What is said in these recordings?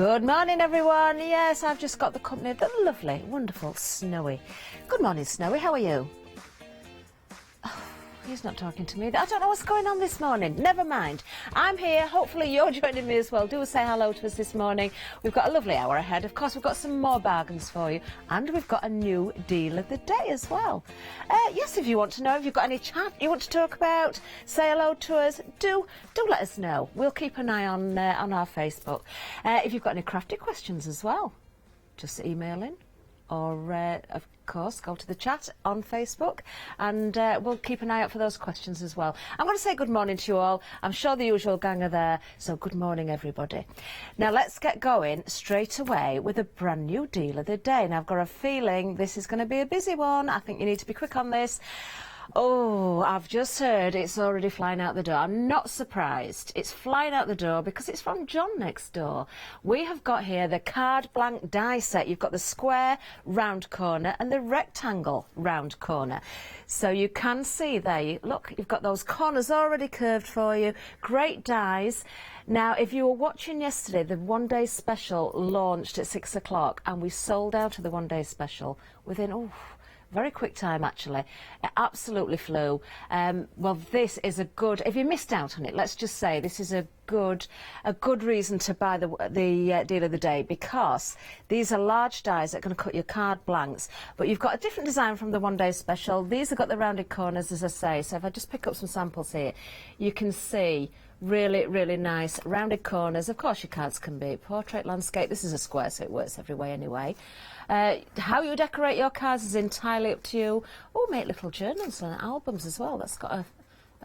Good morning, everyone. Yes, I've just got the company of the lovely, wonderful Snowy. Good morning, Snowy. How are you? Oh, he's not talking to me. I don't know what's going on this morning. Never mind. I'm here. Hopefully you're joining me as well. Do say hello to us this morning. We've got a lovely hour ahead. Of course, we've got some more bargains for you. And we've got a new deal of the day as well. Yes, if you want to know, if you've got any chat you want to talk about, say hello to us, do let us know. We'll keep an eye on our Facebook. If you've got any crafty questions as well, just email in. Or, of course, go to the chat on Facebook and we'll keep an eye out for those questions as well. I'm going to say good morning to you all. I'm sure the usual gang are there, so good morning, everybody. Now, let's get going straight away with a brand new deal of the day. Now, I've got a feeling this is going to be a busy one. I think you need to be quick on this. Oh, I've just heard it's already flying out the door. I'm not surprised. It's flying out the door because it's from John next door. We have got here the card blank die set. You've got the square round corner and the rectangle round corner. So you can see there, look, you've got those corners already curved for you. Great dies. Now, if you were watching yesterday, the one-day special launched at 6 o'clock and we sold out of the one-day special within, very quick time, actually. It absolutely flew. Well, this is a good, if you missed out on it, let's just say this is a good reason to buy the deal of the day, because these are large dies that are going to cut your card blanks, but you've got a different design from the one-day special. These have got the rounded corners, as I say, so if I just pick up some samples here, you can see really, really nice rounded corners. Of course, your cards can be portrait, landscape. This is a square, so it works every way anyway. How you decorate your cards is entirely up to you. Oh, make little journals and albums as well. That's got a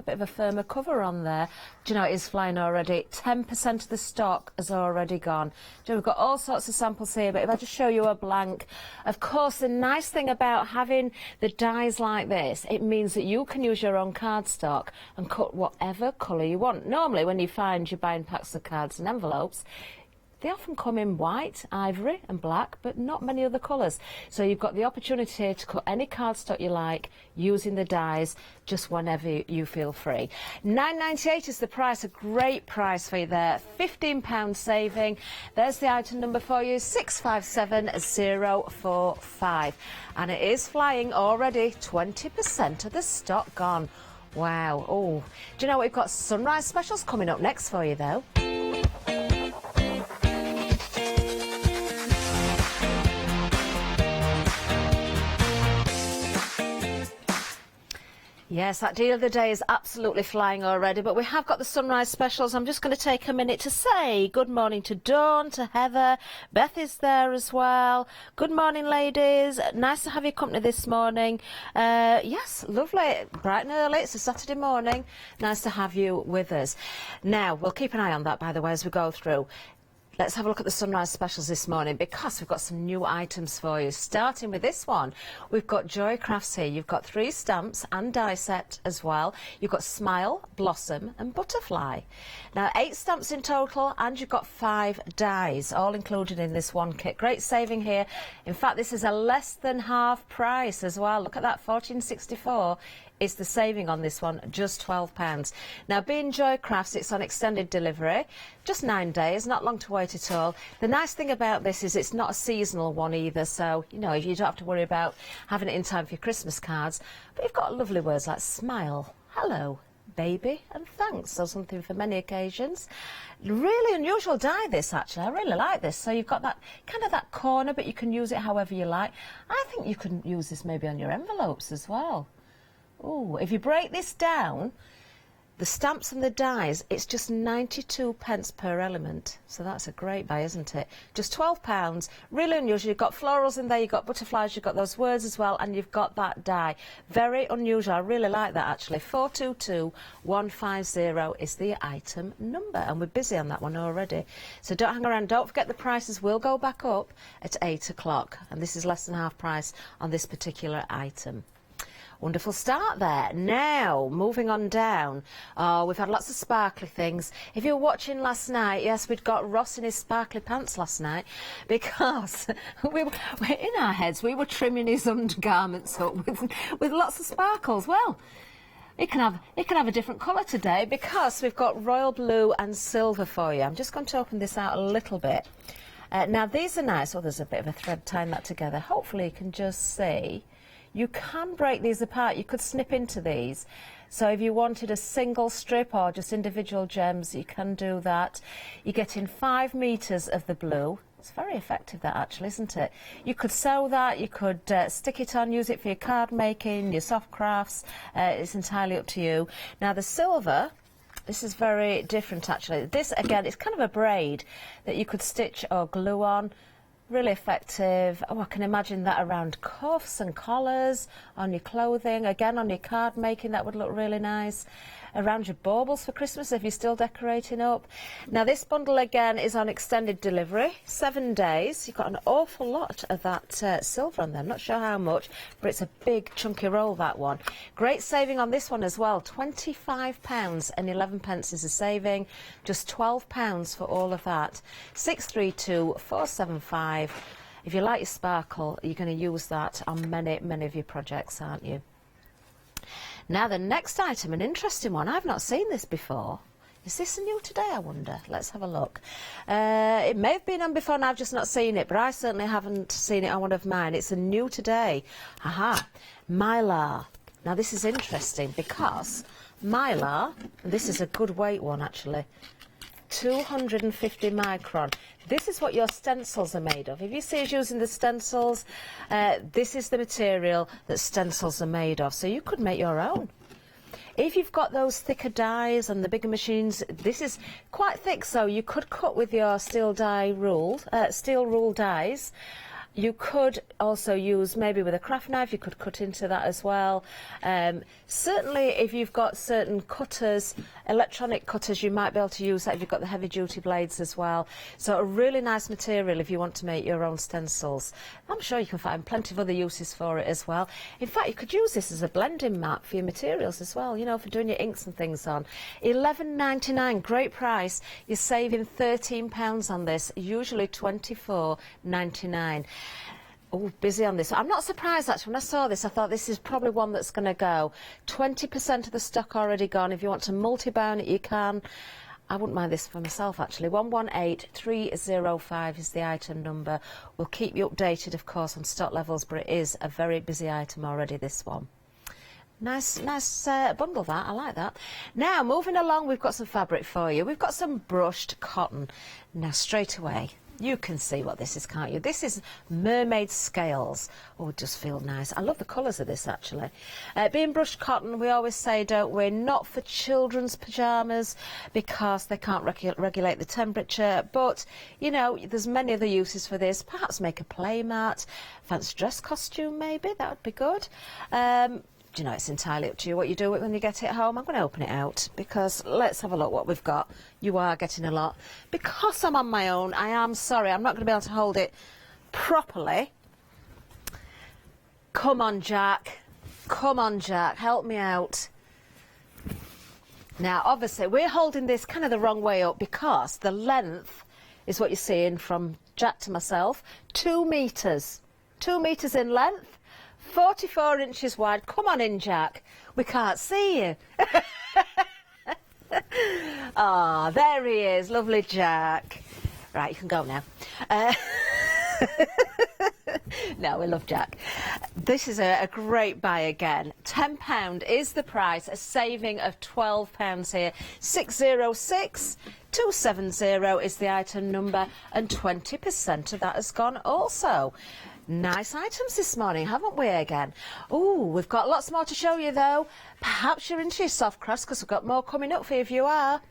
bit of a firmer cover on there. Do you know, it is flying already. 10% of the stock has already gone. Do you know, we've got all sorts of samples here, but if I just show you a blank, of course, the nice thing about having the dies like this, it means that you can use your own cardstock and cut whatever colour you want. Normally, when you find you're buying packs of cards and envelopes, they often come in white, ivory and black, but not many other colours. So you've got the opportunity to cut any cardstock you like using the dies just whenever you feel free. £9.98 is the price, a great price for you there. £15 saving. There's the item number for you, 657045. And it is flying already, 20% of the stock gone. Wow. Oh, do you know what? We've got sunrise specials coming up next for you, though. Yes, that deal of the day is absolutely flying already, but we have got the sunrise specials. I'm just going to take a minute to say good morning to Dawn, to Heather. Beth is there as well. Good morning, ladies. Nice to have your company this morning. Yes, lovely. Bright and early. It's a Saturday morning. Nice to have you with us. Now, we'll keep an eye on that, by the way, as we go through. Let's have a look at the sunrise specials this morning, because we've got some new items for you. Starting with this one, we've got Joy Crafts here. You've got 3 stamps and die set as well. You've got Smile, Blossom and Butterfly. Now, 8 stamps in total, and you've got 5 dies, all included in this one kit. Great saving here. In fact, this is a less than half price as well. Look at that, $14.64. Is the saving on this one, just £12. Now, being Joy Crafts, it's on extended delivery, just 9 days, not long to wait at all. The nice thing about this is it's not a seasonal one either, so, you know, you don't have to worry about having it in time for your Christmas cards. But you've got lovely words like smile, hello, baby and thanks, so something for many occasions. Really unusual die, this, actually. I really like this. So you've got that kind of that corner, but you can use it however you like. I think you can use this maybe on your envelopes as well. Oh, if you break this down, the stamps and the dies, it's just 92p per element. So that's a great buy, isn't it? Just £12, really unusual. You've got florals in there, you've got butterflies, you've got those words as well, and you've got that die. Very unusual. I really like that, actually. 422150 is the item number, and we're busy on that one already. So don't hang around. Don't forget the prices will go back up at 8 o'clock, and this is less than half price on this particular item. Wonderful start there. Now, moving on down. Oh, we've had lots of sparkly things. If you were watching last night, yes, we'd got Ross in his sparkly pants last night, because we were in our heads, we were trimming his undergarments up with lots of sparkles. Well, it can have a different colour today, because we've got royal blue and silver for you. I'm just going to open this out a little bit. Now these are nice. Oh, there's a bit of a thread tying that together. Hopefully you can just see. You can break these apart. You could snip into these. So if you wanted a single strip or just individual gems, you can do that. You get in 5 meters of the blue. It's very effective, that, actually, isn't it? You could sew that, you could stick it on, use it for your card making, your soft crafts. It's entirely up to you. Now the silver, this is very different, actually. This, again, it's kind of a braid that you could stitch or glue on. Really effective. Oh, I can imagine that around cuffs and collars, on your clothing, again on your card making, that would look really nice. Around your baubles for Christmas if you're still decorating up. Now this bundle again is on extended delivery, 7 days. You've got an awful lot of that silver on there. I'm not sure how much, but it's a big chunky roll, that one. Great saving on this one as well. £25.11 is a saving. Just £12 for all of that. 632475. If you like your sparkle, you're going to use that on many, many of your projects, aren't you? Now the next item, an interesting one. I've not seen this before. Is this a new today, I wonder? Let's have a look. It may have been on before and I've just not seen it, but I certainly haven't seen it on one of mine. It's a new today. Aha, Mylar. Now this is interesting because Mylar, and this is a good weight one actually, 250 micron. This is what your stencils are made of. If you see us using the stencils, this is the material that stencils are made of. So you could make your own. If you've got those thicker dies and the bigger machines, this is quite thick, so you could cut with your steel rule dies. You could also use, maybe with a craft knife, you could cut into that as well. Certainly if you've got certain cutters, electronic cutters, you might be able to use that if you've got the heavy duty blades as well. So a really nice material if you want to make your own stencils. I'm sure you can find plenty of other uses for it as well. In fact, you could use this as a blending mat for your materials as well, you know, for doing your inks and things on. £11.99, great price. You're saving £13 on this, usually £24.99. Oh, busy on this. I'm not surprised actually. When I saw this, I thought this is probably one that's going to go. 20% of the stock already gone. If you want to multi-bound it, you can. I wouldn't mind this for myself actually. 118305 is the item number. We'll keep you updated, of course, on stock levels, but it is a very busy item already, this one. Nice bundle, that. I like that. Now, moving along, we've got some fabric for you. We've got some brushed cotton. Now, straight away, you can see what this is, can't you? This is Mermaid scales. Oh, it does feel nice. I love the colours of this, actually. Being brushed cotton, we always say, don't we, not for children's pyjamas because they can't regulate the temperature. But, you know, there's many other uses for this. Perhaps make a play mat, fancy dress costume, maybe. That would be good. You know, it's entirely up to you what you do with it when you get it home. I'm going to open it out because let's have a look what we've got. You are getting a lot. Because I'm on my own, I am sorry, I'm not going to be able to hold it properly. Come on, Jack. Come on, Jack. Help me out. Now, obviously, we're holding this kind of the wrong way up because the length is what you're seeing from Jack to myself. 2 metres. 2 metres in length. 44 inches wide. Come on in, Jack. We can't see you. Ah, there he is. Lovely Jack. Right, you can go now. No, we love Jack. This is a great buy again. £10 is the price, a saving of £12 here. 606270 is the item number, and 20% of that has gone also. Nice items this morning, haven't we, again? Oh, we've got lots more to show you, though. Perhaps you're into your soft crafts, because we've got more coming up for you if you are.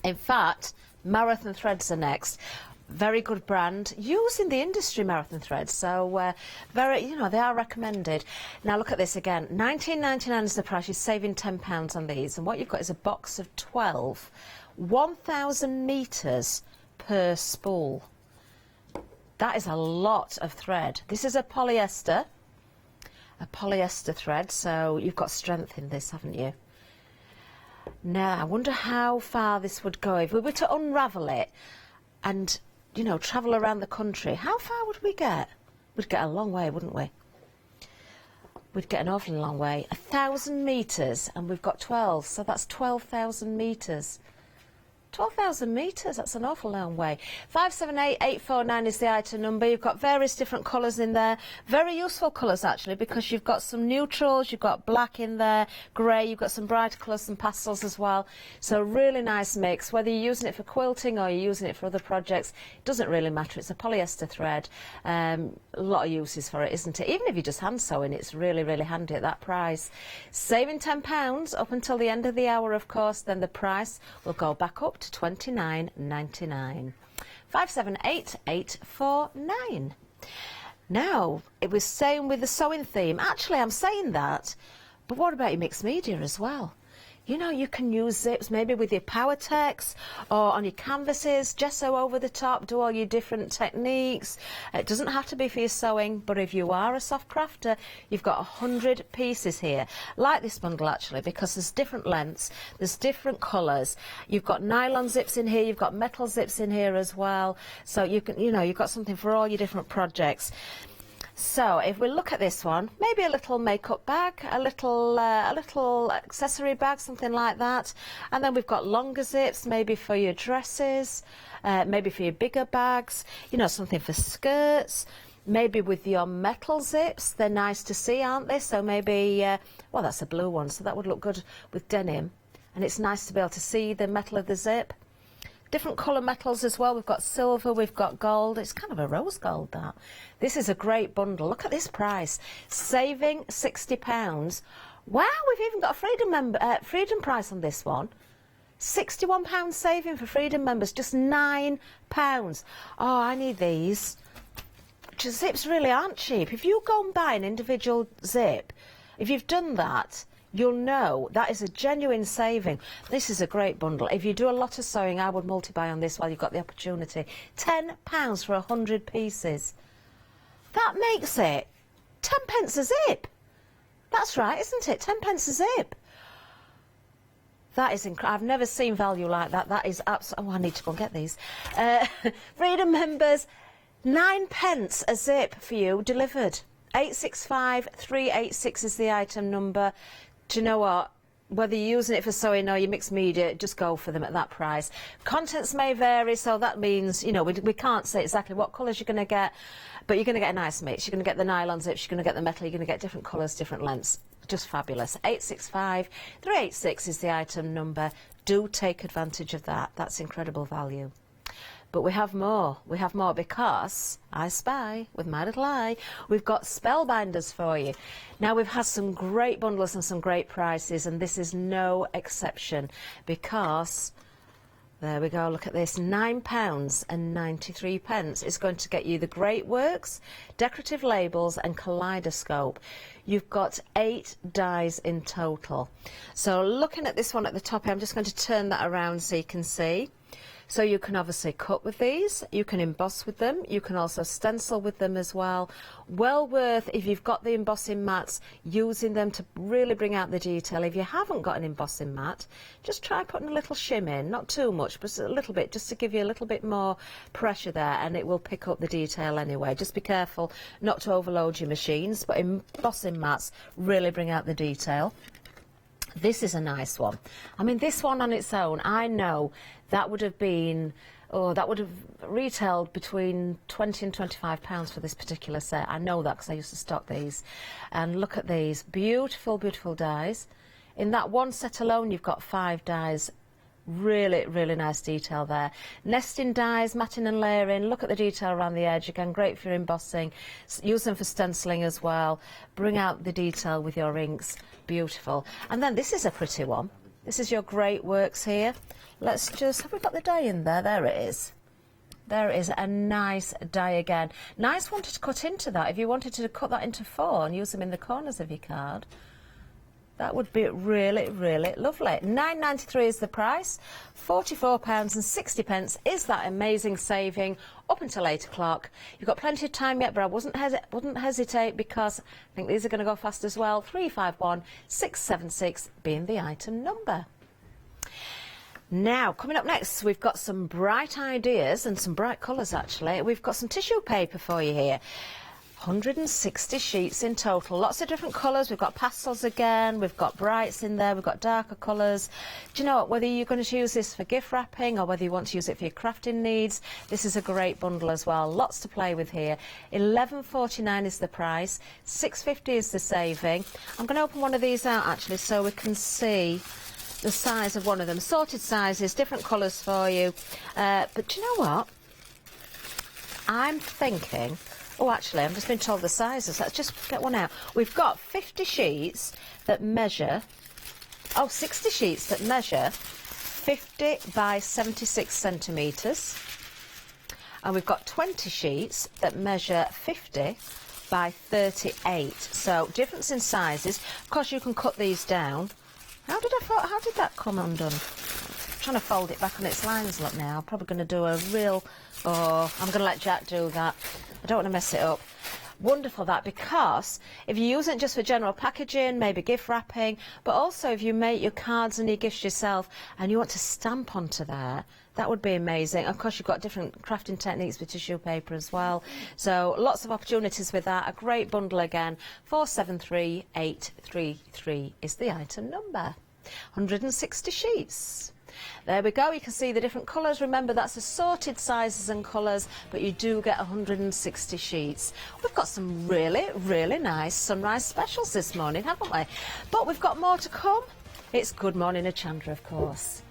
In fact, Marathon Threads are next. Very good brand, used in the industry, Marathon Threads, so very, you know, they are recommended. Now look at this again, £19.99 is the price. You're saving £10 on these, and what you've got is a box of 12, 1,000 metres per spool. That is a lot of thread. This is a polyester thread, so you've got strength in this, haven't you? Now, I wonder how far this would go. If we were to unravel it and, you know, travel around the country, how far would we get? We'd get a long way, wouldn't we? We'd get an awfully long way. 1,000 metres, and we've got 12, so that's 12,000 metres. 12,000 metres, that's an awful long way. 578849 is the item number. You've got various different colours in there. Very useful colours actually, because you've got some neutrals, you've got black in there, grey, you've got some brighter colours, some pastels as well. So really nice mix. Whether you're using it for quilting or you're using it for other projects, it doesn't really matter. It's a polyester thread. A lot of uses for it, isn't it? Even if you're just hand sewing, it's really, really handy at that price. Saving £10 up until the end of the hour, of course, then the price will go back up to £29.99. 578849. Now, it was saying with the sewing theme, actually I'm saying that, but what about your mixed media as well? You know, you can use zips maybe with your power text or on your canvases, gesso over the top, do all your different techniques. It doesn't have to be for your sewing, but if you are a soft crafter, you've got 100 pieces here. Like this bundle actually, because there's different lengths, there's different colours. You've got nylon zips in here, you've got metal zips in here as well. So you can, you know, you've got something for all your different projects. So if we look at this one, maybe a little makeup bag, a little accessory bag, something like that. And then we've got longer zips, maybe for your dresses, maybe for your bigger bags, you know, something for skirts. Maybe with your metal zips, they're nice to see, aren't they? So maybe, well, that's a blue one, so that would look good with denim. And it's nice to be able to see the metal of the zip. Different colour metals as well. We've got silver, we've got gold. It's kind of a rose gold, that. This is a great bundle. Look at this price. Saving £60. Wow, we've even got a Freedom price on this one. £61 saving for Freedom members, just £9. Oh, I need these. Zips really aren't cheap. If you go and buy an individual zip, if you've done that, you'll know that is a genuine saving. This is a great bundle. If you do a lot of sewing, I would multi-buy on this while you've got the opportunity. £10 for 100 pieces. That makes it 10 pence a zip. That's right, isn't it? 10 pence a zip. That is incredible. I've never seen value like that. That is absolutely... Oh, I need to go and get these. Freedom members, 9 pence a zip for you delivered. 865386 is the item number. Do you know what? Whether you're using it for sewing or your mixed media, just go for them at that price. Contents may vary, so that means, you know, we can't say exactly what colours you're going to get, but you're going to get a nice mix. You're going to get the nylon zips, you're going to get the metal, you're going to get different colours, different lengths. Just fabulous. 865386 is the item number. Do take advantage of that. That's incredible value. But we have more. We have more because I spy with my little eye. We've got Spellbinders for you. Now, we've had some great bundles and some great prices, and this is no exception because, there we go, look at this, £9.93 is going to get you the Great Works, decorative labels and kaleidoscope. You've got 8 dies in total. So looking at this one at the top, I'm just going to turn that around so you can see. So you can obviously cut with these, you can emboss with them, you can also stencil with them as well. Well worth, if you've got the embossing mats, using them to really bring out the detail. If you haven't got an embossing mat, just try putting a little shim in, not too much, but a little bit, just to give you a little bit more pressure there, and it will pick up the detail anyway. Just be careful not to overload your machines, but embossing mats really bring out the detail. This is a nice one. I mean, this one on its own, I know that would have been, oh, that would have retailed between £20 and £25 for this particular set. I know that because I used to stock these. And look at these, beautiful, beautiful dies. In that one set alone, you've got 5 dies. Really, really nice detail there. Nesting dies, matting and layering. Look at the detail around the edge. Again, great for embossing. Use them for stenciling as well. Bring out the detail with your inks. Beautiful. And then this is a pretty one. This is your Great Works here. Let's just, have we got the die in there? There it is. There it is, a nice die again. Nice one to cut into that. If you wanted to cut that into 4 and use them in the corners of your card, that would be really, really lovely. £9.93 is the price. £44.60 is that amazing saving up until 8 o'clock. You've got plenty of time yet, but I wouldn't hesitate because I think these are going to go fast as well. 351676 being the item number. Now, coming up next, we've got some bright ideas and some bright colours, actually. We've got some tissue paper for you here. 160 sheets in total. Lots of different colours. We've got pastels again. We've got brights in there. We've got darker colours. Do you know what? Whether you're going to use this for gift wrapping or whether you want to use it for your crafting needs, this is a great bundle as well. Lots to play with here. $11.49 is the price. $6.50 is the saving. I'm going to open one of these out actually so we can see the size of one of them. Sorted sizes, different colours for you. But do you know what? I'm thinking... Oh, actually, I've just been told the sizes. Let's just get one out. We've got 50 sheets that measure... Oh, 60 sheets that measure 50 by 76 centimetres. And we've got 20 sheets that measure 50 by 38. So, difference in sizes. Of course, you can cut these down. How did that come undone? I'm trying to fold it back on its lines, look now. I'm probably going to do a real... Oh, I'm going to let Jack do that. I don't want to mess it up. Wonderful that, because if you use it just for general packaging, maybe gift wrapping, but also if you make your cards and your gifts yourself and you want to stamp onto there, that would be amazing. Of course, you've got different crafting techniques with tissue paper as well. So lots of opportunities with that. A great bundle again. 473833 is the item number. 160 sheets. There we go, you can see the different colours. Remember, that's assorted sizes and colours, but you do get 160 sheets. We've got some really, really nice sunrise specials this morning, haven't we? But we've got more to come. It's Good Morning Hachanda, of course.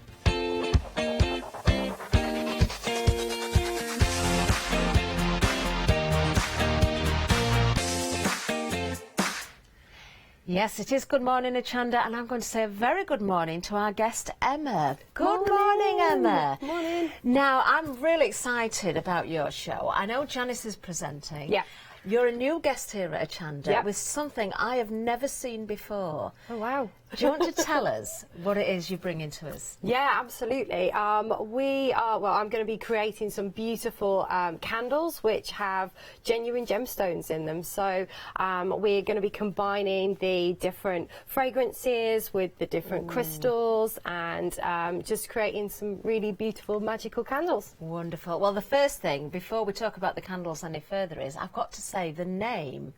Yes, it is Good Morning Hachanda, and I'm going to say a very good morning to our guest, Emma. Good morning, Emma. Good morning. Now, I'm really excited about your show. I know Janice is presenting. Yeah. You're a new guest here at Hachanda Yeah. with something I have never seen before. Oh, wow. Do you want to tell us what it is you bring into us? Yeah, absolutely. I'm going to be creating some beautiful candles which have genuine gemstones in them. So we're going to be combining the different fragrances with the different crystals and just creating some really beautiful magical candles. Wonderful. Well, the first thing, before we talk about the candles any further, is I've got to say the name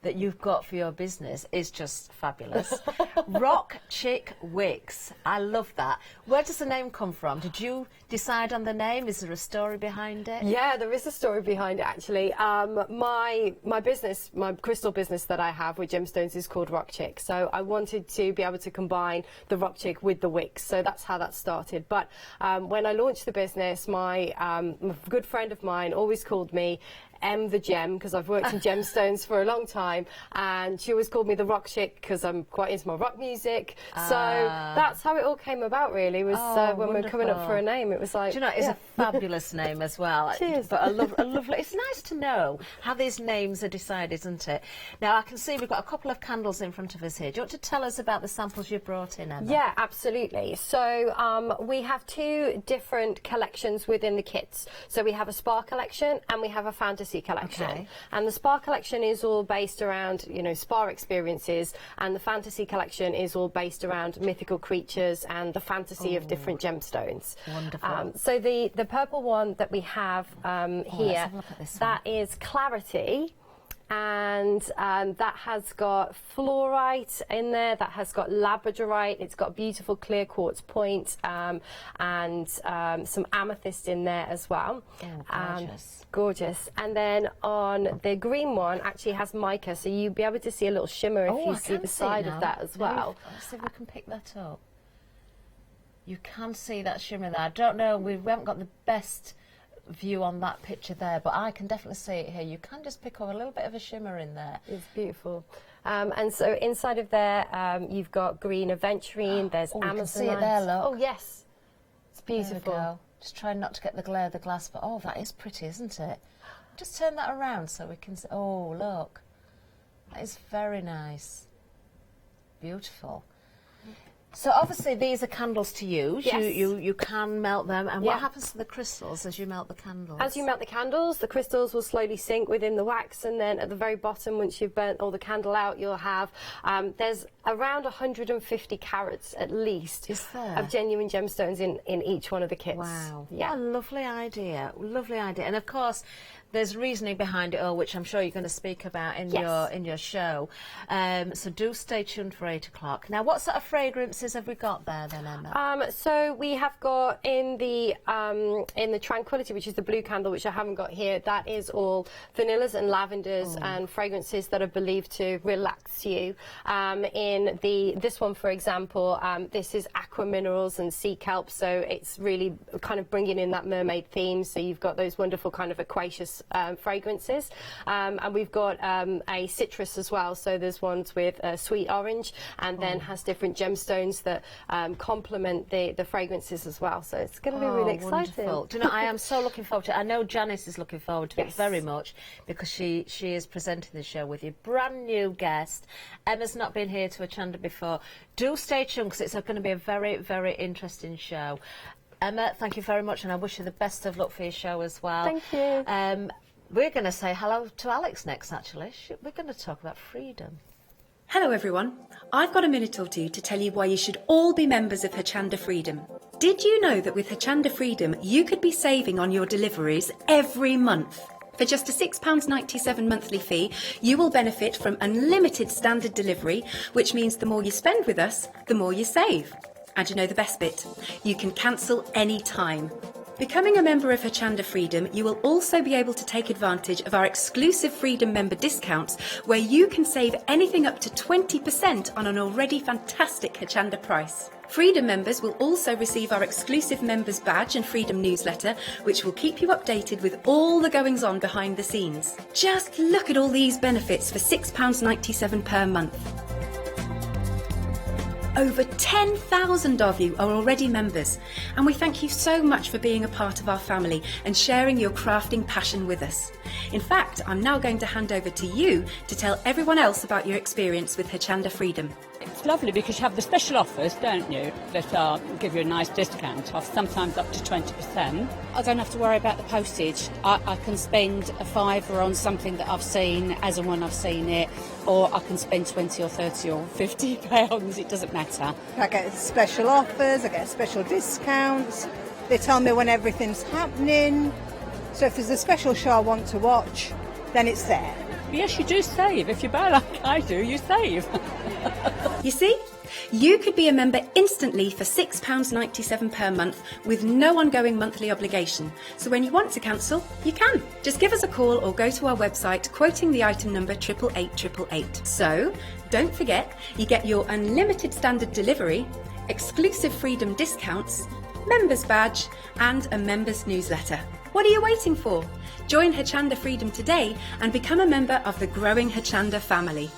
that you've got for your business is just fabulous. Rock Chick Wicks. I love that. Where does the name come from? Did you decide on the name? Is there a story behind it? Yeah, there is a story behind it, actually. My business, my crystal business that I have with gemstones is called Rock Chick. So I wanted to be able to combine the Rock Chick with the wicks. So that's how that started. But when I launched the business, my good friend of mine always called me the Gem, because I've worked in gemstones for a long time, and she always called me the Rock Chick because I'm quite into my rock music. So that's how it all came about, really, was when we were coming up for a name. It was like, do you know, it's a fabulous name as well. Cheers. But a lovely, it's nice to know how these names are decided, isn't it? Now, I can see we've got a couple of candles in front of us here. Do you want to tell us about the samples you've brought in, Emma? Yeah, absolutely. So we have two different collections within the kits. So we have a spa collection and we have a fantasy collection. Okay. And the spa collection is all based around, you know, spa experiences, and the fantasy collection is all based around mythical creatures and the fantasy of different gemstones. Wonderful. So the purple one that we have here, let's have a look at this that is Clarity. And that has got fluorite in there, that has got labradorite, it's got beautiful clear quartz point, and some amethyst in there as well. Oh, gorgeous. Gorgeous. And then on the green one actually has mica, so you'll be able to see a little shimmer if you see the side of that as well. Let's see if we can pick that up. You can see that shimmer there. I don't know, we haven't got the best view on that picture there, but I can definitely see it here. You can just pick up a little bit of a shimmer in there. It's beautiful. And so inside of there, you've got green aventurine, there's Amazonite. Amazonite. You can see it there, look. Oh, yes. It's beautiful. There we go. Just trying not to get the glare of the glass, but oh, that is pretty, isn't it? Just turn that around so we can see. Oh, look. That is very nice. Beautiful. So obviously these are candles to use. Yes. You can melt them. And Yeah. what happens to the crystals as you melt the candles? As you melt the candles, the crystals will slowly sink within the wax, and then at the very bottom, once you've burnt all the candle out, you'll have, there's around 150 carats at least of genuine gemstones in each one of the kits. Wow. Yeah. What a lovely idea. Lovely idea. And of course, there's reasoning behind it all, which I'm sure you're going to speak about in your show. So do stay tuned for 8 o'clock. Now, what sort of fragrances have we got there then, Emma? So we have got in the Tranquility, which is the blue candle, which I haven't got here. That is all vanillas and lavenders and fragrances that are believed to relax you. In this one, for example, this is aqua minerals and sea kelp, so it's really kind of bringing in that mermaid theme. So you've got those wonderful kind of aquaceous fragrances, and we've got a citrus as well, so there's ones with sweet orange, and then has different gemstones that complement the fragrances as well, so it's going to be really exciting. Wonderful. Do you know, I am so looking forward to it. I know Janice is looking forward to it very much, because she is presenting the show with you. Brand new guest. Emma's not been here to Hachanda before. Do stay tuned, because it's going to be a very, very interesting show. Emma, thank you very much, and I wish you the best of luck for your show as well. Thank you. We're going to say hello to Alex next, actually. We're going to talk about freedom. Hello everyone. I've got a minute or two to tell you why you should all be members of Hachanda Freedom. Did you know that with Hachanda Freedom you could be saving on your deliveries every month? For just a £6.97 monthly fee, you will benefit from unlimited standard delivery, which means the more you spend with us, the more you save. And you know the best bit? You can cancel any time. Becoming a member of Hachanda Freedom, you will also be able to take advantage of our exclusive Freedom member discounts, where you can save anything up to 20% on an already fantastic Hachanda price. Freedom members will also receive our exclusive members badge and Freedom newsletter, which will keep you updated with all the goings on behind the scenes. Just look at all these benefits for £6.97 per month. Over 10,000 of you are already members, and we thank you so much for being a part of our family and sharing your crafting passion with us. In fact, I'm now going to hand over to you to tell everyone else about your experience with Hachanda Freedom. It's lovely because you have the special offers, don't you, that give you a nice discount off, sometimes up to 20%. I don't have to worry about the postage. I can spend a £5 on something that I've seen as and when I've seen it, or I can spend 20 or 30 or 50 pounds, it doesn't matter. I get special offers, I get special discounts, they tell me when everything's happening, so if there's a special show I want to watch, then it's there. Yes, you do save. If you buy like I do, you save. You see? You could be a member instantly for £6.97 per month with no ongoing monthly obligation. So when you want to cancel, you can. Just give us a call or go to our website quoting the item number 88888. So don't forget, you get your unlimited standard delivery, exclusive Freedom discounts, members badge and a members newsletter. What are you waiting for? Join Hachanda Freedom today and become a member of the growing Hachanda family.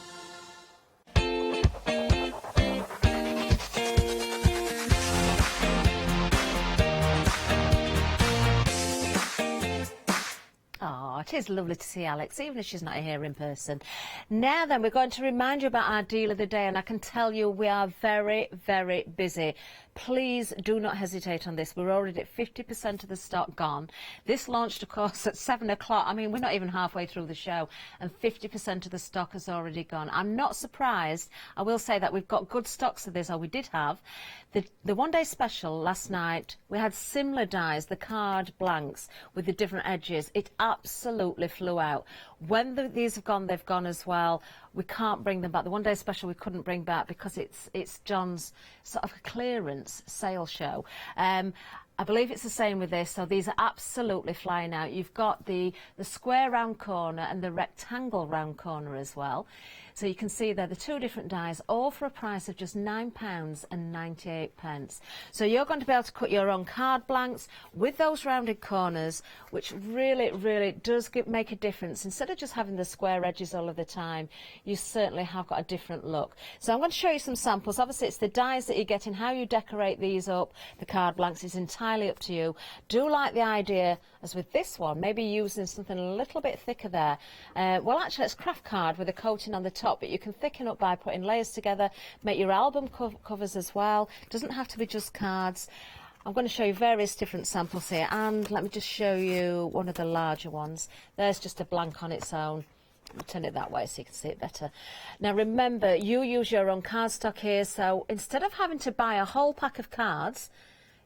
Oh, it is lovely to see Alex, even if she's not here in person. Now then, we're going to remind you about our deal of the day, and I can tell you we are very, very busy. Please do not hesitate on this. We're already at 50% of the stock gone. This launched, of course, at 7 o'clock. I mean, we're not even halfway through the show, and 50% of the stock has already gone. I'm not surprised. I will say that we've got good stocks of this, or we did have. The one-day special last night, we had similar dies, the card blanks with the different edges. It absolutely flew out. When these have gone, they've gone as well. We can't bring them back. The one-day special we couldn't bring back because it's John's sort of clearance sale show. I believe it's the same with this, so these are absolutely flying out. You've got the square round corner and the rectangle round corner as well. So you can see there the two different dies, all for a price of just £9.98. So you're going to be able to cut your own card blanks with those rounded corners, which really, really does make a difference. Instead of just having the square edges all of the time, you certainly have got a different look. So I'm going to show you some samples. Obviously, it's the dies that you're getting. How you decorate these up, the card blanks, is entirely up to you. Do like the idea, as with this one, maybe using something a little bit thicker there. Well, actually, it's craft card with a coating on the top, but you can thicken up by putting layers together, make your album covers as well. Doesn't have to be just cards. I'm going to show you various different samples here, and let me just show you one of the larger ones. There's just a blank on its own. turn it that way so you can see it better. Now remember, you use your own cardstock here, so instead of having to buy a whole pack of cards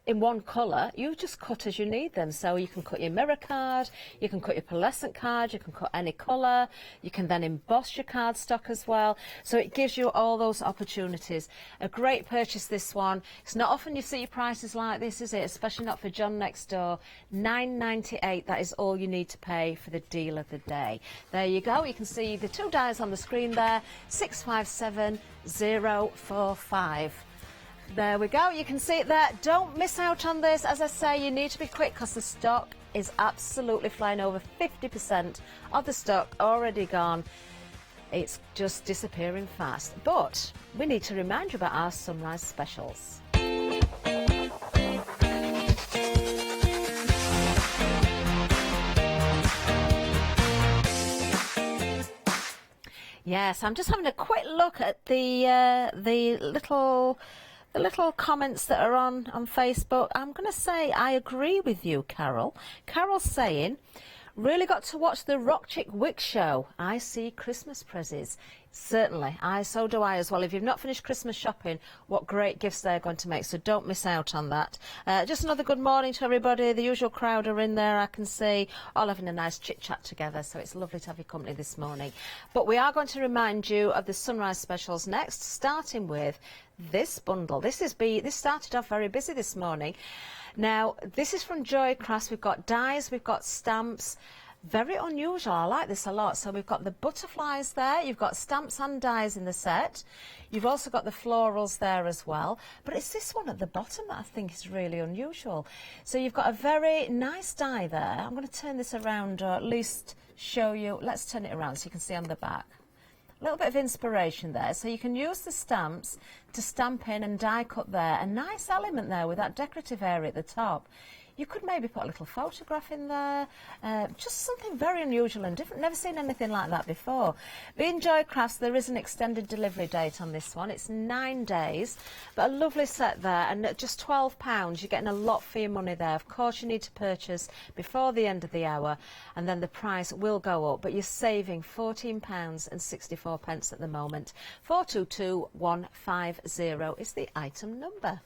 in one colour, you just cut as you need them. So you can cut your mirror card, you can cut your pearlescent card, you can cut any colour, you can then emboss your cardstock as well. So it gives you all those opportunities. A great purchase, this one. It's not often you see prices like this, is it? Especially not for John next door. £9.98, that is all you need to pay for the deal of the day. There you go, you can see the 2 dies on the screen there, 657045. There we go, you can see it there. Don't miss out on this. As I say, you need to be quick because the stock is absolutely flying over. 50% of the stock already gone. It's just disappearing fast. But we need to remind you about our sunrise specials. Yes, I'm just having a quick look at the little comments that are on Facebook. I'm going to say I agree with you, Carol. Carol's saying, really got to watch the Rock Chick Wick show. I see Christmas prezzies. Certainly, so do I as well. If you've not finished Christmas shopping, what great gifts they're going to make, so don't miss out on that. Just another good morning to everybody. The usual crowd are in there, I can see, all having a nice chit-chat together, so it's lovely to have your company this morning. But we are going to remind you of the sunrise specials next, starting with this bundle. This started off very busy this morning. Now, this is from Joy Crafts. We've got dies, we've got stamps. Very unusual, I like this a lot. So we've got the butterflies there, you've got stamps and dies in the set. You've also got the florals there as well. But it's this one at the bottom that I think is really unusual. So you've got a very nice die there. I'm going to turn this around, or at least show you. Let's turn it around so you can see on the back. A little bit of inspiration there. So you can use the stamps to stamp in and die cut there. A nice element there with that decorative area at the top. You could maybe put a little photograph in there, just something very unusual and different. Never seen anything like that before. Being Joy Crafts, there is an extended delivery date on this one. It's 9 days, but a lovely set there, and at just £12, you're getting a lot for your money there. Of course, you need to purchase before the end of the hour, and then the price will go up, but you're saving £14.64 at the moment. 422150 is the item number.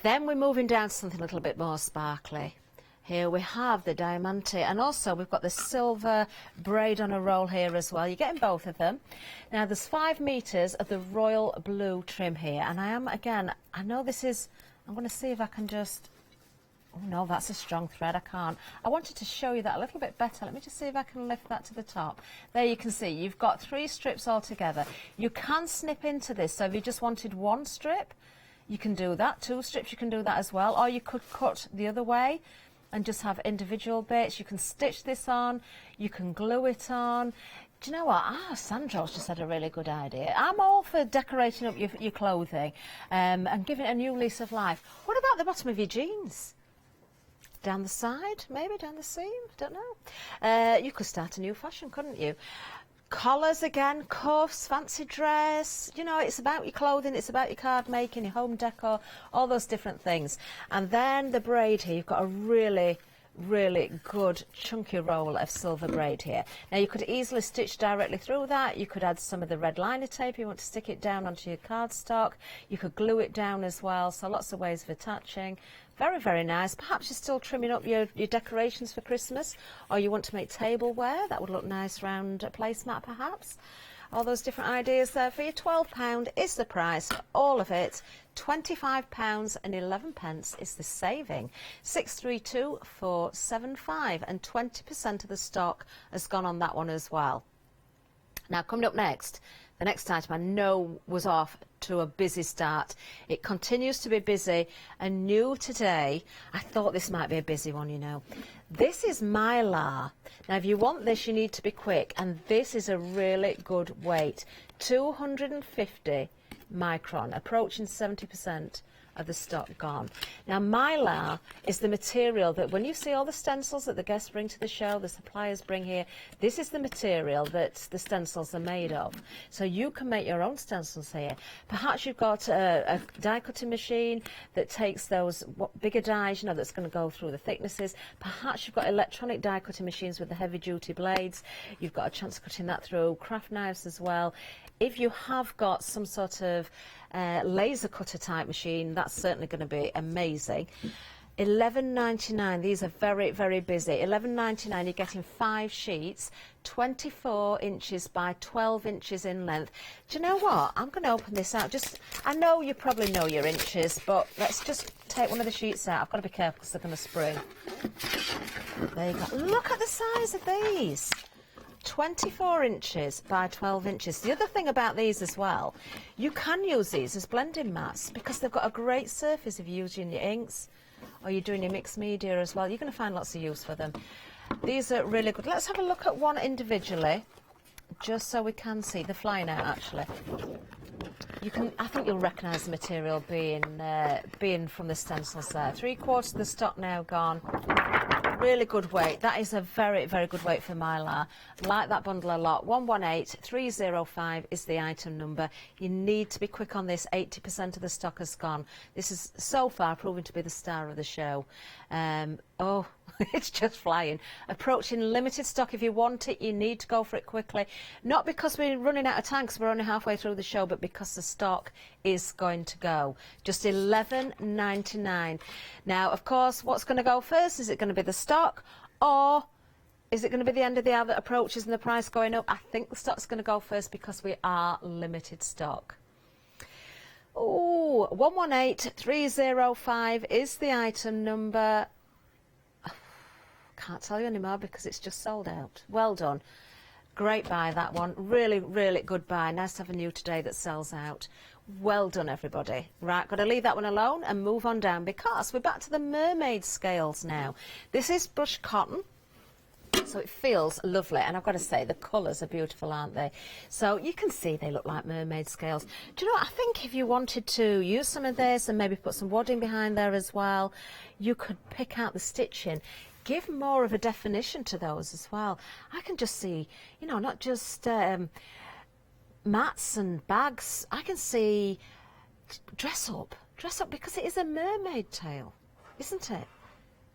Then we're moving down to something a little bit more sparkly. Here we have the diamante, and also we've got the silver braid on a roll here as well. You're getting both of them. Now there's 5 metres of the royal blue trim here, and I know this is, I'm going to see if I can just, oh no, that's a strong thread, I can't. I wanted to show you that a little bit better. Let me just see if I can lift that to the top. There you can see, you've got 3 strips altogether. You can snip into this, so if you just wanted 1 strip, you can do that. 2 strips, you can do that as well. Or you could cut the other way and just have individual bits. You can stitch this on. You can glue it on. Do you know what? Sandro's just had a really good idea. I'm all for decorating up your clothing and giving it a new lease of life. What about the bottom of your jeans? Down the side, maybe down the seam, don't know. You could start a new fashion, couldn't you? Collars again, cuffs, fancy dress, you know, it's about your clothing, it's about your card making, your home decor, all those different things. And then the braid here, you've got a really good chunky roll of silver braid here. Now you could easily stitch directly through that. You could add some of the red liner tape if you want to stick it down onto your cardstock. You could glue it down as well, so lots of ways of attaching. Very, very nice. Perhaps you're still trimming up your decorations for Christmas, or you want to make tableware. That would look nice round a placemat perhaps. All those different ideas there for you. £12 is the price for all of it. £25.11 is the saving. 632475, and 20% of the stock has gone on that one as well. Now coming up next, the next item I know was off to a busy start. It continues to be busy, and new today, I thought this might be a busy one, you know. This is Mylar. Now if you want this, you need to be quick, and this is a really good weight. 250 micron, approaching 70% of the stock gone. Now, Mylar is the material that when you see all the stencils that the guests bring to the show, the suppliers bring here, this is the material that the stencils are made of. So you can make your own stencils here. Perhaps you've got a die cutting machine that takes those bigger dies, you know, that's going to go through the thicknesses. Perhaps you've got electronic die cutting machines with the heavy duty blades. You've got a chance of cutting that through. Craft knives as well. If you have got some sort of laser cutter type machine, that's certainly going to be amazing. $11.99. These are very, very busy. $11.99. You're getting 5 sheets, 24 inches by 12 inches in length. Do you know what? I'm going to open this out. I know you probably know your inches, but let's just take one of the sheets out. I've got to be careful because they're going to spring. There you go. Look at the size of these. 24 inches by 12 inches. The other thing about these as well, you can use these as blending mats because they've got a great surface if you're using your inks or you're doing your mixed media as well. You're going to find lots of use for them. These are really good. Let's have a look at one individually just so we can see. They're flying out actually. I think you'll recognise the material being from the stencils there. 3/4 of the stock now gone. Really good weight. That is a very, very good weight for Mylar. Like that bundle a lot. 118305 is the item number. You need to be quick on this. 80% of the stock has gone. This is so far proving to be the star of the show. Oh, it's just flying. Approaching limited stock. If you want it, you need to go for it quickly. Not because we're running out of time, because we're only halfway through the show, but because the stock is going to go. Just $11.99. Now, of course, what's going to go first? Is it going to be the stock, or is it going to be the end of the hour that approaches and the price going up? I think the stock's going to go first because we are limited stock. Oh, 118305 is the item number. Can't tell you anymore because it's just sold out. Well done. Great buy, that one. Really, really good buy. Nice to have a new today that sells out. Well done, everybody. Right, got to leave that one alone and move on down because we're back to the Mermaid scales now. This is brushed cotton, so it feels lovely. And I've got to say, the colours are beautiful, aren't they? So you can see they look like mermaid scales. Do you know what? I think if you wanted to use some of this and maybe put some wadding behind there as well, you could pick out the stitching. Give more of a definition to those as well. I can just see, you know, not just mats and bags. I can see dress up because it is a mermaid tail, isn't it?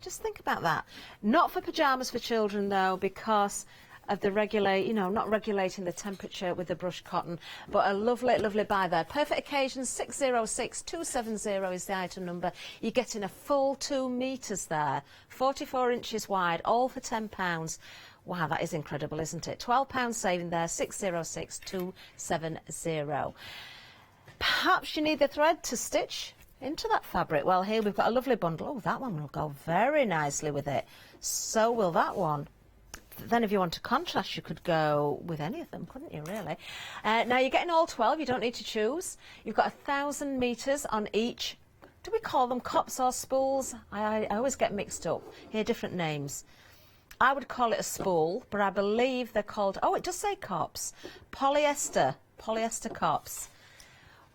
Just think about that. Not for pyjamas for children though, because of the not regulating the temperature with the brushed cotton, but a lovely, lovely buy there. Perfect Occasion 606270 is the item number. You're getting a full 2 metres there, 44 inches wide, all for £10. Wow, that is incredible, isn't it? £12 saving there, 606270. Perhaps you need the thread to stitch into that fabric. Well, here we've got a lovely bundle. Oh, that one will go very nicely with it. So will that one. Then if you want to contrast, you could go with any of them, couldn't you, really? Now, you're getting all 12. You don't need to choose. You've got 1,000 metres on each. Do we call them cops or spools? I always get mixed up. Here, different names. I would call it a spool, but I believe they're called, oh, it does say cops. Polyester cops.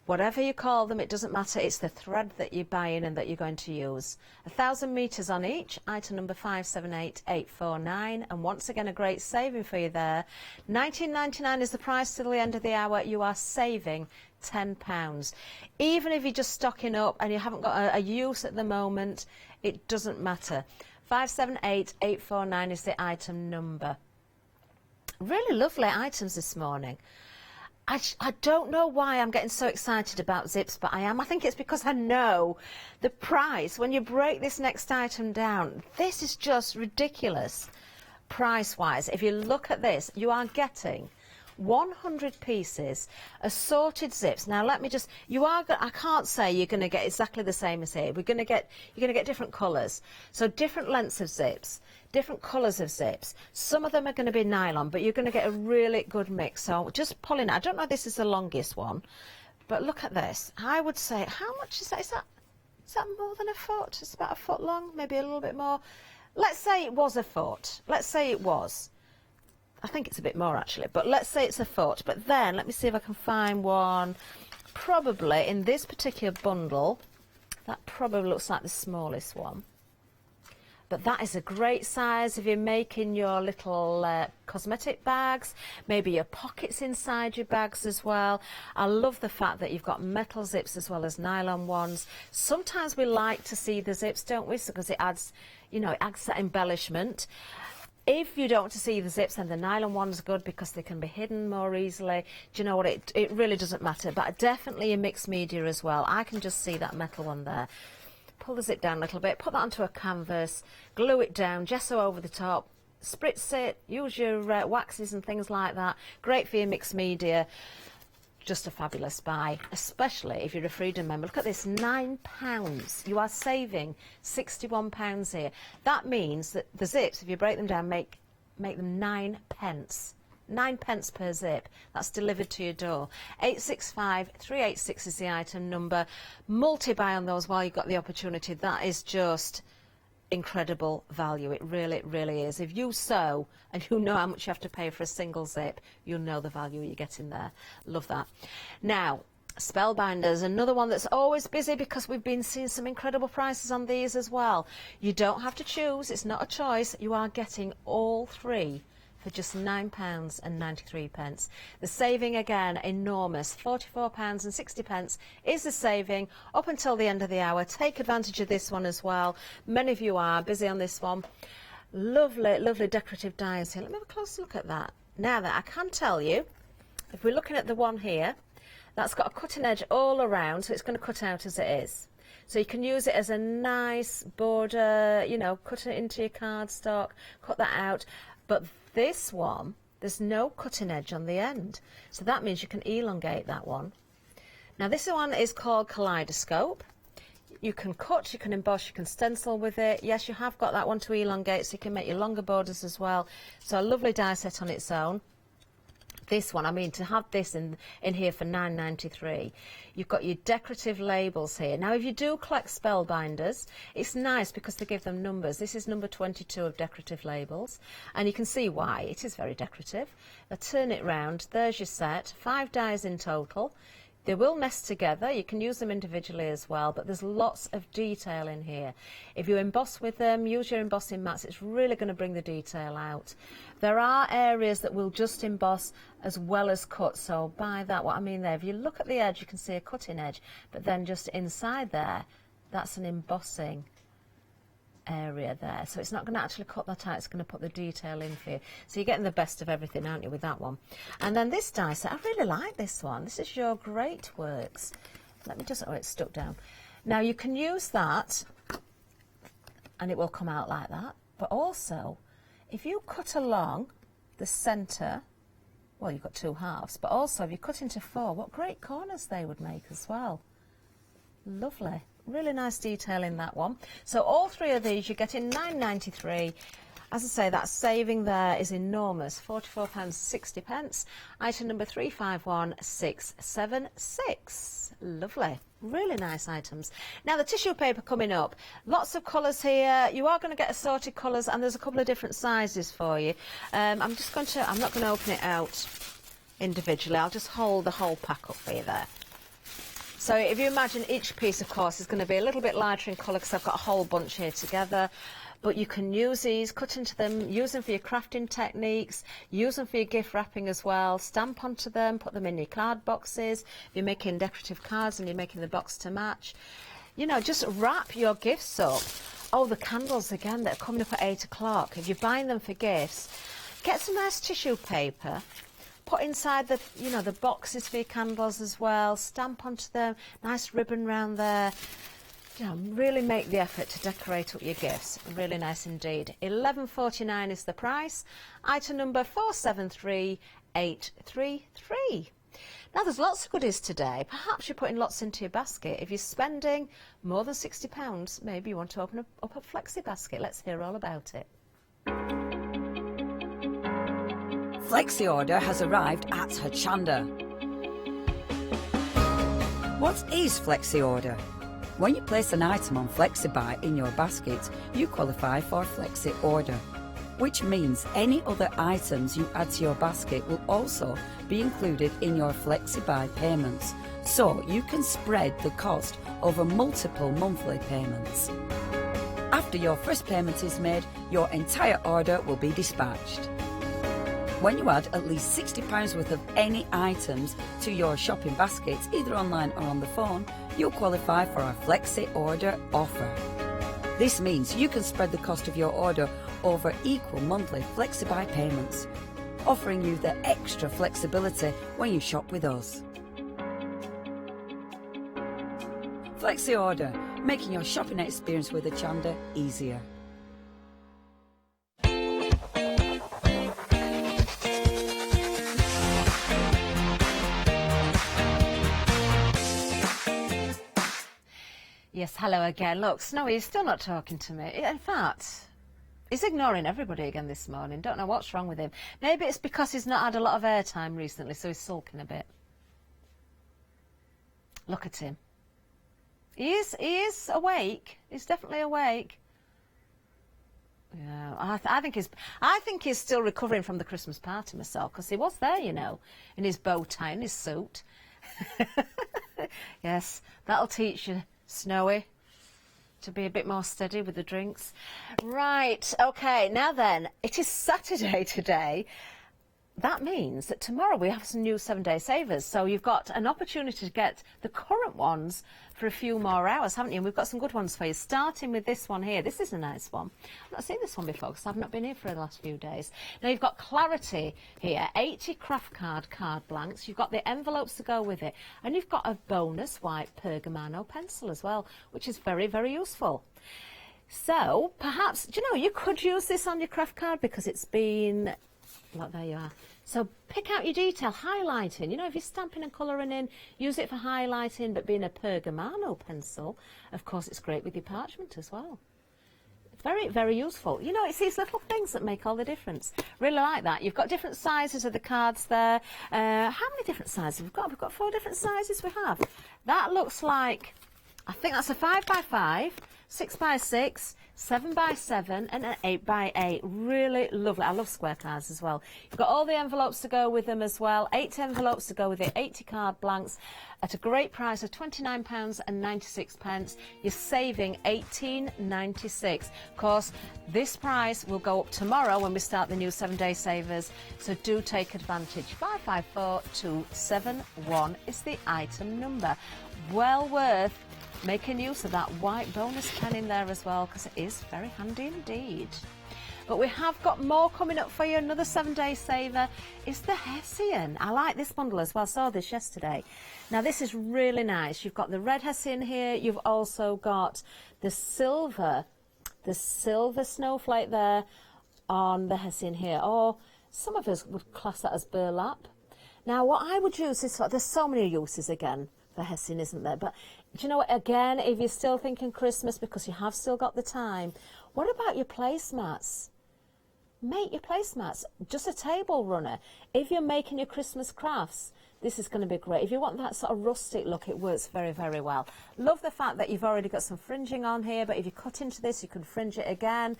Whatever you call them, it doesn't matter. It's the thread that you're buying and that you're going to use. 1,000 metres on each, item number 578849. And once again, a great saving for you there. $19.99 is the price till the end of the hour. You are saving £10. Even if you're just stocking up and you haven't got a use at the moment, it doesn't matter. 578849 is the item number. Really lovely items this morning. I don't know why I'm getting so excited about zips, but I am. I think it's because I know the price. When you break this next item down, this is just ridiculous price-wise. If you look at this, you are getting 100 pieces, assorted zips. Now let me just, I can't say you're going to get exactly the same as here. You're going to get different colours. So different lengths of zips, different colours of zips. Some of them are going to be nylon, but you're going to get a really good mix. So just pulling, I don't know if this is the longest one, but look at this. I would say, how much is that? Is that more than a foot? It's about a foot long, maybe a little bit more. Let's say it was a foot. Let's say it was. I think it's a bit more actually, but let's say it's a foot. But then let me see if I can find one probably in this particular bundle That probably looks like the smallest one. But that is a great size if you're making your little cosmetic bags, maybe your pockets inside your bags as well. I love the fact that you've got metal zips as well as nylon ones. Sometimes we like to see the zips, don't we? Because it adds, you know, it adds that embellishment. If you don't want to see the zips, then the nylon one's good because they can be hidden more easily. Do you know what? It really doesn't matter. But definitely a mixed media as well. I can just see that metal one there. Pull the zip down a little bit, put that onto a canvas, glue it down, gesso over the top, spritz it, use your waxes and things like that. Great for your mixed media. Just a fabulous buy, especially if you're a Freedom member. Look at this, £9. You are saving £61 here. That means that the zips, if you break them down, make them 9 pence. 9 pence per zip. That's delivered to your door. 865386 is the item number. Multi-buy on those while you've got the opportunity. That is just incredible value. It really is. If you sew and you know how much you have to pay for a single zip, you'll know the value you're getting there. Love that. Now, Spellbinders, another one that's always busy because we've been seeing some incredible prices on these as well. You don't have to choose. It's not a choice. You are getting all three for just £9.93. The saving again, enormous. £44.60 is the saving up until the end of the hour. Take advantage of this one as well. Many of you are busy on this one. Lovely decorative dies here. Let me have a close look at that. Now that I can tell you, if we're looking at the one here, that's got a cutting edge all around, so it's going to cut out as it is. So you can use it as a nice border, you know, cut it into your cardstock, cut that out. But this one, there's no cutting edge on the end. So that means you can elongate that one. Now this one is called Kaleidoscope. You can cut, you can emboss, you can stencil with it. Yes, you have got that one to elongate, so you can make your longer borders as well. So a lovely die set on its own. This one, I mean, to have this in here for £9.93, you've got your decorative labels here. Now, if you do collect Spellbinders, it's nice because they give them numbers. This is number 22 of decorative labels, and you can see why. It is very decorative. Now, turn it round. There's your set. 5 dies in total. They will nest together. You can use them individually as well, but there's lots of detail in here. If you emboss with them, use your embossing mats, it's really going to bring the detail out. There are areas that will just emboss as well as cut, so by that, what I mean there, if you look at the edge, you can see a cutting edge, but then just inside there, that's an embossing area there. So it's not going to actually cut that out, it's going to put the detail in for you. So you're getting the best of everything, aren't you, with that one? And then this die set, I really like this one. This is your Great Works. Let me just, oh, it's stuck down. Now you can use that and it will come out like that. But also, if you cut along the centre, well, you've got 2 halves, but also if you cut into 4, what great corners they would make as well. Lovely. Really nice detail in that one. So all 3 of these you're getting £9.93. As I say, that saving there is enormous. £44.60. Item number 351676. Lovely. Really nice items. Now the tissue paper coming up. Lots of colours here. You are going to get assorted colours, and there's a couple of different sizes for you. I'm not going to open it out individually. I'll just hold the whole pack up for you there. So if you imagine each piece, of course, is going to be a little bit lighter in colour because I've got a whole bunch here together. But you can use these, cut into them, use them for your crafting techniques, use them for your gift wrapping as well, stamp onto them, put them in your card boxes. If you're making decorative cards and you're making the box to match, you know, just wrap your gifts up. Oh, the candles again that are coming up at 8 o'clock. If you're buying them for gifts, get some nice tissue paper. Put inside the, you know, the boxes for your candles as well. Stamp onto them. Nice ribbon round there. You know, really make the effort to decorate up your gifts. Really nice indeed. £11.49 is the price. Item number 473833. Now there's lots of goodies today. Perhaps you're putting lots into your basket. If you're spending more than £60, maybe you want to open up a Flexi basket. Let's hear all about it. Flexi-order has arrived at Hachanda. What is Flexi-order? When you place an item on Flexi-buy in your basket, you qualify for Flexi-order. which means any other items you add to your basket will also be included in your Flexi-buy payments, so you can spread the cost over multiple monthly payments. After your first payment is made, your entire order will be dispatched. When you add at least £60 worth of any items to your shopping baskets, either online or on the phone, you'll qualify for our Flexi-order offer. This means you can spread the cost of your order over equal monthly Flexi-buy payments, offering you the extra flexibility when you shop with us. Flexi-order, making your shopping experience with Hachanda easier. Yes, hello again. Look, Snowy is still not talking to me. In fact, he's ignoring everybody again this morning. Don't know what's wrong with him. Maybe it's because he's not had a lot of airtime recently, so he's sulking a bit. Look at him. He is awake. He's definitely awake. Yeah, I think he's still recovering from the Christmas party myself, because he was there, you know, in his bow tie and his suit. Yes, that'll teach you, Snowy, to be a bit more steady with the drinks. Right, okay, now then, it is Saturday today. That means that tomorrow we have some new 7-day savers. So you've got an opportunity to get the current ones for a few more hours, haven't you? And we've got some good ones for you, starting with this one here. This is a nice one. I've not seen this one before because I've not been here for the last few days. Now you've got Clarity here, 80 craft card blanks. You've got the envelopes to go with it. And you've got a bonus white Pergamano pencil as well, which is very, very useful. So perhaps, do you know, you could use this on your craft card because it's been... Look, there you are. So pick out your detail, highlighting. You know, if you're stamping and colouring in, use it for highlighting, but being a Pergamano pencil, of course, it's great with your parchment as well. Very, very useful. You know, it's these little things that make all the difference. Really like that. You've got different sizes of the cards there. How many different sizes we've got? We've got 4 different sizes we have. That looks like, I think that's a 5x5, 6x6, 7x7 and an 8x8. Really lovely. I love square cards as well. You've got all the envelopes to go with them as well. 8 envelopes to go with it. 80 card blanks at a great price of £29.96. You're saving £18.96. Of course, this price will go up tomorrow when we start the new 7-day savers. So do take advantage. 554271 is the item number. Well worth making use of that white bonus pen in there as well, because it is very handy indeed. But we have got more coming up for you. Another 7-day saver is the Hessian. I like this bundle as well. I saw this yesterday. Now this is really nice. You've got the red Hessian here. You've also got the silver snowflake there on the Hessian here. Or some of us would class that as burlap. Now what I would use is, there's so many uses again for Hessian, isn't there? But do you know what, again, if you're still thinking Christmas, because you have still got the time, what about your placemats? Make your placemats just a table runner. If you're making your Christmas crafts, this is going to be great. If you want that sort of rustic look, it works very, very well. Love the fact that you've already got some fringing on here, but if you cut into this, you can fringe it again.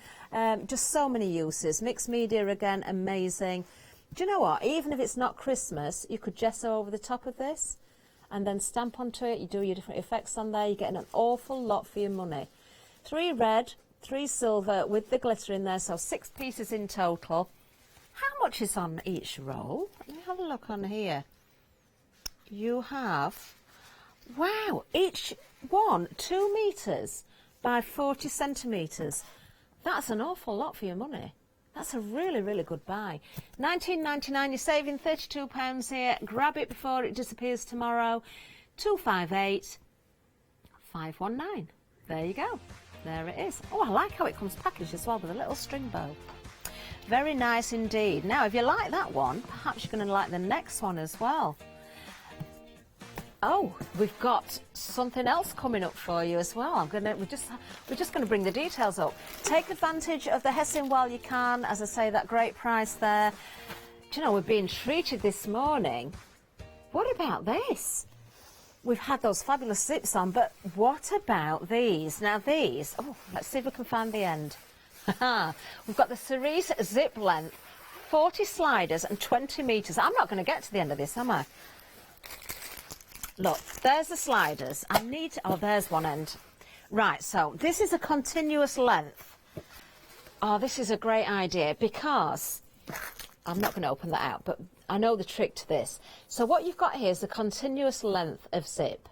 Just so many uses. Mixed media again, amazing. Do you know what? Even if it's not Christmas, you could gesso over the top of this and then stamp onto it. You do your different effects on there. You're getting an awful lot for your money. 3 red, 3 silver with the glitter in there, so 6 pieces in total. How much is on each roll? Let me have a look on here. You have, wow, each one 2 metres by 40 centimetres. That's an awful lot for your money. That's a really, really good buy. £19.99, you're saving £32 here. Grab it before it disappears tomorrow. 258 519. There you go. There it is. Oh, I like how it comes packaged as well with a little string bow. Very nice indeed. Now, if you like that one, perhaps you're going to like the next one as well. Oh, we've got something else coming up for you as well. We're just going to bring the details up. Take advantage of the Hessian while you can. As I say, that great price there. Do you know, we're being treated this morning. What about this? We've had those fabulous zips on, but what about these? Now these, oh, let's see if we can find the end. We've got the cerise zip length, 40 sliders and 20 metres. I'm not going to get to the end of this, am I? Look, there's the sliders. I need to, oh, there's one end. Right, so this is a continuous length. Oh, this is a great idea because I'm not going to open that out, but I know the trick to this. So what you've got here is a continuous length of zip.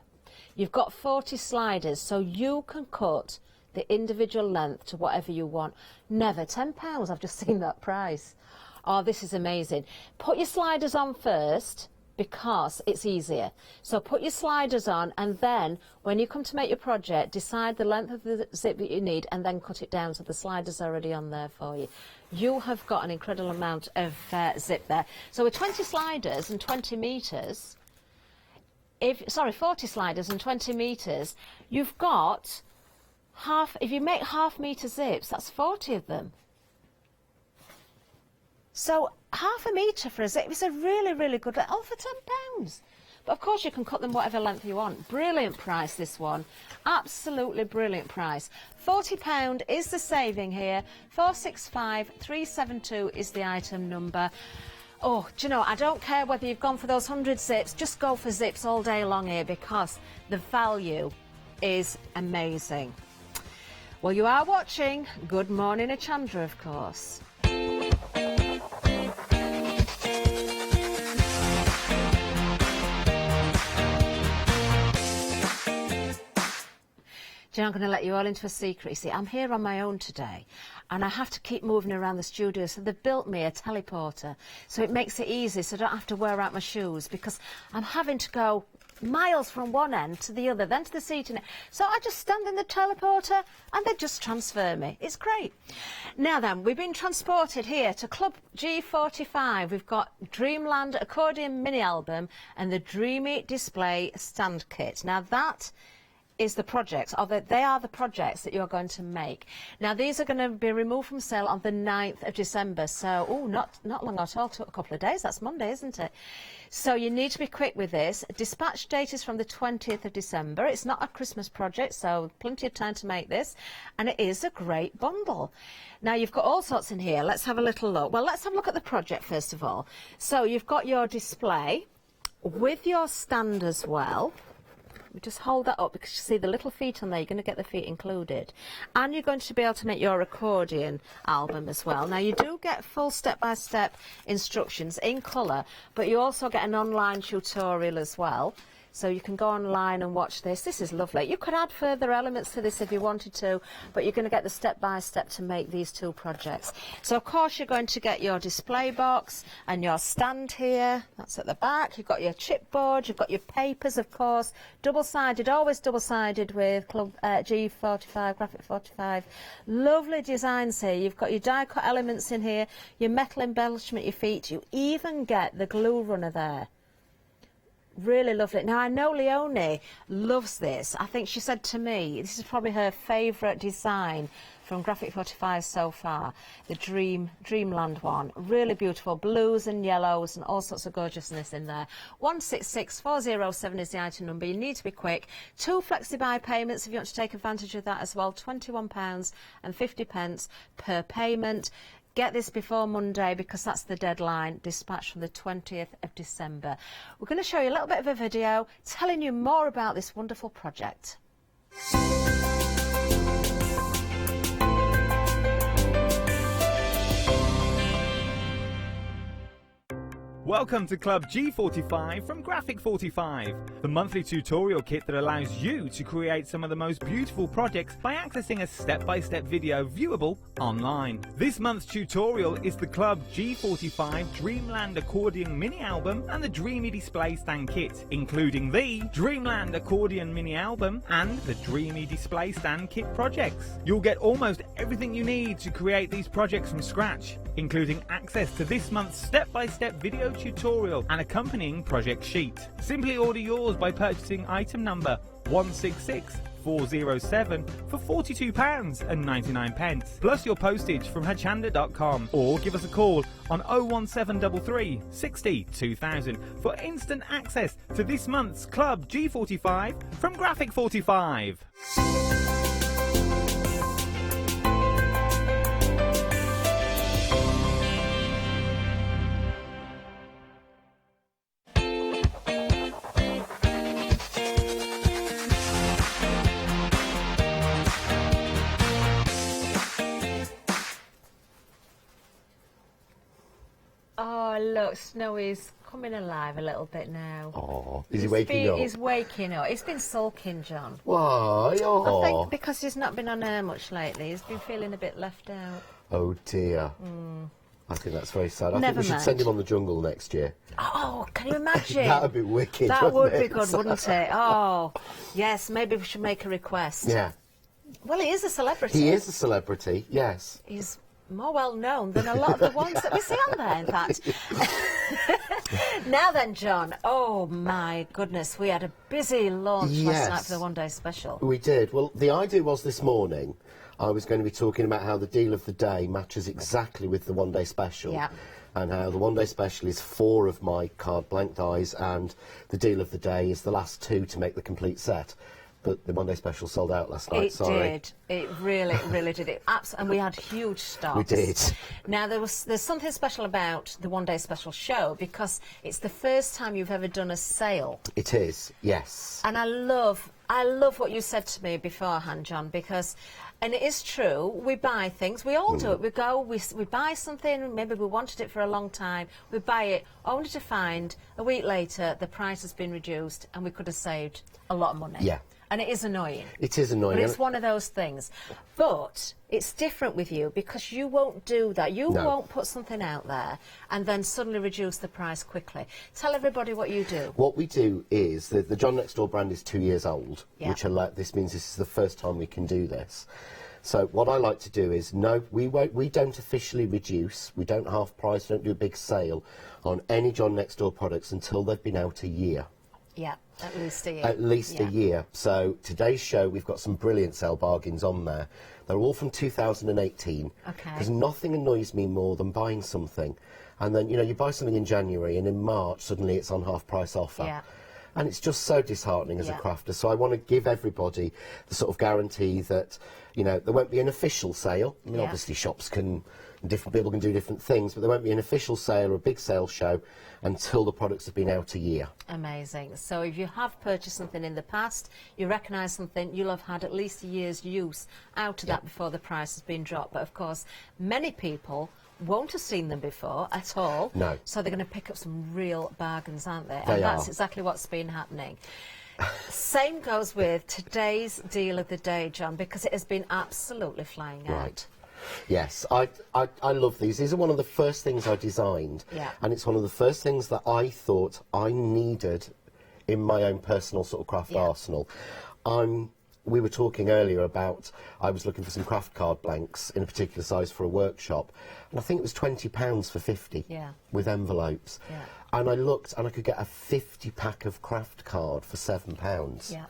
You've got 40 sliders, so you can cut the individual length to whatever you want. Never, £10, I've just seen that price. Oh, this is amazing. Put your sliders on first because it's easier. So put your sliders on, and then when you come to make your project, decide the length of the zip that you need and then cut it down so the sliders are already on there for you. You have got an incredible amount of zip there. So with 20 sliders and 20 metres, 40 sliders and 20 metres, you've got if you make half-metre zips, that's 40 of them. So half a metre for a zip is a really, really good, oh, for £10. But of course you can cut them whatever length you want. Brilliant price, this one. Absolutely brilliant price. £40 is the saving here. 465372 is the item number. Oh, do you know, I don't care whether you've gone for those 100 zips, just go for zips all day long here because the value is amazing. Well, you are watching Good Morning Hachanda, of course. Do you know, I'm going to let you all into a secret. You see, I'm here on my own today, and I have to keep moving around the studio, so they've built me a teleporter, so it makes it easy, so I don't have to wear out my shoes, because I'm having to go miles from one end to the other, then to the seating. So I just stand in the teleporter, and they just transfer me. It's great. Now then, we've been transported here to Club G45. We've got Dreamland Accordion Mini Album and the Dreamy Display Stand Kit. Now that is the projects, they are the projects that you're going to make. Now these are going to be removed from sale on the 9th of December, so not long at all, a couple of days, that's Monday, isn't it? So you need to be quick with this. Dispatch date is from the 20th of December. It's not a Christmas project, so plenty of time to make this, and it is a great bundle. Now you've got all sorts in here. Let's have a little look. Well, let's have a look at the project first of all. So you've got your display with your stand as well. We just hold that up because you see the little feet on there, you're going to get the feet included. And you're going to be able to make your accordion album as well. Now you do get full step-by-step instructions in colour, but you also get an online tutorial as well. So you can go online and watch this. This is lovely. You could add further elements to this if you wanted to, but you're going to get the step-by-step to make these two projects. So of course you're going to get your display box and your stand here. That's at the back. You've got your chipboard, you've got your papers, of course, double-sided, always double-sided with Club G45, Graphic 45. Lovely designs here. You've got your die-cut elements in here, your metal embellishment, your feet. You even get the glue runner there. Really lovely. Now I know Leonie loves this. I think she said to me this is probably her favourite design from Graphic 45 so far, the Dreamland one. Really beautiful blues and yellows and all sorts of gorgeousness in there. 166407 is the item number. You need to be quick. 2 flexi-buy payments if you want to take advantage of that as well. £21.50 per payment. Get this before Monday because that's the deadline, dispatch from the 20th of December. We're going to show you a little bit of a video telling you more about this wonderful project. Welcome to Club G45 from Graphic 45, the monthly tutorial kit that allows you to create some of the most beautiful projects by accessing a step-by-step video viewable online. This month's tutorial is the Club G45 Dreamland Accordion Mini Album and the Dreamy Display Stand Kit, including the Dreamland Accordion Mini Album and the Dreamy Display Stand Kit projects. You'll get almost everything you need to create these projects from scratch, including access to this month's step-by-step video tutorial and accompanying project sheet. Simply order yours by purchasing item number 166407 for £42.99 plus your postage from Hachanda.com, or give us a call on 01733 60 2000 for instant access to this month's Club G45 from Graphic 45. look, Snowy's coming alive a little bit now. Oh, is he waking up? He's waking up. He's been sulking, John. Why? Oh. I think because he's not been on air much lately. He's been feeling a bit left out. Oh dear. I think that's very sad. I think Never we should mind. send him on the jungle next year. Oh, can you imagine? That would be wicked. That would wouldn't be good, wouldn't it? Oh, yes, maybe we should make a request. Yeah. Well, he is a celebrity. He is a celebrity, yes. He's more well known than a lot of the ones that we see on there, in fact. Now then, John. Oh, my goodness. We had a busy launch last night for the one-day special. We did. Well, the idea was this morning I was going to be talking about how the deal of the day matches exactly with the one-day special. Yeah. And how the one-day special is 4 of my card blank dies, and the deal of the day is the last 2 to make the complete set. But the one-day special sold out last night, sorry. It did. It really, really did. And we had huge stocks. We did. Now, there's something special about the one-day special show because it's the first time you've ever done a sale. It is, yes. And I love what you said to me beforehand, John, because, and it is true, we buy things, we all do it. We go, we buy something, maybe we wanted it for a long time, we buy it, only to find a week later the price has been reduced and we could have saved a lot of money. Yeah. And it is annoying. It is annoying. But it's one of those things. But it's different with you because you won't do that. You won't put something out there and then suddenly reduce the price quickly. Tell everybody what you do. What we do is, the John Next Door brand is 2 years old, Yeah. which this means this is the first time we can do this. So what I like to do is, no, we don't officially reduce, we don't half price, don't do a big sale on any John Next Door products until they've been out a year. Yeah, at least a year. At least a year. So today's show, we've got some brilliant sale bargains on there. They're all from 2018. Okay. Because nothing annoys me more than buying something. And then, you buy something in January and in March, suddenly it's on half price offer. Yeah. And it's just so disheartening as a crafter. So I want to give everybody the sort of guarantee that, there won't be an official sale. I mean, obviously shops different people can do different things, but there won't be an official sale or a big sale show until the products have been out a year. Amazing. So if you have purchased something in the past, you recognise something, you'll have had at least a year's use out of that before the price has been dropped. But of course, many people won't have seen them before at all. No. So they're going to pick up some real bargains, aren't they? They And that's are. exactly what's been happening. Same goes with today's deal of the day, John, because it has been absolutely flying out. Right. Yes, I love these. These are one of the first things I designed. Yeah. And it's one of the first things that I thought I needed in my own personal sort of craft arsenal. We were talking earlier about, I was looking for some craft card blanks in a particular size for a workshop, and I think it was £20 for 50 with envelopes. Yeah. And I looked and I could get a 50 pack of craft card for £7. Yeah.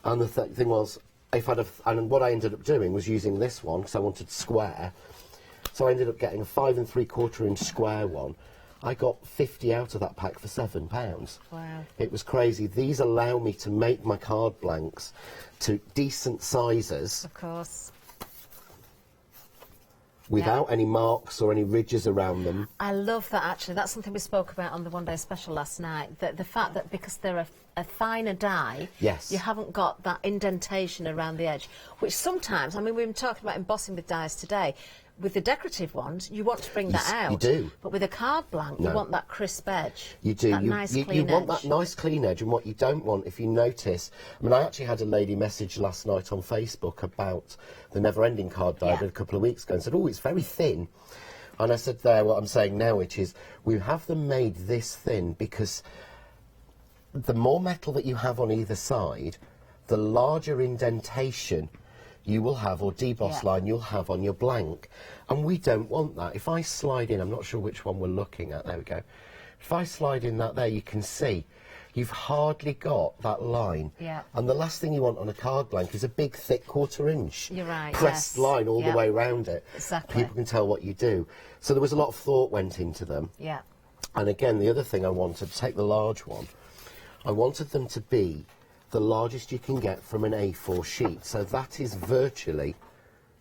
And the thing was, and what I ended up doing was using this one because I wanted square. So I ended up getting a 5 3/4 inch square one. I got 50 out of that pack for £7. Wow. It was crazy. These allow me to make my card blanks to decent sizes Of course. without any marks or any ridges around them. I love that, actually. That's something we spoke about on the one-day special last night. The fact that because they're a finer die, Yes. you haven't got that indentation around the edge, which sometimes, I mean, we've been talking about embossing with dies today. With the decorative ones, you want to bring that out. You do. But with a card blank, you No. want that crisp edge. You do. That You, nice, you, clean you want edge. that nice clean edge, and what you don't want, if you notice, I mean, I actually had a lady message last night on Facebook about the never-ending card die I did a couple of weeks ago and said, oh, it's very thin. And I said there, what I'm saying now, which is, we have them made this thin because the more metal that you have on either side, the larger indentation you will have, or deboss line you'll have on your blank. And we don't want that. If I slide in, I'm not sure which one we're looking at, there we go. If I slide in that there, you can see you've hardly got that line. Yeah. And the last thing you want on a card blank is a big, thick 1/4 inch You're right, pressed yes. line all Yeah. the way around it. Exactly. People can tell what you do. So there was a lot of thought went into them. Yeah. And again, the other thing I wanted, to take the large one, I wanted them to be the largest you can get from an A4 sheet. So that is virtually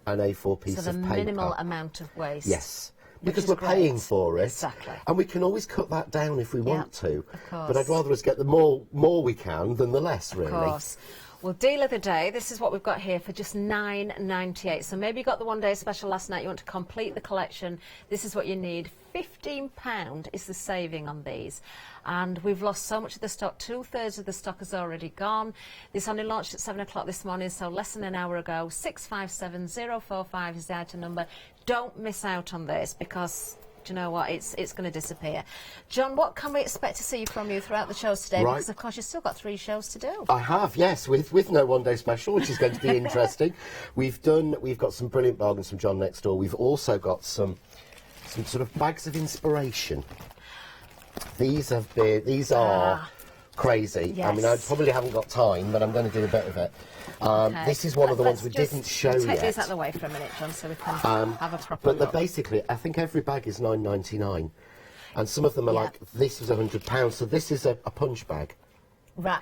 an A4 piece So the of paper. minimal amount of waste. Yes. Which Because is we're great. paying for it. Exactly. And we can always cut that down if we want to. of course. But I'd rather us get the more we can than the less, really. Of course. Well, deal of the day, this is what we've got here for just £9.98. So maybe you got the one-day special last night, you want to complete the collection. This is what you need. £15 is the saving on these. And we've lost so much of the stock. 2/3 of the stock is already gone. This only launched at 7 o'clock this morning, so less than an hour ago. 657045 is the item number. Don't miss out on this, because do you know what? It's going to disappear. John, what can we expect to see from you throughout the shows today? Right. Because, of course, you've still got 3 shows to do. I have, yes, with no one-day special, which is going to be interesting. We've got some brilliant bargains from John next door. We've also got some sort of bags of inspiration. These are crazy. Yes. I mean, I probably haven't got time, but I'm going to do a bit of it. Okay. This is one of the ones we didn't show take yet. these out of the way for a minute, John, so we can have a proper But they're look. basically, I think every bag is £9.99, and some of them are like, this was £100, so this is a punch bag. Right.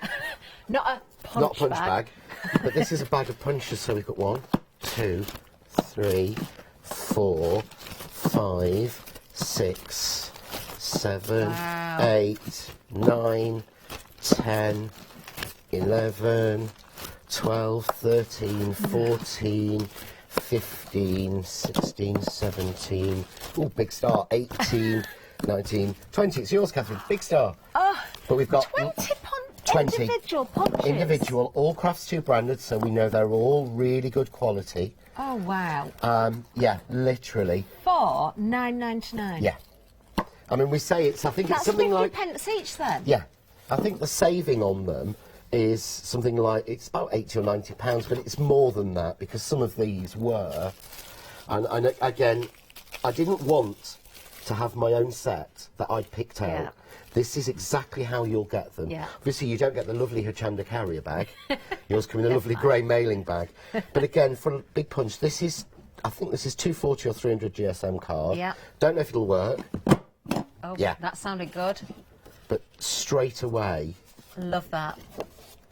Not a punch bag, but this is a bag of punches. So we've got 1, 2, 3, 4, 5, 6, 7, 8, 9, 10, 11, 12, 13, 14, 15, 16, 17, oh, big star, 18, 19, 20. It's yours, Catherine, big star. Oh, but we've got 20 individual punches. Individual, all Crafts 2 branded, so we know they're all really good quality. Oh, wow. Yeah, literally. For £9.99. Yeah. I mean, we say I think it's something like... That's 50 pence each then? Yeah. I think the saving on them is something like, it's about £80 or £90, but it's more than that, because some of these were, and again, I didn't want to have my own set that I'd picked out. Yeah. This is exactly how you'll get them. Yeah. Obviously, you don't get the lovely Hachanda carrier bag. Yours come in a lovely grey mailing bag. But again, for a big punch, this is, I think this is 240 or 300 GSM card. Yeah. Don't know if it'll work. Oh, yeah. That sounded good. But straight away. Love that.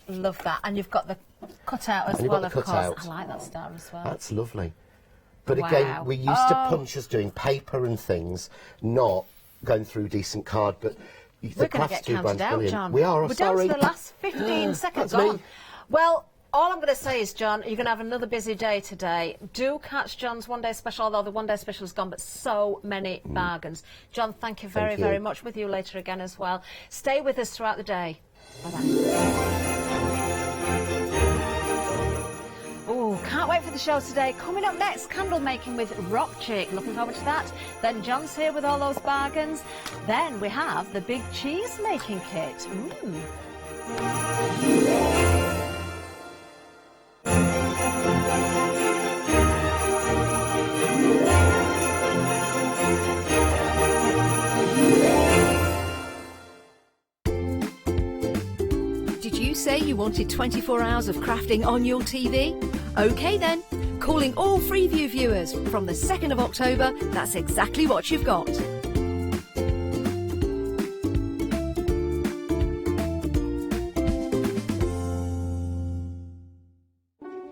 Love that. And you've got the cutout as well, of course. I like that star as well. That's lovely. But Wow. again, we used to punch us doing paper and things, not going through decent card, but the We're going to Crafts get 2 counted brand's out, brilliant. John. We are, We're sorry. down to the last 15 seconds. That's me. On. Well, all I'm going to say is, John, you're going to have another busy day today. Do catch John's one-day special, although the one-day special is gone, but so many bargains. John, thank you very, very much. With you later again as well. Stay with us throughout the day. Bye-bye. Oh, can't wait for the show today. Coming up next, candle making with Rock Chick. Looking forward to that. Then John's here with all those bargains. Then we have the big cheese making kit. Ooh. Did you say you wanted 24 hours of crafting on your TV? OK then, calling all Freeview viewers from the 2nd of October, that's exactly what you've got.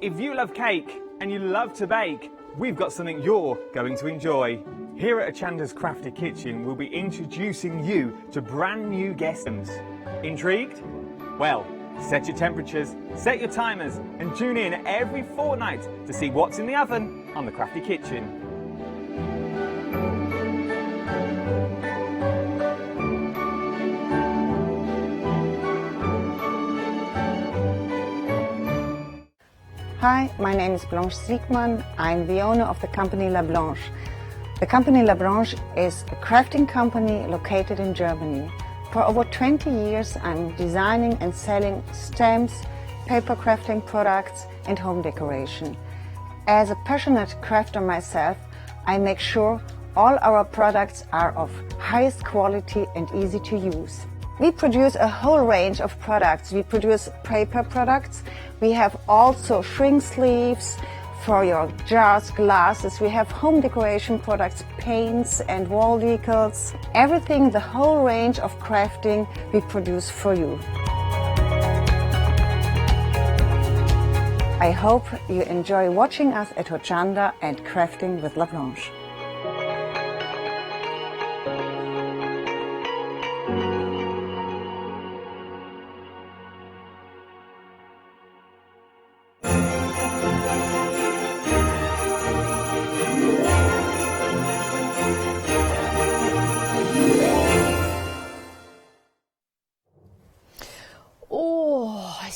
If you love cake and you love to bake, we've got something you're going to enjoy. Here at Hachanda's Crafty Kitchen, we'll be introducing you to brand new guests. Intrigued? Well, set your temperatures, set your timers, and tune in every fortnight to see what's in the oven on the Crafty Kitchen. Hi, my name is Blanche Siegmann. I'm the owner of the company La Blanche. The company La Blanche is a crafting company located in Germany. For over 20 years, I'm designing and selling stamps, paper crafting products, and home decoration. As a passionate crafter myself, I make sure all our products are of highest quality and easy to use. We produce a whole range of products. We produce paper products. We have also shrink sleeves for your jars, glasses. We have home decoration products, paints and wall decals. Everything, the whole range of crafting we produce for you. I hope you enjoy watching us at Hochanda and crafting with La Blanche.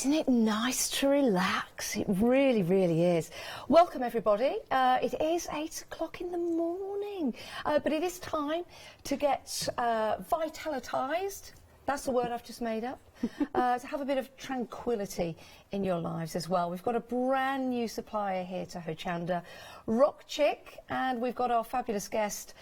Isn't it nice to relax? It really, really is. Welcome, everybody. It is 8 o'clock in the morning, but it is time to get vitalised. That's the word I've just made up. To have a bit of tranquility in your lives as well. We've got a brand new supplier here to Hochanda, Rock Chick, and we've got our fabulous guest,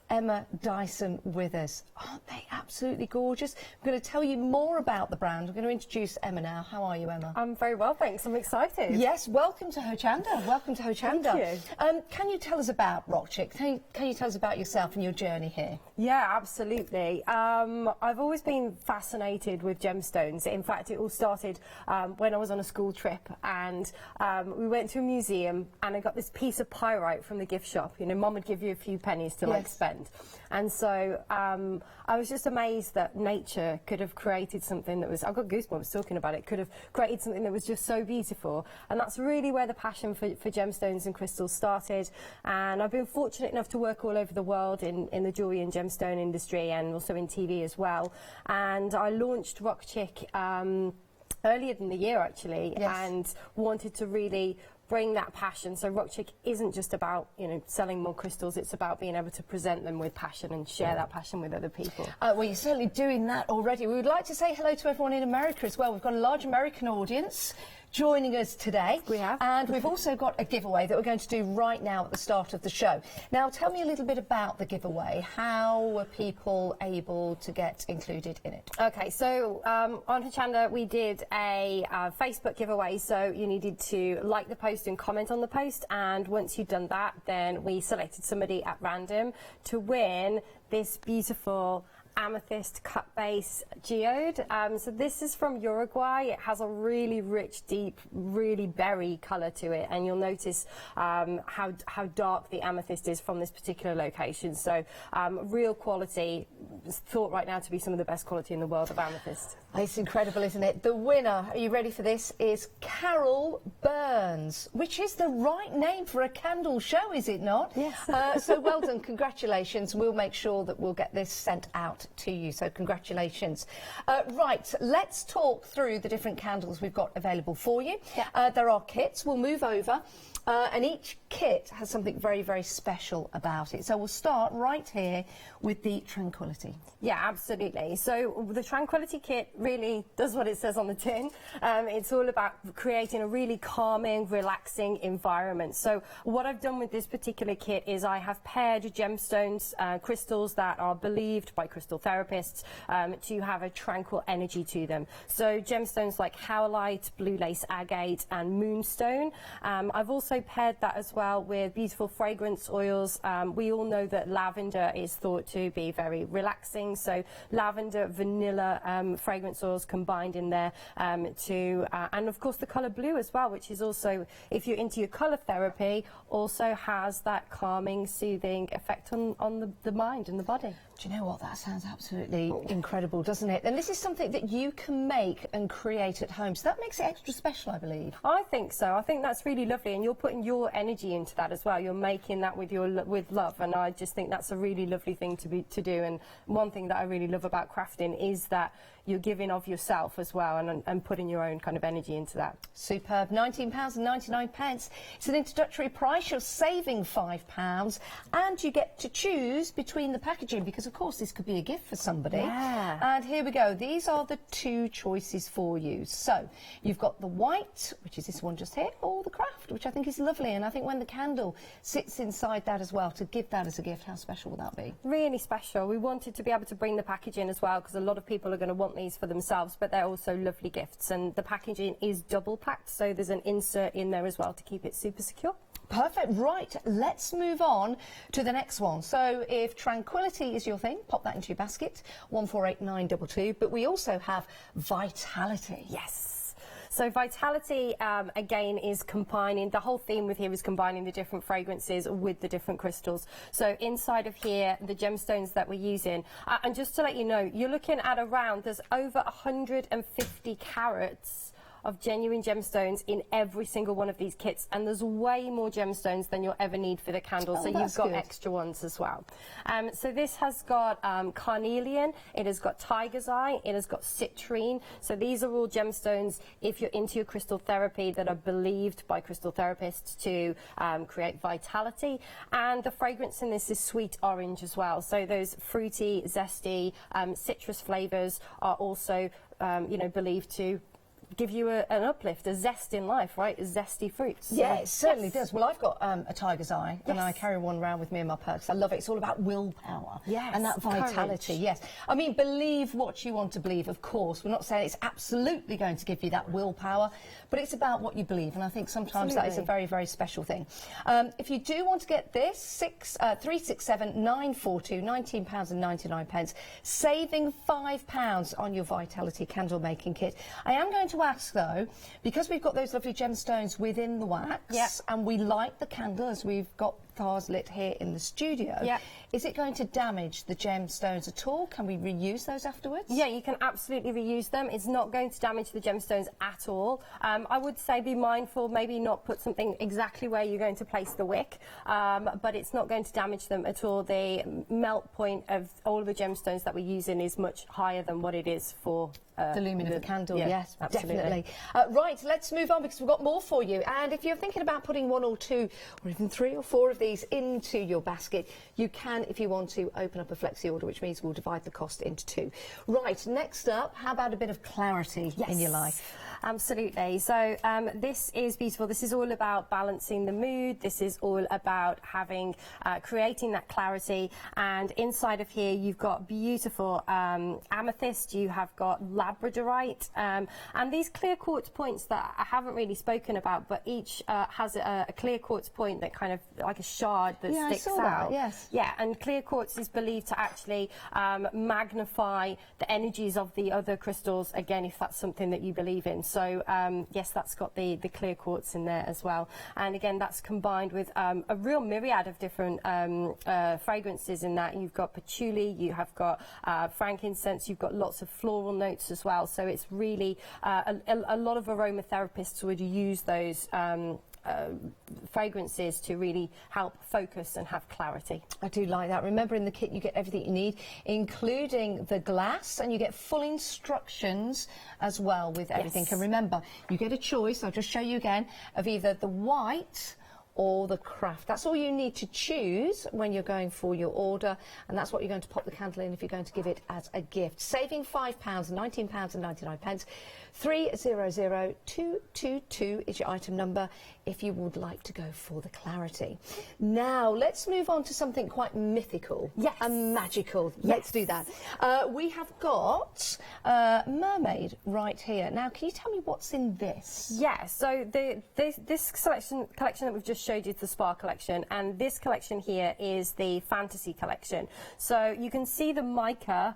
Emma Dyson, with us. Aren't they absolutely gorgeous? I'm going to tell you more about the brand. I'm going to introduce Emma now. How are you, Emma? I'm very well, thanks. I'm excited. Yes, welcome to Hochanda. Welcome to Hochanda. Thank you. Can you tell us about Rock Chick? Can you tell us about yourself and your journey here? Yeah, absolutely. I've always been fascinated with gemstones. In fact, it all started when I was on a school trip, and we went to a museum, and I got this piece of pyrite from the gift shop. You know, Mum would give you a few pennies to like spend. And so I was just amazed that nature could have created something that was, I've got goosebumps talking about it, could have created something that was just so beautiful. And that's really where the passion for gemstones and crystals started. And I've been fortunate enough to work all over the world in the jewellery and gemstone industry, and also in TV as well. And I launched Rock Chick earlier in the year, actually, and wanted to really bring that passion. So Rock Chick isn't just about, you know, selling more crystals, it's about being able to present them with passion and share that passion with other people. Well, you're certainly doing that already. We would like to say hello to everyone in America as well. We've got a large American audience joining us today. We have. And we've also got a giveaway that we're going to do right now at the start of the show. Now, tell me a little bit about the giveaway. How were people able to get included in it? Okay, so on Hachanda we did a Facebook giveaway, so you needed to like the post and comment on the post, and once you'd done that, then we selected somebody at random to win this beautiful amethyst cut base geode. So this is from Uruguay. It has a really rich, deep, really berry colour to it, and you'll notice how dark the amethyst is from this particular location. So real quality, thought right now to be some of the best quality in the world of amethyst. It's incredible, isn't it? The winner, are you ready for this, is Carol Burns, which is the right name for a candle show, is it not? Yes. So well done, congratulations. We'll make sure that we'll get this sent out to you, so congratulations. Right, let's talk through the different candles we've got available for you. There are kits. We'll move over. And each kit has something very, very special about it. So we'll start right here with the Tranquility. Yeah, absolutely. So the Tranquility kit really does what it says on the tin. It's all about creating a really calming, relaxing environment. So what I've done with this particular kit is I have paired gemstones, crystals that are believed by crystal therapists to have a tranquil energy to them. So gemstones like howlite, blue lace agate and moonstone. I've also paired that as well with beautiful fragrance oils. We all know that lavender is thought to be very relaxing, so lavender, vanilla fragrance oils combined in there and of course the colour blue as well, which is also, if you're into your colour therapy, also has that calming, soothing effect on the mind and the body. Do you know what? That sounds absolutely incredible, doesn't it? And this is something that you can make and create at home, so that makes it extra special, I believe. I think so. I think that's really lovely, and you're putting your energy into that as well. You're making that with love, and I just think that's a really lovely thing to do. And one thing that I really love about crafting is that you're giving of yourself as well, and putting your own kind of energy into that. Superb. £19.99. It's an introductory price. You're saving £5, and you get to choose between the packaging, because of course this could be a gift for somebody. Yeah. And here we go. These are the two choices for you. So you've got the white, which is this one just here, or the craft, which I think is lovely. And I think when the candle sits inside that as well, to give that as a gift, how special would that be? Really special. We wanted to be able to bring the packaging as well, because a lot of people are going to want these for themselves, but they're also lovely gifts, and the packaging is double packed, so there's an insert in there as well to keep it super secure. Perfect. Right, let's move on to the next one. So if Tranquility is your thing, pop that into your basket, 148922. But we also have Vitality. Yes. So Vitality, again, is combining, the whole theme with here is combining the different fragrances with the different crystals. So inside of here, the gemstones that we're using, and just to let you know, you're looking at around, there's over 150 carats of genuine gemstones in every single one of these kits, and there's way more gemstones than you'll ever need for the candle, so you've got extra ones as well. So this has got carnelian, it has got tiger's eye, it has got citrine. So these are all gemstones, if you're into your crystal therapy, that are believed by crystal therapists to create vitality. And the fragrance in this is sweet orange as well. So those fruity, zesty, citrus flavours are also, you know, believed to give you an uplift, a zest in life, right? Zesty fruits. Yeah, it certainly does. Well, I've got a tiger's eye, and I carry one around with me in my purse. I love it. It's all about willpower and that vitality. Yes. I mean, believe what you want to believe, of course. We're not saying it's absolutely going to give you that willpower, but it's about what you believe, and I think sometimes that is a very, very special thing. If you do want to get this, 367 942, £19.99, saving £5 on your Vitality candle making kit. I am going to ask though, because we've got those lovely gemstones within the wax, and we light the candle as we've got ours lit here in the studio, is it going to damage the gemstones at all? Can we reuse those afterwards? Yeah, you can absolutely reuse them. It's not going to damage the gemstones at all. I would say be mindful, maybe not put something exactly where you're going to place the wick, but it's not going to damage them at all. The melt point of all of the gemstones that we're using is much higher than what it is for the lumen of the candle. Yes, absolutely. Definitely. Right, let's move on because we've got more for you. And if you're thinking about putting 1 or 2 or even 3 or 4 of these into your basket, you can, if you want to, open up a flexi order, which means we'll divide the cost into 2. Right, next up, how about a bit of clarity in your life? Absolutely. So this is beautiful. This is all about balancing the mood. This is all about having, creating that clarity. And inside of here, you've got beautiful amethyst. You have got labradorite, and these clear quartz points that I haven't really spoken about, but each has a clear quartz point that kind of like a shard that sticks out. Yeah, and clear quartz is believed to actually magnify the energies of the other crystals. Again, if that's something that you believe in. So yes, that's got the clear quartz in there as well. And again, that's combined with a real myriad of different fragrances in that. You've got patchouli, you have got frankincense, you've got lots of floral notes as well. So it's really a lot of aromatherapists would use those fragrances to really help focus and have clarity. I do like that. Remember, in the kit you get everything you need, including the glass, and you get full instructions as well with everything. And remember, you get a choice, I'll just show you again, of either the white or the craft. That's all you need to choose when you're going for your order, and that's what you're going to pop the candle in if you're going to give it as a gift. Saving £5, £19.99. 300222 is your item number if you would like to go for the clarity. Now let's move on to something quite mythical and magical. Let's do that. We have got Mermaid right here. Now, can you tell me what's in this? Yeah, so this collection that we've just showed you is the Spa collection, and this collection here is the Fantasy collection. So you can see the mica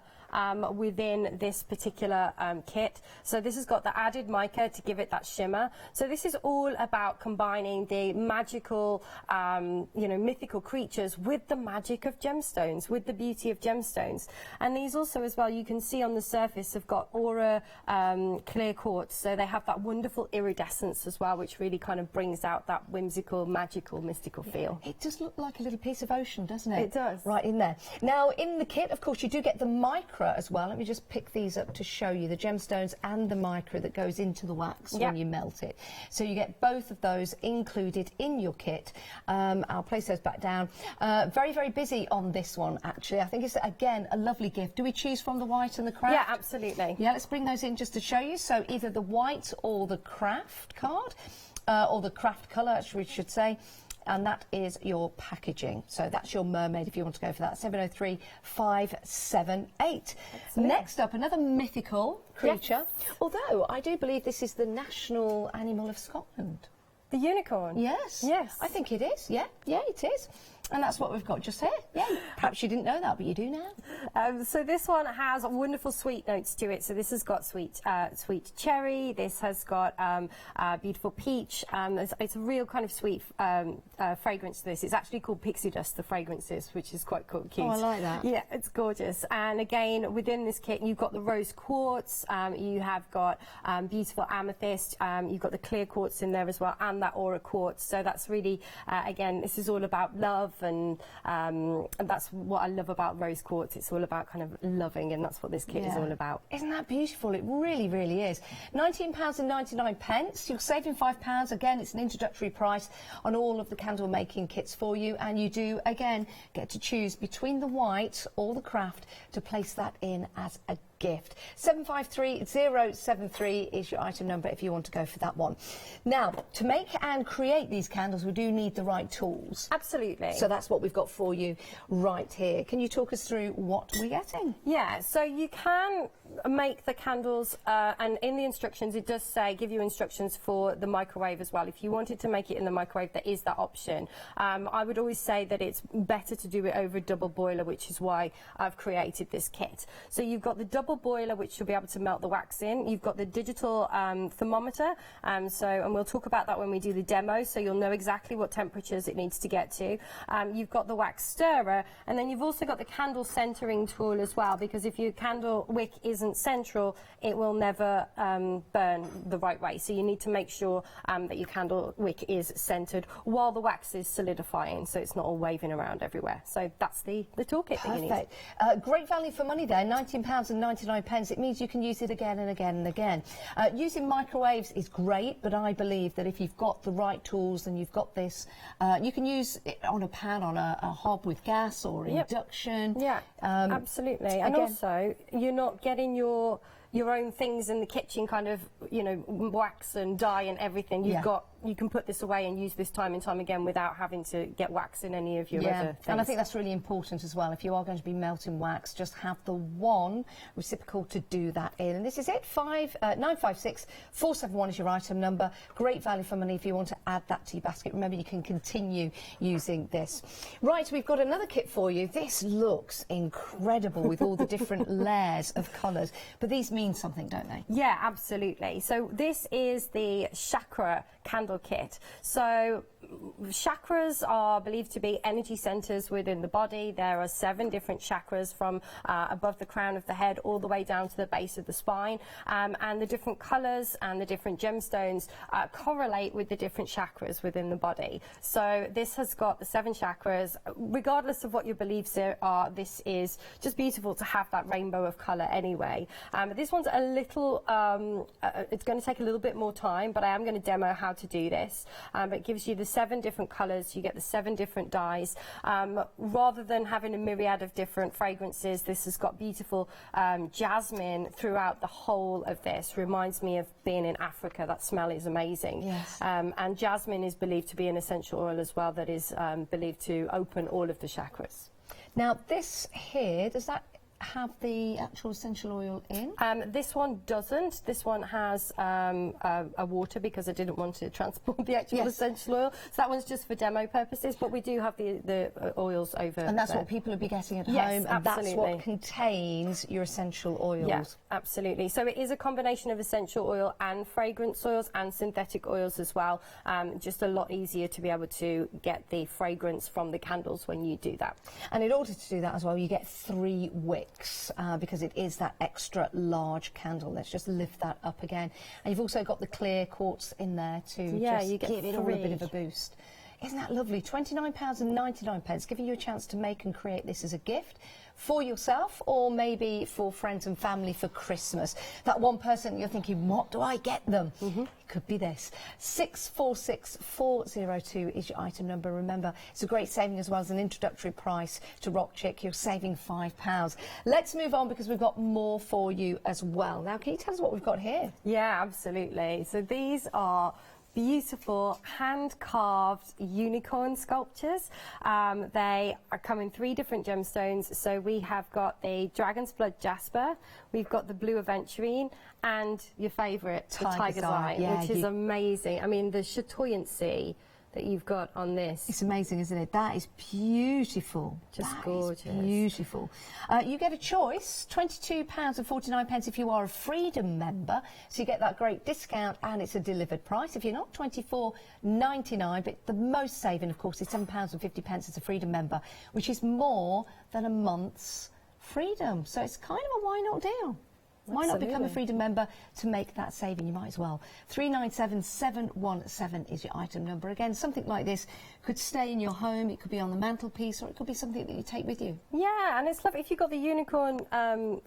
within this particular kit. So this has got the added mica to give it that shimmer. So this is all about combining the magical, you know, mythical creatures with the magic of gemstones, with the beauty of gemstones. And these also as well, you can see on the surface have got aura clear quartz. So they have that wonderful iridescence as well, which really kind of brings out that whimsical, magical, mystical feel. It does look like a little piece of ocean, doesn't it? It does. Right in there. Now, in the kit, of course, you do get the micra as well. Let me just pick these up to show you the gemstones and the micra that goes into the wax when you melt it. So you get both of those included in your kit. I'll place those back down. Very, very busy on this one, actually. I think it's, again, a lovely gift. Do we choose from the white and the craft? Yeah, absolutely. Yeah, let's bring those in just to show you. So either the white or the craft card, or the craft colour, actually, we should say. And that is your packaging. So that's your Mermaid if you want to go for that. 703578. Next up, another mythical creature. Although I do believe this is the national animal of Scotland. The unicorn? Yes. Yes. I think it is. Yeah, yeah, it is. And that's what we've got just here. Yeah, perhaps you didn't know that, but you do now. So this one has wonderful sweet notes to it. So this has got sweet cherry. This has got beautiful peach. It's a real kind of sweet fragrance to this. It's actually called pixie dust, the fragrances, which is quite cute. Oh, I like that. Yeah, it's gorgeous. And again, within this kit, you've got the rose quartz. You have got beautiful amethyst. You've got the clear quartz in there as well, and that aura quartz. So that's really, again, this is all about love. And that's what I love about rose quartz. It's all about kind of loving, and that's what this kit is all about. Isn't that beautiful? It really, really is. £19.99. You're saving £5. Again, it's an introductory price on all of the candle making kits for you, and you do again get to choose between the white or the craft to place that in as a gift. 753073 is your item number if you want to go for that one. Now, to make and create these candles, we do need the right tools. Absolutely. So that's what we've got for you right here. Can you talk us through what we're getting? Yeah, so you can make the candles, and in the instructions it does say, give you instructions for the microwave as well. If you wanted to make it in the microwave, there is that option. I would always say that it's better to do it over a double boiler, which is why I've created this kit. So you've got the double boiler, which you'll be able to melt the wax in. You've got the digital thermometer, and we'll talk about that when we do the demo, so you'll know exactly what temperatures it needs to get to. You've got the wax stirrer, and then you've also got the candle centering tool as well, because if your candle wick isn't central, it will never burn the right way. So you need to make sure that your candle wick is centered while the wax is solidifying, so it's not all waving around everywhere. So that's the toolkit that you need. Perfect. Great value for money there, £19.99. It means you can use it again and again and again. Using microwaves is great, but I believe that if you've got the right tools and you've got this, you can use it on a pan, on a hob with gas or induction. Yeah, absolutely. And also, you're not getting your own things in the kitchen, kind of, you know, wax and dye and everything. You can put this away and use this time and time again without having to get wax in any of your other things. And I think that's really important as well. If you are going to be melting wax, just have the one reciprocal to do that in. And this is it, 956471 is your item number. Great value for money if you want to add that to your basket. Remember, you can continue using this. Right, we've got another kit for you. This looks incredible with all the different layers of colours, but these mean something, don't they? Yeah, absolutely. So this is the chakra candle kit. So chakras are believed to be energy centers within the body. There are 7 different chakras from above the crown of the head all the way down to the base of the spine, and the different colors and the different gemstones correlate with the different chakras within the body. So this has got the 7 chakras. Regardless of what your beliefs are, this is just beautiful to have that rainbow of color anyway. This one's a little, it's going to take a little bit more time, but I am going to demo how to do this. It gives you the 7 different colors, you get the 7 different dyes. Rather than having a myriad of different fragrances, this has got beautiful jasmine throughout the whole of this. Reminds me of being in Africa. That smell is amazing. Yes. And jasmine is believed to be an essential oil as well that is believed to open all of the chakras. Now this here, does that have the actual essential oil in? This one doesn't. This one has a water, because I didn't want to transport the actual essential oil. So that one's just for demo purposes, but we do have the oils over And that's there. what people will be getting at Yes, home, and that's what contains your essential oils. Yeah, absolutely. So it is a combination of essential oil and fragrance oils and synthetic oils as well. Just a lot easier to be able to get the fragrance from the candles when you do that. And in order to do that as well, you get 3 wicks. Because it is that extra large candle. Let's just lift that up again. And you've also got the clear quartz in there to just you get give it all a bit of a boost. Isn't that lovely? £29.99, giving you a chance to make and create this as a gift for yourself, or maybe for friends and family for Christmas. That one person you're thinking, what do I get them? It could be this. 646402 is your item number. Remember, it's a great saving as well as an introductory price to Rock Chick. You're saving £5. Let's move on, because we've got more for you as well. Now, can you tell us what we've got here? Yeah, absolutely. So these are beautiful hand-carved unicorn sculptures. They come in 3 different gemstones. So we have got the Dragon's Blood Jasper, we've got the Blue Aventurine, and your favourite, the Tiger's Eye, which is amazing. I mean, the chatoyancy, that you've got on this. It's amazing, isn't it? That is beautiful. Just gorgeous. Beautiful. You get a choice, £22.49 if you are a Freedom member, so you get that great discount and it's a delivered price. If you're not, £24.99, but the most saving, of course, is £7.50 as a Freedom member, which is more than a month's Freedom. So it's kind of a why not deal. Why not become a Freedom member to make that saving? You might as well. 397717 is your item number. Again, something like this could stay in your home, it could be on the mantelpiece, or it could be something that you take with you. Yeah, and it's lovely if you've got the unicorn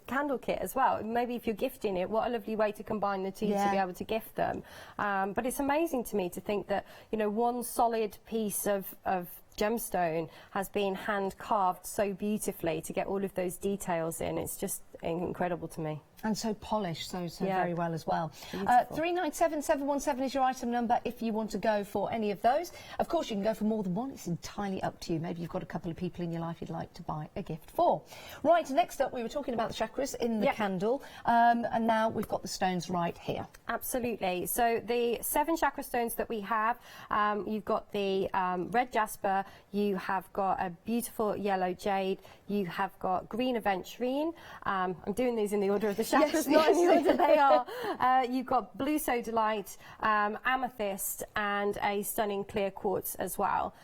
candle kit as well. Maybe if you're gifting it, what a lovely way to combine the two to be able to gift them. But it's amazing to me to think that, you know, one solid piece of gemstone has been hand carved so beautifully to get all of those details in. It's just incredible to me. And so polished, so very well as well. 397717 is your item number if you want to go for any of those. Of course, you can go for more than one. It's entirely up to you. Maybe you've got a couple of people in your life you'd like to buy a gift for. Right, next up, we were talking about the chakras in the candle, and now we've got the stones right here. Absolutely. So the 7 chakra stones that we have, you've got the red jasper, you have got a beautiful yellow jade, you have got green aventurine. I'm doing these in the order of the chakras, not in the order they are. You've got blue sodalite, amethyst, and a stunning clear quartz as well.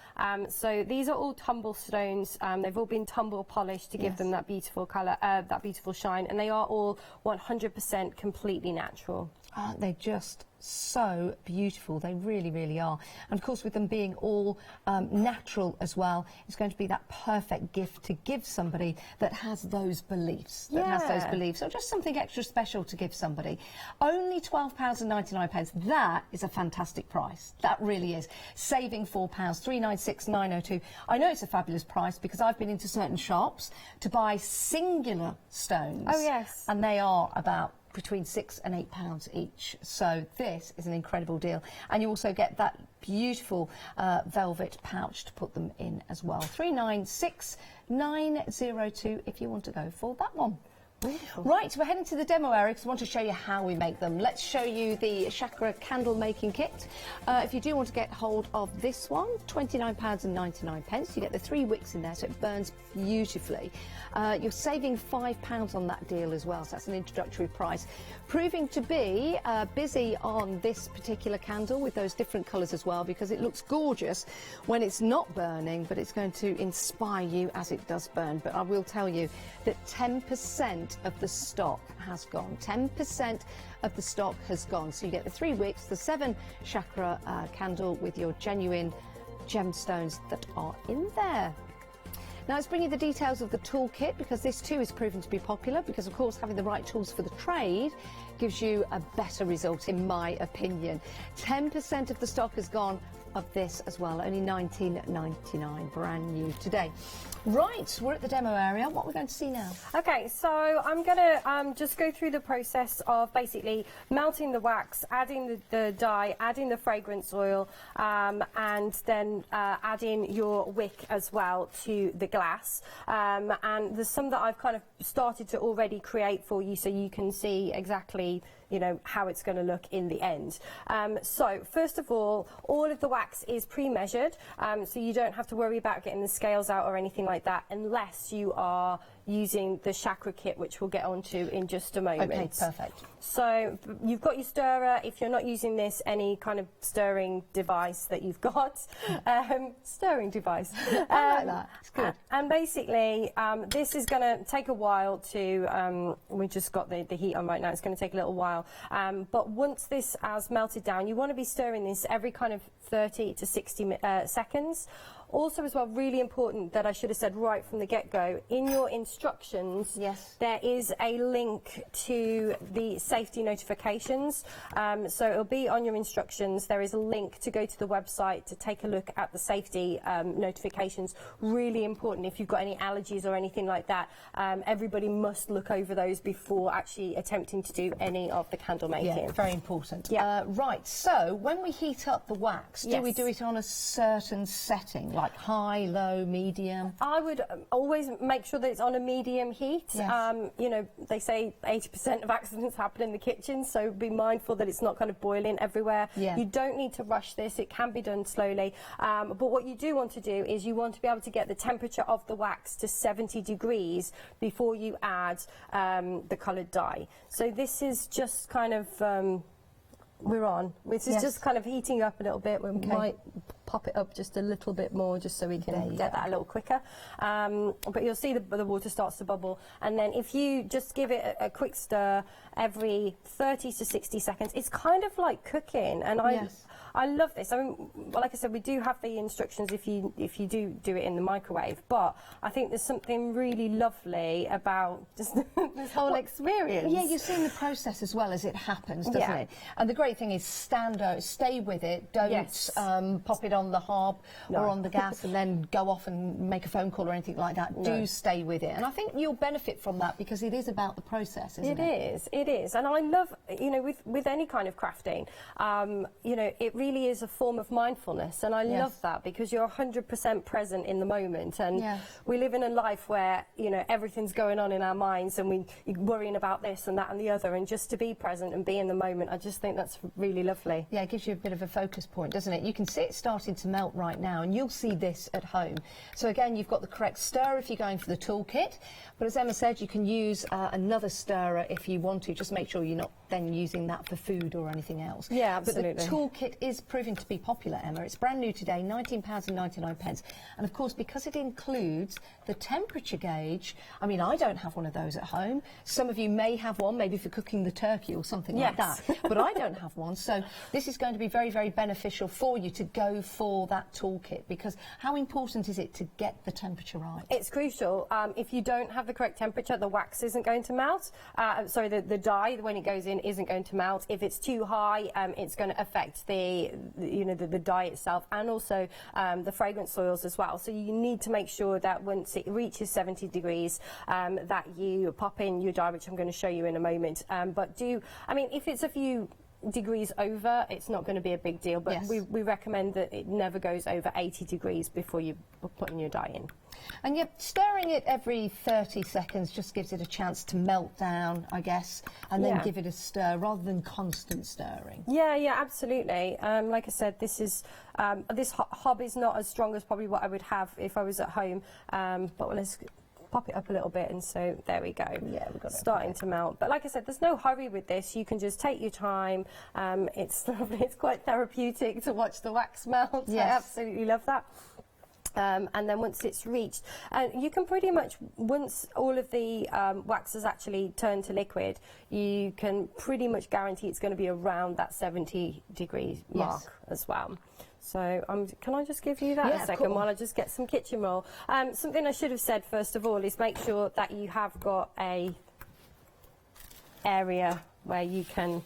So these are all tumble stones. They've all been tumble polished to give them that beautiful colour, that beautiful shine, and they are all 100% completely natural. Aren't they just so beautiful? They really, really are. And of course, with them being all natural as well, it's going to be that perfect gift to give somebody that has those beliefs, or just something extra special to give somebody. Only £12.99. That is a fantastic price. That really is. Saving £4, £396,902. I know it's a fabulous price because I've been into certain shops to buy singular stones. Oh, yes. And they are about between £6 and £8 each. So this is an incredible deal. And you also get that beautiful velvet pouch to put them in as well. 396902 if you want to go for that one. Beautiful. Right, we're heading to the demo area because I want to show you how we make them. Let's show you the chakra candle making kit. If you do want to get hold of this one, £29.99. You get the 3 wicks in there, so it burns beautifully. You're saving £5 on that deal as well, so that's an introductory price. Proving to be busy on this particular candle with those different colours as well, because it looks gorgeous when it's not burning, but it's going to inspire you as it does burn. But I will tell you that 10% of the stock has gone. 10% of the stock has gone. So you get the 3 wicks, the 7 chakra candle with your genuine gemstones that are in there. Now let's bring you the details of the toolkit, because this too is proven to be popular, because of course having the right tools for the trade gives you a better result, in my opinion. 10% of the stock has gone of this as well, only £19.99, brand new today. Right, we're at the demo area. What are we going to see now? Okay, so I'm going to just go through the process of basically melting the wax, adding the dye, adding the fragrance oil, and then adding your wick as well to the glass. And there's some that I've kind of started to already create for you so you can see exactly, you know, how it's going to look in the end. So first of all of the wax is pre-measured, so you don't have to worry about getting the scales out or anything like that unless you are using the chakra kit, which we'll get onto in just a moment. Okay, perfect. So you've got your stirrer. If you're not using this, any kind of stirring device that you've got, stirring device. I like that. It's good. And basically, this is going to take a while to. We just got the heat on right now. It's going to take a little while. But once this has melted down, you want to be stirring this every kind of 30 to 60 seconds. Also, as well, really important that I should have said right from the get-go, in your instructions, there is a link to the safety notifications. So it'll be on your instructions. There is a link to go to the website to take a look at the safety notifications. Really important if you've got any allergies or anything like that. Everybody must look over those before actually attempting to do any of the candle making. Yeah, very important. Right, so when we heat up the wax, do we do it on a certain setting? Like like high, low, medium? I would always make sure that it's on a medium heat. Yes. You know, they say 80% of accidents happen in the kitchen, so be mindful that it's not kind of boiling everywhere. Yeah. You don't need to rush this. It can be done slowly. But what you do want to do is you want to be able to get the temperature of the wax to 70 degrees before you add the coloured dye. So this is just kind of... This is just kind of heating up a little bit. We might pop it up just a little bit more just so we can get that a little quicker. But you'll see the water starts to bubble. And then if you just give it a quick stir every 30 to 60 seconds, it's kind of like cooking. And I love this. I mean, well, like I said, we do have the instructions if you do it in the microwave. But I think there's something really lovely about just this whole experience. Yeah, you're seeing the process as well as it happens, doesn't it? And the great thing is stay with it. Don't pop it on the hob or on the gas and then go off and make a phone call or anything like that. Do stay with it. And I think you'll benefit from that because it is about the process, isn't it? It is. And I love, you know, with any kind of crafting, you know, it really is a form of mindfulness. And I love that because you're 100% present in the moment. And we live in a life where, you know, everything's going on in our minds and we're worrying about this and that and the other. And just to be present and be in the moment, I just think that's really lovely. Yeah, it gives you a bit of a focus point, doesn't it? You can see it starting to melt right now, and you'll see this at home. So again, you've got the correct stir if you're going for the toolkit, but as Emma said, you can use another stirrer if you want to. Just make sure you're not then using that for food or anything else. Yeah, absolutely. But the toolkit is proving to be popular, Emma. It's brand new today, £19.99. And of course, because it includes the temperature gauge, I mean, I don't have one of those at home. Some of you may have one, maybe for cooking the turkey or something like that, but I don't have one. So this is going to be very, very beneficial for you to go for that toolkit, because how important is it to get the temperature right? It's crucial. If you don't have the correct temperature, the wax isn't going to melt. Sorry, the dye, when it goes in, isn't going to melt. If it's too high, it's going to affect the dye itself and also the fragrance oils as well. So you need to make sure that once it reaches 70 degrees, that you pop in your dye, which I'm going to show you in a moment. But I mean, if it's a few degrees over, it's not going to be a big deal, but we recommend that it never goes over 80 degrees before you put in your dye in. And yet stirring it every 30 seconds just gives it a chance to melt down, I guess, and then give it a stir rather than constant stirring. Yeah, absolutely. Like I said, this hob is not as strong as probably what I would have if I was at home, but let's pop it up a little bit, and so there we go. Yeah, we've got it starting to melt. But like I said, there's no hurry with this. You can just take your time. It's lovely. It's quite therapeutic to watch the wax melt. Yes. I absolutely love that. And then once it's reached, you can pretty much, once all of the wax has actually turned to liquid, you can pretty much guarantee it's going to be around that 70 degree mark as well. So can I just give you that a second while I just get some kitchen roll? Something I should have said first of all is make sure that you have got a area where you can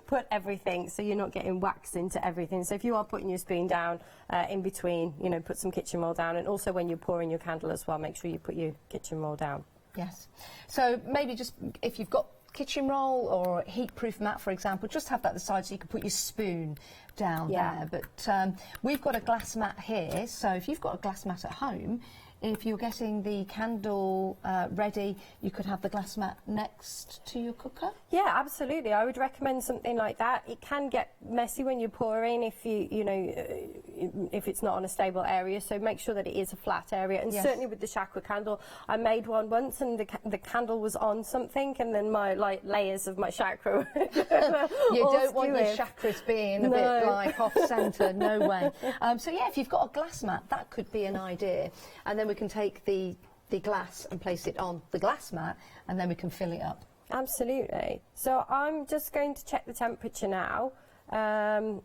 put everything, so you're not getting wax into everything. So if you are putting your spoon down in between, you know, put some kitchen roll down, and also when you're pouring your candle as well, make sure you put your kitchen roll down. Yes. So maybe just if you've got kitchen roll or a heat-proof mat, for example, just have that at the side so you can put your spoon down there. But we've got a glass mat here, so if you've got a glass mat at home, if you're getting the candle ready, you could have the glass mat next to your cooker. Yeah, absolutely. I would recommend something like that. It can get messy when you're pouring if if it's not on a stable area, so make sure that it is a flat area. And certainly with the chakra candle, I made one once and the candle was on something, and then my layers of my chakra you don't want your chakras being a bit like off-centre, no way. So yeah, if you've got a glass mat, that could be an idea. And then we can take the glass and place it on the glass mat, and then we can fill it up. Absolutely. So I'm just going to check the temperature now, and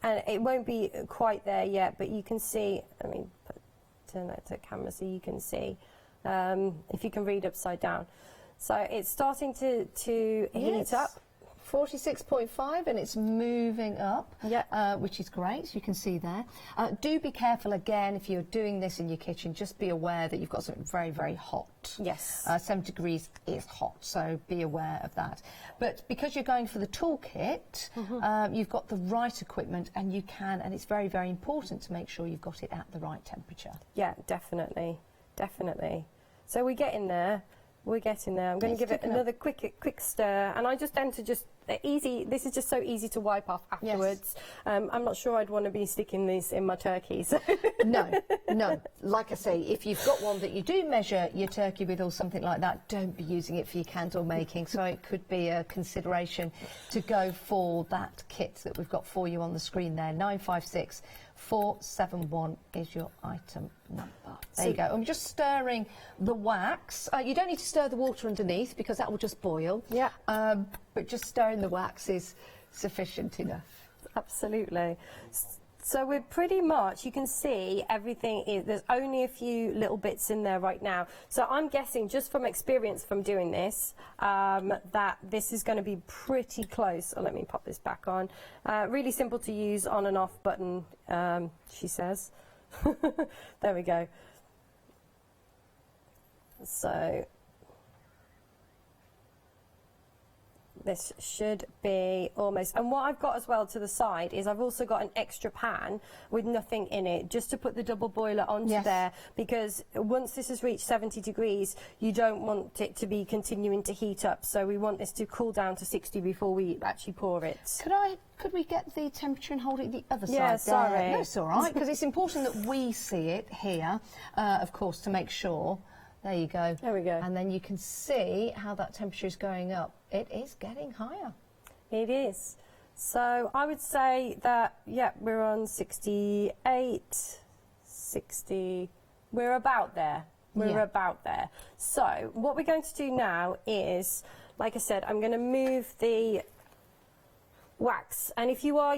it won't be quite there yet, but you can see, let me turn that to camera so you can see, if you can read upside down. So it's starting to heat up. 46.5, and it's moving up, which is great, so you can see there. Do be careful again if you're doing this in your kitchen, just be aware that you've got something very, very hot. Yes. 7 degrees is hot, so be aware of that. But because you're going for the toolkit, you've got the right equipment, and you can, and it's very, very important to make sure you've got it at the right temperature. Yeah, definitely, definitely. So we're getting there. We're getting there. I'm going to give it another quick stir, and I just tend to just easy. This is just so easy to wipe off afterwards. Yes. I'm not sure I'd want to be sticking these in my turkeys. No, no. Like I say, if you've got one that you do measure your turkey with or something like that, don't be using it for your candle making. So it could be a consideration to go for that kit that we've got for you on the screen there. 956471 is your item number. There you go. I'm just stirring the wax. You don't need to stir the water underneath because that will just boil. Yeah. But just stirring the wax is sufficient enough. Absolutely. So we're pretty much, you can see everything is, there's only a few little bits in there right now. So I'm guessing, just from experience from doing this, that this is going to be pretty close. Oh, let me pop this back on. Really simple to use, on and off button, she says. There we go. So this should be almost, and what I've got as well to the side is I've also got an extra pan with nothing in it, just to put the double boiler onto there, because once this has reached 70 degrees you don't want it to be continuing to heat up, so we want this to cool down to 60 before we actually pour it. Could we get the temperature and hold it the other side? Yeah, sorry. No, it's all right, because it's important that we see it here, of course, to make sure. There you go. There we go. And then you can see how that temperature is going up. It is getting higher. It is. So I would say that, yeah, we're on 68, 60. We're about there. We're about there. So what we're going to do now is, like I said, I'm going to move the wax. And if you are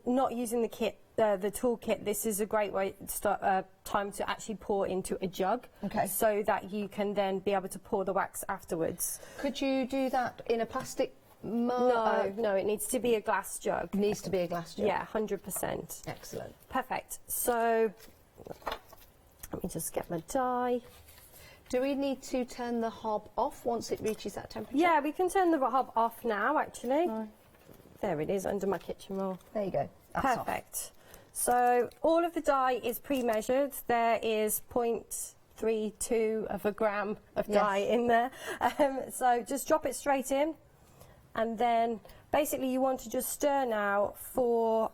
not using the kit, the toolkit, this is a great way to start time to actually pour into a jug, so that you can then be able to pour the wax afterwards. Could you do that in a plastic mug? No, it needs to be a glass jug. Needs to be a glass jug. Yeah, 100%. Excellent. Perfect. So let me just get my dye. Do we need to turn the hob off once it reaches that temperature? Yeah, we can turn the hob off now, actually. There it is, under my kitchen roll. There you go. That's perfect. Off. So all of the dye is pre-measured. There is 0.32 of a gram of dye in there. So just drop it straight in, and then basically you want to just stir now for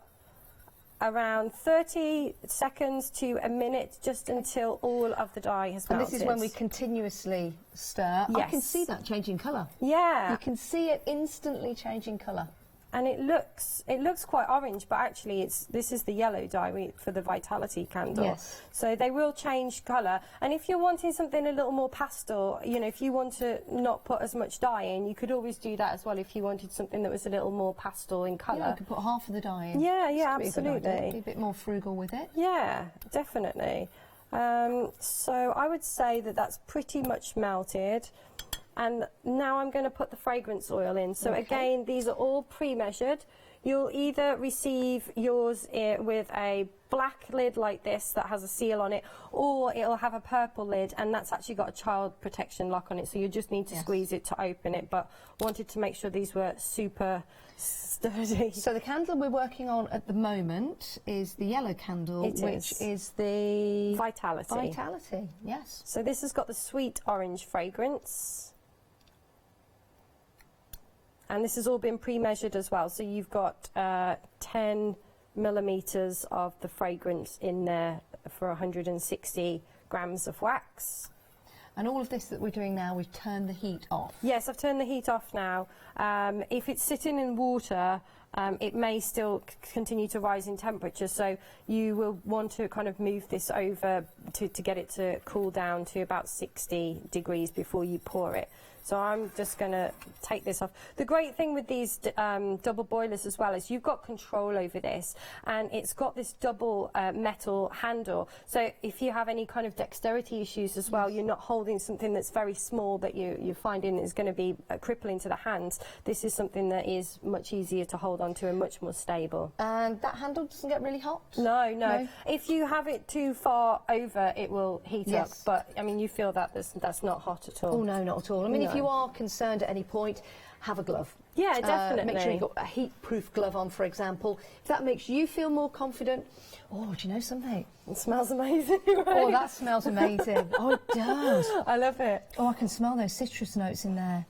around 30 seconds to a minute, just until all of the dye has melted. And this is when we continuously stir. Yes. I can see that changing colour. Yeah. You can see it instantly changing colour. And it looks quite orange, but actually this is the yellow dye for the Vitality candle. Yes. So they will change colour. And if you're wanting something a little more pastel, you know, if you want to not put as much dye in, you could always do that as well if you wanted something that was a little more pastel in colour. Yeah, you could put half of the dye in. Yeah, absolutely. Be a bit more frugal with it. Yeah, definitely. So I would say that that's pretty much melted. And now I'm going to put the fragrance oil in. So again, these are all pre-measured. You'll either receive yours with a black lid like this that has a seal on it, or it'll have a purple lid, and that's actually got a child protection lock on it, so you just need to squeeze it to open it, but wanted to make sure these were super sturdy. So the candle we're working on at the moment is the yellow candle, which is the Vitality. Vitality, yes. So this has got the sweet orange fragrance. And this has all been pre-measured as well, so you've got 10 millimetres of the fragrance in there for 160 grams of wax. And all of this that we're doing now, we've turned the heat off? Yes, I've turned the heat off now. If it's sitting in water, it may still continue to rise in temperature, so you will want to kind of move this over to get it to cool down to about 60 degrees before you pour it. So I'm just going to take this off. The great thing with these double boilers as well is you've got control over this, and it's got this double metal handle. So if you have any kind of dexterity issues as well, you're not holding something that's very small that you're finding is going to be crippling to the hands. This is something that is much easier to hold on to and much more stable. And that handle doesn't get really hot? No. If you have it too far over, it will heat up. But, I mean, you feel that that's not hot at all. Oh, no, not at all. I mean, if you are concerned at any point, have a glove. Yeah, definitely. Make sure you've got a heat-proof glove on, for example. If that makes you feel more confident, oh, do you know something? It smells amazing, right? Oh, that smells amazing. Oh, it does. I love it. Oh, I can smell those citrus notes in there.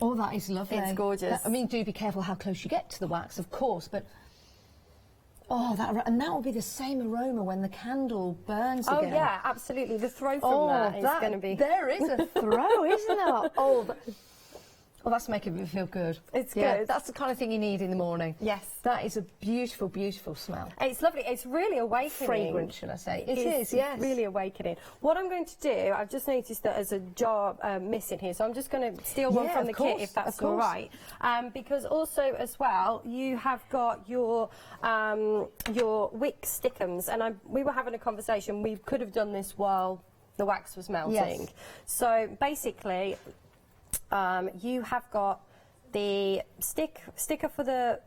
Oh, that is lovely. It's gorgeous. I mean, do be careful how close you get to the wax, of course, but... Oh, and that will be the same aroma when the candle burns again. Oh, yeah, absolutely. The throw from that is going to be... There is a throw, isn't there? Oh, that's making me feel good. It's yeah, good. That's the kind of thing you need in the morning. Yes. That is a beautiful, beautiful smell. It's lovely. It's really awakening. Fragrant, shall I say. It is, yes. Really awakening. What I'm going to do, I've just noticed that there's a jar missing here, so I'm just going to steal one from the kit, if that's all right. Because also, as well, you have got your wick stickums, and we were having a conversation. We could have done this while the wax was melting. Yes. So, basically... you have got the sticker for the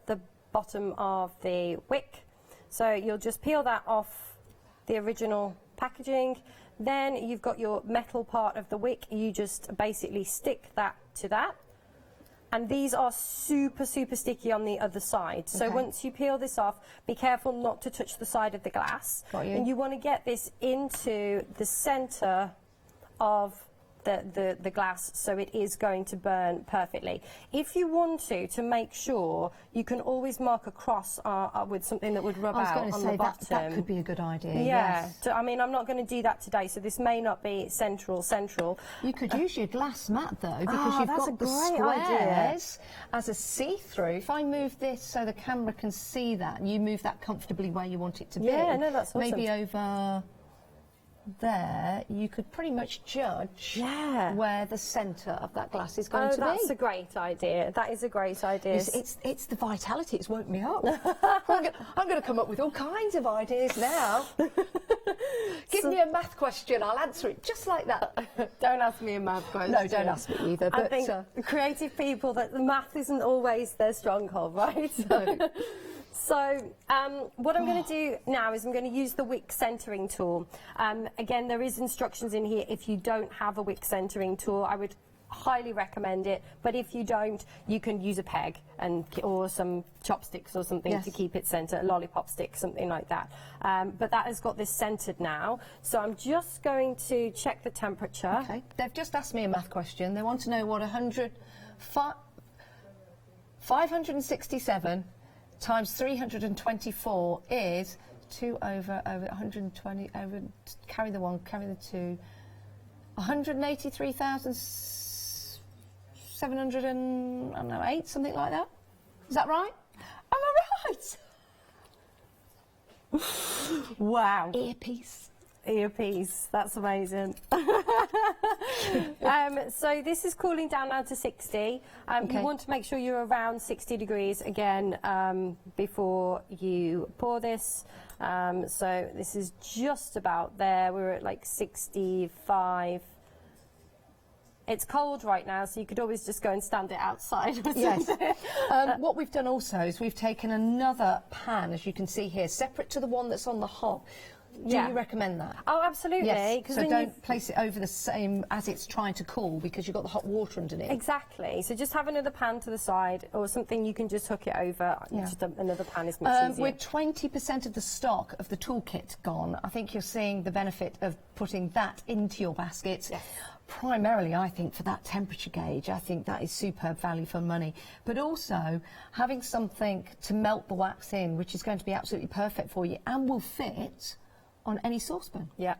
bottom of the wick, so you'll just peel that off the original packaging. Then you've got your metal part of the wick. You just basically stick that to that, and these are super sticky on the other side. So once you peel this off, be careful not to touch the side of the glass. Got you. And you want to get this into the centre of the glass, so it is going to burn perfectly. If you want to make sure, you can always mark a cross with something that would rub out on the bottom. That could be a good idea. Yeah. Yes. So, I mean, I'm not going to do that today, so this may not be central. You could use your glass mat though, because you've got the squares as a see-through. If I move this so the camera can see that, and you move that comfortably where you want it to be. Yeah, no, that's awesome. Maybe over there, you could pretty much judge where the centre of that glass is going to be. Oh, that's a great idea. That is a great idea. It's the vitality. It's woke me up. I'm going to come up with all kinds of ideas now. Give me a math question. I'll answer it just like that. Don't ask me a math question. No, don't ask me either. But I think creative people, that the math isn't always their stronghold, right? No. So what I'm going to do now is I'm going to use the wick centering tool. Again, there is instructions in here. If you don't have a wick centering tool, I would highly recommend it. But if you don't, you can use a peg or some chopsticks or something to keep it centered, a lollipop stick, something like that. But that has got this centered now. So I'm just going to check the temperature. Okay. They've just asked me a math question. They want to know what 567 times 324 is 2 over 120 over, carry the 1, carry the 2, 183,708, something like that. Is that right? Am I right? Wow. Earpiece, that's amazing. So this is cooling down now to 60. You want to make sure you're around 60 degrees again before you pour this. So this is just about there. We're at like 65. It's cold right now, so you could always just go and stand it outside. Yes. What we've done also is we've taken another pan, as you can see here, separate to the one that's on the hob. Do you recommend that? Oh, absolutely. Yes. So don't place it over the same as it's trying to cool, because you've got the hot water underneath. Exactly. So just have another pan to the side, or something you can just hook it over. Yeah. Just another pan is much easier. We're 20% of the stock of the toolkit gone. I think you're seeing the benefit of putting that into your baskets. Yes. Primarily, I think, for that temperature gauge. I think that is superb value for money. But also, having something to melt the wax in, which is going to be absolutely perfect for you and will fit on any saucepan. Yeah.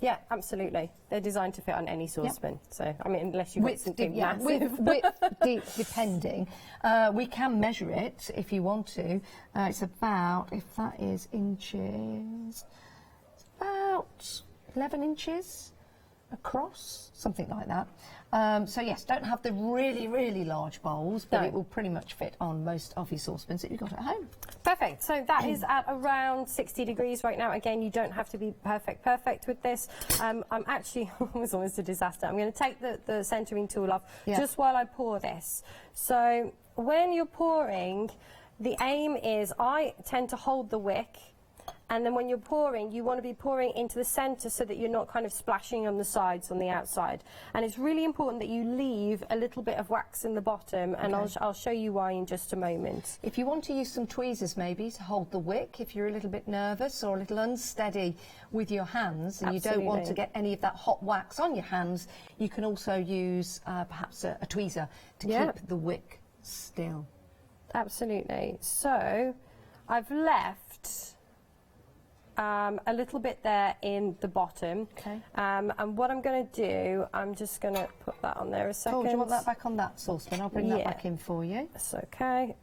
Yeah, absolutely. They're designed to fit on any saucepan. So, I mean, unless you've got something massive. Width depending. We can measure it if you want to. It's about, if that is inches, it's about 11 inches across, something like that. So yes, don't have the really, really large bowls, but it will pretty much fit on most of your saucepans that you've got at home. Perfect. So that is at around 60 degrees right now. Again, you don't have to be perfect with this. I'm actually, it was almost a disaster. I'm going to take the centering tool off just while I pour this. So when you're pouring, the aim is I tend to hold the wick. And then when you're pouring, you want to be pouring into the centre so that you're not kind of splashing on the sides, on the outside. And it's really important that you leave a little bit of wax in the bottom, and I'll show you why in just a moment. If you want to use some tweezers maybe to hold the wick, if you're a little bit nervous or a little unsteady with your hands and you don't want to get any of that hot wax on your hands, you can also use perhaps a tweezer to keep the wick still. Absolutely. So I've left a little bit there in the bottom. And what I'm going to do, I'm just going to put that on there a second. Oh, do you want that back on that saucepan? I'll bring that back in for you. That's okay.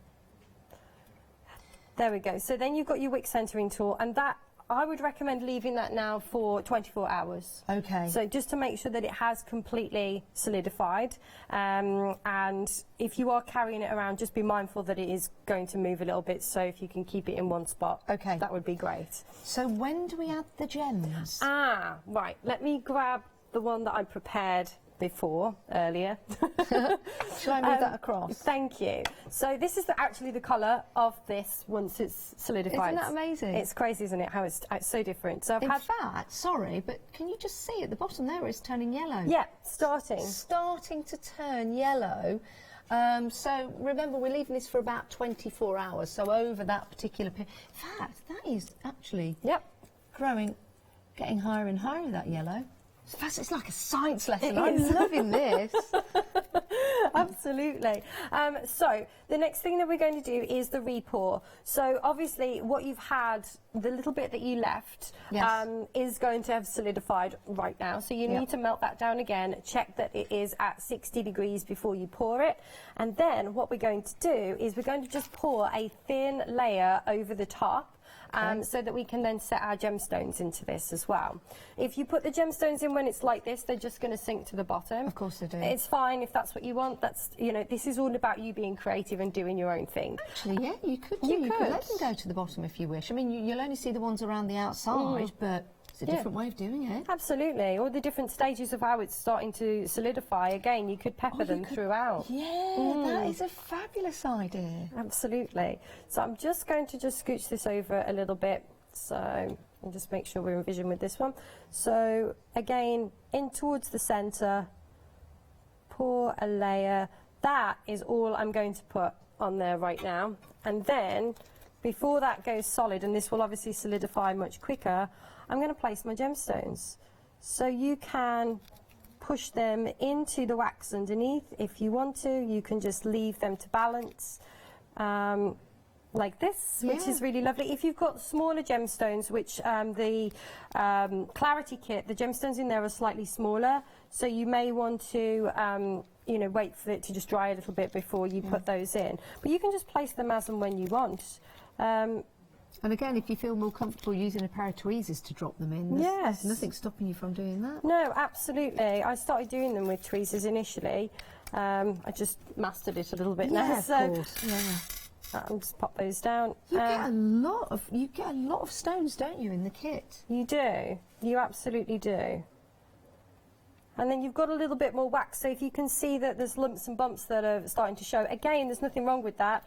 There we go. So then you've got your wick centering tool, and that I would recommend leaving that now for 24 hours. Okay. So just to make sure that it has completely solidified. And if you are carrying it around, just be mindful that it is going to move a little bit. So if you can keep it in one spot, that would be great. So when do we add the gems? Right. Let me grab the one that I prepared earlier. Shall I move that across? Thank you. So this is actually the colour of this once it's solidified. Isn't that amazing? It's crazy, isn't it, how it's so different. So In fact, sorry, but can you just see at the bottom there it's turning yellow? Yeah, starting to turn yellow. So remember, we're leaving this for about 24 hours, so over that particular period. In fact, that is actually growing, getting higher and higher, that yellow. It's like a science lesson. I'm loving this. Absolutely. So the next thing that we're going to do is the re-pour. So obviously what you've had, the little bit that you left, is going to have solidified right now. So you need to melt that down again, check that it is at 60 degrees before you pour it. And then what we're going to do is we're going to just pour a thin layer over the top. So that we can then set our gemstones into this as well. If you put the gemstones in when it's like this, they're just going to sink to the bottom. Of course they do. It's fine if that's what you want. That's, you know, this is all about you being creative and doing your own thing. Actually, yeah, you could let them go to the bottom if you wish. I mean, you'll only see the ones around the outside, but it's a different way of doing it. Absolutely. Or the different stages of how it's starting to solidify. Again, you could pepper them throughout. Yeah, that is a fabulous idea. Absolutely. So I'm just going to scooch this over a little bit. So and just make sure we're in vision with this one. So again, in towards the centre, pour a layer. That is all I'm going to put on there right now. And then, before that goes solid, and this will obviously solidify much quicker, I'm going to place my gemstones. So you can push them into the wax underneath if you want to. You can just leave them to balance like this, which is really lovely. If you've got smaller gemstones, which the Clarity kit, the gemstones in there are slightly smaller, so you may want to you know, wait for it to just dry a little bit before you put those in. But you can just place them as and when you want. And again, if you feel more comfortable using a pair of tweezers to drop them in, there's nothing stopping you from doing that. No, absolutely. I started doing them with tweezers initially. I just mastered it a little bit now. Of course. I'll just pop those down. You get a lot of stones, don't you, in the kit? You do. You absolutely do. And then you've got a little bit more wax, so if you can see that there's lumps and bumps that are starting to show, again, there's nothing wrong with that.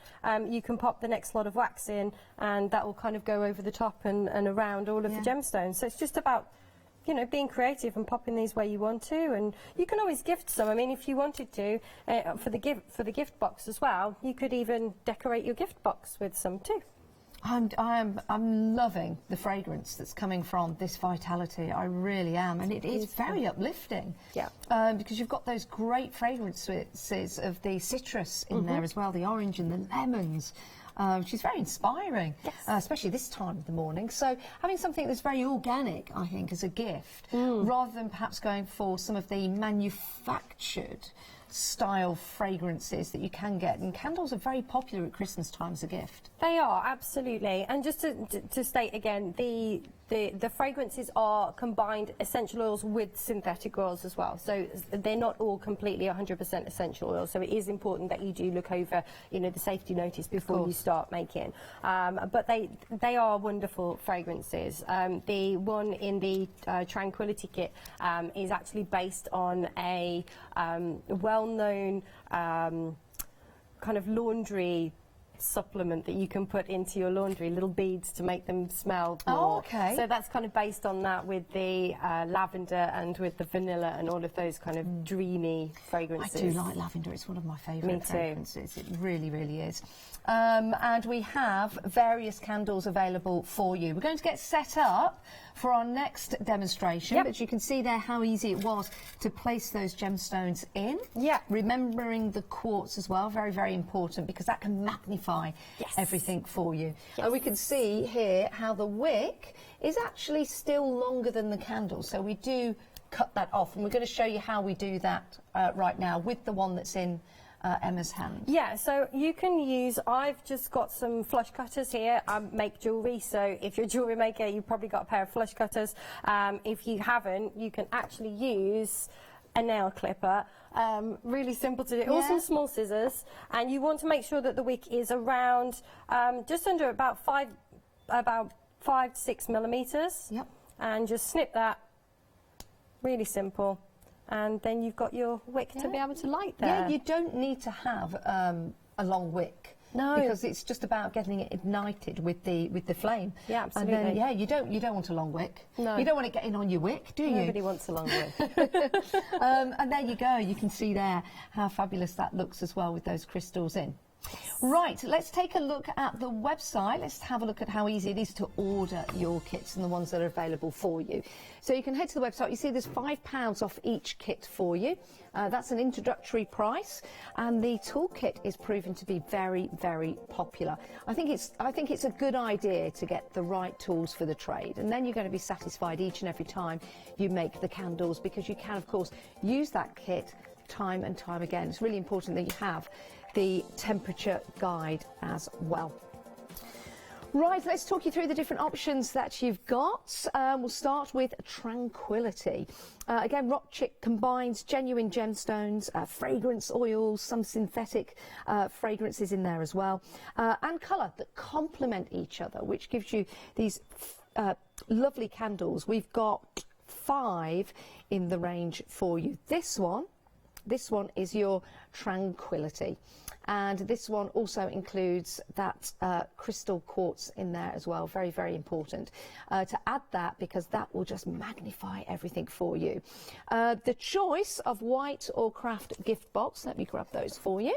You can pop the next lot of wax in, and that will kind of go over the top and around all of the gemstones. So it's just about, you know, being creative and popping these where you want to, and you can always gift some. I mean, if you wanted to, for the gift box as well, you could even decorate your gift box with some too. I'm loving the fragrance that's coming from this Vitality. I really am, and it is very uplifting. Yeah. Because you've got those great fragrances of the citrus in there as well, the orange and the lemons. which is very inspiring, especially this time of the morning. So having something that's very organic, I think, as a gift, rather than perhaps going for some of the manufactured style fragrances that you can get. And candles are very popular at Christmas time as a gift. They are, absolutely. And just to state again, the fragrances are combined essential oils with synthetic oils as well. So they're not all completely 100% essential oils. So it is important that you do look over, you know, the safety notice before you start making. But they are wonderful fragrances. The one in the Tranquility kit is actually based on a well-known kind of laundry supplement that you can put into your laundry, little beads to make them smell more. Oh, okay. So that's kind of based on that, with the lavender and with the vanilla and all of those kind of dreamy fragrances. I do like lavender. It's one of my favourite Me too. fragrances. It really, really is. And we have various candles available for you. We're going to get set up for our next demonstration, but you can see there how easy it was to place those gemstones in. Yeah. Remembering the quartz as well, very, very important, because that can magnify everything for you. And we can see here how the wick is actually still longer than the candle, so we do cut that off, and we're going to show you how we do that right now with the one that's in Emma's hand. Yeah, so you can use, I've just got some flush cutters here. I make jewellery, so if you're a jewellery maker, you've probably got a pair of flush cutters. If you haven't, you can actually use a nail clipper. Really simple to do. Or some small scissors. And you want to make sure that the wick is around just under about 5 to 6 millimetres. Yep. And just snip that. Really simple. And then you've got your wick to be able to light there. Yeah, you don't need to have a long wick. No, because it's just about getting it ignited with the flame. Yeah, absolutely. And then, you don't want a long wick. No, you don't want it getting on your wick, do you? Nobody wants a long wick. And there you go. You can see there how fabulous that looks as well with those crystals in. Right, let's take a look at the website. Let's have a look at how easy it is to order your kits and the ones that are available for you. So you can head to the website. You see there's £5 off each kit for you. That's an introductory price, and the toolkit is proving to be very, very popular. I think it's a good idea to get the right tools for the trade, and then you're going to be satisfied each and every time you make the candles, because you can, of course, use that kit time and time again. It's really important that you have the temperature guide as well. Right, let's talk you through the different options that you've got. We'll start with Tranquility. Again, Rock Chick combines genuine gemstones, fragrance oils, some synthetic fragrances in there as well, and colour that complement each other, which gives you these lovely candles. We've got 5 in the range for you. This one is your Tranquility, and this one also includes that crystal quartz in there as well. Very, very important to add that, because that will just magnify everything for you. The choice of white or craft gift box, let me grab those for you.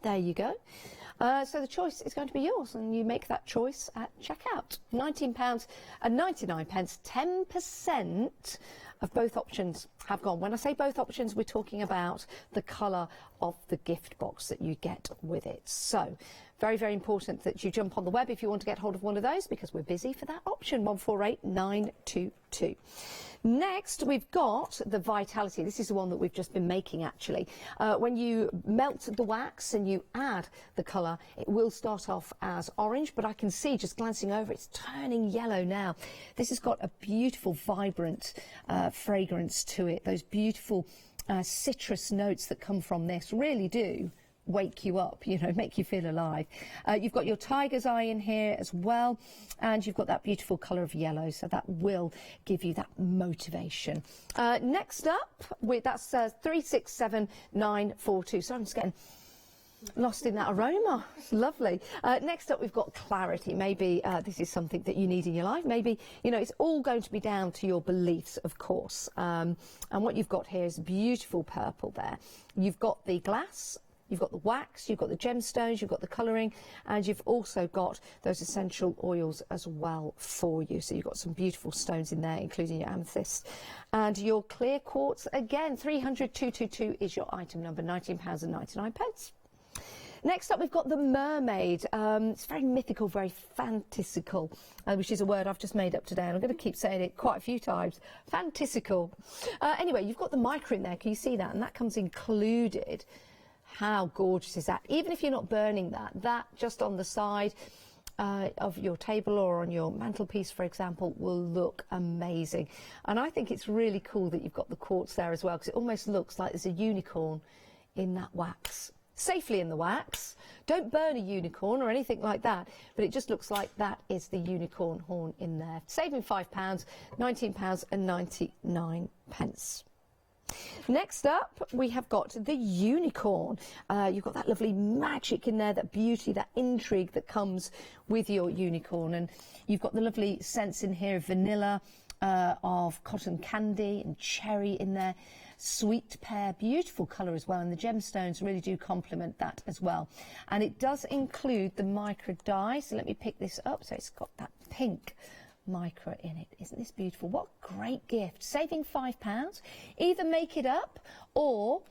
There you go. So the choice is going to be yours, and you make that choice at checkout. £19.99. 10% of both options have gone. When I say both options, we're talking about the colour of the gift box that you get with it. So very, very important that you jump on the web if you want to get hold of one of those, because we're busy for that option. 148922. Next, we've got the Vitality. This is the one that we've just been making, actually. When you melt the wax and you add the colour, it will start off as orange, but I can see, just glancing over, it's turning yellow now. This has got a beautiful, vibrant fragrance to it. Those beautiful citrus notes that come from this really do wake you up, you know, make you feel alive. You've got your tiger's eye in here as well, and you've got that beautiful colour of yellow, so that will give you that motivation. Next up, that's 367942. So I'm just getting lost in that aroma. It's lovely. Next up, we've got Clarity. Maybe this is something that you need in your life. Maybe, you know, it's all going to be down to your beliefs, of course. And what you've got here is beautiful purple there. You've got the glass, you've got the wax, you've got the gemstones, you've got the colouring, and you've also got those essential oils as well for you. So you've got some beautiful stones in there, including your amethyst. And your clear quartz, again, 300-222 is your item number, £19.99. Next up, we've got the Mermaid. It's very mythical, very fantasical, which is a word I've just made up today, and I'm going to keep saying it quite a few times. Fantasical. Anyway, you've got the micro in there. Can you see that? And that comes included. How gorgeous is that? Even if you're not burning that just on the side of your table or on your mantelpiece, for example, will look amazing. And I think it's really cool that you've got the quartz there as well, because it almost looks like there's a unicorn in that wax. Safely in the wax. Don't burn a unicorn or anything like that, but it just looks like that is the unicorn horn in there. Saving £5, £19.99. Next up, we have got the unicorn. You've got that lovely magic in there, that beauty, that intrigue that comes with your unicorn. And you've got the lovely scents in here of vanilla, of cotton candy and cherry in there. Sweet pear, beautiful colour as well. And the gemstones really do complement that as well. And it does include the micro dye. So let me pick this up. So it's got that pink micro in it. Isn't this beautiful? What a great gift. Saving £5. Either make it up or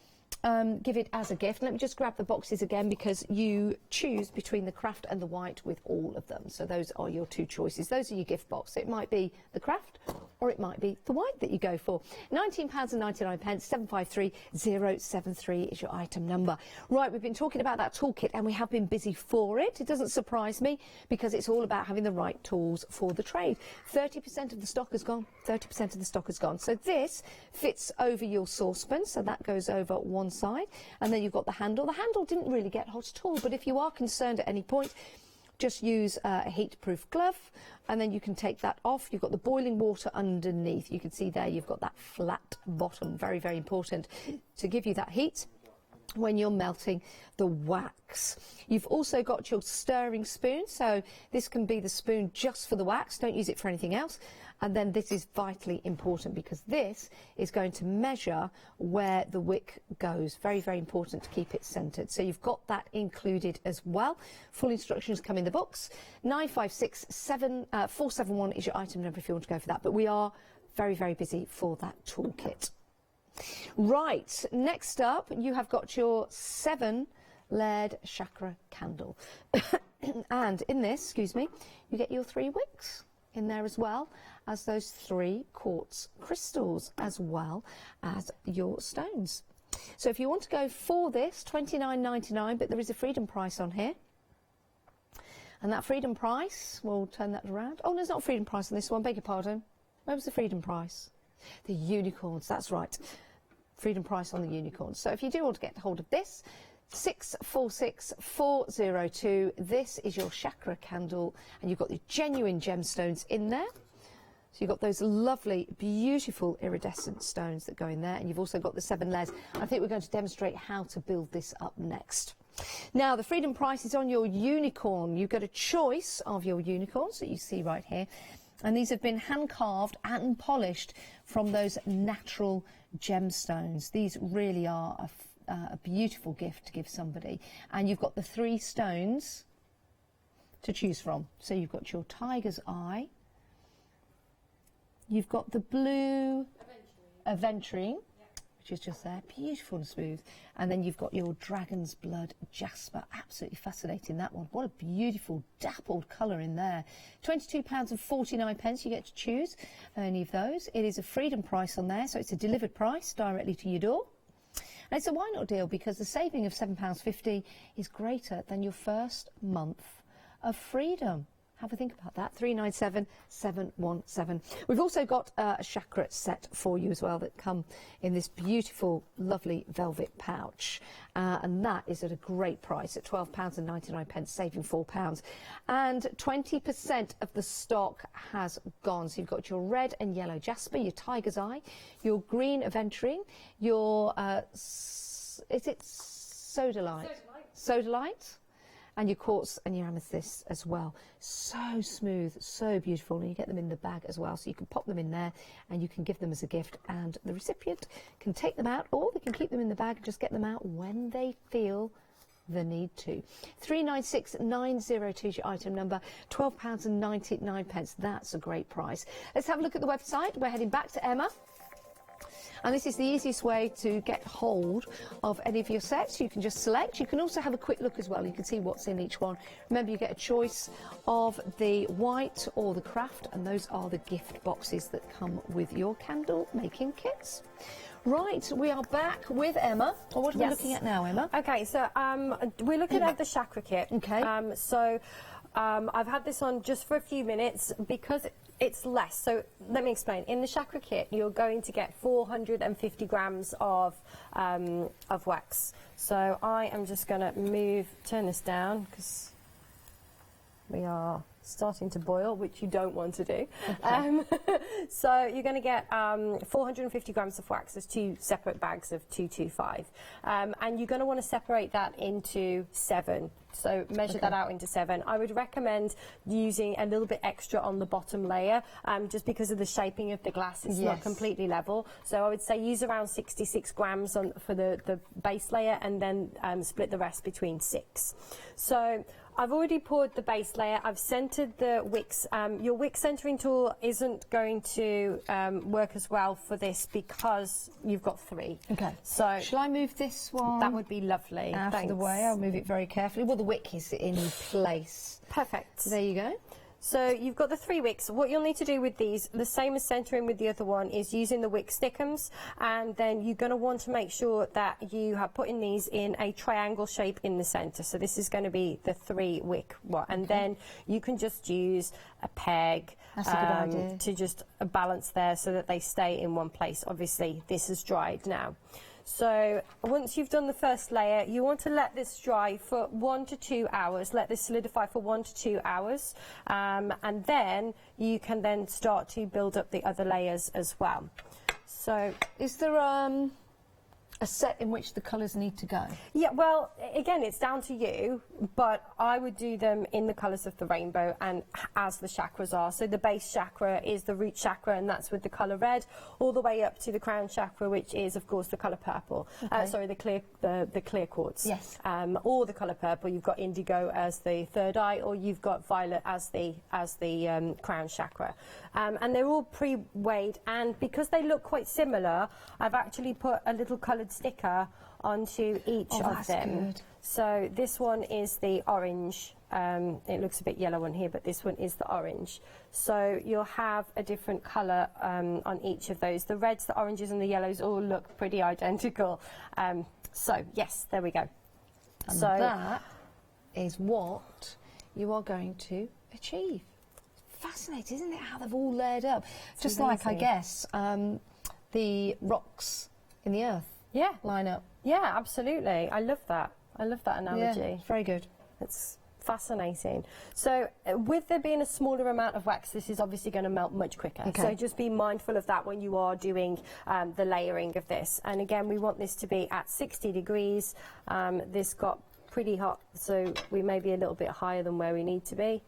give it as a gift. Let me just grab the boxes again, because you choose between the craft and the white with all of them. So those are your two choices. Those are your gift box. It might be the craft or it might be the white that you go for. £19.99, 753073 is your item number. Right, we've been talking about that toolkit and we have been busy for it. It doesn't surprise me, because it's all about having the right tools for the trade. 30% of the stock is gone. 30% of the stock is gone. So this fits over your saucepan, so that goes over one side, and then you've got the handle. The handle didn't really get hot at all, but if you are concerned at any point, just use a heat-proof glove, and then you can take that off. You've got the boiling water underneath. You can see there you've got that flat bottom. Very, very important to give you that heat when you're melting the wax. You've also got your stirring spoon, so this can be the spoon just for the wax. Don't use it for anything else. And then this is vitally important, because this is going to measure where the wick goes. Very, very important to keep it centred. So you've got that included as well. Full instructions come in the books. 9567 is your item number if you want to go for that. But we are very, very busy for that toolkit. Right, next up, you have got your 7-layered chakra candle. And in this, excuse me, you get your 3 wicks in there, as well as those 3 quartz crystals, as well as your stones. So if you want to go for this, £29.99, but there is a freedom price on here. And that freedom price, we'll turn that around. Oh, there's not a freedom price on this one, beg your pardon. Where was the freedom price? The unicorns, that's right. Freedom price on the unicorns. So if you do want to get hold of this, 646402, this is your chakra candle, and you've got the genuine gemstones in there. So you've got those lovely, beautiful iridescent stones that go in there, and you've also got the 7 layers. I think we're going to demonstrate how to build this up next. Now, the freedom price is on your unicorn. You've got a choice of your unicorns that you see right here. And these have been hand-carved and polished from those natural gemstones. These really are a beautiful gift to give somebody. And you've got the 3 stones to choose from. So you've got your tiger's eye. You've got the blue aventurine, which is just there, beautiful and smooth. And then you've got your dragon's blood jasper, absolutely fascinating, that one. What a beautiful dappled colour in there. £22.49 you get to choose any of those. It is a freedom price on there, so it's a delivered price directly to your door. And it's a why not deal, because the saving of £7.50 is greater than your first month of freedom. Have a think about that. 397717. We've also got a chakra set for you as well that come in this beautiful, lovely velvet pouch. And that is at a great price at £12.99, saving £4. And 20% of the stock has gone. So you've got your red and yellow jasper, your tiger's eye, your green aventurine, your, is it sodalite? Sodalite. And your quartz and your amethyst as well. So smooth, so beautiful, and you get them in the bag as well, so you can pop them in there and you can give them as a gift, and the recipient can take them out, or they can keep them in the bag and just get them out when they feel the need to. 396902 is your item number, £12.99. That's a great price. Let's have a look at the website. We're heading back to Emma. And this is the easiest way to get hold of any of your sets. You can just select. You can also have a quick look as well. You can see what's in each one. Remember, you get a choice of the white or the craft, and those are the gift boxes that come with your candle making kits. Right, we are back with Emma. Well, what are we looking at now, Emma? Okay, so we're looking at the chakra kit. Okay. I've had this on just for a few minutes because it's less. So let me explain. In the chakra kit, you're going to get 450 grams of wax. So I am just going to turn this down because we are starting to boil, which you don't want to do. Okay. So you're going to get 450 grams of wax. There's 2 separate bags of 225. And you're going to want to separate that into 7. So measure that out into 7. I would recommend using a little bit extra on the bottom layer, just because of the shaping of the glass. It's not completely level. So I would say use around 66 grams for the base layer, and then split the rest between 6. So I've already poured the base layer. I've centered the wicks. Your wick centering tool isn't going to work as well for this because you've got 3. Okay. So shall I move this one? That would be lovely. Out of the way. I'll move it very carefully. Well, the wick is in place. Perfect. There you go. So you've got the 3 wicks. What you'll need to do with these, the same as centering with the other one, is using the wick stickums, and then you're going to want to make sure that you have putting these in a triangle shape in the center. So this is going to be the 3 wick one, and then you can just use a peg to just balance there so that they stay in one place. Obviously this is dried now. So once you've done the first layer, you want to let this dry for 1 to 2 hours. Let this solidify for 1 to 2 hours, and then you can then start to build up the other layers as well. So is there a set in which the colours need to go? Yeah, well, again, it's down to you, but I would do them in the colours of the rainbow and as the chakras are. So the base chakra is the root chakra, and that's with the colour red, all the way up to the crown chakra, which is, of course, the colour purple. Okay. Sorry, the clear quartz. Yes. Or the colour purple. You've got indigo as the third eye, or you've got violet as the crown chakra. And they're all pre-weighed, and because they look quite similar, I've actually put a little coloured sticker onto each of them. Good. So this one is the orange. It looks a bit yellow on here, but this one is the orange. So you'll have a different colour on each of those. The reds, the oranges and the yellows all look pretty identical. So yes, there we go. And so that is what you are going to achieve. Fascinating, isn't it, how they've all layered up? It's just amazing. like, I guess, the rocks in the earth line up. Yeah, absolutely. I love that. I love that analogy. Yeah, very good. It's fascinating. So with there being a smaller amount of wax, this is obviously going to melt much quicker. Okay. So just be mindful of that when you are doing the layering of this. And again, we want this to be at 60 degrees. This got pretty hot, so we may be a little bit higher than where we need to be.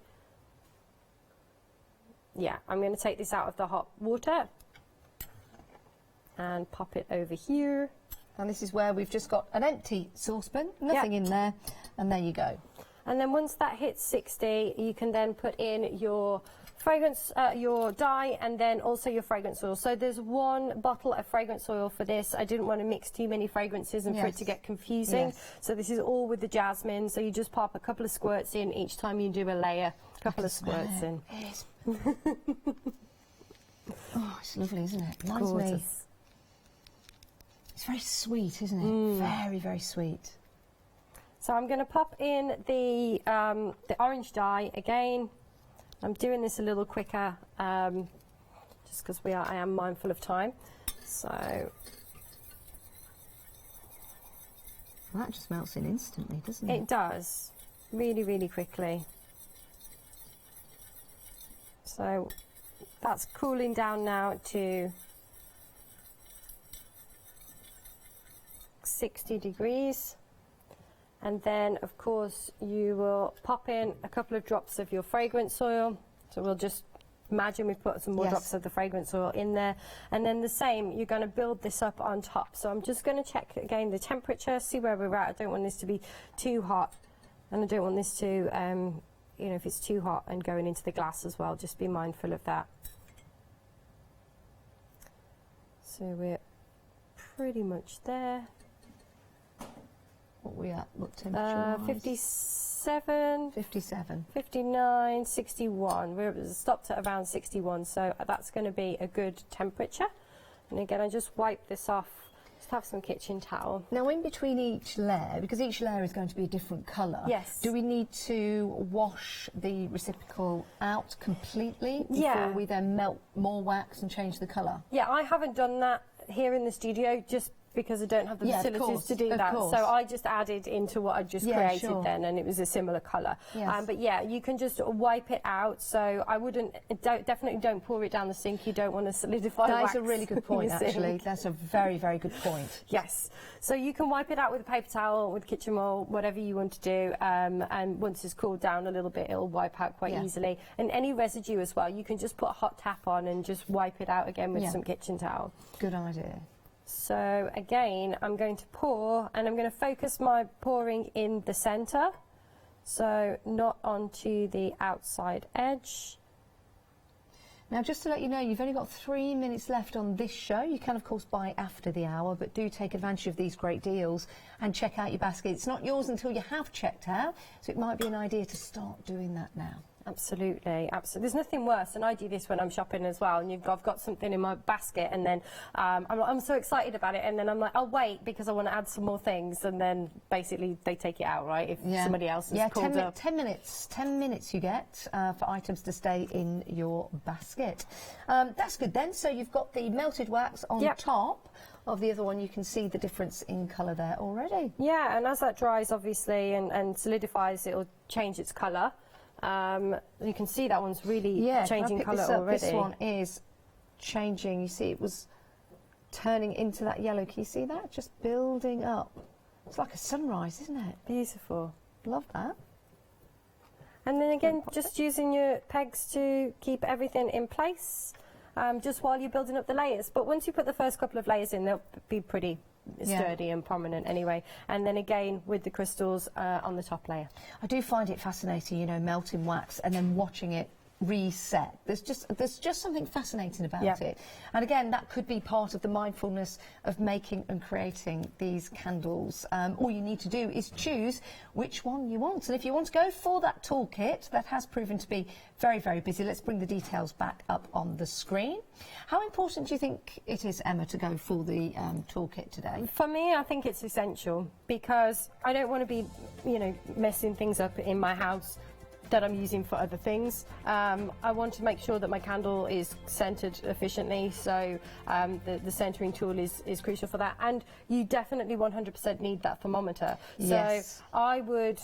Yeah, I'm going to take this out of the hot water and pop it over here. And this is where we've just got an empty saucepan, nothing in there, and there you go. And then once that hits 60, you can then put in your fragrance, your dye, and then also your fragrance oil. So there's 1 bottle of fragrance oil for this. I didn't want to mix too many fragrances and for it to get confusing. So this is all with the jasmine. So you just pop a couple of squirts in each time you do a layer. A couple of squirts in. Oh, it's lovely, isn't it? Reminds me. Gorgeous. It's very sweet, isn't it? Very, very sweet. So I'm going to pop in the orange dye again. I'm doing this a little quicker, just because I am mindful of time. So Well, that just melts in instantly, doesn't it? it does, really, really quickly. So that's cooling down now to 60 degrees. And then, of course, you will pop in a couple of drops of your fragrance oil. So we'll just imagine we've put some more drops of the fragrance oil in there. And then the same, you're going to build this up on top. So I'm just going to check again the temperature, see where we're at. I don't want this to be too hot. And I don't want this to, you know, if it's too hot and going into the glass as well, just be mindful of that. So we're pretty much there. What are we at? What temperature? 57, 57, 59, 61. We're stopped at around 61, so that's going to be a good temperature. And again, I just wipe this off. Just have some kitchen towel. Now, in between each layer, because each layer is going to be a different colour, yes. Do we need to wash the reciprocal out completely Yeah. before we then melt more wax and change the colour? Yeah, I haven't done that here in the studio just because I don't have the facilities to do that. So I just added into what I just created then, and it was a similar colour. Yes. But yeah, you can just wipe it out. So I wouldn't, definitely don't pour it down the sink. You don't want to solidify wax. That is a really good point, actually. That's a very, very good point. Yes. So you can wipe it out with a paper towel, with kitchen roll, whatever you want to do. And once it's cooled down a little bit, it'll wipe out quite easily. And any residue as well, you can just put a hot tap on and just wipe it out again with some kitchen towel. Good idea. So again, I'm going to pour, and I'm going to focus my pouring in the centre, so not onto the outside edge. Now, just to let you know, you've only got 3 minutes left on this show. You can, of course, buy after the hour, but do take advantage of these great deals and check out your basket. It's not yours until you have checked out, so it might be an idea to start doing that now. Absolutely, absolutely. There's nothing worse, and I do this when I'm shopping as well, and I've got something in my basket, and then I'm so excited about it, and then I'm like, I'll wait because I want to add some more things, and then basically they take it out, right, if somebody else has pulled up. 10 minutes you get for items to stay in your basket. That's good then. So you've got the melted wax on top of the other one. You can see the difference in colour there already. Yeah, and as that dries, obviously, and solidifies, it'll change its colour. You can see that one's really changing colour already. This one is changing. You see it was turning into that yellow. Can you see that? Just building up. It's like a sunrise, isn't it? Beautiful. Love that. And then again, just using your pegs to keep everything in place, just while you're building up the layers. But once you put the first couple of layers in, they'll be pretty sturdy and prominent anyway. And then again with the crystals on the top layer. I do find it fascinating, you know, melting wax and then watching it reset. There's just something fascinating about it. And again, that could be part of the mindfulness of making and creating these candles. All you need to do is choose which one you want. And if you want to go for that toolkit, that has proven to be very, very busy. Let's bring the details back up on the screen. How important do you think it is, Emma, to go for the toolkit today? For me, I think it's essential because I don't want to be, you know, messing things up in my house that I'm using for other things. I want to make sure that my candle is centered efficiently, so the centering tool is crucial for that. And you definitely 100% need that thermometer. Yes. So I would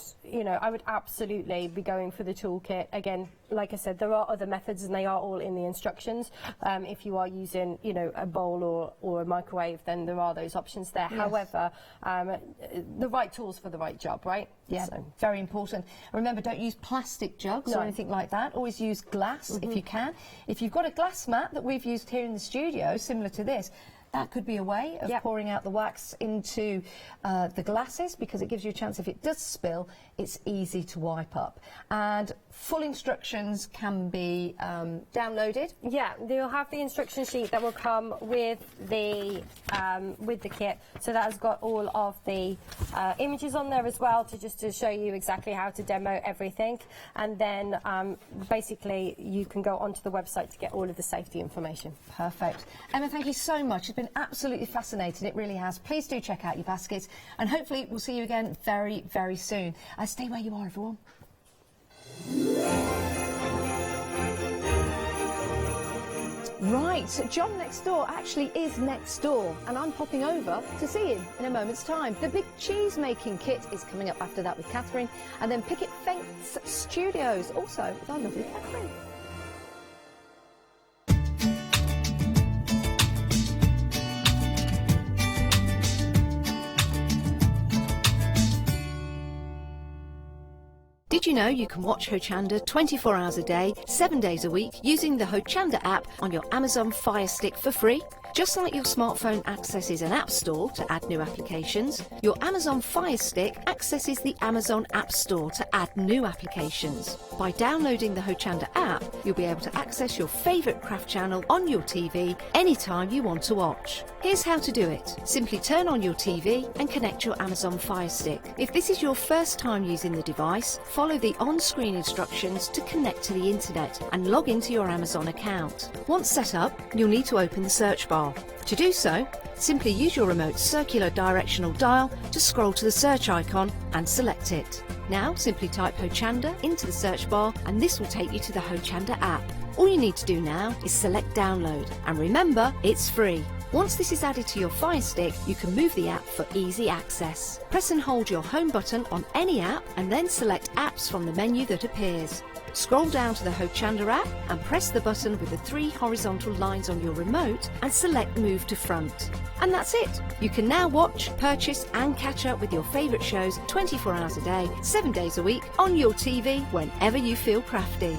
absolutely be going for the toolkit. Again, like I said, there are other methods and they are all in the instructions. If you are using, you know, a bowl or a microwave, then there are those options there. Yes. However, the right tools for the right job, right? Yeah, so very important. Remember, don't use plastic jugs or anything like that. Always use glass if you can. If you've got a glass mat that we've used here in the studio, similar to this, that could be a way of pouring out the wax into the glasses, because it gives you a chance, if it does spill, it's easy to wipe up. And full instructions can be downloaded. Yeah, you'll have the instruction sheet that will come with the kit. So that has got all of the images on there as well, to show you exactly how to demo everything. And then basically you can go onto the website to get all of the safety information. Perfect. Emma, thank you so much. It's been absolutely fascinating. It really has. Please do check out your baskets, and hopefully we'll see you again very, very soon. Stay where you are, everyone. Right, John next door actually is next door, and I'm popping over to see him in a moment's time. The big cheese making kit is coming up after that with Catherine, and then Picket Fence Studios also with our lovely Catherine. Did you know you can watch Hochanda 24 hours a day, 7 days a week using the Hochanda app on your Amazon Fire Stick for free? Just like your smartphone accesses an app store to add new applications, your Amazon Fire Stick accesses the Amazon App Store to add new applications. By downloading the Hochanda app, you'll be able to access your favourite craft channel on your TV anytime you want to watch. Here's how to do it. Simply turn on your TV and connect your Amazon Fire Stick. If this is your first time using the device, follow the on-screen instructions to connect to the internet and log into your Amazon account. Once set up, you'll need to open the search bar. To do so, simply use your remote circular directional dial to scroll to the search icon and select it. Now simply type Hochanda into the search bar and this will take you to the Hochanda app. All you need to do now is select download, and remember, it's free. Once this is added to your Fire Stick, you can move the app for easy access. Press and hold your home button on any app and then select apps from the menu that appears. Scroll down to the Hochanda app and press the button with the 3 horizontal lines on your remote and select Move to Front. And that's it! You can now watch, purchase and catch up with your favourite shows 24 hours a day, 7 days a week on your TV whenever you feel crafty.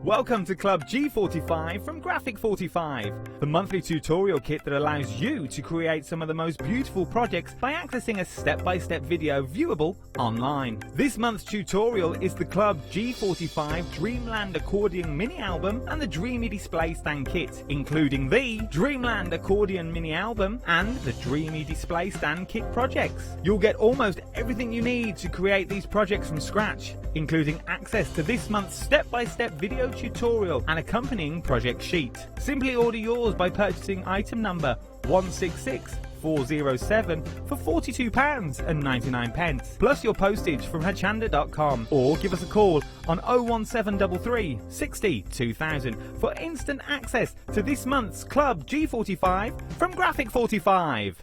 Welcome to Club G45 from Graphic 45, the monthly tutorial kit that allows you to create some of the most beautiful projects by accessing a step-by-step video viewable online. This month's tutorial is the Club G45 Dreamland Accordion Mini Album and the Dreamy Display Stand Kit, including the Dreamland Accordion Mini Album and the Dreamy Display Stand Kit projects. You'll get almost everything you need to create these projects from scratch, including access to this month's step-by-step video tutorial and accompanying project sheet. Simply order yours by purchasing item number 166407 for £42.99 plus your postage from hachanda.com, or give us a call on 01733 60 2000 for instant access to this month's Club G45 from Graphic 45.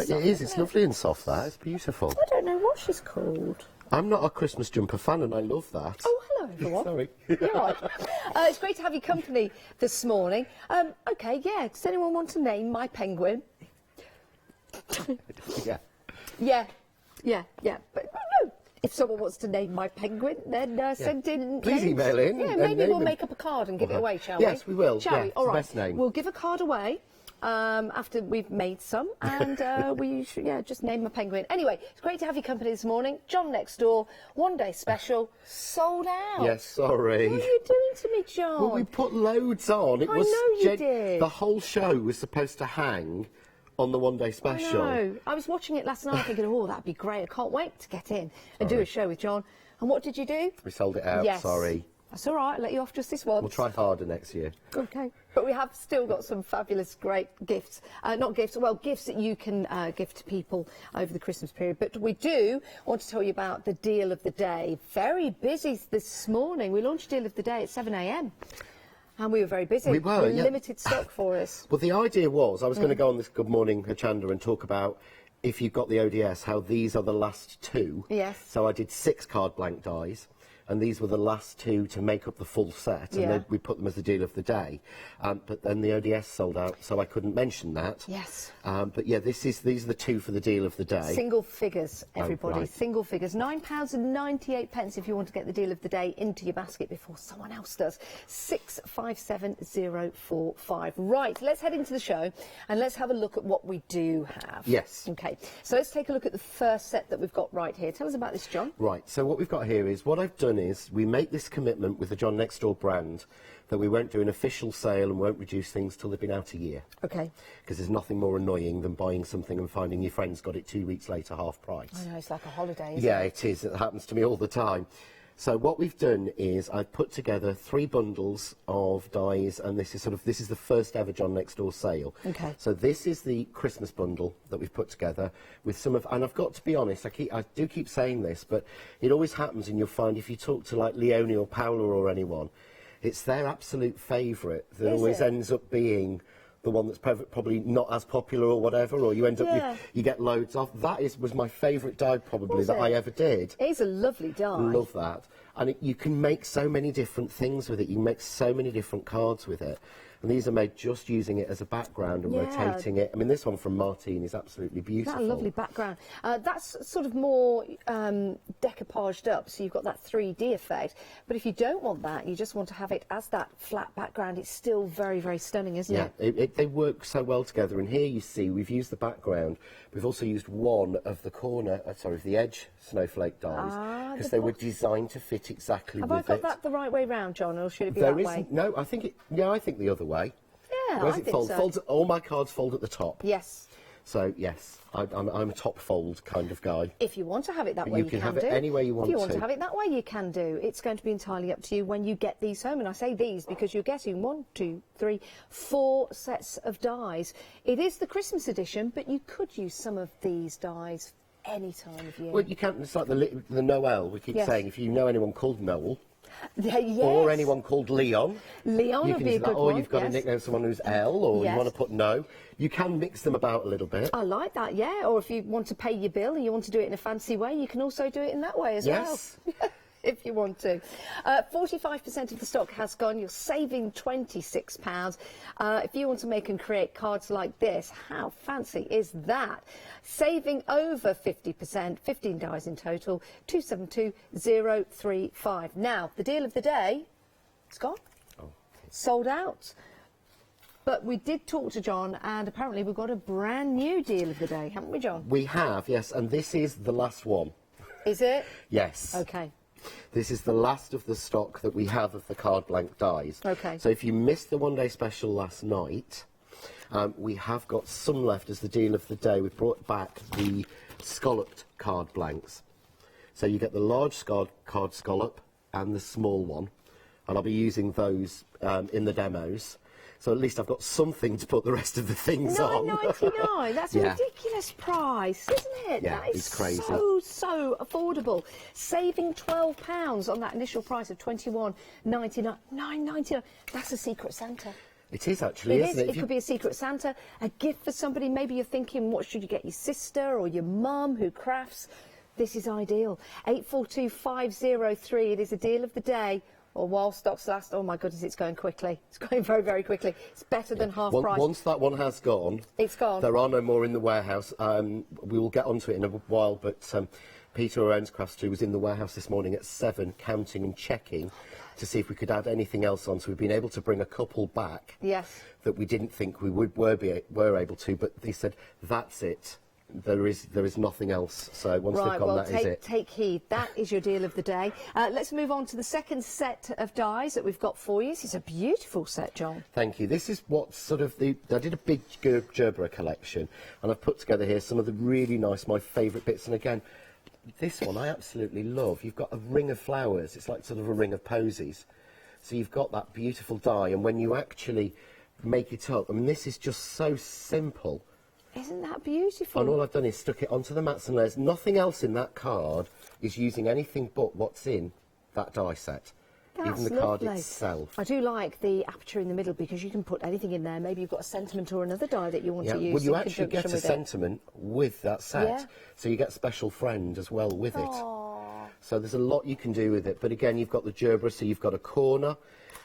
It is, it's lovely and soft, that. It's beautiful. I don't know what she's called. I'm not a Christmas jumper fan and I love that. Oh, hello everyone. Sorry. You're right. It's great to have your company this morning. OK, yeah, does anyone want to name my penguin? Yeah. Yeah. But no, if someone wants to name my penguin, then send in... Please email in. Yeah, maybe we'll make up a card and give it away, shall we? Yes, we will. Shall we? All right. Best name. We'll give a card away. After we've made some, and we should, just name a penguin. Anyway, it's great to have your company this morning. John next door, one day special, sold out. Yes, sorry. What are you doing to me, John? Well, we put loads on. It I was know you did. The whole show was supposed to hang on the one day special. I know. I was watching it last night thinking, oh, that'd be great. I can't wait to get in and do a show with John. And what did you do? We sold it out, yes. Sorry. That's all right, I'll let you off just this once. We'll try harder next year. OK. But we have still got some fabulous, great gifts. Gifts that you can give to people over the Christmas period. But we do want to tell you about the deal of the day. Very busy this morning. We launched Deal of the Day at 7 a.m. And we were very busy. We were, yeah. Limited stock for us. Well, the idea was I was going to go on this Good Morning Hachanda and talk about, if you've got the ODS, how these are the last 2. Yes. So I did 6 card blank dies. And these were the last 2 to make up the full set, and then we put them as the deal of the day. But then the ODS sold out, so I couldn't mention that. Yes. But yeah, these are the 2 for the deal of the day. Single figures, everybody. Oh, right. Single figures. £9.98 if you want to get the deal of the day into your basket before someone else does. 657045. Right, let's head into the show and let's have a look at what we do have. Yes. OK, so let's take a look at the first set that we've got right here. Tell us about this, John. Right, so what we've got here is, what I've done is, we make this commitment with the John Next Door brand that we won't do an official sale and won't reduce things till they've been out a year. OK. Because there's nothing more annoying than buying something and finding your friend's got it 2 weeks later, half price. I know, it's like a holiday, isn't Yeah, it? it is. It happens to me all the time. So what we've done is I've put together 3 bundles of dies, and this is the first ever John Next Door sale. Okay. So this is the Christmas bundle that we've put together with some of, and I've got to be honest, I do keep saying this, but it always happens, and you'll find if you talk to like Leonie or Paula or anyone, It's their absolute favourite that Is always it? ends up being the one that's probably not as popular or whatever, or you end up with, you get loads of. That was my favourite die probably that I ever did. It's a lovely die. Love that. And you can make so many different things with it. You can make so many different cards with it. And these are made just using it as a background and rotating it. I mean, this one from Martine is absolutely beautiful. That lovely background. That's sort of more decoupaged up, so you've got that 3D effect. But if you don't want that, you just want to have it as that flat background, it's still very, very stunning, isn't it? Yeah, they work so well together. And here you see we've used the background. We've also used one of the corner, of the edge snowflake dies, because they were designed to fit exactly with it. Have I got that the right way round, John, or should it be There that is way? no, I think I think the other way. Yeah, Where's I it think fold? so. Folds, all my cards fold at the top. Yes. So yes, I'm a top fold kind of guy. If you want to have it that But way, you you can have do. it any way you want If you want to. to have it that way, you can do. It's going to be entirely up to you when you get these home. And I say these because you're getting 1, 2, 3, 4 sets of dies. It is the Christmas edition, but you could use some of these dies any time of year. Well, you can. It's like the Noel. We keep saying if you know anyone called Noel. Yes. Or anyone called Leon. Leon you would can be a use that. good Or one. you've got to nickname someone who's L, or you want to put No. You can mix them about a little bit. I like that, yeah. Or if you want to pay your bill and you want to do it in a fancy way, you can also do it in that way as well. If you want to. 45% of the stock has gone. You're saving £26. If you want to make and create cards like this, how fancy is that? Saving over 50%, 15 dies in total, 272035. Now, the deal of the day, it's gone. Sold out. But we did talk to John, and apparently we've got a brand new deal of the day, haven't we, John? We have, yes, and this is the last one. Is it? Yes. Okay. This is the last of the stock that we have of the card blank dies. Okay. So if you missed the one-day special last night, we have got some left as the deal of the day. We've brought back the scalloped card blanks. So you get the large card scallop and the small one, and I'll be using those in the demos. So at least I've got something to put the rest of the things on. $9.99. That's a ridiculous price, isn't it? Yeah, that is it's crazy. So affordable. Saving £12 on that initial price of $21.99. $9.99. That's a secret Santa. It is actually, isn't it? It could be a secret Santa, a gift for somebody. Maybe you're thinking, what should you get your sister or your mum who crafts? This is ideal. 842503. It is a deal of the day. Or while stocks last, oh my goodness, it's going quickly. It's going very, very quickly. It's better than half price. Once that one has gone, it's gone. There are no more in the warehouse. We will get onto it in a while, but Peter, who owns Crafts 2, was in the warehouse this morning at 7, counting and checking to see if we could add anything else on. So we've been able to bring a couple back. Yes. That we didn't think we were able to, but they said that's it. There is nothing else. So once they've gone, that is it. Take heed. That is your deal of the day. Let's move on to the second set of dies that we've got for you. This is a beautiful set, John. Thank you. This is what sort of I did a big Gerbera collection, and I've put together here some of the really nice, my favourite bits. And again, this one I absolutely love. You've got a ring of flowers. It's like sort of a ring of posies. So you've got that beautiful die, and when you actually make it up, I mean, this is just so simple. Isn't that beautiful? And all I've done is stuck it onto the mats and layers. Nothing else in that card is using anything but what's in that die set. That's even the card lovely. itself. I do like the aperture in the middle because you can put anything in there. Maybe you've got a sentiment or another die that you want to use. Well, you in actually get a conjunction with sentiment with that set. Yeah. So you get special friend as well with it. Aww. So there's a lot you can do with it. But again, you've got the Gerbera, so you've got a corner,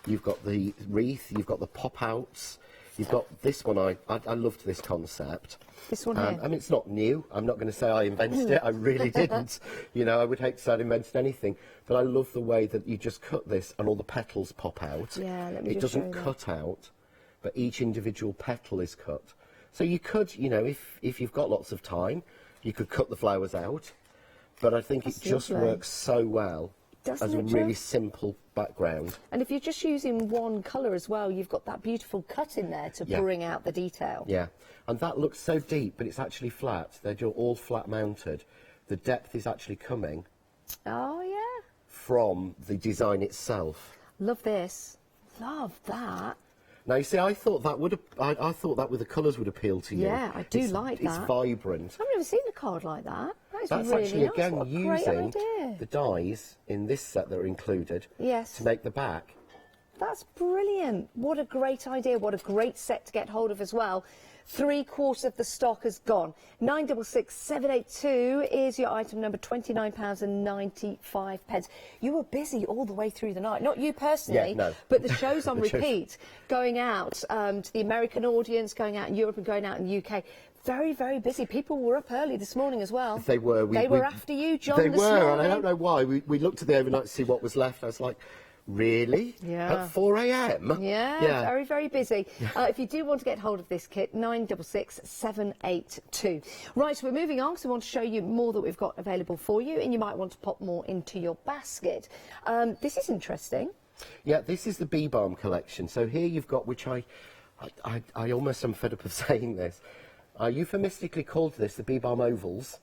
you've got the wreath, you've got the pop-outs. You've got this one. I loved this concept. This one here. I mean, it's not new. I'm not going to say I invented it. I really didn't. You know, I would hate to say I invented anything. But I love the way that you just cut this and all the petals pop out. Yeah, let me It just show doesn't you cut out, but each individual petal is cut. So you could, you know, if you've got lots of time, you could cut the flowers out. But I think it just works so well as a really simple background. And if you're just using one colour as well, you've got that beautiful cut in there to bring out the detail. Yeah, and that looks so deep, but it's actually flat. They're all flat mounted. The depth is actually coming from the design itself. Love this. Love that. Now you see, I thought that would I thought that with the colours would appeal to you. Yeah, I do like that. It's vibrant. I've never seen a card like that. That's really actually nice. again What a great using idea. the dies in this set that are included to make the back. That's brilliant. What a great idea. What a great set to get hold of as well. 3/4 of the stock has gone. 966782 is your item number, £29.95. You were busy all the way through the night. Not you personally, Yeah, no. but the show's on The show's- repeat, going out to the American audience, going out in Europe and going out in the UK. Very, very busy. People were up early this morning as well. They were. They were after you, John, They this were, and I morning. don't know why. We looked at the overnight to see what was left. I was like, really? Yeah. At 4 a.m? Yeah, very, very busy. If you do want to get hold of this kit, 966782. Right, so we're moving on because we want to show you more that we've got available for you, and you might want to pop more into your basket. This is interesting. Yeah, this is the Bee Balm collection. So here you've got, which I almost am fed up of saying this. I euphemistically called this the Bee Balm ovals.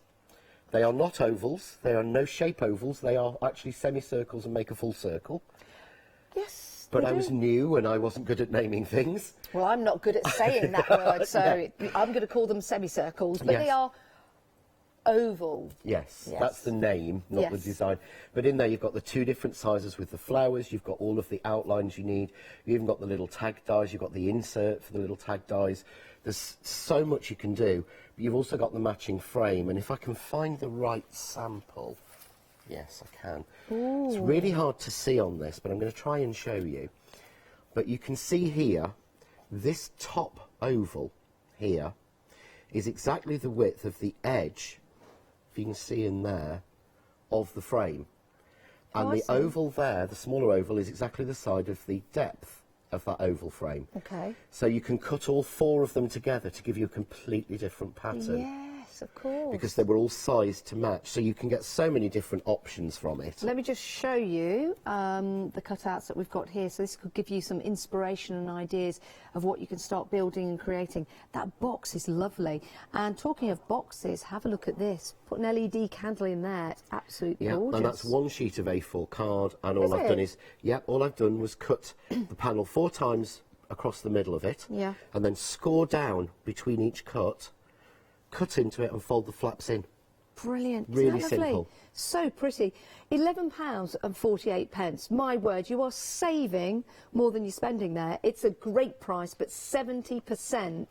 They are not ovals. They are no shape ovals. They are actually semicircles and make a full circle. Yes. But I was new and I wasn't good at naming things. Well, I'm not good at saying that word, so I'm going to call them semicircles, but Yes. they are oval. Yes, Yes. that's the name, not the Yes. design. But in there you've got the two different sizes with the flowers, you've got all of the outlines you need, you've even got the little tag dies, you've got the insert for the little tag dies. There's so much you can do, but you've also got the matching frame, and if I can find the right sample, yes I can. It's really hard to see on this, but I'm going to try and show you. But you can see here, this top oval here is exactly the width of the edge, if you can see in there, of the frame. And the oval there, the smaller oval, is exactly the side of the depth of that oval frame. Okay. So you can cut all four of them together to give you a completely different pattern. Yes, of course. Because they were all sized to match, so you can get so many different options from it. Let me just show you the cutouts that we've got here. So this could give you some inspiration and ideas of what you can start building and creating. That box is lovely. And talking of boxes, have a look at this. Put an LED candle in there. It's absolutely gorgeous. And that's one sheet of A4 card, and all I've done is, all I've done was cut the panel 4 times across the middle of it, and then score down between each cut into it and fold the flaps in. Brilliant. Really Isn't that lovely? simple. So pretty. £11.48. My word, you are saving more than you're spending there. It's a great price, but 70%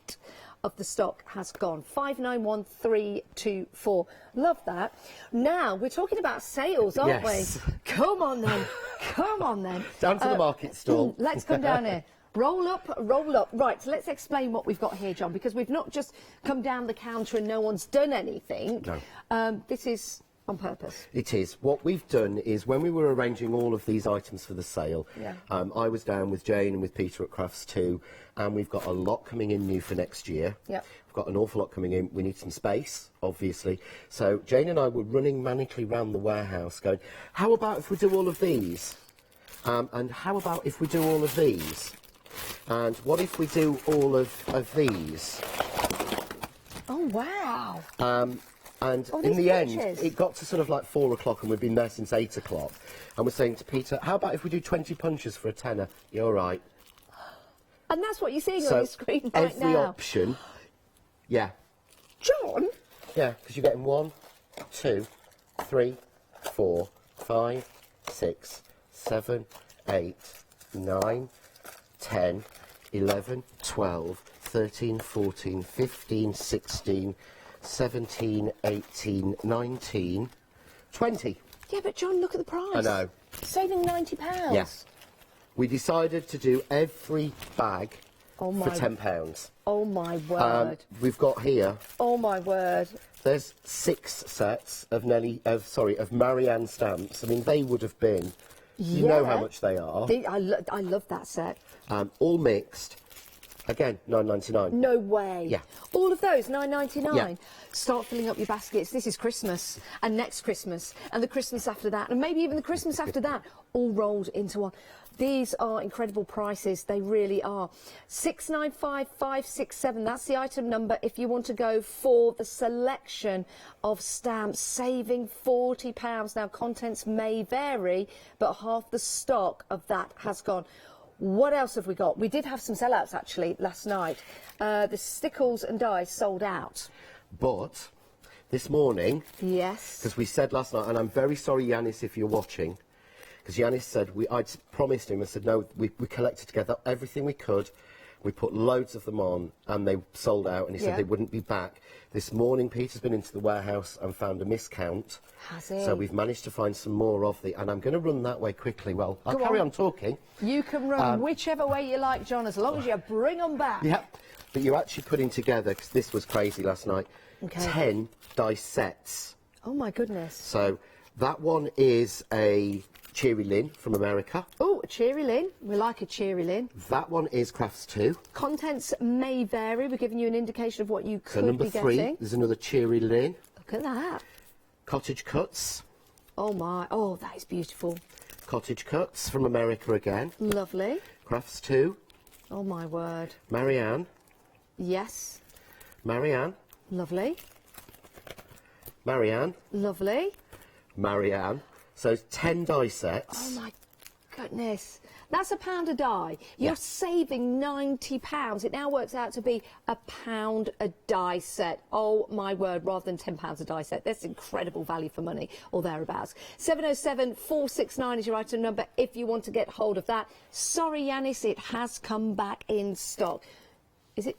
of the stock has gone. 591324. Love that. Now, we're talking about sales, aren't we? Come on then. Come on then. Down to the market stall. Let's come down here. Roll up, roll up. Right, so let's explain what we've got here, John, because we've not just come down the counter and no one's done anything. No. This is on purpose. It is. What we've done is, when we were arranging all of these items for the sale, I was down with Jane and with Peter at Crafts too, and we've got a lot coming in new for next year. Yep. We've got an awful lot coming in. We need some space, obviously. So Jane and I were running manically round the warehouse going, how about if we do all of these? And how about if we do all of these? And what if we do all of these? Oh, wow. And in the end, it got to sort of like 4 o'clock, and we've been there since 8 o'clock. And we're saying to Peter, how about if we do 20 punches for a tenner? You're all right. And that's what you're seeing So on your screen right every now. option, John? Yeah, because you're getting 1, 2, 3, 4, 5, 6, 7, 8, 9, 10, 11, 12, 13, 14, 15, 16, 17, 18, 19, 20. Yeah, but John, look at the price. I know. Saving £90. Yes. We decided to do every bag Oh for my- £10. Oh, my word. We've got here, Oh, my word. there's 6 sets of Marianne stamps. I mean, they would have been, you know how much they are. I love that set. All mixed. Again, £9.99. No way. Yeah. All of those, £9.99. Yeah. Start filling up your baskets. This is Christmas, and next Christmas, and the Christmas after that, and maybe even the Christmas after that, all rolled into one. These are incredible prices. They really are. 695567. That's the item number if you want to go for the selection of stamps, saving £40. Now, contents may vary, but half the stock of that has gone. What else have we got? We did have some sellouts actually last night. The stickles and dies sold out. But this morning, Yes. because we said last night, and I'm very sorry, Yanis, if you're watching, because Yanis said, I'd promised him, I said, no, we collected together everything we could. We put loads of them on, and they sold out, and he said they wouldn't be back. This morning, Peter's been into the warehouse and found a miscount. Has he? So we've managed to find some more of the, and I'm going to run that way quickly. Well, I'll carry on talking. You can run whichever way you like, John, as long as you bring them back. Yeah, but you're actually putting together, because this was crazy last night, 10 dice sets. Oh, my goodness. So that one is a Cheery Lynn from America. Oh, a Cheery Lynn. We like a Cheery Lynn. That one is Crafts 2. Contents may vary. We're giving you an indication of what you could So number be 3, getting. there's another Cheery Lynn. Look at that. Cottage Cuts. Oh, my. Oh, that is beautiful. Cottage Cuts from America again. Lovely. Crafts 2. Oh, my word. Marianne. Yes. Marianne. Lovely. Marianne. Lovely. Marianne. So 10 die sets. Oh, my goodness. That's £1 a die. You're saving £90. It now works out to be £1 a die set. Oh, my word, rather than £10 a die set. That's incredible value for money, or thereabouts. 707 469 is your item number if you want to get hold of that. Sorry, Yanis, it has come back in stock. Is it?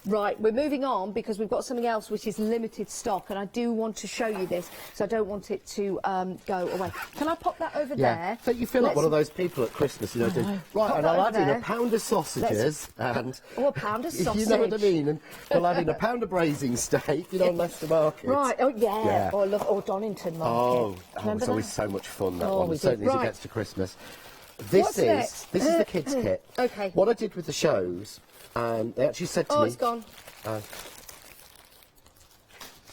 Right, we're moving on because we've got something else which is limited stock, and I do want to show you this, so I don't want it to go away. Can I pop that over there? So you feel like one of those people at Christmas, you know, doing, right, and I'll add in a pound of sausages and... Oh, a pound of sausage. You know what I mean? And we'll add in a pound of braising steak, you know, on Leicester Market. Right, oh, yeah. Oh, I love Donington Market. Oh, it's always so much fun, that one, we certainly as it gets to Christmas. This is the kids' kit. Okay. What I did with the shows, they actually said to me... Oh, it's gone.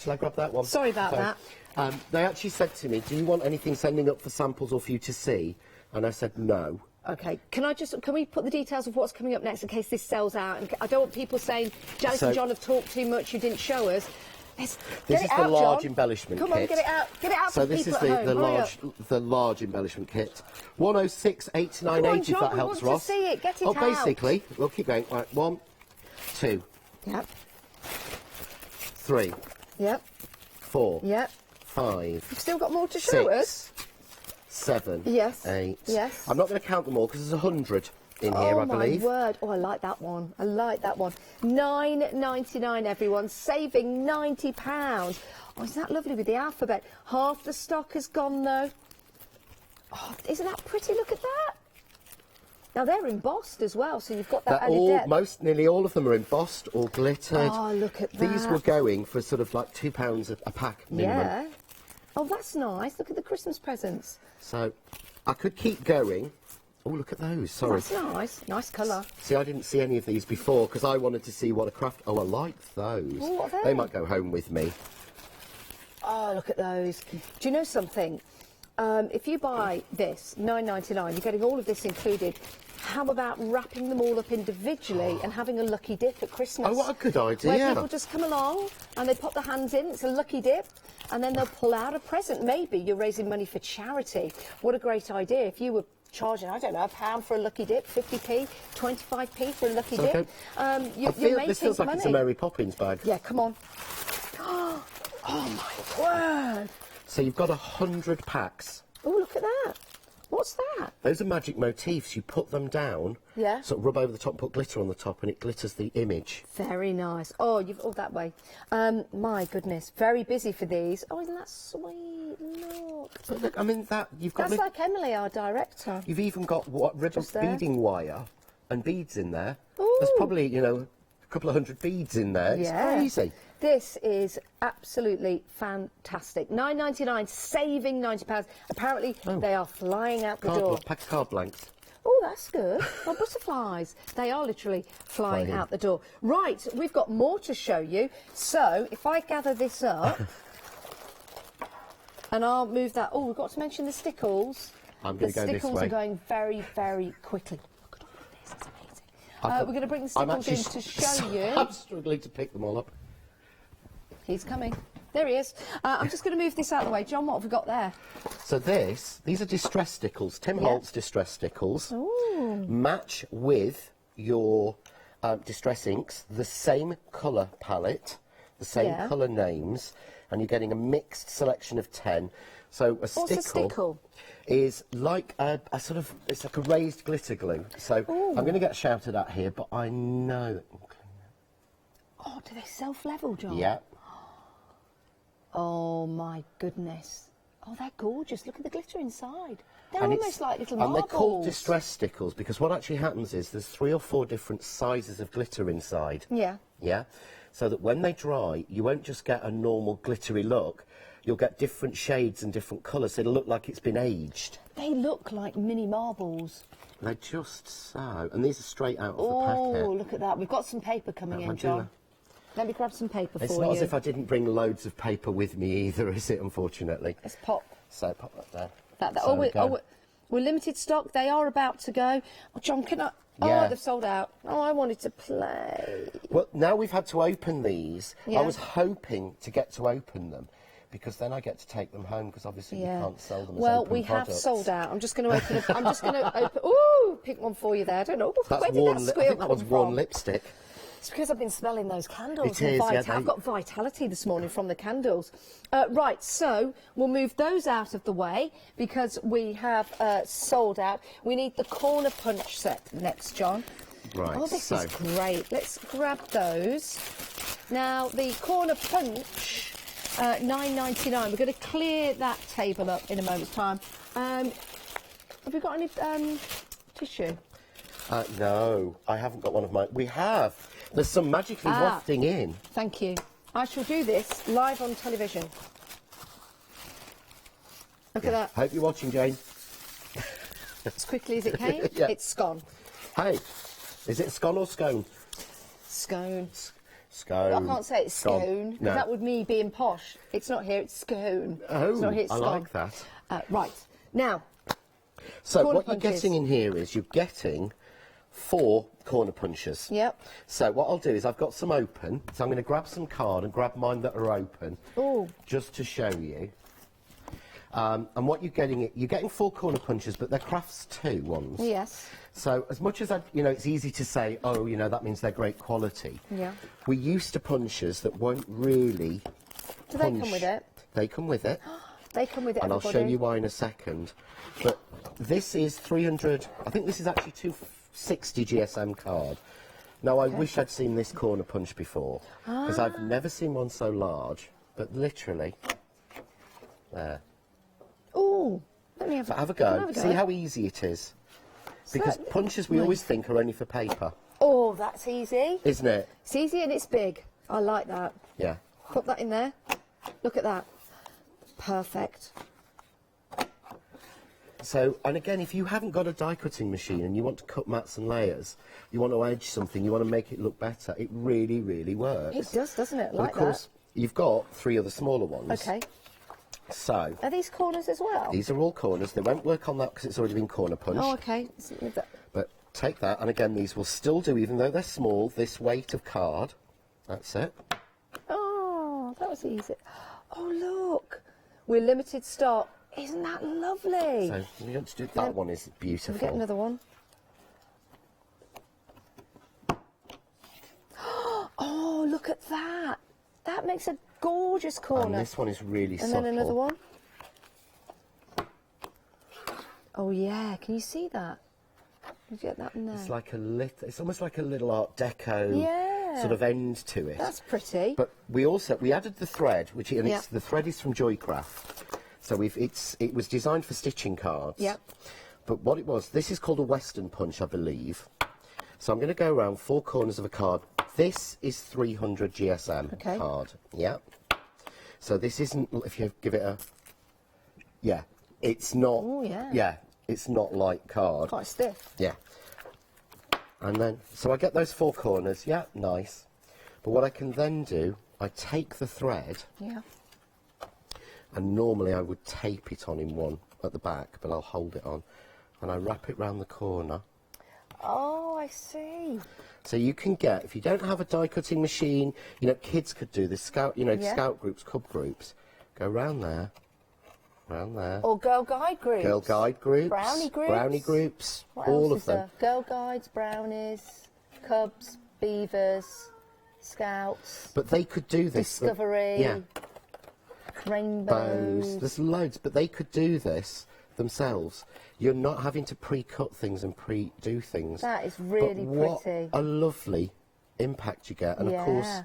Shall I grab that one? Sorry about that. They actually said to me, do you want anything sending up for samples or for you to see? And I said no. Okay, can we put the details of what's coming up next in case this sells out? And I don't want people saying, Janice and John have talked too much, you didn't show us. This is the large embellishment kit. Come on, get it out. Get it out for people at home. So this is the large embellishment kit. 106.89.80 if that helps, Ross. We want to see it. Get it out. Basically, we'll keep going. Right, 1, 2. Yep. 3. Yep. 4. Yep. 5. You've still got more to show us. 7. Yes. 8. Yes. I'm not going to count them all because there's 100 in here, I believe. Oh, my word. Oh, I like that one. I like that one. £9.99, everyone. Saving £90. Oh, isn't that lovely with the alphabet? Half the stock has gone, though. Oh, isn't that pretty? Look at that. Now, they're embossed as well, so you've got that added depth. Nearly all of them are embossed or glittered. Oh, look at that. These were going for sort of like £2 a pack minimum. Yeah. Oh, that's nice. Look at the Christmas presents. So, I could keep going. Oh, look at those. Sorry. That's nice. Nice colour. See, I didn't see any of these before because I wanted to see what a craft... Oh, I like those. Oh, what are they might go home with me. Oh, look at those. Do you know something? If you buy this, £9.99, you're getting all of this included. How about wrapping them all up individually and having a lucky dip at Christmas? Oh, what a good idea. Where people just come along and they pop their hands in, it's a lucky dip, and then they'll pull out a present. Maybe you're raising money for charity. What a great idea. If you were charging, I don't know, £1 for a lucky dip, 50p, 25p for a lucky dip, you're making this feels like money. It's a Mary Poppins bag. Yeah, come on. Oh, my word. So you've got 100 packs. Oh, look at that. What's that? Those are magic motifs. You put them down, sort of rub over the top, put glitter on the top, and it glitters the image. Very nice. Oh, you've all that way. My goodness, very busy for these. Oh, isn't that sweet? Look. But look, I mean, you've got... That's like Emily, our director. You've even got ribbon beading wire and beads in there. Ooh. There's probably, you know, a couple of hundred beads in there. It's crazy. This is absolutely fantastic. £9.99, saving £90. Apparently, they are flying out the door. Pack of card blanks. Oh, that's good. Oh, butterflies. They are literally flying out the door. Right, we've got more to show you. So, if I gather this up, and I'll move that... Oh, we've got to mention the stickles. I'm going to go this way. The stickles are going very, very quickly. Look at all of this. It's amazing. We're going to bring the stickles in to show you. I'm struggling to pick them all up. He's coming. There he is. I'm just going to move this out of the way. John, what have we got there? So these are distress stickles. Tim Holtz distress stickles. Ooh. Match with your distress inks, the same colour palette, the same colour names, and you're getting a mixed selection of 10. So What's a stickle? is like a sort of, it's like a raised glitter glue. So I'm going to get shouted at here, but I know that... Oh, do they self-level, John? Yeah. Oh, my goodness. Oh, they're gorgeous. Look at the glitter inside. They're And almost like little marbles. And they're called distress stickles because what actually happens is there's 3 or 4 different sizes of glitter inside. Yeah. Yeah? So that when they dry, you won't just get a normal glittery look. You'll get different shades and different colours. It'll look like it's been aged. They look like mini marbles. They're just so. And these are straight out of the packet. Oh, look at that. We've got some paper coming in, John. Let me grab some paper for you. It's not as if I didn't bring loads of paper with me either, is it, unfortunately? Let's pop. So, pop that there. We're limited stock. They are about to go. Oh, John, can I... Yeah. Oh, they've sold out. Oh, I wanted to play. Well, now we've had to open these. Yeah. I was hoping to get to open them because then I get to take them home because obviously you can't sell them as well, open we products. have sold out. I'm just going to open I'm just going to open... Ooh, pick one for you there. I don't know. That's Where did that squeal I think that come was from? warm lipstick. It's because I've been smelling those candles. It is, yeah, I've got vitality this morning from the candles. Right, so we'll move those out of the way because we have sold out. We need the corner punch set next, John. Right, oh, this is great. Let's grab those. Now, the corner punch, $9.99. We're going to clear that table up in a moment's time. Have we got any tissue? No, I haven't got one of mine. We have. There's some magically wafting in. Thank you. I shall do this live on television. Look at that. Hope you're watching, Jane. As quickly as it came, Yeah. it's scone. Hey, is it scone or scone? Scone. Scone. I can't say it's scone, because No. that would me being posh. It's not here, it's scone. Oh, it's not here, it's I scone. like that. Right, now, So corner what punches. you're getting in here is you're getting 4 corner punches. Yep. So what I'll do is I've got some open, so I'm going to grab some card and grab mine that are open, just to show you. And what you're getting 4 corner punches, but they're crafts 2 ones. Yes. So as much as it's easy to say, oh, that means they're great quality. Yeah. We're used to punches that won't really. Do they come with it? They come with it. They come with it, And I'll everybody. show you why in a second. But this is 300. I think this is actually 260 GSM card. Now I wish I'd seen this corner punch before because I've never seen one so large. But literally, there. Oh, let me have a go. See how easy it is. Because punches we always think are only for paper. Oh, that's easy. Isn't it? It's easy and it's big. I like that. Yeah. Put that in there. Look at that. Perfect. So, and again, if you haven't got a die cutting machine and you want to cut mats and layers, you want to edge something, you want to make it look better, it really, really works. It does, doesn't it? But Like of course, you've got 3 other smaller ones. Okay. So, Are these corners as well? these are all corners. They won't work on that because it's already been corner punched. Oh, okay. Let's move that. But take that, and again, these will still do, even though they're small, this weight of card. That's it. Oh, that was easy. Oh, look. We're limited stock. Isn't that lovely? So, you want to do that one is beautiful. Can we get another one? Oh, look at that. That makes a gorgeous corner. And this one is really And subtle. then another one. Oh, yeah. Can you see that? Did you get that in there? It's like it's almost like a little Art Deco sort of end to it. That's pretty. But we added the thread, the thread is from Joycraft. So it was designed for stitching cards. Yep. But what it was, this is called a Western punch, I believe. So I'm going to go around 4 corners of a card. This is 300 GSM card. Yeah. So this isn't, if you give it it's not. Oh, yeah. Yeah, it's not light card. Quite stiff. Yeah. And then, so I get those 4 corners. Yeah, nice. But what I can then do, I take the thread. Yeah. And normally I would tape it on in one at the back, but I'll hold it on. And I wrap it round the corner. Oh, I see. So you can get, if you don't have a die cutting machine, kids could do this, scout groups, cub groups, go round there, Or girl guide groups. Girl guide groups. Brownie groups. What all else of is them. there? Girl guides, brownies, cubs, beavers, scouts. But they could do this. Discovery. Yeah. Rainbows. Bows. There's loads, but they could do this themselves. You're not having to pre-cut things and pre-do things. That is really what pretty. a lovely impact you get. And of course,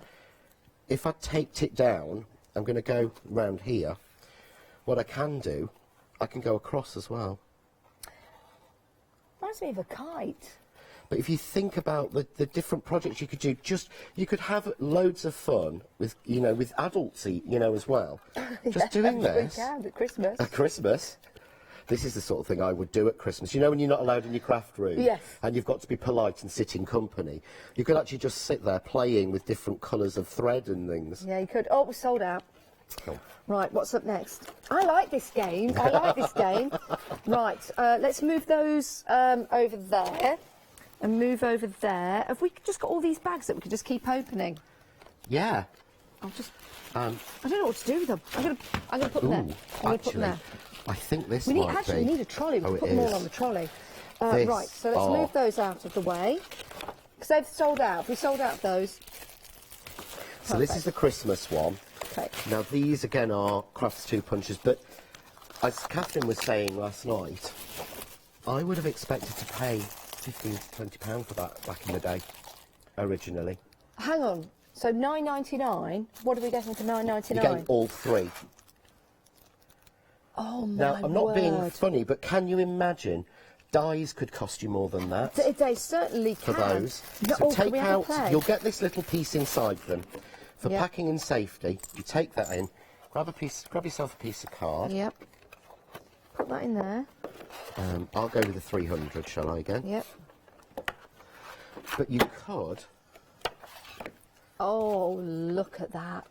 if I taped it down, I'm going to go round here. What I can do, I can go across as well. Reminds me of a kite. But if you think about the different projects you could do, you could have loads of fun with, you know, with adults, you know, as well. Just doing this. We can at Christmas. At Christmas. This is the sort of thing I would do at Christmas. You know, when you're not allowed in your craft room, yes, and you've got to be polite and sit in company, you could actually just sit there playing with different colours of thread and things. Yeah, you could. Oh, we're sold out. Oh. Right, what's up next? I like this game. I like this game. Right, let's move those over there and move over there. Have we just got all these bags that we could just keep opening? Yeah. I'll just. I don't know what to do with them. I'm gonna put them there. I'm gonna put them there. I think this we need, might actually, be... we need a trolley. We can put them all on the trolley. This, right, so let's move those out of the way. Because they've sold out. We sold out those. So this is the Christmas one. Okay. Now these again are Crafts 2 punches, but as Catherine was saying last night, I would have expected to pay £15 to £20 for that back in the day, originally. Hang on. So £9.99. What are we getting for £9.99? You're getting all three. Oh my Now, I'm not word. being funny, but can you imagine dies could cost you more than that? They certainly for can. those. No, So can take we have a out, play? you'll get this little piece inside them. For Yep. packing and safety, you take that in, grab yourself a piece of card. Yep. Put that in there. I'll go with the 300, shall I again? Yep. But you could... Oh, look at that.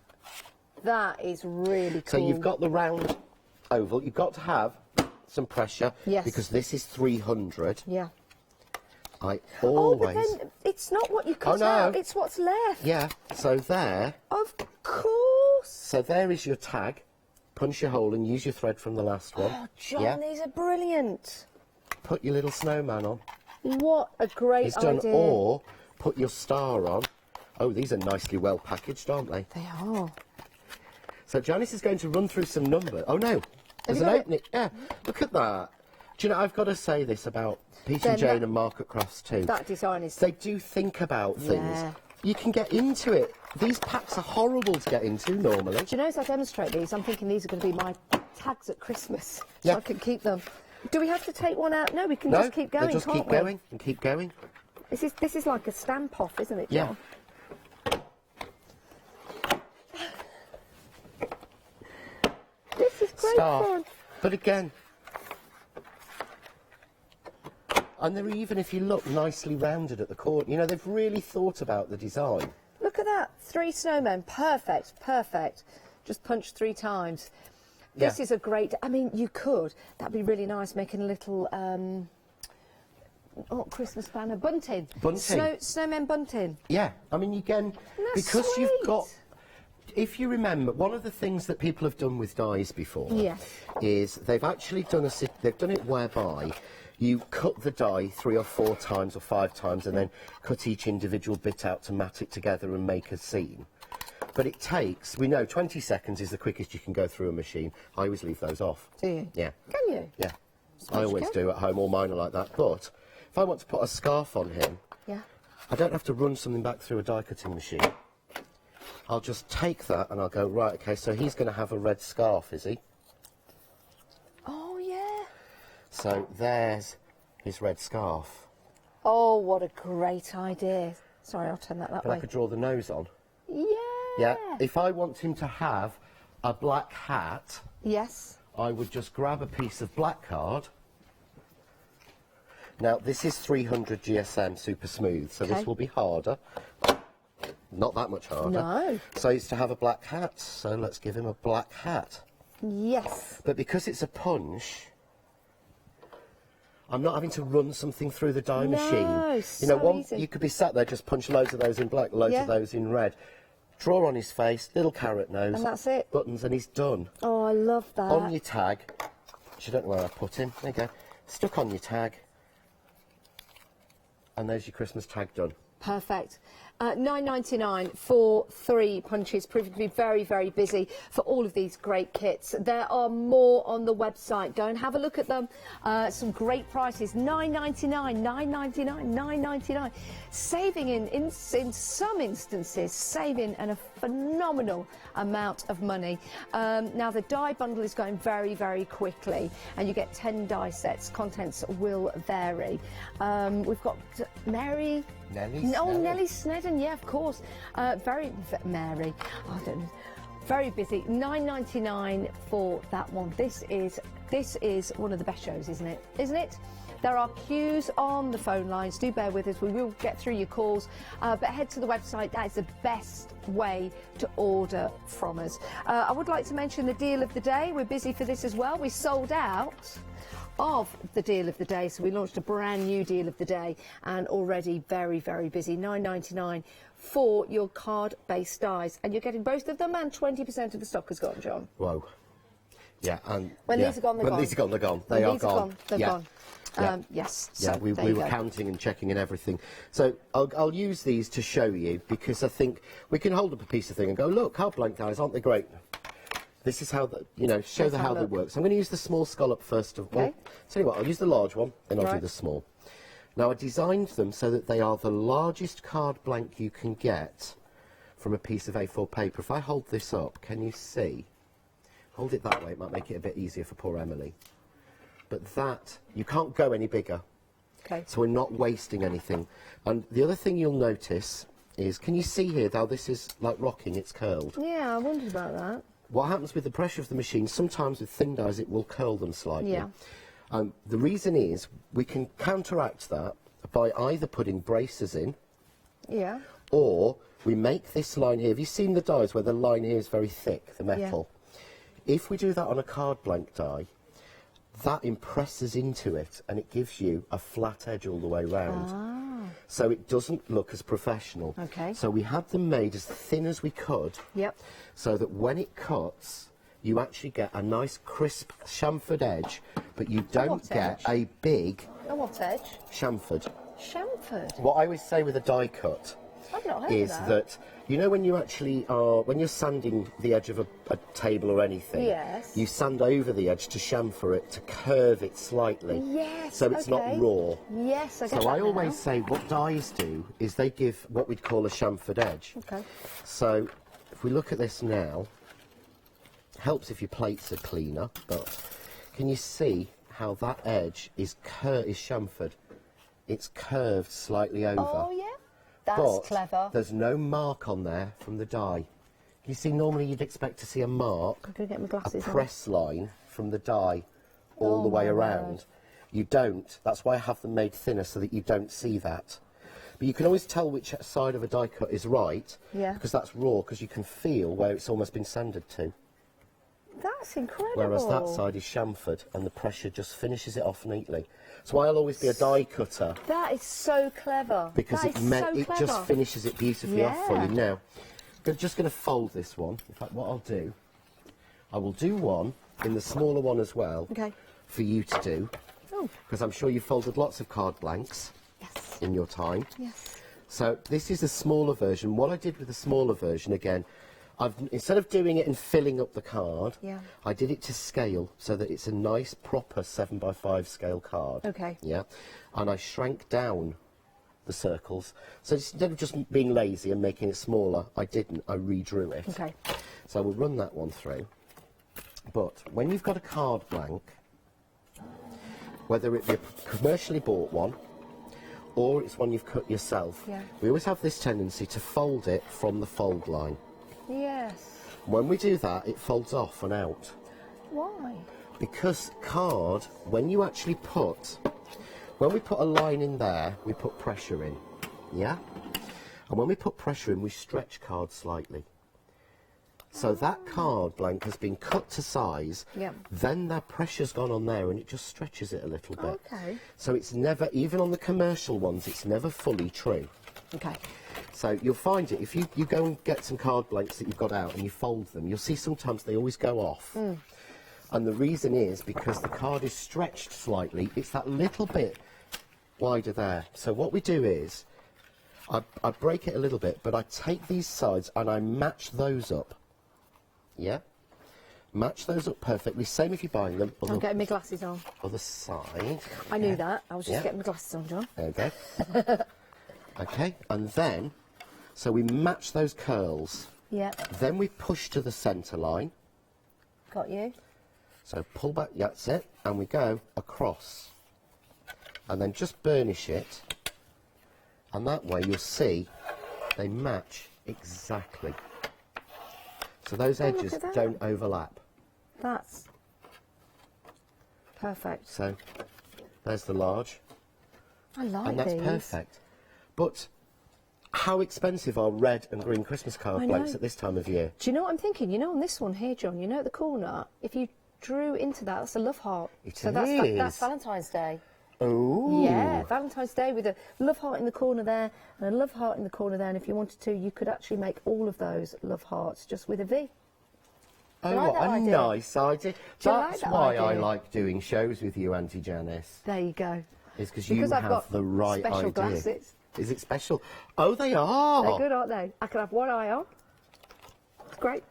That is really cool. So you've got the round oval, you've got to have some pressure. Yes. Because this is 300. Yeah. I Oh, always... but then it's not what you cut no. out, it's what's left. Yeah, so there... Of course. So there is your tag. Punch your hole and use your thread from the last one. Oh, John, yeah. these are brilliant. Put your little snowman on. What a great He's done, idea. or put your star on. Oh, these are nicely well packaged, aren't they? They are. So Janice is going to run through some numbers. Oh no, there's an got it? opening. Yeah, look at that. Do you know, I've got to say this about Peach and Jane and Market Crafts too. That design is... They do think about things. Yeah. You can get into it. These packs are horrible to get into normally. Do you know, as I demonstrate these, I'm thinking these are going to be my tags at Christmas. Yeah. So I can keep them. Do we have to take one out? No, we can No, just keep going, they just can't keep we? going and keep going. This is like a stamp off, isn't it, Yeah. John? This is great fun. But again, and they're even, if you look, nicely rounded at the corner. You know, they've really thought about the design. Look at that. 3 snowmen. Perfect. Perfect. Just punch 3 times. This Yeah. is a great... I mean, you could. That'd be really nice, making a little... Christmas banner. Bunting. Bunting. Snowmen bunting. Yeah, I mean, again, because sweet. you've got... If you remember, one of the things that people have done with dies before is they've actually done they've done it whereby you cut the die 3 or 4 times or 5 times and then cut each individual bit out to mat it together and make a scene. But it takes, we know 20 seconds is the quickest you can go through a machine. I always leave those off. Do you? Yeah. Can you? Yeah. I always do at home, all mine are like that. But if I want to put a scarf on him, Yeah. I don't have to run something back through a die cutting machine. I'll just take that and I'll go, right, okay, so he's going to have a red scarf, is he? Oh, yeah. So there's his red scarf. Oh, what a great idea. Sorry, I'll turn that And way. I could draw the nose on. Yeah. Yeah. If I want him to have a black hat, Yes. I would just grab a piece of black card. Now, this is 300 GSM super smooth, so Okay. this will be harder. Not that much harder. No. So he's to have a black hat, so let's give him a black hat. Yes. But because it's a punch, I'm not having to run something through the die machine. You know, so easy. you could be sat there, just punch loads of those in black, loads of those in red. Draw on his face, little carrot nose. And that's it. Buttons, and he's done. Oh, I love that. On your tag, which I don't know where I put him. There you go. Stuck on your tag. And there's your Christmas tag done. Perfect. £9.99 for 3 punches, proving to be very, very busy for all of these great kits. There are more on the website. Go and have a look at them. Some great prices, £9.99, £9.99, £9.99. Saving in some instances, saving a phenomenal amount of money. Now the die bundle is going very, very quickly, and you get 10 die sets. Contents will vary. We've got Nellie Snedden, yeah, of course. Mary, I don't know. Very busy. £9.99 for that one. This is one of the best shows, isn't it? Isn't it? There are queues on the phone lines. Do bear with us. We will get through your calls. But head to the website. That is the best way to order from us. I would like to mention the deal of the day. We're busy for this as well. We sold out of the deal of the day, so we launched a brand new deal of the day, and already very, very busy. £9.99 for your card-based dies, and you're getting both of them, and 20% of the stock has gone, John. Whoa. Yeah, and when these are gone, they're gone. When these are gone, they're gone. They are gone. They're gone. Yeah. Yes. Yeah, so we were counting and checking and everything. So I'll use these to show you, because I think we can hold up a piece of thing and go, look, card blank dies, aren't they great? This is how, show how they work. So I'm going to use the small scallop first of all. Okay. Tell you what, I'll use the large one, and I'll do the small. Now I designed them so that they are the largest card blank you can get from a piece of A4 paper. If I hold this up, can you see? Hold it that way, it might make it a bit easier for poor Emily. But that, you can't go any bigger. Okay. So we're not wasting anything. And the other thing you'll notice is, can you see here, how this is like rocking, it's curled? Yeah, I wondered about that. What happens with the pressure of the machine, sometimes with thin dies, it will curl them slightly. Yeah. The reason is, we can counteract that by either putting braces in, yeah, or we make this line here. Have you seen the dies where the line here is very thick, the metal? Yeah. If we do that on a card blank die, that impresses into it, and it gives you a flat edge all the way round. Ah. So it doesn't look as professional. Okay. So we had them made as thin as we could. Yep. So that when it cuts, you actually get a nice crisp chamfered edge, but you don't get a big what edge? chamfered. Chamfered? What I always say with a die cut I've not heard is of that. you know when you actually are, when you're sanding the edge of a table or anything, yes, you sand over the edge to chamfer it, to curve it slightly. Yes. So it's not raw. Yes, I get So that I always now. say what dies do is they give what we'd call a chamfered edge. Okay. So if we look at this now, helps if your plates are cleaner, but can you see how that edge is chamfered? It's curved slightly over. Oh, yeah. That's but clever. There's no mark on there from the die. You see, normally you'd expect to see a mark, I'm going to get my glasses a press line from the die all the way around. Word. You don't. That's why I have them made thinner, so that you don't see that. But you can always tell which side of a die cut is right, because that's raw, because you can feel where it's almost been sanded to. That's incredible. Whereas that side is chamfered, and the pressure just finishes it off neatly. So I'll always be a die cutter. That is so clever. Because it just finishes it beautifully off for you. Now, I'm just going to fold this one. In fact, what I'll do, I will do one in the smaller one as well, for you to do. Because I'm sure you've folded lots of card blanks in your time. Yes. So this is the smaller version. What I did with the smaller version, again, instead of doing it and filling up the card, I did it to scale so that it's a nice proper 7x5 scale card. Okay. Yeah. And I shrank down the circles. So instead of just being lazy and making it smaller, I didn't. I redrew it. Okay. So we'll run that one through. But when you've got a card blank, whether it be a commercially bought one or it's one you've cut yourself, we always have this tendency to fold it from the fold line. Yes. When we do that, it folds off and out. Why? Because card, when we put a line in there, we put pressure in, yeah? And when we put pressure in, we stretch card slightly. So that card blank has been cut to size, then that pressure's gone on there and it just stretches it a little bit. Okay. So it's never, even on the commercial ones, it's never fully true. Okay. So you'll find it, if you go and get some card blanks that you've got out and you fold them, you'll see sometimes they always go off. And the reason is because the card is stretched slightly, it's that little bit wider there. So what we do is, I break it a little bit, but I take these sides and I match those up. Yeah? Match those up perfectly. Same if you're buying them. I'm getting my glasses on. Other side. I knew that. I was just getting my glasses on, John. There we go. Okay, and then, so we match those curls. Yeah. Then we push to the centre line. Got you. So pull back, that's it, and we go across. And then just burnish it. And that way you'll see they match exactly. So those edges don't overlap. That's perfect. So there's the large. I like and that's these. Perfect. But how expensive are red and green Christmas card blanks at this time of year? Do you know what I'm thinking? You know, on this one here, John, you know at the corner, if you drew into that, that's a love heart. So that's Valentine's Day. Oh. Yeah, Valentine's Day with a love heart in the corner there and a love heart in the corner there. And if you wanted to, you could actually make all of those love hearts just with a V. Oh, what a nice idea. That's like why idea? I like doing shows with you, Auntie Janice. There you go. It's because you I've have got the right special idea. glasses. Is it special? Oh, they are. They're good, aren't they? I can have one eye on. It's great.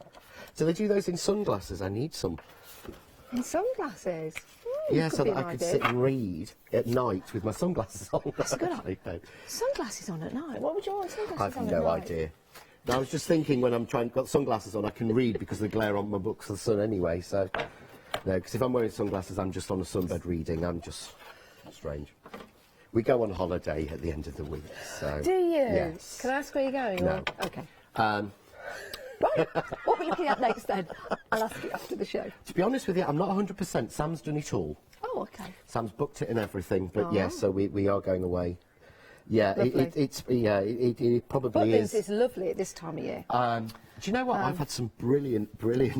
Do they do those in sunglasses? I need some. In sunglasses? Yeah, so that I could sit and read at night with my sunglasses on. That's a good idea. Sunglasses on at night? What would you want sunglasses I've on no at night? idea. I was just thinking when I'm got sunglasses on, I can read because of the glare on my books of the sun anyway. So, no, because if I'm wearing sunglasses, I'm just on a sunbed reading. I'm just strange. We go on holiday at the end of the week. So. Do you? Yes. Can I ask where you're going? No. Or? Okay. Right. What are we looking at next then? I'll ask you after the show. To be honest with you, I'm not 100%. Sam's done it all. Oh, okay. Sam's booked it and everything, but yes, so we are going away. Yeah, it probably Butlins is. is lovely at this time of year. Do you know what? I've had some brilliant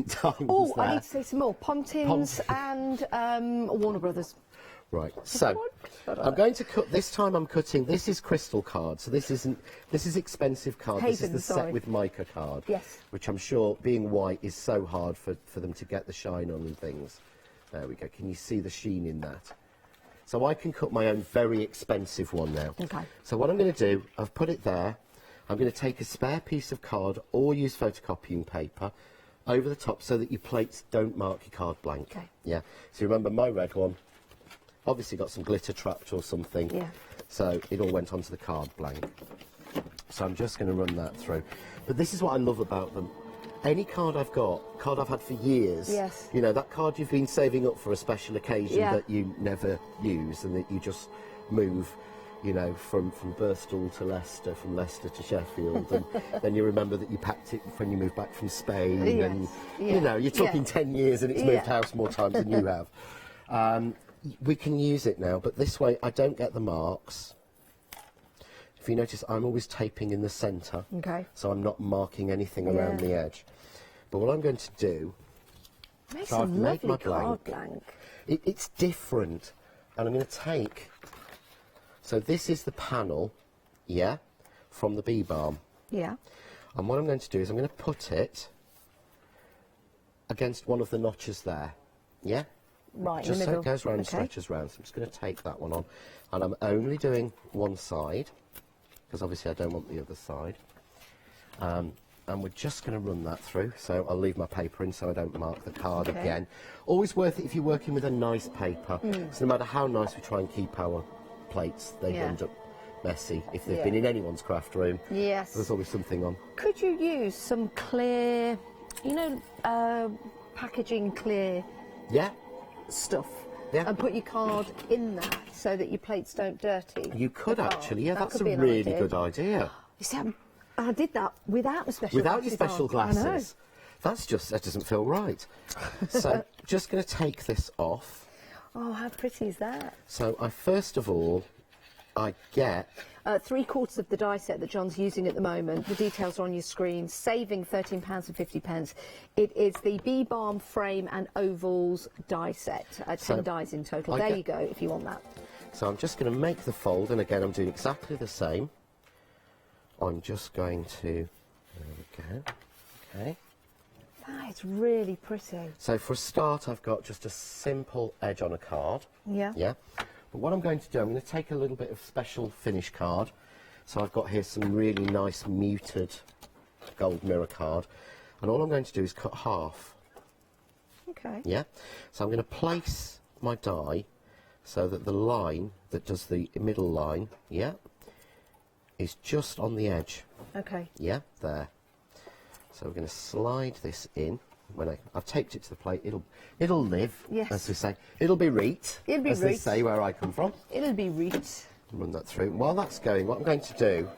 times Oh, there. I need to say some more. Pontins and Warner Brothers. Right, so I'm going to cut. This time I'm cutting. This is crystal card, so this is expensive card. This is the set with mica card. Yes. Which I'm sure, being white, is so hard for them to get the shine on and things. There we go. Can you see the sheen in that? So I can cut my own very expensive one now. Okay. So what I'm going to do, I've put it there. I'm going to take a spare piece of card or use photocopying paper over the top so that your plates don't mark your card blank. Okay. Yeah. So remember my red one, obviously got some glitter trapped or something. Yeah. So it all went onto the card blank. So I'm just going to run that through. But this is what I love about them. Any card I've got, card I've had for years, yes. You know, that card you've been saving up for a special occasion that you never use and that you just move, you know, from Birstall to Leicester, from Leicester to Sheffield, and then you remember that you packed it when you moved back from Spain, and, you know, you're talking 10 years and it's moved house more times than you have. We can use it now, but this way I don't get the marks. If you notice, I'm always taping in the centre, so I'm not marking anything around the edge. But what I'm going to do, so I've made my blank. It's different, and I'm going to take. So this is the panel, from the bee balm. Yeah. And what I'm going to do is I'm going to put it against one of the notches there. Yeah. Right. Just in the so middle. it goes round and stretches round. So I'm just going to take that one on, and I'm only doing one side, because obviously I don't want the other side. And we're just going to run that through, so I'll leave my paper in so I don't mark the card again. Always worth it if you're working with a nice paper. So no matter how nice we try and keep our plates, they end up messy. If they've been in anyone's craft room, there's always something on. Could you use some clear, you know, packaging clear stuff? Yeah. And put your card in that so that your plates don't dirty. You could actually, That that's could a be an really idea. good idea. You see, I did that without the special Without glasses your special on. glasses. That doesn't feel right. So, just going to take this off. Oh, how pretty is that? So, first of all, I get... 3/4 of the die set that John's using at the moment. The details are on your screen. Saving £13.50. It is the Bee Balm frame and ovals die set. 10 dies in total. There you go, if you want that. So I'm just going to make the fold, and again I'm doing exactly the same. I'm just going to... There we go. Okay. That is really pretty. So for a start, I've got just a simple edge on a card. Yeah. Yeah. But what I'm going to do, I'm going to take a little bit of special finish card. So I've got here some really nice muted gold mirror card, and all I'm going to do is cut half. Okay. Yeah, so I'm going to place my die so that the line that does the middle line, yeah, is just on the edge. Okay. Yeah, there. So we're going to slide this in. When I've taped it to the plate, it'll live, yes, as we say. It'll be reet, it'll be as they say where I come from. It'll be reet. Run that through. While that's going, what I'm going to do,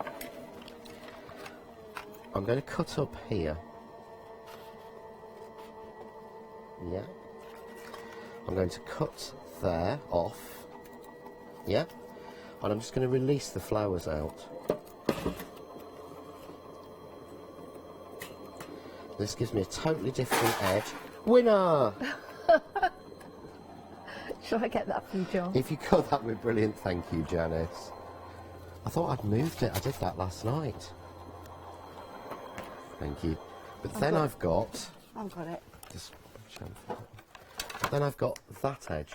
I'm going to cut up here. Yeah. I'm going to cut there off. Yeah. And I'm just going to release the flowers out. This gives me a totally different edge. Winner! Shall I get that from John? If you could, that would be brilliant. Thank you, Janice. I thought I'd moved it. I did that last night. Thank you. But then I've got... I've got it. Just then I've got that edge.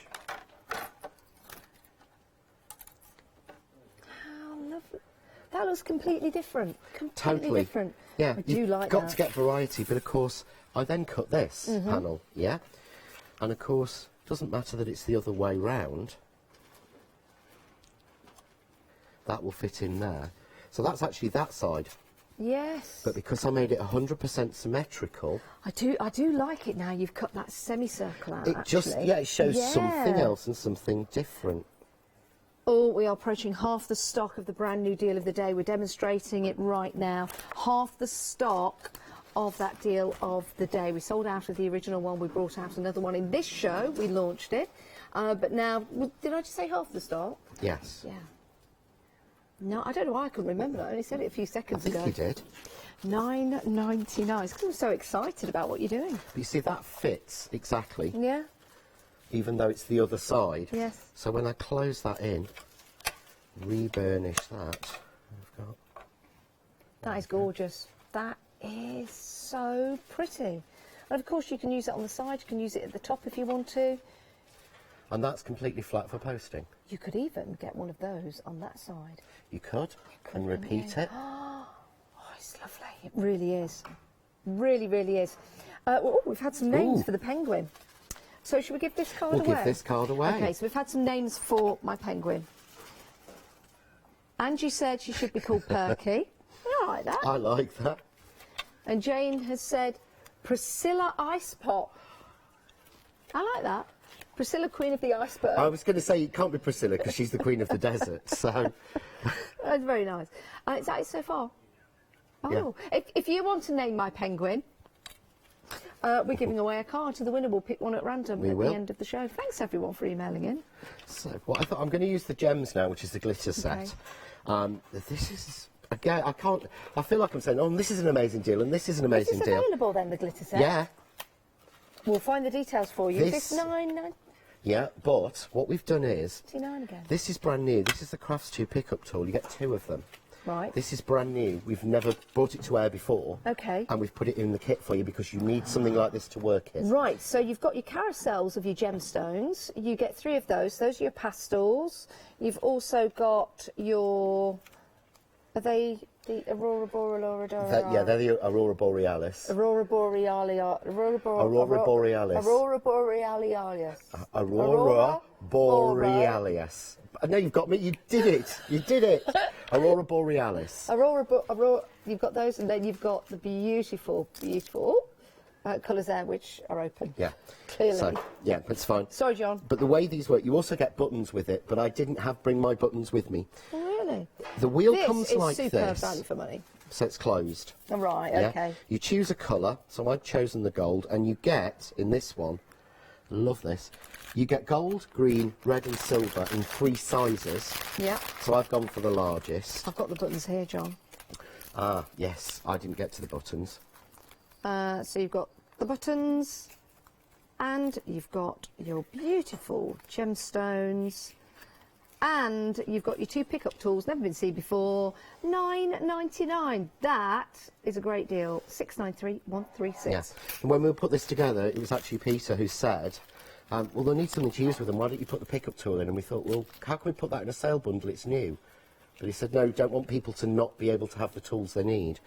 How lovely. That looks completely different. Completely Totally different. Yeah, I do you've like got that. to get variety, but of course I then cut this panel, yeah, and of course it doesn't matter that it's the other way round. That will fit in there. So that's actually that side. Yes. But because I made it 100% symmetrical, I do like it now. You've cut that semicircle out. it just actually. it shows something Yeah. else and something different. Oh, we are approaching half the stock of the brand new deal of the day. We're demonstrating it right now. Half the stock of that deal of the day. We sold out of the original one. We brought out another one in this show. We launched it. But now, did I just say half the stock? Yes. Yeah. No, I don't know why I couldn't remember that. I only said it a few seconds ago. I think you did. $9.99. It's because I'm so excited about what you're doing. But you see, that fits exactly, Yeah? even though it's the other side. Yes. So when I close that in, re-burnish that, I've got... That is gorgeous. That is so pretty. And of course you can use it on the side, you can use it at the top if you want to. And that's completely flat for posting. You could even get one of those on that side. You could, and repeat it. Oh, it's lovely. It really is. Really, really is. Oh, we've had some names for the penguin. So should we give this card away? We'll give this card away. Okay, so we've had some names for my penguin. Angie said she should be called Perky. I like that. I like that. And Jane has said Priscilla Ice Pot. I like that. Priscilla, Queen of the Iceberg. I was going to say it can't be Priscilla because she's the Queen of the Desert. So That's very nice. Is that it so far? Oh, yeah. If you want to name my penguin, we're giving away a card to the winner. We'll pick one at random at the end of the show. Thanks everyone for emailing in. So what I thought, I'm going to use the gems now, which is the glitter set. This is again, I feel like I'm saying, oh, this is an amazing deal, and this is an amazing is this deal. available then, the glitter set? Yeah. We'll find the details for you. This- Is this $9.99 Yeah, but what we've done is, again? this is brand new. This is the Crafts 2 pickup tool. You get 2 of them. Right. This is brand new. We've never brought it to air before. Okay. And we've put it in the kit for you because you need something like this to work it. Right, so you've got your carousels of your gemstones. You get 3 of those. Those are your pastels. You've also got your... Are they the Aurora Borealis? Yeah, they're the Aurora Borealis. Aurora Borealis. Aurora Borealis. Aurora Borealis. Aurora Borealis. No, you've got me. You did it. You did it. Aurora Borealis. Aurora, you've got those, and then you've got the beautiful, beautiful colours there, which are open. Yeah. Clearly. So, yeah, that's fine. Sorry, John. But the way these work, you also get buttons with it, but I didn't bring my buttons with me. Oh, really? The wheel This comes is like superb this. value for money. So it's closed. Oh, right, Yeah? okay. You choose a colour, so I've chosen the gold, and you get, in this one, love this, you get gold, green, red and silver in 3 sizes. Yeah. So I've gone for the largest. I've got the buttons here, John. Ah, yes, I didn't get to the buttons. So you've got the buttons, and you've got your beautiful gemstones, and you've got your 2 pickup tools, never been seen before. $9.99. That is a great deal. $693,136. Yeah. And when we put this together, it was actually Peter who said, well, they'll need something to use with them. Why don't you put the pickup tool in? And we thought, well, how can we put that in a sale bundle? It's new. But he said, no, don't want people to not be able to have the tools they need.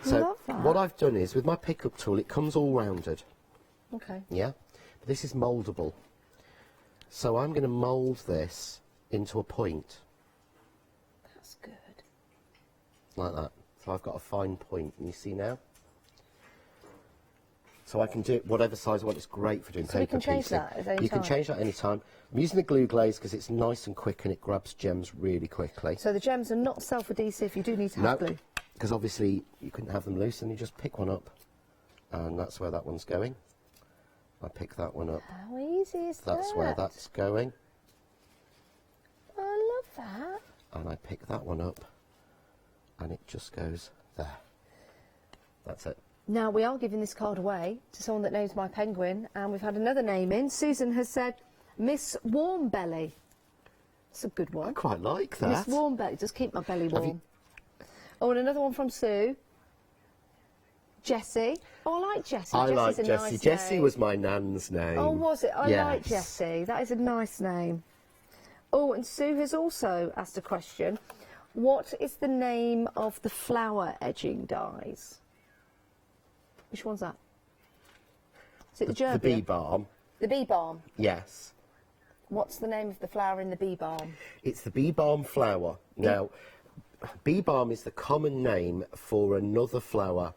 So Love that. what I've done is, with my pickup tool, it comes all rounded. Okay. Yeah? But this is mouldable. So I'm going to mould this into a point. That's good. Like that. So I've got a fine point, and you see now? So I can do it whatever size I want. It's great for doing So paper we can change piecing. that at any You can time? change that any time. I'm using the glue glaze because it's nice and quick and it grabs gems really quickly. So the gems are not self-adhesive. You do need to have glue. Because obviously you couldn't have them loose, and you just pick one up, and that's where that one's going. I pick that one up. How easy is that? That's where that's going. I love that. And I pick that one up, and it just goes there. That's it. Now, we are giving this card away to someone that names my penguin, and we've had another name in. Susan has said, Miss Warm Belly. It's a good one. I quite like that. Miss Warm Belly. Just keep my belly warm. Oh, and another one from Sue. Jessie. Oh, I like Jessie. I like Jessie's a Jessie. nice Jessie name. was my nan's name. Oh, was it? I Yes. like Jessie. That is a nice name. Oh, and Sue has also asked a question. What is the name of the flower edging dies? Which one's that? Is it the gerbia? The bee balm. The bee balm. Yes. What's the name of the flower in the bee balm? It's the bee balm flower. Now, bee balm is the common name for another flower.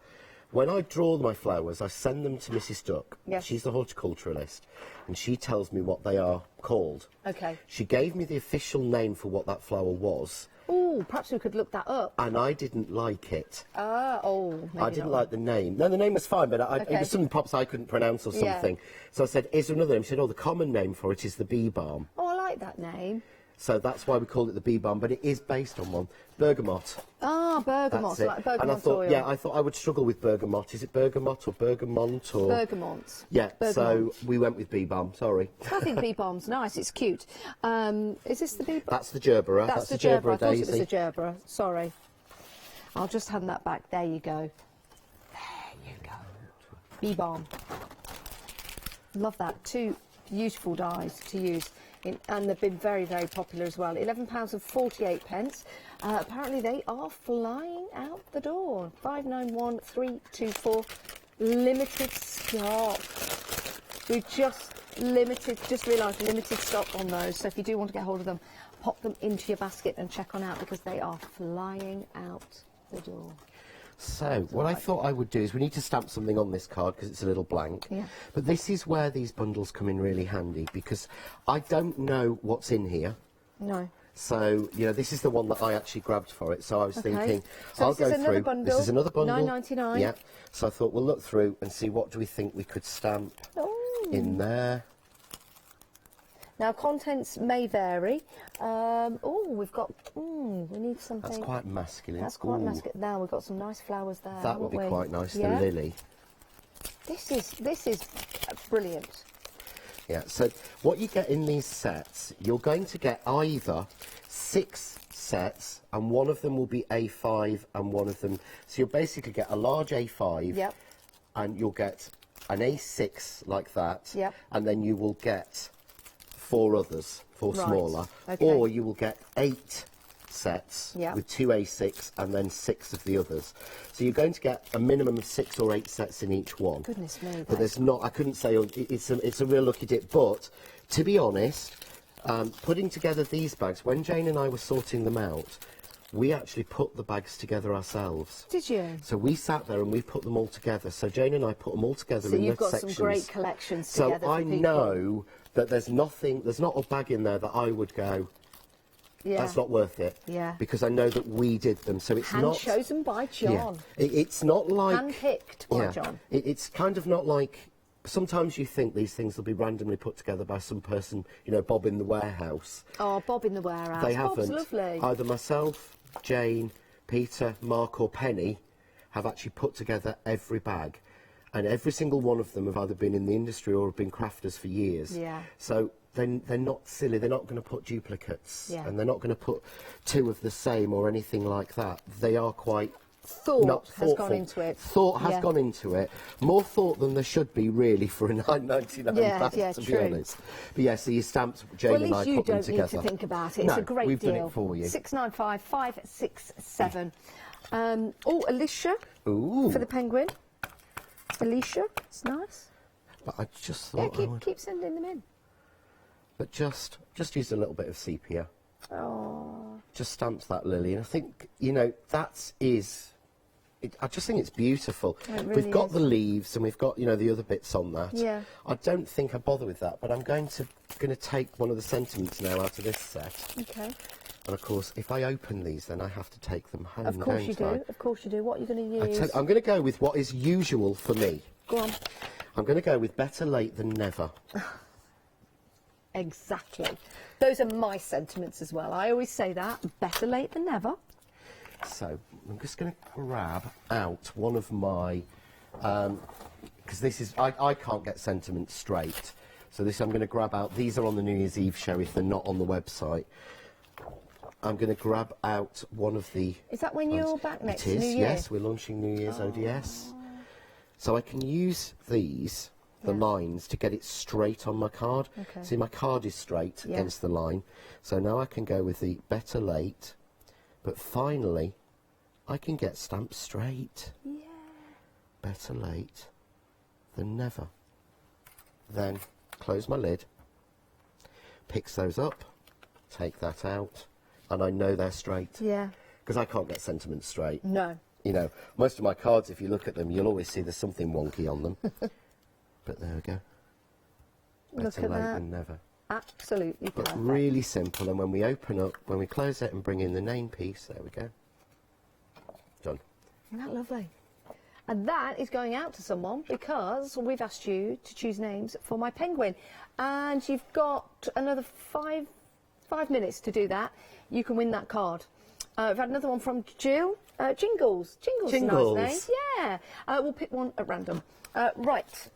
When I draw my flowers, I send them to Mrs. Duck. Yes. She's the horticulturalist, and she tells me what they are called. Okay. She gave me the official name for what that flower was, Oh, perhaps we could look that up. and I didn't like it. Maybe I didn't not. like the name. No, the name was fine, but it Okay. was some pops I couldn't pronounce or Yeah. something. So I said, is there another name? She said, oh, the common name for it is the bee balm. Oh, I like that name. So that's why we called it the bee balm, but it is based on one. Bergamot. Ah, bergamot, That's it. like bergamot and I thought, oil. yeah, I thought I would struggle with bergamot. Is it bergamot or bergamont or? Bergamot. Yeah. So Bergamot. we went with bee balm. Sorry. I think bee balm's nice. It's cute. Is this the bee balm? That's the gerbera. That's the gerbera gerbera. I thought it daisy. was a gerbera. Sorry. I'll just hand that back. There you go. There you go. Bee balm. Love that. Two beautiful dies to use. And they've been very, very popular as well. £11.48. Apparently they are flying out the door. 591324. Limited stock. We've just realised limited stock on those. So if you do want to get hold of them, pop them into your basket and check on out because they are flying out the door. So what I thought I would do is we need to stamp something on this card because it's a little blank. Yeah. But this is where these bundles come in really handy because I don't know what's in here. No. So, you know, this is the one that I actually grabbed for it. So I was Okay. thinking, So I'll this is go another through. bundle, This is another bundle. $9.99. Yeah. So I thought we'll look through and see what do we think we could stamp in there. Now, contents may vary. We've got... we need something... That's quite masculine. That's quite Ooh. masculine. Now, we've got some nice flowers there, That would be haven't we? quite nice. Yeah? The lily. This is brilliant. Yeah, so what you get in these sets, you're going to get either 6 sets, and one of them will be A5, and one of them... So you'll basically get a large A5, Yep. and you'll get an A6 like that, Yep. and then you will get 4 others, 4 Right, smaller, okay. or you will get 8 sets Yep. with 2 A6 and then 6 of the others. So you're going to get a minimum of 6 or 8 sets in each one. Goodness me. But there's not, I couldn't say, it's a real lucky dip. But, to be honest, putting together these bags, when Jane and I were sorting them out, we actually put the bags together ourselves. Did you? So we sat there and we put them all together. So Jane and I put them all together So in you've the got sections. some great collections So together for I people. know that there's not a bag in there that I would go, Yeah. that's not worth it. Yeah. Because I know that we did them. So it's Hand not... chosen by John. Yeah. It's not like... Hand-picked by John. It's kind of not like... Sometimes you think these things will be randomly put together by some person, you know, Bob in the warehouse. Oh, Bob in the warehouse. They Bob's haven't. lovely. Either myself, Jane, Peter, Mark or Penny have actually put together every bag. And every single one of them have either been in the industry or have been crafters for years. Yeah. So they're not silly. They're not going to put duplicates. Yeah. And they're not going to put 2 of the same or anything like that. They are quite thought has gone into it. Thought has gone into it. More thought than there should be, really, for a £9.99 bag, to be honest. But yeah, so your stamps, Jane and I put them together. Well, at least you don't need to think about it. It's a great we've deal. done it for you. 695 567. Oh, Alicia. Ooh. For the penguin. Alicia, it's nice. But I just thought keep sending them in. But just use a little bit of sepia. Oh. Just stamps that lily, and I think, you know, I just think it's beautiful. It really we've got is. the leaves and we've got, you know, the other bits on that. Yeah. I don't think I bother with that, but I'm going to take one of the sentiments now out of this set. Okay. And of course, if I open these, then I have to take them home. Of course you don't I? do. Of course you do. What are you going to use? I'm going to go with what is usual for me. Go on. I'm going to go with better late than never. Exactly. Those are my sentiments as well. I always say that. Better late than never. So I'm just going to grab out one of my, because this is, I can't get sentiments straight. So I'm going to grab out, these are on the New Year's Eve show if they're not on the website. I'm going to grab out one of the... Is that when you're back next New Year? It is, yes. We're launching New Year's ODS. So I can use these, the lines, to get it straight on my card. Okay. See, my card is straight against the line. So now I can go with the better late, but finally I can get stamped straight. Yeah. Better late than never. Then close my lid, picks those up, take that out, and I know they're straight. Yeah. Because I can't get sentiments straight. No. You know, most of my cards, if you look at them, you'll always see there's something wonky on them. But there we go. Better late than never. Absolutely But perfect. really simple, and when we open up, when we close it and bring in the name piece, there we go. Done. Isn't that lovely? And that is going out to someone because we've asked you to choose names for my penguin. And you've got another five minutes to do that. You can win that card. We've had another one from Jill. Jingles. Jingles is a nice name. Yeah. We'll pick one at random. Right.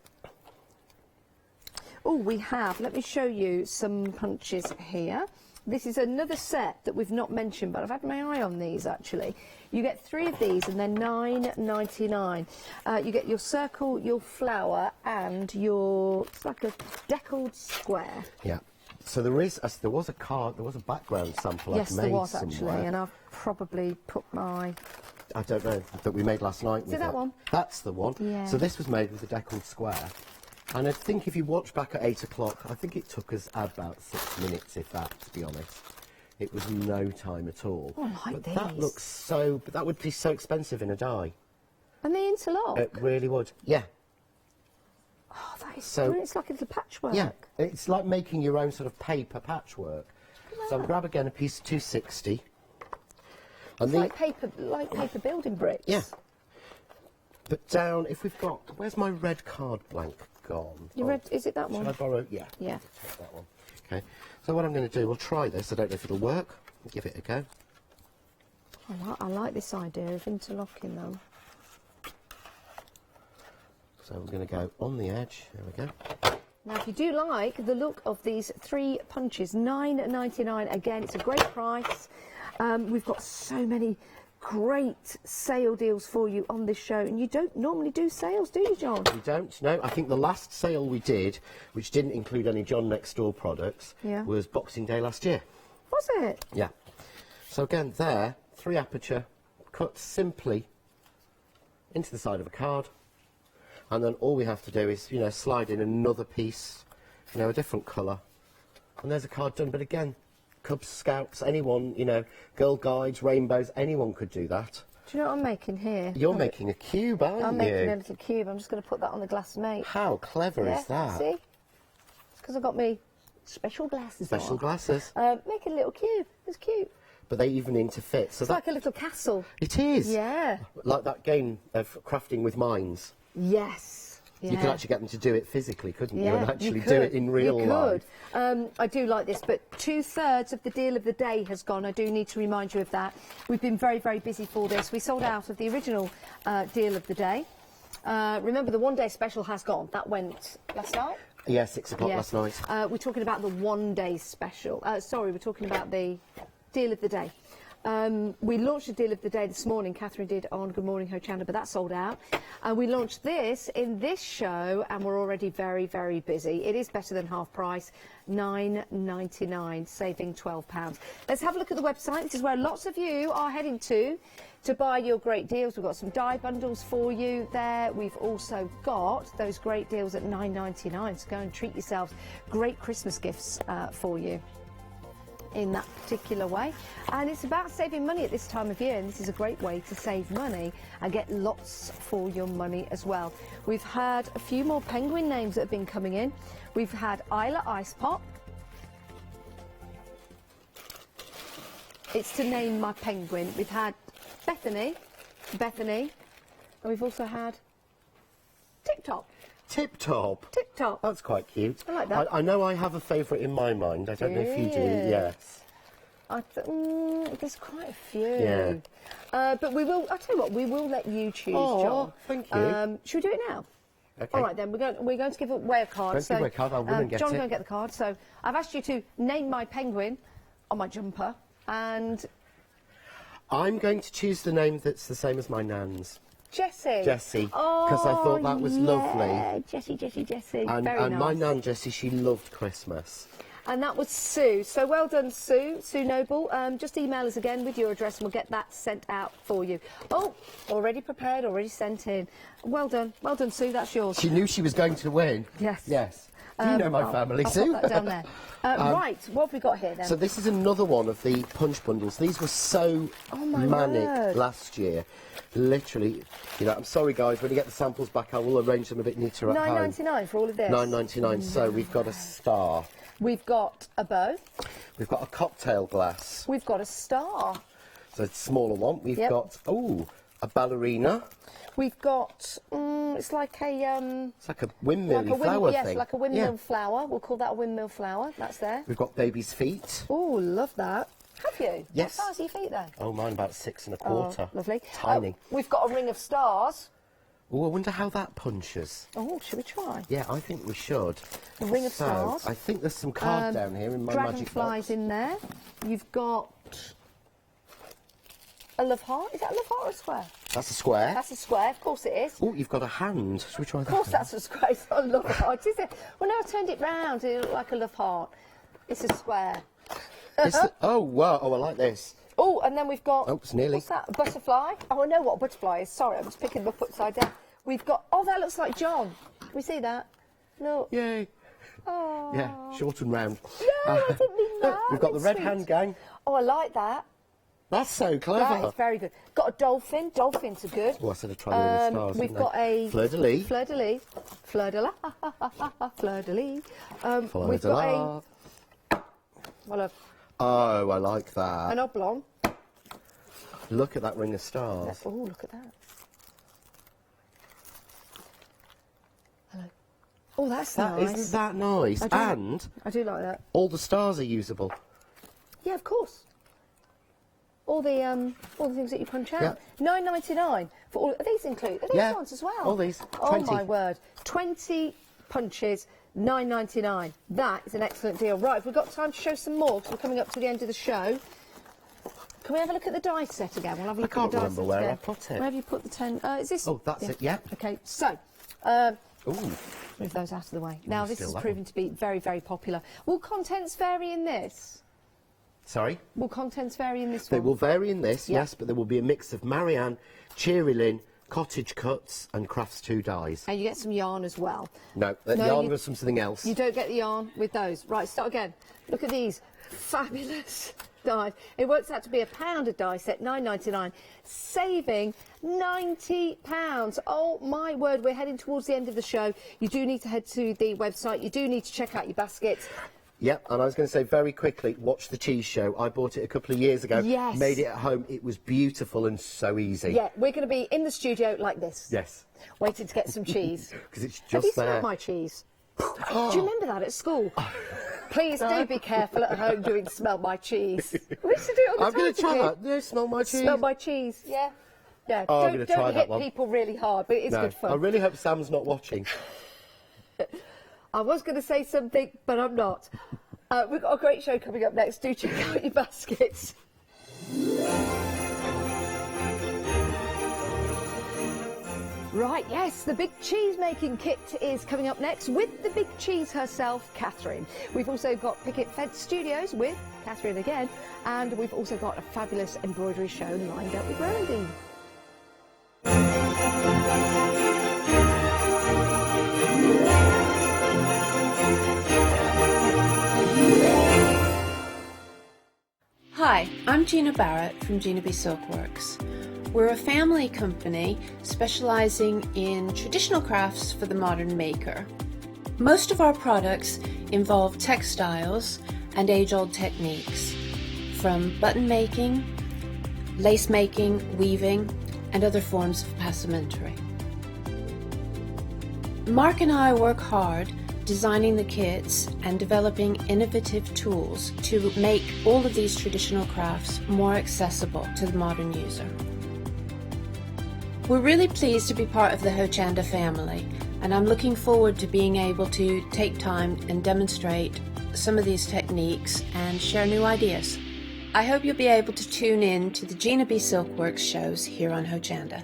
Oh, we have. Let me show you some punches here. This is another set that we've not mentioned, but I've had my eye on these actually. You get 3 of these and they're $9.99. You get your circle, your flower, and it's like a deckled square. Yeah. So there was a card, there was a background sample Yes, I've made there was somewhere. actually, and I've probably put my... I don't know, that we made last night. Is it that one? That's the one. Yeah. So this was made with a deckled square. And I think if you watch back at 8 o'clock, I think it took us about 6 minutes, if that, to be honest. It was no time at all. Oh, I like but that looks so... But that would be so expensive in a die. And they interlock? It really would. Yeah. Oh, that is so... It's like a little patchwork. Yeah. It's like making your own sort of paper patchwork. So I'll grab again a piece of 260. And It's like paper building bricks. Yeah. But down, if we've got... Where's my red card blank gone? Your red, is it that one? Should I borrow? Yeah. Yeah. Take that one. Okay. So what I'm going to do, we'll try this. I don't know if it'll work. We'll give it a go. I like this idea of interlocking them. So we're going to go on the edge. There we go. Now, if you do like the look of these 3 punches, $9.99. Again, it's a great price. We've got so many great sale deals for you on this show, and you don't normally do sales, do you, John? We don't, no. I think the last sale we did, which didn't include any John Next Door products, was Boxing Day last year. Was it? Yeah. So again, there, 3 aperture, cut simply into the side of a card, and then all we have to do is, you know, slide in another piece, you know, a different colour, and there's a card done. But again, Cubs, Scouts, anyone, you know, Girl Guides, Rainbows, anyone could do that. Do you know what I'm making here? You're making a cube, aren't you? I'm making a little cube. I'm just going to put that on the glass mate. How clever is that? See? It's because I've got me special glasses on. Special glasses. Making a little cube. It's cute. But they even need to fit. So It's like a little castle. It is. Yeah. Like that game of crafting with mines. Yes. Yeah. You could actually get them to do it physically, couldn't you? Yeah, And actually you do it in real life. I do like this, but 2/3 of the deal of the day has gone. I do need to remind you of that. We've been very, very busy for this. We sold out of the original deal of the day. Remember, the one-day special has gone. That went last night? Yeah, 6 o'clock last night. We're talking about the one-day special. Sorry, we're talking about the deal of the day. We launched a deal of the day this morning. Catherine did on Good Morning Hochanda, but that sold out. And we launched this in this show, and we're already very, very busy. It is better than half price, £9.99, saving £12. Let's have a look at the website. This is where lots of you are heading to buy your great deals. We've got some die bundles for you there. We've also got those great deals at £9.99, so go and treat yourselves. Great Christmas gifts for you in that particular way. And it's about saving money at this time of year, and this is a great way to save money and get lots for your money as well. We've had a few more penguin names that have been coming in. We've had Isla Ice Pop. It's to name my penguin. We've had Bethany, and we've also had Tip Top. Tip Top. Tip Top. That's quite cute. I like that. I know I have a favourite in my mind. I don't know if you do. Yes. There's quite a few. Yeah. But we will. I'll tell you what. We will let you choose, John. Thank you. Should we do it now? Okay. All right then. We're going to give away a card. Don't give away a card. I'll run and get John's it. going to get the card. So I've asked you to name my penguin on my jumper, and I'm going to choose the name that's the same as my nan's. Jessie. Jessie, because I thought that was lovely. Jessie. And, Very nice. my nan Jessie, she loved Christmas. And that was Sue. So well done, Sue Noble. Just email us again with your address and we'll get that sent out for you. Oh, already prepared, already sent in. Well done, Sue, that's yours. She knew she was going to win. Yes. Yes. Do you know my family, I'll Sue? pop that down there. Right, what have we got here then? So this is another one of the punch bundles. These were so manic last year. Literally, you know, I'm sorry guys, when you get the samples back I will arrange them a bit neater at home. £9.99 for all of this? £9.99. So we've got a star. We've got a bow. We've got a cocktail glass. We've got a star. So it's a smaller one. We've got, a ballerina. We've got, it's like a... it's like a windmill flower thing. Yes, like a windmill flower. We'll call that a windmill flower. That's there. We've got baby's feet. Oh, love that. Have you? Yes. What size are your feet then? Oh, mine about 6 1/4. Oh, lovely. Tiny. We've got a ring of stars. Oh, I wonder how that punches. Oh, should we try? Yeah, I think we should. A ring of stars. I think there's some card down here in my magic box. Dragonflies in there. You've got a love heart. Is that a love heart or a square? That's a square. That's a square, of course it is. Oh, you've got a hand. Should we try that? Of course that's a square. It's not a love heart, is it? Well, no, I turned it round. It looked like a love heart. It's a square. Oh, wow. Oh, I like this. Oh, and then we've got... Oh, it's nearly. What's that? A butterfly? Oh, I know what a butterfly is. Sorry, I'm just picking them up upside down. We've got... Oh, that looks like John. Can we see that? No. Yay. Oh. Yeah, short and round. No, I didn't mean that. We've got the red hand gang. Oh, I like that. That's so clever. That is very good. Got a dolphin. Dolphins are good. Oh, I said I'd try the ring of stars. We've got a... Fleur-de-lis. Fleur-de-lis. Fleur-de-lis. Fleur-de-lis. We've got a... Well, oh, I like that. an oblong. Look at that ring of stars. Oh, look at that. Hello. Oh, that's nice. Isn't that nice? I do like that. All the stars are usable. Yeah, of course. All the things that you punch out. Yeah. £9.99 for all. Are these included? Are these ones as well? All these. 20. Oh my word! 20 punches, £9.99. That is an excellent deal. Right, we've got time to show some more because we're coming up to the end of the show. Can we have a look at the dice set again? We'll have a look at the dice set again. I can't remember where I put it. Where have you put the 10? Is this? Oh, that's it. Yeah. Okay, so. Ooh. Move those out of the way. Now, this still is that proving to be very, very popular. Will contents vary in this? Sorry? Will contents vary in this They one? will vary in this, Yeah. yes, but there will be a mix of Marianne, Cheery Lynn, Cottage Cuts and Crafts 2 dies. And you get some yarn as well. No, the yarn was something else. You don't get the yarn with those. Right, start again. Look at these fabulous dies. It works out to be £1 a die set, £9.99, saving £90. Oh my word, we're heading towards the end of the show. You do need to head to the website. You do need to check out your baskets. Yep, and I was going to say very quickly, watch the cheese show. I bought it a couple of years ago. Yes. Made it at home. It was beautiful and so easy. Yeah, we're going to be in the studio like this. Yes. Waiting to get some cheese. Because it's just Have you there. smelled my cheese? Do you remember that at school? Please do be careful at home doing smell my cheese. We used to do it all the time. I'm going to try didn't we? that. No, smell my cheese. Smell my cheese, yeah. Yeah, Oh, I'm gonna try don't that hit one. people really hard, but it is No, good fun. I really hope Sam's not watching. I was going to say something, but I'm not. We've got a great show coming up next. Do check out your baskets. Right, yes, the big cheese making kit is coming up next with the big cheese herself, Catherine. We've also got Picket Fence Studios with Catherine again, and we've also got a fabulous embroidery show lined up with Randy. Hi, I'm Gina Barrett from Gina B Silkworks. We're a family company specialising in traditional crafts for the modern maker. Most of our products involve textiles and age-old techniques, from button making, lace making, weaving, and other forms of passementerie. Mark and I work hard designing the kits and developing innovative tools to make all of these traditional crafts more accessible to the modern user. We're really pleased to be part of the Hochanda family, and I'm looking forward to being able to take time and demonstrate some of these techniques and share new ideas. I hope you'll be able to tune in to the Gina B Silkworks shows here on Hochanda.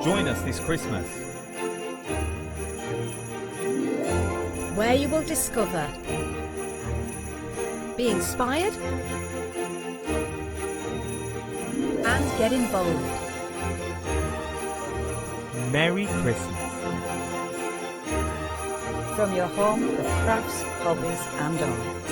Join us this Christmas. Where you will discover, be inspired, and get involved. Merry Christmas. From your home of crafts, hobbies and arts.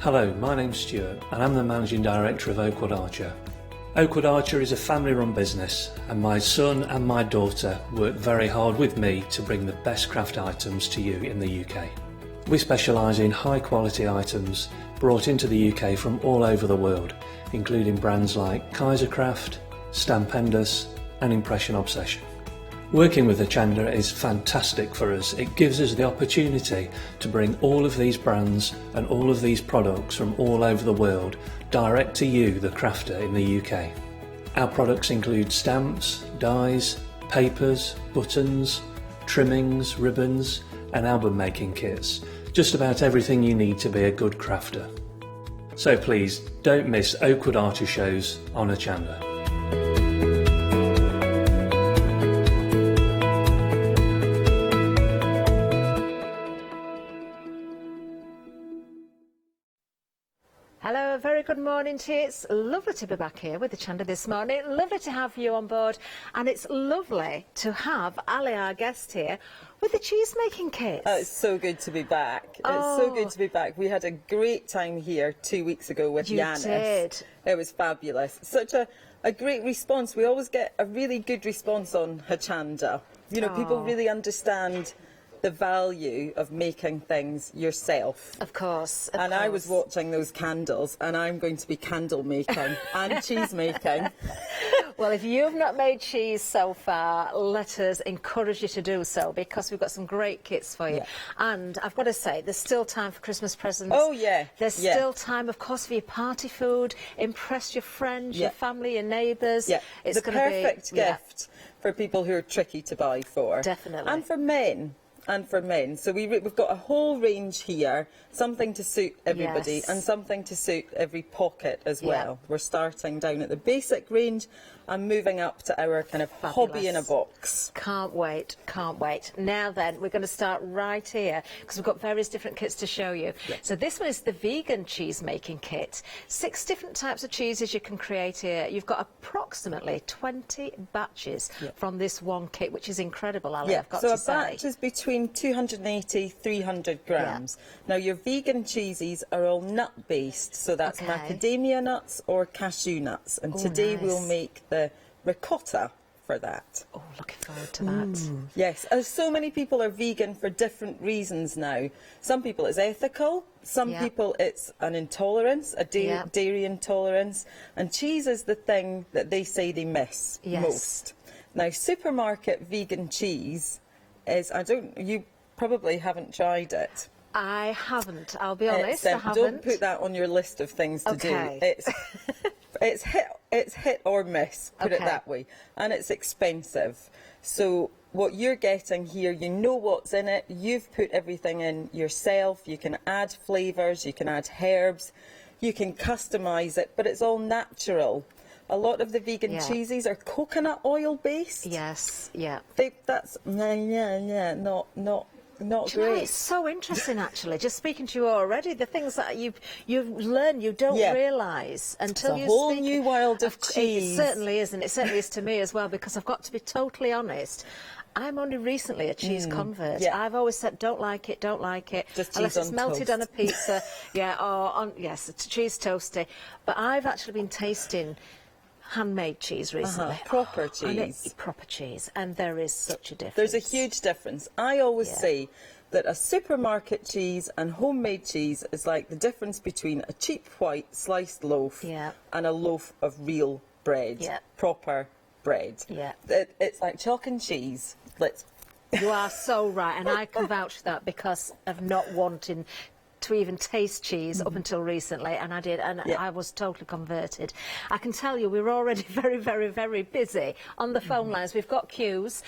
Hello, my name's Stuart and I'm the Managing Director of Oakwood Archer. Oakwood Archer is a family-run business and my son and my daughter work very hard with me to bring the best craft items to you in the UK. We specialise in high-quality items brought into the UK from all over the world, including brands like Kaisercraft, Spellbinders and Impression Obsession. Working with Hachanda is fantastic for us. It gives us the opportunity to bring all of these brands and all of these products from all over the world direct to you, the crafter in the UK. Our products include stamps, dies, papers, buttons, trimmings, ribbons and album making kits. Just about everything you need to be a good crafter. So please don't miss Oakwood Archer shows on Hachanda. Hello, a very good morning to you. It's lovely to be back here with Hachanda this morning. Lovely to have you on board, and it's lovely to have Ali, our guest here, with the cheese making kits. Oh, it's so good to be back. It's so good to be back. We had a great time here 2 weeks ago with Yanis. Did. It was fabulous. Such a great response. We always get a really good response on Hachanda. You know, people really understand the value of making things yourself. Of course. And I was watching those candles, and I'm going to be candle making and cheese making. Well, if you've not made cheese so far, let us encourage you to do so, because we've got some great kits for you. Yeah. And I've got to say, there's still time for Christmas presents. Oh, yeah. There's still time, of course, for your party food. Impress your friends, your family, your neighbours. Yeah, It's the gonna perfect be, gift for people who are tricky to buy for. Definitely. And for men. And for men. So we've got a whole range here, something to suit everybody and something to suit every pocket as well. We're starting down at the basic range and moving up to our kind of hobby in a box. Can't wait, can't wait. Now then, we're going to start right here, because we've got various different kits to show you. So this one is the vegan cheese making kit. 6 different types of cheeses you can create here. You've got approximately 20 batches from this one kit, which is incredible, Ali, I've got to say. So a batch is between 280, 300 grams. Now your vegan cheeses are all nut based, so that's macadamia nuts or cashew nuts. And today we'll make the ricotta for that. Oh, looking forward to that. Yes, so many people are vegan for different reasons now. Some people it's ethical, some people it's an intolerance, a dairy intolerance, and cheese is the thing that they say they miss most. Now, supermarket vegan cheese is, you probably haven't tried it. I haven't. I'll be honest. I haven't. Don't put that on your list of things to do. It's hit or miss. Put it that way, and it's expensive. So what you're getting here, you know what's in it. You've put everything in yourself. You can add flavours. You can add herbs. You can customise it, but it's all natural. A lot of the vegan cheeses are coconut oil based. Yes, yeah. That's not great. It's so interesting, actually. Just speaking to you already, the things that you've learned you don't realise until you speak. It's a whole new world of cheese. It certainly is, and it certainly is to me as well. Because I've got to be totally honest. I'm only recently a cheese convert. Yeah. I've always said, don't like it. Just unless cheese it's on melted toast. on a pizza. It's cheese toasty. But I've actually been tasting handmade cheese recently. Proper cheese. Proper cheese. And there is such a difference. There's a huge difference. I always say that a supermarket cheese and homemade cheese is like the difference between a cheap white sliced loaf and a loaf of real bread. Proper bread. It's like chalk and cheese. You are so right, and I can vouch for that because of not wanting to even taste cheese up until recently, and I did, and I was totally converted. I can tell you we're already very, very, very busy on the phone lines. We've got queues.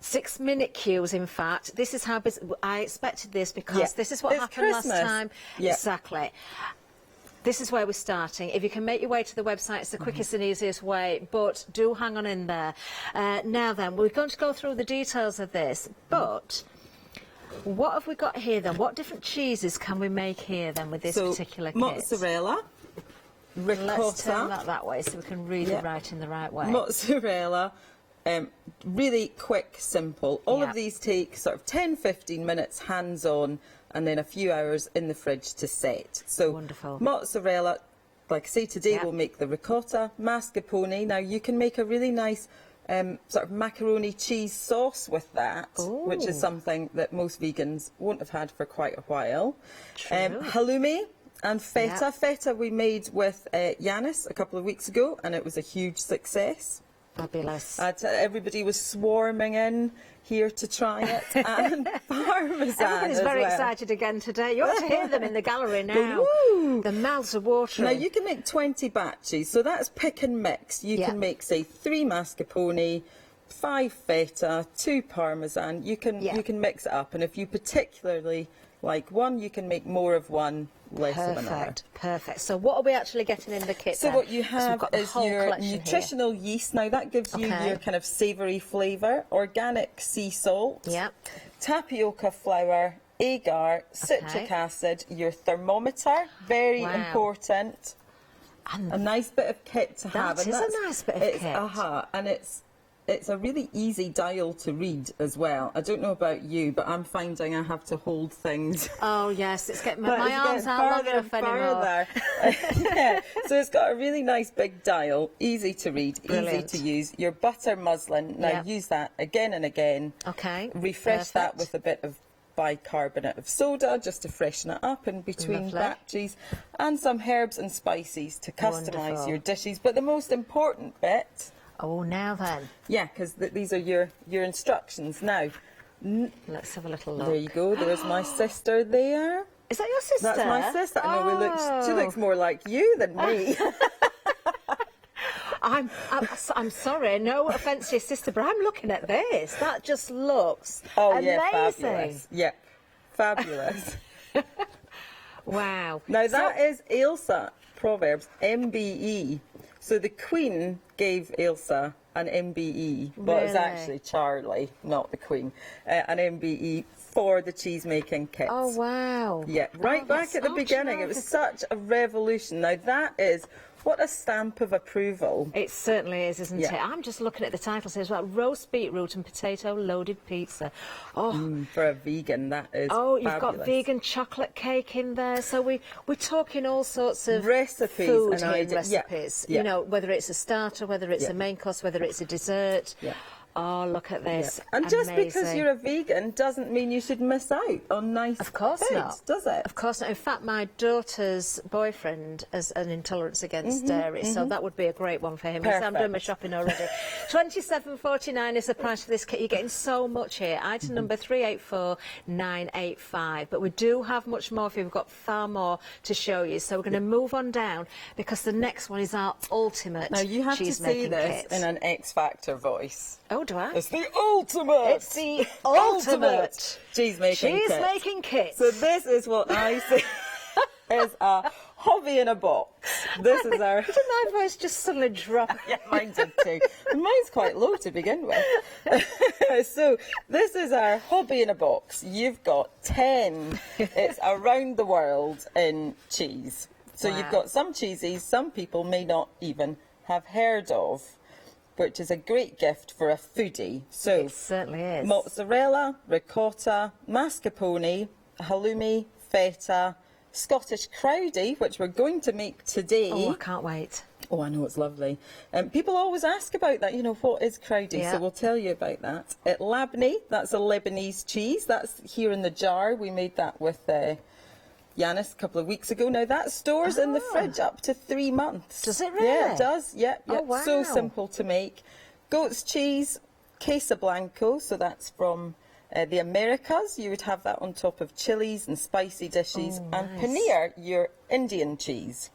6-minute queues, in fact. This is how busy I expected this because this is what happened Christmas. last time. Exactly. This is where we're starting. If you can make your way to the website, it's the quickest and easiest way, but do hang on in there. Now then, we're going to go through the details of this, but what have we got here then? What different cheeses can we make here then with this particular kit? Mozzarella, ricotta. Let's turn that way so we can read it right in the right way. Mozzarella, really quick, simple. All of these take sort of 10-15 minutes hands-on, and then a few hours in the fridge to set. So wonderful. Mozzarella, like I say today, we'll make the ricotta, mascarpone. Now you can make a really nice sort of macaroni cheese sauce with that, which is something that most vegans won't have had for quite a while. Halloumi and feta. Feta we made with Yanis a couple of weeks ago, and it was a huge success. Fabulous. Everybody was swarming in here to try it, and parmesan. Everybody's very excited again today. You ought to hear them in the gallery now. The mouths are watering. Now you can make 20 batches, so that's pick and mix. You can make, say, 3 mascarpone, 5 feta, 2 parmesan. You can mix it up, and if you particularly like one, you can make more of one, less of another. Perfect. So what are we actually getting in the kit So then? what you have is your nutritional yeast. Now that gives you your kind of savoury flavour, organic sea salt, tapioca flour, agar, citric acid, your thermometer, very important. And a nice bit of kit to have. That is a nice bit of kit. And it's a really easy dial to read as well. I don't know about you, but I'm finding I have to hold things. Oh yes, it's getting my arms aren't long enough anymore. So it's got a really nice big dial, easy to read, easy to use. Your butter muslin. Now use that again and again. Refresh that with a bit of bicarbonate of soda just to freshen it up in between batches, and some herbs and spices to customise your dishes. But the most important bit. Oh, now then. Yeah, because these are your instructions. Now, let's have a little look. There you go. There's my sister there. Is that your sister? That's my sister. I know she looks more like you than me. I'm sorry, no offence to your sister, but I'm looking at this. That just looks amazing. Yeah, fabulous. Yep, fabulous. Wow. Now that is Ailsa Proverbs, MBE. So the Queen gave Ailsa an MBE, but it's actually Charlie, not the Queen, an MBE for the cheese making kits. Oh wow. Yeah, right back at the beginning. It was such a revolution. Now that is what a stamp of approval. It certainly is, isn't it? I'm just looking at the title here as well. Roast beetroot and potato loaded pizza. Oh, for a vegan, that is you've got vegan chocolate cake in there. So we're talking all sorts of recipes food and recipes. You know, whether it's a starter, whether it's a main course, whether it's a dessert. Oh, look at this. And just because Amazing. you're a vegan doesn't mean you should miss out on nice Of course foods, not. does it? Of course not. In fact, my daughter's boyfriend has an intolerance against dairy, so that would be a great one for him. So I'm doing my shopping already. $27.49 is the price for this kit. You're getting so much here. Item number 384985. But we do have much more for you. We've got far more to show you. So we're going to move on down because the next one is our ultimate Now you have to say cheese-making this kit. in an X Factor voice. Oh, do I? It's the ultimate. It's the ultimate cheese-making kit. So this is what I say is a hobby in a box. This is our... Didn't my voice just suddenly drop? Yeah, mine did too. Mine's quite low to begin with. So this is our hobby in a box. You've got 10. It's around the world in cheese. So Wow. you've got some cheeses some people may not even have heard of, which is a great gift for a foodie. So It certainly is. mozzarella, ricotta, mascarpone, halloumi, feta, Scottish crowdie, which we're going to make today. Oh, I can't wait. Oh, I know, it's lovely. People always ask about that, you know, what is crowdie? Yeah. So we'll tell you about that. Labneh, that's a Lebanese cheese. That's here in the jar. We made that with Yanis a couple of weeks ago. Now, that stores in the fridge up to 3 months. Does it really? Yeah, it does. Yeah, yeah. Oh, wow. So simple to make. Goat's cheese, queso blanco, so that's from the Americas. You would have that on top of chilies and spicy dishes. Oh, and nice. paneer, your Indian cheese.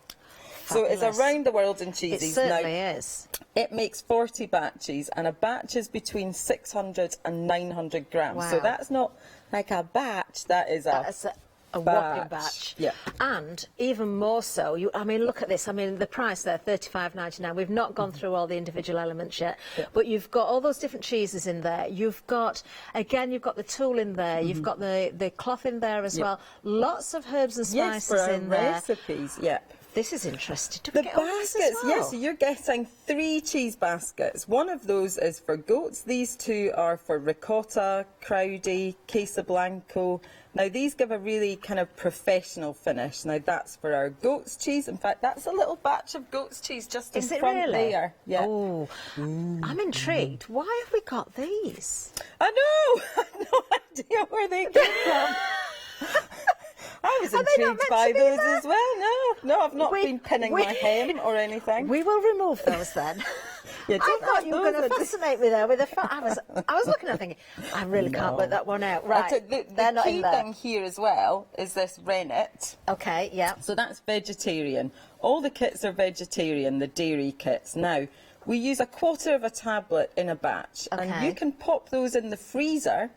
So it's Fabulous. around the world in It cheeses. certainly Now, is. it makes 40 batches, and a batch is between 600 and 900 grams. So Wow. that's not like a batch, that is That's a whopping batch. Yeah. And even more so, I mean, look at this. I mean, the price there, $35.99. We've not gone through all the individual elements yet, but you've got all those different cheeses in there. You've got, again, you've got the tool in there. You've got the cloth in there as well. Lots of herbs and Yes, spices for our in there. recipes, yeah. This is interesting. Do we The get all these as baskets, well? yes, so you're getting 3 cheese baskets. One of those is for goats. These 2 are for ricotta, crowdie, queso blanco. Now, these give a really kind of professional finish. Now, that's for our goat's cheese. In fact, that's a little batch of goat's cheese just in Is it front really? there. Yeah. Oh, I'm intrigued. Why have we got these? I know! I have no idea where they came from. I was intrigued by those as well. No, I've not been pinning my hem or anything. We will remove those then. Yeah, I don't thought have you were those. going to fascinate me there with I was looking at thinking, I really can't work that one out. Right, The they're not key in there. thing here as well is this rennet. Okay, yeah. So that's vegetarian. All the kits are vegetarian, the dairy kits. Now, we use 1/4 of a tablet in a batch, and Okay. you can pop those in the freezer.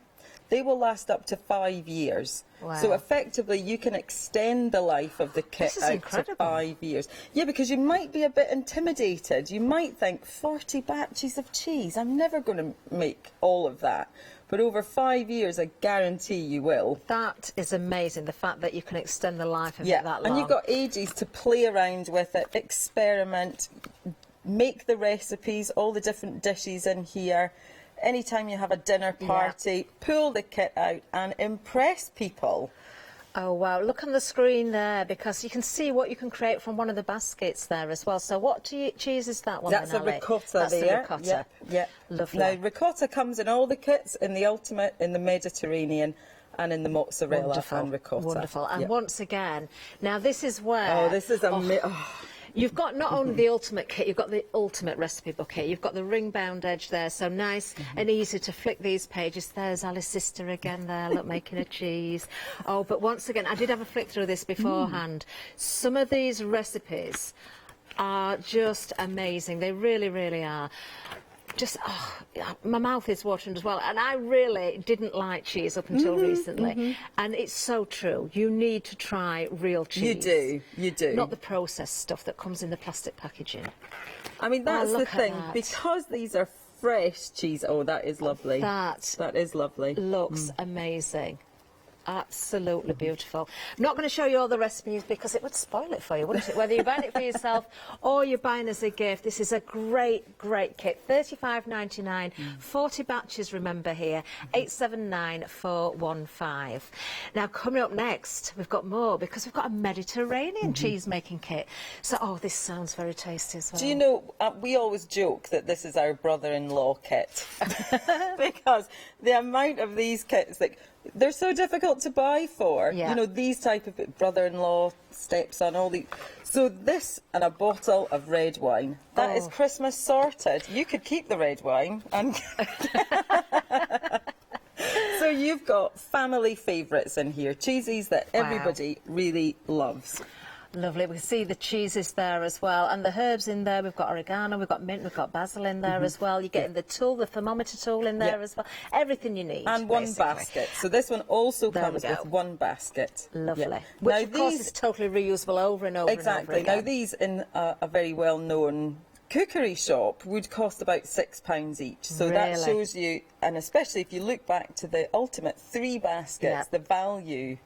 They will last up to 5 years. Wow. So effectively, you can extend the life of the kit This is out incredible. to 5 years. Yeah, because you might be a bit intimidated. You might think, 40 batches of cheese, I'm never going to make all of that. But over 5 years, I guarantee you will. That is amazing, the fact that you can extend the life of it that long. And you've got ages to play around with it, experiment, make the recipes, all the different dishes in here. Anytime you have a dinner party, pull the kit out and impress people. Oh, wow. Look on the screen there, because you can see what you can create from one of the baskets there as well. So what cheese is that one That's then, a Ali? ricotta That's there. the ricotta. Yeah, yeah. Lovely. Now, ricotta comes in all the kits, in the ultimate, in the Mediterranean, and in the mozzarella Wonderful. and ricotta. Wonderful. And Yeah. once again, now this is where... Oh, this is You've got not only the ultimate kit, you've got the ultimate recipe book here. You've got the ring-bound edge there, so nice and easy to flick these pages. There's Alice's sister again there, look, making a cheese. Oh, but once again, I did have a flick through this beforehand. Some of these recipes are just amazing. They really, really are. Just, my mouth is watering as well. And I really didn't like cheese up until recently. And it's so true. You need to try real cheese. You do, you do. Not the processed stuff that comes in the plastic packaging. I mean, that's the look at thing. that. Because these are fresh cheese. Oh, that is lovely. That is lovely. Looks amazing. Absolutely beautiful. I'm not going to show you all the recipes because it would spoil it for you, wouldn't it? Whether you're buying it for yourself or you're buying as a gift, this is a great, great kit. $35.99, 40 batches, remember here, 879415. Now, coming up next, we've got more because we've got a Mediterranean cheese making kit. So, oh, this sounds very tasty as well. Do you know, we always joke that this is our brother-in-law kit because the amount of these kits, like, they're so difficult to buy for. Yeah. You know, these type of brother-in-law, stepson, all these. So this and a bottle of red wine, that is Christmas sorted. You could keep the red wine and... So you've got family favourites in here, cheesies that everybody really loves. Lovely. We see the cheeses there as well, and the herbs in there. We've got oregano, we've got mint, we've got basil in there as well. You're getting the tool, the thermometer tool in there as well. Everything you need. And one basket. So this one also comes with one basket. Lovely. Yeah. Which, now, of course, is totally reusable over and over exactly. and over again. Now, these in a very well-known cookery shop would cost about £6 each. So that shows you, and especially if you look back to the ultimate 3 baskets, the value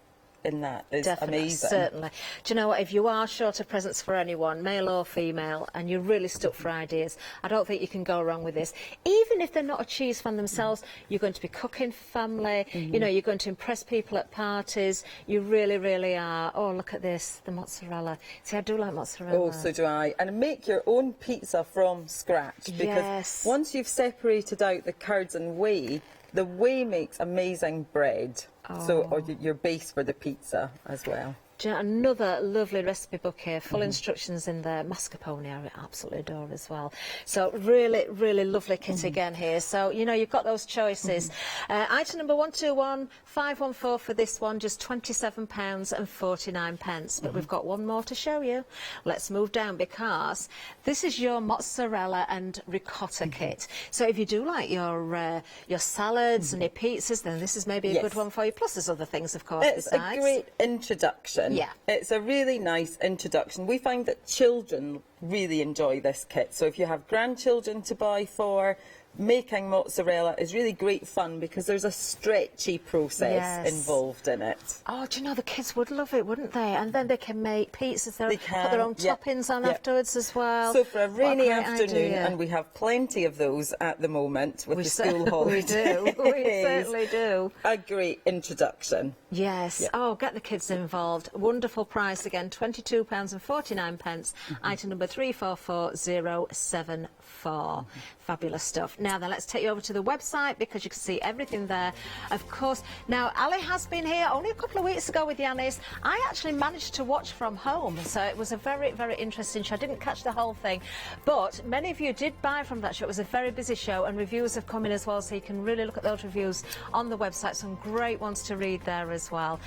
in that is amazing. Certainly. Do you know what? If you are short of presents for anyone, male or female, and you're really stuck for ideas, I don't think you can go wrong with this. Even if they're not a cheese fan themselves, you're going to be cooking for family. You know, you're going to impress people at parties. You really, really are. Oh, look at this, the mozzarella. See, I do like mozzarella. Oh, so do I. And make your own pizza from scratch, because once you've separated out the curds and whey, the whey makes amazing bread. So, or your base for the pizza as well. Do you know, another lovely recipe book here, full instructions in there. Mascarpone I absolutely adore as well. So really, really lovely kit again here. So, you know, you've got those choices. Item number 121514 for this one, just £27.49. But we've got one more to show you. Let's move down because this is your mozzarella and ricotta kit. So if you do like your salads and your pizzas, then this is maybe a good one for you. Plus there's other things, of course, it's besides. a great introduction. Yeah. It's a really nice introduction. We find that children really enjoy this kit. So if you have grandchildren to buy for, making mozzarella is really great fun because there's a stretchy process involved in it. Oh, do you know, the kids would love it, wouldn't they? And then they can make pizzas, put their own toppings on afterwards as well. So for a rainy afternoon, and we have plenty of those at the moment with the school holidays. We do, we certainly do. A great introduction. Yes. Yeah. Oh, get the kids involved. Wonderful price again, £22.49. Item number 344074. Fabulous stuff. Now then, let's take you over to the website because you can see everything there. Of course, now Ali has been here only a couple of weeks ago with Yanis. I actually managed to watch from home, so it was a very, very interesting show. I didn't catch the whole thing, but many of you did buy from that show. It was a very busy show, and reviews have come in as well, so you can really look at those reviews on the website. Some great ones to read there as well.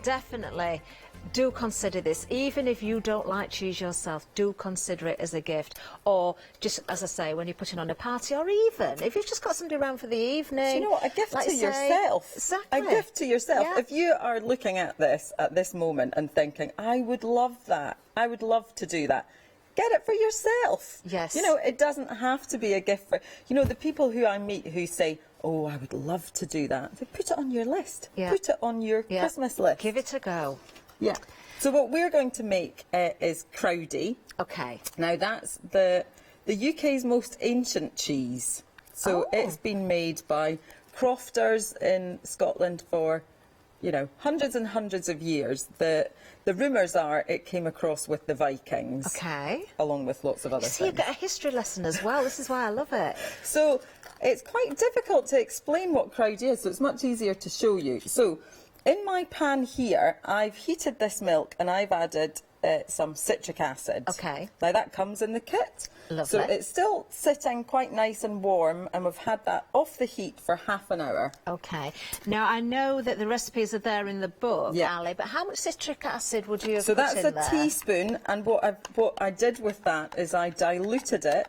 Definitely do consider this. Even if you don't like cheese yourself, do consider it as a gift, or just, as I say, when you're putting on a party, or even if you've just got somebody around for the evening. So you know what, a gift like to yourself. Exactly. A gift to yourself. If you are looking at this moment and thinking, I would love that, I would love to do that, get it for yourself. Yes. You know, it doesn't have to be a gift for, you know, the people who I meet who say, oh, I would love to do that. So put it on your list. Put it on your Christmas list. Give it a go. Yeah. So what we're going to make is crowdie. Okay. Now that's the UK's most ancient cheese. So it's been made by crofters in Scotland for, you know, hundreds and hundreds of years. The rumours are it came across with the Vikings. Okay. Along with lots of other things. You've got a history lesson as well. This is why I love it. So it's quite difficult to explain what crowdie is, so it's much easier to show you. So in my pan here, I've heated this milk and I've added some citric acid. Okay. Now that comes in the kit. Lovely. So it's still sitting quite nice and warm, and we've had that off the heat for half an hour. Okay. Now I know that the recipes are there in the book, Ali, but how much citric acid would you have put in there? So that's a teaspoon, and what I did with that is I diluted it.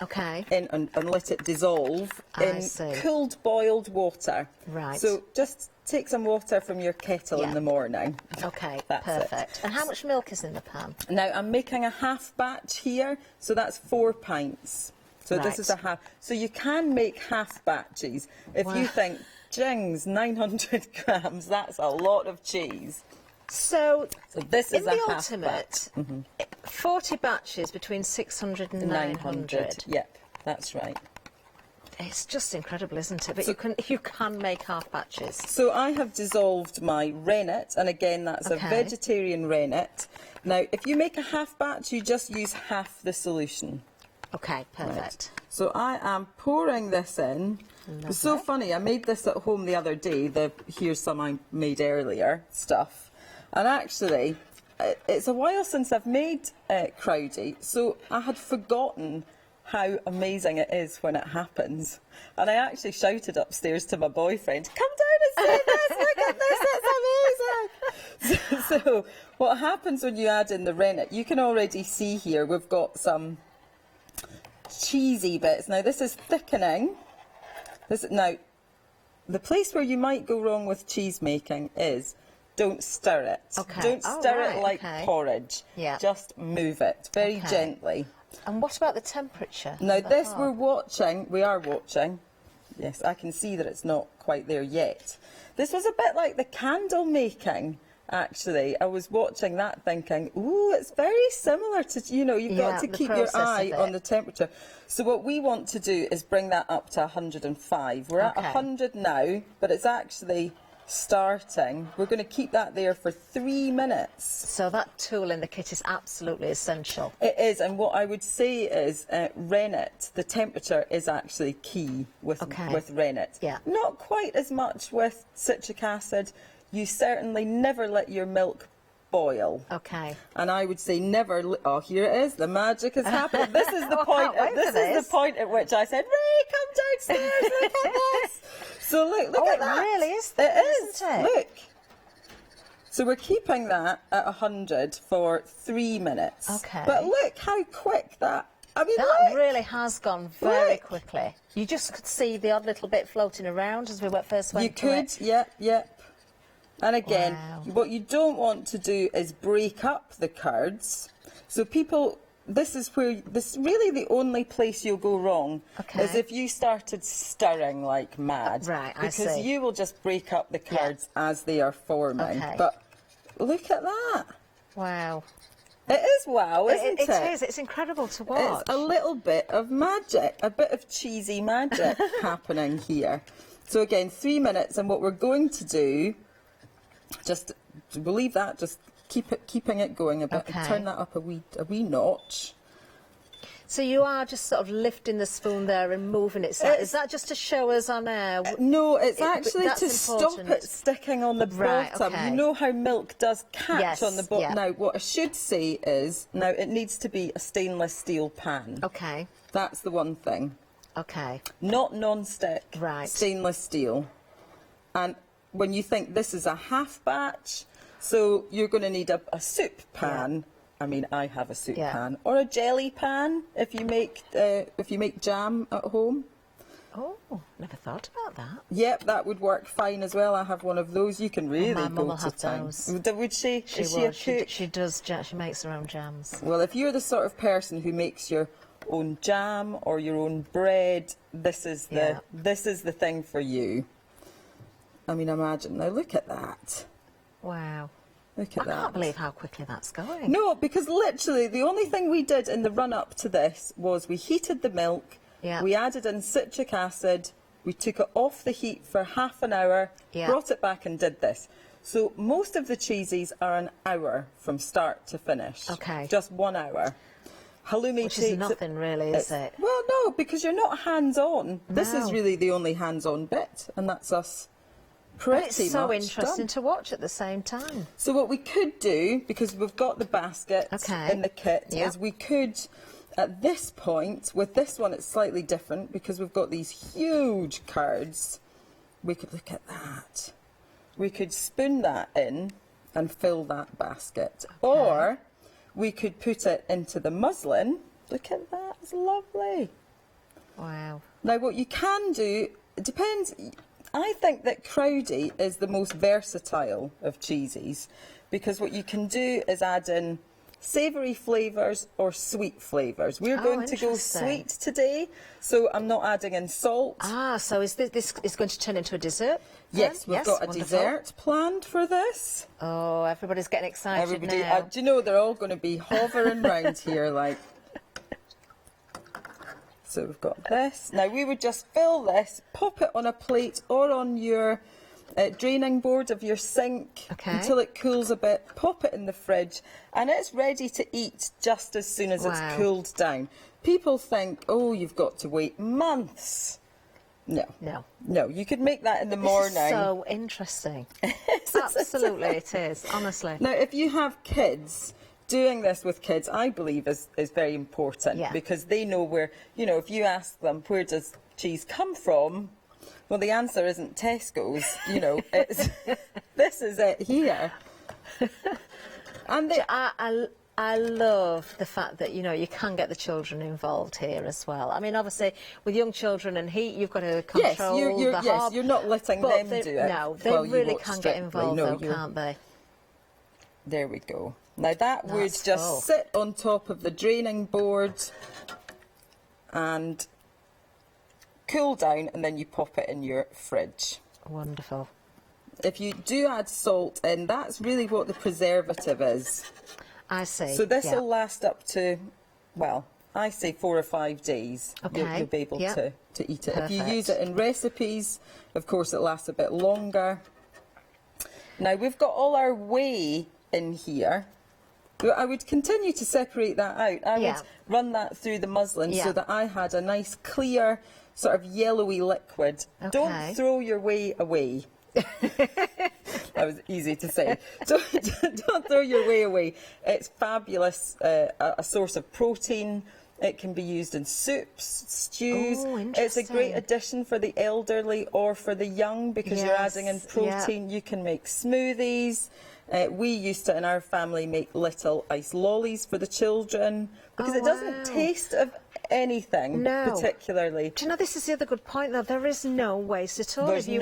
Okay. And let it dissolve in cooled boiled water. Right. So just take some water from your kettle in the morning. Okay, that's perfect. It. And how much milk is in the pan? Now I'm making a half batch here, so that's 4 pints. So this is a half. So you can make half batches if you think Jings, 900 grams. That's a lot of cheese. So this is in a the half ultimate, batch. 40 batches between 600 and 900. Yep, that's right. It's just incredible, isn't it? But So- you can make half batches. So I have dissolved my rennet, and again, that's a Okay. vegetarian rennet. Now, if you make a half batch, you just use half the solution. Okay, perfect. Right. So I am pouring this in. It's so funny, I made this at home the other day, here's some I made earlier, stuff. And actually, it's a while since I've made crowdie, so I had forgotten how amazing it is when it happens. And I actually shouted upstairs to my boyfriend, come down and see this, look at this, it's amazing. So what happens when you add in the rennet, you can already see here we've got some cheesy bits. Now this is thickening. Now, the place where you might go wrong with cheese making is don't stir it. Okay. Don't Oh, stir right, it like okay. porridge. Yeah. Just move it very Okay. gently. And what about the temperature? Now of the this hob? we are watching. Yes, I can see that it's not quite there yet. This was a bit like the candle making, actually. I was watching that thinking, ooh, it's very similar to, you've Yeah, got to the keep your process of eye it. on the temperature. So what we want to do is bring that up to 105. We're at Okay. 100 now, but it's actually starting. We're going to keep that there for 3 minutes. So that tool in the kit is absolutely essential. It is, and what I would say is rennet, the temperature is actually key with rennet. Yeah. Not quite as much with citric acid. You certainly never let your milk boil. Okay. And I would say never. Oh, here it is. The magic has happened. This is the I point. can't wait This for is this. the point at which I said, "Ray, come downstairs. Look at this." So look at that. It really is. It is. Isn't it? Look. So we're keeping that at 100 for 3 minutes. Okay. But look how quick that. I mean, That look. really has gone very Look. quickly. You just could see the odd little bit floating around as we first went You to could, it. yep. And again, Wow. what you don't want to do is break up the curds. So this is really the only place you'll go wrong Okay. is if you started stirring like mad. Right, I Because see. you will just break up the curds as they are forming. Okay. But look at that. Wow. It is wow, isn't it? It is. It's incredible to watch. It's a little bit of magic, a bit of cheesy magic happening here. So again, 3 minutes, and what we're going to do, we'll leave that, just keeping it going a bit, Okay. turn that up a wee notch. So you are just sort of lifting the spoon there and moving it. Is that just to show us on air? No, it's actually that's to stop important. it sticking on the Right, bottom. okay. You know how milk does catch Yes, on the bottom. yeah. Now, what I should say is, now it needs to be a stainless steel pan. Okay. That's the one thing. Okay. Not non-stick, Right. stainless steel. And when you think this is a half batch, so you're going to need a soup pan. I mean, I have a soup Yeah. pan, or a jelly pan if you make jam at home. Oh, never thought about that. Yep, that would work fine as well. I have one of those. You can really my go mum will to have town. those. Would she? She Is she a would. cook? She does. She makes her own jams. Well, if you're the sort of person who makes your own jam or your own bread, this is the thing for you. I mean, imagine now. Look at that. Wow. Look at I that. can't believe how quickly that's going. No, because literally the only thing we did in the run-up to this was we heated the milk, Yeah. we added in citric acid, we took it off the heat for half an hour, Yeah. brought it back and did this. So most of the cheeses are an hour from start to finish. Okay. Just 1 hour. Halloumi Which takes is nothing really, is it? Well, no, because you're not hands-on. This is No. really the only hands-on bit, and that's us But pretty it's so much interesting done. to watch at the same time. So what we could do, because we've got the basket Okay. in the kit, Yeah. is we could, at this point, with this one it's slightly different because we've got these huge curds. We could look at that. We could spoon that in and fill that basket. Or we could put it into the muslin. Look at that, it's lovely. Wow. Now what you can do, it depends. I think that crowdie is the most versatile of cheeses because what you can do is add in savoury flavours or sweet flavours. We're going to go sweet today, so I'm not adding in salt. Ah, so is this is going to turn into a dessert? Yes, we've got a dessert planned for this. Oh, everybody's getting excited Everybody, now. do you know, they're all going to be hovering round here like... So we've got this. Now we would just fill this, pop it on a plate or on your draining board of your sink until it cools a bit, pop it in the fridge, and it's ready to eat just as soon as it's cooled down. People think, oh, you've got to wait months. No. No. No, you could make that in the morning. This is so interesting. Absolutely it is, honestly. Now, if you have kids, doing this with kids, I believe, is very important because they know where, you know, if you ask them, where does cheese come from? Well, the answer isn't Tesco's, you know, it's, this is it here. And I love the fact that, you know, you can get the children involved here as well. I mean, obviously, with young children and heat, you've got to control the hob. Yes, you're not letting them do it. No, they really can get involved, though, can't they? There we go. Now, that would just sit on top of the draining board and cool down, and then you pop it in your fridge. Wonderful. If you do add salt in, that's really what the preservative is. I see. So this will last up to, well, I say 4 or 5 days. Okay. You'll be able to eat it. If you use it in recipes, of course, it lasts a bit longer. Now, we've got all our whey in here. I would continue to separate that out. I would run that through the muslin so that I had a nice clear sort of yellowy liquid. Okay. Don't throw your whey away. That was easy to say. Don't throw your whey away. It's fabulous, a source of protein. It can be used in soups, stews. Oh, it's a great addition for the elderly or for the young because you're adding in protein. You can make smoothies. We used to, in our family, make little ice lollies for the children because it doesn't taste of anything particularly. Do you know, this is the other good point, though. There is no waste at all. There's if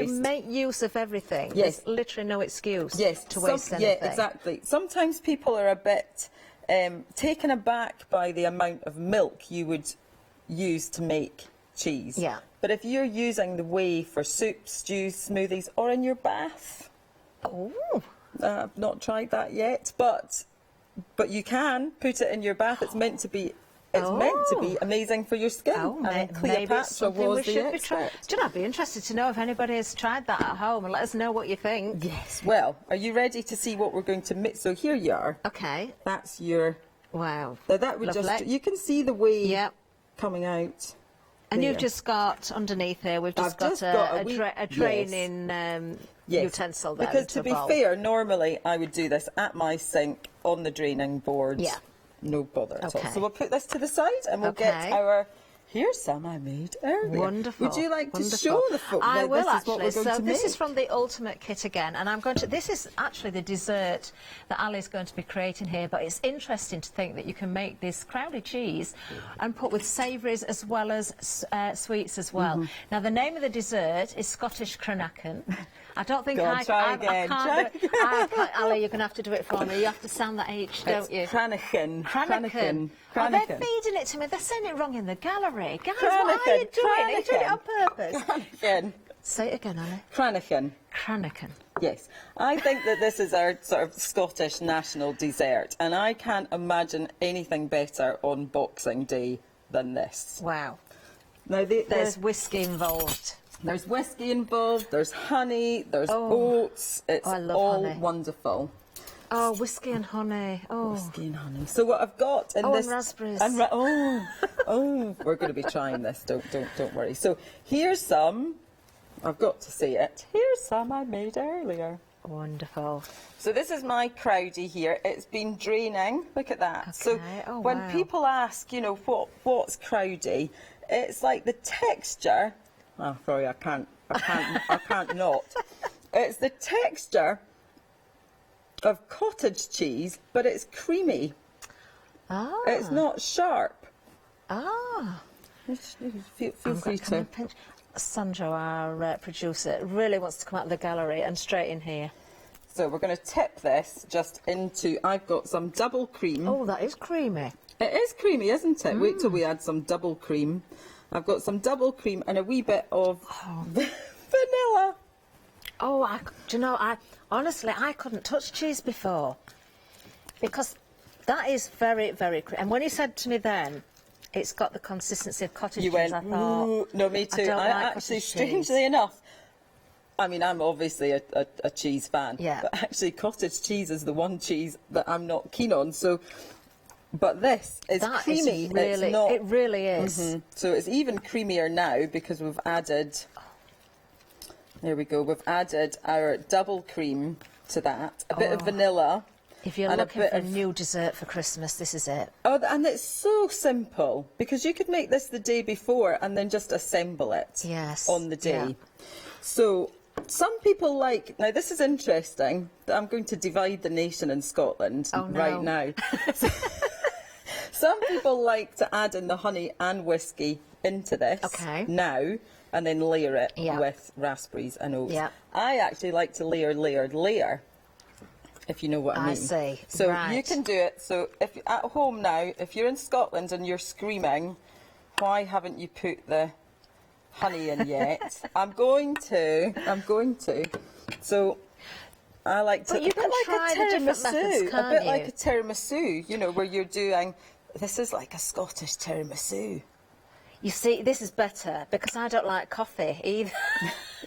you make use of everything, there's literally no excuse to waste anything. Yeah, exactly. Sometimes people are a bit taken aback by the amount of milk you would use to make cheese. Yeah. But if you're using the whey for soups, stews, smoothies, or in your bath... I've not tried that yet, but you can put it in your bath. It's meant to be amazing for your skin. And Cleopatra was the expert. Do you know, I'd be interested to know if anybody has tried that at home, and let us know what you think. Yes. Well, are you ready to see what we're going to mix? So here you are. Okay. That's your... Wow. Now that would just... You can see the whey coming out. And you've just got, underneath here, we've just got a draining utensil there. Because to be fair, normally I would do this at my sink on the draining board. Yeah. No bother at all. So we'll put this to the side and we'll get our... Here's some I made earlier. Wonderful. Would you like to show the folk? I will, this is what we're going to this make. is from the Ultimate Kit again, and I'm going to... This is actually the dessert that Ali's going to be creating here, but it's interesting to think that you can make this crowded cheese and put with savouries as well as sweets as well. Now, the name of the dessert is Scottish Cranachan. I don't think I can't do it. Ali, you're going to have to do it for me. You have to sound that H, don't you? Cranachan. Cranachan. Oh, they're feeding it to me. They're saying it wrong in the gallery. Guys, what are you doing? Are you doing it on purpose? Cranachan. Say it again, Ali. Cranachan. Cranachan. Yes. I think that this is our sort of Scottish national dessert, and I can't imagine anything better on Boxing Day than this. Wow. Now, there's whiskey involved. There's whiskey involved, there's honey, there's oats. It's all wonderful. Oh, whiskey and honey. Oh. Whiskey and honey. So what I've got in this... and raspberries. We're going to be trying this. Don't worry. So here's some. I've got to say it. Here's some I made earlier. Wonderful. So this is my crowdie here. It's been draining. Look at that. Okay. So when people ask, you know, what's crowdie, it's like the texture... Oh, sorry, I can't not. It's the texture of cottage cheese, but it's creamy. Ah. It's not sharp. Ah. Feel free to. Sanjo, our producer, really wants to come out of the gallery and straight in here. So we're going to tip this just into, I've got some double cream. Oh, that is creamy. It is creamy, isn't it? Wait till we add some double cream. I've got some double cream and a wee bit of vanilla. Oh, do you know, honestly, I couldn't touch cheese before because that is very, very creamy. And when you said to me then, it's got the consistency of cottage cheese, I thought... Ooh, no, me too. I actually, strangely enough, I mean, I'm obviously a cheese fan, but actually cottage cheese is the one cheese that I'm not keen on. So, but this is creamy. Really, it really is. So it's even creamier now because we've added, there we go, we've added our double cream to that, a bit of vanilla. If you're looking for a new dessert for Christmas, this is it. Oh, and it's so simple because you could make this the day before and then just assemble it on the day. Yeah. So some people like, now this is interesting, that I'm going to divide the nation in Scotland right now. Some people like to add in the honey and whiskey into this now and then layer it with raspberries and oats. I actually like to layer, if you know what I mean. I see. So you can do it. So if you're at home now, if you're in Scotland and you're screaming, why haven't you put the honey in yet? I'm going to. So I like to. But you can try the different methods, can't a bit you? like a tiramisu, you know, where you're doing. This is like a Scottish tiramisu. You see, this is better because I don't like coffee either.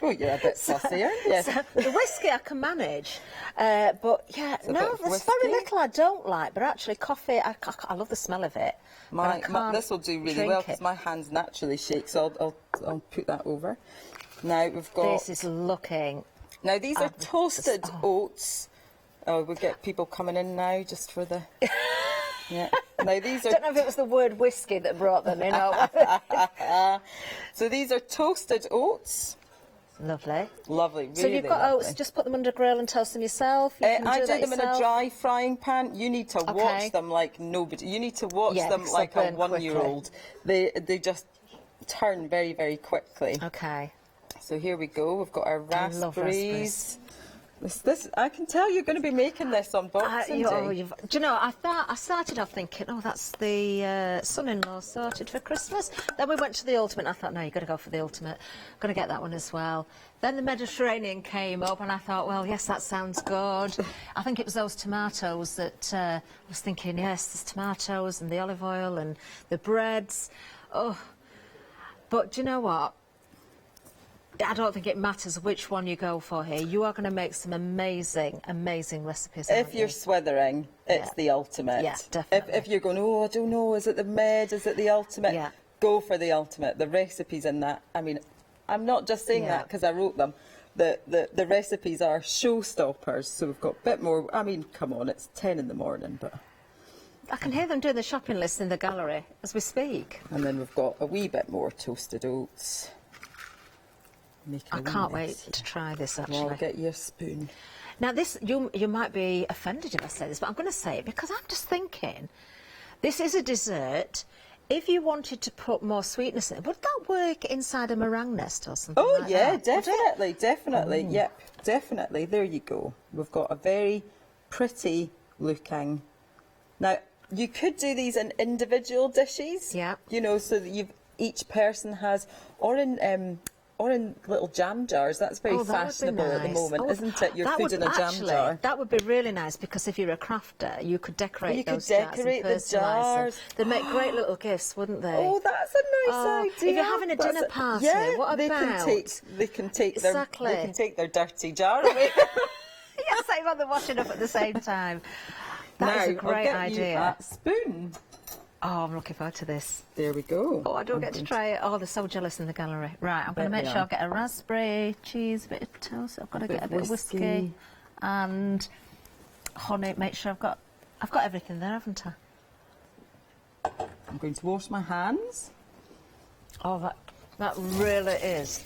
Oh, you're a bit fussy, aren't you? So the whiskey I can manage, but yeah, no, there's very little I don't like. But actually, coffee, I love the smell of it. This will do really well because my hands naturally shake. So I'll put that over. Now we've got. This is looking. Now these are toasted oats. Oh, we'll get people coming in now just for the. Yeah. Now these are. I don't know if it was the word whiskey that brought them in. So these are toasted oats. Lovely. Lovely. Really so you've got oats, just put them under a grill and toast them yourself? I do them in a dry frying pan. You need to watch them like nobody. You need to watch them like a one-year-old. They just turn very, very quickly. Okay. So here we go. We've got our raspberries. This I can tell you're going to be making this on Boxing Day. Do you know, I started off thinking, oh, that's the son-in-law sorted for Christmas. Then we went to the ultimate, and I thought, no, you've got to go for the ultimate. I'm going to get that one as well. Then the Mediterranean came up, and I thought, well, yes, that sounds good. I think it was those tomatoes that I was thinking, yes, there's tomatoes and the olive oil and the breads. Oh, but do you know what? I don't think it matters which one you go for here. You are going to make some amazing, amazing recipes. If you're swithering, it's the ultimate. Yeah, definitely. If you're going, oh, I don't know, is it the med, is it the ultimate? Yeah. Go for the ultimate. The recipes in that, I mean, I'm not just saying that because I wrote them. The recipes are showstoppers. So we've got a bit more. I mean, come on, it's 10 in the morning, but... I can hear them doing the shopping list in the gallery as we speak. And then we've got a wee bit more toasted oats. I can't wait to try this, actually. Well, I'll get you a spoon. Now, this, you might be offended if I say this, but I'm going to say it because I'm just thinking, this is a dessert. If you wanted to put more sweetness in it, would that work inside a meringue nest or something like that? Definitely. Yep, definitely. There you go. We've got a very pretty looking... Now, you could do these in individual dishes. Yeah. You know, so that each person has... Or in little jam jars. That's very fashionable at the moment, isn't it? Your food in a jam jar. That would be really nice because if you're a crafter, you could decorate those jars. You could decorate the jars. They'd make great little gifts, wouldn't they? Oh, that's a nice idea. If you're having a dinner party, what about? They can take their dirty jar away. Yes, they've got them washing up at the same time. That's a great idea. I'll get you a spoon. Oh, I'm looking forward to this. There we go. Oh, I don't get to try it. Oh, they're so jealous in the gallery. Right, I'm going to make sure I get a raspberry, cheese, a bit of toast. I've got to get a bit of whiskey and honey. Make sure I've got everything there, haven't I? I'm going to wash my hands. Oh, that really is.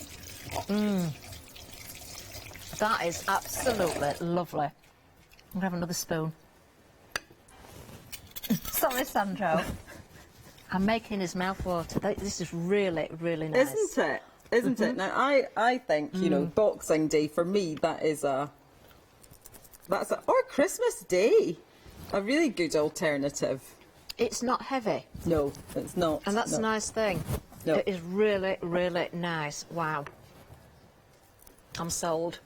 That is absolutely lovely. I'm going to have another spoon. Sorry, Sandro. I'm making his mouth water. This is really, really nice. Isn't it? Isn't it? Now, I think, you know, Boxing Day, for me, that is a or Christmas Day. A really good alternative. It's not heavy. No, it's not. And that's a nice thing. No. It is really, really nice. Wow. I'm sold.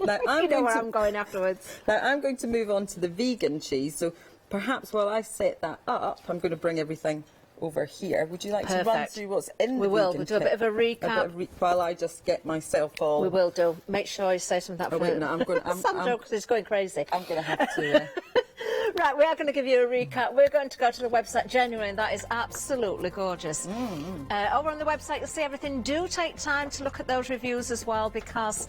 Now, I'm going afterwards. Now, I'm going to move on to the vegan cheese. So perhaps while I set that up, I'm going to bring everything over here. Would you like to run through what's in the vegan We'll do a bit of a recap. While I just get myself all... We will do. Make sure you say something about wait, no, I'm going to... Sandra, because it's going crazy. I'm going to have to... Right, we are going to give you a recap. We're going to go to the website, genuinely, that is absolutely gorgeous. Over on the website, you'll see everything. Do take time to look at those reviews as well, because,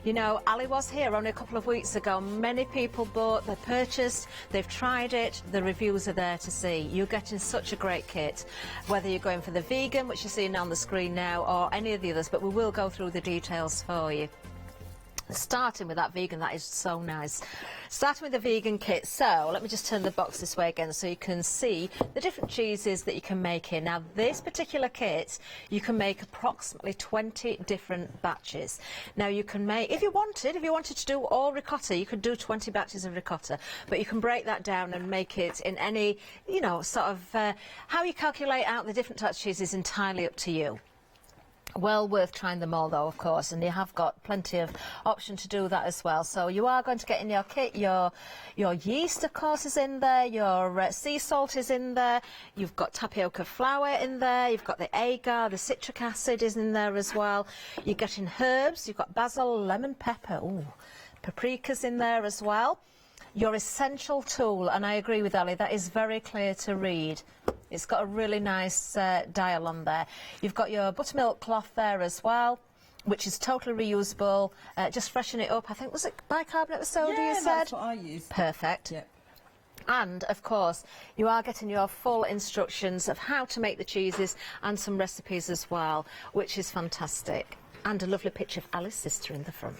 you know, Ali was here only a couple of weeks ago. Many people bought, they purchased, they've tried it, the reviews are there to see. You're getting such a great kit, whether you're going for the vegan, which you're seeing on the screen now, or any of the others, but we will go through the details for you. Starting with that vegan, that is so nice. Starting with the vegan kit, so let me just turn the box this way again so you can see the different cheeses that you can make here. Now, this particular kit, you can make approximately 20 different batches. Now, you can make, if you wanted to do all ricotta, you could do 20 batches of ricotta, but you can break that down and make it in any, you know, sort of, how you calculate out the different types of cheese is entirely up to you. Well worth trying them all, though, of course, and you have got plenty of option to do that as well. So you are going to get in your kit, your yeast, of course, is in there, your sea salt is in there, you've got tapioca flour in there, you've got the agar, the citric acid is in there as well. You're getting herbs, you've got basil, lemon pepper, ooh, paprika's in there as well. Your essential tool, and I agree with Ali, that is very clear to read. It's got a really nice dial on there. You've got your buttermilk cloth there as well, which is totally reusable. Just freshen it up. I think, was it bicarbonate of soda you said? That's what I use. Perfect. Yep. And, of course, you are getting your full instructions of how to make the cheeses and some recipes as well, which is fantastic. And a lovely picture of Ali's sister in the front.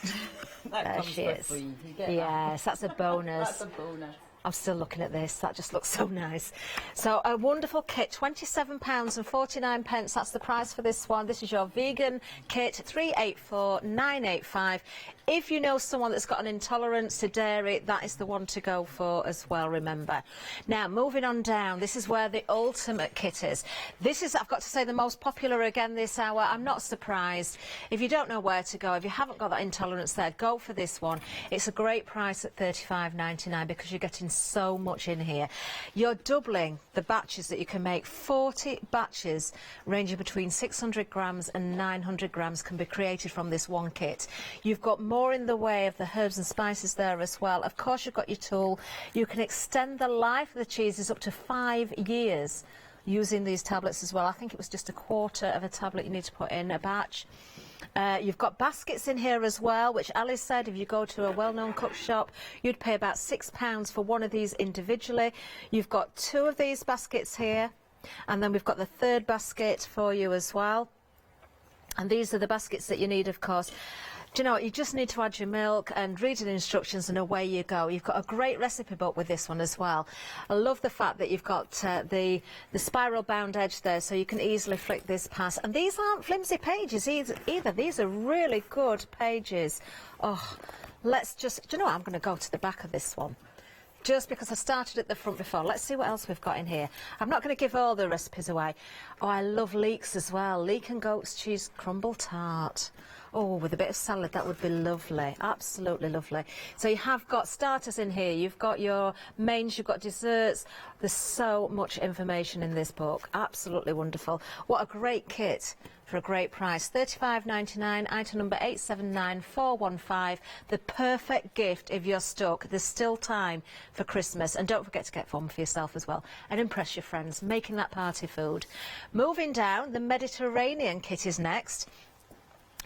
There she is. free. You get yes, that's a bonus. That's a bonus. I'm still looking at this. That just looks so nice. So a wonderful kit, £27.49. That's the price for this one. This is your vegan kit, 384985. If you know someone that's got an intolerance to dairy, that is the one to go for as well, remember. Now, moving on down, this is where the ultimate kit is. This is, I've got to say, the most popular again this hour. I'm not surprised. If you don't know where to go, if you haven't got that intolerance there, go for this one. It's a great price at $35.99 because you're getting so much in here. You're doubling the batches that you can make. 40 batches ranging between 600 grams and 900 grams can be created from this one kit. You've got more in the way of the herbs and spices there as well. Of course, you've got your tool. You can extend the life of the cheeses up to 5 years using these tablets as well. I think it was just a quarter of a tablet you need to put in a batch. You've got baskets in here as well, which Alice said if you go to a well-known cook shop, you'd pay about £6 for one of these individually. You've got 2 of these baskets here, and then we've got the third basket for you as well. And these are the baskets that you need, of course. Do you know what? You just need to add your milk and read the instructions and away you go. You've got a great recipe book with this one as well. I love the fact that you've got the spiral bound edge there so you can easily flick this past. And these aren't flimsy pages either. These are really good pages. Oh, let's just, do you know what? I'm going to go to the back of this one. Just because I started at the front before. Let's see what else we've got in here. I'm not going to give all the recipes away. Oh, I love leeks as well. Leek and goat's cheese crumble tart. Oh, with a bit of salad, that would be lovely. Absolutely lovely. So you have got starters in here. You've got your mains, you've got desserts. There's so much information in this book. Absolutely wonderful. What a great kit for a great price. $35.99, item number 879415. The perfect gift if you're stuck. There's still time for Christmas. And don't forget to get one for yourself as well. And impress your friends, making that party food. Moving down, the Mediterranean kit is next.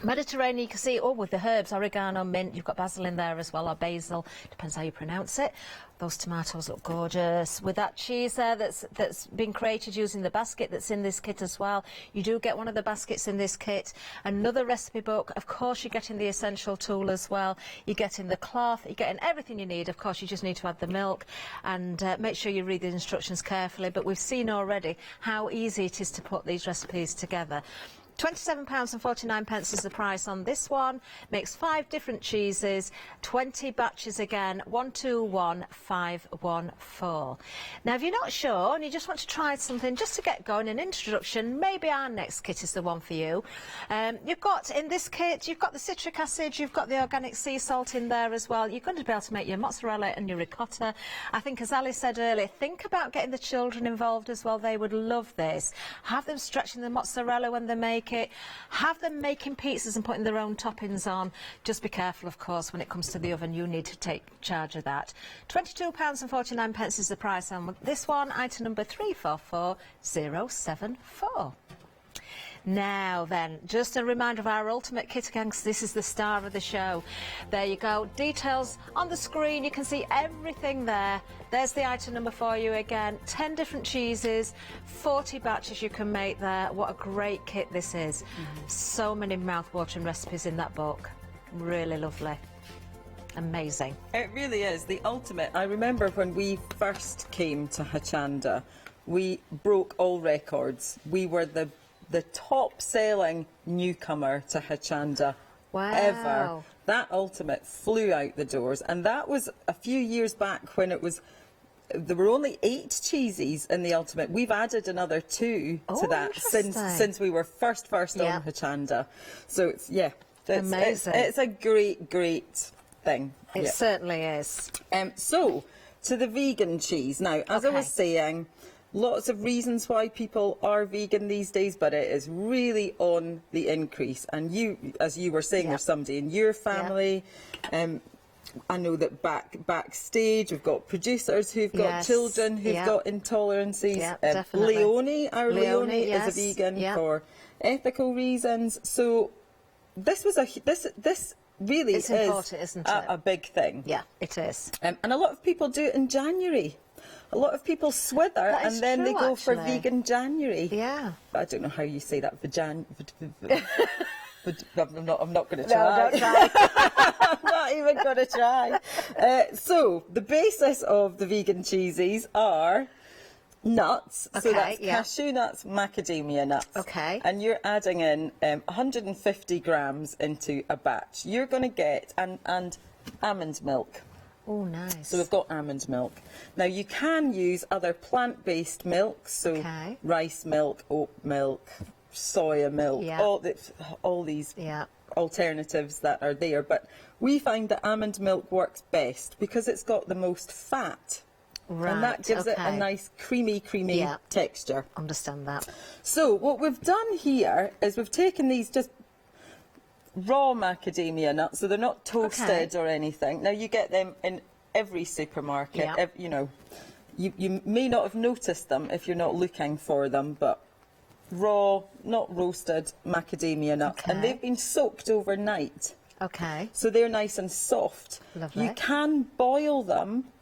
Mediterranean, you can see, oh, with the herbs, oregano, mint, you've got basil in there as well, or basil, depends how you pronounce it. Those tomatoes look gorgeous. With that cheese there that's been created using the basket that's in this kit as well. You do get one of the baskets in this kit. Another recipe book. Of course, you're getting the essential tool as well. You're getting the cloth. You're getting everything you need. Of course, you just need to add the milk and make sure you read the instructions carefully. But we've seen already how easy it is to put these recipes together. £27.49 is the price on this one. Makes 5 different cheeses, 20 batches again, 121514. Now, if you're not sure and you just want to try something just to get going, an introduction, maybe our next kit is the one for you. You've got, in this kit, you've got the citric acid, you've got the organic sea salt in there as well. You're going to be able to make your mozzarella and your ricotta. I think, as Ali said earlier, think about getting the children involved as well. They would love this. Have them stretching the mozzarella when they make it. Have them making pizzas and putting their own toppings on. Just be careful, of course, when it comes to the oven. You need to take charge of that. £22.49 is the price on this one. Item number 344074. Now then, just a reminder of our ultimate kit again, 'cause this is the star of the show. There you go, details on the screen, you can see everything there. There's the item number for you again, 10 different cheeses, 40 batches you can make there. What a great kit this is. So many mouth-watering recipes in that book. Really lovely. Amazing. It really is the ultimate. I remember when we first came to Hachanda, we broke all records. We were the top-selling newcomer to Hachanda ever. That ultimate flew out the doors, and that was a few years back when it was. There were only 8 cheeses in the ultimate. We've added another 2 to that since we were first on Hachanda. So it's amazing. It's a great thing. It certainly is. So to the vegan cheese now. As I was saying. Lots of reasons why people are vegan these days, but it is really on the increase. And you, as you were saying, there's somebody in your family. I know that backstage we've got producers who've got children who've got intolerances. Leonie, our Leonie is a vegan for ethical reasons. So this was this really is important, isn't it? A big thing. Yeah, it is. And a lot of people do it in January. A lot of people swither and then they go for vegan January. Yeah. I don't know how you say that. I'm not going to try. No, don't try. I'm not even going to try. So the basis of the vegan cheeses are nuts. So that's cashew nuts, macadamia nuts. Okay. And you're adding in 150 grams into a batch. You're going to get and almond milk. Oh, nice. So we've got almond milk. Now you can use other plant-based milks, so rice milk, oat milk, soya milk, all these alternatives that are there. But we find that almond milk works best because it's got the most fat. Right, and that gives it a nice creamy texture. Understand that. So what we've done here is we've taken these just raw macadamia nuts, so they're not toasted or anything. Now you get them in every supermarket. You know, you may not have noticed them if you're not looking for them, but raw, not roasted macadamia nuts, and they've been soaked overnight. Okay. So they're nice and soft. Lovely. You can boil them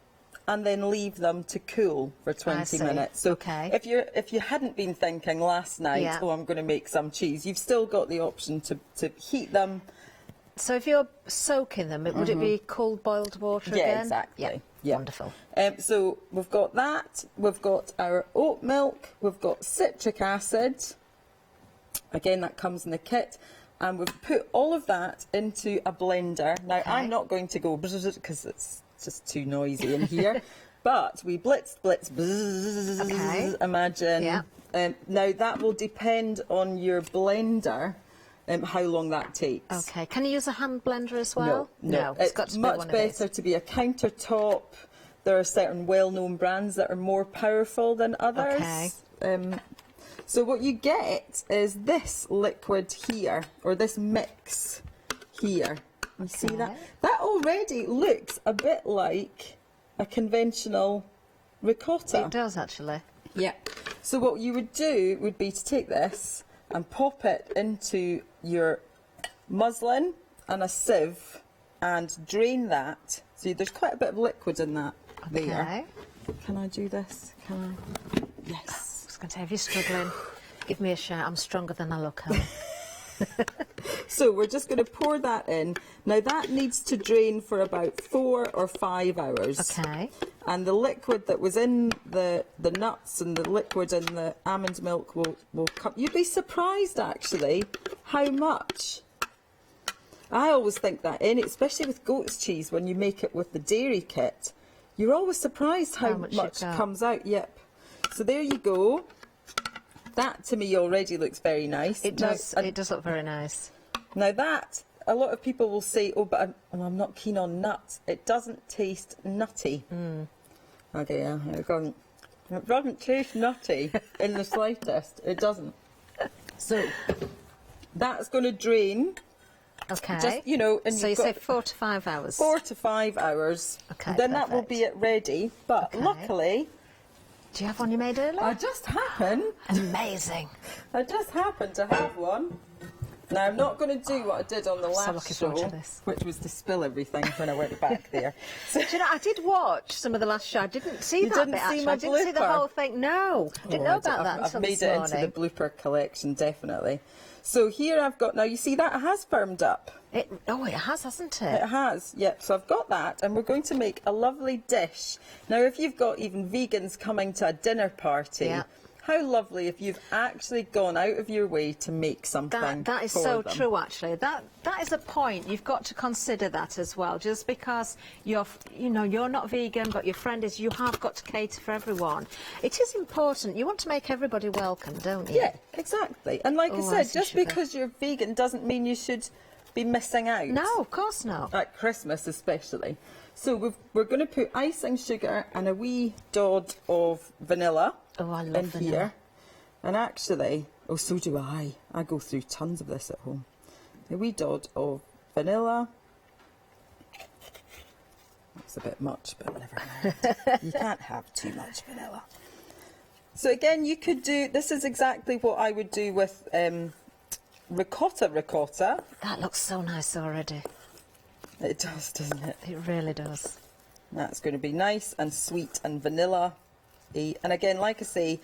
and then leave them to cool for 20 minutes. So if you hadn't been thinking last night, oh, I'm going to make some cheese, you've still got the option to heat them. So if you're soaking them, would it be cold boiled water again? Yeah, exactly. Yeah. Wonderful. So we've got that, we've got our oat milk, we've got citric acid. Again, that comes in the kit. And we've put all of that into a blender. Now, I'm not going to go because it's just too noisy in here, but we blitz, imagine. Now that will depend on your blender, how long that takes. Okay, can you use a hand blender as well? No. It's got to be much better to be a countertop. There are certain well-known brands that are more powerful than others. So what you get is this liquid here, or this mix here. You see that? That already looks a bit like a conventional ricotta. It does, actually. Yeah. So what you would do would be to take this and pop it into your muslin and a sieve and drain that. See, there's quite a bit of liquid in that there. Can I do this? Can I? Yes. I was going to say, if you're struggling, give me a shout. I'm stronger than I look. So we're just going to pour that in. Now that needs to drain for about 4 or 5 hours. Okay. And the liquid that was in the nuts and the liquid in the almond milk will come. You'd be surprised actually how much. I always think that in, especially with goat's cheese, when you make it with the dairy kit, you're always surprised how much comes out. Yep. So there you go. That to me already looks very nice. It does. It does look very nice. Now that, a lot of people will say, oh, but I'm not keen on nuts. It doesn't taste nutty. Oh dear, it doesn't taste nutty in the slightest. It doesn't. So that's going to drain. Okay. Just, you know, and so you say 4 to 5 hours. 4 to 5 hours. Okay. Then that will be it ready. But luckily, do you have one you made earlier? I just happen. Amazing. I just happen to have one. Now I'm not going to do what I did on the last show, which was to spill everything when I went back there. So, do you know, I did watch some of the last show. I didn't see that bit actually. I didn't see the whole thing. No, didn't know about that until this morning. I've made it into the blooper collection, definitely. So here I've got, now you see that has firmed up. It has, hasn't it? It has, yep. So I've got that, and we're going to make a lovely dish. Now, if you've got even vegans coming to a dinner party, how lovely if you've actually gone out of your way to make something. That is so true, actually. That is a point. You've got to consider that as well. Just because you're not vegan, but your friend is, you have got to cater for everyone. It is important. You want to make everybody welcome, don't you? Yeah, exactly. And like I said, just because you're vegan doesn't mean you should be missing out. No, of course not. At Christmas especially. So we're going to put icing sugar and a wee dod of vanilla in here. And actually, oh, so do I. I go through tons of this at home. A wee dod of vanilla. That's a bit much, but never mind. You can't have too much vanilla. So again, you could do, this is exactly what I would do with ricotta. That looks so nice already. It does, doesn't it? It really does. That's going to be nice and sweet and vanilla. And again, like I say,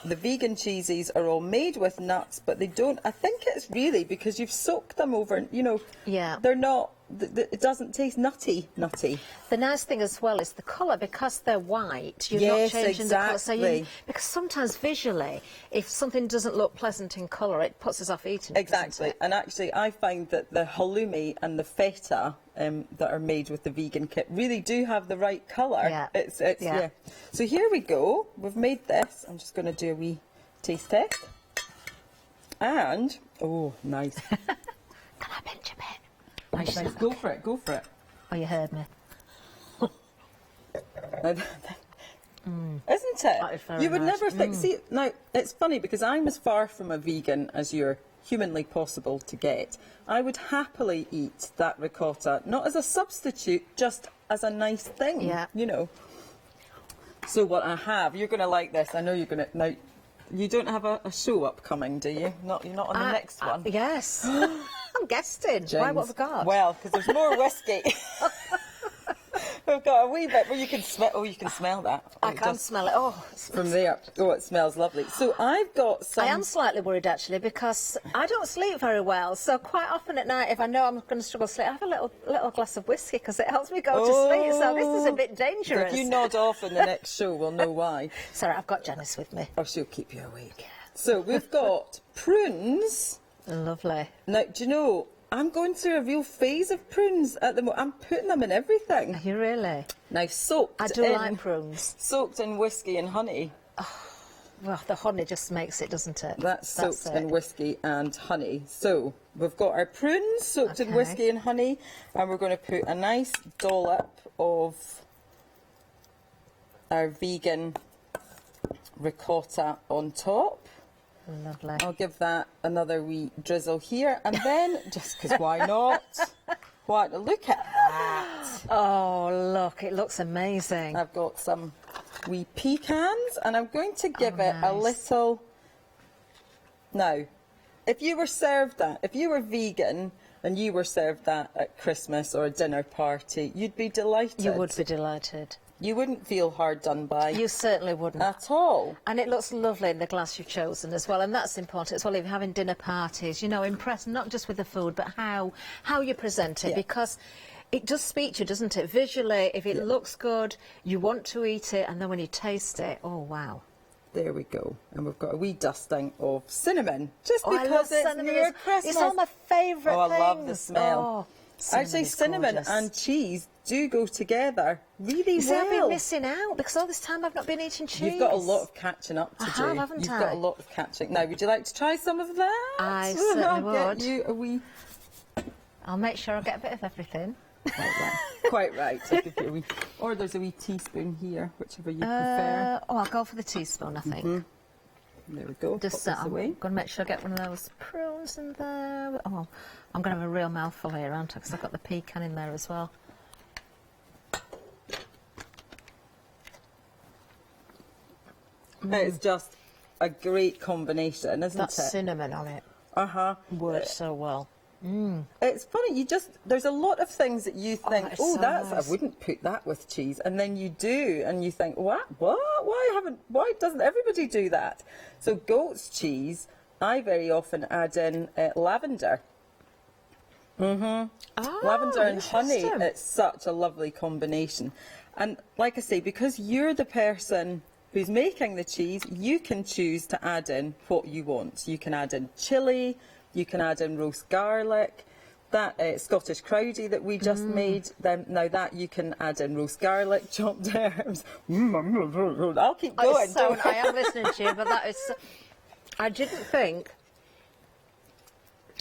the vegan cheesies are all made with nuts, but they don't, I think it's really because you've soaked them over, you know, they're not, it doesn't taste nutty. The nice thing as well is the colour, because they're white, you're not changing the colour. So because sometimes visually, if something doesn't look pleasant in colour, it puts us off eating it. Exactly. And actually, I find that the halloumi and the feta that are made with the vegan kit really do have the right colour. Yeah. Yeah. So here we go. We've made this. I'm just going to do a wee taste test. And, oh, nice. Can I pinch a bit? Nice. Go for it, go for it. Oh, you heard me. Isn't it? You would never think. See, now it's funny because I'm as far from a vegan as you're humanly possible to get. I would happily eat that ricotta, not as a substitute, just as a nice thing. Yeah. You know. So what I have, you're going to like this. I know you're going to. Now, you don't have a show upcoming, do you? You're not on the next one. Yes. I'm guesting. Why, what have we got? Well, because there's more whiskey. We've got a wee bit where you can smell. Oh, you can smell that. I can smell it. Oh, from there. Oh, it smells lovely. So I've got some. I am slightly worried actually because I don't sleep very well. So quite often at night, if I know I'm going to struggle to sleep, I have a little glass of whiskey because it helps me go to sleep. So this is a bit dangerous. If you nod off in the next show, we'll know why. Sorry, I've got Janice with me. Oh, she'll keep you awake. Yeah. So we've got prunes. Lovely. Now, do you know? I'm going through a real phase of prunes at the moment. I'm putting them in everything. Are you really? Now, soaked I do like prunes. Soaked in whiskey and honey. Oh, well, the honey just makes it, doesn't it? That's soaked in whiskey and honey. So, we've got our prunes soaked in whiskey and honey, and we're going to put a nice dollop of our vegan ricotta on top. Lovely. I'll give that another wee drizzle here, and then, just because why not? Look at that. Oh, look, it looks amazing. I've got some wee pecans, and I'm going to give it a little... Now, if you were served that, if you were vegan and you were served that at Christmas or a dinner party, you'd be delighted. You would be delighted. You wouldn't feel hard done by. You certainly wouldn't. At all. And it looks lovely in the glass you've chosen as well, and that's important as well if you're having dinner parties, you know, impress not just with the food, but how you present it, because it does speak to you, doesn't it? Visually, if it looks good, you want to eat it, and then when you taste it, oh, wow. There we go. And we've got a wee dusting of cinnamon, just I love because it's cinnamon. near Christmas. It's all my favourite Oh, I things. love the smell. Oh, Actually, cinnamon gorgeous. and cheese do go together really You see, well. I've been missing out because all this time I've not been eating cheese. You've got a lot of catching up to I do. have, haven't You've I? got a lot of catching. Now, would you like to try some of that? I certainly I'll would. Get you a wee... I'll make sure I get a bit of everything. Quite right. I'll give you a wee... Or there's a wee teaspoon here, whichever you prefer. Oh, I'll go for the teaspoon, I think. There we go. Just Pop this I'm away. going to make sure I get one of those prunes in there. Oh, I'm going to have a real mouthful here, aren't I? Because I've got the pecan in there as well. It's just a great combination, isn't That it? cinnamon on it Uh-huh. works so well. It's funny, there's a lot of things that you think, that is oh, so that's, nice. I wouldn't put that with cheese, and then you do, and you think, what, why doesn't everybody do that? So goat's cheese, I very often add in lavender. Lavender and honey, interesting. it's such a lovely combination. And like I say, because you're the person who's making the cheese, you can choose to add in what you want. You can add in chilli, you can add in roast garlic, that Scottish crowdie that we just made, then now that you can add in roast garlic, chopped herbs. I'll keep going. I am listening to you, but that is... I didn't think,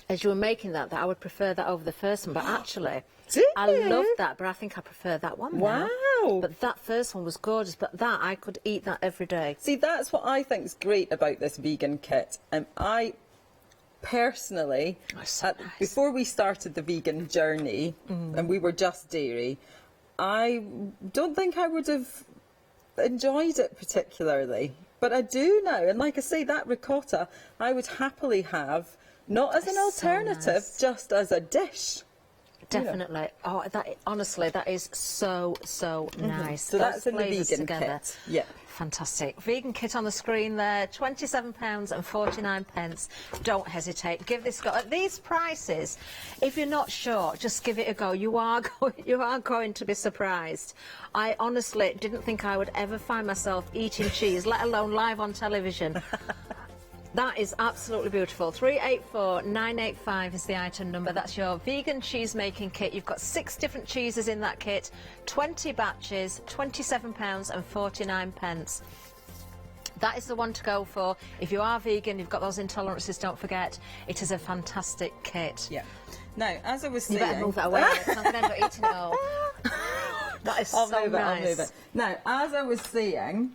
as you were making that I would prefer that over the first one, but actually... I love that, but I think I prefer that one now. Wow. But that first one was gorgeous, but that, I could eat that every day. See, that's what I think is great about this vegan kit. I personally, before we started the vegan journey, and we were just dairy, I don't think I would have enjoyed it particularly. But I do now, and like I say, that ricotta, I would happily have, not as an alternative, just as a dish. Definitely. Oh, that honestly, that is so nice. So that's in the flavours vegan together. kit. Yeah. Fantastic. Vegan kit on the screen there, £27.49. Don't hesitate. Give this a go. At these prices, if you're not sure, just give it a go. You are going to be surprised. I honestly didn't think I would ever find myself eating cheese, let alone live on television. That is absolutely beautiful. 384985 is the item number. That's your vegan cheese making kit. You've got 6 different cheeses in that kit, 20 batches, £27.49. That is the one to go for. If you are vegan, you've got those intolerances, don't forget, it is a fantastic kit. Yeah. Now, as I was saying... You better move that away, because I'm going to end up eating it all. That is so nice. I'll move it. Now, as I was saying...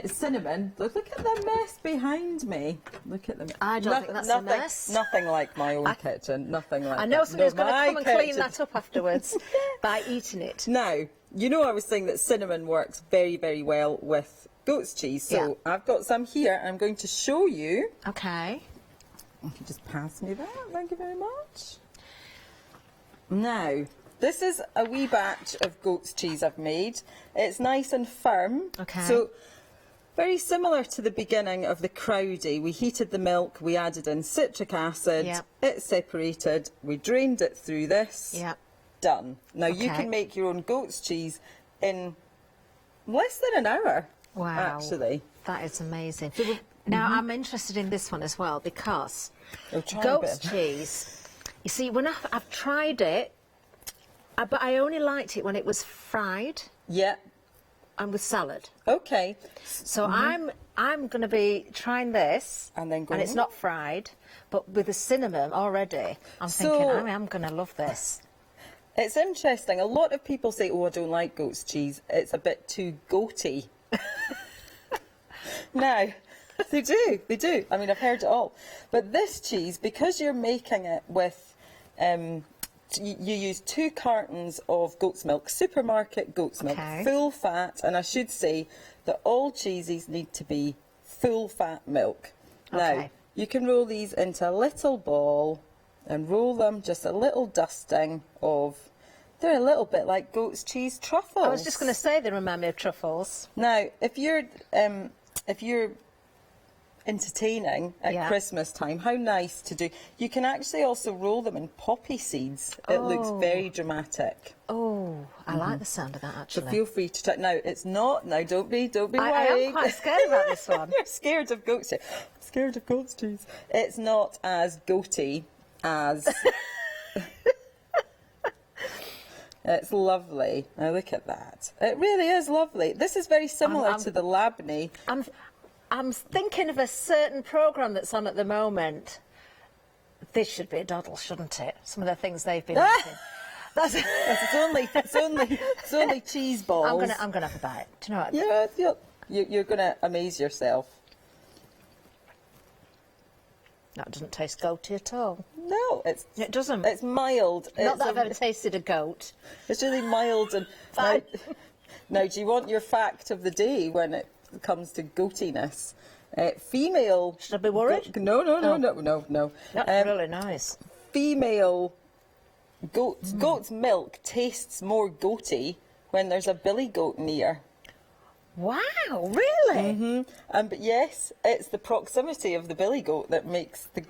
cinnamon. Look at the mess behind me. Look at them. I don't think that's a mess. Nothing like my own kitchen. Nothing like. I know somebody's going to come and clean kitchen. that up afterwards by eating it. Now, you know I was saying that cinnamon works very, very well with goat's cheese. So I've got some here. I'm going to show you. Okay. You can just pass me that. Thank you very much. Now, this is a wee batch of goat's cheese I've made. It's nice and firm. Okay. So, very similar to the beginning of the crowdie. We heated the milk, we added in citric acid, it separated, we drained it through this, done. Now you can make your own goat's cheese in less than an hour, actually. That is amazing. Now I'm interested in this one as well because try goat's cheese, you see, when I've tried it, but I only liked it when it was fried. Yeah. And with salad. Okay. So I'm going to be trying this, and it's not fried, but with the cinnamon already. I'm thinking I am going to love this. It's interesting. A lot of people say, "Oh, I don't like goat's cheese. It's a bit too goaty." Now, they do. They do. I mean, I've heard it all. But this cheese, because you're making it with. You use 2 cartons of goat's milk, supermarket goat's milk, full fat, and I should say that all cheeses need to be full fat milk. Now, you can roll these into a little ball and roll them just a little dusting of They're a little bit like goat's cheese truffles. I was just going to say they remind me of truffles. Now, if you're entertaining at Christmas time, how nice to do. You can actually also roll them in poppy seeds. It looks very dramatic. Oh, I like the sound of that, actually. So feel free to try. Now, it's not, now don't be worried. I am quite scared about this one. You're scared of goat's cheese. Scared of goat's cheese. It's not as goaty as... It's lovely. Now look at that. It really is lovely. This is very similar to the Labney. I'm thinking of a certain programme that's on at the moment. This should be a doddle, shouldn't it? Some of the things they've been eating. It's only cheese balls. I'm gonna have a bite. Do you know what? Yeah, you're gonna amaze yourself. That doesn't taste goaty at all. No, it doesn't. It's mild. Not that I've ever tasted a goat. It's really mild and. Now, do you want your fact of the day when it comes to goatiness? Female. Should I be worried? No. That's really nice. Female goat's milk tastes more goaty when there's a billy goat near. Wow, really? But yes, it's the proximity of the billy goat that makes the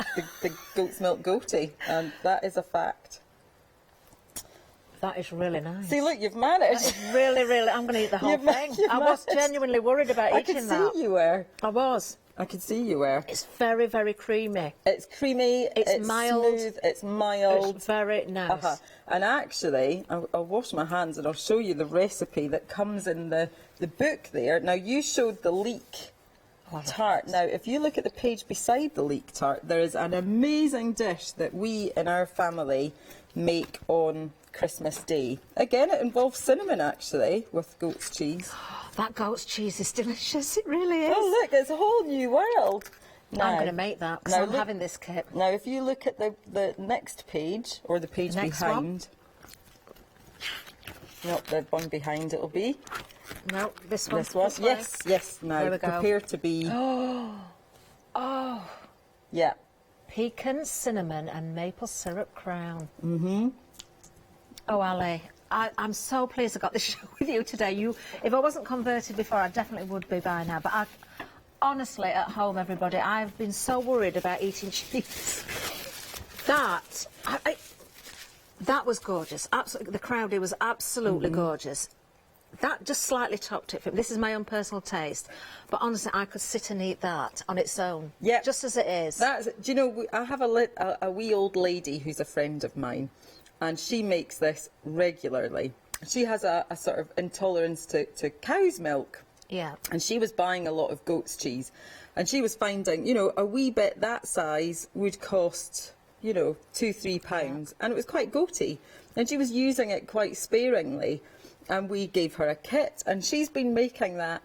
goat's milk goaty, and that is a fact. That is really nice. See, look, you've managed. That is really, really. I'm going to eat the whole thing. I was genuinely worried about eating that. I could see you were. I was. I could see you were. It's very, very creamy. It's creamy. It's mild. Smooth. It's mild. It's very nice. And actually, I'll wash my hands and I'll show you the recipe that comes in the book there. Now, you showed the leek tart. Now, if you look at the page beside the leek tart, there is an amazing dish that we in our family make on Christmas Day. Again, it involves cinnamon, actually, with goat's cheese. That goat's cheese is delicious. It really is. Oh, look, it's a whole new world. Now, I'm going to make that because I'm having this kit. Now, if you look at the next page, or the page behind. Not the one behind, it'll be. No, this one. This one. Yes. Now, there we go. Prepare to be. Oh. Yeah. Pecan, cinnamon and maple syrup crown. Oh, Ali, I'm so pleased I got this show with you today. If I wasn't converted before, I definitely would be by now. But honestly, at home, everybody, I've been so worried about eating cheese. That was gorgeous. Absolutely, the crowdie was absolutely gorgeous. That just slightly topped it for me. This is my own personal taste, but honestly, I could sit and eat that on its own, just as it is. Do you know? I have a wee old lady who's a friend of mine, and she makes this regularly. She has a sort of intolerance to cow's milk. Yeah. And she was buying a lot of goat's cheese, and she was finding, a wee bit that size would cost, £2-3, and it was quite goaty, and she was using it quite sparingly. And we gave her a kit, and she's been making that,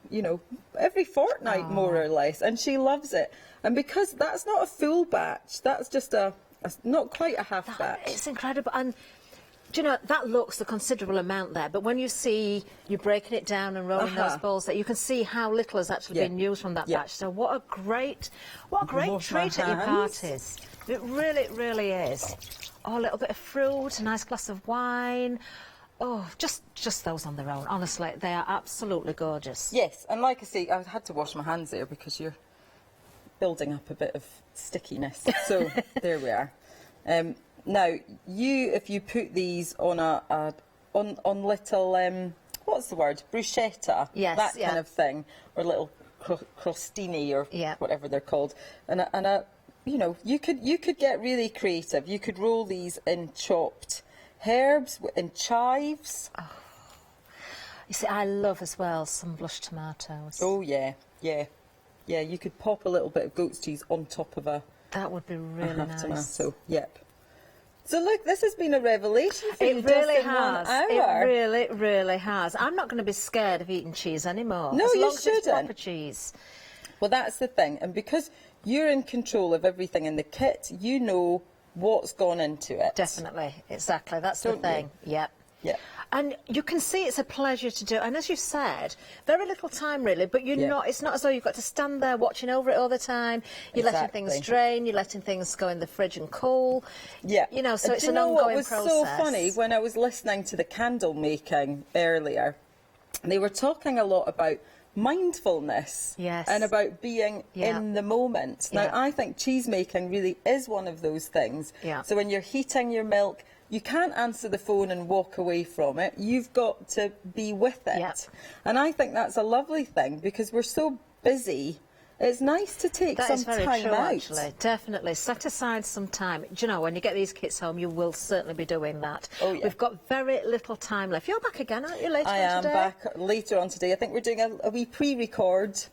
every fortnight more or less, and she loves it. And because that's not a full batch, that's just not quite a half batch. It's incredible. And do you know, that looks a considerable amount there, but when you see you breaking it down and rolling those balls there, you can see how little has actually been used from that batch. So what a great treat at your parties. It really, really is. Oh, a little bit of fruit, a nice glass of wine. Oh, just those on their own. Honestly, they are absolutely gorgeous. Yes, and like I say, I had to wash my hands there because you're building up a bit of stickiness. So there we are. Now, if you put these on on little what's the word, bruschetta, that kind of thing, or little crostini or whatever they're called, and you could get really creative. You could roll these in chopped herbs and chives. Oh. You see, I love as well some blush tomatoes. Oh yeah. You could pop a little bit of goat's cheese on top of that would be really nice. Tomato. Yep. So look, this has been a revelation for you. It really just in has. 1 hour. It really has. I'm not going to be scared of eating cheese anymore. No, as long you as shouldn't. It's proper cheese. Well, that's the thing, and because you're in control of everything in the kit, you know what's gone into it. Definitely, exactly. That's the thing. Yep. Yeah. And you can see it's a pleasure to do. And as you said, very little time really, but you're not. It's not as though you've got to stand there watching over it all the time. You're letting things drain. You're letting things go in the fridge and cool. Yeah. You know, so it's an What ongoing was process. so funny when I was listening to the candle making earlier, they were talking a lot about mindfulness and about being in the moment. Now, I think cheese making really is one of those things. So when you're heating your milk, you can't answer the phone and walk away from it. You've got to be with it. And I think that's a lovely thing because we're so busy. It's nice to take some time out. Actually. Definitely. Set aside some time. Do you know, when you get these kits home, you will certainly be doing that. Oh, yeah. We've got very little time left. You're back again, aren't you, later I on today? am back later on today. I think we're doing a wee pre-record.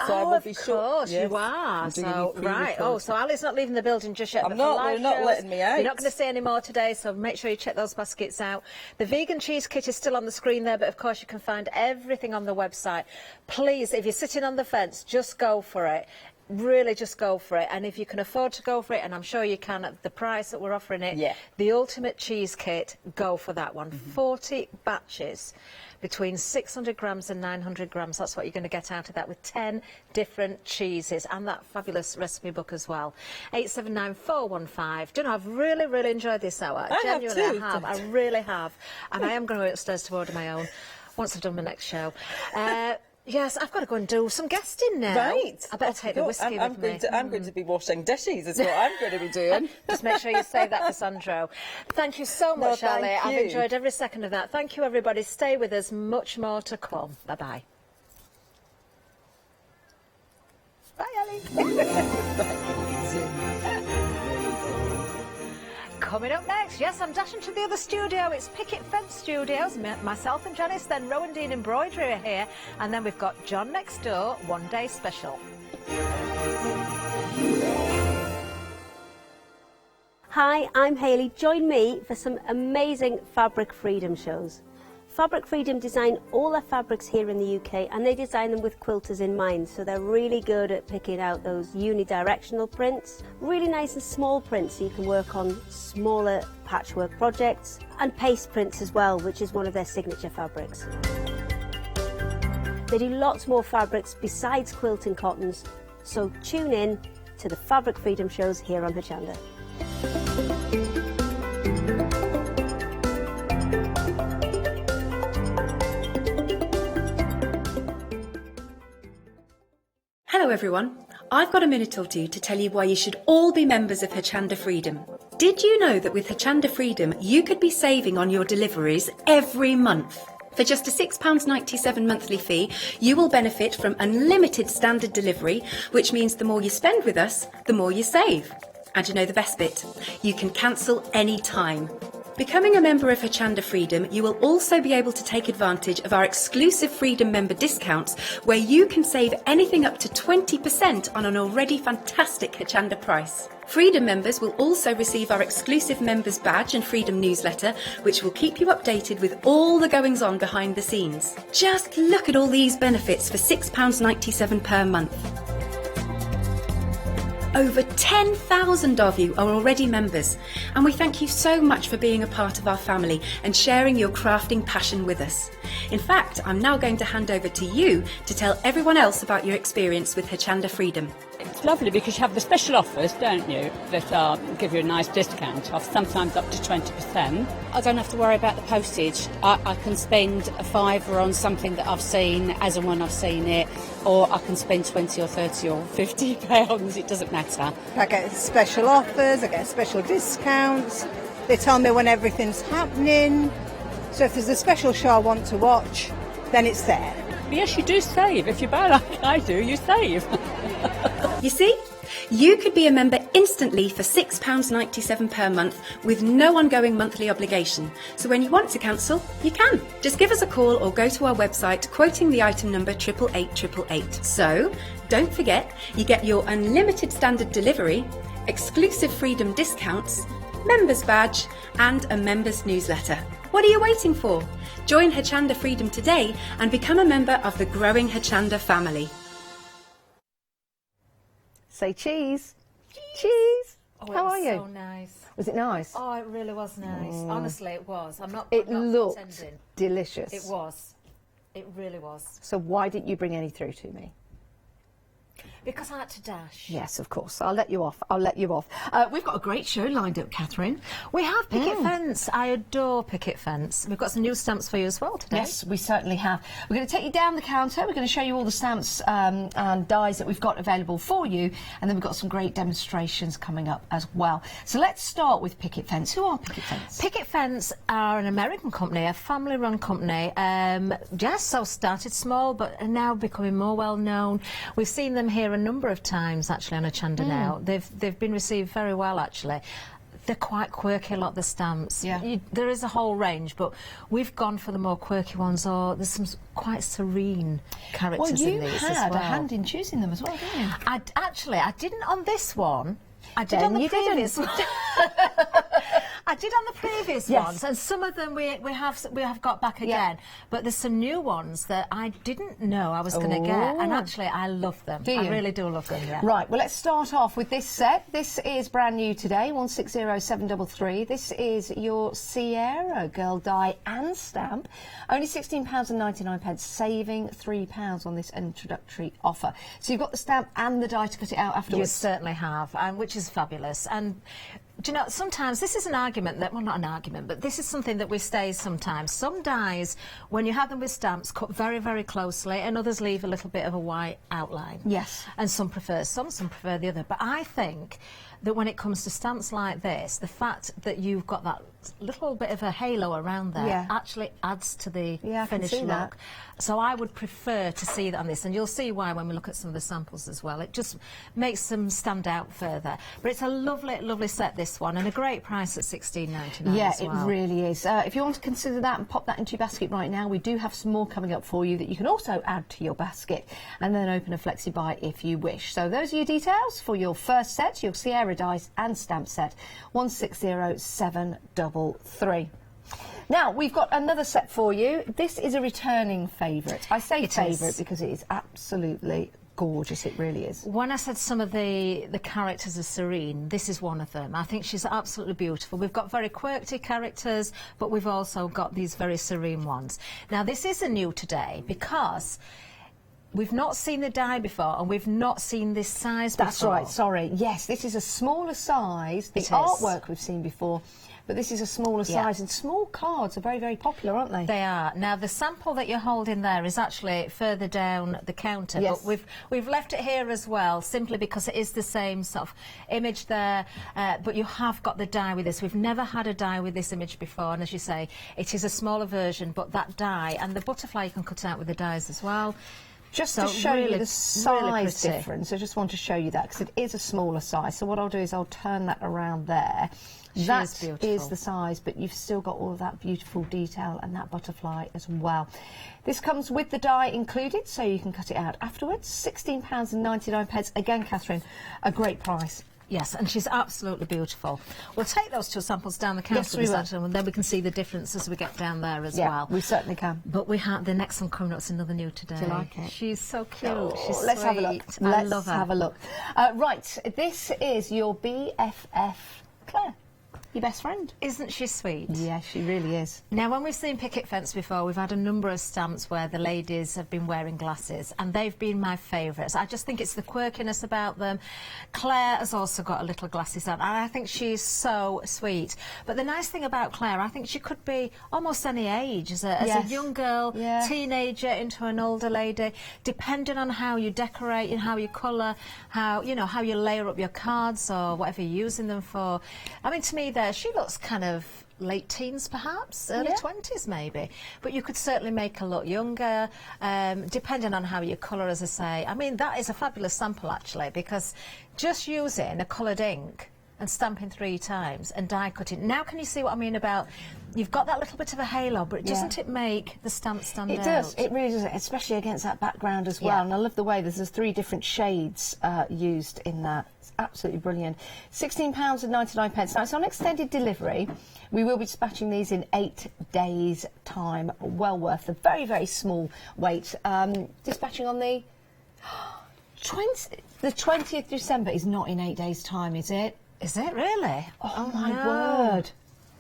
So I will of be course, you are. So, right. Oh, so Ali's not leaving the building just yet. They're not letting me out. You're not going to see any more today, so make sure you check those baskets out. The vegan cheese kit is still on the screen there, but of course you can find everything on the website. Please, if you're sitting on the fence, just go for it. Really just go for it, and if you can afford to go for it, and I'm sure you can at the price that we're offering it, the ultimate cheese kit, go for that one. 40 batches between 600 grams and 900 grams. That's what you're going to get out of that, with 10 different cheeses and that fabulous recipe book as well. 879-415. Do you know, I've really enjoyed this hour. Genuinely, I have. I really have, and I am going to go upstairs to order my own once I've done my next show. Yes, I've got to go and do some guesting now. Right. I better take the whiskey with me. I'm going to be washing dishes is what I'm going to be doing. Just make sure you save that for Sandro. Thank you so much, Ali. I've enjoyed every second of that. Thank you, everybody. Stay with us. Much more to come. Bye-bye. Bye, Ali. Coming up next, yes, I'm dashing to the other studio. It's Picket Fence Studios. Myself and Janice, then Rowan Dean Embroidery are here. And then we've got John next door, One Day Special. Hi, I'm Hayley. Join me for some amazing Fabric Freedom shows. Fabric Freedom design all their fabrics here in the UK, and they design them with quilters in mind, so they're really good at picking out those unidirectional prints, really nice and small prints so you can work on smaller patchwork projects, and paste prints as well, which is one of their signature fabrics. They do lots more fabrics besides quilting cottons, so tune in to the Fabric Freedom shows here on Hachanda. Hello everyone, I've got a minute or two to tell you why you should all be members of Hachanda Freedom. Did you know that with Hachanda Freedom you could be saving on your deliveries every month? For just a £6.97 monthly fee, you will benefit from unlimited standard delivery, which means the more you spend with us, the more you save. And you know the best bit? You can cancel any time. Becoming a member of Hachanda Freedom, you will also be able to take advantage of our exclusive Freedom member discounts, where you can save anything up to 20% on an already fantastic Hachanda price. Freedom members will also receive our exclusive members badge and Freedom newsletter, which will keep you updated with all the goings on behind the scenes. Just look at all these benefits for £6.97 per month. Over 10,000 of you are already members, and we thank you so much for being a part of our family and sharing your crafting passion with us. In fact, I'm now going to hand over to you to tell everyone else about your experience with Hachanda Freedom. It's lovely because you have the special offers, don't you, that give you a nice discount off, sometimes up to 20%. I don't have to worry about the postage. I can spend a £5 on something that I've seen as and when I've seen it, or I can spend 20 or 30 or 50 pounds, it doesn't matter. I get special offers, I get special discounts. They tell me when everything's happening. So if there's a special show I want to watch, then it's there. Yes, you do save. If you buy like I do, you save. You see? You could be a member instantly for £6.97 per month with no ongoing monthly obligation. So when you want to cancel, you can. Just give us a call or go to our website quoting the item number 88888. So don't forget, you get your unlimited standard delivery, exclusive Freedom discounts, members badge and a members newsletter. What are you waiting for? Join Hachanda Freedom today and become a member of the growing Hachanda family. Say cheese. Cheese. Oh, How are you? So nice. Was it nice? Oh, it really was nice. Honestly, it was. I'm not. It I'm not looked pretending. delicious. It was. It really was. So why didn't you bring any through to me? Because I had to dash. Yes, of course. I'll let you off. We've got a great show lined up, Catherine. We have Picket Fence. I adore Picket Fence. We've got some new stamps for you as well today. Yes, we certainly have. We're going to take you down the counter. We're going to show you all the stamps and dies that we've got available for you. And then we've got some great demonstrations coming up as well. So let's start with Picket Fence. Who are Picket Fence? Picket Fence are an American company, a family-run company. Yes, so started small, but are now becoming more well-known. We've seen them here a number of times, actually, on Hachanda now. They've been received very well, actually. They're quite quirky, a lot of the stamps. Yeah. There is a whole range, but we've gone for the more quirky ones, or there's some quite serene characters in these as well. You had a hand in choosing them as well, didn't you? I didn't on this one. I did on the previous one. I did on the previous ones, and some of them we have got back again. But there's some new ones that I didn't know I was going to get, and actually I love them. Do you? I really do love them. Yeah. Right. Well, let's start off with this set. This is brand new today. 160733. This is your Sierra Girl die and stamp. Only £16.99, saving £3 on this introductory offer. So you've got the stamp and the die to cut it out afterwards. You certainly have, and which is fabulous. And do you know, sometimes this is an argument that, well, not an argument, but this is something that we say sometimes. Some dies, when you have them with stamps, cut very, very closely, and others leave a little bit of a white outline. Yes. And some prefer the other. But I think that when it comes to stamps like this, the fact that you've got that little bit of a halo around there actually adds to the finished look. So I would prefer to see that on this, and you'll see why when we look at some of the samples as well. It just makes them stand out further. But it's a lovely, lovely set, this one, and a great price at £16.99. Yeah, as well. it really is. If you want to consider that and pop that into your basket right now, we do have some more coming up for you that you can also add to your basket, and then open a flexi buy if you wish. So those are your details for your first set, your Sierra dice and stamp set, 160733. Now, we've got another set for you. This is a returning favourite. I say favourite because it is absolutely gorgeous. It really is. When I said some of the characters are serene, this is one of them. I think she's absolutely beautiful. We've got very quirky characters, but we've also got these very serene ones. Now, this is a new today because we've not seen the die before, and we've not seen this size before. That's right, sorry. Yes, this is a smaller size. The artwork we've seen before, but this is a smaller size, and small cards are very, very popular, aren't they? They are. Now, the sample that you're holding there is actually further down the counter, but we've left it here as well, simply because it is the same sort of image there, but you have got the die with this. We've never had a die with this image before, and as you say, it is a smaller version, but that die, and the butterfly you can cut out with the dies as well. Just to show you the size difference, I just want to show you that, because it is a smaller size. So what I'll do is I'll turn that around there. That is the size, but you've still got all of that beautiful detail and that butterfly as well. This comes with the die included, so you can cut it out afterwards. £16.99. Again, Catherine, a great price. Yes, and she's absolutely beautiful. We'll take those two samples down the counter, and then we can see the difference as we get down there as well. We certainly can. But we have the next one coming up. It's another new today. Do you like it? She's so cute. She's let's sweet. have a look. I love her. Let's have a look. Right, this is your BFF, Claire. Your best friend. Isn't she sweet? Yeah, she really is. Now, when we've seen Picket Fence before, we've had a number of stamps where the ladies have been wearing glasses, and they've been my favourites. I just think it's the quirkiness about them. Claire has also got a little glasses on, and I think she's so sweet. But the nice thing about Claire, I think she could be almost any age, as a young girl, teenager into an older lady, depending on how you decorate and how you colour, how you layer up your cards or whatever you're using them for. I mean, to me, she looks kind of late teens, perhaps, early 20s maybe. But you could certainly make her look younger, depending on how you colour, as I say. I mean, that is a fabulous sample, actually, because just using a coloured ink and stamping 3 times and die cutting. Now, can you see what I mean about, you've got that little bit of a halo, but doesn't it make the stamp stand out? It does, it really does, especially against that background as well. And I love the way there's 3 different shades used in that. It's absolutely brilliant. £16.99. Now, it's on extended delivery. We will be dispatching these in 8 days' time. Well worth the very, very small weight. Dispatching on the 20th December is not in 8 days' time, is it? Is it really? Oh my word.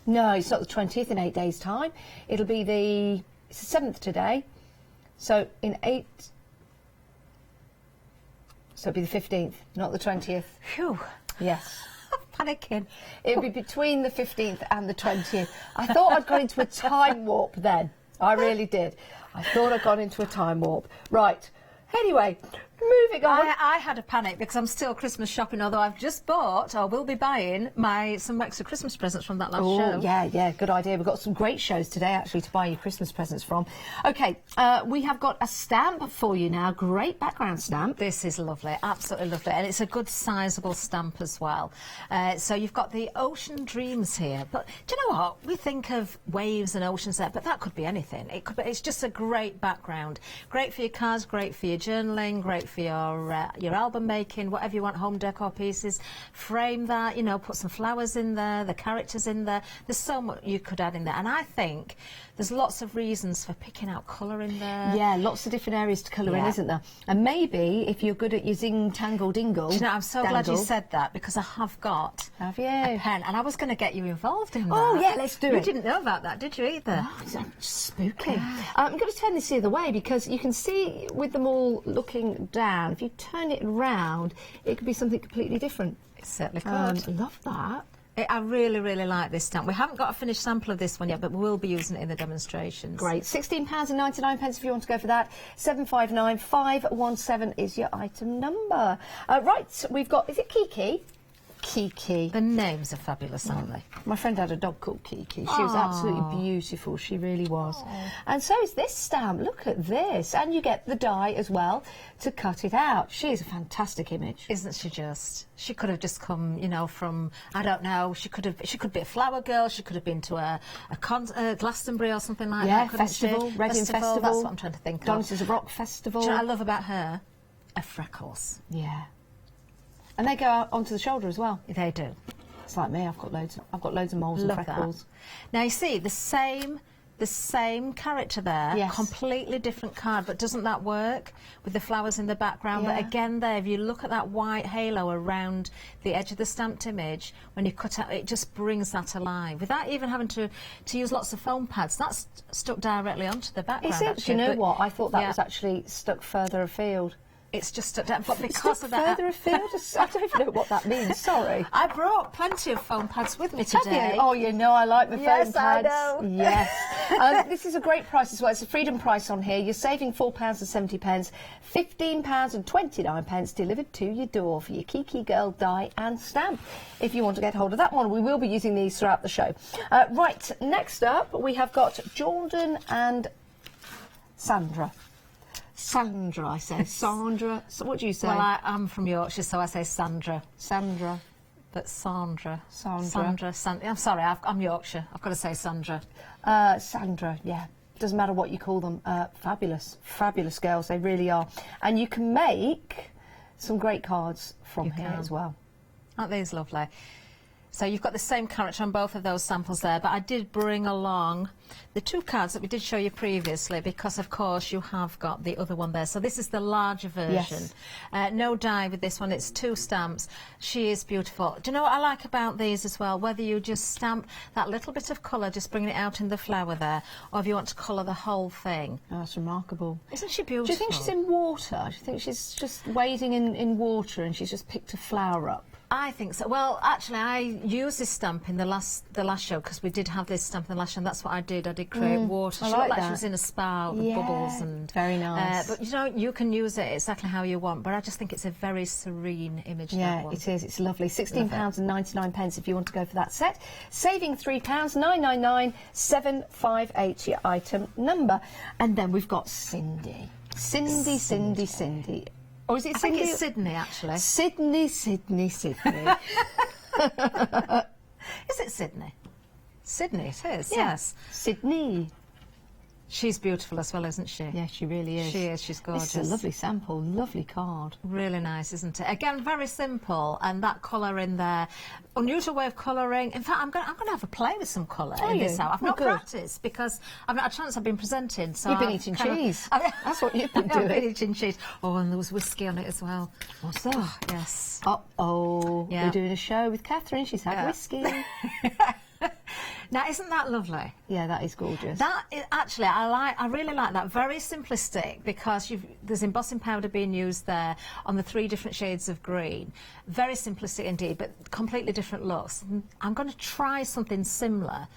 No, it's not the 20th in 8 days' time. It'll be it's the 7th today. So in 8... So it'll be the 15th, not the 20th. Phew. Yes. I'm panicking. It'll be between the 15th and the 20th. I thought I'd gone into a time warp then. I really did. I thought I'd gone into a time warp. Right. Anyway, moving on. I had a panic because I'm still Christmas shopping, although I've just bought, or will be buying, some extra Christmas presents from that last show. Yeah, good idea. We've got some great shows today, actually, to buy you Christmas presents from. OK, we have got a stamp for you now. Great background stamp. This is lovely, absolutely lovely. And it's a good sizable stamp as well. So you've got the Ocean Dreams here. But do you know what? We think of waves and oceans there, but that could be anything. It's just a great background. Great for your cards, great for your journaling, great for your album making, whatever you want, home decor pieces. Frame that, you know, put some flowers in there, the characters in there. There's so much you could add in there. And I think there's lots of reasons for picking out colour in there. Yeah, lots of different areas to colour in, isn't there? And maybe if you're good at your zing, tangle, dingle... Do you know, I'm so glad you said that, because I have got a pen, and I was going to get you involved in that. Oh, yeah, let's do it. You didn't know about that, did you, either? Oh, it's spooky. I'm going to turn this the other way, because you can see with them all looking down, if you turn it round, it could be something completely different. It certainly could. Love that. I really, really like this stamp. We haven't got a finished sample of this one yet, but we will be using it in the demonstrations. Great. £16.99 if you want to go for that. 759517 is your item number. Right, we've got... Is it Kiki? Kiki. The names are fabulous, aren't they? My friend had a dog called Kiki. She was absolutely beautiful. She really was. And so is this stamp. Look at this. And you get the die as well to cut it out. She is a fantastic image. Isn't she just? She could have just come, you know, from, I don't know, she could be a flower girl, she could have been to a Glastonbury or something like that. Yeah, festival, Reading Festival. That's what I'm trying to think of. Dances a Rock Festival. Do you know what I love about her? Her freckles. Yeah. And they go out onto the shoulder as well. They do. It's like me. I've got loads of moles and freckles. Now you see the same character there. Yes. Completely different card, but doesn't that work with the flowers in the background? Yeah. But again, there, if you look at that white halo around the edge of the stamped image, when you cut out, it just brings that alive without even having to use lots of foam pads. That's stuck directly onto the background. Is it? Actually. Do you know what? I thought that was actually stuck further afield. It's just stuck down, but because of that... further afield? I don't even know what that means, sorry. I brought plenty of foam pads with me today. Have you? Oh, you know I like my foam pads. I know. Yes. This is a great price as well. It's a Freedom price on here. You're saving £4.70, £15.29 delivered to your door for your Kiki Girl die and stamp. If you want to get hold of that one, we will be using these throughout the show. Right, next up, we have got Jordan and Sandra. Sandra, I say. Sandra. So what do you say? Well, I'm from Yorkshire, so I say Sandra. Sandra. But Sandra. Sandra. I'm sorry, I'm Yorkshire. I've got to say Sandra. Sandra, yeah. Doesn't matter what you call them. Fabulous. Fabulous girls, they really are. And you can make some great cards from here as well. Aren't these lovely? So you've got the same character on both of those samples there, but I did bring along the two cards that we did show you previously because, of course, you have got the other one there. So this is the larger version. Yes. No die with this one. It's 2 stamps. She is beautiful. Do you know what I like about these as well? Whether you just stamp that little bit of colour, just bringing it out in the flower there, or if you want to colour the whole thing. Oh, that's remarkable. Isn't she beautiful? Do you think she's in water? Do you think she's just wading in water and she's just picked a flower up? I think so. Well, actually, I used this stamp in the last show because we did have this stamp in the last show, and that's what I did. I did create water. She looked like she was in a spa with bubbles and very nice. But you know, you can use it exactly how you want. But I just think it's a very serene image. Yeah, that one. it is. It's lovely. £16.99 if you want to go for that set. Saving £3, 758 your item number, and then we've got Cindy. Cindy. Or is it Cindy? I think it's Sydney, actually. Sydney. Is it Sydney? Sydney, it is, yes. Sydney. She's beautiful as well, isn't she? Yeah, she really is. She is. She's gorgeous. It's a lovely sample, lovely card. Really nice, isn't it? Again, very simple, and that colour in there. Unusual way of colouring. In fact, I'm going to have a play with some colour in this hour. I've not practiced because I've not had a chance. I've been presenting. So you've been eating cheese. That's what you've been doing. I've been eating cheese. Oh, and there was whiskey on it as well. What's that? Oh, yes. Uh-oh. Yeah. We're doing a show with Catherine. She's had whiskey. Now, isn't that lovely? Yeah, that is gorgeous. That is, actually, I really like that. Very simplistic because there's embossing powder being used there on the 3 different shades of green. Very simplistic indeed, but completely different looks. I'm going to try something similar,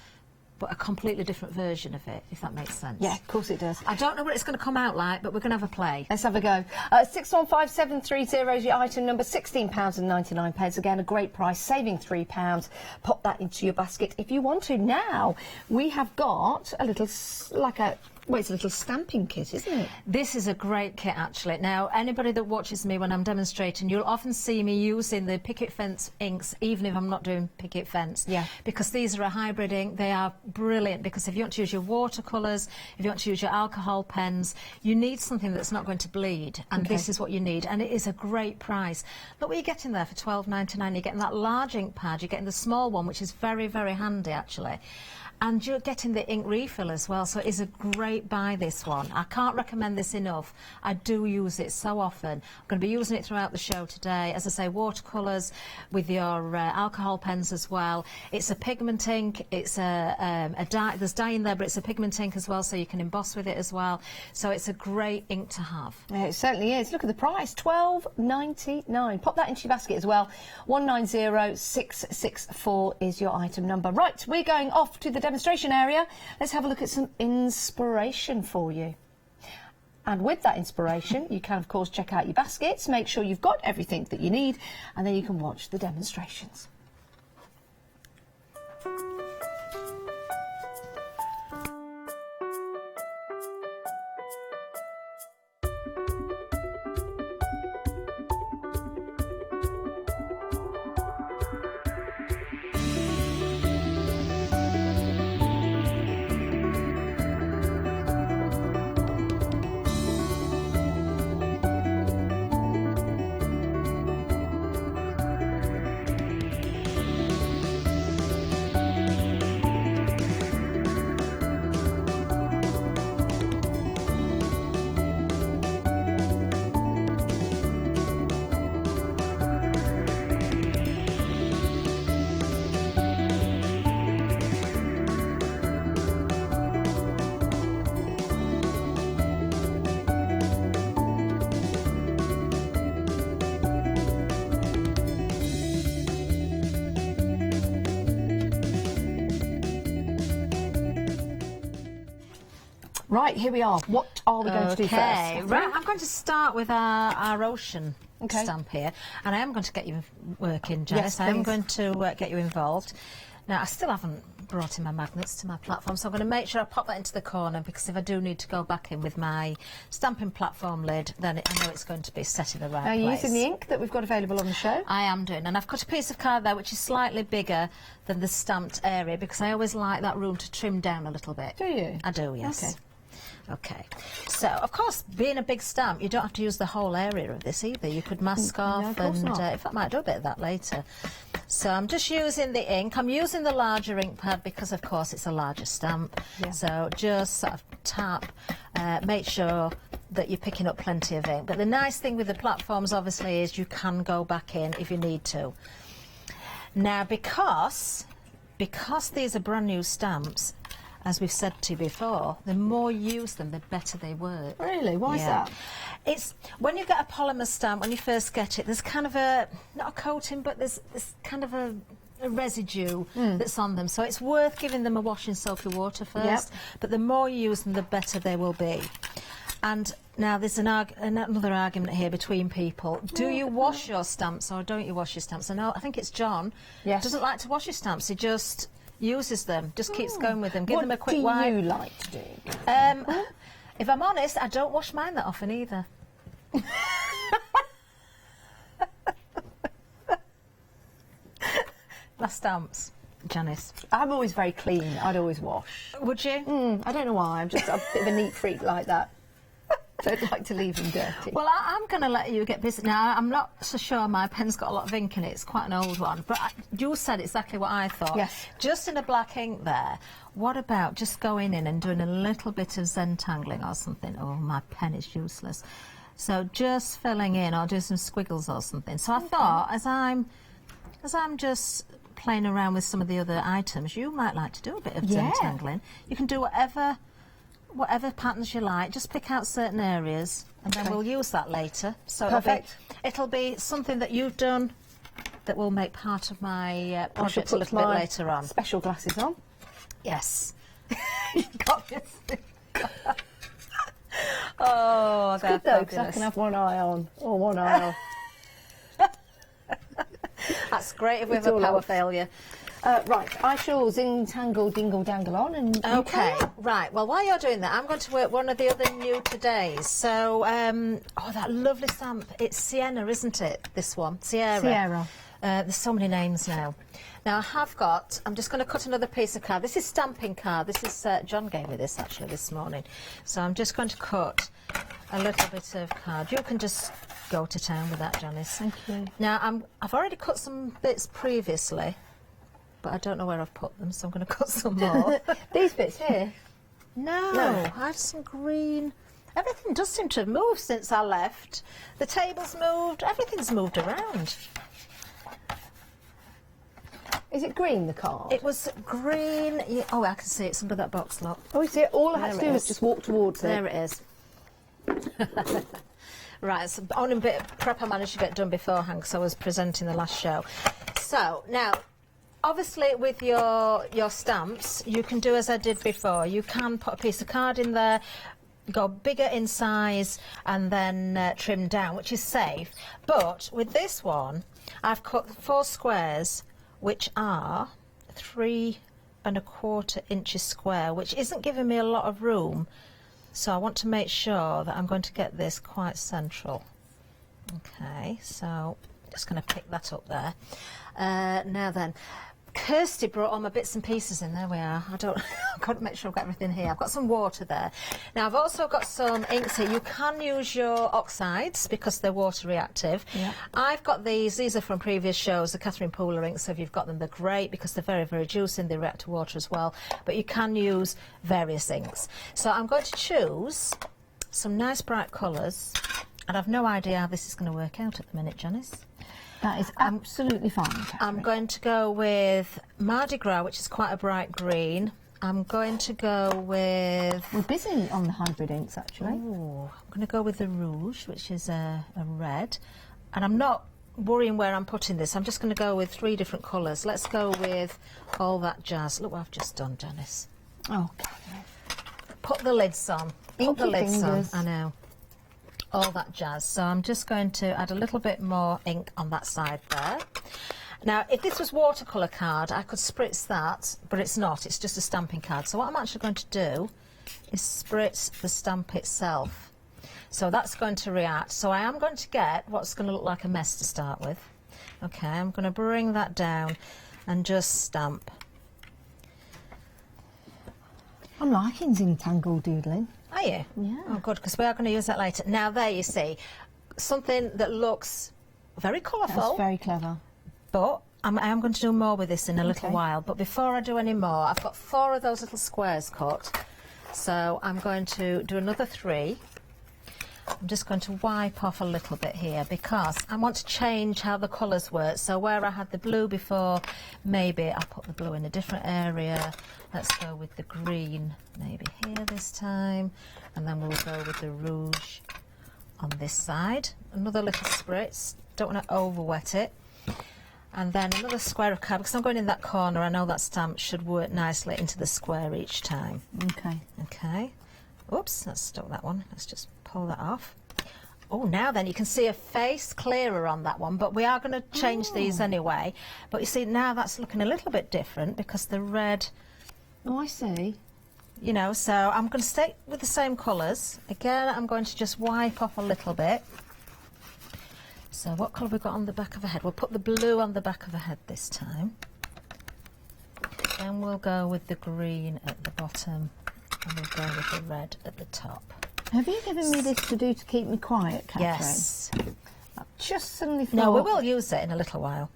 but a completely different version of it, if that makes sense. Yeah, of course it does. I don't know what it's going to come out like, but we're going to have a play. Let's have a go. 615730 is your item number, £16.99. Again, a great price, saving £3. Pop that into your basket if you want to. Now, we have got a little, well, it's a little stamping kit, isn't it? This is a great kit, actually. Now, anybody that watches me when I'm demonstrating, you'll often see me using the picket fence inks, even if I'm not doing picket fence. Yeah. Because these are a hybrid ink. They are brilliant, because if you want to use your watercolours, if you want to use your alcohol pens, you need something that's not going to bleed, and this is what you need, and it is a great price. Look what you're getting there for £12.99. You're getting that large ink pad, you're getting the small one, which is very, very handy, actually. And you're getting the ink refill as well, so it is a great buy, this one. I can't recommend this enough. I do use it so often. I'm going to be using it throughout the show today. As I say, watercolours with your alcohol pens as well. It's a pigment ink. It's a dye. There's dye in there, but it's a pigment ink as well, so you can emboss with it as well. So it's a great ink to have. Yeah, it certainly is. Look at the price, £12.99. Pop that into your basket as well. 190664 is your item number. Right, we're going off to the demonstration area. Let's have a look at some inspiration for you. And with that inspiration, you can, of course, check out your baskets, make sure you've got everything that you need, and then you can watch the demonstrations. Right, here we are. What are we going to do first? Right, I'm going to start with our ocean stamp here, and I am going to get you working, Janice. Yes, I am please. going to get you involved. Now, I still haven't brought in my magnets to my platform, so I'm going to make sure I pop that into the corner, because if I do need to go back in with my stamping platform lid, then I know it's going to be set in the right place. Are you using the ink that we've got available on the show? I am doing, and I've got a piece of card there which is slightly bigger than the stamped area, because I always like that room to trim down a little bit. Do you? I do, yes. Okay. Okay, so of course, being a big stamp, you don't have to use the whole area of this either. You could mask off, of course and not. in fact, I might do a bit of that later. So I'm just using the ink. I'm using the larger ink pad because, of course, it's a larger stamp. Yeah. So just sort of tap, make sure that you're picking up plenty of ink. But the nice thing with the platforms, obviously, is you can go back in if you need to. Now, because these are brand new stamps, as we've said to you before, the more you use them, the better they work. Really? Why is that? It's when you get a polymer stamp, when you first get it, there's kind of a, not a coating, but there's kind of a residue that's on them. So it's worth giving them a wash in soapy water first. But the more you use them, the better they will be. And now there's another argument here between people. Do you wash your stamps or don't you wash your stamps? I know, I think it's John. Yes. Doesn't like to wash his stamps. He just uses them, just keeps going with them. Give them a quick What wipe. do you like to do? If I'm honest, I don't wash mine that often either. My stamps. Janice? I'm always very clean. I'd always wash. Would you? I don't know why. I'm just a bit of a neat freak like that. Don't like to leave them dirty. Well, I'm going to let you get busy. Now, I'm not so sure my pen's got a lot of ink in it. It's quite an old one. But you said exactly what I thought. Yes. Just in a black ink there, what about just going in and doing a little bit of Zentangling or something? Oh, my pen is useless. So just filling in or do some squiggles or something. So I thought, as I'm just playing around with some of the other items, you might like to do a bit of Zentangling. You can do whatever patterns you like, just pick out certain areas and then we'll use that later. So it'll be something that you've done that will make part of my project a little bit later on. Special glasses on. Yes. You've got this. Oh, it's good though, because I can have one eye on or one eye off. That's great if we have a power failure. Right, I shall Zintangle Dingle Dangle on and... Okay, right. Well, while you're doing that, I'm going to work one of the other new todays. So, oh, that lovely stamp. It's Sienna, isn't it, this one? Sierra. There's so many names now. Now, I have got... I'm just going to cut another piece of card. This is stamping card. This is... John gave me this, actually, this morning. So I'm just going to cut a little bit of card. You can just go to town with that, Janice. Thank you. Now, I've already cut some bits previously, but I don't know where I've put them, so I'm going to cut some more. These bits here? No, I had some green. Everything does seem to have moved since I left. The table's moved, everything's moved around. Is it green, the card? It was green. Yeah, oh, I can see it. It's under that box, look. Oh, you see it? All I had to do was just walk towards it. There it is. Right, so only a bit of prep I managed to get done beforehand because I was presenting the last show. So, now... Obviously, with your stamps, you can do as I did before. You can put a piece of card in there, go bigger in size, and then trim down, which is safe. But with this one, I've cut 4 squares, which are 3 1/4 inches square, which isn't giving me a lot of room. So I want to make sure that I'm going to get this quite central. Okay, so just going to pick that up there. Now then. Kirsty brought all my bits and pieces in. There we are. I've got to make sure I've got everything here. I've got some water there. Now, I've also got some inks here. You can use your oxides because they're water reactive. Yeah. I've got these. These are from previous shows, the Catherine Pooler inks. So if you've got them, they're great because they're very, very juicy and they react to water as well. But you can use various inks. So I'm going to choose some nice bright colours. And I've no idea how this is going to work out at the minute, Janice. That is absolutely fine, Catherine. I'm going to go with Mardi Gras, which is quite a bright green. I'm going to go with... We're busy on the hybrid inks, actually. Ooh, I'm going to go with the Rouge, which is a red. And I'm not worrying where I'm putting this. I'm just going to go with 3 different colours. Let's go with all that jazz. Look what I've just done, Janice. Oh, Catherine. Put the lids on. Put the lids on. I know. All that jazz. So I'm just going to add a little bit more ink on that side there. Now, if this was watercolour card, I could spritz that, but it's not. It's just a stamping card. So what I'm actually going to do is spritz the stamp itself. So that's going to react. So I am going to get what's going to look like a mess to start with. Okay, I'm going to bring that down and just stamp. I'm liking Zintangle doodling. Are you? Yeah. Oh, good, because we are going to use that later. Now, there you see, something that looks very colourful. That's very clever. But I am going to do more with this in a little while. But before I do any more, I've got 4 of those little squares cut. So I'm going to do another 3. I'm just going to wipe off a little bit here because I want to change how the colours work. So where I had the blue before, maybe I'll put the blue in a different area. Let's go with the green maybe here this time. And then we'll go with the rouge on this side. Another little spritz. Don't want to over wet it. And then another square of card, because I'm going in that corner. I know that stamp should work nicely into the square each time. Okay. Okay. Oops, that's stuck that one. Let's just pull that off. Oh, now then you can see a face clearer on that one, but we are going to change these anyway. But you see now that's looking a little bit different because the red... Oh, I see. You know, so I'm going to stay with the same colours. Again, I'm going to just wipe off a little bit. So what colour have we got on the back of her head? We'll put the blue on the back of her head this time. Then we'll go with the green at the bottom, and we'll go with the red at the top. Have you given me this to do to keep me quiet, Catherine? Yes. I've just suddenly thought... No, we will use it in a little while.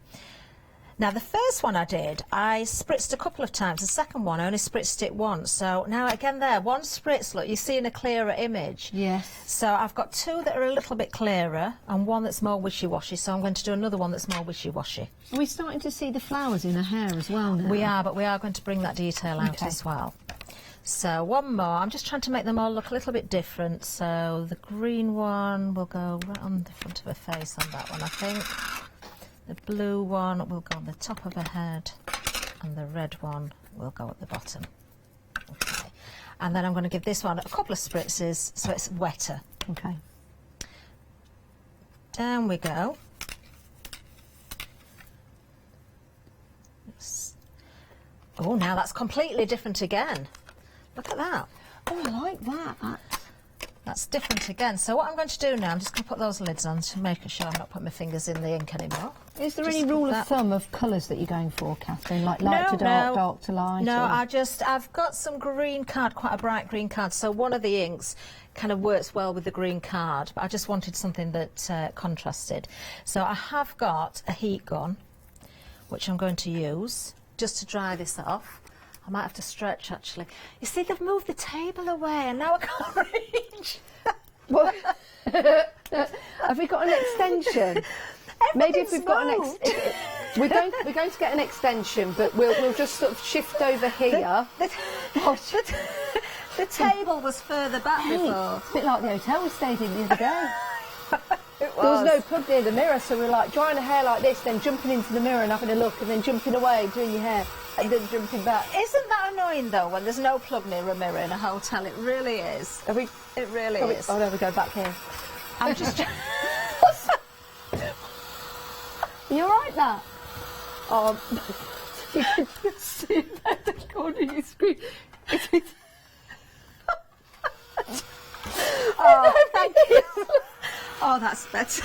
Now, the first one I did, I spritzed a couple of times. The second one, I only spritzed it once. So now, again there, one spritz, look, you see in a clearer image. Yes. So I've got two that are a little bit clearer and one that's more wishy-washy. So I'm going to do another one that's more wishy-washy. Are we starting to see the flowers in her hair as well now? We are, but we are going to bring that detail out as well. So one more. I'm just trying to make them all look a little bit different. So the green one will go right on the front of her face on that one, I think. The blue one will go on the top of her head, and the red one will go at the bottom. Okay. And then I'm going to give this one a couple of spritzes so it's wetter. Okay. Down we go. Oh, now that's completely different again. Look at that. Oh, I like that. That's different again. So what I'm going to do now, I'm just going to put those lids on to make sure I'm not putting my fingers in the ink anymore. Is there any rule of thumb of colours that you're going for, Catherine? Like light to dark, dark to light? No, or? I've got some green card, quite a bright green card, so one of the inks kind of works well with the green card, but I just wanted something that contrasted. So I have got a heat gun, which I'm going to use just to dry this off. I might have to stretch, actually. You see, they've moved the table away, and now I can't reach. What? Have we got an extension? Maybe if we've got an we're going to get an extension, but we'll just sort of shift over here. The table was further back before. It's a bit like the hotel we stayed in the other day. It was. There was no plug near the mirror, so we're like drying the hair like this, then jumping into the mirror and having a look, and then jumping away, doing your hair, and then jumping back. Isn't that annoying though, when there's no plug near a mirror in a hotel? It really is. It really is. Oh no, we go back here. I'm just. You all right, that? You can just see that the corner of your screen. Oh, thank you. Oh, that's better. It's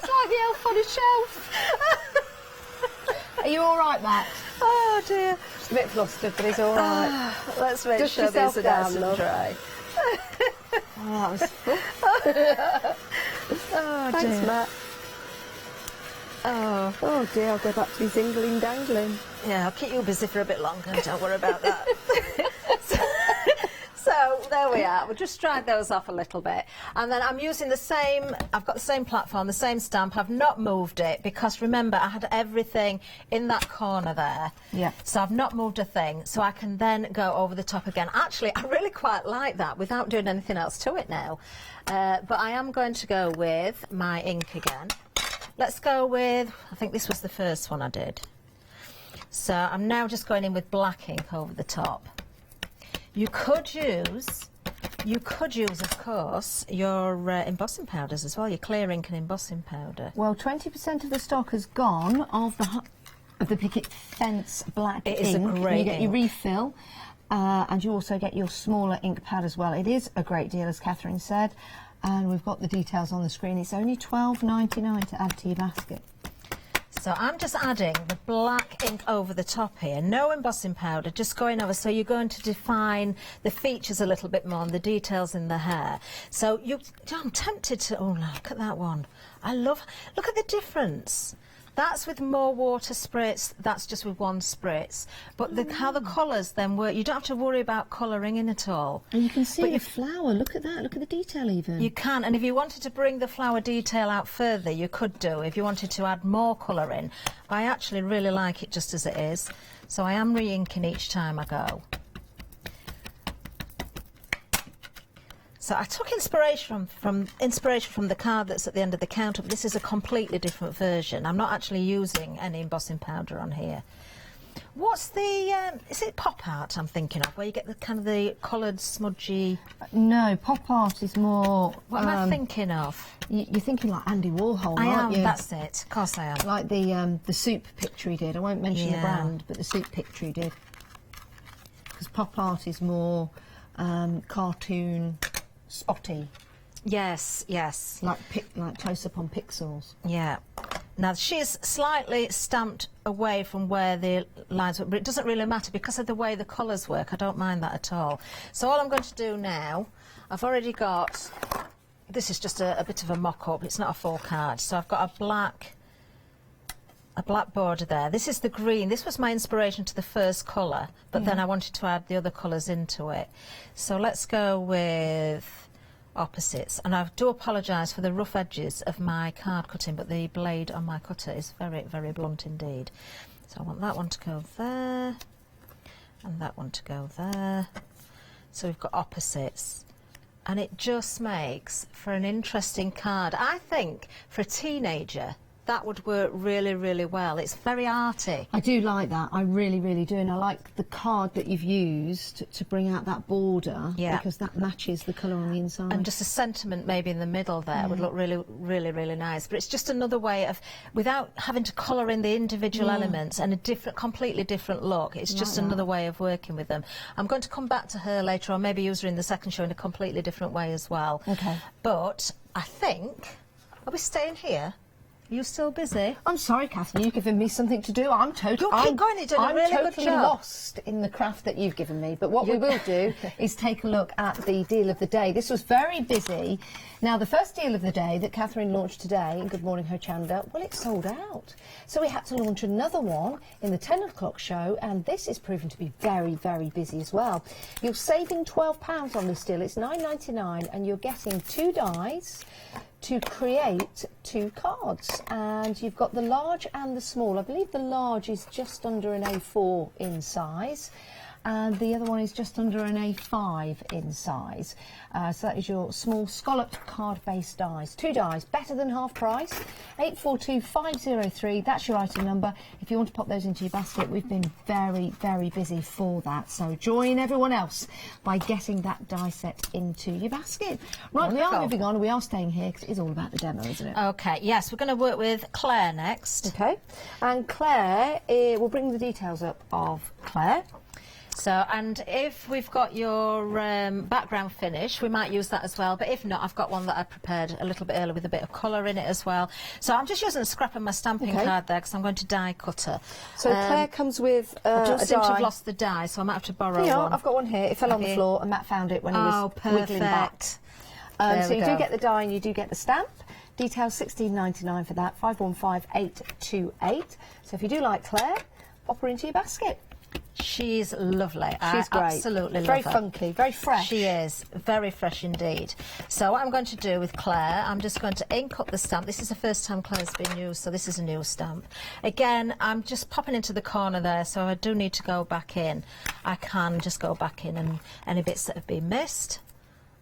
like the elf on a shelf. Are you all right, Matt? Oh dear. Just a bit flustered, but he's all right. Let's make Dust sure yourself these are nice down, and love. dry. Oh, that was fun. Oh, Thanks, dear. Matt. Oh dear, I'll go back to his ingling dangling. Yeah, I'll keep you busy for a bit longer, don't worry about that. So there we are, we'll just dry those off a little bit. And then I'm using the same, I've got the same platform, the same stamp. I've not moved it because remember I had everything in that corner there. Yeah. So I've not moved a thing, so I can then go over the top again. Actually, I really quite like that without doing anything else to it now. But I am going to go with my ink again. Let's go with, I think this was the first one I did. So I'm now just going in with black ink over the top. You could use, of course, your embossing powders as well, your clear ink and embossing powder. Well, 20% of the stock has gone of the Picket Fence black ink. It is a great You get your ink. refill, and you also get your smaller ink pad as well. It is a great deal, as Catherine said, and we've got the details on the screen. It's only $12.99 to add to your basket. So I'm just adding the black ink over the top here, no embossing powder, just going over, so you're going to define the features a little bit more and the details in the hair. So I'm tempted to, oh look at that one. Look at the difference. That's with more water spritz, that's just with one spritz. But how the colours then work, you don't have to worry about colouring in at all. And you can see the flower, look at that, look at the detail even. You can, and if you wanted to bring the flower detail out further, you could do, if you wanted to add more colour in. But I actually really like it just as it is, so I am re-inking each time I go. So I took inspiration from the card that's at the end of the counter, but this is a completely different version. I'm not actually using any embossing powder on here. What's the, is it pop art I'm thinking of, where you get the kind of the coloured smudgy... No, pop art is more... What am I thinking of? You're thinking like Andy Warhol, I aren't am, you? that's it, of course I am. Like the soup picture he did. I won't mention the brand, but the soup picture he did. Because pop art is more cartoon... spotty. Yes, yes. Like close up on pixels. Yeah. Now she's slightly stamped away from where the lines were, but it doesn't really matter because of the way the colours work. I don't mind that at all. So all I'm going to do now, I've already got, this is just a bit of a mock-up, it's not a full card. So I've got a black border there. This is the green. This was my inspiration to the first colour, but then I wanted to add the other colours into it. So let's go with opposites, and I do apologise for the rough edges of my card cutting, but the blade on my cutter is very, very blunt indeed. So I want that one to go there and that one to go there. So we've got opposites, and it just makes for an interesting card. I think for a teenager that would work really, really well. It's very arty. I do like that. I really, really do. And I like the card that you've used to bring out that border, because that matches the colour on the inside. And just a sentiment maybe in the middle there would look really, really, really nice. But it's just another way of, without having to colour in the individual elements and a different, completely different look, it's just another way of working with them. I'm going to come back to her later on, maybe use her in the second show in a completely different way as well. Okay. But I think, are we staying here? Are you still busy? I'm sorry, Catherine, you've given me something to do. I'm totally... You're going, you're doing a really good job. Lost in the craft that you've given me. But what we will do is take a look at the deal of the day. This was very busy. Now, the first deal of the day that Catherine launched today, in Good Morning Hochanda, well, it sold out. So we had to launch another one in the 10 o'clock show, and this is proving to be very, very busy as well. You're saving £12 on this deal. It's £9.99, and you're getting 2 dies to create 2 cards, and you've got the large and the small. I believe the large is just under an A4 in size, and the other one is just under an A5 in size. So that is your small scalloped card-based dies. 2 dies, better than half price. 842503, that's your item number. If you want to pop those into your basket, we've been very, very busy for that. So join everyone else by getting that die set into your basket. Right, we are moving on, and we are staying here because it is all about the demo, isn't it? Okay, yes, we're going to work with Claire next. Okay, and Claire, we'll bring the details up of Claire. So, and if we've got your background finish, we might use that as well, but if not, I've got one that I prepared a little bit earlier with a bit of colour in it as well. So I'm just using a scrap of my stamping card there because I'm going to die cutter. So Claire comes with I just a seem to die. have lost the die, so I might have to borrow Yeah, one. I've got one here. It fell on the floor and Matt found it when he was wiggling back. So you do get the die and you do get the stamp. Details £16.99 for that, 515828. So if you do like Claire, pop her into your basket. She's lovely. She's great. Absolutely love very her. funky, very fresh. She is very fresh indeed. So what I'm going to do with Claire, I'm just going to ink up the stamp. This is the first time Claire's been used, so this is a new stamp. Again, I'm just popping into the corner there, so I do need to go back in. I can just go back in, and any bits that have been missed,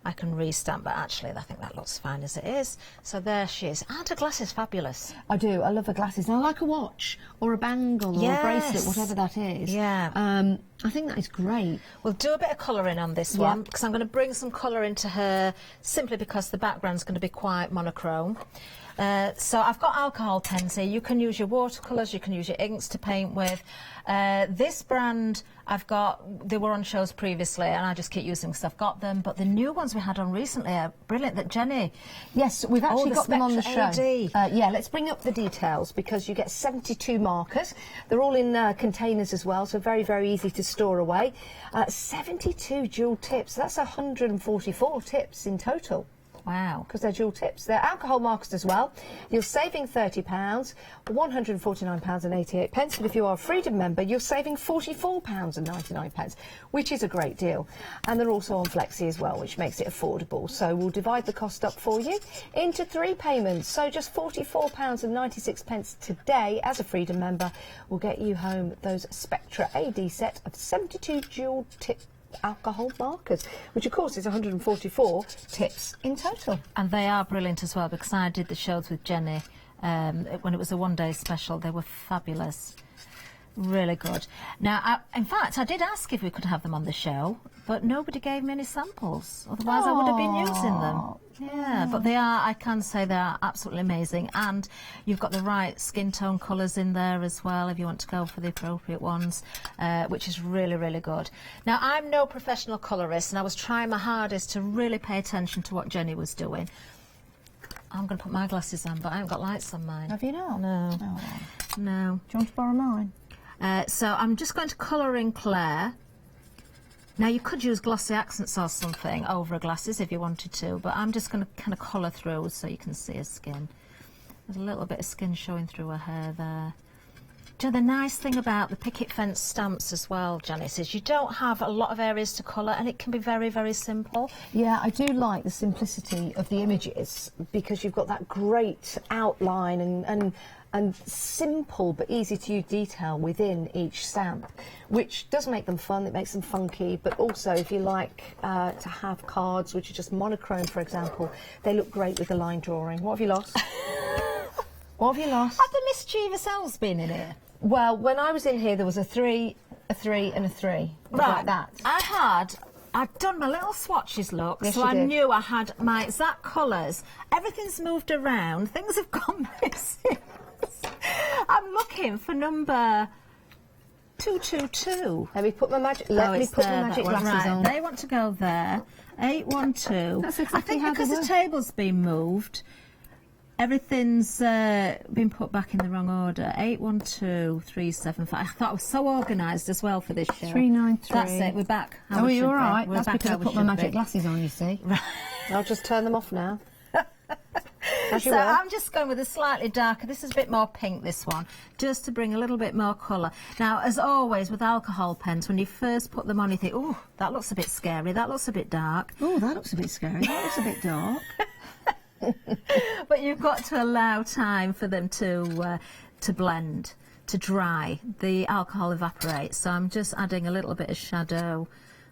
I can re-stamp, but actually I think that looks fine as it is. So there she is. And her glass is fabulous. I do. I love her glasses. And I like a watch or a bangle or a bracelet, whatever that is. Yeah. I think that is great. We'll do a bit of colouring on this one because I'm going to bring some colour into her simply because the background's going to be quite monochrome. So I've got alcohol pens here. You can use your watercolours, you can use your inks to paint with. This brand I've got, they were on shows previously and I just keep using because I've got them, but the new ones we had on recently are brilliant, that Jenny. Yes, we've actually got them on the show. AD. Yeah, let's bring up the details because you get 72 markers. They're all in containers as well, so very, very easy to store away. 72 dual tips, that's 144 tips in total. Wow. Because they're dual tips. They're alcohol markers as well. You're saving £30, £149.88. But if you are a Freedom member, you're saving £44.99, which is a great deal. And they're also on Flexi as well, which makes it affordable. So we'll divide the cost up for you into 3 payments. So just £44.96 today as a Freedom member will get you home those Spectra AD set of 72 dual tip alcohol markers, which of course is 144 tips in total. And they are brilliant as well because I did the shows with Jenny when it was a one-day special. They were fabulous. Really good. Now, in fact, I did ask if we could have them on the show, but nobody gave me any samples. Otherwise, I would have been using them. Yeah, but they are, I can say they are absolutely amazing. And you've got the right skin tone colours in there as well, if you want to go for the appropriate ones, which is really, really good. Now, I'm no professional colourist, and I was trying my hardest to really pay attention to what Jenny was doing. I'm going to put my glasses on, but I haven't got lights on mine. Have you not? No. Oh. No. Do you want to borrow mine? So I'm just going to colour in Claire. Now you could use glossy accents or something over her glasses if you wanted to, but I'm just going to kind of colour through so you can see her skin. There's a little bit of skin showing through her hair there. Do you know, the nice thing about the picket fence stamps as well, Janice, is you don't have a lot of areas to colour and it can be very, very simple. Yeah, I do like the simplicity of the images because you've got that great outline and simple but easy to use detail within each stamp, which does make them fun, it makes them funky, but also if you like to have cards which are just monochrome, for example, they look great with the line drawing. What have you lost? What have you lost? Have the mischievous elves been in here? Well, when I was in here, there was a 3, a 3 and a 3. Right, like that. I'd done my little swatches look, Yes, so you I did. knew I had my exact colours. Everything's moved around, things have gone missing. I'm looking for number 222. Let me put my magic, magic glasses on. They want to go there. 812. That's exactly I think how because they the were. table's been moved, everything's been put back in the wrong order. 812375. I thought I was so organised as well for this show. 393. That's it. We're back. How Oh, we you're should be. all right. We're That's back because how I we put my should magic be. glasses on, you see. I'll just turn them off now. As you So will. I'm just going with a slightly darker. This is a bit more pink, this one, just to bring a little bit more colour. Now, as always with alcohol pens, when you first put them on, you think, oh, that looks a bit scary. That looks a bit dark. Oh, that looks a bit scary. That looks a bit dark. But you've got to allow time for them to blend, to dry. The alcohol evaporates. So I'm just adding a little bit of shadow.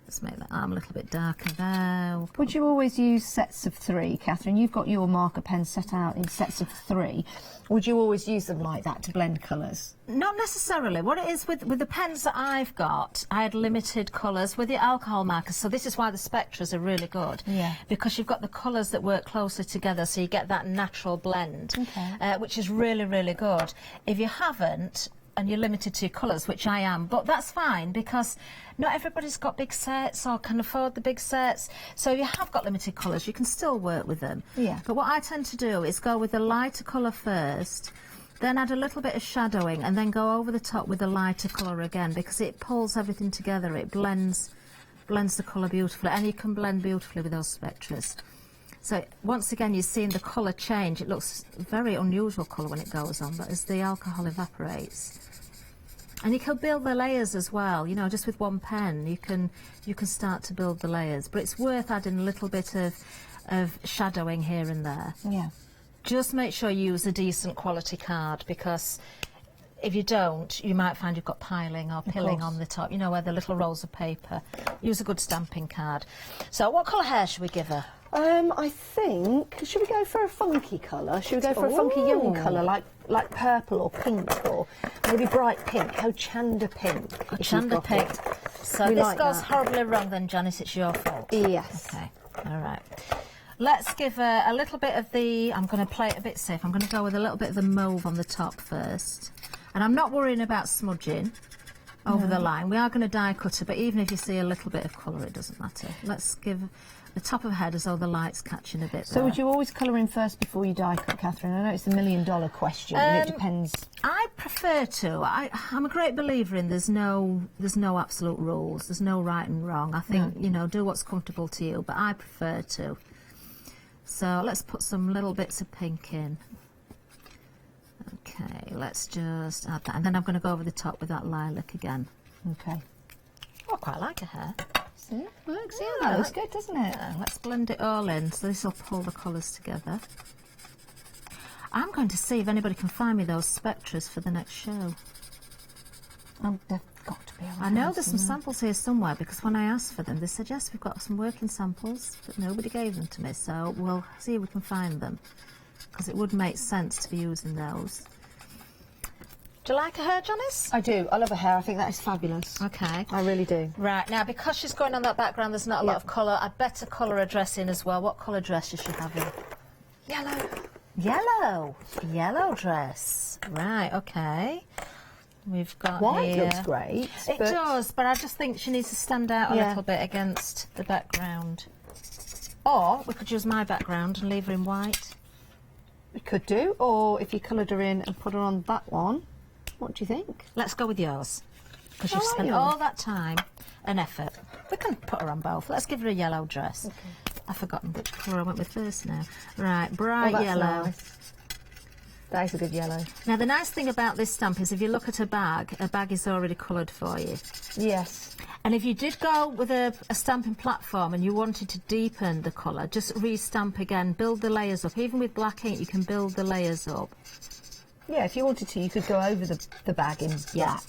Let's make that arm a little bit darker there. Would you always use sets of 3, Catherine? You've got your marker pens set out in sets of 3. Would you always use them like that to blend colours? Not necessarily. What it is with the pens that I've got, I had limited colours with the alcohol markers. So this is why the spectras are really good. Yeah. Because you've got the colours that work closely together, so you get that natural blend, which is really, really good. If you haven't, and you're limited to your colours, which I am, but that's fine because not everybody's got big sets or can afford the big sets. So if you have got limited colours, you can still work with them. Yeah. But what I tend to do is go with the lighter colour first, then add a little bit of shadowing, and then go over the top with the lighter colour again, because it pulls everything together. It blends the colour beautifully, and you can blend beautifully with those spectras. So once again, you're seeing the colour change. It looks very unusual colour when it goes on, but as the alcohol evaporates. And you can build the layers as well, you know, just with one pen you can start to build the layers. But it's worth adding a little bit of shadowing here and there. Yeah. Just make sure you use a decent quality card, because if you don't, you might find you've got piling or pilling on the top, you know, where the little rolls of paper. Use a good stamping card. So what colour hair should we give her? I think, should we go for a funky colour? Should we go for a funky young colour, like purple or pink, or maybe bright pink, Hochanda pink? Hochanda pink. So We this like goes that. horribly wrong then, Janice, it's your fault. Yes. Okay, all right. Let's give her a little bit of the, I'm going to play it a bit safe, I'm going to go with a little bit of the mauve on the top first. And I'm not worrying about smudging over the line. We are going to die cut her, but even if you see a little bit of colour, it doesn't matter. Let's give the top of her head as though the light's catching a bit So there. would you always colour in first before you die cut, Catherine? I know it's $1 million question, and it depends. I prefer to. I'm a great believer in there's no absolute rules. There's no right and wrong. I think, you know, do what's comfortable to you, but I prefer to. So let's put some little bits of pink in. Okay, let's just add that. And then I'm going to go over the top with that lilac again. Okay. Oh, I quite like her hair. See, it works. Yeah, Yeah, that looks good, doesn't it? Yeah, let's blend it all in. So this will pull the colours together. I'm going to see if anybody can find me those spectras for the next show. They've got to be around. I know there's some samples here somewhere, because when I asked for them, they said, yes, we've got some working samples, but nobody gave them to me. So we'll see if we can find them, because it would make sense to be using those. Do you like her hair, Janice? I do. I love her hair. I think that is fabulous. Okay. I really do. Right, now, because she's going on that background, there's not a lot of colour. I'd better colour her dress in as well. What colour dress does she have in? Yellow. Yellow. Yellow dress. Right, okay. We've got White here. looks great. It does, but I just think she needs to stand out a Yeah. little bit against the background. Or we could use my background and leave her in white. We could do, or if you coloured her in and put her on that one. What do you think? Let's go with yours. Because I you've like spent yours. all that time and effort. We can put her on both. Let's give her a yellow dress. Okay. I've forgotten which colour I went with first now. Right, bright that's yellow. nice. That is a good yellow. Now, the nice thing about this stamp is if you look at a bag is already coloured for you. Yes. And if you did go with a stamping platform and you wanted to deepen the colour, just re-stamp again, build the layers up. Even with black ink, you can build the layers up. Yeah, if you wanted to, you could go over the bag in black.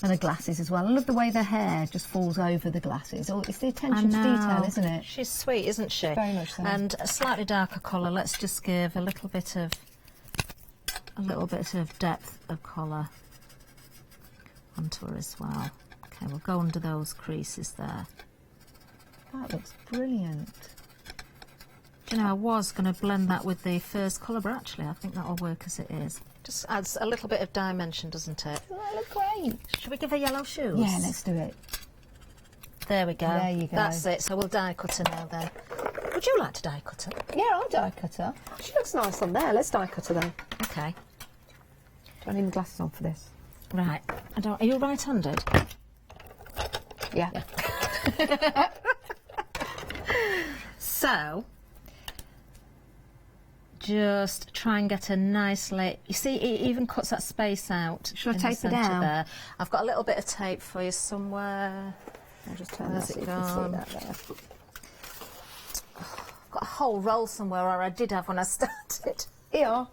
And the glasses as well. I love the way the hair just falls over the glasses. Oh, it's the attention to detail, isn't it? She's sweet, isn't she? Very much so. And a slightly darker colour. Let's just give a little bit of depth of colour onto her as well. Okay, we'll go under those creases there. That looks brilliant. Do you know, I was going to blend that with the first colour, but actually I think that'll work as it is. Just adds a little bit of dimension, doesn't it? That looks great. Should we give her yellow shoes? Yeah, let's do it. There we go. There you go. That's it. So we'll die cut her now then. Would you like to die cut her? Yeah, I'll die cut her. She looks nice on there. Let's die cut her then. Okay. Do I need my glasses on for this? Right. Are you right-handed? Yeah. So, just try and get a nicely... You see, it even cuts that space out. Should I in the tape it centre down? There. I've got a little bit of tape for you somewhere. I'll just turn Where's that so it you can see gone? that there. I've got a whole roll somewhere, or I did have when I started. Here,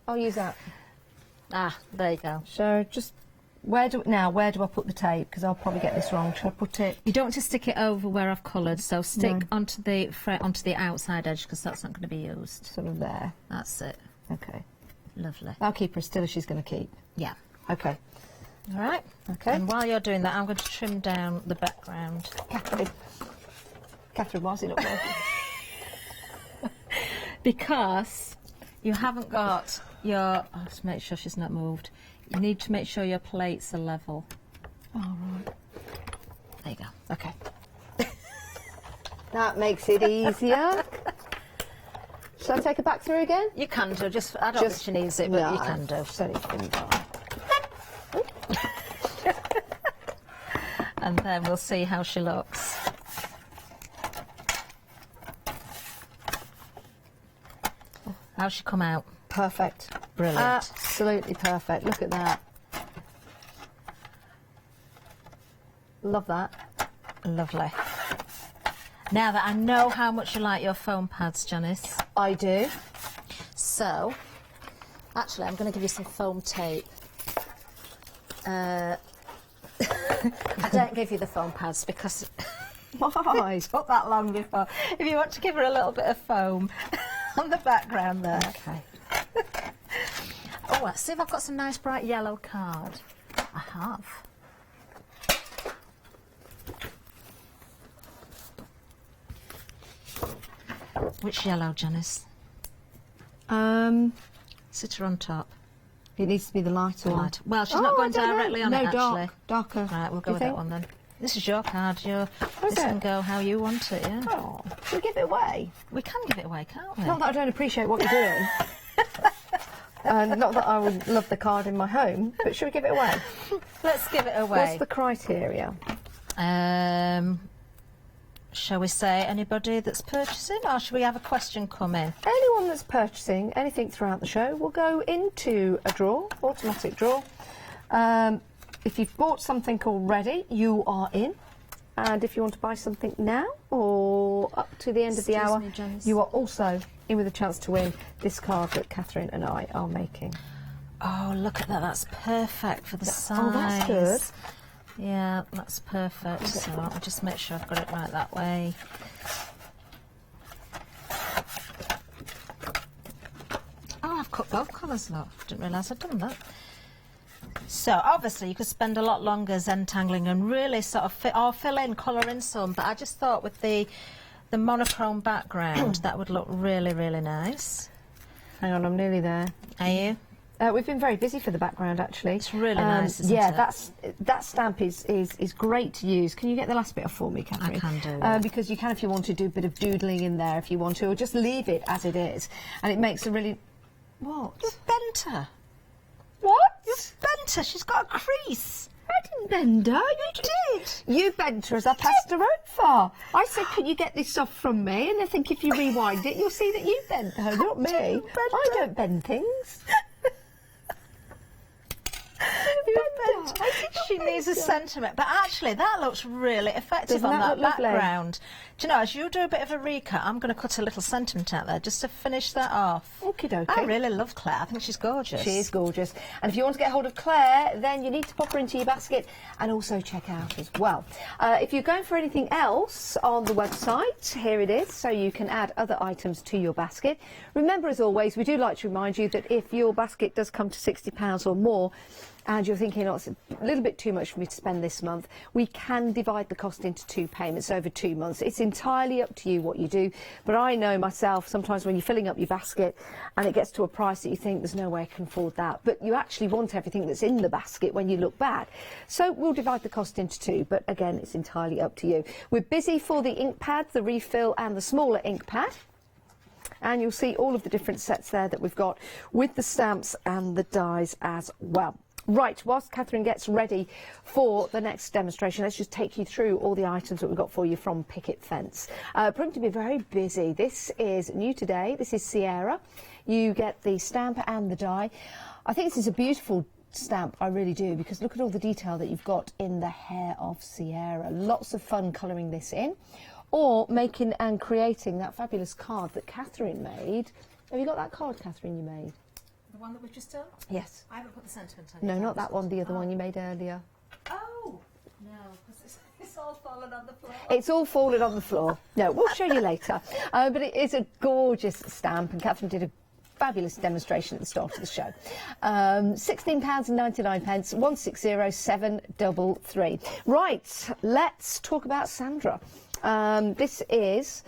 I'll use that. Ah, there you go. So just... Where do I put the tape? Because I'll probably get this wrong. Should I put it... You don't want to stick it over where I've coloured, so stick onto the outside edge, because that's not going to be used. Sort of there. That's it. Okay. Lovely. I'll keep her as still as she's going to keep. Yeah. Okay. All right. Okay. And while you're doing that, I'm going to trim down the background. Catherine, why is it not working? Because you haven't got your... I have to make sure she's not moved. You need to make sure your plates are level. Oh, right. There you go. Okay. That makes it easier. Shall I take her back through again? You can do. I don't think she needs it, but you can do. And then we'll see how she looks. How's she come out? Perfect. Brilliant. Absolutely perfect. Look at that. Love that. Lovely. Now that I know how much you like your foam pads, Janice. I do. So, actually, I'm going to give you some foam tape. I don't give you the foam pads because... Why? It's not that long before. If you want to give her a little bit of foam on the background there. Okay. Oh, let's see if I've got some nice bright yellow card. I have. Which yellow, Janice? Sit her on top. It needs to be the lighter one. Light. Well, she's not going directly on it, actually. Darker. Right, we'll go You with think? that one then. This is your card. This can go how you want it, yeah. Oh, should we give it away? We can give it away, can't we? Not that I don't appreciate what you're doing. Not that I would love the card in my home, but should we give it away? Let's give it away. What's the criteria? Shall we say anybody that's purchasing, or should we have a question come in? Anyone that's purchasing anything throughout the show will go into a draw, automatic draw. If you've bought something already, you are in. And if you want to buy something now or up to the end of the hour, you are also in with a chance to win this card that Catherine and I are making. Oh, look at that. That's perfect for the size. Oh, that's good. Yeah, that's perfect. So I'll just make sure I've got it right that way. Oh, I've cut both colours, look. Didn't realise I'd done that. So obviously you could spend a lot longer Zentangling and really sort of fill in, colour in some, but I just thought with the monochrome background that would look really, really nice. Hang on, I'm nearly there. Are you? We've been very busy for the background, actually. It's really nice, isn't yeah, it? that stamp is great to use. Can you get the last bit off for me, Catherine? I can do that. Because you can, if you want to, do a bit of doodling in there if you want to, or just leave it as it is. And it makes a really... What? You've bent her. What? You've bent her. She's got a crease. I didn't bend her. You did. You bent her as I passed her over. I said, can you get this off from me? And I think if you rewind it, you'll see that you bent her, not me. I don't bend things. She needs a sentiment, but actually that looks really effective on that background. Do you know, as you do a bit of a recut, I'm going to cut a little sentiment out there just to finish that off. Okie dokie. I really love Claire. I think she's gorgeous. She is gorgeous. And if you want to get hold of Claire, then you need to pop her into your basket and also check out as well. If you're going for anything else on the website, here it is, so you can add other items to your basket. Remember, as always, we do like to remind you that if your basket does come to £60 or more, and you're thinking, oh, it's a little bit too much for me to spend this month, we can divide the cost into 2 payments over 2 months. It's entirely up to you what you do, but I know myself, sometimes when you're filling up your basket and it gets to a price that you think there's no way I can afford that, but you actually want everything that's in the basket when you look back. So we'll divide the cost into 2, but again, it's entirely up to you. We're busy for the ink pad, the refill and the smaller ink pad. And you'll see all of the different sets there that we've got with the stamps and the dies as well. Right, whilst Catherine gets ready for the next demonstration, let's just take you through all the items that we've got for you from Picket Fence. Proving to be very busy. This is new today. This is Sierra. You get the stamp and the die. I think this is a beautiful stamp, I really do, because look at all the detail that you've got in the hair of Sierra. Lots of fun colouring this in, or making and creating that fabulous card that Catherine made. Have you got that card, Catherine, you made? The one that we've just done? Yes. I haven't put the sentiment on it. No, not that one, the other one you made earlier. Oh, no, because it's all fallen on the floor. It's all fallen on the floor. No, we'll show you later. But it is a gorgeous stamp, and Catherine did a fabulous demonstration at the start of the show. £16.99, 160733. Right, let's talk about Sandra. This is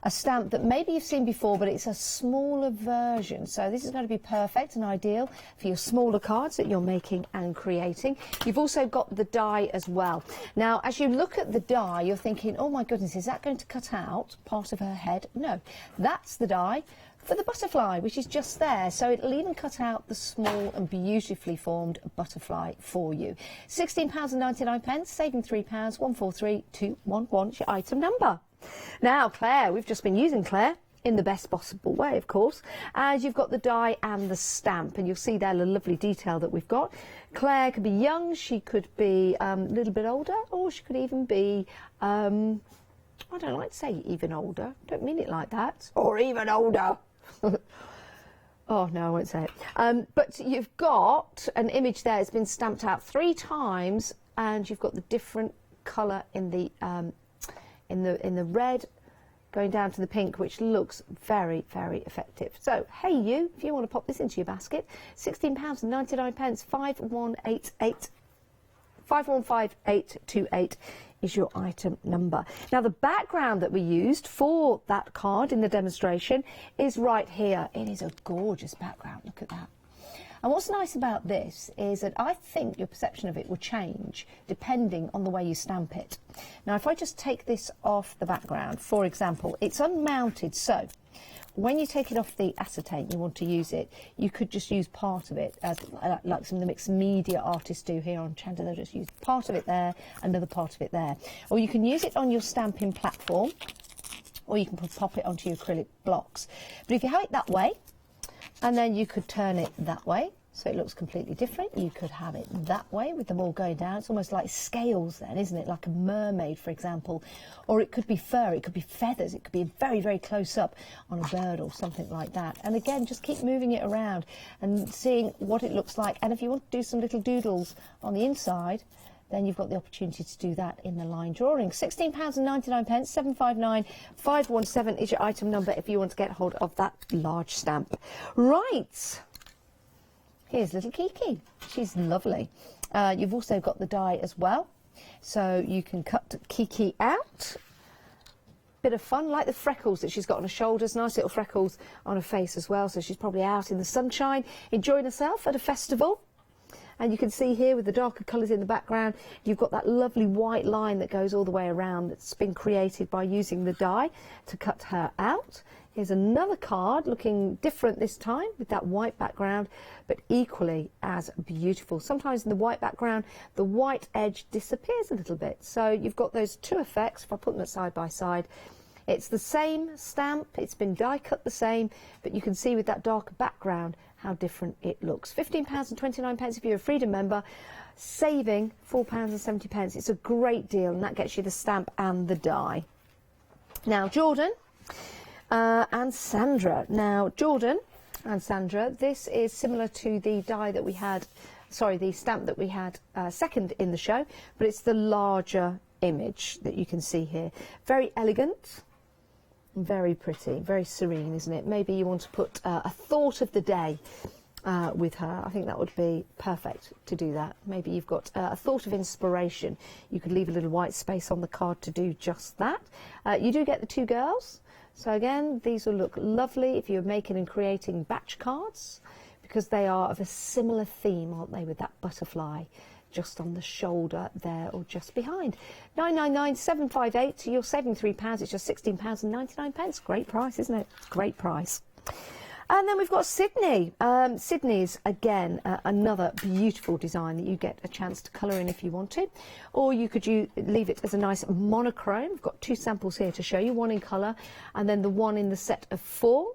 a stamp that maybe you've seen before, but it's a smaller version. So this is going to be perfect and ideal for your smaller cards that you're making and creating. You've also got the die as well. Now, as you look at the die, you're thinking, oh my goodness, is that going to cut out part of her head? No, that's the die for the butterfly, which is just there. So it'll even cut out the small and beautifully formed butterfly for you. £16.99, saving £3, 143211 is your item number. Now, Claire, we've just been using Claire in the best possible way, of course, as you've got the die and the stamp, and you'll see there the lovely detail that we've got. Claire could be young, she could be a little bit older, or she could even be, I don't like to say even older, don't mean it like that, or even older. Oh, no, I won't say it. But you've got an image there, it's been stamped out 3 times, and you've got the different colour in the red going down to the pink, which looks very, very effective. So, hey you, if you want to pop this into your basket, £16.99, 515828 is your item number. Now, the background that we used for that card in the demonstration is right here. It is a gorgeous background, look at that. And what's nice about this is that I think your perception of it will change depending on the way you stamp it. Now, if I just take this off the background, for example, it's unmounted, so when you take it off the acetate, you want to use it, you could just use part of it, as like some of the mixed media artists do here on Hochanda. They'll just use part of it there, another part of it there. Or you can use it on your stamping platform, or you can pop it onto your acrylic blocks. But if you have it that way, and then you could turn it that way, so it looks completely different. You could have it that way with them all going down. It's almost like scales then, isn't it? Like a mermaid, for example. Or it could be fur, it could be feathers, it could be very, very close up on a bird or something like that. And again, just keep moving it around and seeing what it looks like. And if you want to do some little doodles on the inside, then you've got the opportunity to do that in the line drawing. £16.99, 759517 is your item number if you want to get hold of that large stamp. Right, here's little Kiki. She's lovely. You've also got the die as well, so you can cut Kiki out. Bit of fun, like the freckles that she's got on her shoulders, nice little freckles on her face as well, so she's probably out in the sunshine, enjoying herself at a festival. And you can see here with the darker colours in the background, you've got that lovely white line that goes all the way around that's been created by using the die to cut her out. Here's another card looking different this time with that white background, but equally as beautiful. Sometimes in the white background, the white edge disappears a little bit. So you've got those two effects. If I put them side by side, it's the same stamp, it's been die cut the same, but you can see with that darker background how different it looks. £15.29 if you're a Freedom member, saving £4.70. It's a great deal, and that gets you the stamp and the die. Now, Jordan and Sandra. Now, Jordan and Sandra, this is similar to the die that we had, sorry, the stamp that we had second in the show, but it's the larger image that you can see here. Very elegant, very pretty, very serene, isn't it? Maybe you want to put a thought of the day with her. I think that would be perfect to do that. Maybe you've got a thought of inspiration. You could leave a little white space on the card to do just that. You do get the two girls. So again, these will look lovely if you're making and creating batch cards, because they are of a similar theme, aren't they, with that butterfly just on the shoulder there or just behind. 999-758, you're saving £3, it's just £16.99. Great price, isn't it? Great price. And then we've got Sydney. Sydney's, again, another beautiful design that you get a chance to colour in if you want to. Or you could leave it as a nice monochrome. We've got two samples here to show you, one in colour and then the one in the set of 4,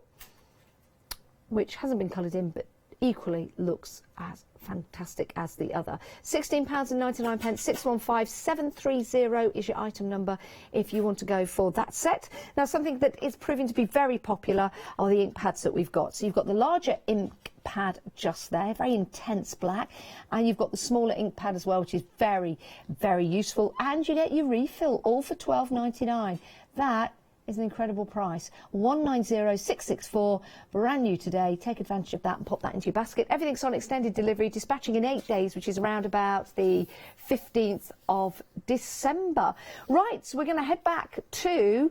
which hasn't been coloured in but equally looks as fantastic as the other. £16.99, 615730 is your item number if you want to go for that set. Now, something that is proving to be very popular are the ink pads that we've got. So you've got the larger ink pad just there, very intense black, and you've got the smaller ink pad as well, which is very, very useful, and you get your refill all for £12.99. That is an incredible price. 190664, brand new today. Take advantage of that and pop that into your basket. Everything's on extended delivery, dispatching in 8 days, which is around about the 15th of December. Right, so we're going to head back to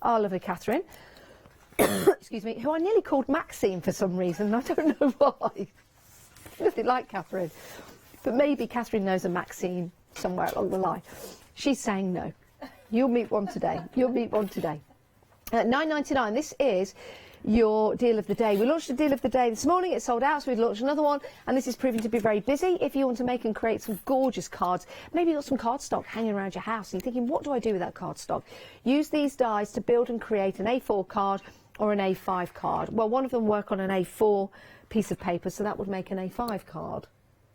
our lovely Catherine, excuse me, who I nearly called Maxine for some reason. I don't know why. Nothing like Catherine. But maybe Catherine knows a Maxine somewhere along the line. She's saying no. You'll meet one today. You'll meet one today. £9.99. This is your deal of the day. We launched a deal of the day this morning. It sold out, so we've launched another one, and this is proving to be very busy. If you want to make and create some gorgeous cards, maybe you've got some cardstock hanging around your house, and you're thinking, what do I do with that cardstock? Use these dies to build and create an A4 card or an A5 card. Well, one of them work on an A4 piece of paper, so that would make an A5 card.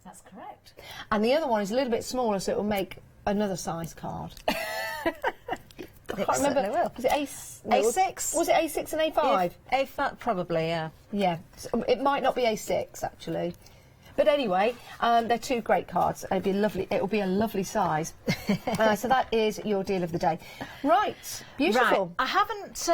That's correct. And the other one is a little bit smaller, so it will make another size card. I can't remember. Was it A6? Was it A6 and A5? A5, probably, yeah. Yeah. So it might not be A6 actually, but anyway, they're two great cards. It'll be lovely. It will be a lovely size. So that is your deal of the day. Right. Beautiful. Right. I haven't.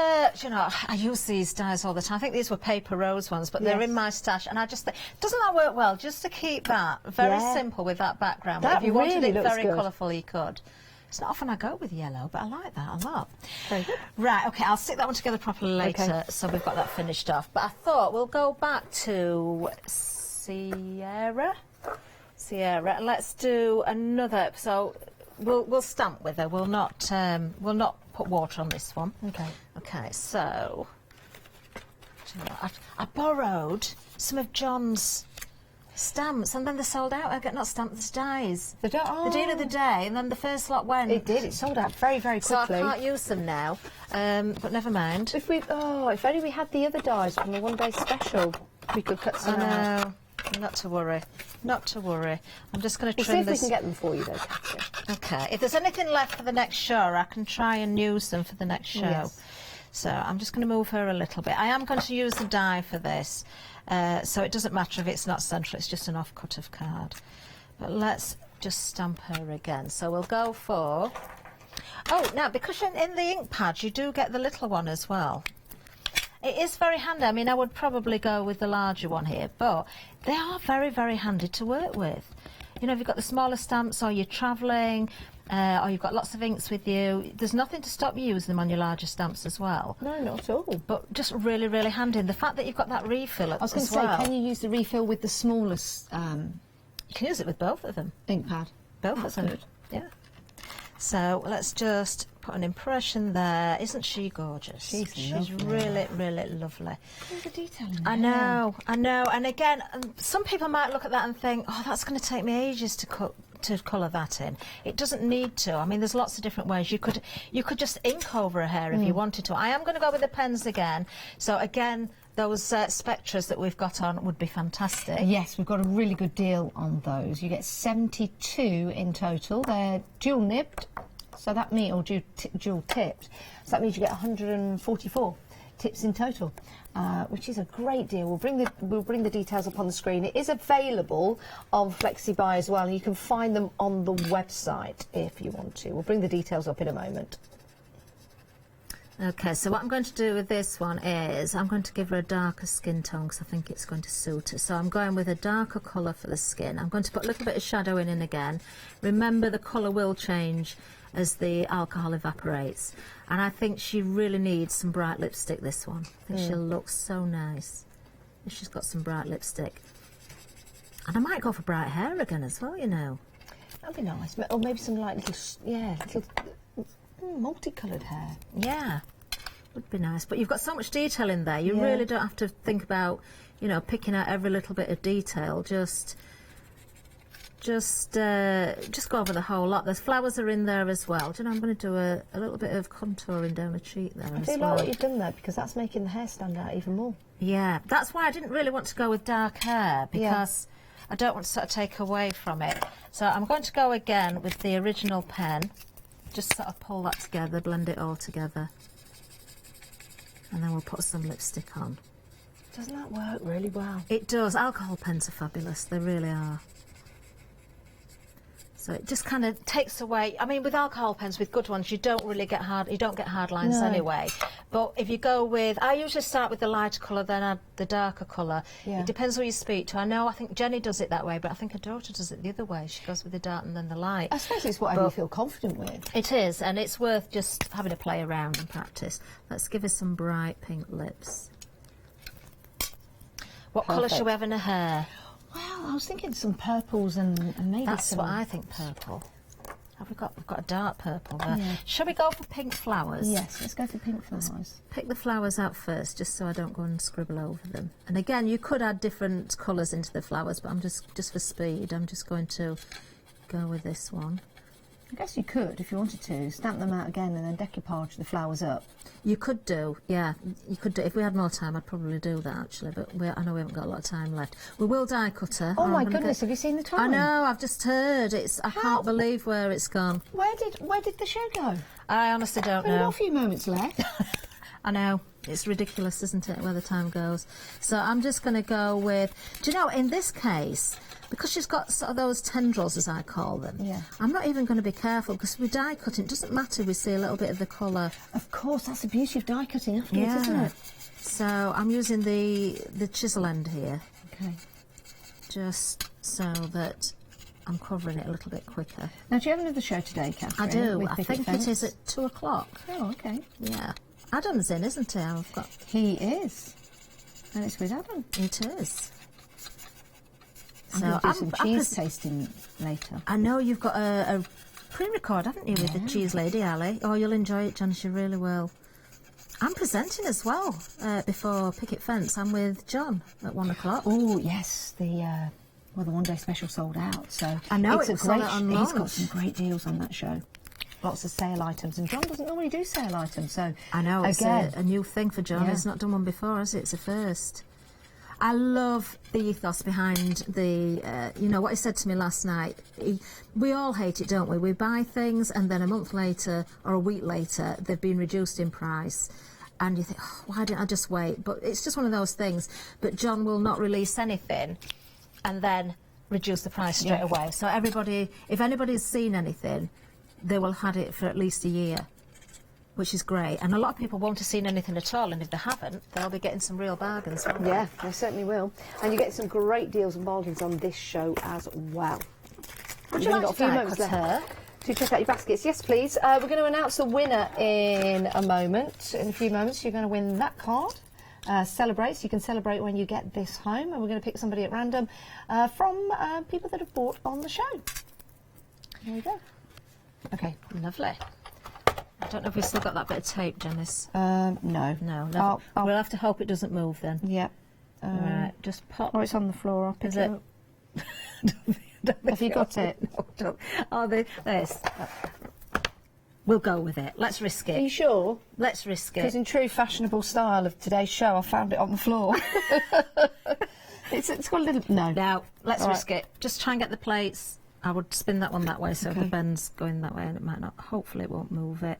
You know, I use these dies all the time. I think these were paper rose ones, but they're in my stash, and I just think, doesn't that work well? Just to keep that very simple with that background. That if you really wanted it looks very good. colourful, you could. It's not often I go with yellow, but I like that a lot. Very good. Right, OK, I'll stick that one together properly later, so we've got that finished off. But I thought we'll go back to Sierra, and let's do another. So we'll stamp with her. We'll not put water on this one. Okay. OK, so I borrowed some of John's stamps, and then they sold out. I get not stamps, dies. The deal of the day, and then the first lot went. It did. It sold out very, very quickly. So I can't use them now. But never mind. If only we had the other dies from the one-day special, we could cut some out. Not to worry. Not to worry. I'm just going to We'll trim see if this. we can get them for you, though, Catherine. Okay. If there's anything left for the next show, I can try and use them for the next show. Yes. So I'm just going to move her a little bit. I am going to use the die for this. So it doesn't matter if it's not central, it's just an offcut of card. But let's just stamp her again. So we'll go for... Oh, now, because in the ink pads, you do get the little one as well. It is very handy. I mean, I would probably go with the larger one here, but they are very, very handy to work with. You know, if you've got the smaller stamps, or you're travelling, or you've got lots of inks with you, there's nothing to stop you using them on your larger stamps as well. No, not at all. But just really, really handy. And the fact that you've got that refill as well. I was going to say, can you use the refill with the smallest You can use it with both of them. Ink pad. Both of them. Good. Yeah. So let's just put an impression there. Isn't she gorgeous? She's really, really lovely. All the detail in there. I know. And again, some people might look at that and think, oh, that's going to take me ages to colour that in. It doesn't need to. I mean, there's lots of different ways. You could just ink over her hair if you wanted to. I am going to go with the pens again. So again, those Spectras that we've got on would be fantastic. Yes, we've got a really good deal on those. You get 72 in total. They're dual nibbed, so that means, or dual tipped. So that means you get 144 tips in total, which is a great deal. We'll bring the details up on the screen. It is available on Flexi-buy as well, and you can find them on the website if you want to. We'll bring the details up in a moment. Okay, so what I'm going to do with this one is I'm going to give her a darker skin tone because I think it's going to suit her. So I'm going with a darker colour for the skin. I'm going to put a little bit of shadow in again. Remember, the colour will change as the alcohol evaporates. And I think she really needs some bright lipstick, this one. I think she'll look so nice if she's got some bright lipstick. And I might go for bright hair again as well, you know. That'd be nice. Or maybe some like little multicoloured hair. Yeah, would be nice. But you've got so much detail in there. You really don't have to think about, you know, picking out every little bit of detail. Just go over the whole lot. There's flowers are in there as well. Do you know, I'm going to do a little bit of contouring down the cheek there as well. I do like what you've done there because that's making the hair stand out even more. Yeah, that's why I didn't really want to go with dark hair because I don't want to sort of take away from it. So I'm going to go again with the original pen. Just sort of pull that together, blend it all together. And then we'll put some lipstick on. Doesn't that work really well? It does. Alcohol pens are fabulous. They really are. So it just kind of takes away. I mean, with alcohol pens, with good ones, you don't really get hard. You don't get hard lines anyway. But if you go with, I usually start with the lighter colour, then add the darker colour. Yeah. It depends who you speak to. I think Jenny does it that way, but I think her daughter does it the other way. She goes with the dark and then the light. I suppose it's whatever you feel confident with. It is, and it's worth just having to play around and practice. Let's give her some bright pink lips. What colour should we have in her hair? Well, I was thinking some purples and maybe That's some... what I think, purple. We've got a dark purple there. Yeah. Shall we go for pink flowers? Yes, let's go for pink flowers. Let's pick the flowers out first, just so I don't go and scribble over them. And again, you could add different colours into the flowers, but I'm just for speed, I'm just going to go with this one. I guess you could, if you wanted to, stamp them out again and then decoupage the flowers up. You could do, yeah. You could do. If we had more time, I'd probably do that, actually. But I know we haven't got a lot of time left. We will die cut her. Oh, my goodness, have you seen the time? I know, I've just heard. I can't believe where it's gone. Where did the show go? I honestly don't know. We've got a few moments left. I know. It's ridiculous, isn't it, where the time goes? So I'm just going to go with... Do you know, in this case... Because she's got sort of those tendrils, as I call them, I'm not even going to be careful, because with die cutting, it doesn't matter, we see a little bit of the colour. Of course, that's the beauty of die cutting afterwards, isn't it? So I'm using the chisel end here. Okay. Just so that I'm covering it a little bit quicker. Now, do you have another show today, Catherine? I do. I think it is at 2 o'clock. Oh, okay. Yeah. Adam's in, isn't he? He is. And it's with Adam. It is. I'm going to do some cheese tasting later. I know you've got a pre-record, haven't you, with the cheese lady, Ali? Oh, you'll enjoy it, Janice, you really will. I'm presenting as well before Picket Fence. I'm with John at 1 o'clock. Oh, yes, the one-day special sold out. So I know it's a great. He's got launch. some great deals on that show. Lots of sale items, and John doesn't normally do sale items, so I know it's again a new thing for John. He's not done one before, has it? It's a first. I love the ethos behind the, you know, what he said to me last night. We all hate it, don't we? We buy things and then a month later or a week later, they've been reduced in price. And you think, oh, why didn't I just wait? But it's just one of those things. But John will not release anything and then reduce the price straight away. So everybody, if anybody's seen anything, they will have had it for at least a year, which is great. And a lot of people won't have seen anything at all, and if they haven't, they'll be getting some real bargains. Yeah, they certainly will. And you get some great deals and bargains on this show as well. Would you like to die cut her? To check out your baskets. Yes, please. We're going to announce the winner in a moment. In a few moments, you're going to win that card. celebrate. So you can celebrate when you get this home, and we're going to pick somebody at random from people that have bought on the show. There we go. Okay, lovely. I don't know if we've still got that bit of tape, Janice. No. No. We'll have to hope it doesn't move then. Yep. Right, just pop. Oh, it's on the floor. I'll pick Is it it? up. Have you got it? No, don't. Oh, this. We'll go with it. Let's risk it. Are you sure? Let's risk it. Because in true fashionable style of today's show, I found it on the floor. It's got a little... No. Now, let's All risk it. Just try and get the plates. I would spin that one that way, so if the bend's going that way, and it might not. Hopefully it won't move it.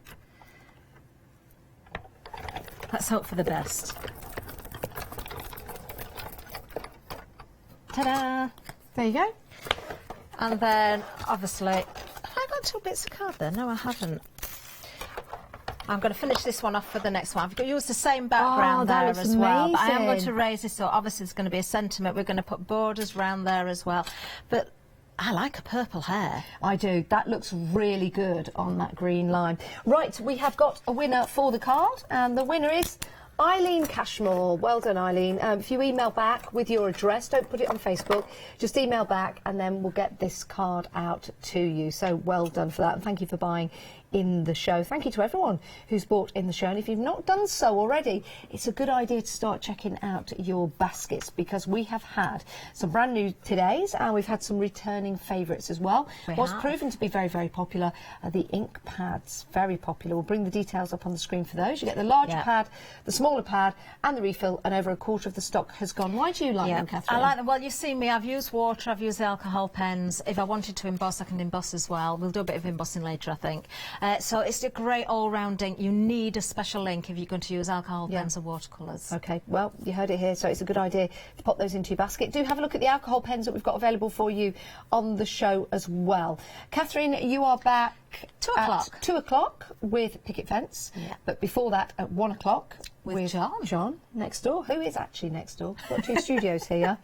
Let's hope for the best. Ta-da! There you go. And then, obviously... Have I got 2 bits of card there? No, I haven't. I'm going to finish this one off for the next one. I've got to use the same background there as well. But I am going to raise this, so obviously it's going to be a sentiment. We're going to put borders round there as well. But I like a purple hair. I do. That looks really good on that green line. Right, we have got a winner for the card, and the winner is Eileen Cashmore. Well done, Eileen. If you email back with your address, don't put it on Facebook, just email back and then we'll get this card out to you. So well done for that, and thank you for buying in the show. Thank you to everyone who's bought in the show, and if you've not done so already, it's a good idea to start checking out your baskets, because we have had some brand new today's and we've had some returning favourites as well. What's proven to be very, very popular are the ink pads. Very popular. We'll bring the details up on the screen for those. You get the larger pad, the smaller pad and the refill, and over a quarter of the stock has gone. Why do you like them, Catherine? I like them. Well, you've seen me. I've used water, I've used alcohol pens. If I wanted to emboss, I can emboss as well. We'll do a bit of embossing later, I think. So it's a great all-round ink. You need a special ink if you're going to use alcohol pens or watercolours. Okay, well, you heard it here, so it's a good idea to pop those into your basket. Do have a look at the alcohol pens that we've got available for you on the show as well. Catherine, you are back 2 o'clock. At 2 o'clock with Picket Fence, but before that at 1 o'clock with John next door, who is actually next door. We've got 2 studios here.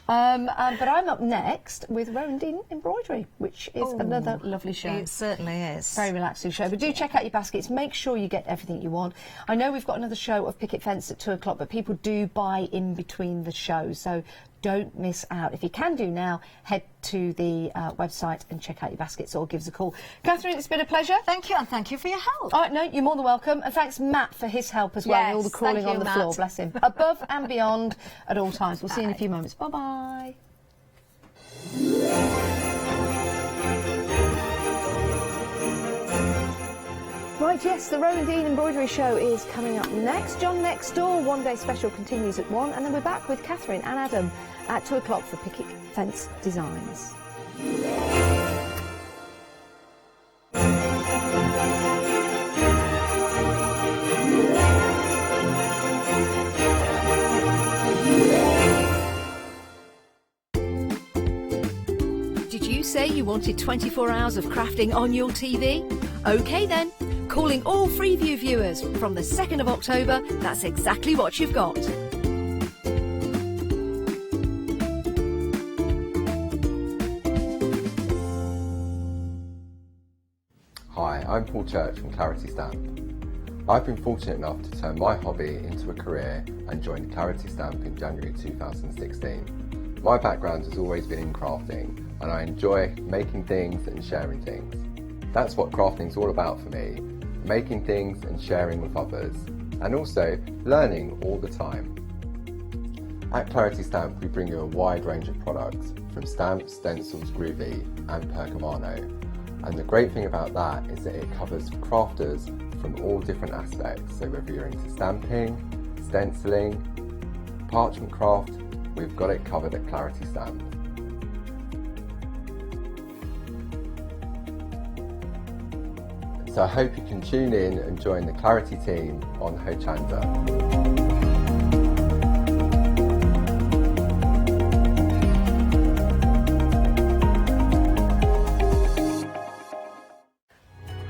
But I'm up next with Rowan Dean Embroidery, which is another lovely show. It certainly is. Very relaxing show. But do check out your baskets. Make sure you get everything you want. I know we've got another show of Picket Fence at 2 o'clock, but people do buy in between the shows, so don't miss out. If you can do now, head to the website and check out your baskets, or give us a call. Catherine, it's been a pleasure. Thank you, and thank you for your help. Oh, no, you're more than welcome. And thanks, Matt, for his help as well, and all the crawling on the floor. Bless him. Above and beyond at all times. We'll see you in a few moments. Bye-bye. Right, yes, the Rowan Dean Embroidery Show is coming up next. John next door, One Day Special continues at 1, and then we're back with Catherine and Adam at 2 o'clock for Picket Fence Designs. Did you say you wanted 24 hours of crafting on your TV? OK then. Calling all Freeview viewers from the 2nd of October, that's exactly what you've got. Hi, I'm Paul Church from Clarity Stamp. I've been fortunate enough to turn my hobby into a career and joined Clarity Stamp in January 2016. My background has always been in crafting, and I enjoy making things and sharing things. That's what crafting's all about for me. Making things and sharing with others, and also learning all the time. At Clarity Stamp we bring you a wide range of products, from stamps, stencils, groovy and pergamano, and the great thing about that is that it covers crafters from all different aspects, so whether you're into stamping, stenciling, parchment craft, we've got it covered at Clarity Stamp. So I hope you can tune in and join the Clarity team on Hochanda.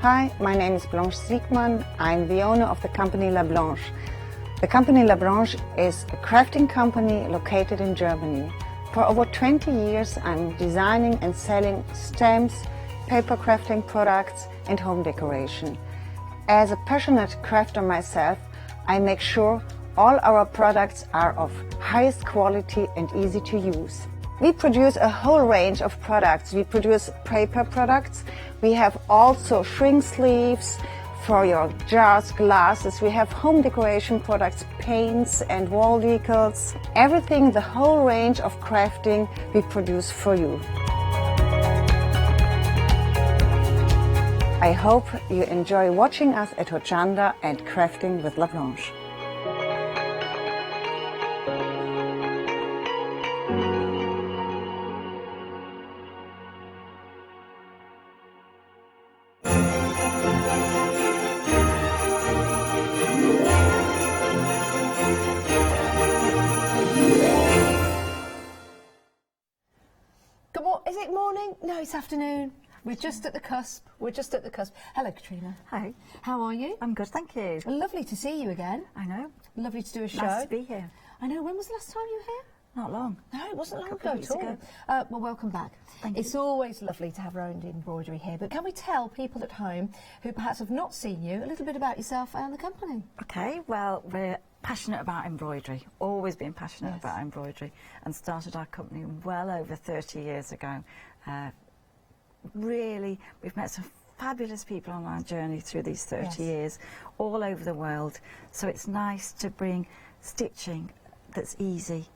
Hi, my name is Blanche Siegmann. I'm the owner of the company La Blanche. The company La Blanche is a crafting company located in Germany. For over 20 years I'm designing and selling stamps, paper crafting products and home decoration. As a passionate crafter myself, I make sure All our products are of highest quality and easy to use. We produce a whole range of products. We produce paper products. We have also shrink sleeves for your jars, glasses. We have home decoration products, paints and wall decals. Everything, the whole range of crafting we produce for you. I hope you enjoy watching us at Hochanda and crafting with La Blanche. Is it morning? No, it's afternoon. We're just at the cusp. We're just at the cusp. Hello, Katrina. Hi. How are you? I'm good, thank you. Lovely to see you again. I know. Lovely to do a show. Nice to be here. I know. When was the last time you were here? Not long. No, it wasn't long A couple ago of at weeks all. ago. Well, welcome back. Thank It's always lovely to have our own embroidery here. But can we tell people at home who perhaps have not seen you a little bit about yourself and the company? Okay, well, we're passionate about embroidery, always been passionate about embroidery, and started our company well over 30 years ago. Really, we've met some fabulous people on our journey through these 30 years, all over the world. So it's nice to bring stitching that's easy,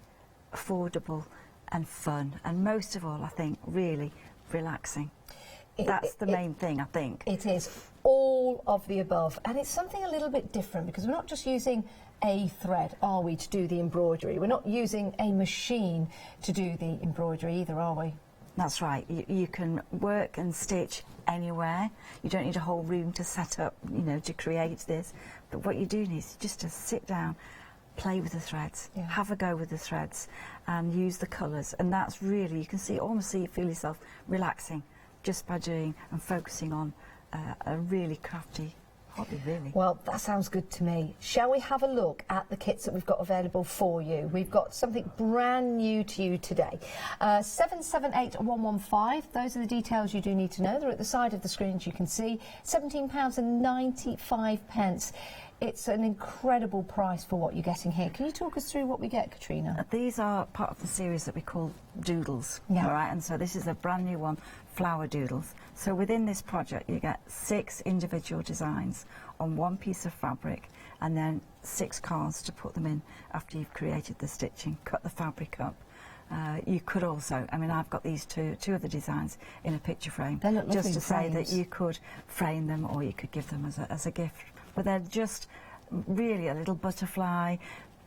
affordable and fun, and most of all, I think, really relaxing. That's the main thing, I think. It is all of the above, and it's something a little bit different because we're not just using a thread, are we, to do the embroidery? We're not using a machine to do the embroidery either, are we? That's right. You can work and stitch anywhere. You don't need a whole room to set up, you know, to create this. But what you do need is just to sit down, play with the threads, have a go with the threads, and use the colours. And that's really, you can see, almost feel yourself relaxing just by doing and focusing on a really crafty hobby, really. Well, that sounds good to me. Shall we have a look at the kits that we've got available for you? We've got something brand new to you today. 778115, those are the details you do need to know. They're at the side of the screen, as you can see. £17.95. It's an incredible price for what you're getting here. Can you talk us through what we get, Katrina? These are part of the series that we call Doodles. Yeah. All right, and so this is a brand new one, Flower Doodles. So within this project, you get 6 individual designs on one piece of fabric, and then 6 cards to put them in after you've created the stitching, cut the fabric up. You could also, I mean, I've got these two of the designs in a picture frame. They look lovely just to say frames. that you could frame them or you could give them as a gift. But they're just really a little butterfly,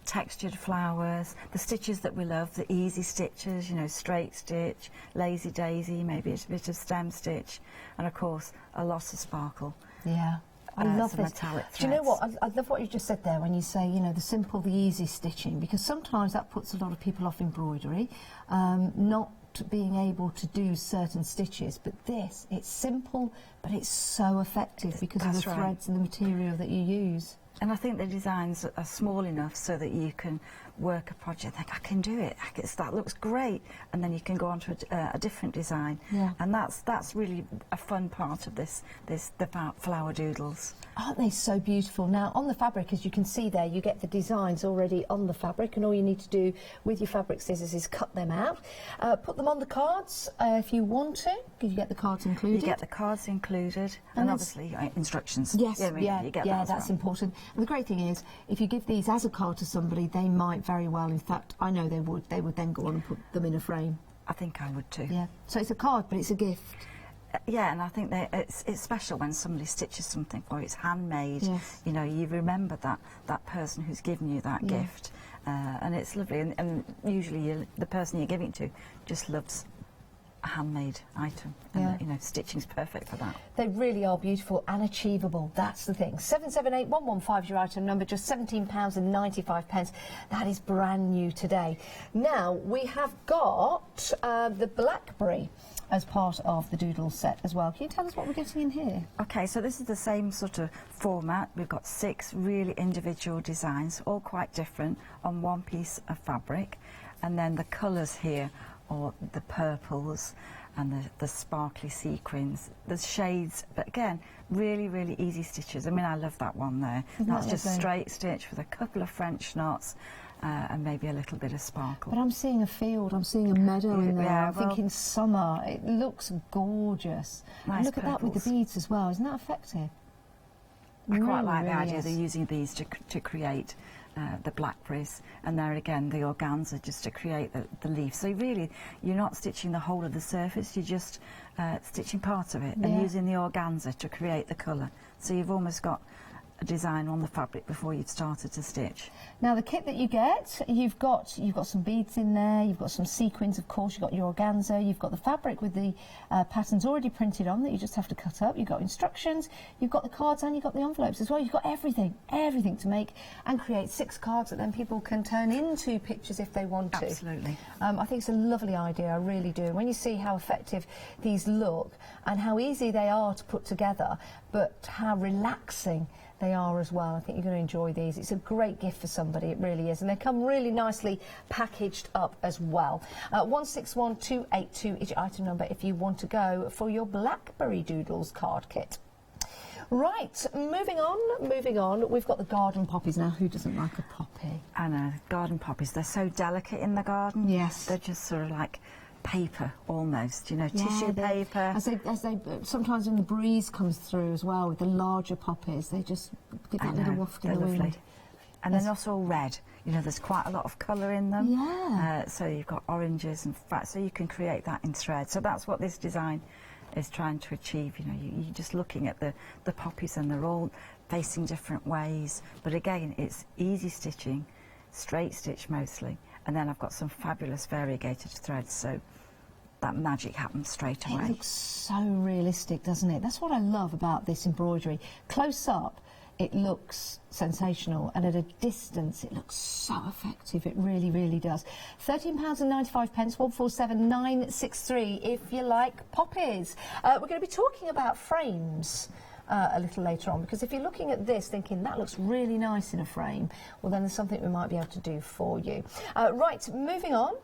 textured flowers, the stitches that we love, the easy stitches, you know, straight stitch, lazy daisy, maybe it's a bit of stem stitch, and of course a lot of sparkle. Yeah. I love some this. metallic Do you know threads. what? I love what you just said there when you say, you know, the simple, the easy stitching, because sometimes that puts a lot of people off embroidery, not being able to do certain stitches, but this, it's simple, but it's so effective because of the That's right. threads and the material that you use. And I think the designs are small enough so that you can work a project, think, I can do it, that looks great, and then you can go on to a different design. Yeah. And that's really a fun part of the flower doodles. Aren't they so beautiful? Now, on the fabric, as you can see there, you get the designs already on the fabric, and all you need to do with your fabric scissors is cut them out. Put them on the cards if you want to, because you get the cards included. You get the cards included, and obviously instructions. Yes, you get that as that's well. important. And the great thing is, if you give these as a card to somebody, they might very well, in fact, I know they would then go on and put them in a frame. I think I would too. Yeah. So it's a card, but it's a gift. Yeah, and I think that it's special when somebody stitches something for you. It's handmade. Yes. You know, you remember that person who's given you that gift, and it's lovely. And usually, the person you're giving it to just loves a handmade item, and you know, stitching's perfect for that. They really are beautiful and achievable. That's the thing. 778115 is your item number, just £17.95. That is brand new today. Now we have got the blackberry as part of the doodle set as well. Can you tell us what we're getting in here? Okay, so this is the same sort of format. We've got 6 really individual designs, all quite different, on one piece of fabric, and then the colours here, or the purples, and the sparkly sequins, the shades, but again, really, really easy stitches. I mean, I love that one there. That's just straight stitch with a couple of French knots and maybe a little bit of sparkle. But I'm seeing a field, I'm seeing a meadow in there. Yeah, I'm thinking summer. It looks gorgeous. Nice And look at that with the purples. beads as well. Isn't that effective? I quite Really, like the really idea is. they're using these to create the blackberries, and there again the organza just to create the leaf. So really, you're not stitching the whole of the surface, you're just stitching part of it and using the organza to create the colour. So you've almost got a design on the fabric before you've started to stitch. Now the kit that you get, you've got some beads in there, you've got some sequins, of course, you've got your organza, you've got the fabric with the patterns already printed on that you just have to cut up, you've got instructions, you've got the cards, and you've got the envelopes as well. You've got everything to make and create 6 cards that then people can turn into pictures if they want to. Absolutely. I think it's a lovely idea, I really do. When you see how effective these look and how easy they are to put together, but how relaxing they are as well. I think you're going to enjoy these. It's a great gift for somebody, it really is. And they come really nicely packaged up as well. 161282 is your item number if you want to go for your Blackberry Doodles card kit. Right, moving on. We've got the garden poppies now. Who doesn't like a poppy? I know, garden poppies, they're so delicate in the garden. Yes. They're just sort of like paper almost, you know, tissue paper. As they sometimes when the breeze comes through as well with the larger poppies, they just give that little waft in the wind. And they're not all red. You know, there's quite a lot of colour in them. Yeah. So you've got oranges and fat, so you can create that in thread. So that's what this design is trying to achieve. You know, you're just looking at the poppies and they're all facing different ways. But again, it's easy stitching, straight stitch mostly. And then I've got some fabulous variegated threads, so that magic happens straight away. It looks so realistic, doesn't it? That's what I love about this embroidery. Close up, it looks sensational, and at a distance, it looks so effective. It really, really does. £13.95, 147963 if you like poppies. We're going to be talking about frames a little later on, because if you're looking at this thinking that looks really nice in a frame, well then there's something we might be able to do for you. Right, moving on.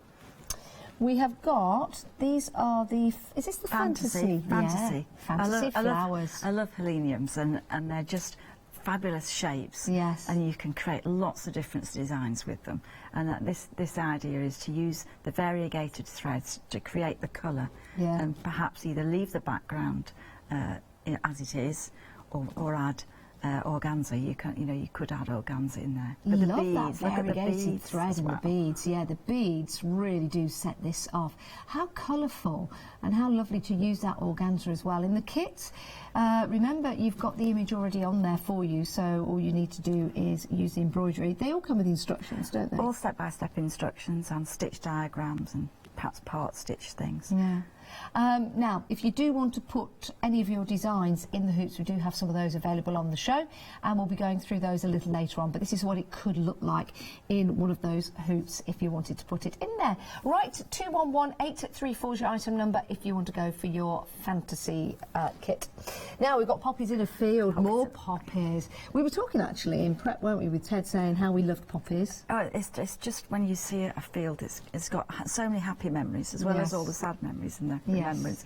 We have got, these are the, is this the fantasy? Fantasy. Yeah, fantasy flowers. I love heleniums, and they're just fabulous shapes. Yes. And you can create lots of different designs with them. And this idea is to use the variegated threads to create the colour, and perhaps either leave the background as it is, or add organza. You could add organza in there. But Love the beads, that variegated thread and the beads. Yeah, the beads really do set this off. How colourful and how lovely to use that organza as well in the kit. Remember, you've got the image already on there for you, so all you need to do is use the embroidery. They all come with instructions, don't they? All step-by-step instructions and stitch diagrams and perhaps part stitch things. Yeah. Now, if you do want to put any of your designs in the hoops, we do have some of those available on the show, and we'll be going through those a little later on, but this is what it could look like in one of those hoops if you wanted to put it in there. Right, 211834 is your item number if you want to go for your fantasy kit. Now, we've got poppies in a field, more poppies. We were talking actually in prep, weren't we, with Ted saying how we loved poppies. Oh, it's just when you see a field, it's got so many happy memories as well as all the sad memories and the memories.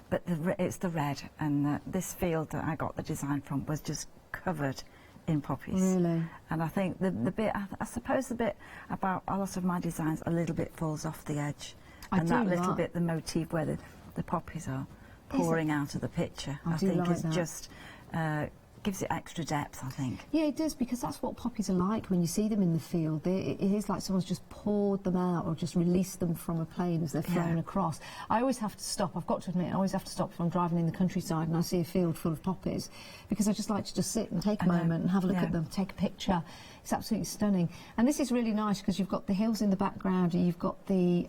But it's the red, and this field that I got the design from was just covered in poppies. Really? And I think the bit, I suppose the bit about a lot of my designs, a little bit falls off the edge. And that little bit, the motif where the poppies are pouring out of the picture, I think is just gives it extra depth, I think. Yeah, it does, because that's what poppies are like when you see them in the field. It is like someone's just poured them out or just released them from a plane as they're flown across. I always have to stop, I've got to admit, I always have to stop if I'm driving in the countryside and I see a field full of poppies, because I just like to just sit and take a moment and have a look at them, take a picture. It's absolutely stunning. And this is really nice because you've got the hills in the background and you've got the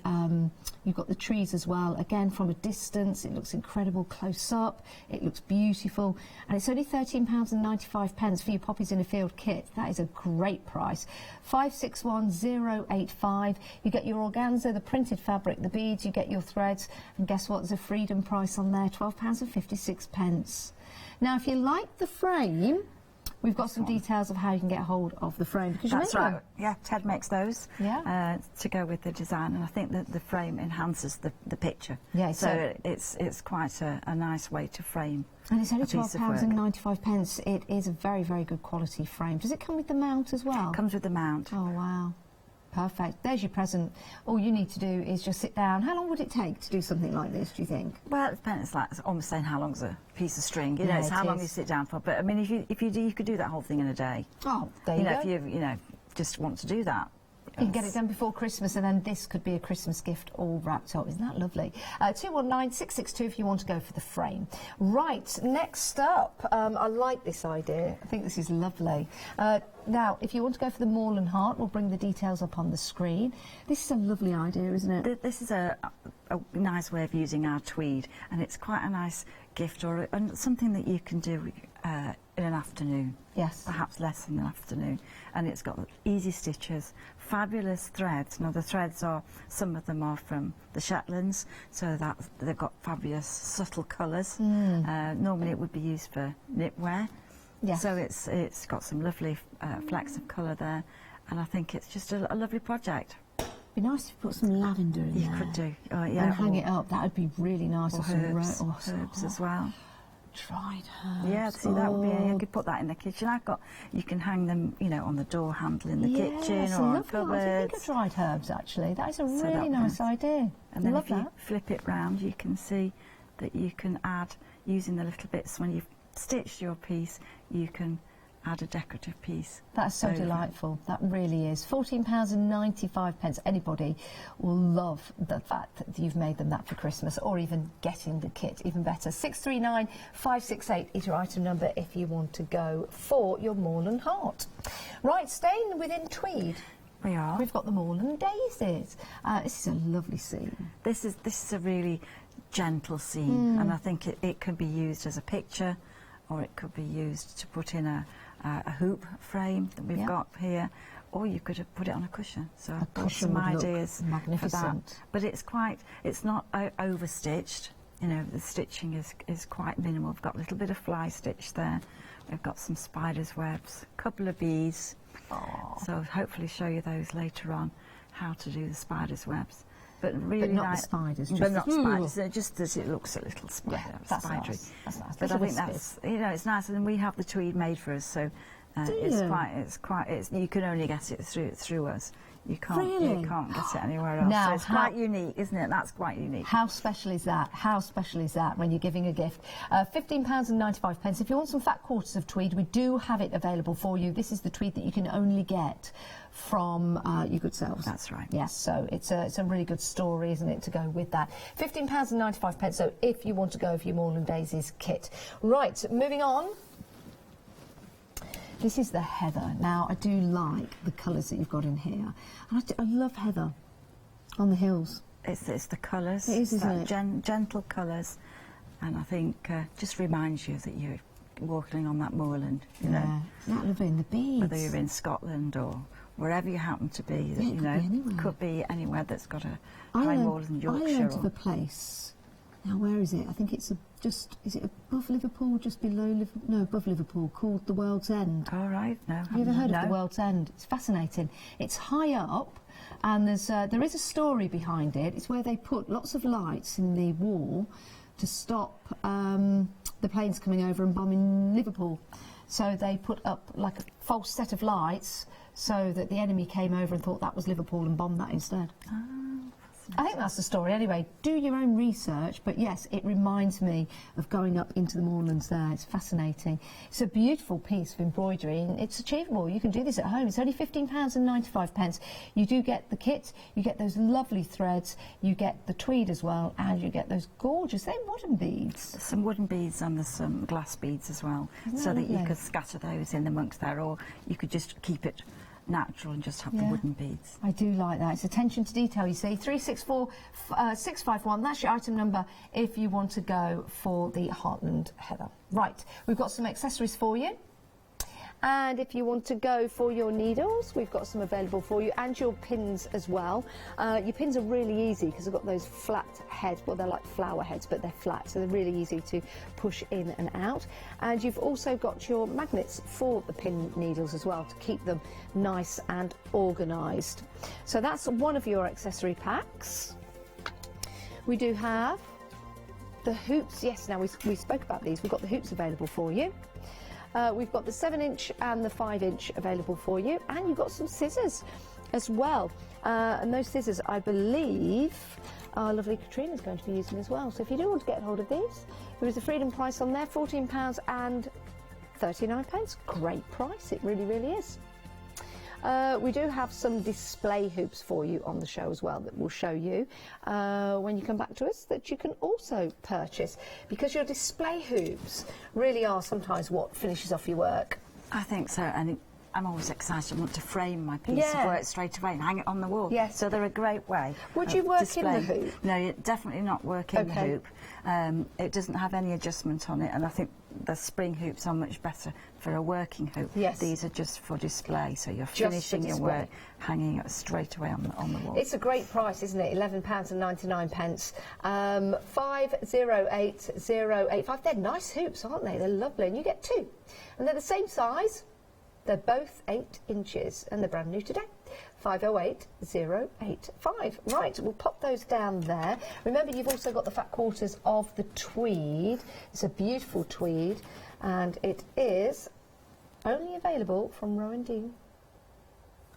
trees as well. Again, from a distance, it looks incredible. Close up, it looks beautiful. And it's only £13.95 for your poppies in a field kit. That is a great price. 561085. You get your organza, the printed fabric, the beads, you get your threads. And guess what? There's a freedom price on there, £12.56. Now, if you like the frame, We've got some details of how you can get hold of the frame. Because That's you right. them. Yeah, Ted makes those to go with the design, and I think that the frame enhances the picture. Yeah, so it's quite a nice way to frame. And it's only a piece of £12 work. and 95 pence. It is a very, very good quality frame. Does it come with the mount as well? Comes with the mount. Oh, wow. Perfect. There's your present. All you need to do is just sit down. How long would it take to do something like this, do you think? Well, it depends. It's like almost saying how long's a piece of string. You know, Yeah, it's it how long is. you sit down for. But I mean, if you do, you could do that whole thing in a day. Oh, there you go. If you just want to do that. You can get it done before Christmas, and then this could be a Christmas gift all wrapped up. Isn't that lovely? 219-662 if you want to go for the frame. Right, next up, I like this idea. I think this is lovely. Now, if you want to go for the maul and heart, we'll bring the details up on the screen. This is a lovely idea, isn't it? This is a nice way of using our tweed, and it's quite a nice gift or something that you can do in an afternoon. Yes. Perhaps less in an afternoon. And it's got easy stitches, fabulous threads. Now the threads some of them are from the Shetlands, so that they've got fabulous subtle colours. Normally it would be used for knitwear. Yes. So it's got some lovely flecks of colour there, and I think it's just a lovely project. Be nice if you put some lavender in there. You could do, yeah. And hang it up. That would be really nice. Or herbs as well. Dried herbs. Yeah, see, that would be. You could put that in the kitchen. You can hang them, on the door handle in the kitchen or on cupboards. I didn't think of dried herbs actually. That is a really nice idea. And then Love if you that. flip it round, you can see that you can add, using the little bits when you've stitched your piece, you can add a decorative piece. That's so delightful. That really is. £14 and 95 pence. Anybody will love the fact that you've made them that for Christmas, or even getting the kit, even better. 639568 is your item number if you want to go for your maul and heart. Right, staying within tweed. We are. We've got the maul and daisies. This is a lovely scene. This is a really gentle scene, and I think it can be used as a picture, or it could be used to put in a hoop frame that we've got here, or you could have put it on a cushion. So I've got some ideas for that. But it's not overstitched. The stitching is quite minimal. We've got a little bit of fly stitch there. We've got some spider's webs, a couple of bees. So hopefully show you those later on, how to do the spider's webs. But really not the spiders. But not spiders. Just as it looks a little spidery. That's nice. That's nice. But I think that's it's nice, and we have the tweed made for us, so it's quite. You can only get it through us. You can't get it anywhere else. Now, so it's quite unique, isn't it? That's quite unique. How special is that? How special is that when you're giving a gift? £15 and 95 pence. If you want some fat quarters of tweed, we do have it available for you. This is the tweed that you can only get from your good selves. That's right. Yes, so it's a really good story, isn't it, to go with that. £15 and 95 pence. So if you want to go for your Maul and Daisies kit. Right, moving on. This is the heather. Now, I do like the colours that you've got in here. And I love heather on the hills. It's the colours. It is, isn't it? Gentle colours. And I think just reminds you that you're walking on that moorland, you know. That lovely, the beads. Whether you're in Scotland or wherever you happen to be, could be anywhere that's got a high moorland, Yorkshire. I learned of a place. Now, where is it? I think it's is it above Liverpool, just below Liverpool? No, above Liverpool, called the World's End. All right, no. Have you ever heard of the World's End? It's fascinating. It's high up, and there is a story behind it. It's where they put lots of lights in the wall to stop the planes coming over and bombing Liverpool. So they put up like a false set of lights so that the enemy came over and thought that was Liverpool and bombed that instead. I think that's the story. Anyway, do your own research, but yes, it reminds me of going up into the moorlands there. It's fascinating. It's a beautiful piece of embroidery, and it's achievable. You can do this at home. It's only £15 and 95 pence. You do get the kit, you get those lovely threads, you get the tweed as well, and you get those gorgeous, they're wooden beads. There's some wooden beads and there's some glass beads as well, so that you could scatter those in amongst there, or you could just keep it natural and just have the wooden beads. I do like that. It's attention to detail, you see. 364651, that's your item number if you want to go for the Heartland Heather. Right, we've got some accessories for you. And if you want to go for your needles, we've got some available for you, and your pins as well. Your pins are really easy because they've got those flat heads. Well, they're like flower heads, but they're flat, so they're really easy to push in and out. And you've also got your magnets for the pin needles as well to keep them nice and organised. So that's one of your accessory packs. We do have the hoops. Yes, now we spoke about these. We've got the hoops available for you. We've got the 7-inch and the 5-inch available for you, and you've got some scissors as well. And those scissors, I believe, our lovely Katrina's going to be using as well. So if you do want to get hold of these, there is a Freedom price on there, £14 and 39p. Great price, it really, really is. We do have some display hoops for you on the show as well that we'll show you when you come back to us, that you can also purchase, because your display hoops really are sometimes what finishes off your work. I think so, and I'm always excited. I want to frame my piece of work straight away and hang it on the wall. Yes. So they're a great way. Would you work in the displaying. hoop? No, definitely not work in the hoop. It doesn't have any adjustment on it, and I think the spring hoops are much better for a working hoop. Yes. These are just for display, so you're Just for finishing your display. work, hanging it straight away on the wall. It's a great price, isn't it? £11 and 99p. 508085. They're nice hoops, aren't they? They're lovely, and you get two. And they're the same size. They're both 8 inches, and they're brand new today. 508085. Right, we'll pop those down there. Remember, you've also got the fat quarters of the tweed. It's a beautiful tweed, and it is only available from Rowan Dean.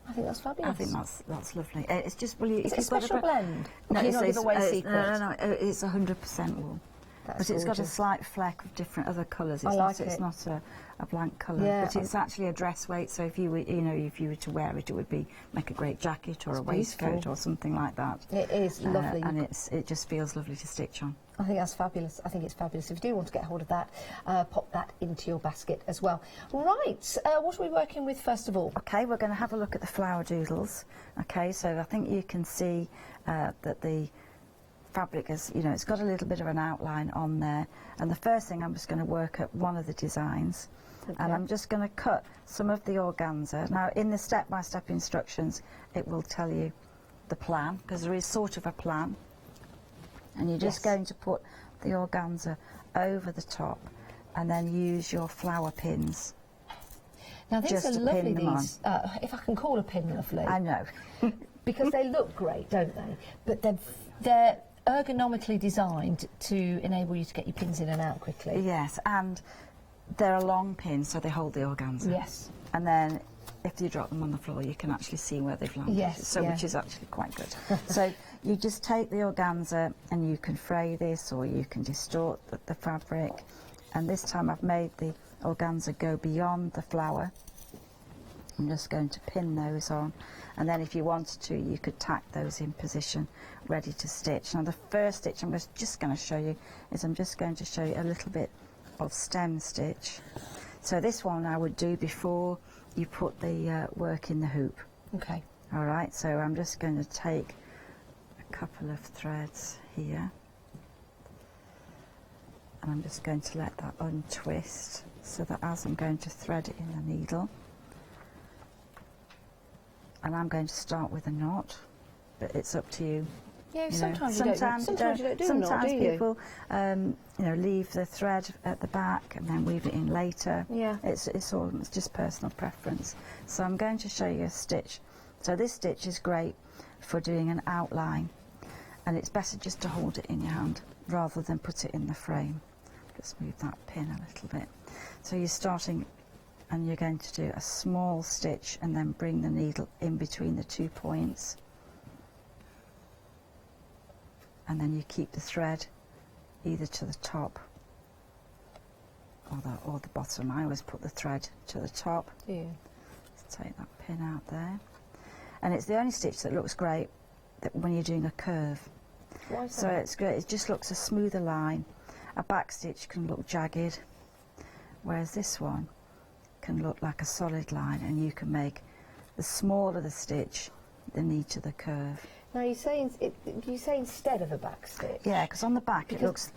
I think that's fabulous. I think that's lovely. It's just, well, Is it a special blend? No, Do you not give away secret? No, it's 100% wool. That's but it's got a gorgeous. slight fleck of different other colours. I like It's it. not a blank colour, Yeah, but it's actually a dress weight. So if you were, if you were to wear it, it would make a great jacket or It's a waistcoat beautiful. or something like that. It is lovely. And it just feels lovely to stitch on. I think that's fabulous. I think it's fabulous. If you do want to get hold of that, pop that into your basket as well. Right, what are we working with first of all? Okay, we're going to have a look at the flower doodles. Okay, so I think you can see that the fabric is, it's got a little bit of an outline on there. And the first thing, I'm just going to work at one of the designs. Okay. And I'm just going to cut some of the organza. Now, in the step-by-step instructions, it will tell you the plan, because there is sort of a plan. And you're just going to put the organza over the top and then use your flower pins. Now these just are to lovely, pin them on. these, if I can call a pin lovely. I know. Because they look great, don't they? But they're ergonomically designed to enable you to get your pins in and out quickly. Yes, and they're a long pin, so they hold the organza. Yes. And then if you drop them on the floor, you can actually see where they've landed. Yes, So yeah. which is actually quite good. So you just take the organza and you can fray this, or you can distort the fabric. And this time I've made the organza go beyond the flower. I'm just going to pin those on, and then if you wanted to, you could tack those in position, ready to stitch. Now the first stitch I'm just going to show you is I'm just going to show you a little bit of stem stitch. So this one I would do before you put the work in the hoop. Okay. All right, so I'm just going to take a couple of threads here, and I'm just going to let that untwist so that as I'm going to thread it in the needle, and I'm going to start with a knot, but it's up to you. Yeah, You know, sometimes you don't do a knot, sometimes do you? people, leave the thread at the back and then weave it in later. Yeah. It's just personal preference. So I'm going to show you a stitch. So this stitch is great for doing an outline, and it's better just to hold it in your hand rather than put it in the frame. Just move that pin a little bit. So you're starting, and you're going to do a small stitch and then bring the needle in between the 2 points. And then you keep the thread either to the top or the bottom. I always put the thread to the top. Yeah. Let's take that pin out there. And it's the only stitch that looks great when you're doing a curve. Why is So that? it's great. It just looks a smoother line. A back stitch can look jagged, whereas this one can look like a solid line, and you can make the smaller the stitch, the neater the curve. Now you say instead of a back stitch. Yeah, because on the back it looks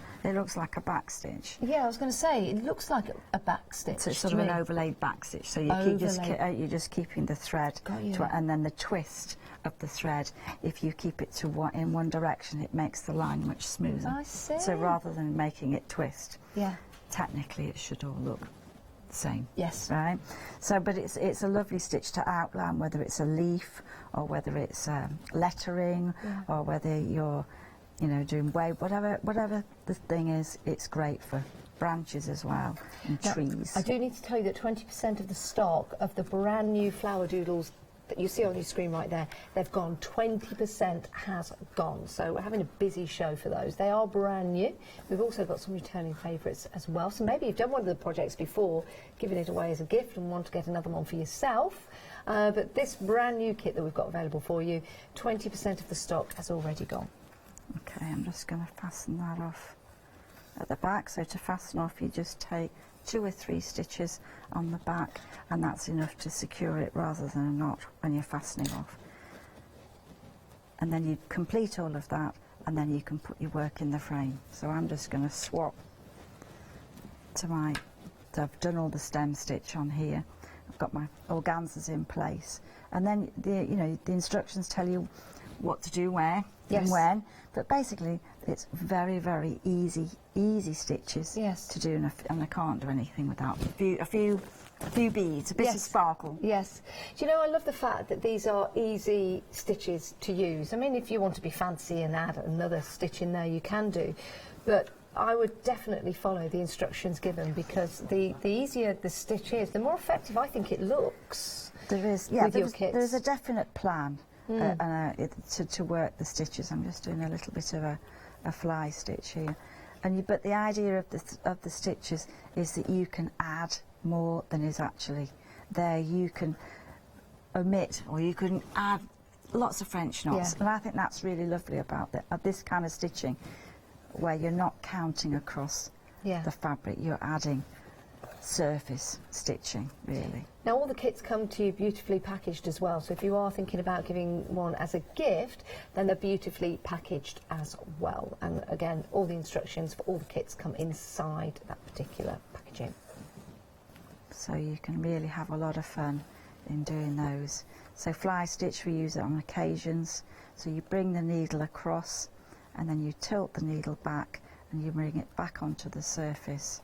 like a back stitch. Yeah, I was going to say it looks like a back stitch. So it's sort of an overlaid back stitch. So you're just keeping the thread, and then the twist of the thread. If you keep it in one direction, it makes the line much smoother. I see. So rather than making it twist, yeah, technically it should all look the same. Yes. Right. So, but it's a lovely stitch to outline, whether it's a leaf or whether it's lettering, or whether you're, doing wave, whatever the thing is. It's great for branches as well and trees. I do need to tell you that 20% of the stock of the brand new flower doodles that you see on your screen right there, they've gone. 20% has gone. So we're having a busy show for those. They are brand new. We've also got some returning favourites as well. So maybe you've done one of the projects before, given it away as a gift and want to get another one for yourself. But this brand new kit that we've got available for you, 20% of the stock has already gone. Okay, I'm just going to fasten that off at the back. So to fasten off, you just take 2 or 3 stitches on the back, and that's enough to secure it rather than a knot when you're fastening off. And then you complete all of that, and then you can put your work in the frame. So I'm just going to swap to I've done all the stem stitch on here. I've got my organzas in place, and then the instructions tell you what to do where and when, but basically it's very, very easy stitches to do, and I can't do anything without a few beads, a bit of sparkle. Yes. Do you know, I love the fact that these are easy stitches to use. I mean, if you want to be fancy and add another stitch in there, you can do, but I would definitely follow the instructions given, because the easier the stitch is, the more effective I think it looks. There is, there's a definite plan to work the stitches. I'm just doing a little bit of a fly stitch here, but the idea of the stitches is that you can add more than is actually there. You can omit, or you can add lots of French knots, and I think that's really lovely about this kind of stitching, where you're not counting across the fabric, you're adding surface stitching, really. Now all the kits come to you beautifully packaged as well, so if you are thinking about giving one as a gift, then they're beautifully packaged as well. And again, all the instructions for all the kits come inside that particular packaging. So you can really have a lot of fun in doing those. So fly stitch, we use it on occasions. So you bring the needle across, and then you tilt the needle back and you bring it back onto the surface,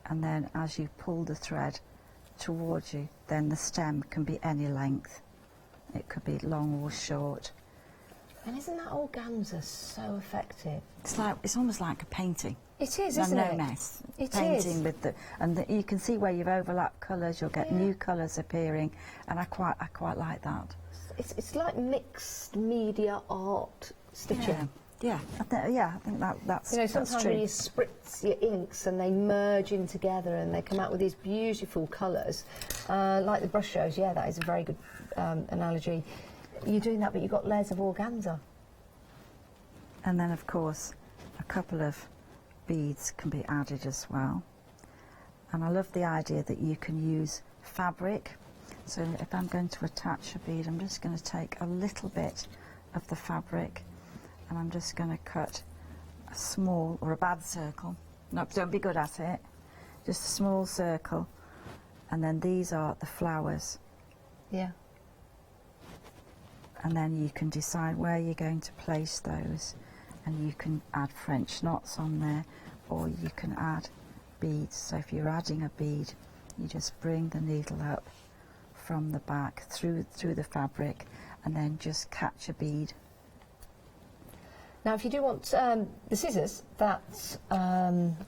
and then as you pull the thread towards you, then the stem can be any length. It could be long or short. And isn't that organza so effective? It's almost like a painting. It is, isn't it? No mess. It painting is. With you can see where you've overlapped colours. You'll get new colours appearing, and I quite like that. It's like mixed media art stitching. Yeah, I think that's sometimes true. when you spritz your inks and they merge in together and they come out with these beautiful colours, like the brush shows. Yeah, that is a very good analogy. You're doing that, but you've got layers of organza. And then, of course, a couple of beads can be added as well. And I love the idea that you can use fabric. So if I'm going to attach a bead, I'm just going to take a little bit of the fabric, and I'm just going to cut a small or a bad circle. No, don't be good at it. Just a small circle, and then these are the flowers. Yeah. And then you can decide where you're going to place those, and you can add French knots on there, or you can add beads. So if you're adding a bead, you just bring the needle up from the back through the fabric, and then just catch a bead. Now, if you do want the scissors that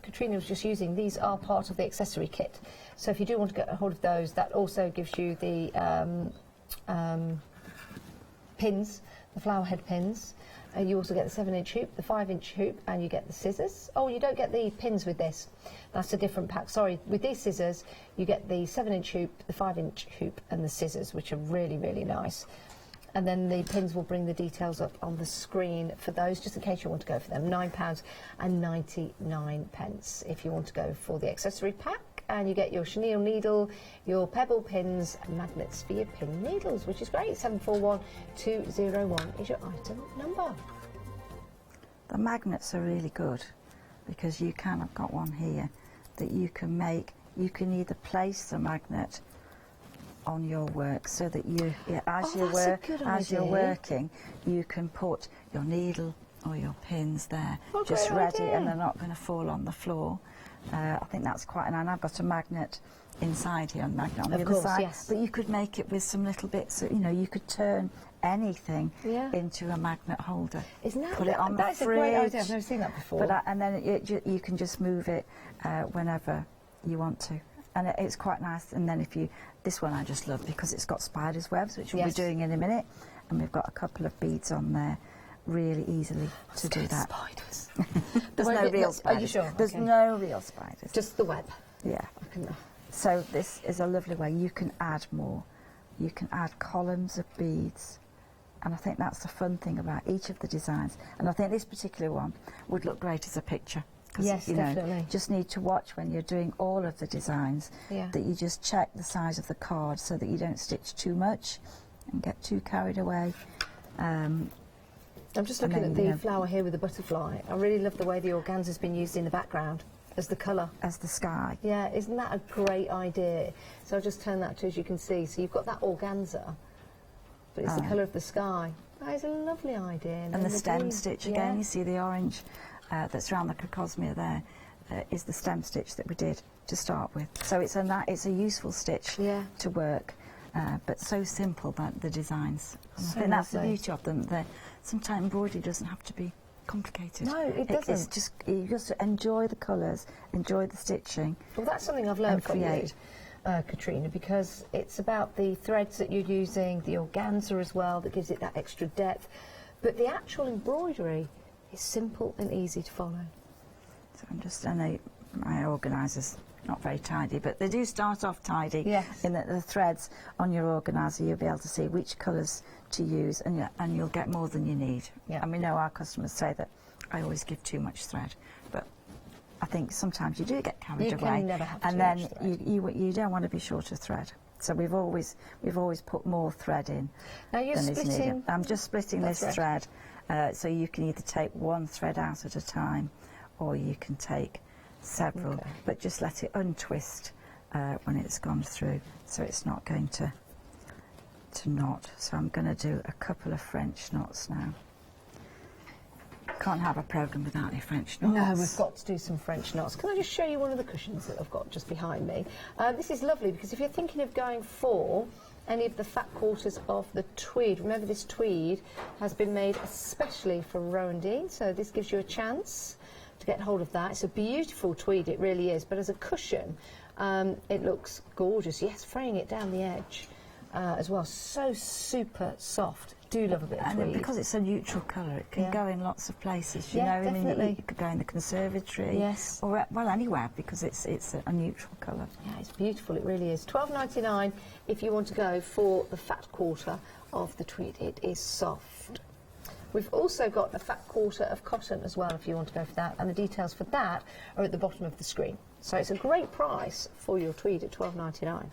Katrina was just using, these are part of the accessory kit. So if you do want to get a hold of those, that also gives you the pins, the flower head pins. You also get the 7-inch hoop, the 5-inch hoop, and you get the scissors. Oh, you don't get the pins with this. That's a different pack. Sorry, with these scissors, you get the 7-inch hoop, the 5-inch hoop, and the scissors, which are really, really nice. And then the pins will bring the details up on the screen for those, just in case you want to go for them. £9.99 if you want to go for the accessory pack. and you get your chenille needle, your pebble pins and magnets for your pin needles, which is great. 741201 is your item number. The magnets are really good because you can, I've got one here, that you can make, you can either place the magnet on your work so that you, as you're working, you can put your needle or your pins there, just ready, and they're not going to fall on the floor. I think that's quite, and I've got a magnet inside here, a magnet on the other side, but you could make it with some little bits, you know, you could turn anything into a magnet holder. Isn't that, put it on that's the a great fridge. idea, I've never seen that before. But, and then you can just move it whenever you want to. And it's quite nice, and then if you, this one I just love because it's got spider's webs, which we'll be doing in a minute, and we've got a couple of beads on there, really easily to do that. Spiders. There's no real spiders. Are you sure? There's no real spiders. Just the web. Yeah. So this is a lovely way. You can add more. You can add columns of beads, and I think that's the fun thing about each of the designs. And I think this particular one would look great as a picture. Yes, you definitely. know, just need to watch when you're doing all of the designs that you just check the size of the card so that you don't stitch too much and get too carried away. I'm just looking at the flower here with the butterfly. I really love the way the organza's been used in the background as the colour. As the sky. Yeah, isn't that a great idea? So I'll just turn that to, as you can see. So you've got that organza, but it's the colour of the sky. That is a lovely idea. And the stem stitch again, you see the orange that's around the crocosmia there is the stem stitch that we did to start with. So it's a useful stitch to work, but so simple that the designs. And I think that's the beauty of them. Sometimes embroidery doesn't have to be complicated. No, it doesn't. It's just, you just enjoy the colours, enjoy the stitching. Well, that's something I've learned from you, Katrina, because it's about the threads that you're using, the organza as well, that gives it that extra depth. But the actual embroidery is simple and easy to follow. So I'm just, I know my organiser's not very tidy, but they do start off tidy. Yes. In the threads on your organiser, you'll be able to see which colours to use, and you'll get more than you need. Yeah. And we know our customers say that I always give too much thread, but I think sometimes you do get carried away. You can never have and too then much thread. you don't want to be short of thread. So we've always put more thread in now you're than is needed. splitting. I'm just splitting this thread, so you can either take one thread out at a time, or you can take several, but just let it untwist when it's gone through, so it's not going to knot. So I'm going to do a couple of French knots now. Can't have a programme without any French knots. No, we've got to do some French knots. Can I just show you one of the cushions that I've got just behind me? This is lovely because if you're thinking of going for any of the fat quarters of the tweed, remember this tweed has been made especially for Rowan Dean, so this gives you a chance to get hold of that. It's a beautiful tweed, it really is, but as a cushion it looks gorgeous. Yes, fraying it down the edge as well, so super soft. Do love a bit of tweed. And because it's a neutral colour, it can go in lots of places. You know, definitely. I mean, you could go in the conservatory, or well, anywhere, because it's a neutral colour. Yeah, it's beautiful. It really is. $12.99 if you want to go for the fat quarter of the tweed. It is soft. We've also got a fat quarter of cotton as well if you want to go for that, and the details for that are at the bottom of the screen. So it's a great price for your tweed at $12.99.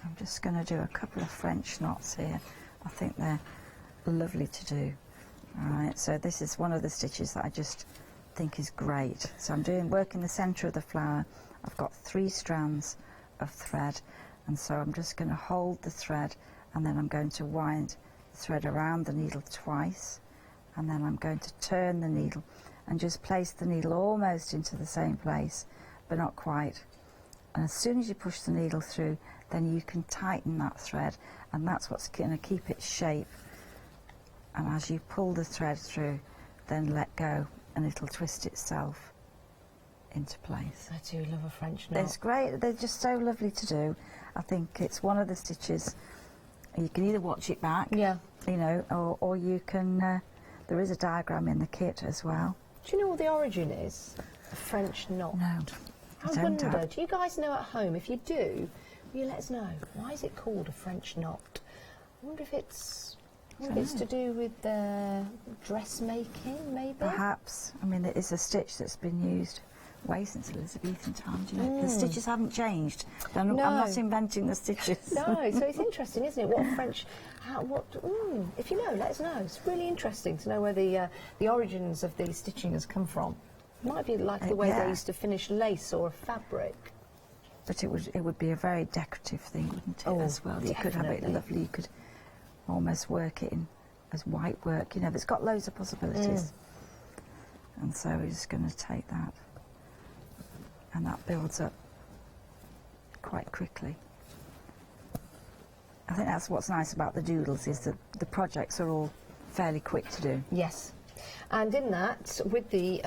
I'm just going to do a couple of French knots here. I think they're lovely to do. All right, so this is one of the stitches that I just think is great. So I'm work in the centre of the flower. I've got 3 strands of thread, and so I'm just going to hold the thread, and then I'm going to wind the thread around the needle twice, and then I'm going to turn the needle and just place the needle almost into the same place, but not quite. And as soon as you push the needle through, then you can tighten that thread, and that's what's going to keep its shape. And as you pull the thread through, then let go, and it'll twist itself into place. I do love a French knot. It's great. They're just so lovely to do. I think it's one of the stitches. You can either watch it back, you know, or you can. There is a diagram in the kit as well. Do you know what the origin is? A French knot. No. I wonder, do you guys know at home? If you do, will you let us know? Why is it called a French knot? I wonder if it's... It's to do with dressmaking, maybe? Perhaps. I mean, it is a stitch that's been used way since Elizabethan times. You know, the stitches haven't changed. I'm not inventing the stitches. No, so it's interesting, isn't it? What French, if you know, let us know. It's really interesting to know where the origins of the stitching has come from. It might be like the way they used to finish lace or fabric. But it would be a very decorative thing, wouldn't it, as well? You could have it lovely, you could almost work it in as white work, you know, it's got loads of possibilities. And so we're just going to take that, and that builds up quite quickly. I think that's what's nice about the doodles, is that the projects are all fairly quick to do. Yes. And in that, with the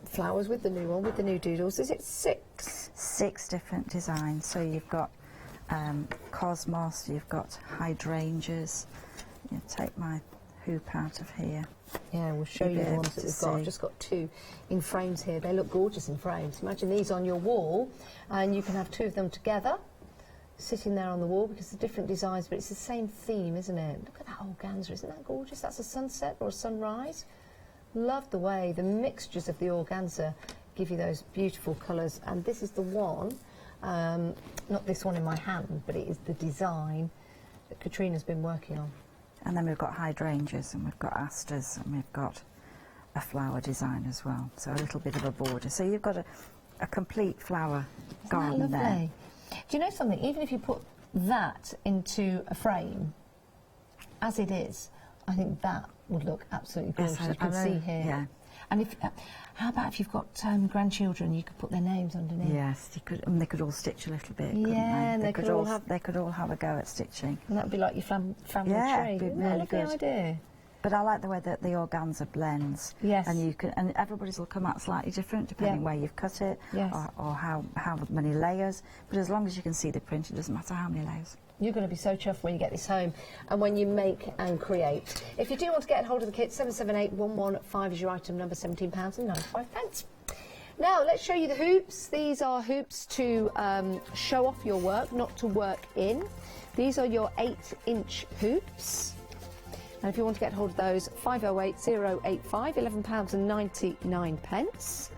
flowers, with the new one, with the new doodles, is it 6? 6 different designs. So you've got cosmos, you've got hydrangeas. You take my hoop out of here. Yeah, we'll show you the ones that we've got. I've just got 2 in frames here. They look gorgeous in frames. Imagine these on your wall, and you can have 2 of them together, sitting there on the wall, because they're different designs, but it's the same theme, isn't it? Look at that organza, isn't that gorgeous? That's a sunset or a sunrise. Love the way the mixtures of the organza give you those beautiful colours. And this is the one, not this one in my hand, but it is the design that Katrina's been working on. And then we've got hydrangeas, and we've got asters, and we've got a flower design as well. So a little bit of a border. So you've got a complete flower garden there. Do you know something? Even if you put that into a frame, as it is, I think that would look absolutely gorgeous. Yes, you can see here. Yeah. And if, how about if you've got grandchildren, you could put their names underneath. Yes, you could, and they could all stitch a little bit. Yeah, and they could all have a go at stitching. And that would be like your family tree. It'd be really Lovely good. idea. But I like the way that the organza blends. Yes. And you can, and everybody's will come out slightly different depending where you've cut it, Yes. or how many layers. But as long as you can see the print, it doesn't matter how many layers. You're going to be so chuffed when you get this home and when you make and create. If you do want to get hold of the kit, 778115 is your item number, £17.95. Now, let's show you the hoops. These are hoops to show off your work, not to work in. These are your 8-inch hoops. And if you want to get hold of those, 508 085, £11.99.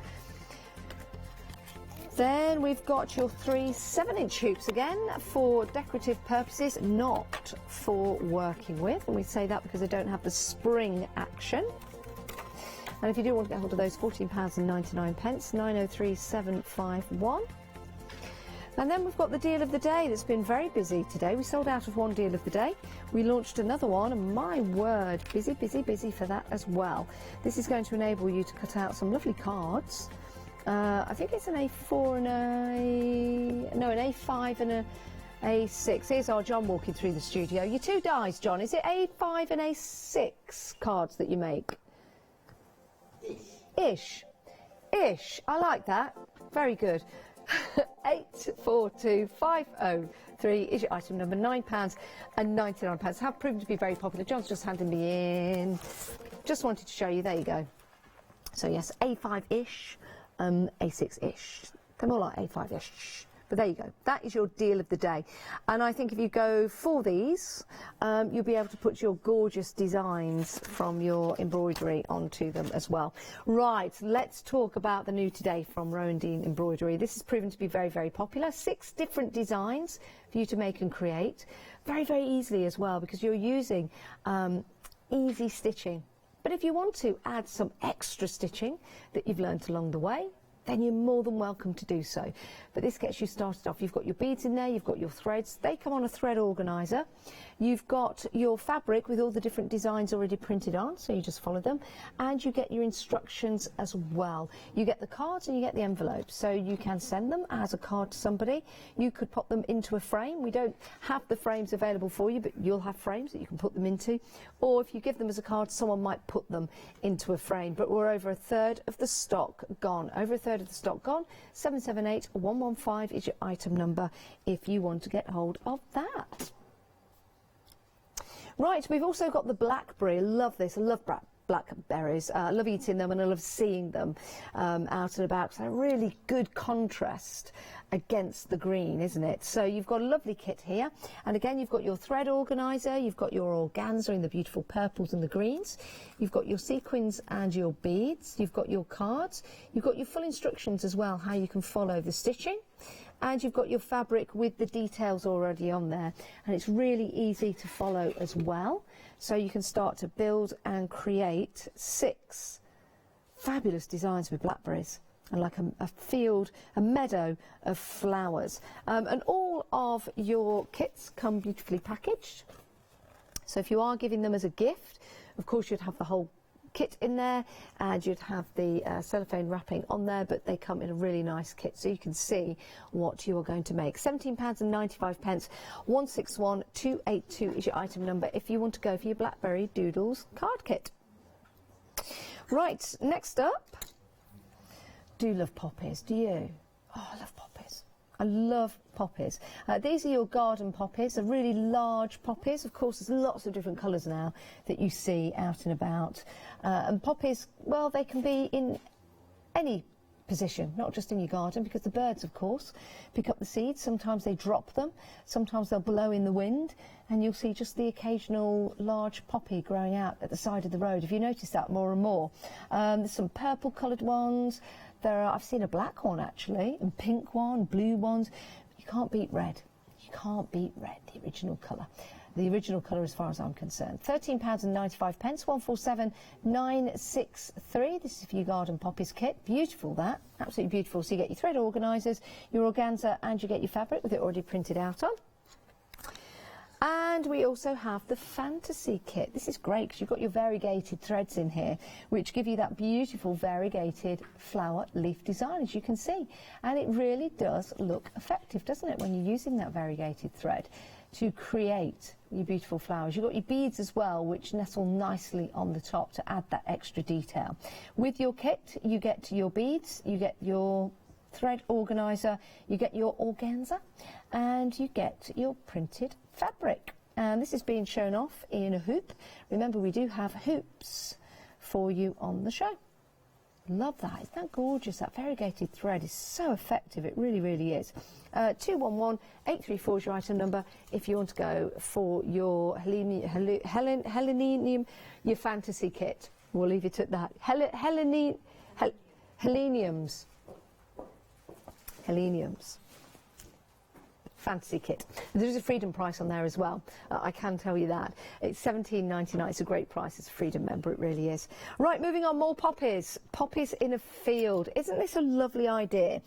Then we've got your 3 7-inch hoops again for decorative purposes, not for working with. And we say that because they don't have the spring action. And if you do want to get hold of those, £14.99, 903751. And then we've got the deal of the day that's been very busy today. We sold out of one deal of the day. We launched another one, and my word, busy, busy, busy for that as well. This is going to enable you to cut out some lovely cards. I think it's an A4 and an A5 and an A6. Here's our John walking through the studio. Your 2 dies, John. Is it A5 and A6 cards that you make? Ish. Ish. I like that. Very good. 842503 is your item number, £9.99. Have proven to be very popular. John's just handed me in. Just wanted to show you. There you go. So yes, A5-ish. A6-ish. They're more like A5-ish. But there you go. That is your deal of the day. And I think if you go for these, you'll be able to put your gorgeous designs from your embroidery onto them as well. Right, let's talk about the new today from Rowan Dean Embroidery. This has proven to be very, very popular. 6 different designs for you to make and create. Very, very easily as well, because you're using easy stitching. But if you want to add some extra stitching that you've learnt along the way, then you're more than welcome to do so. But this gets you started off. You've got your beads in there, you've got your threads. They come on a thread organiser. You've got your fabric with all the different designs already printed on, so you just follow them. And you get your instructions as well. You get the cards and you get the envelopes, so you can send them as a card to somebody. You could pop them into a frame. We don't have the frames available for you, but you'll have frames that you can put them into. Or if you give them as a card, someone might put them into a frame. But we're over 1/3 of the stock gone. Over 1/3 of the stock gone. 778115 is your item number if you want to get hold of that. Right, we've also got the blackberry. I love this. I love blackberries. I love eating them and I love seeing them out and about. They're a really good contrast against the green, isn't it? So you've got a lovely kit here, and again you've got your thread organizer, you've got your organza in the beautiful purples and the greens, you've got your sequins and your beads, you've got your cards, you've got your full instructions as well how you can follow the stitching, and you've got your fabric with the details already on there, and it's really easy to follow as well. So you can start to build and create 6 fabulous designs with blackberries and like a field, a meadow of flowers. And all of your kits come beautifully packaged. So if you are giving them as a gift, of course you'd have the whole kit in there and you'd have the cellophane wrapping on there, but they come in a really nice kit so you can see what you are going to make. £17.95, 161282 is your item number if you want to go for your Blackberry Doodles card kit. Right, next up, do you love poppies? Do you? Oh, I love poppies. I love poppies. These are your garden poppies. They're really large poppies. Of course, there's lots of different colours now that you see out and about. And poppies, well, they can be in any position, not just in your garden, because the birds, of course, pick up the seeds. Sometimes they drop them. Sometimes they'll blow in the wind, and you'll see just the occasional large poppy growing out at the side of the road. If you notice that more and more. There's some purple-coloured ones. I've seen a black one actually, and pink one, blue ones. You can't beat red. You can't beat red, the original colour. The original colour as far as I'm concerned. £13.95, 147963. This is for your garden poppies kit. Beautiful that, absolutely beautiful. So you get your thread organisers, your organza, and you get your fabric with it already printed out on. And we also have the fantasy kit. This is great because you've got your variegated threads in here, which give you that beautiful variegated flower leaf design, as you can see. And it really does look effective, doesn't it, when you're using that variegated thread to create your beautiful flowers. You've got your beads as well, which nestle nicely on the top to add that extra detail. With your kit, you get your beads, you get your thread organizer, you get your organza, and you get your printed fabric. And this is being shown off in a hoop. Remember, we do have hoops for you on the show. Love that. Isn't that gorgeous? That variegated thread is so effective. It really, really is. 211834 is your item number if you want to go for your Helenium, your fantasy kit. We'll leave it at that. Heleniums. Fantasy kit. There is a Freedom price on there as well. I can tell you that. It's £17.99. It's a great price. It's a Freedom member. It really is. Right, moving on. More poppies. Poppies in a field. Isn't this a lovely idea?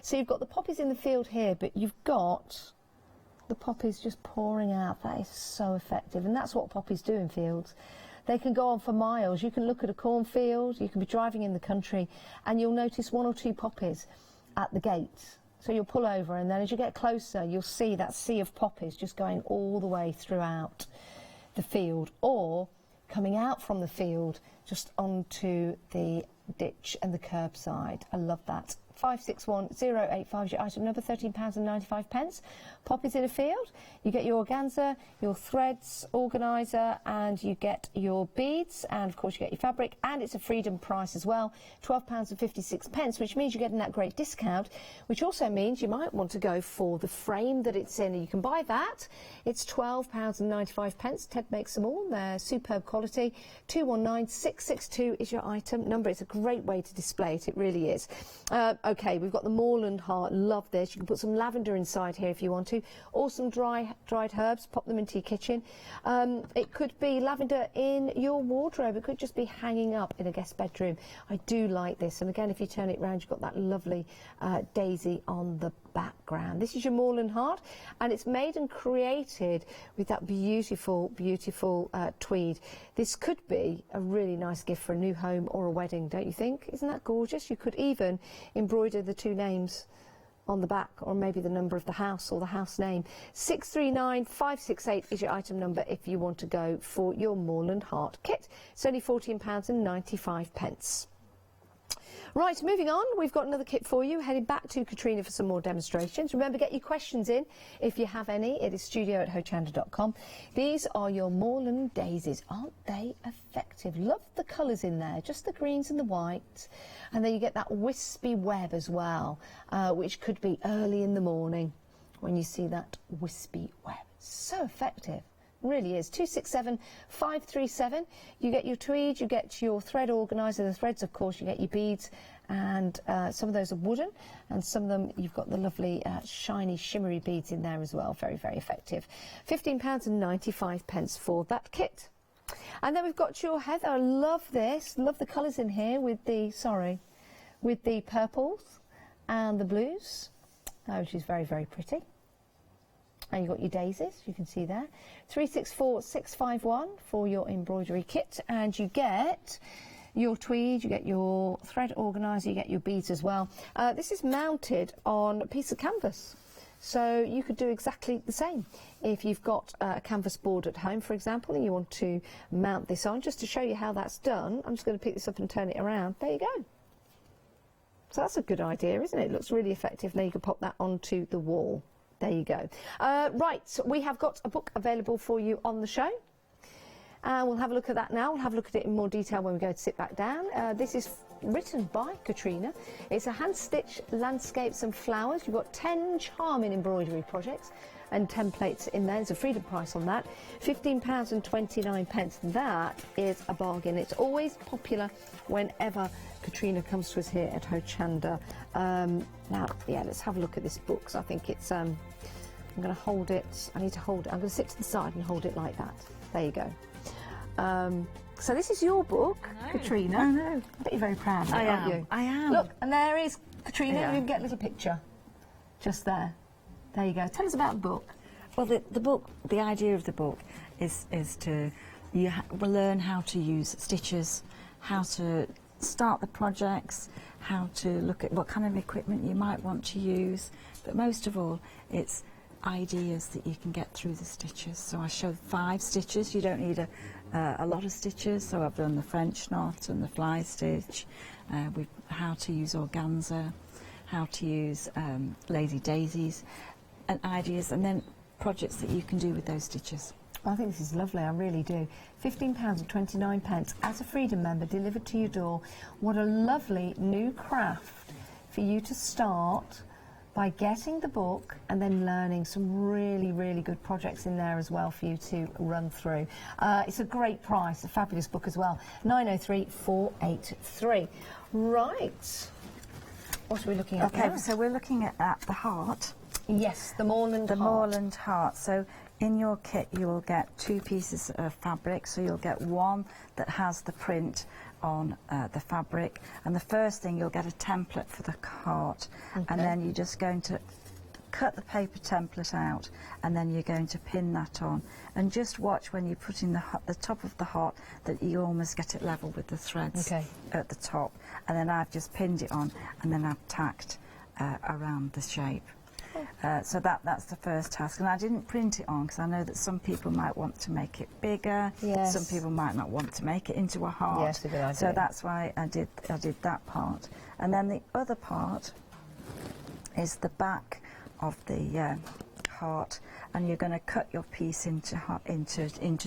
So you've got the poppies in the field here, but you've got the poppies just pouring out. That is so effective. And that's what poppies do in fields. They can go on for miles. You can look at a cornfield. You can be driving in the country, and you'll notice 1 or 2 poppies at the gate. So you'll pull over, and then as you get closer, you'll see that sea of poppies just going all the way throughout the field, or coming out from the field just onto the ditch and the curbside. I love that. 561085 is your item number, £13.95. Poppies in a field. You get your organza, your threads organizer, and you get your beads, and of course you get your fabric, and it's a Freedom price as well, £12.56, which means you're getting that great discount, which also means you might want to go for the frame that it's in. You can buy that. It's £12.95. Ted makes them all. They're superb quality. 219662 is your item number. It's a great way to display it. It really is. Okay, we've got the Moorland Heart. Love this. You can put some lavender inside here if you want to, or some dried herbs. Pop them into your kitchen. It could be lavender in your wardrobe. It could just be hanging up in a guest bedroom. I do like this. And again, if you turn it round, you've got that lovely daisy on the background. This is your Moorland Heart, and it's made and created with that beautiful, beautiful tweed. This could be a really nice gift for a new home or a wedding, don't you think? Isn't that gorgeous? You could even embroider the 2 names on the back, or maybe the number of the house or the house name. 639568 is your item number if you want to go for your Moorland Heart kit. It's only £14.95. Right, moving on, we've got another kit for you. Heading back to Katrina for some more demonstrations. Remember, get your questions in if you have any. It is studio@hochanda.com. These are your Moreland daisies. Aren't they effective? Love the colours in there, just the greens and the whites. And then you get that wispy web as well, which could be early in the morning when you see that wispy web. So effective. Really is. 267537. You get your tweed, you get your thread organiser, the threads of course, you get your beads, and some of those are wooden, and some of them you've got the lovely shiny shimmery beads in there as well. Very, very effective. £15.95 for that kit. And then we've got your heather. I love this. Love the colours in here with the with the purples and the blues, which is very, very pretty. And you've got your daisies, you can see there. 364651 for your embroidery kit. And you get your tweed, you get your thread organiser, you get your beads as well. This is mounted on a piece of canvas. So you could do exactly the same. If you've got a canvas board at home, for example, and you want to mount this on, just to show you how that's done, I'm just going to pick this up and turn it around. There you go. So that's a good idea, isn't it? It looks really effective. Now you can pop that onto the wall. There you go. Right, so we have got a book available for you on the show. We'll have a look at that now. We'll have a look at it in more detail when we go to sit back down. This is written by Katrina. It's a hand-stitched landscapes and flowers. You've got 10 charming embroidery projects and templates in there. There's a freedom price on that. £15.29. That is a bargain. It's always popular whenever Katrina comes to us here at Hochanda. Now, yeah, let's have a look at this book. So I think it's, I'm going to hold it. I need to hold it. I'm going to sit to the side and hold it like that. There you go. So this is your book, Katrina. I know. I bet you're very proud of it, aren't you? I am. Look, and there is Katrina. Yeah. You can get a little picture just there. There you go. Tell us about the book. Well, the book, the idea of the book is to learn how to use stitches, how to start the projects, how to look at what kind of equipment you might want to use, but most of all, it's ideas that you can get through the stitches. So I showed 5 stitches. You don't need a lot of stitches. So I've done the French knot and the fly stitch, how to use organza, how to use lazy daisies, and ideas, and then projects that you can do with those stitches. I think this is lovely, I really do. £15.29 as a Freedom member, delivered to your door. What a lovely new craft for you to start by getting the book and then learning some really, really good projects in there as well for you to run through. It's a great price, a fabulous book as well. 903483. Right. What are we looking at now? So we're looking at the heart. Yes, the Moreland heart. The Moreland heart. So in your kit you will get 2 pieces of fabric. So you'll get one that has the print on the fabric, and the first thing you'll get a template for the heart, and then you're just going to cut the paper template out, and then you're going to pin that on, and just watch when you put in the top of the heart that you almost get it level with the threads at the top, and then I've just pinned it on, and then I've tacked around the shape. So that's the first task, and I didn't print it on because I know that some people might want to make it bigger. Yes. Some people might not want to make it into a heart. Yes, a good idea. So that's why I did that part, and then the other part is the back of the heart, and you're going to cut your piece into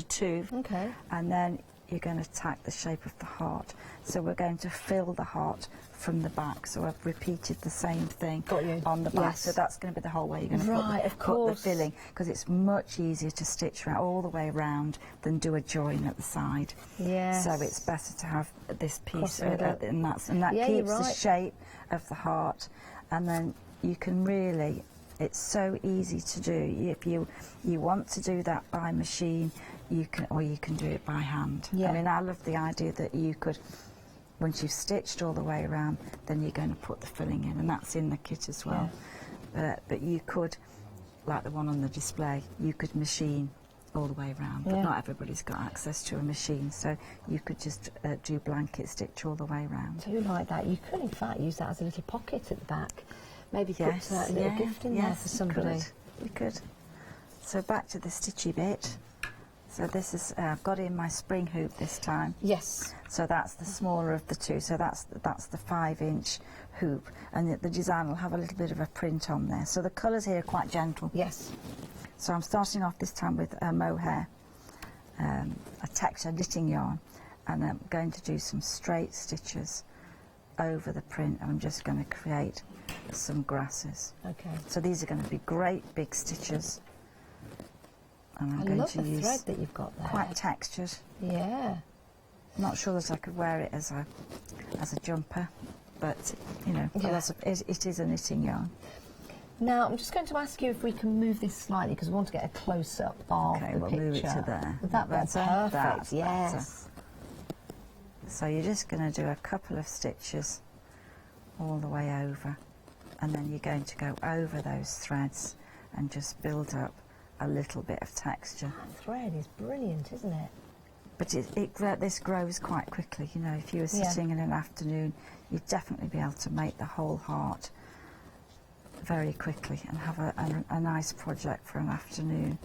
2. Okay. And then you're going to tack the shape of the heart. So we're going to fill the heart from the back. So I've repeated the same thing on the back. Yes. So that's going to be the whole way you're going to put the filling, because it's much easier to stitch all the way around than do a join at the side. Yes. So it's better to have this piece, Crossing it up. and that Yeah, keeps you're the right. shape of the heart. And then you can really, it's so easy to do. If you want to do that by machine, you can do it by hand. Yeah. I mean, I love the idea that you could, once you've stitched all the way around, then you're going to put the filling in, and that's in the kit as well. Yeah. But you could, like the one on the display, you could machine all the way around, but not everybody's got access to a machine, so you could just do blanket stitch all the way around. I do like that. You could in fact use that as a little pocket at the back. Maybe put a little gift in there for somebody. You could. So back to the stitchy bit. So this is, I've got in my spring hoop this time. Yes. So that's the smaller of the two, so that's the 5-inch hoop, and the design will have a little bit of a print on there. So the colours here are quite gentle. Yes. So I'm starting off this time with a mohair, a texture knitting yarn, and I'm going to do some straight stitches over the print. I'm just going to create some grasses. Okay. So these are going to be great big stitches. And I'm I going love to the use thread that you've got there. quite textured. Yeah. I'm not sure that I could wear it as a jumper, but you know, Yeah. it is a knitting yarn. Now, I'm just going to ask you if we can move this slightly because we want to get a close-up of Okay, the we'll picture. move it to there. Would that be That's perfect? that's Yes. better. So you're just going to do a couple of stitches all the way over, and then you're going to go over those threads and just build up a little bit of texture. That thread is brilliant, isn't it? But this grows quite quickly. You know, if you were Yeah. sitting in an afternoon, you'd definitely be able to make the whole heart very quickly and have a nice project for an afternoon.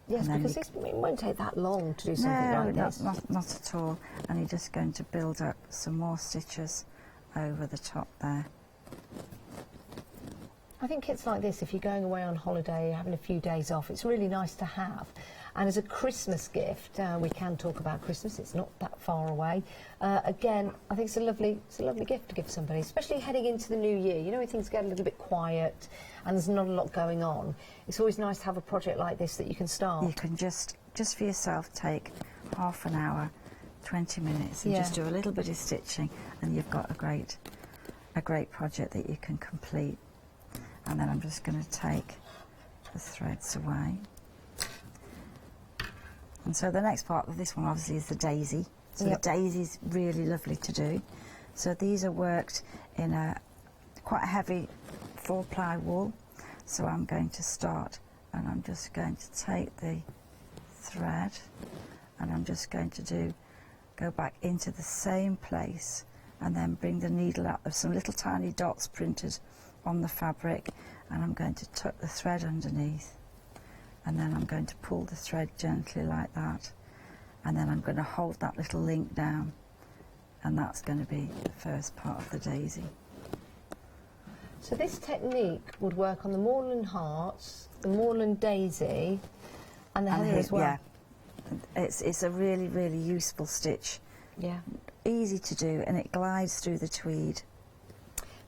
Yes, And then because it won't take that long to do something like this. Not at all. And you're just going to build up some more stitches over the top there. I think kits like this, if you're going away on holiday, having a few days off, it's really nice to have. And as a Christmas gift, we can talk about Christmas, it's not that far away. Again, I think it's a lovely gift to give somebody, especially heading into the new year. You know, when things get a little bit quiet and there's not a lot going on, it's always nice to have a project like this that you can start. You can just for yourself take half an hour, 20 minutes, and just do a little bit of stitching, and you've got a great project that you can complete. And then I'm just going to take the threads away. And so the next part of this one obviously is the daisy. So the daisy's really lovely to do. So these are worked in a quite heavy 4-ply wool. So I'm going to start, and I'm just going to take the thread, and I'm just going to go back into the same place, and then bring the needle out. There's some little tiny dots printed on the fabric, and I'm going to tuck the thread underneath, and then I'm going to pull the thread gently like that, and then I'm going to hold that little link down, and that's going to be the first part of the daisy. So this technique would work on the Moorland Hearts, the Moorland Daisy, and the Heather as well. Yeah, it's a really, really useful stitch. Yeah. Easy to do, and it glides through the tweed.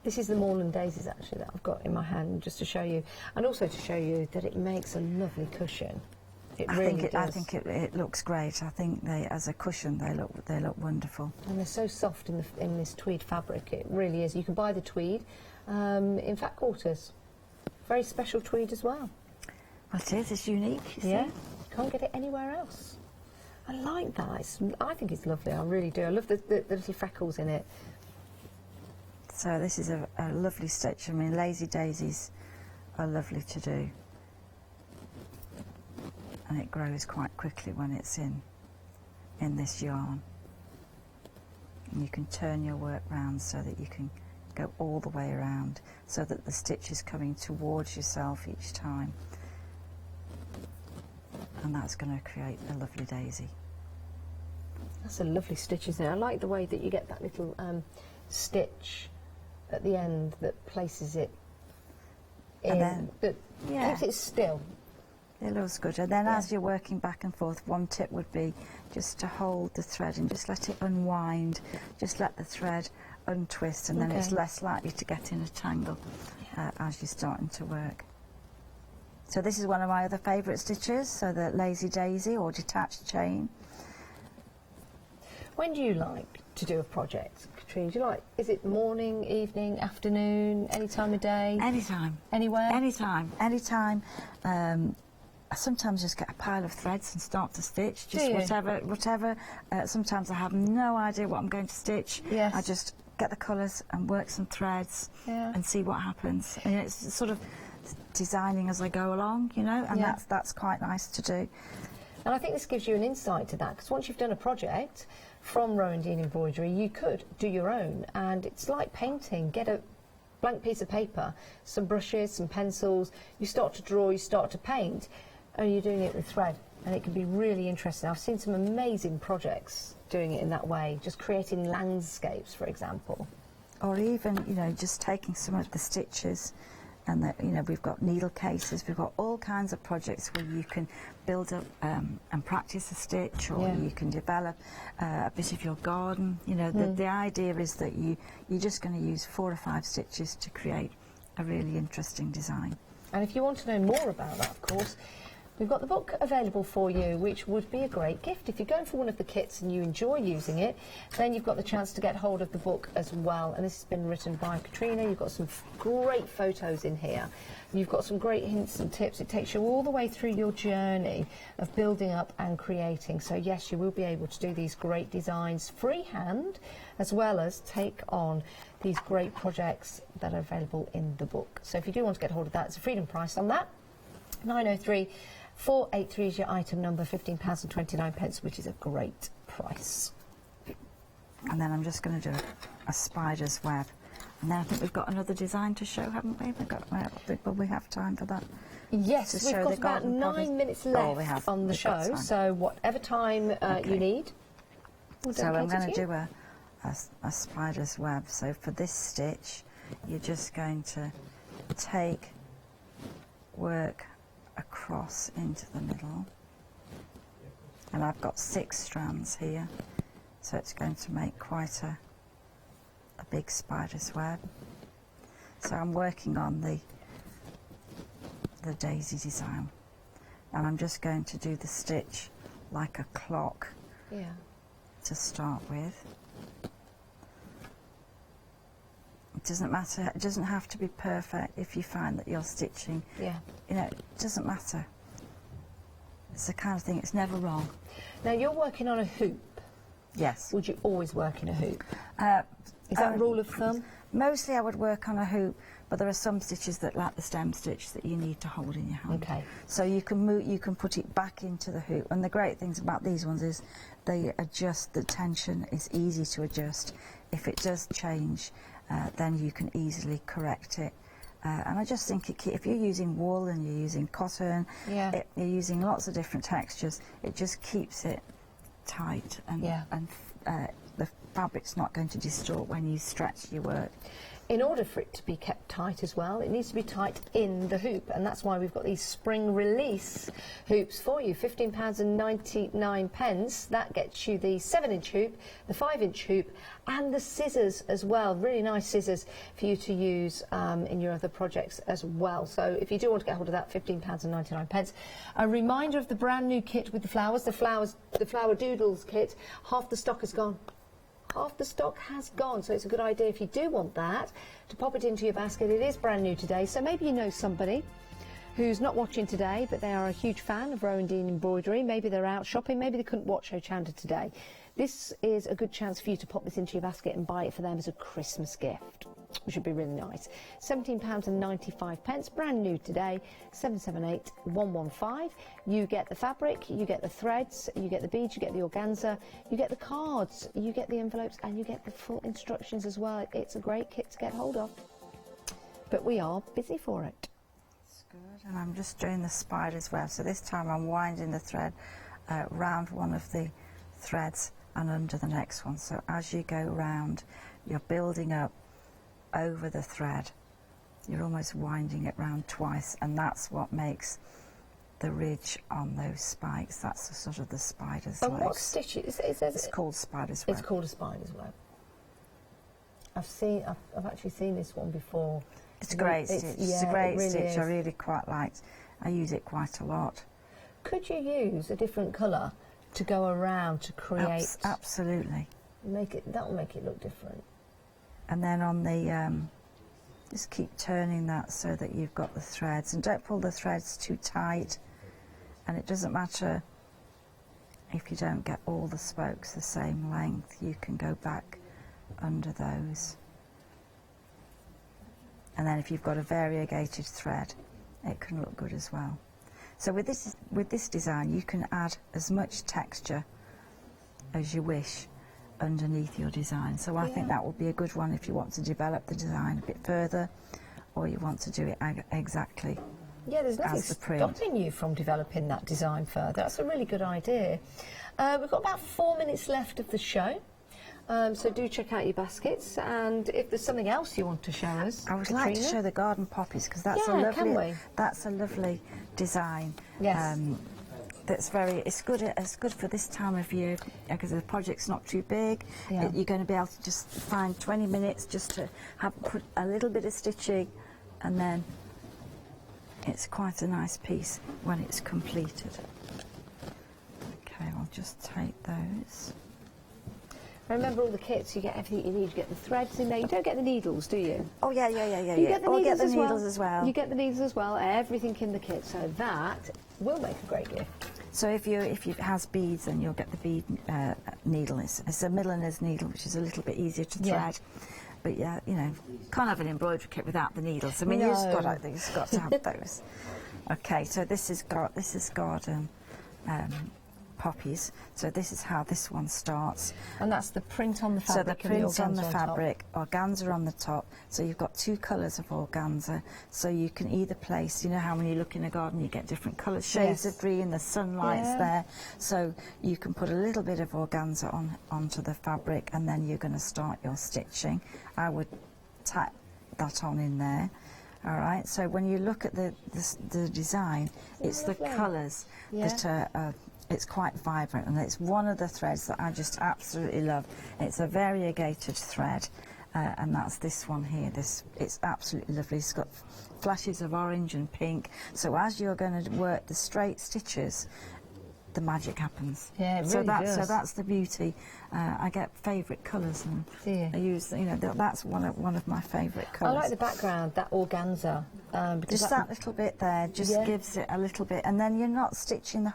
This is the Moorland Daisies actually that I've got in my hand, just to show you, and also to show you that it makes a lovely cushion. I think it looks great. I think as a cushion they look wonderful. And they're so soft in this tweed fabric. It really is. You can buy the tweed in Fat Quarters. Very special tweed as well. Well, it is. It's unique. You see? Can't get it anywhere else. I like that. I think it's lovely. I really do. I love the little freckles in it. So this is a lovely stitch. I mean, lazy daisies are lovely to do, and it grows quite quickly when it's in this yarn. And you can turn your work round so that you can go all the way around, so that the stitch is coming towards yourself each time, and that's going to create a lovely daisy. That's a lovely stitch, isn't it? I like the way that you get that little stitch at the end that places it in, that keeps it still. It looks good. And then as you're working back and forth, one tip would be just to hold the thread and just let it unwind. Just let the thread untwist, and then it's less likely to get in a tangle as you're starting to work. So this is one of my other favourite stitches, so the lazy daisy or detached chain. When do you like to do a project, Katrina? Do you like, is it morning, evening, afternoon, any time of day? Anytime. Anywhere? Anytime. I sometimes just get a pile of threads and start to stitch, just whatever. Sometimes I have no idea what I'm going to stitch. Yes. I just get the colours and work some threads and see what happens. And it's sort of designing as I go along, you know, and that's quite nice to do. And I think this gives you an insight to that, because once you've done a project from Rowan Dean Embroidery, you could do your own, and it's like painting. Get a blank piece of paper, some brushes, some pencils, you start to draw, you start to paint, and you're doing it with thread. and it can be really interesting. I've seen some amazing projects doing it in that way, just creating landscapes, for example. Or even, you know, just taking some of the stitches, and that, you know, we've got needle cases, we've got all kinds of projects where you can build up and practice a stitch, or you can develop a bit of your garden. You know, the idea is that you're just going to use 4 or 5 stitches to create a really interesting design. And if you want to know more about that, of course, we've got the book available for you, which would be a great gift. If you're going for one of the kits and you enjoy using it, then you've got the chance to get hold of the book as well. And this has been written by Katrina. You've got some great photos in here. You've got some great hints and tips. It takes you all the way through your journey of building up and creating. So yes, you will be able to do these great designs freehand, as well as take on these great projects that are available in the book. So if you do want to get hold of that, it's a freedom price on that. 903 483 is your item number, £15.29, which is a great price. And then I'm just going to do a spider's web. And then I think we've got another design to show, haven't we? Will we have time for that? Yes, we've got about 9 minutes left on the show, so whatever time you need. So I'm going to do a spider's web. So for this stitch, you're just going to work across into the middle, and I've got 6 strands here, so it's going to make quite a big spider's web. So I'm working on the daisy design, and I'm just going to do the stitch like a clock to start with. It doesn't matter, it doesn't have to be perfect if you find that you're stitching. You know, it doesn't matter. It's the kind of thing, it's never wrong. Now you're working on a hoop. Yes. Would you always work in a hoop? Is that a rule of thumb? Mostly I would work on a hoop, but there are some stitches that, like the stem stitch, that you need to hold in your hand. Okay. So you can move, you can put it back into the hoop, and the great things about these ones is they adjust, the tension is easy to adjust. If it does change, then you can easily correct it. And I just think if you're using wool and you're using cotton, you're using lots of different textures, it just keeps it tight, and the fabric's not going to distort when you stretch your work. In order for it to be kept tight as well, it needs to be tight in the hoop, and that's why we've got these spring release hoops for you. £15.99. That gets you the 7-inch hoop, the 5-inch hoop, and the scissors as well. Really nice scissors for you to use in your other projects as well. So if you do want to get hold of that, £15.99. A reminder of the brand new kit with the flowers, the flower doodles kit. Half the stock is gone. Half the stock has gone, so it's a good idea if you do want that to pop it into your basket. It is brand new today, so maybe you know somebody who's not watching today, but they are a huge fan of Rowan Dean embroidery. Maybe they're out shopping, maybe they couldn't watch Hochanda today. This is a good chance for you to pop this into your basket and buy it for them as a Christmas gift, which would be really nice. £17.95, brand new today, 778 115. You get the fabric, you get the threads, you get the beads, you get the organza, you get the cards, you get the envelopes, and you get the full instructions as well. It's a great kit to get hold of, but we are busy for it. That's good, and I'm just doing the spider's web. So this time I'm winding the thread round one of the threads and under the next one. So as you go round, you're building up over the thread. You're almost winding it round twice, and that's what makes the ridge on those spikes. That's the sort of the spider's legs. What stitch is it? It's called spider's web. It's called a spider's web. I've actually seen this one before. It's a great stitch. It's a great stitch. I really quite liked. I use it quite a lot. Could you use a different colour to go around to create? Absolutely. That'll make it look different. And then on the just keep turning that so that you've got the threads, and don't pull the threads too tight. And it doesn't matter if you don't get all the spokes the same length. You can go back under those. And then if you've got a variegated thread, it can look good as well. So with this design, you can add as much texture as you wish underneath your design. So I think that would be a good one if you want to develop the design a bit further, or you want to do it exactly Yeah, there's nothing as the print. stopping you from developing that design further. That's a really good idea. We've got about 4 minutes left of the show. So do check out your baskets, and if there's something else you want to show us, I would like to show the garden poppies, because that's a lovely design. Yes. It's good for this time of year, because the project's not too big. Yeah. You're going to be able to just find 20 minutes just to put a little bit of stitching, and then it's quite a nice piece when it's completed. Okay, I'll just take those. Remember all the kits, you get everything you need. You get the threads in there. You don't get the needles, do you? Oh, yeah. You get the needles as well. You get the needles as well. Everything in the kit. So that will make a great gift. So if it has beads, then you'll get the bead needle. It's a milliner's needle, which is a little bit easier to thread. But yeah, you know, can't have an embroidery kit without the needles. I mean, you've just got to have those. Okay, so this has got poppies. So this is how this one starts. And that's the print on the fabric. So the print on the fabric, organza on the top. So you've got 2 colours of organza. So you can either place, you know how when you look in a garden you get different colours, shades of green, the sunlight's there. So you can put a little bit of organza onto the fabric, and then you're going to start your stitching. I would tack that on in there. All right, so when you look at the design, it's the colours that are it's quite vibrant, and it's one of the threads that I just absolutely love. It's a variegated thread, and that's this one here. It's absolutely lovely. It's got flashes of orange and pink. So as you're going to work the straight stitches, the magic happens. Yeah, it really does. So that's the beauty. I get favourite colours, and I use, you know, that's one of my favourite colours. I like the background, that organza. Just that little bit there just gives it a little bit, and then you're not stitching the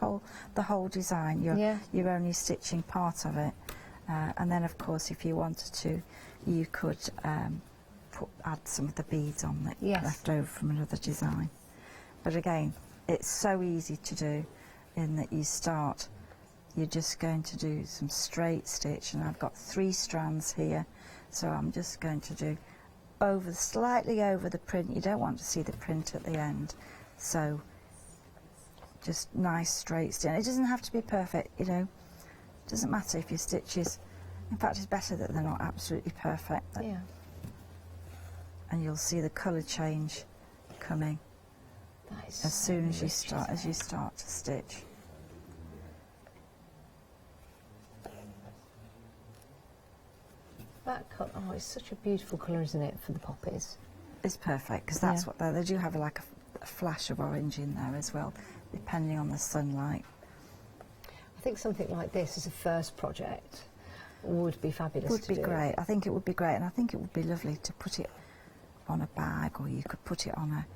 whole design. You're only stitching part of it, and then of course if you wanted to, you could add some of the beads on that left over from another design. But again, it's so easy to do, in that you're just going to do some straight stitch, and I've got 3 strands here, so I'm just going to do slightly over the print. You don't want to see the print at the end, so just nice straight stitch. It doesn't have to be perfect, you know, it doesn't matter if your stitches, in fact it's better that they're not absolutely perfect. And you'll see the colour change coming as soon as you start to stitch. That colour, it's such a beautiful colour, isn't it, for the poppies? It's perfect, because that's what they do have, like a flash of orange in there as well, depending on the sunlight. I think something like this as a first project would be fabulous. Would be great. I think it would be great, and I think it would be lovely to put it on a bag, or you could put it on a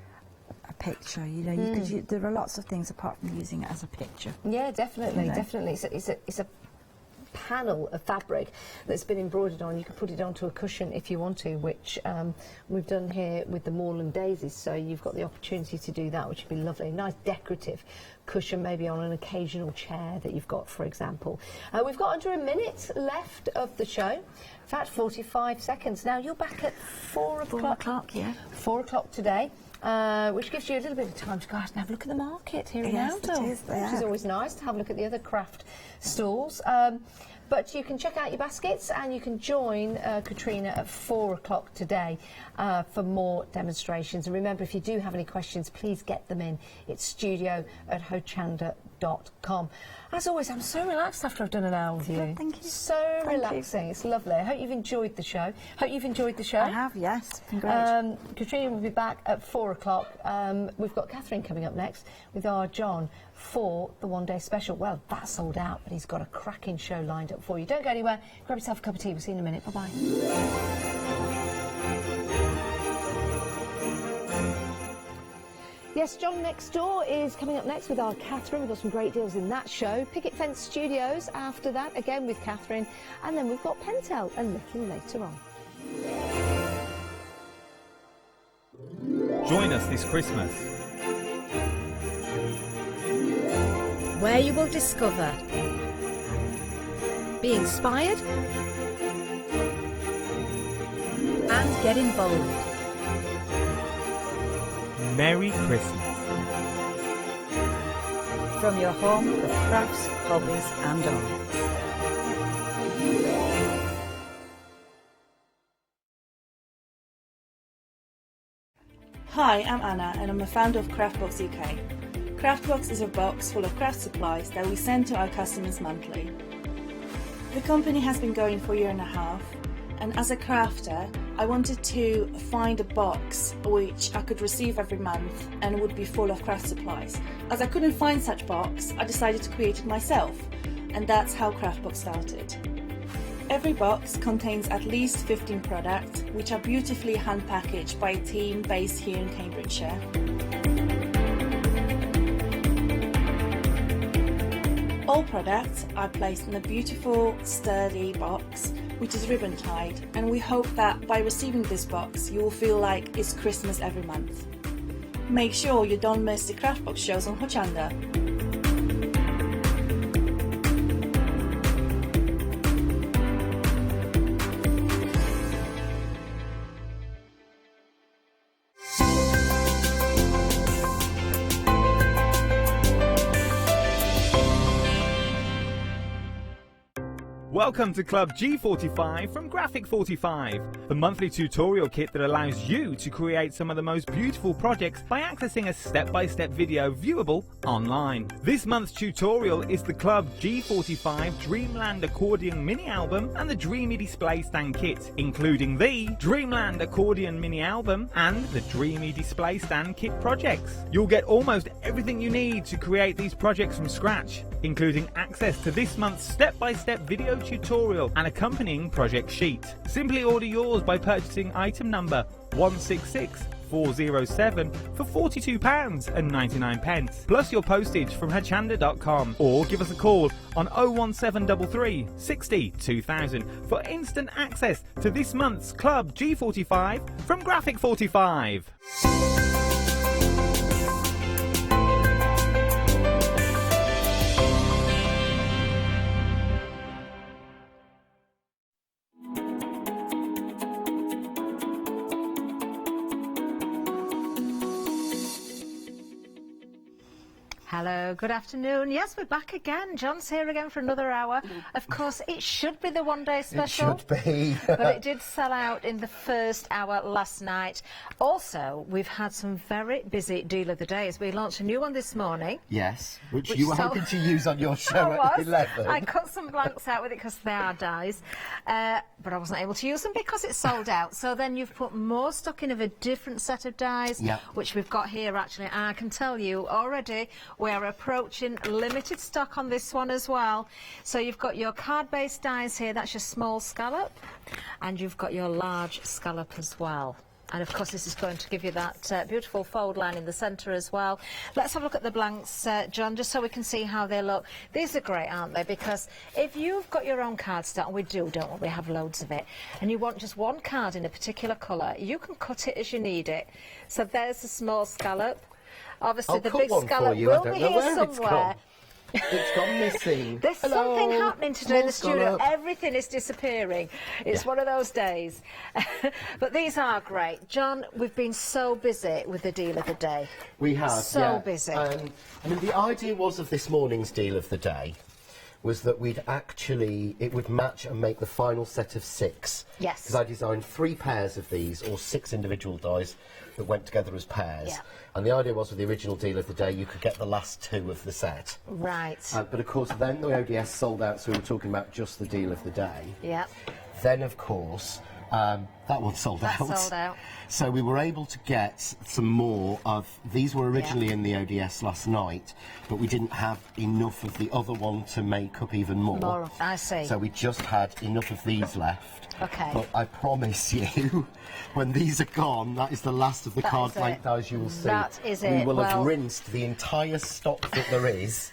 picture. You know, there are lots of things apart from using it as a picture. Yeah, definitely, you know? definitely. It's a panel of fabric that's been embroidered on. You could put it onto a cushion if you want to, which we've done here with the Moorland daisies, so you've got the opportunity to do that, which would be lovely. Nice decorative cushion, maybe on an occasional chair that you've got, for example. We've got under a minute left of the show. In fact, 45 seconds. Now, you're back at 4 o'clock. 4 o'clock, yeah. 4 o'clock today. Which gives you a little bit of time to go out and have a look at the market here in Alto, which is always nice to have a look at the other craft stalls. But you can check out your baskets, and you can join Katrina at 4 o'clock today for more demonstrations. And remember, if you do have any questions, please get them in. It's studio@hochanda.com. As always, I'm so relaxed after I've done an hour with you. Good, thank you. So relaxing. It's lovely. I hope you've enjoyed the show. I have, yes. It's been great. Katrina will be back at 4 o'clock. We've got Catherine coming up next with our John for the one-day special. Well, that's sold out, but he's got a cracking show lined up for you. Don't go anywhere. Grab yourself a cup of tea. We'll see you in a minute. Bye-bye. Yes, John Next Door is coming up next with our Catherine. We've got some great deals in that show. Picket Fence Studios after that, again with Catherine. And then we've got Pentel a little later on. Join us this Christmas, where you will discover, be inspired, and get involved. Merry Christmas. from your home of crafts, hobbies and arts. Hi, I'm Anna and I'm a founder of Craftbox UK. Craftbox is a box full of craft supplies that we send to our customers monthly. The company has been going for a year and a half, and as a crafter I wanted to find a box which I could receive every month and would be full of craft supplies. As I couldn't find such box, I decided to create it myself, and that's how Craftbox started. Every box contains at least 15 products, which are beautifully hand-packaged by a team based here in Cambridgeshire. All products are placed in a beautiful, sturdy box, which is ribbon-tied, and we hope that by receiving this box, you will feel like it's Christmas every month. Make sure you don't miss the Craftbox shows on Hochanda. Welcome to Club G45 from Graphic 45, the monthly tutorial kit that allows you to create some of the most beautiful projects by accessing a step-by-step video viewable online. This month's tutorial is the Club G45 Dreamland Accordion Mini Album and the Dreamy Display Stand Kit, including the Dreamland Accordion Mini Album and the Dreamy Display Stand Kit projects. You'll get almost everything you need to create these projects from scratch, including access to this month's step-by-step video tutorial and accompanying project sheet. Simply order yours by purchasing item number 166407 for £42.99 plus your postage from hachanda.com, or give us a call on 01733 60 2000 for instant access to this month's Club G45 from Graphic 45. Hello, good afternoon. Yes, we're back again. John's here again for another hour. Of course, it should be the one-day special. It should be. But it did sell out in the first hour last night. Also, we've had some very busy deal of the day as we launched a new one this morning. Yes, which you were hoping to use on your show at 11. I cut some blanks out with it because they are dies, but I wasn't able to use them because it's sold out. So then you've put more stock in of a different set of dies, which we've got here actually. And I can tell you already we're approaching limited stock on this one as well. So you've got your card-based dies here, that's your small scallop, and you've got your large scallop as well. And of course this is going to give you that beautiful fold line in the centre as well. Let's have a look at the blanks, John, just so we can see how they look. These are great, aren't they? Because if you've got your own cardstock, and we do, don't we? We have loads of it, and you want just one card in a particular colour, you can cut it as you need it. So there's the small scallop. Obviously the big scallop will be here somewhere. It's gone missing. There's something happening today in the studio. Everything is disappearing. It's one of those days. But these are great. John, we've been so busy with the deal of the day. We have, so busy. I mean, the idea was of this morning's deal of the day was that it would match and make the final set of 6. Yes. Because I designed 3 pairs of these, or 6 individual dies that went together as pairs. Yeah. And the idea was with the original deal of the day, you could get the last 2 of the set. Right. But of course, then the ODS sold out, so we were talking about just the deal of the day. Yeah. Then, of course, that one sold out. That sold out. So we were able to get some more of... These were originally in the ODS last night, but we didn't have enough of the other one to make up even more. I see. So we just had enough of these left. Okay. But I promise you, when these are gone, that is the last of the card blank dies you will see. That is it. We will have rinsed the entire stock that there is.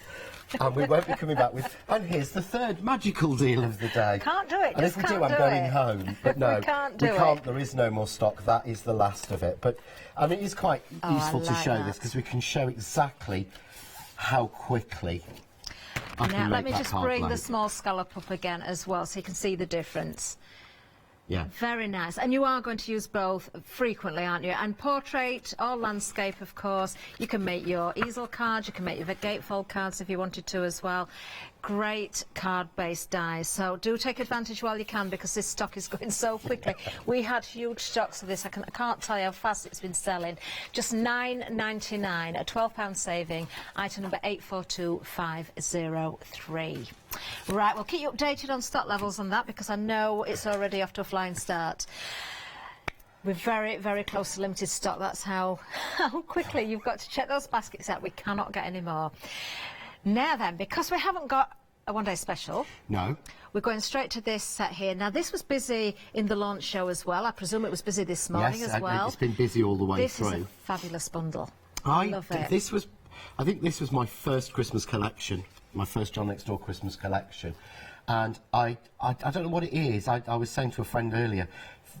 And we won't be coming back with... And here's the third magical deal of the day. Can't do it. And if we do, I'm going home. But no, we can't do it. There is no more stock. That is the last of it. But, I mean, it's quite useful to show this because we can show exactly how quickly I can now, make let me that just card bring blank. the small scallop up again as well so you can see the difference. Yeah. Very nice. And you are going to use both frequently, aren't you? And portrait or landscape, of course. You can make your easel cards, you can make your gatefold cards if you wanted to as well. Great card-based dies. So do take advantage while you can, because this stock is going so quickly. We had huge stocks of this. I can't tell you how fast it's been selling. Just £9.99, a £12 saving. Item number 842503. Right, we'll keep you updated on stock levels on that, because I know it's already off to a flying start. We're very, very close to limited stock. That's how quickly you've got to check those baskets out. We cannot get any more. Now then, because we haven't got a one-day special, No. we're going straight to this set here. Now, this was busy in the launch show as well. I presume it was busy this morning as well. It's been busy all the way through. This is a fabulous bundle. I love it. I think this was my first Christmas collection, my first John Next Door Christmas collection. And I don't know what it is. I was saying to a friend earlier,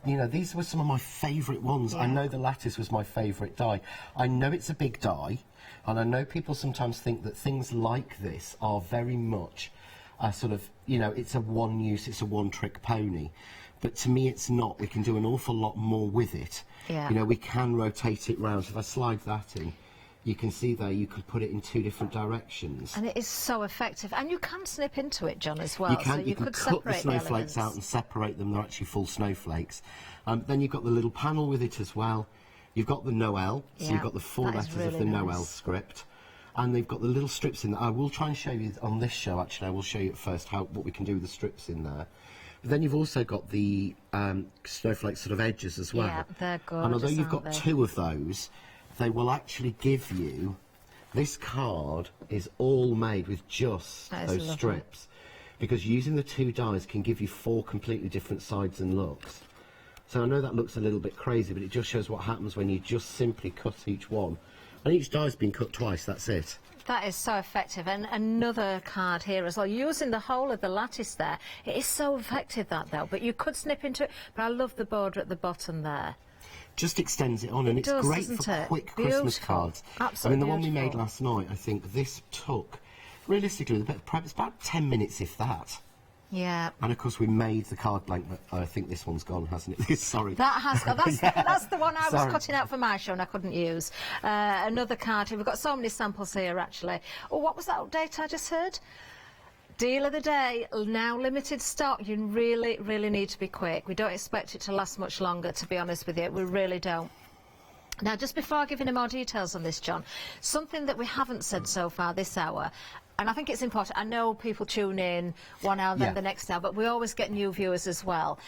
you know, these were some of my favourite ones. Yeah. I know the lattice was my favourite die. I know it's a big die, and I know people sometimes think that things like this are very much a sort of, you know, it's a one-use, it's a one-trick pony. But to me, it's not. We can do an awful lot more with it. Yeah. You know, we can rotate it round. So if I slide that in, you can see there you can put it in 2 different directions. And it is so effective. And you can snip into it, John, as well. You can, so you can could cut the separate snowflakes out and separate them. They're actually full snowflakes. Then you've got the little panel with it as well. You've got the Noel, so Yeah, you've got the 4 that is letters of really the nice. Noel script. And they've got the little strips in there. I will try and show you on this show, actually. I will show you at first what we can do with the strips in there. But then you've also got the snowflake sort of edges as well. Yeah, they're gorgeous, and although you've aren't got they? 2 of those, they will actually give you... This card is all made with just That is those lovely. strips, because using the 2 dies can give you 4 completely different sides and looks. So I know that looks a little bit crazy, but it just shows what happens when you just simply cut each one. And each die's been cut twice, that's it. That is so effective. And another card here as well, using the whole of the lattice there. It is so effective, that though, but you could snip into it. But I love the border at the bottom there. Just extends it on, and it's does, great doesn't for it? quick Christmas Beautiful. cards. Absolutely I mean, the one we beautiful. made last night, I think this took, realistically, it's about 10 minutes, if that. Yeah. And of course, we made the card blank, but I think this one's gone, hasn't it? Sorry. That has got, that's, Yeah. that's the one I was Sorry. cutting out for my show and I couldn't use. Another card here. We've got so many samples here, actually. Oh, what was that update I just heard? Deal of the day, now limited stock. You really, really need to be quick. We don't expect it to last much longer, to be honest with you. We really don't. Now, just before giving you more details on this, John, something that we haven't said so far this hour, and I think it's important. I know people tune in 1 hour, then Yeah. the next hour, but we always get new viewers as well.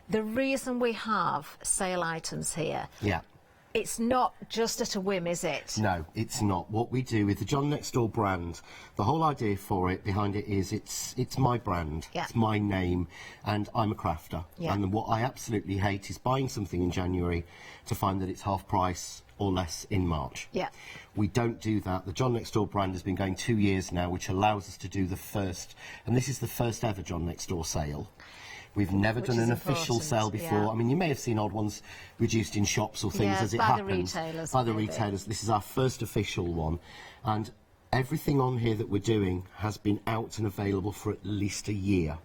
The reason we have sale items here, Yeah. it's not just at a whim, is it? No, it's not. What we do with the John Next Door brand, the whole idea for it, behind it, is it's my brand, Yeah. it's my name, and I'm a crafter. Yeah. And what I absolutely hate is buying something in January to find that it's half price or less in March. Yeah. We don't do that. The John Next Door brand has been going 2 years now, which allows us to do the first, and this is the first ever John Next Door sale. We've never Which done is an official important, sale before. yeah. I mean, you may have seen odd ones reduced in shops or things Yeah, as it by the happens. retailers, By the maybe. retailers. This is our first official one. And everything on here that we're doing has been out and available for at least a year.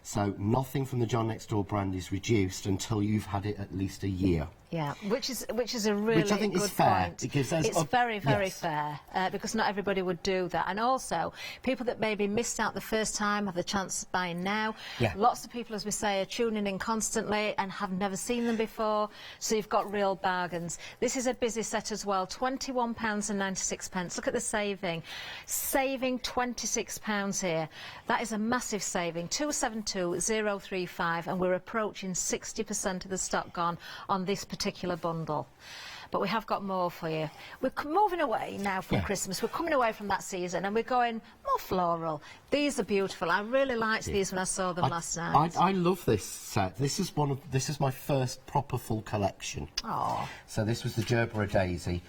So nothing from the John Next Door brand is reduced until you've had it at least a year. Yeah, which is a really I think is good fair, point. because there's it's a- very, very yes. fair, because not everybody would do that. And also, people that maybe missed out the first time have the chance of buying now. Yeah. Lots of people, as we say, are tuning in constantly and have never seen them before, so you've got real bargains. This is a busy set as well, £21.96. Look at the saving. Saving £26 here. That is a massive saving, 272035, and we're approaching 60% of the stock gone on this particular bundle. But we have got more for you. We're moving away now from Christmas. We're coming away from that season and we're going more floral. These are beautiful. I really liked these when I saw them last night. I love this set. This is my first proper full collection. Oh. So this was the Gerbera Daisy.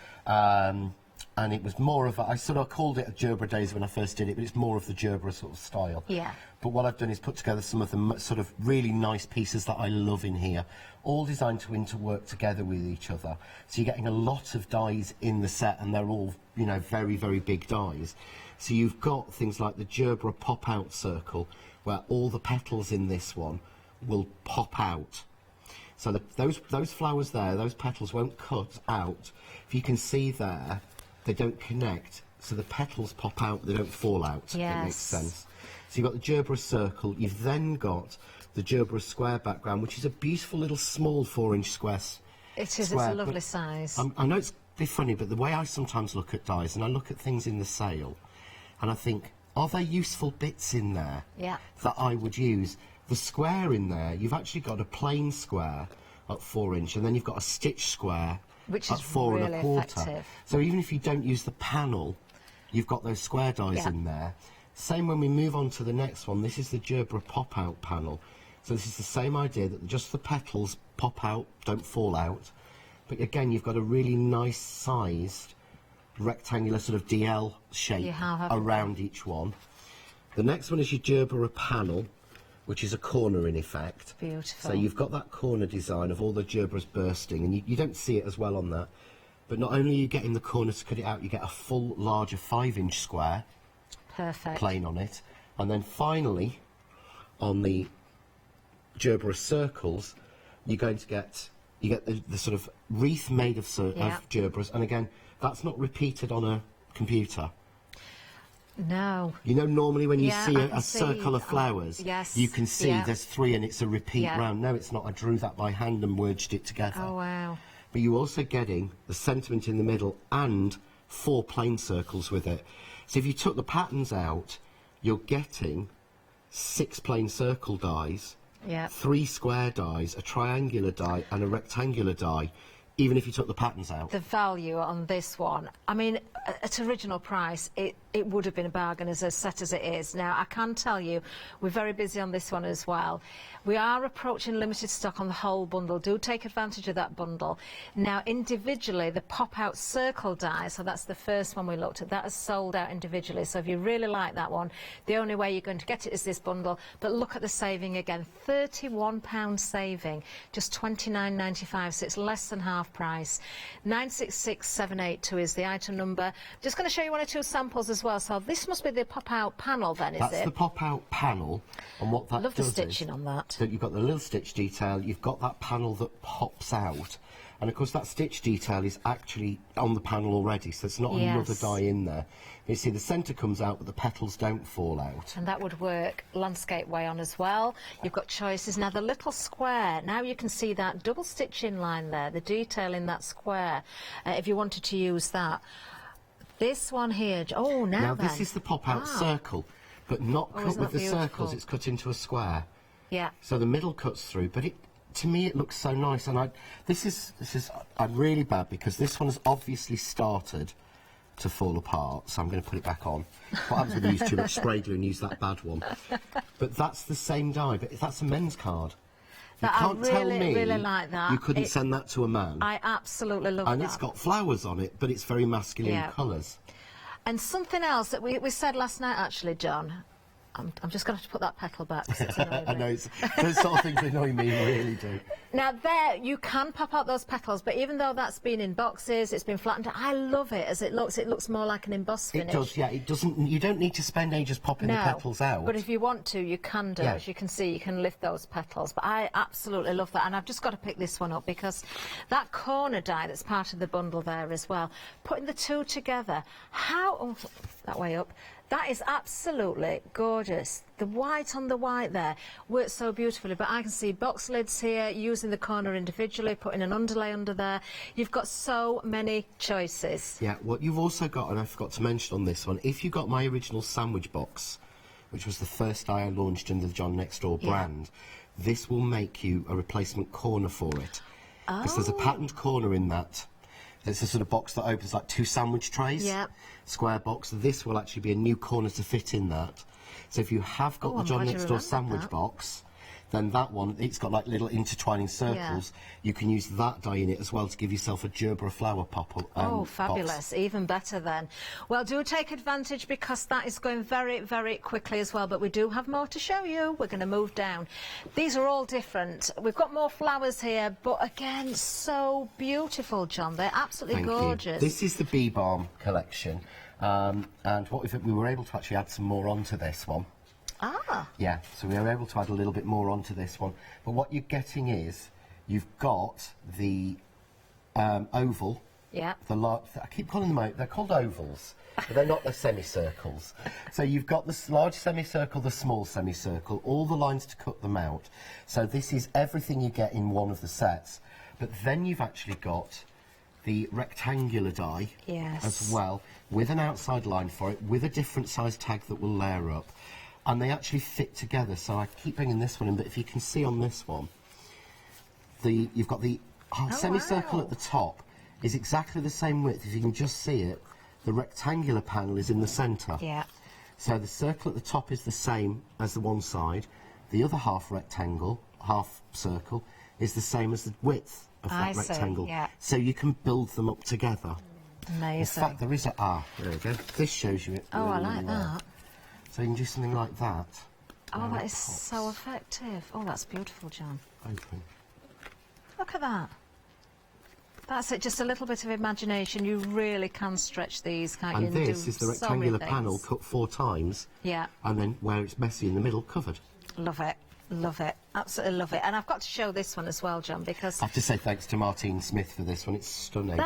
And it was more of I sort of called it a Gerbera Daisy when I first did it, but it's more of the Gerbera sort of style. Yeah. But what I've done is put together some of the sort of really nice pieces that I love in here, all designed to interwork together with each other. So you're getting a lot of dies in the set, and they're all, you know, very, very big dies. So you've got things like the Gerbera pop-out circle, where all the petals in this one will pop out. So those flowers there, those petals won't cut out. If you can see there, they don't connect. So the petals pop out, they don't fall out. If that makes sense. So you've got the gerbera circle. You've then got the gerbera square background, which is a beautiful little small 4-inch square. It is. It's a lovely size. I know it's a bit funny, but the way I sometimes look at dies, and I look at things in the sale, and I think, are there useful bits in there that I would use? The square in there, you've actually got a plain square at 4-inch, and then you've got a stitch square which at is 4 really 1/4. effective. So even if you don't use the panel, you've got those square dies in there. Same when we move on to the next one. This is the gerbera pop-out panel. So this is the same idea, that just the petals pop out, don't fall out. But again, you've got a really nice sized rectangular sort of DL shape around each one. The next one is your gerbera panel, which is a corner in effect. Beautiful. So you've got that corner design of all the gerberas bursting, and you don't see it as well on that. But not only are you getting the corner to cut it out, you get a full, larger 5-inch square. Perfect. Plain on it. And then finally, on the gerbera circles, you're going to get, the sort of wreath made of gerberas. And again, that's not repeated on a computer. No. You know, normally when you see a circle of flowers, you can see there's 3 and it's a repeat round. No, it's not. I drew that by hand and merged it together. Oh, wow. But you're also getting the sentiment in the middle and 4 plain circles with it. So if you took the patterns out, you're getting 6 plain circle dies, 3 square dies, a triangular die and a rectangular die, even if you took the patterns out. The value on this one, I mean, at original price, it would have been a bargain as set as it is. Now, I can tell you, we're very busy on this one as well. We are approaching limited stock on the whole bundle. Do take advantage of that bundle. Now, individually, the pop-out circle die, so that's the first one we looked at, that is sold out individually. So if you really like that one, the only way you're going to get it is this bundle. But look at the saving again, £31 saving, just £29.95, so it's less than half price. 966782 is the item number. Just going to show you 1 or 2 samples as well. So this must be the pop-out panel then, is it? That's the pop-out panel, and what that Love does the stitching on that. So you've got the little stitch detail, you've got that panel that pops out, and of course that stitch detail is actually on the panel already, so it's not another die in there. You see the centre comes out, but the petals don't fall out. And that would work landscape way on as well. You've got choices. Now the little square, now you can see that double stitching line there, the detail in that square, if you wanted to use that. This one here, now this is the pop-out circle, but not cut with the circles, it's cut into a square. Yeah. So the middle cuts through, but to me it looks so nice, and I'm really bad because this one has obviously started to fall apart, so I'm going to put it back on. What happens when you use too much spray glue and use that bad one? But that's the same die, but that's a men's card. You can't tell me really like that. You couldn't send that to a man. I absolutely love that. And it's got flowers on it, but it's very masculine colours. And something else that we said last night, actually, John. I'm just going to have to put that petal back. I know, those sort of things annoy me, really do. Now there, you can pop out those petals, but even though that's been in boxes, it's been flattened, I love it as it looks. It looks more like an embossed finish. It does, yeah. It doesn't. You don't need to spend ages popping the petals out. But if you want to, you can do. As you can see, you can lift those petals. But I absolutely love that, and I've just got to pick this one up because that corner die that's part of the bundle there as well. Putting the two together, that way up. That is absolutely gorgeous. The white on the white there works so beautifully, but I can see box lids here, using the corner individually, putting an underlay under there. You've got so many choices. Yeah, what you've also got, and I forgot to mention on this one, if you got my original sandwich box, which was the first die I launched under the John Next Door brand, this will make you a replacement corner for it. Because there's a patterned corner in that. It's a sort of box that opens like 2 sandwich trays. Square box. This will actually be a new corner to fit in that. So if you have got the John Next Door sandwich box, then that one, it's got like little intertwining circles. You can use that die in it as well to give yourself a gerbera flower pop-up fabulous. box. Even better then. Well, do take advantage because that is going very, very quickly as well, but we do have more to show you. We're going to move down. These are all different. We've got more flowers here, but again, so beautiful, John. They're absolutely gorgeous. This is the Bee Balm collection, and we were able to actually add some more onto this one. Ah. Yeah, so we were able to add a little bit more onto this one. But what you're getting is, you've got the oval. Yeah. I keep calling them out, they're called ovals, but they're not, they're semicircles. So you've got the large semicircle, the small semicircle, all the lines to cut them out. So this is everything you get in one of the sets. But then you've actually got the rectangular die as well, with an outside line for it, with a different size tag that will layer up. And they actually fit together, so I keep bringing this one in, but if you can see on this one, you've got the semicircle at the top is exactly the same width. If you can just see it, the rectangular panel is in the centre. Yeah. So the circle at the top is the same as the one side. The other half rectangle, half circle, is the same as the width of that rectangle. Yeah. So you can build them up together. Amazing. In fact, there is there we go. This shows you it. Oh, I really, like really well. that. So you can do something like that. Oh, that is so effective. Oh, that's beautiful, John. Open. Look at that. That's it, just a little bit of imagination. You really can stretch these, can't you? And this is the rectangular panel cut 4 times. Yeah. And then where it's messy in the middle, covered. Love it. Love it. Absolutely love it. And I've got to show this one as well, John, because... I have to say thanks to Martine Smith for this one. It's stunning.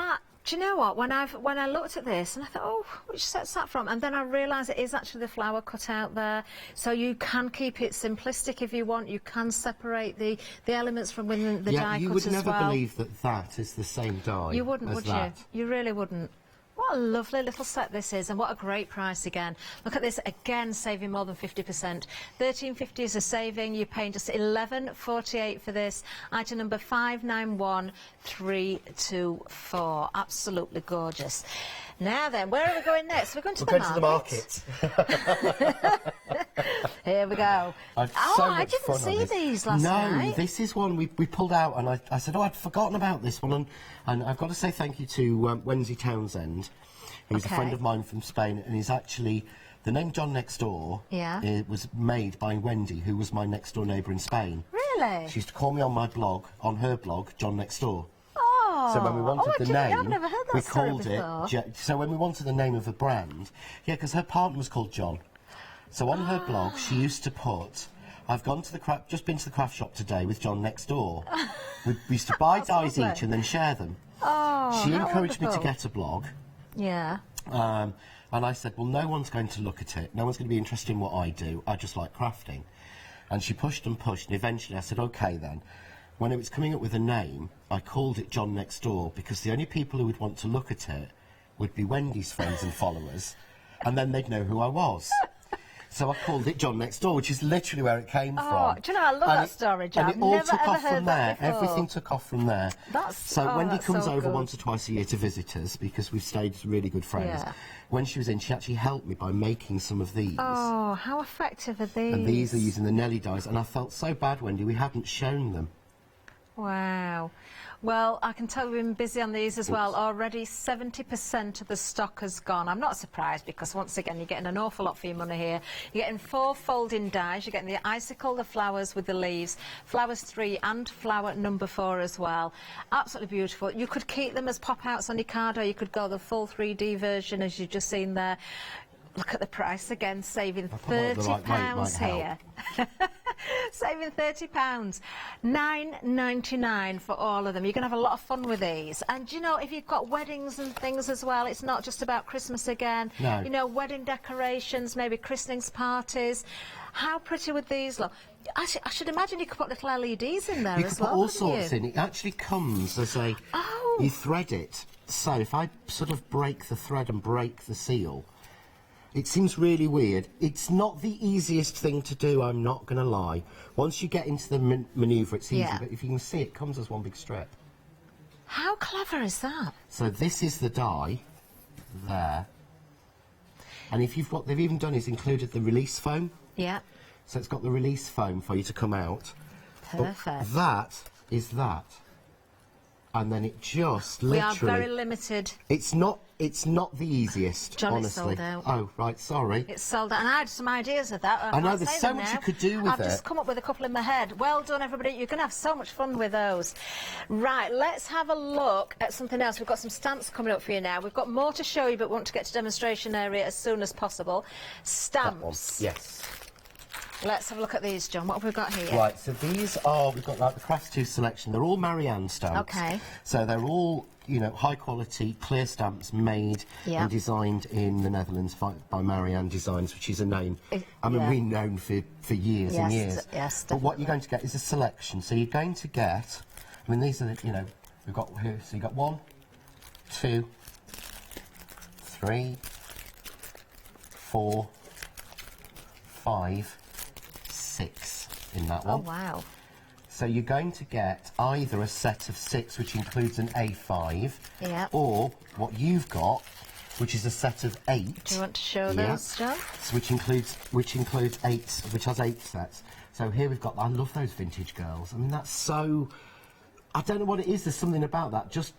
Do you know what? When I looked at this and I thought, oh, which set's that from? And then I realised it is actually the flower cut out there. So you can keep it simplistic if you want. You can separate the elements from within the die cut as well. You would never believe that is the same die. You wouldn't, would that. you? You really wouldn't. What a lovely little set this is, and what a great price again. Look at this, again, saving more than 50%. £13.50 is a saving. You're paying just £11.48 for this. Item number 591324. Absolutely gorgeous. Now then, where are we going next? We're going to the market. Here we go. I didn't see these last night. No, this is one we pulled out, and I said, I'd forgotten about this one, and I've got to say thank you to Wendy Townsend, who's a friend of mine from Spain, and he's actually, the name John Next Door was made by Wendy, who was my next door neighbour in Spain. Really? She used to call me on her blog, John Next Door. Oh, so when we wanted the name, I've never heard that we story called before. it. So when we wanted the name of the brand, because her partner was called John. So on her blog, she used to put, I've gone to just been to the craft shop today with John Next Door. We used to buy dies each and then share them. Oh, she encouraged me to get a blog. Yeah. And I said, well, no one's going to look at it. No one's going to be interested in what I do. I just like crafting. And she pushed and pushed, and eventually I said, OK, then. When it was coming up with a name, I called it John Next Door, because the only people who would want to look at it would be Wendy's friends and followers, and then they'd know who I was. So I called it John Next Door, which is literally where it came from. Do you know, I love that story, John. And it all took off from there. Everything took off from there. So Wendy comes over once or twice a year to visit us, because we've stayed really good friends. Yeah. When she was in, she actually helped me by making some of these. Oh, how effective are these? And these are using the Nelly dies, and I felt so bad, Wendy, we hadn't shown them. Wow. Well, I can tell we've been busy on these as well. Already 70% of the stock has gone. I'm not surprised, because once again, you're getting an awful lot for your money here. You're getting 4 folding dies. You're getting the icicle, the flowers with the leaves, flowers 3 and flower number 4 as well. Absolutely beautiful. You could keep them as pop-outs on your card, or you could go the full 3D version, as you've just seen there. Look at the price again, saving £30 here. Saving £30. $9.99 for all of them. You're going to have a lot of fun with these. And, you know, if you've got weddings and things as well, it's not just about Christmas again. No. You know, wedding decorations, maybe christenings, parties. How pretty would these look? I should imagine you could put little LEDs in there as well. You could put all sorts in. It actually comes as a... Oh. You thread it. So if I sort of break the thread and break the seal... It seems really weird. It's not the easiest thing to do, I'm not going to lie. Once you get into the manoeuvre, it's easy, but if you can see, it comes as one big strip. How clever is that? So this is the die, there. And if you've got, they've even done is included the release foam. Yeah. So it's got the release foam for you to come out. Perfect. But that is that. And then it just literally... We are very limited. It's not the easiest, John, honestly. it's sold out. Oh, right, sorry. It's sold out, and I had some ideas of that. I know, there's so much you could do with I've just come up with a couple in my head. Well done, everybody. You're going to have so much fun with those. Right, let's have a look at something else. We've got some stamps coming up for you now. We've got more to show you, but we want to get to demonstration area as soon as possible. Stamps. Yes. Let's have a look at these, John. What have we got here? Right, so these are, we've got like the Crafts 2 selection. They're all Marianne stamps. Okay. So they're all, you know, high quality, clear stamps made and designed in the Netherlands by Marianne Designs, which is a name, I mean, we've known for years and years. Yes, but what you're going to get is a selection. So you're going to get, I mean, these are, you know, we've got here, so you've got 1, 2, 3, 4, 5, 6 in that one. Oh, wow. So you're going to get either a set of 6, which includes an A5, or what you've got, which is a set of 8. Do you want to show those, John? So which includes 8, which has 8 sets. So here we've got, I love those vintage girls. I mean, that's so, I don't know what it is, there's something about that, just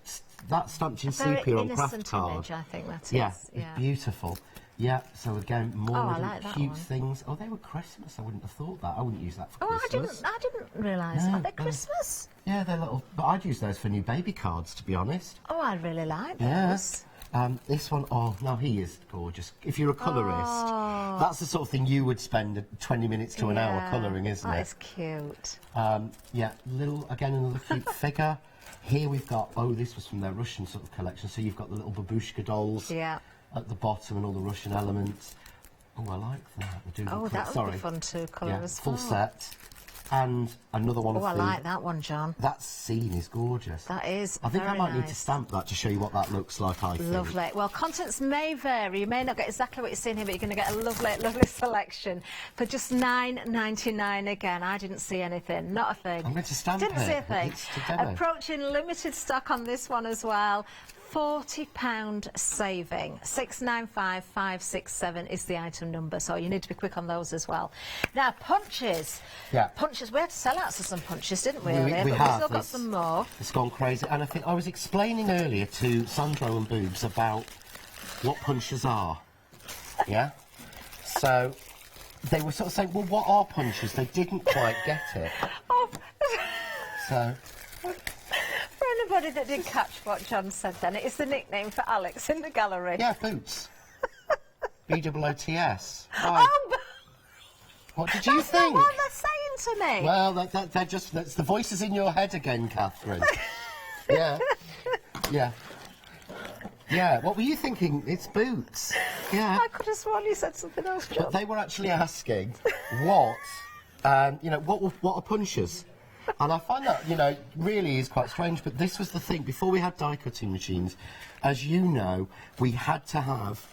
that stamped in sepia on craft card. Image, I think that is. Yeah, it's beautiful. Yeah, so again, more like that cute one. things. Oh, they were Christmas. I wouldn't have thought that. I wouldn't use that for Christmas. I didn't realise. No, Are they Christmas? Yeah, they're little. But I'd use those for new baby cards, to be honest. Oh, I really like those. Yes. This one, oh, no, he is gorgeous. If you're a colourist, that's the sort of thing you would spend 20 minutes to an hour colouring, isn't it? That is cute. Yeah, again, another cute figure. Here we've got, oh, this was from their Russian sort of collection. So you've got the little babushka dolls at the bottom and all the Russian elements. Oh, I like that. That would be fun to colour as well. Full set. And another one of I like that one, John. That scene is gorgeous. That is I think I might very need to stamp that to show you what that looks like, I think. Lovely. Well, contents may vary. You may not get exactly what you're seeing here, but you're going to get a lovely, lovely selection for just £9.99 again. I didn't see anything. Not a thing. I'm going to stamp Didn't see a thing. It's to demo. Approaching limited stock on this one as well. £40 saving. 695567 is the item number, so you need to be quick on those as well. Now, punches. Yeah. Punches. We had to sell out some punches, didn't we? We But have. We've still got some more. It's gone crazy. And I think I was explaining earlier to Sandro and Boobs about what punches are. Yeah? So they were sort of saying, well, what are punches? They didn't quite get it. So... For anybody that didn't catch what John said then, it is the nickname for Alex in the gallery. Yeah, Boots. BOOTS. What did you think? That's not what they're saying to me. Well, that's the voices in your head again, Catherine. Yeah. Yeah, what were you thinking? It's Boots. Yeah. I could have sworn you said something else, John. But they were actually asking what are punches? And I find that, really is quite strange, but this was the thing. Before we had die cutting machines, as you know, we had to have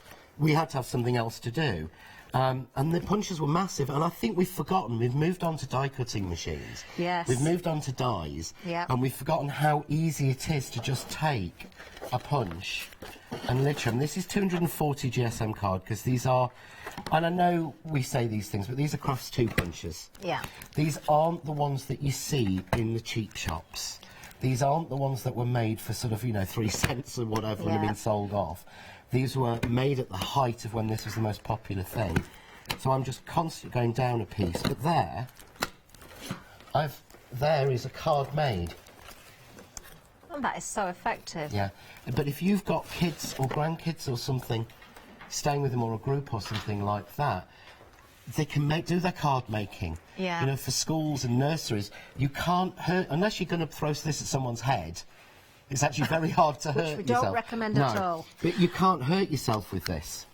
something else to do. And the punches were massive, and I think we've forgotten. We've moved on to die cutting machines. Yes. We've moved on to dies. Yep. And we've forgotten how easy it is to just take a punch and literally, and this is 240 GSM card, because these are, and I know we say these things, but these are Crafts 2 punches. Yeah. These aren't the ones that you see in the cheap shops. These aren't the ones that were made for sort of, 3 cents or whatever and have been sold off. These were made at the height of when this was the most popular thing. So I'm just constantly going down a piece. But there is a card made. Oh, that is so effective. Yeah. But if you've got kids or grandkids or something staying with them, or a group or something like that, they can do their card making. Yeah. For schools and nurseries, you can't hurt, unless you're going to throw this at someone's head. It's actually very hard to hurt yourself. Which we don't recommend at all. But you can't hurt yourself with this.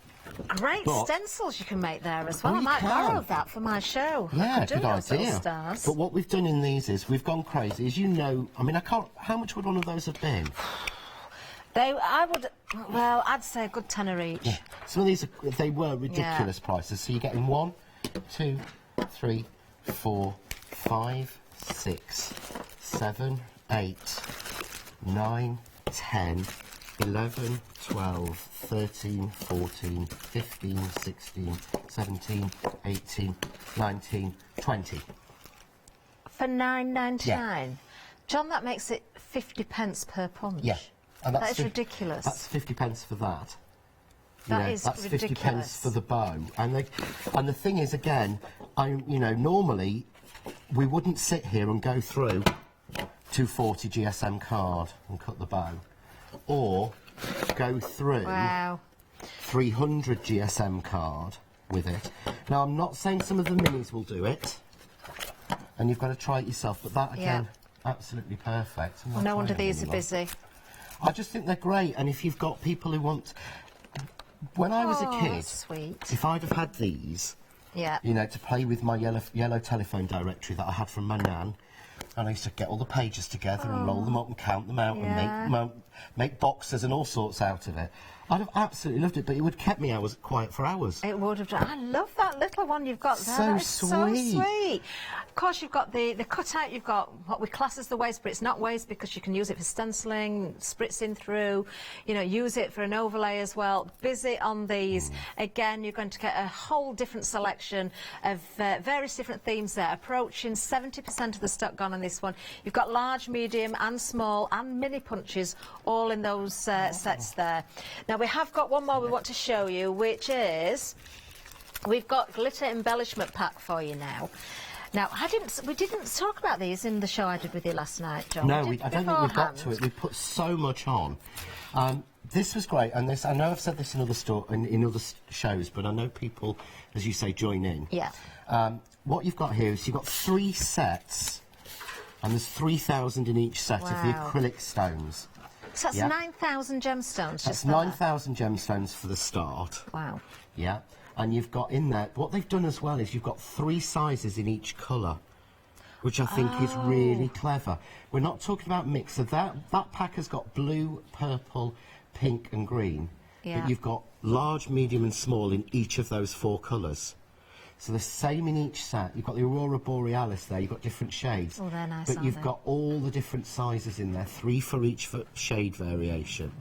Great stencils you can make there as well. Oh, I might can. borrow that for my show. Yeah, good idea. Stars. But what we've done in these is we've gone crazy. As you know, I mean, how much would one of those have been? I'd say a good tenner each. Yeah. Some of these, they were ridiculous prices. So you're getting 1, 2, 3, 4, 5, 6, 7, 8, 9, 10, 11, 12, 13, 14, 15, 16, 17, 18, 19, 20. For £9.99? Yeah. John, that makes it 50 pence per punch. Yeah. And that is ridiculous. That's 50 pence for that. That's ridiculous. 50 pence for the bow. And the thing is, again, normally we wouldn't sit here and go through 240 GSM card and cut the bow, or go through 300 GSM card with it. Now, I'm not saying some of the minis will do it, and you've got to try it yourself, but that, again, absolutely perfect. Well, no wonder these are busy. I just think they're great, and if you've got people who want... When I was a kid, sweet. if I'd have had these, yeah, you know, to play with my yellow telephone directory that I had from my nan, and I used to get all the pages together and roll them up and count them out and make boxes and all sorts out of it. I'd have absolutely loved it, but it would have kept me quiet for hours. It would have done. I love that little one you've got there. That is so sweet. Of course, you've got the cutout. You've got what we class as the waste, but it's not waste because you can use it for stenciling, spritzing through, you know, use it for an overlay as well. Busy on these. Again, you're going to get a whole different selection of various different themes there. Approaching 70% of the stock gone on this one. You've got large, medium and small and mini punches all in those sets there. Now, we have got one more we want to show you, which is we've got glitter embellishment pack for you now. Now, we didn't talk about these in the show I did with you last night, John. No, I don't think we've got to it. We've put so much on. This was great, and I know I've said this in other shows, but I know people, as you say, join in. Yeah. What you've got here is you've got 3 sets, and there's 3,000 in each set of the acrylic stones. So that's 9,000 gemstones. That's 9,000 gemstones for the start. Wow. Yeah. And you've got in there, what they've done as well is you've got 3 sizes in each colour, which I think is really clever. We're not talking about mix. So that pack has got blue, purple, pink and green. Yeah. But you've got large, medium and small in each of those 4 colours. So the same in each set. You've got the Aurora Borealis there, you've got different shades. Oh, they're nice, but you've got all the different sizes in there, 3 for each shade variation.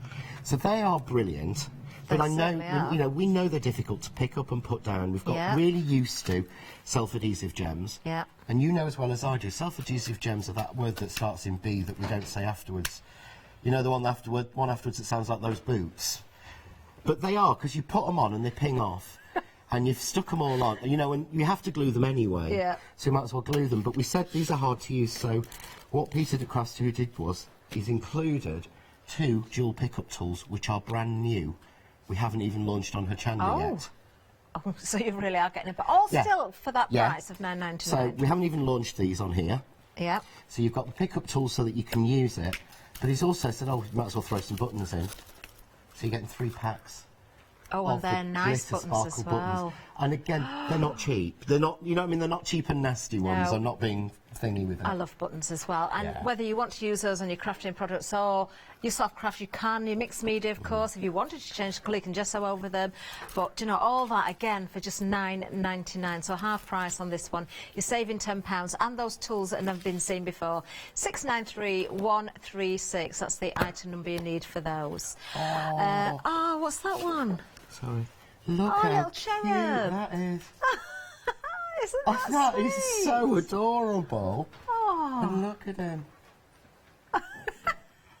So they are brilliant. But I know, you know, we know they're difficult to pick up and put down. We've got really used to self-adhesive gems. Yeah. And you know as well as I do, self-adhesive gems are that word that starts in B that we don't say afterwards. You know, the one afterwards that sounds like those boots. But they are, because you put them on and they ping off. And you've stuck them all on, you know, and you have to glue them anyway. Yeah. So you might as well glue them. But we said these are hard to use, so what Peter de Crafts who did was, he's included 2 jewel pickup tools, which are brand new. We haven't even launched on Hochanda yet. Oh, so you really are getting it, but all still for that price of $9.99. So we haven't even launched these on here. Yeah. So you've got the pickup tool so that you can use it. But he's also said, oh, you might as well throw some buttons in. So you're getting 3 packs. Oh, and they're nice buttons as well. Buttons. And again, they're not cheap. They're not, you know what I mean? They're not cheap and nasty ones. No. I'm not being thingy with them. I love buttons as well. And whether you want to use those on your crafting products or your soft craft, you can. Your mixed media, of course. If you wanted to change the colour, you can gesso over them. But, you know, all that, again, for just $9.99. So half price on this one. You're saving £10. And those tools that have never been seen before. 693136. That's the item number you need for those. Oh, what's that one? Sorry. Look how little cherub. cute that is. Isn't that He's sweet? so adorable. Oh. And look at him.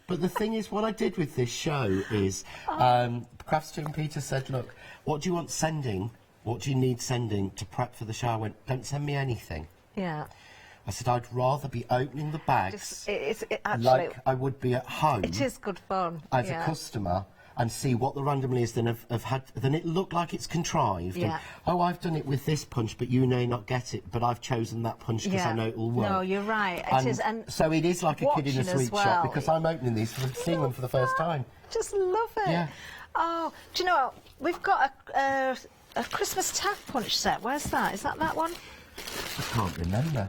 But the thing is, what I did with this show is, Crafts2 and Peter said, look, what do you want sending? What do you need sending to prep for the show? I went, don't send me anything. Yeah. I said, I'd rather be opening the bags actually, like I would be at home. It is good fun. As a customer, and see what the randomly is, then then it looked like it's contrived. Yeah. And, oh, I've done it with this punch, but you may not get it, but I've chosen that punch because I know it will work. No, you're right. And It is, and so it is like a kid in a sweet shop, because I'm opening these, seeing them for the first time. Just love it. Yeah. Oh, do you know what? We've got a Christmas taff punch set. Where's that? Is that one? I can't remember.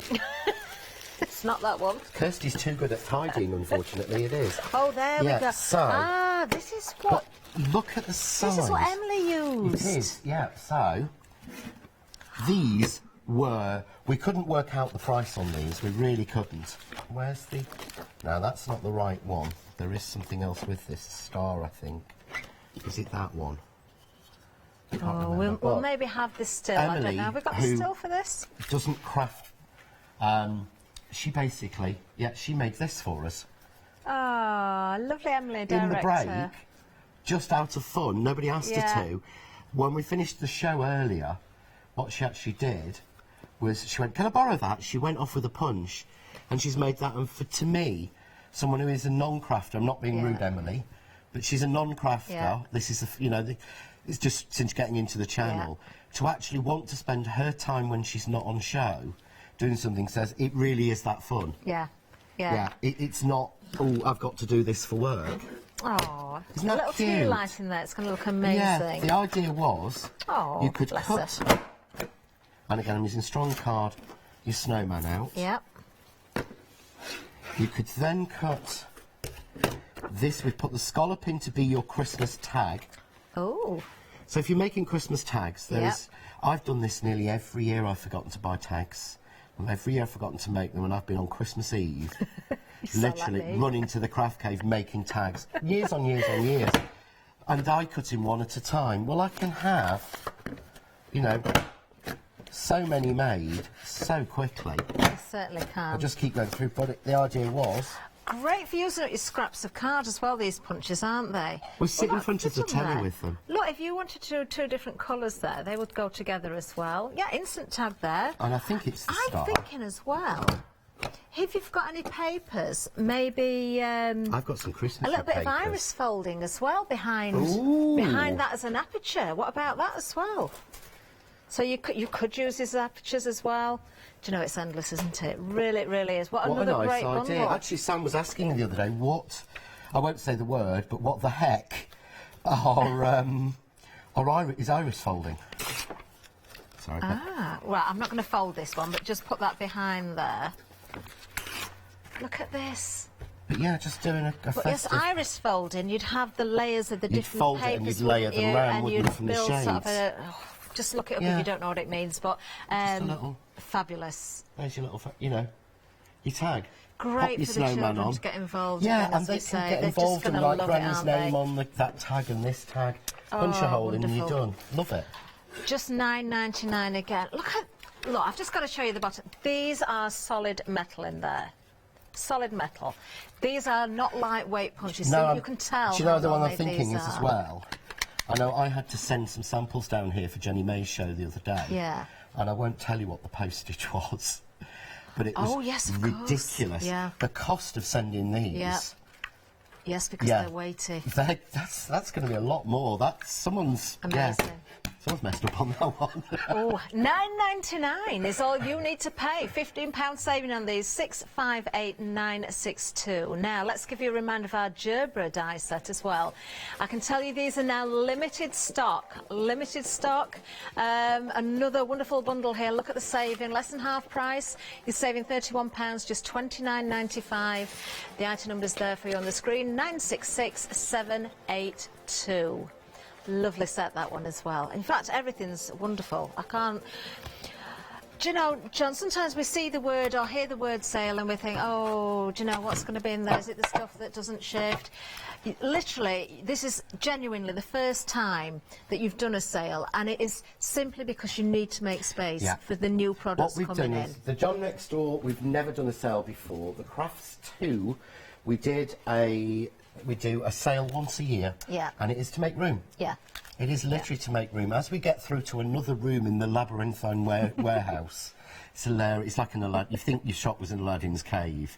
It's not that one. Kirsty's too good at tidying, unfortunately, it is. Oh, there we go. So, this is what... But look at the size. This is what Emily used. It is, yeah. So, these were... We couldn't work out the price on these. We really couldn't. Where's the... No, that's not the right one. There is something else with this star, I think. Is it that one? Oh, we'll maybe have this still. Emily, I don't know. Have we got the still for this? Doesn't craft... she basically... Yeah, she made this for us. Oh, lovely Emily, director. In the break, just out of fun, nobody asked her to. When we finished the show earlier, what she actually did was she went, can I borrow that? She went off with a punch, and she's made that. And to me, someone who is a non-crafter, I'm not being rude, Emily, but she's a non-crafter. This is, it's just since getting into the channel, to actually want to spend her time when she's not on show doing something, says it really is that fun. Yeah. It's not, oh, I've got to do this for work. Oh, Isn't a that little cute? tea light in there. It's going to look amazing. Yeah, the idea was you could bless cut, her. and again I'm using strong card, your snowman out. Yep. You could then cut this, we've put the scallop in to be your Christmas tag. Oh. So if you're making Christmas tags, there's, I've done this nearly every year. I've forgotten to buy tags. And every year I've forgotten to make them, and I've been on Christmas Eve, literally like me. running to the craft cave making tags, years on years on years, and die cutting one at a time. Well, I can have, you know, so many made so quickly. You certainly can. I just keep going through, but the idea was... Great for using your scraps of card as well, these punches, aren't they? We sit in front of the fit 'em telly there. with them. Look, if you wanted to do two different colours there, they would go together as well. Yeah, instant tag there. And I think it's the start. I'm thinking as well, if you've got any papers, maybe I've got some Christmas a little bit papers. of iris folding as well behind that as an aperture. What about that as well? So you could use these apertures as well. Do you know, it's endless, isn't it? Really, it really is. What another a nice great idea. bundle. Actually, Sam was asking me the other day, what, I won't say the word, but what the heck is iris folding? Sorry. Well, I'm not going to fold this one, but just put that behind there. Look at this. But yeah, just doing a But yes, festive... iris folding, you'd have the layers of the You'd different fold it papers, and you'd layer wouldn't them you? round, And wouldn't you'd you, from the build sort of shades? just look it up if Yeah. you don't know what it means, but Just a little... fabulous. There's your little, you know, your tag. Great Pop your for the snowman children on. to get involved Yeah, in, and as they we can say. get They're involved just and going to write love Granny's it, aren't name they? on that tag and this tag. Punch a hole in and you're wonderful. done. Love it. Just $9.99 again. Look, I've just got to show you the bottom. These are solid metal in there. Solid metal. These are not lightweight punches, so you can tell. Do you know how the one I'm lightweight thinking these is as are. well? I know I had to send some samples down here for Jenny May's show the other day. Yeah. And I won't tell you what the postage was. But it was yes, of course. ridiculous. Yeah. The cost of sending these. Yeah. Yes, because they're weighty. That's going to be a lot more. That's someone's... Amazing. Yeah, someone's messed up on that one. Oh, $9.99 is all you need to pay. £15 saving on these. 658962. Now, let's give you a reminder of our Gerbera die set as well. I can tell you these are now limited stock. Limited stock. Another wonderful bundle here. Look at the saving. Less than half price. You're saving £31, just $29.95. The item number's there for you on the screen. 966782. Lovely set, that one as well. In fact, everything's wonderful. I can't... Do you know, John, sometimes we see the word or hear the word sale and we think, oh, do you know what's going to be in there? Is it the stuff that doesn't shift? Literally, this is genuinely the first time that you've done a sale, and it is simply because you need to make space for the new products What we've coming done in. is, the John Next Door, we've never done a sale before. The Crafts 2, we do a sale once a year. Yeah. And it is to make room. Yeah. It is literally to make room. As we get through to another room in the labyrinthine warehouse, it's hilarious. It's like you think your shop was in Aladdin's cave.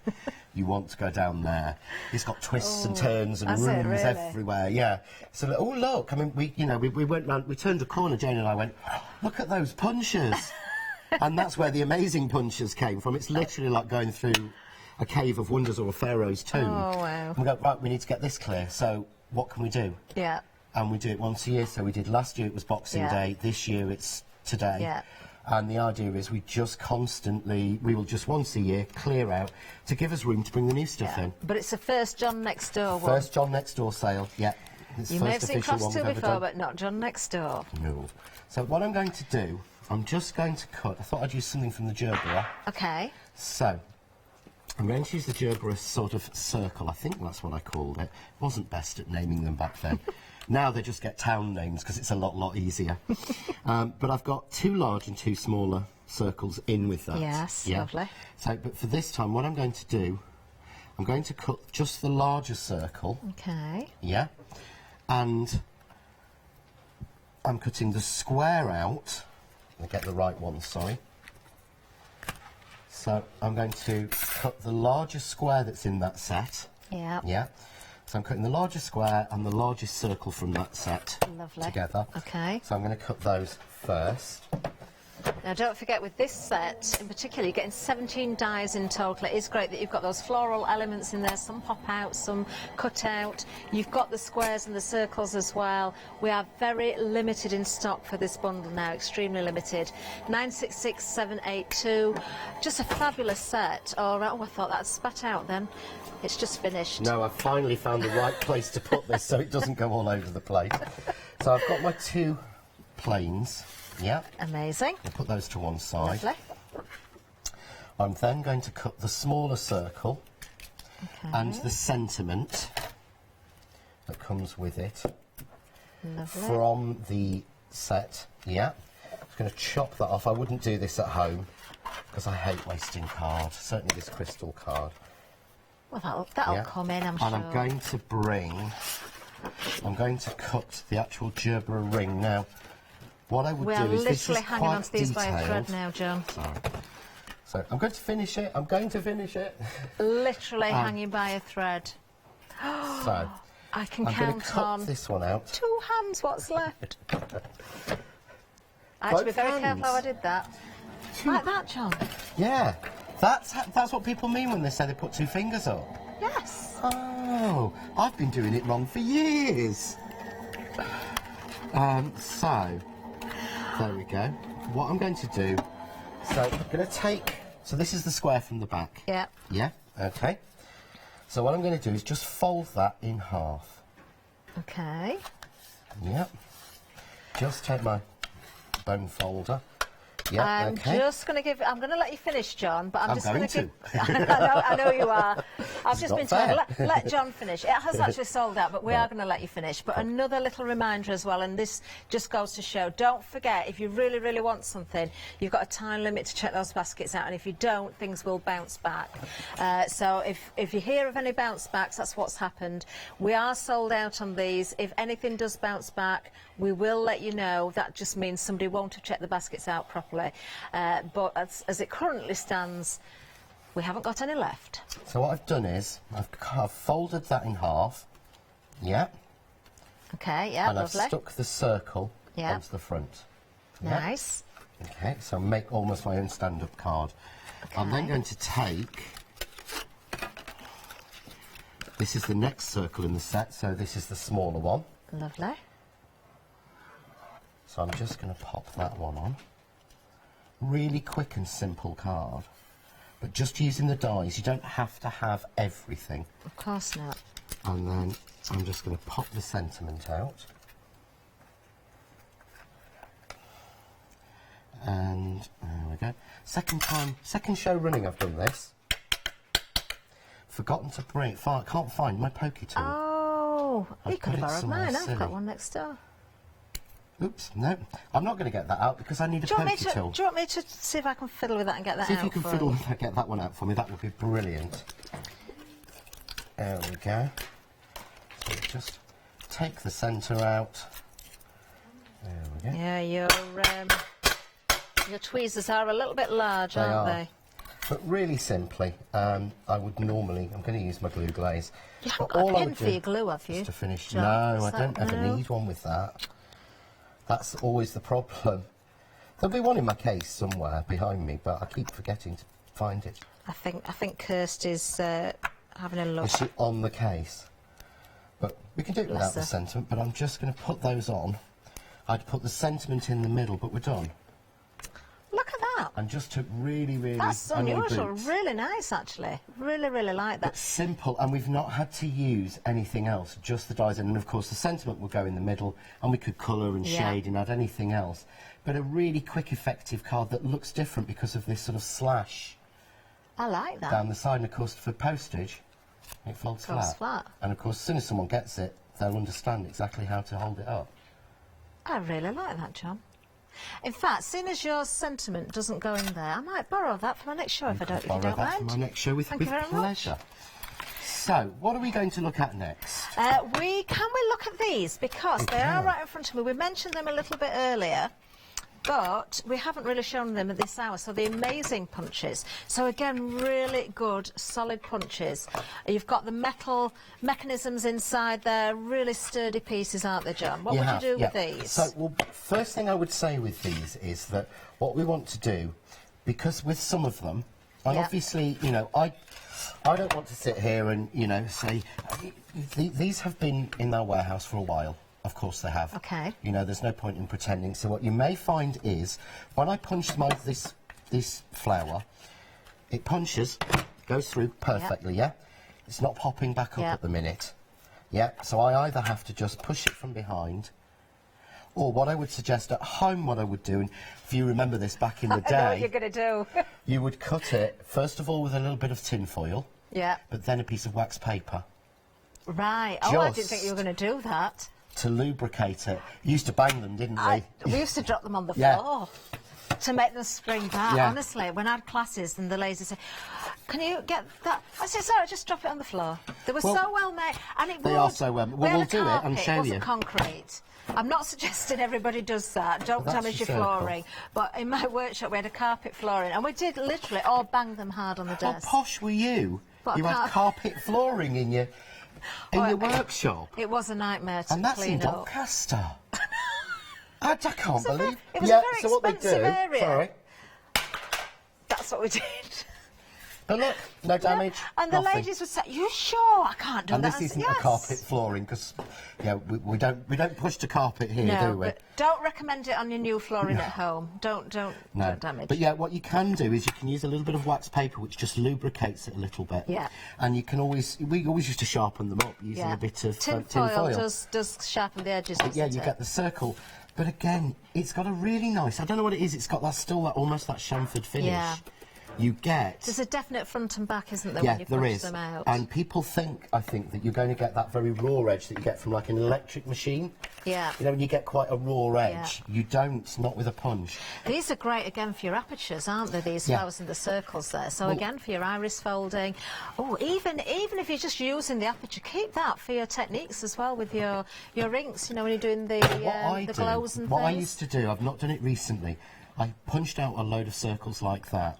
You want to go down there. It's got twists and turns and rooms everywhere. Yeah. So, oh look! I mean, we went round. We turned a corner. Jane and I went, look at those punches. And that's where the amazing punches came from. It's literally like going through a cave of wonders or a pharaoh's tomb. Oh wow! And we go, right, we need to get this clear. So what can we do? Yeah. And we do it once a year. So we did last year, it was Boxing Day. This year it's today. Yeah. And the idea is we will just once a year clear out to give us room to bring the new stuff in. But it's the first John Next Door one. First John Next Door sale, yeah. It's You the may have first seen official Cross one 2 we've ever before, done. but not John Next Door. No. So what I'm going to do, I'm just going to cut. I thought I'd use something from the Gerbera. Okay. So I'm going to use the Gerbera sort of circle. I think that's what I called it. Wasn't best at naming them back then. Now they just get town names because it's a lot easier. But I've got 2 large and 2 smaller circles in with that. Yes, lovely. So, but for this time, what I'm going to do, I'm going to cut just the larger circle. Okay. Yeah. And I'm cutting the square out. I'll get the right one, sorry. So I'm going to cut the larger square that's in that set. Yeah. Yeah. So I'm cutting the largest square and the largest circle from that set together. Okay. So I'm going to cut those first. Now, don't forget, with this set in particular, you're getting 17 dies in total. It is great that you've got those floral elements in there. Some pop out, some cut out. You've got the squares and the circles as well. We are very limited in stock for this bundle now, extremely limited. 966782. Just a fabulous set. Oh, I thought that spat out then. It's just finished. No, I've finally found the right place to put this so it doesn't go all over the place. So I've got my 2 planes. Yeah. Amazing. I'll put those to one side. Lovely. I'm then going to cut the smaller circle and the sentiment that comes with it from the set. Yeah. I'm going to chop that off. I wouldn't do this at home because I hate wasting card, certainly this crystal card. Well, that'll come in, I'm sure. And I'm going to cut the actual gerbera ring. Now, what I would do is, this is hanging onto these by a thread detailed. now, John. Sorry. So I'm going to finish it. I'm going to finish it. Literally hanging by a thread. So I can I'm count going to cut on this one out. 2 hands. What's left? I had to be very careful how I did that. Like that, John. Yeah, that's what people mean when they say they put 2 fingers up. Yes. Oh, I've been doing it wrong for years. So there we go. What I'm going to do, so I'm going to take, so this is the square from the back. Yeah. Yeah, okay. So what I'm going to do is just fold that in half. Okay. Yep. Just take my bone folder. Yeah, I'm just going to give. I'm going to let you finish, John. But I'm just going to give. I know you are. I've just been told let John finish. It has actually sold out, but we are going to let you finish. But another little reminder as well, and this just goes to show: don't forget, if you really, really want something, you've got a time limit to check those baskets out, and if you don't, things will bounce back. So if you hear of any bounce backs, that's what's happened. We are sold out on these. If anything does bounce back, we will let you know. That just means somebody won't have checked the baskets out properly. But as it currently stands, we haven't got any left. So what I've done is I've folded that in half. Yeah. Okay. Yeah. And lovely. I've stuck the circle onto the front. Nice. Yeah. Okay. So I'll make almost my own stand-up card. Okay. I'm then going to take. This is the next circle in the set, so this is the smaller one. Lovely. So I'm just going to pop that one on. Really quick and simple card, but just using the dies. You don't have to have everything. Of course not. And then I'm just going to pop the sentiment out. And there we go. Second show running I've done this. Forgotten to bring it. I can't find my pokey tool. Oh, you could have borrowed mine. I've got one next door. Oops, no. I'm not going to get that out because I need a pokey tool. Do you want me to see if I can fiddle with that and get that out? See if you can fiddle with that, get that one out for me. That would be brilliant. There we go. So just take the centre out. There we go. Yeah, your tweezers are a little bit large, aren't they? But really simply, I'm going to use my glue glaze. You haven't got a pin for your glue, have you? Just to finish. John, no, I don't ever need one with that. That's always the problem. There'll be one in my case somewhere behind me, but I keep forgetting to find it. I think Kirsty's having a look. Is she on the case? But we can do it without the sentiment, but I'm just going to put those on. I'd put the sentiment in the middle, but we're done. Look at that. And just to really, really... That's unusual. Really nice, actually. Really, really like that. It's simple, and we've not had to use anything else, just the dies. And, of course, the sentiment will go in the middle, and we could colour and shade and add anything else. But a really quick, effective card that looks different because of this sort of slash. I like that. Down the side, and, of course, for postage, it folds flat. And, of course, as soon as someone gets it, they'll understand exactly how to hold it up. I really like that, John. In fact, seeing as your sentiment doesn't go in there, I might borrow that for my next show if you don't mind. For my next show with pleasure. So, what are we going to look at next? Can we look at these because they are right in front of me. We mentioned them a little bit earlier. but we haven't really shown them at this hour. So the amazing punches. So again, really good, solid punches. You've got the metal mechanisms inside there, really sturdy pieces, aren't they, John? What would you do with these? So, well, first thing I would say with these is that what we want to do, because with some of them, and obviously, you know, I don't want to sit here and, you know, say, these have been in our warehouse for a while. Of course they have. Okay. You know, there's no point in pretending. So what you may find is, when I punch this flower, it punches, goes through perfectly, yeah? It's not popping back up at the minute. Yeah, so I either have to just push it from behind, or what I would suggest at home, what I would do, and if you remember this back in the day... I know what you're going to do. You would cut it, first of all, with a little bit of tin foil. Yeah. But then a piece of wax paper. Right. Oh, I didn't think you were going to do that. To lubricate it. You used to bang them, didn't we? We used to drop them on the floor to make them spring back. Yeah. Honestly, when I had classes and the ladies would say, can you get that? I said, sorry, just drop it on the floor. They were so well made. And it They are so well made. Well, we'll do it and show you. It wasn't concrete. I'm not suggesting everybody does that. Don't damage your flooring. But in my workshop, we had a carpet flooring, and we did literally all bang them hard on the desk. How posh were you? But you had carpet flooring in your workshop. It was a nightmare to and that's clean in up. Doncaster. I can't believe. It was a very so what they expensive do? area. Sorry. That's what we did. But look, no damage. And the nothing. ladies would say, "You sure? I can't do and that." And this isn't a carpet flooring because, we don't push the carpet here, do we? But don't recommend it on your new flooring at home. Don't damage. But yeah, what you can do is you can use a little bit of wax paper, which just lubricates it a little bit. Yeah. And you can we always used to sharpen them up using a bit of tin foil. Does sharpen the edges. Yeah, you get the circle. But again, it's got a really nice. I don't know what it is. It's got almost that chamfered finish. Yeah. You get. There's a definite front and back, isn't there, Yeah, when you there punch is. them out? And people I think that you're going to get that very raw edge that you get from like an electric machine. Yeah. You know, when you get quite a raw edge, you don't, not with a punch. These are great, again, for your apertures, aren't they, these flowers and the circles there? So, again, for your iris folding. Oh, even if you're just using the aperture, keep that for your techniques as well with your inks, you know, when you're doing the glows and What I things. used to do, I've not done it recently, I punched out a load of circles like that,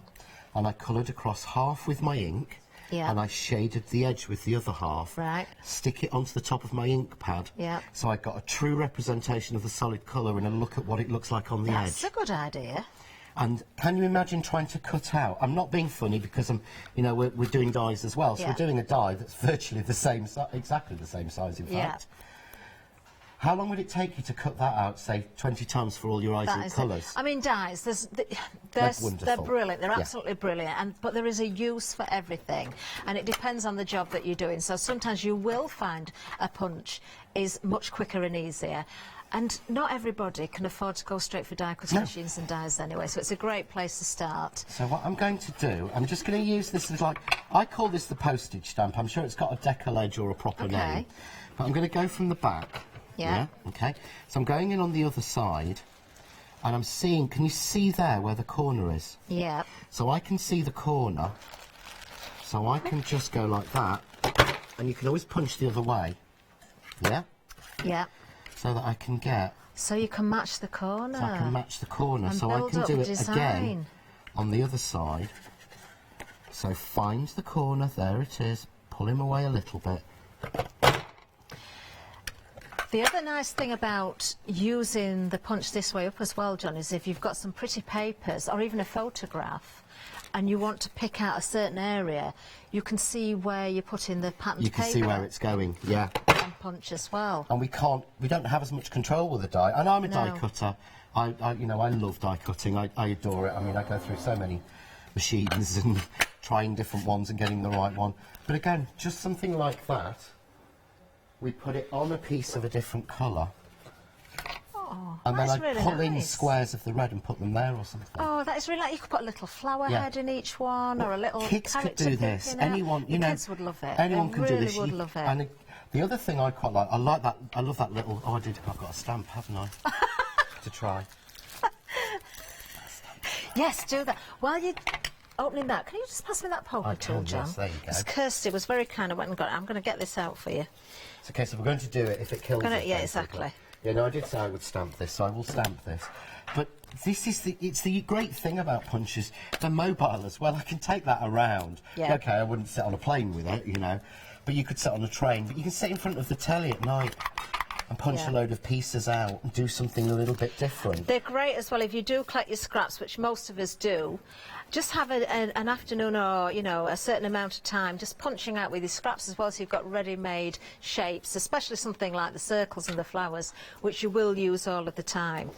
and I coloured across half with my ink, and I shaded the edge with the other half. Right. Stick it onto the top of my ink pad. Yeah. So I got a true representation of the solid colour and a look at what it looks like on the edge. That's a good idea. And can you imagine trying to cut out? I'm not being funny because we're doing dies as well. So we're doing a die that's virtually the same, exactly the same size, in fact. How long would it take you to cut that out, say, 20 times for all your eyes and colours? I mean, dyes, they're brilliant. They're absolutely brilliant. But there is a use for everything. And it depends on the job that you're doing. So sometimes you will find a punch is much quicker and easier. And not everybody can afford to go straight for die-cutting machines and dyes anyway. So it's a great place to start. So what I'm going to do, I'm just going to use this as I call this the postage stamp. I'm sure it's got a decollage or a proper name. But I'm going to go from the back. Yeah. Okay. So I'm going in on the other side, and I'm seeing. Can you see there where the corner is? Yeah. So I can see the corner. So I can just go like that, and you can always punch the other way. Yeah. Yeah. So that I can get. So you can match the corner. So I can match the corner. And so I build can up do it design. again on the other side. So find the corner. There it is. Pull him away a little bit. The other nice thing about using the punch this way up as well, John, is if you've got some pretty papers or even a photograph and you want to pick out a certain area, you can see where you're putting the patterned paper. You can see where it's going, yeah. And punch as well. And we don't have as much control with the die. And I'm a die cutter. I love die cutting. I adore it. I mean, I go through so many machines and trying different ones and getting the right one. But again, just something like that. We put it on a piece of a different colour. Oh, and then that's I really pull in nice. squares of the red and put them there or something. Oh, that is really nice. You could put a little flower head in each one, or a little Kids could character do this. picking out. Anyone, The kids would love it. Anyone They can really do this. would love it. And the other thing I quite like, I love that little. Oh, I've got a stamp, haven't I? To try. Yes, do that. While you're opening that, can you just pass me that poker tool, John? Yes, there you go. Because Kirsty was very kind. I went and got it. I'm going to get this out for you. It's okay, so we're going to do it if it kills us. Yeah, exactly. Yeah, no, I did say I would stamp this, so I will stamp this. But this is it's the great thing about punches. They're mobile as well. I can take that around. Yeah. Okay, I wouldn't sit on a plane with it, you know, but you could sit on a train. But you can sit in front of the telly at night and punch a load of pieces out and do something a little bit different. They're great as well if you do collect your scraps, which most of us do. Just have an afternoon or, you know, a certain amount of time just punching out with your scraps as well, so you've got ready-made shapes, especially something like the circles and the flowers, which you will use all of the time.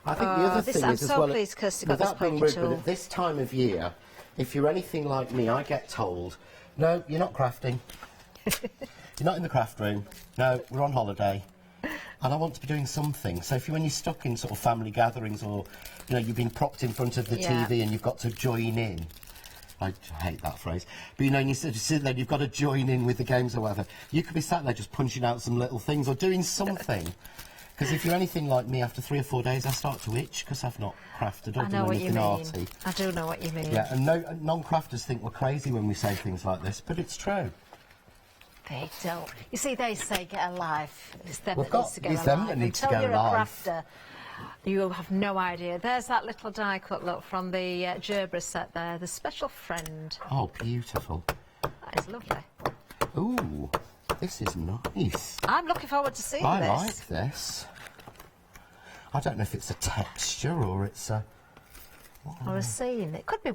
I think the other thing is, I'm so pleased Kirsty got this without being poker rude, but tool. at this time of year, if you're anything like me, I get told, no, you're not crafting. You're not in the craft room. No, we're on holiday. And I want to be doing something. So when you're stuck in sort of family gatherings, or, you know, you've been propped in front of the TV and you've got to join in. I hate that phrase. But, you know, and you sit there and you've got to join in with the games or whatever. You could be sat there just punching out some little things or doing something. Because if you're anything like me, after 3 or 4 days, I start to itch because I've not crafted or done anything arty. I do know what you mean. Yeah, and non-crafters think we're crazy when we say things like this, but it's true. They don't. You see, they say get a life. It's them We've that needs to get a life. Until you're a crafter, you have no idea. There's that little die cut, look, from the Gerber set there, the special friend. Oh, beautiful. That is lovely. Ooh, this is nice. I'm looking forward to seeing this. I like this. I don't know if it's a texture or it's a... Or a scene. It could be.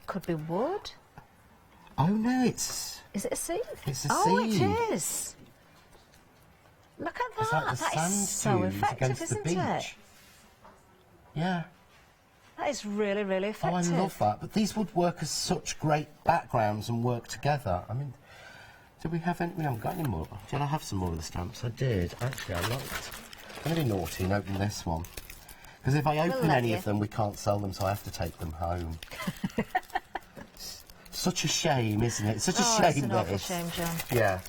Could be wood. Oh no, it's... Is it a scene? It's a scene. scene. Oh, it is. Look at that. It's like the That sand is so dunes effective, against isn't the beach. it? Yeah. That is really, really effective. Oh, I love that. But these would work as such great backgrounds and work together. I mean, did we have any? We haven't got any more. Did I have some more of the stamps? I did. Actually, I liked. I'm going to be naughty and open this one. Because if I open any of them, we can't sell them, so I have to take them home. Such a shame, isn't it? It's such a shame. It's an awful shame, John. Yeah.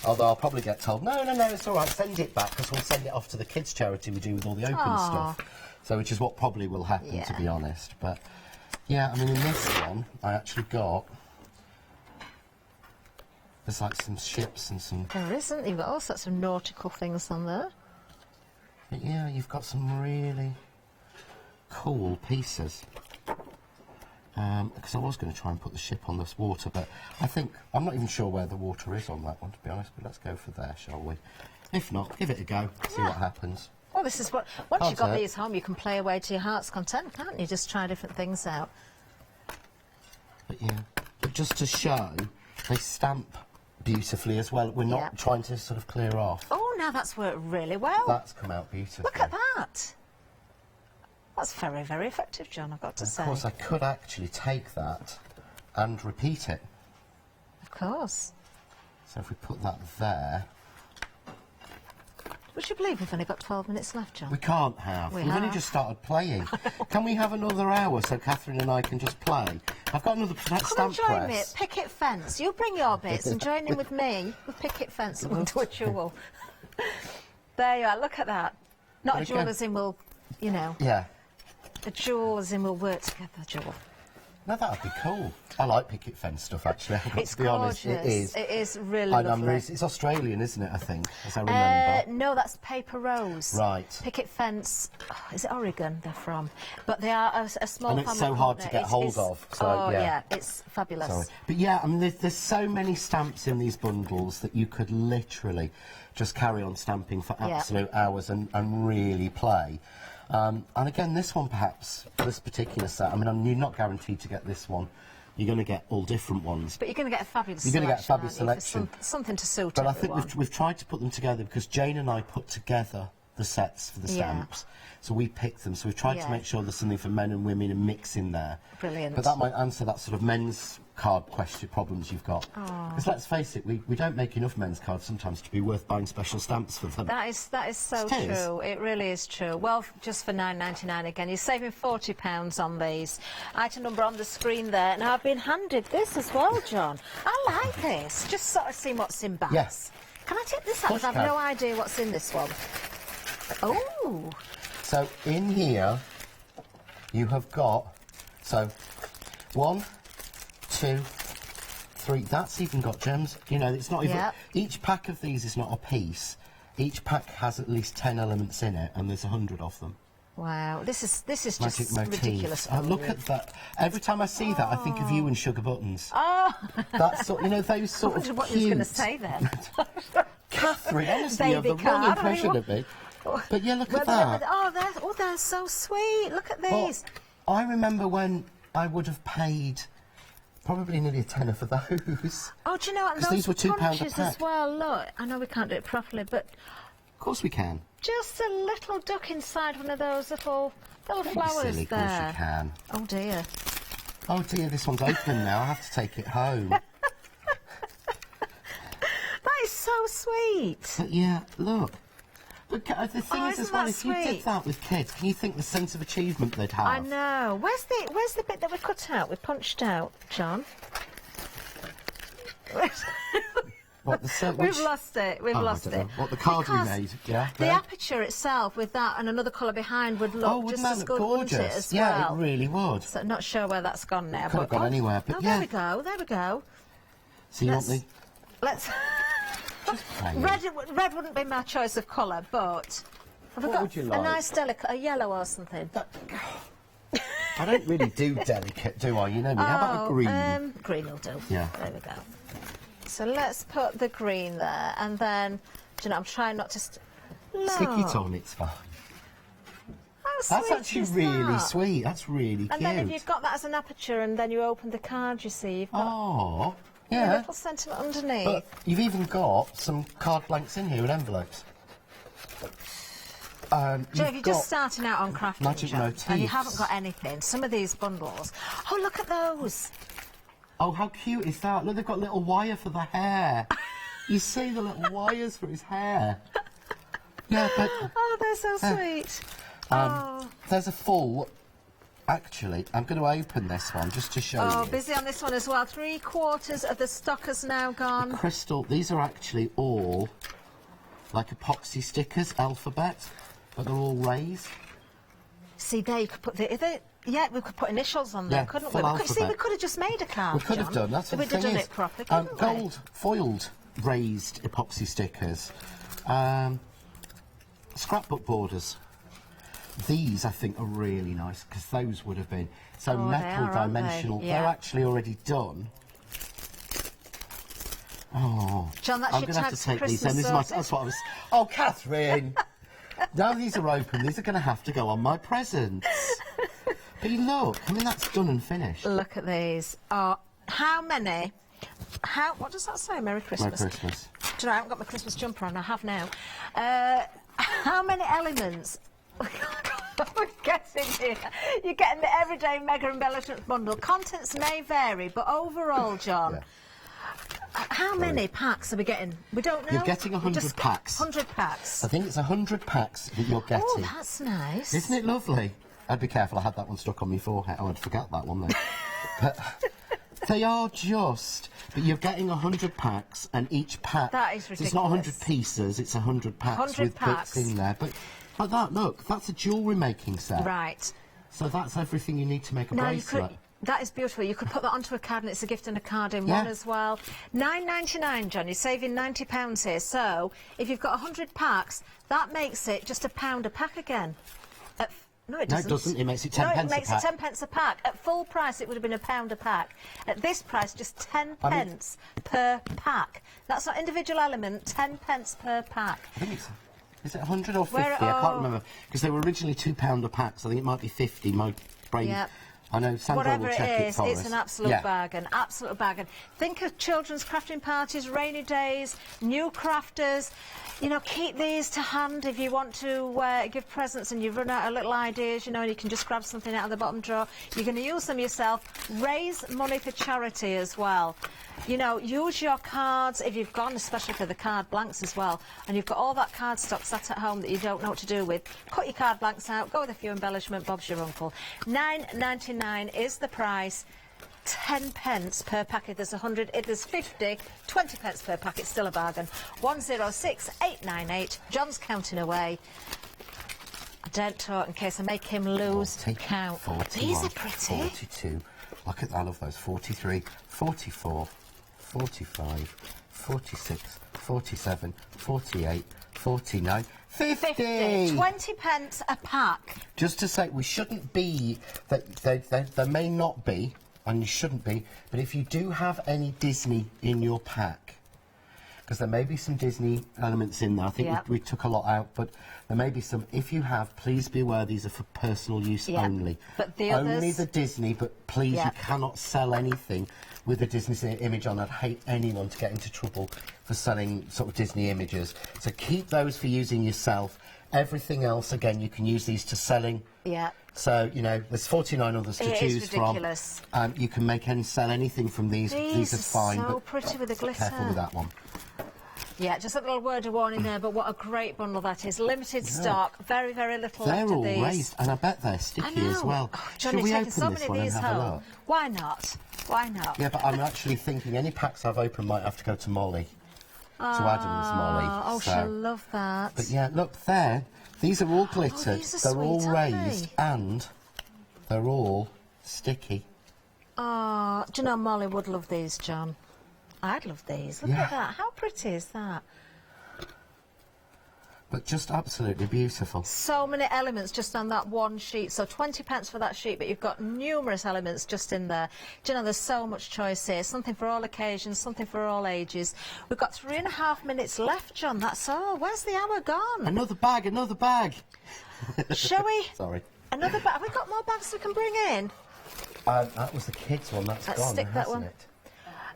Although I'll probably get told, no, it's all right, send it back, because we'll send it off to the kids' charity we do with all the open stuff. So, which is what probably will happen, to be honest. But, yeah, I mean, in this one, I actually got... There's, like, some ships and some... There isn't. You've got all sorts of nautical things on there. But, yeah, you've got some really cool pieces. Because I was going to try and put the ship on this water, but I think... I'm not even sure where the water is on that one, to be honest, but let's go for there, shall we? If not, give it a go, see what happens. Well, this is what... Once you've got these home, you can play away to your heart's content, can't you? Just try different things out. But, yeah, but just to show, they stamp beautifully as well. We're not trying to sort of clear off. Oh, now that's worked really well. That's come out beautifully. Look at that. That's very, very effective, John, I've got to say. Of course, I could actually take that and repeat it. Of course. So if we put that there... Would you believe we've only got 12 minutes left, John? We can't have. We've only just started playing. Can we have another hour so Catherine and I can just play? I've got another stamp press. Come and join me at Picket Fence. You bring your bits and join in with me with Picket Fence and we'll do a jewel. There you are, look at that. Not a jewel as in will, you know. Yeah. A jewel as in will work together, jewel. No, that would be cool. I like picket fence stuff, actually. I've got It's to be honest, it is. It is really lovely. It's Australian, isn't it, I think, as I remember? No, that's paper rose. Right. Picket Fence, is it Oregon they're from? But they are a small family. And it's so hard to get hold of. So, yeah, it's fabulous. Sorry. But yeah, I mean, there's so many stamps in these bundles that you could literally just carry on stamping for absolute hours and really play. And again, this one perhaps, this particular set, I mean, you're not guaranteed to get this one. You're going to get all different ones. But you're going to get a fabulous selection. You're going to get a fabulous selection. Something to suit But everyone. I think we've tried to put them together because Jane and I put together the sets for the stamps. So we picked them. So we've tried to make sure there's something for men and women and mix in there. Brilliant. But that might answer that sort of men's card question problems you've got. Because let's face it, we don't make enough men's cards sometimes to be worth buying special stamps for them. That is so true. It really is true. Well, just for £9.99 again, you're saving £40 on these. Item number on the screen there, and I've been handed this as well, John. I like this. Just sort of see what's in bags. Yes. Can I take this out? Because I have no idea what's in this one. Oh. So in here, you have got 1, 2, 3. That's even got gems. You know, it's not even. Each pack of these is not a piece. Each pack has at least 10 elements in it, and there's 100 of them. Wow, this is Magic just motifs. ridiculous. Oh, look at that! Every time I see that, I think of you and Sugar Buttons. Oh, That's sort, you know, those sort I wondered of what you was cute. going to say then. Catherine, honestly, you have the Baby wrong card. impression of me. But yeah, look at Well, that. they're so sweet. Look at Well, these. I remember when I would have paid probably nearly a tenner for those. Oh, do you know what? Because Those these were £2 a punches pack. as well. Look, I know we can't do it properly, but Of course we can. just a little duck inside one of those little Don't be flowers silly, of course there. you can. Oh dear. Oh dear, this one's open now. I have to take it home. That is so sweet. But yeah, look. But the thing is, isn't as well, that if you did sweet? that with kids, can you think the sense of achievement they'd have? I know. Where's the bit that we cut out? We punched out, John. What, the We've lost it. We've Oh, I lost don't it. know. What, the card we Because made? Yeah. The there? aperture itself with that and another colour behind would look Oh, wouldn't just that as look good, wouldn't it, gorgeous? as Yeah, well? it really would. So not sure where that's gone now. Could have gone anywhere, but oh, yeah. there we go. There we go. So you want the... Let's. hang on. Red wouldn't be my choice of colour, but have we What got would you a like? nice delicate, a yellow or something? I don't really do delicate, do I? You know me. How about a green? Green will do. Yeah. There we go. So let's put the green there, and then, do you know, I'm trying not to... Stick it on, it's fine. How That's sweet actually is really that? sweet. That's really And cute. then if you've got that as an aperture and then you open the card, you see, you've got Oh, a yeah. little sentiment underneath. But you've even got some card blanks in here with envelopes. Do you know, if You've you're got just starting out on crafting, magic John, and you motifs. haven't got anything, some of these bundles... Oh, look at those! Oh, how cute is that? Look, they've got a little wire for the hair. You see the little wires for his hair. Yeah, but... Oh, they're so sweet. There's a full... Actually, I'm going to open this one just to show Oh, you. busy on this one as well. 3/4 of the stock has now gone. Crystal, these are actually all like epoxy stickers, alphabet, but they're all raised. See, there you could put yeah, we could put initials on there, Yeah, couldn't full we? See, we alphabet. could have just made a card. We could have John, done, that's if what we'd the have thing done is. it properly, couldn't we? Gold foiled raised epoxy stickers. Scrapbook borders. These, I think, are really nice, because those would have been... So Oh, they metal are, aren't they? dimensional, Yeah. they're actually already done. Oh, John, that's I'm your going to have to tags take for these. Then Christmas this is my, sorted. that's what I was... Oh, Catherine! Now these are open, these are going to have to go on my presents. But you look, I mean, that's done and finished. Look at these. Oh, how many... what does that say? Merry Christmas. Merry Christmas. Do you know, I haven't got my Christmas jumper on, I have now. How many elements... We're getting here. You're getting the everyday mega embellishment bundle. Contents may vary, but overall, John, how many packs are we getting? We don't know. You're getting 100 packs. 100 packs. I think it's 100 packs that you're getting. Oh, that's nice. Isn't it lovely? I'd be careful, I had that one stuck on my forehead. Oh, I'd forget that one then. But they are just... But you're getting 100 packs, and each pack... That is So it's not 100 ridiculous. pieces, it's 100 packs 100 with packs. bits in there. But that, look, that's a jewellery making set. Right. So that's everything you need to make a Now, bracelet. that is beautiful. You could put that onto a card and it's a gift and a card in Yeah. one as well. £9.99, John. You're saving £90 here. So if you've got 100 packs, that makes it just £1 a pack again. No, it No, doesn't. it doesn't. It makes it 10 No, pence it makes a it pack. 10 pence a pack. At full price, it would have been £1 a pack. At this price, just 10 pence per pack. That's not individual element, 10 pence per pack. I think it's... Is it 100 or 50? Where- I can't oh. remember. Because they were originally £2 a pack, so I think it might be 50. My brain... Yep. I know Sandra Whatever will check it it is, for it's us. an absolute Yeah. bargain. Absolute bargain. Think of children's crafting parties, rainy days, new crafters. You know, keep these to hand if you want to give presents and you've run out of little ideas, you know, and you can just grab something out of the bottom drawer. You're going to use them yourself. Raise money for charity as well. You know, use your cards if you've gone, especially for the card blanks as well, and you've got all that card stock sat at home that you don't know what to do with. Cut your card blanks out, go with a few embellishment, Bob's your uncle. £9.99 is the price. 10 pence per pack if there's 100. If there's 50, 20 pence per pack. It's still a bargain. 106898. John's counting away. I don't talk in case I make him lose count. 41, These are pretty. 42. Look at that. I love those. 43, 44, 45, 46, 47, 48, 49, 50. 20 pence a pack. Just to say, we shouldn't be, there may not be, and you shouldn't be, but if you do have any Disney in your pack, because there may be some Disney elements in there. I think we took a lot out, but there may be some. If you have, please be aware these are for personal use only. But the only others... the Disney, but please, you cannot sell anything with a Disney image on. I'd hate anyone to get into trouble for selling sort of Disney images. So keep those for using yourself. Everything else, again, you can use these to selling. Yeah. So, you know, there's 49 others to choose from. It is ridiculous. You can sell anything from these. These are fine. So pretty with the glitter. Careful with that one. Yeah, just a little word of warning there, but what a great bundle that is. Limited stock, very, very little left of these. They're all raised, and I bet they're sticky as well. Oh, Johnny, should we open so this many one of these and have a home. look? Why not? Why not? Yeah, but I'm actually thinking any packs I've opened might have to go to Molly. To Adam's Molly. Oh, so. she'll love that. But yeah, look there. These are all glittered. These are they're all sweet, aren't raised, they? and they're all sticky. Oh, do you know Molly would love these, John? I'd love these. Look at that. How pretty is that? But just absolutely beautiful. So many elements just on that one sheet. So 20 pence for that sheet, but you've got numerous elements just in there. Do you know, there's so much choice here. Something for all occasions, something for all ages. We've got 3.5 minutes left, John. That's all. Where's the hour gone? Another bag, another bag. Shall we? Sorry. Another bag. Have we got more bags we can bring in? That was the kids' one. Let's stick that hasn't one. it?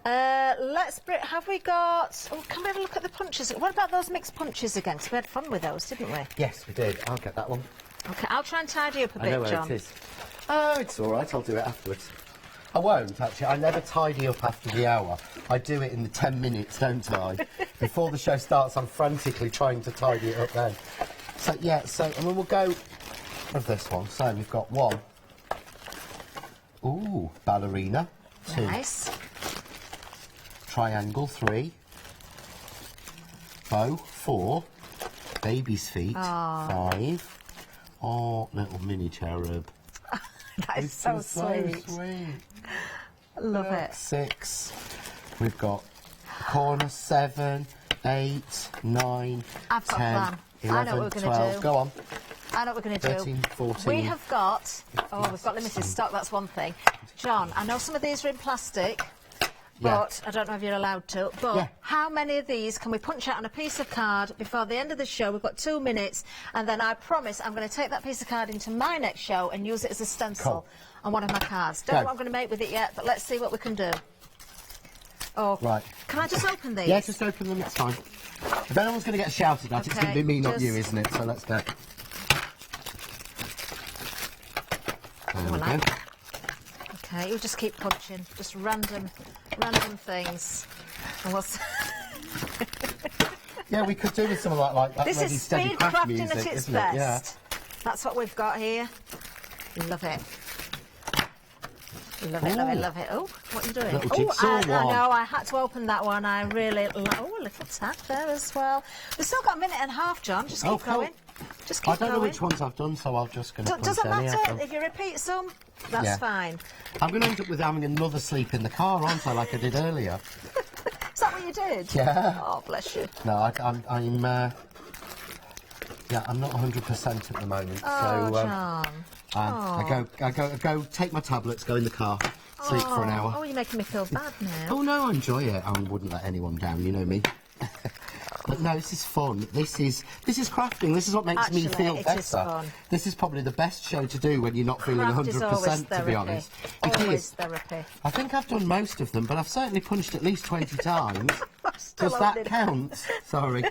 Let's bring... Have we got... Oh, can we have a look at the punches? What about those mixed punches again? 'Cause we had fun with those, didn't we? Yes, we did. I'll get that one. OK, I'll try and tidy up a I bit, know where John. it is. Oh, it's all right. I'll do it afterwards. I won't, actually. I never tidy up after the hour. I do it in the 10 minutes, don't I? Before the show starts, I'm frantically trying to tidy it up then. So, yeah, and then we'll go of this one. So, we've got 1. Ooh, ballerina. 2. Nice. Triangle. 3. Bow. 4. Baby's feet. 5. Oh, little mini cherub. That is so sweet. Love it. 6. We've got corner. 7, 8, 9, I've got 10, plan. 11, I know what we're going 12. to do. Go on. I know what we're going to do. 13, 14. We have got... Oh, we've got limited stock, that's one thing. John, I know some of these are in plastic, but I don't know if you're allowed to. But how many of these can we punch out on a piece of card before the end of the show? We've got 2 minutes, and then I promise I'm going to take that piece of card into my next show and use it as a stencil on one of my cards. Don't know what I'm going to make with it yet, but let's see what we can do. Oh, right. Can I just open these? Yeah, just open them, it's fine. If anyone's going to get shouted at, it's going to be me, not you, isn't it? So let's go. There we go. Okay, you'll just keep punching, just random things. And we'll yeah, we could do with some of that, like that this ready is steady speed craft crafting music, at its isn't best. it? Yeah. That's what we've got here. Love it. Love it, love it, love it. Oh, what are you doing? I know, I had to open that one. I really... Oh, a little tag there as well. We've still got a minute and a half, John. Just keep going. Just keep going. I don't know which ones I've done, so I'm just going to punch Doesn't any matter. of them. If you repeat some, that's fine. I'm going to end up with having another sleep in the car, aren't I, like I did earlier? Is that what you did? Yeah. Oh, bless you. No, I'm not 100% at the moment. Oh, so, John. I go take my tablets, go in the car, sleep for an hour. Oh, you're making me feel bad now. Oh, no, I enjoy it. I wouldn't let anyone down, you know me. But no, this is fun. This is crafting. This is what makes me feel better. Is fun. This is probably the best show to do when you're not feeling 100%, to be honest. Always therapy. I think I've done most of them, but I've certainly punched at least 20 times. Does that count? Sorry.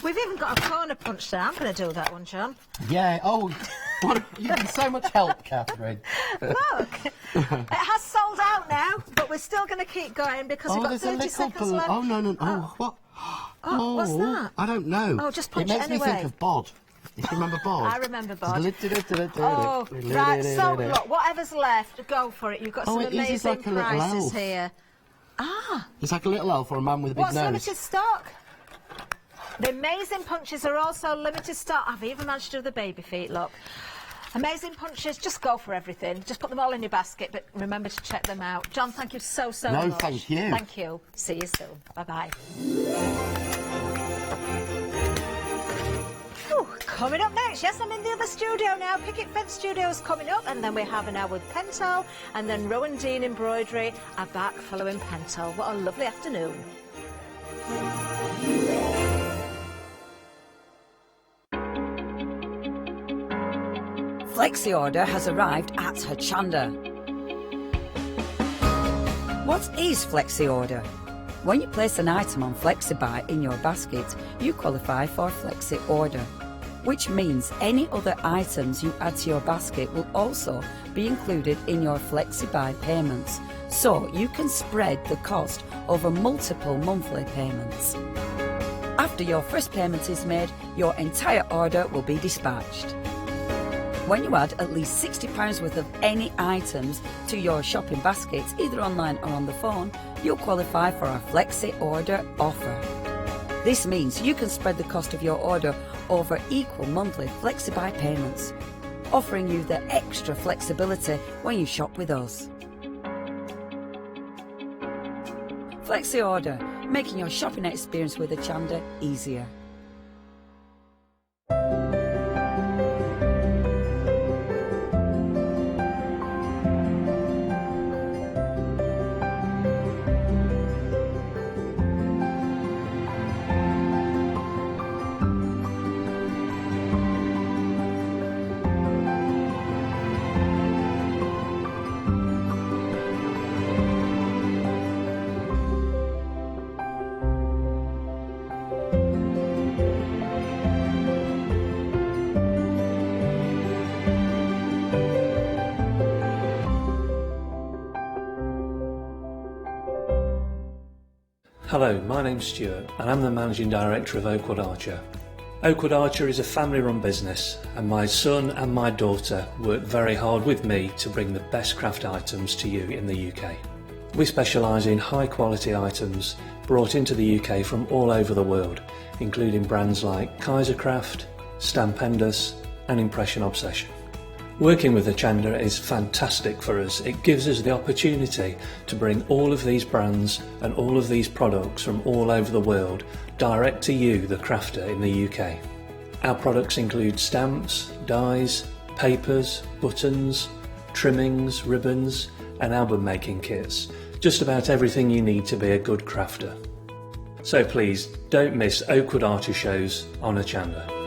We've even got a corner punch there. I'm going to do that one, John. Yeah. Oh, you've been so much help, Catherine. Look, it has sold out now, but we're still going to keep going because we've got 30 seconds left. Oh, no. Oh, what? Oh, what's that? I don't know. Oh, just punch it makes anyway. me think of Bod. You remember Bod? I remember Bod. Oh, right, so look, whatever's left, go for it. You've got some amazing like prices here. Ah. It's like a little elf or a man with a big nose. What's limited stock? The amazing punches are also limited stock. I've even managed to do the baby feet, look. Amazing punches, just go for everything. Just put them all in your basket, but remember to check them out. John, thank you so much. No, thank you. Thank you. See you soon. Bye-bye. Coming up next, yes, I'm in the other studio now. Picket Fence Studios coming up, and then we have an hour with Pentel, and then Rowan Dean Embroidery are back following Pentel. What a lovely afternoon. Flexi-order has arrived at Hachanda. What is Flexi-order? When you place an item on Flexi-buy in your basket, you qualify for Flexi-order, which means any other items you add to your basket will also be included in your Flexi-buy payments, so you can spread the cost over multiple monthly payments. After your first payment is made, your entire order will be dispatched. When you add at least £60 worth of any items to your shopping baskets, either online or on the phone, you'll qualify for our Flexi-order offer. This means you can spread the cost of your order over equal monthly Flexi-buy payments, offering you the extra flexibility when you shop with us. Flexi-order, making your shopping experience with Hachanda easier. Hello, my name's Stuart and I'm the Managing Director of Oakwood Archer. Oakwood Archer is a family-run business and my son and my daughter work very hard with me to bring the best craft items to you in the UK. We specialise in high-quality items brought into the UK from all over the world, including brands like Kaisercraft, Spellbinders and Impression Obsession. Working with Hachanda is fantastic for us. It gives us the opportunity to bring all of these brands and all of these products from all over the world direct to you, the crafter in the UK. Our products include stamps, dies, papers, buttons, trimmings, ribbons and album making kits. Just about everything you need to be a good crafter. So please don't miss Oakwood Archer shows on Hachanda.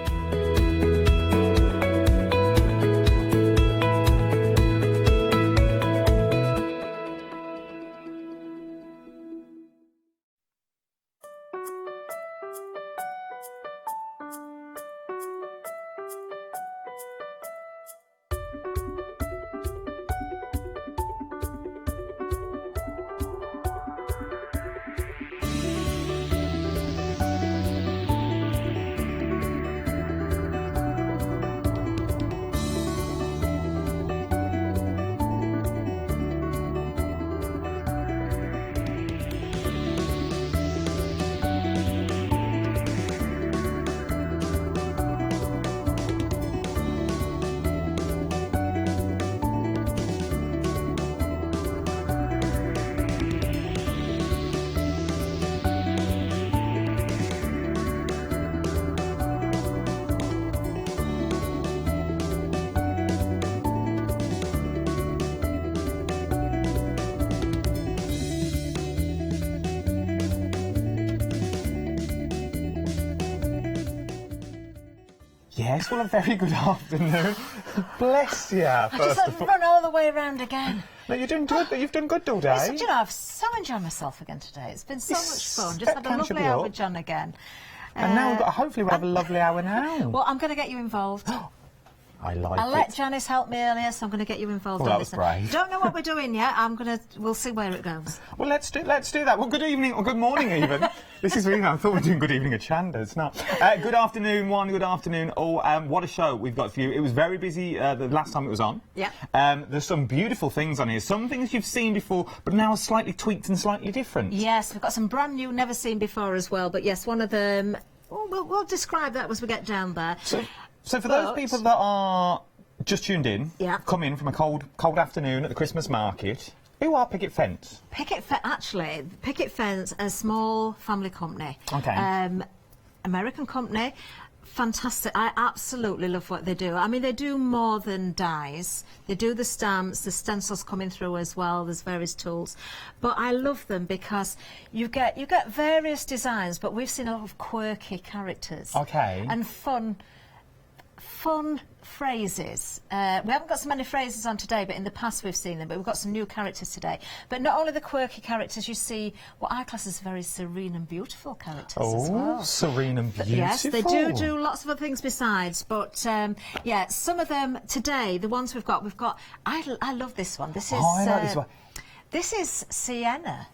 Yes, well, a very good afternoon. Bless you. I just had to run all the way around again. No, you're doing good. You've done good all day. Listen, do you know, I've so enjoyed myself again today. It's been so much fun. Just had a lovely hour with John again. And now hopefully we'll have a lovely hour now. Well, I'm going to get you involved. I like I let Janice help me earlier, so I'm going to get you involved. Well, that was brave. Don't know what we're doing yet. We'll see where it goes. Well, let's do that. Well, good evening or good morning even. This is really. I thought we were doing good evening at Hachanda. It's not. Good afternoon, one. Good afternoon, all. What a show we've got for you. It was very busy the last time it was on. Yeah. There's some beautiful things on here. Some things you've seen before, but now slightly tweaked and slightly different. Yes, we've got some brand new, never seen before as well. But yes, one of them. We'll describe that as we get down there. So for those people that are just tuned in, come in from a cold afternoon at the Christmas market. Who are Picket Fence? Picket Fence, a small family company. Okay. American company. fantastic. I absolutely love what they do. I mean, they do more than dies. They do the stamps, the stencils coming through as well. There's various tools, but I love them because you get various designs. But we've seen a lot of quirky characters, and fun phrases. We haven't got so many phrases on today, but in the past we've seen them. But we've got some new characters today. But not only the quirky characters, you see what I class as very serene and beautiful characters as well. Oh, serene and beautiful. Yes, they do lots of other things besides. But yeah, some of them today, the ones we've got. I love this one. This is. Oh, I like this one. This is Sienna.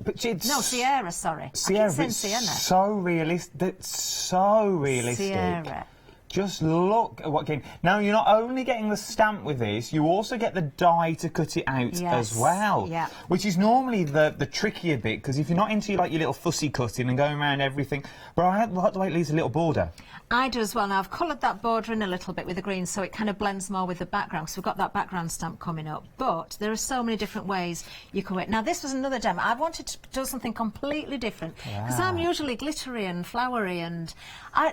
But it's no, Sierra. Sorry, Sierra. I keep saying Sienna. So realistic. That's so realistic. Sierra. Just look at what game. Now, you're not only getting the stamp with this, you also get the die to cut it out as well. Yeah. Which is normally the trickier bit, because if you're not into like your little fussy cutting and going around everything, but I like the way it leaves a little border. I do as well. Now, I've coloured that border in a little bit with the green, so it kind of blends more with the background, because we've got that background stamp coming up. But there are so many different ways you can work. Now, this was another demo. I wanted to do something completely different, because I'm usually glittery and flowery, and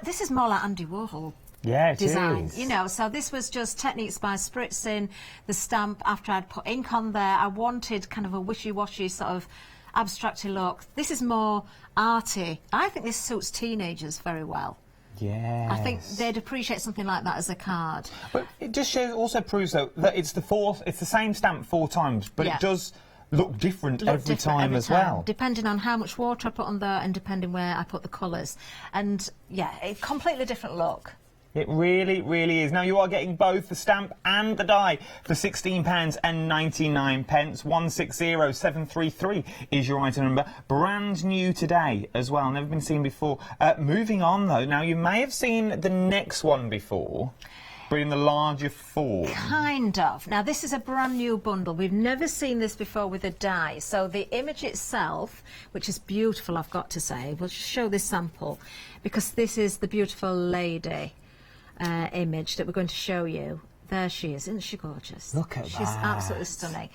this is more like Andy Warhol. Yeah, it design, is. you know, so this was just techniques by spritzing the stamp after I'd put ink on there. I wanted kind of a wishy-washy sort of abstracty look. This is more arty. I think this suits teenagers very well. Yeah. I think they'd appreciate something like that as a card. But it just also proves though that it's the same stamp 4 times, but it does look different every time as well. Depending on how much water I put on there and depending where I put the colours. And yeah, a completely different look. It really, really is. Now, you are getting both the stamp and the die for £16.99. 160733 is your item number. Brand new today as well. Never been seen before. Moving on, though. Now, you may have seen the next one before, but in the larger form. Kind of. Now, this is a brand new bundle. We've never seen this before with a die. So the image itself, which is beautiful, I've got to say. We'll just show this sample, because this is the beautiful lady image that we're going to show you. There she is. Isn't she gorgeous? Look at She's that. absolutely stunning.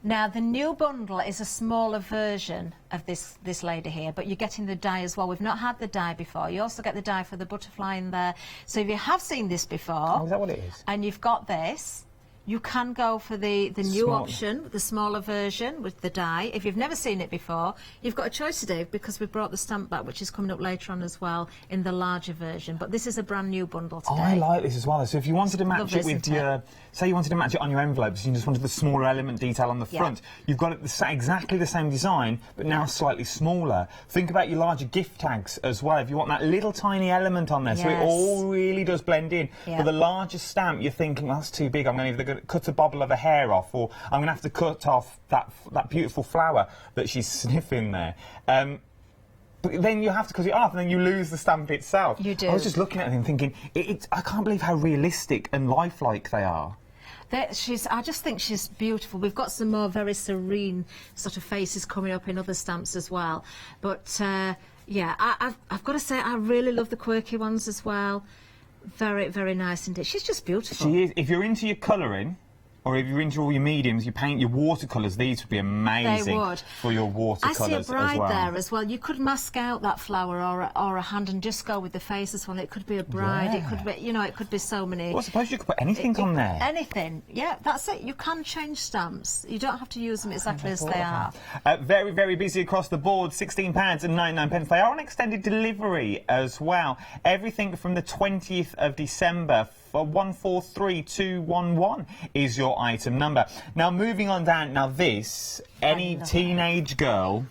Now, the new bundle is a smaller version of this lady here, but you're getting the die as well. We've not had the die before. You also get the die for the butterfly in there. So if you have seen this before... Oh, is that what it is? And you've got this... You can go for the new option, the smaller version with the die. If you've never seen it before, you've got a choice today, because we brought the stamp back, which is coming up later on as well, in the larger version. But this is a brand new bundle today. Oh, I like this as well. So if you wanted to match it with your... Say you wanted to match it on your envelopes, you just wanted the smaller element detail on the front. You've got it exactly the same design, but now slightly smaller. Think about your larger gift tags as well. If you want that little tiny element on there, so it all really does blend in. For the larger stamp, you're thinking, well, that's too big. I'm going to either cut a bobble of a hair off, or I'm going to have to cut off that beautiful flower that she's sniffing there. But then you have to cut it off, and then you lose the stamp itself. You do. I was just looking at it and thinking, I can't believe how realistic and lifelike they are. I just think she's beautiful. We've got some more very serene sort of faces coming up in other stamps as well. But yeah, I've got to say, I really love the quirky ones as well. Very, very nice indeed. She's just beautiful. She is. If you're into your colouring, or if you're into all your mediums, you paint your watercolours, these would be amazing for your watercolours as well. I see a bride there as well. You could mask out that flower or a hand and just go with the face as well. It could be a bride. It could be, you know, it could be so many. Well, I suppose you could put anything on there. Anything. Yeah, that's it. You can change stamps. You don't have to use them exactly as they are. Very, very busy across the board. £16.99. They are on extended delivery as well. Everything from the 20th of December. For 143211 is your item number. Now, moving on down. Now, any teenage girl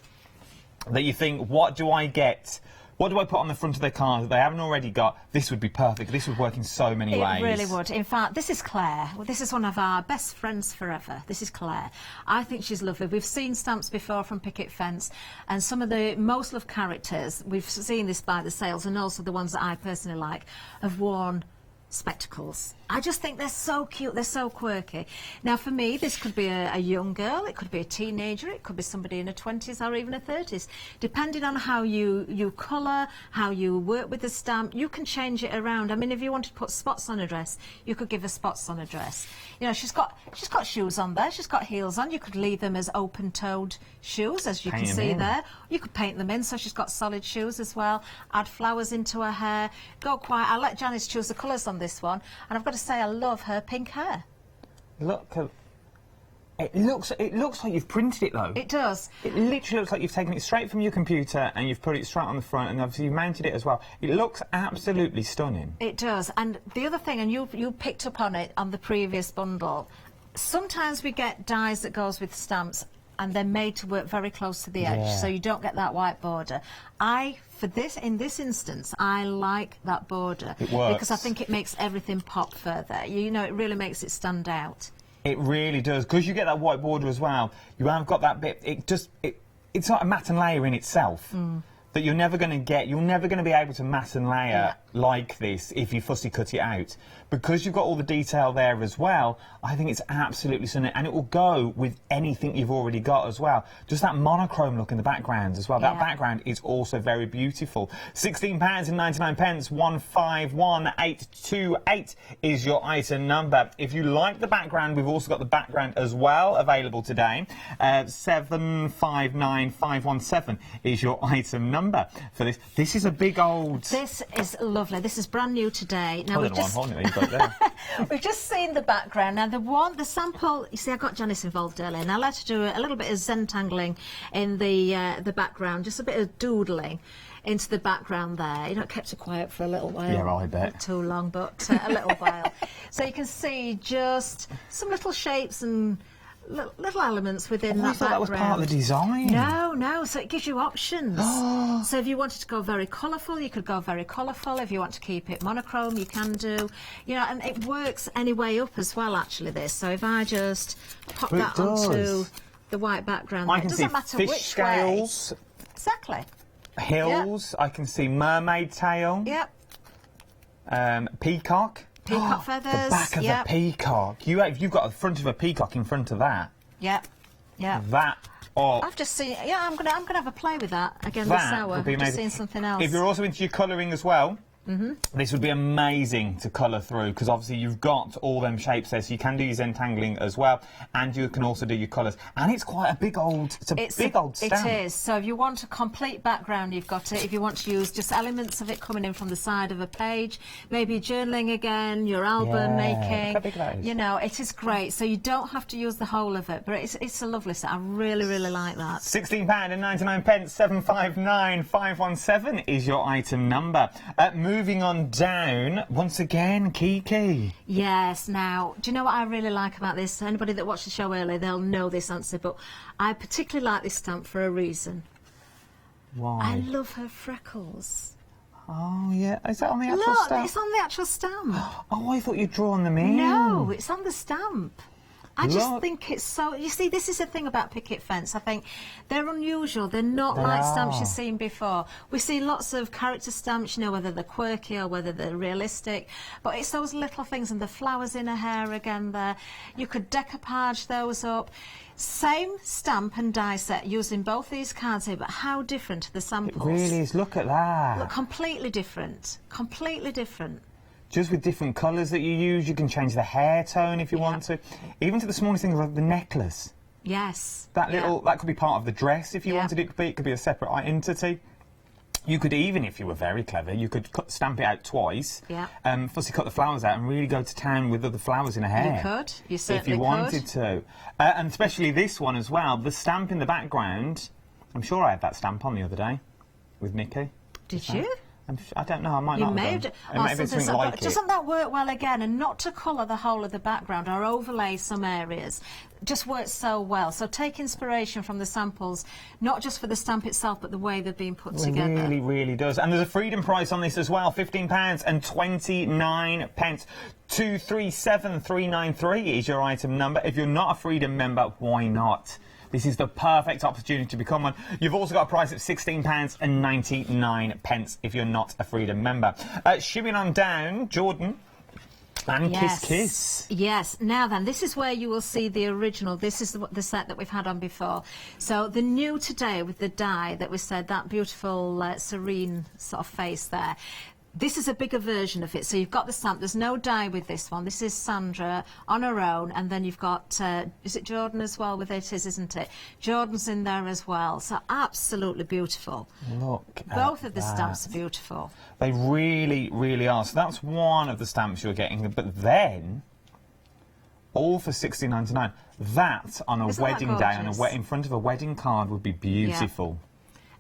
that you think, what do I get? What do I put on the front of their card that they haven't already got? This would be perfect. This would work in so many ways. It really would. In fact, this is Claire. Well, this is one of our best friends forever. This is Claire. I think she's lovely. We've seen stamps before from Picket Fence, and some of the most loved characters, we've seen this by the sales, and also the ones that I personally like, have worn spectacles. I just think they're so cute, they're so quirky. Now for me, this could be a young girl, it could be a teenager, it could be somebody in her 20s or even her 30s. Depending on how you colour, how you work with the stamp, you can change it around. I mean, if you wanted to put spots on a dress, you could give her spots on a dress. You know, she's got shoes on there, she's got heels on, you could leave them as open-toed shoes, as you can see there. You could paint them in, so she's got solid shoes as well. Add flowers into her hair, go quiet. I'll let Janice choose the colours on this one, and I've got to say I love her pink hair. Look, it looks like you've printed it though. It does. It literally looks like you've taken it straight from your computer and you've put it straight on the front, and obviously you've mounted it as well. It looks absolutely stunning. It does. And the other thing, and you picked up on it on the previous bundle, sometimes we get dies that goes with stamps and they're made to work very close to the edge, so you don't get that white border. In this instance, I like that border. It works. Because I think it makes everything pop further. You know, it really makes it stand out. It really does. Because you get that white border as well, you have got that bit, it's like a matte and layer in itself. That you're never going to get. You're never going to be able to matte and layer like this if you fussy cut it out. Because you've got all the detail there as well, I think it's absolutely stunning. And it will go with anything you've already got as well. Just that monochrome look in the background as well. That background is also very beautiful. £16.99, 151828 is your item number. If you like the background, we've also got the background as well available today. 759517 is your item number for this. This is a big old... This is lovely. This is brand new today. Now You've just seen the background. Now the sample, you see I got Janice involved earlier, and I let her do a little bit of zentangling in the background, just a bit of doodling into the background there. You know, it kept her quiet for a little while. Yeah, I bet. Not too long, but a little while. So you can see just some little shapes and little elements within that background. I thought that was part of the design. No, so it gives you options. So if you wanted to go very colourful, you could go very colourful. If you want to keep it monochrome, you can do. You know, and it works any way up as well, actually, this. So if I just pop that onto the white background, I can it doesn't see matter fish which scales. way. Exactly. Hills. I can see mermaid tail. Yep. Peacock. Peacock feathers. The back of a peacock. You've got the front of a peacock in front of that. Yep. That. I've just seen. Yeah, I'm gonna have a play with that again this hour. Would be I've just seen something else. If you're also into your colouring as well, this would be amazing to colour through, because obviously you've got all them shapes there, so you can do your zentangling as well, and you can also do your colours. And it's quite a big old. It's a big old stamp. It is. So if you want a complete background, you've got it. If you want to use just elements of it coming in from the side of a page, maybe journaling again, your album making. Look how big that is. You know, it is great. So you don't have to use the whole of it, but it's a lovely set. I really, really like that. £16.99, 759517 is your item number. Moving on down, once again, Kiki. Yes, now, do you know what I really like about this? Anybody that watched the show earlier, they'll know this answer, but I particularly like this stamp for a reason. Why? I love her freckles. Oh, yeah. Is that on the actual stamp? Look, it's on the actual stamp. Oh, I thought you'd drawn them in. No, it's on the stamp. I Look. just think it's so... You see, this is the thing about picket fence. I think they're unusual. They're not like stamps you've seen before. We see lots of character stamps, you know, whether they're quirky or whether they're realistic. But it's those little things, and the flowers in her hair again there. You could decoupage those up. Same stamp and die set using both these cards here, but how different are the samples? It really is. Look at that. Look, completely different. Completely different. Just with different colours that you use, you can change the hair tone if you want to. Even to the smallest things like the necklace. Yes. That could be part of the dress if you wanted it to be. It could be a separate entity. You could even, if you were very clever, you could stamp it out twice. Yeah. Fussy cut the flowers out and really go to town with other flowers in her hair. You could. You certainly could. If you wanted to. And especially this one as well. The stamp in the background. I'm sure I had that stamp on the other day with Mickey. Did you? I don't know, I might not have done. It may have been something like it. Doesn't that work well again? And not to colour the whole of the background or overlay some areas. Just works so well. So take inspiration from the samples, not just for the stamp itself, but the way they're being put together. It really, really does. And there's a freedom price on this as well, £15.29. 237393 is your item number. If you're not a freedom member, why not? This is the perfect opportunity to become one. You've also got a price of £16.99 if you're not a Freedom member. Shimming on down, Jordan. And Yes. Kiss Kiss. Yes. Now then, this is where you will see the original. This is the set that we've had on before. So the new today with the die that we said, that beautiful serene sort of face there. This is a bigger version of it. So you've got the stamp. There's no die with this one. This is Sandra on her own. And then you've got, is it Jordan as well with it? Isn't it? Jordan's in there as well. So absolutely beautiful. Look Both at of the that. stamps are beautiful. They really, really are. So that's one of the stamps you're getting. But then, all for £16.99. That on a Isn't that wedding day, on a gorgeous? in front of a wedding card would be beautiful.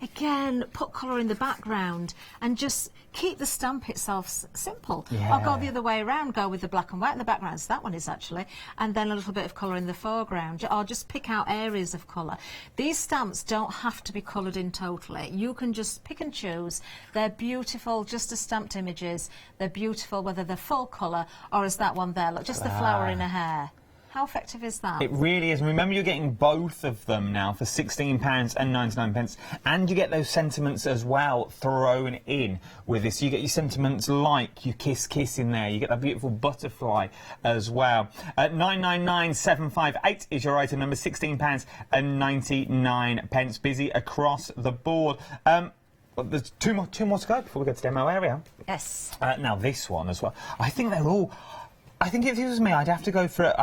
Again, put colour in the background and just keep the stamp itself simple. Yeah. Or go the other way around, go with the black and white in the background, so that one is actually, and then a little bit of colour in the foreground, or just pick out areas of colour. These stamps don't have to be coloured in totally. You can just pick and choose. They're beautiful just as stamped images. They're beautiful whether they're full colour or as that one there. Look, just the flower in her hair. How effective is that? It really is. And remember, you're getting both of them now for £16.99, and you get those sentiments as well thrown in with this. You get your sentiments like your Kiss Kiss in there. You get that beautiful butterfly as well. 999758 is your item number, £16.99. Busy across the board. But there's two more to go before we go to demo area. Yes. Now this one as well. I think they're all. I think if it was me, I'd have to go for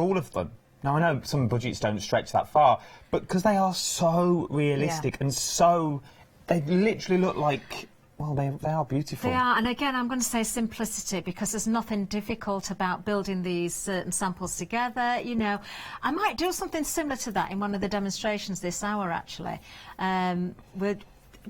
all of them. Now I know some budgets don't stretch that far, but because they are so realistic and so, they literally look like. Well, they are beautiful. They are, and again, I'm going to say simplicity, because there's nothing difficult about building these certain samples together. You know, I might do something similar to that in one of the demonstrations this hour, actually. We're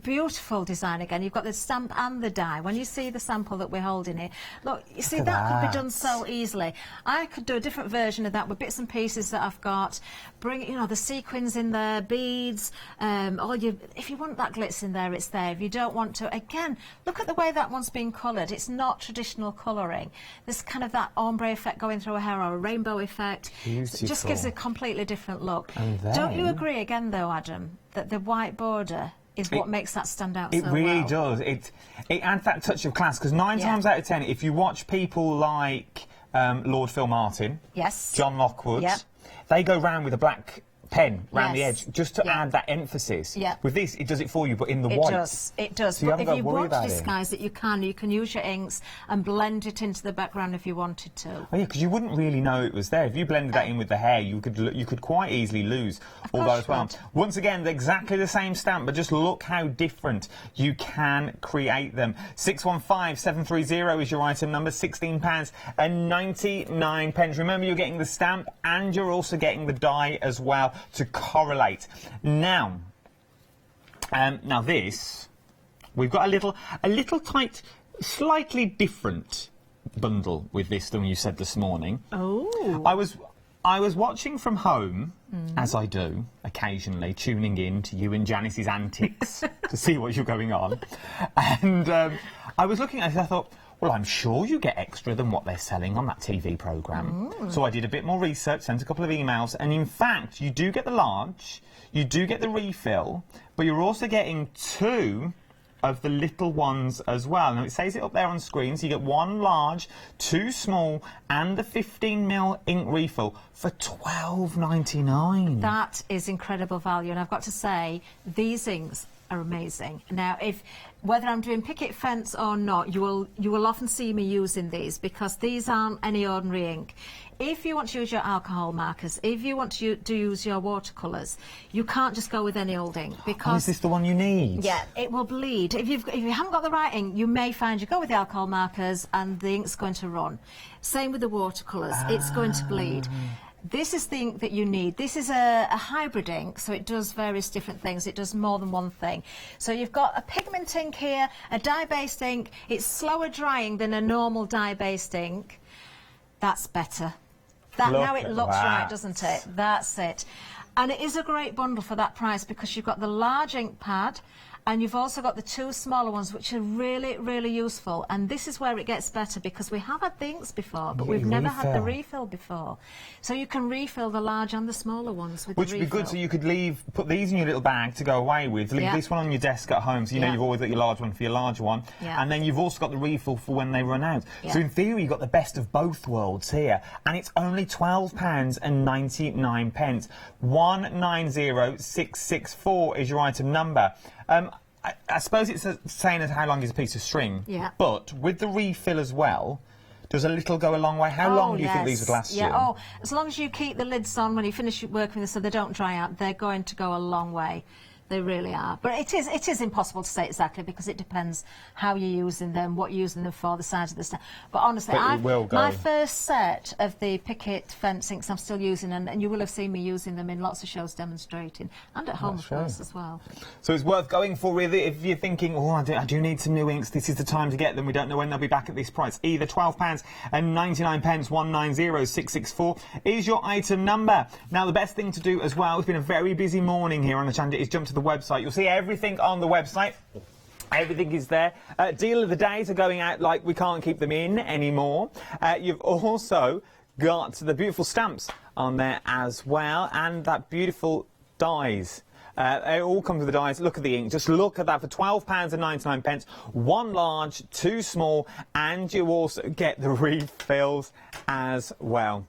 beautiful design again. You've got the stamp and the die. When you see the sample that we're holding here, look, you see that could be done so easily. I could do a different version of that with bits and pieces that I've got. Bring, you know, the sequins in there, beads, if you want that glitz in there, it's there. If you don't want to, again, look at the way that one's been coloured. It's not traditional colouring. There's kind of that ombre effect going through her hair, or a rainbow effect. Beautiful. It just gives a completely different look. And then, don't you agree again, though, Adam, that the white border is what makes that stand out so well? It really does. It adds that touch of class, because 9 times out of 10, if you watch people like Lord Phil Martin, John Lockwood, they go round with a black pen round the edge just to add that emphasis. With this, it does it for you, but in the white. It does. So but if you want to about disguise it, you can use your inks and blend it into the background if you wanted to. Oh yeah, because you wouldn't really know it was there. If you blended that in with the hair, you could quite easily lose all those well. Once again, they're exactly the same stamp, but just look how different you can create them. 615730 is your item number, £16.99. Remember, you're getting the stamp and you're also getting the die as well to correlate. Now this, we've got a little tight, slightly different bundle with this than you said this morning. Oh. I was watching from home, as I do occasionally, tuning in to you and Janice's antics to see what you're going on, and I was looking at it and I thought, well, I'm sure you get extra than what they're selling on that TV programme. So I did a bit more research, sent a couple of emails, and in fact, you do get the large, you do get the refill, but you're also getting 2 of the little ones as well. Now, it says it up there on screen, so you get 1 large, 2 small, and the 15ml ink refill for £12.99. That is incredible value, and I've got to say, these inks are amazing. Now, whether I'm doing picket fence or not, you will often see me using these, because these aren't any ordinary ink. If you want to use your alcohol markers, if you want to use your watercolours, you can't just go with any old ink, because... is this the one you need? Yeah, it will bleed. If you haven't got the right ink, you may find you go with the alcohol markers and the ink's going to run. Same with the watercolours, it's going to bleed. This is the ink that you need. This is a hybrid ink, so it does various different things. It does more than one thing. So you've got a pigment ink here, a dye-based ink. It's slower drying than a normal dye-based ink. That's better. Now it looks right, doesn't it? That's it. And it is a great bundle for that price, because you've got the large ink pad And you've also got the 2 smaller ones, which are really, really useful. And this is where it gets better, because we have had the inks before, but we've never had the refill before. So you can refill the large and the smaller ones with the refill. Which would be good, so you could put these in your little bag to go away with, leave this one on your desk at home, so you know you've always got your large one for your large one, and then you've also got the refill for when they run out. So in theory, you've got the best of both worlds here, and it's only £12.99. 190664 is your item number. I suppose it's saying as how long is a piece of string, but with the refill as well, does a little go a long way? How long do you think these would last you? As long as you keep the lids on when you finish working with them so they don't dry out, they're going to go a long way. They really are. But it is impossible to say exactly, because it depends how you're using them, what you're using them for, the size of the stamp. But honestly, my first set of the Picket fence inks I'm still using, and you will have seen me using them in lots of shows demonstrating, and at home, of course, as well. So it's worth going for, really, if you're thinking, oh, I do need some new inks, this is the time to get them, we don't know when they'll be back at this price. Either £12.99, 190664 is your item number. Now, the best thing to do as well, it's been a very busy morning here on Hachanda, is jump to the website. You'll see everything on the website. Everything is there. Deal of the days are going out like we can't keep them in anymore. You've also got the beautiful stamps on there as well, and that beautiful dies. They all come with the dies. Look at the ink. Just look at that for £12.99. 1 large, 2 small, and you also get the refills as well.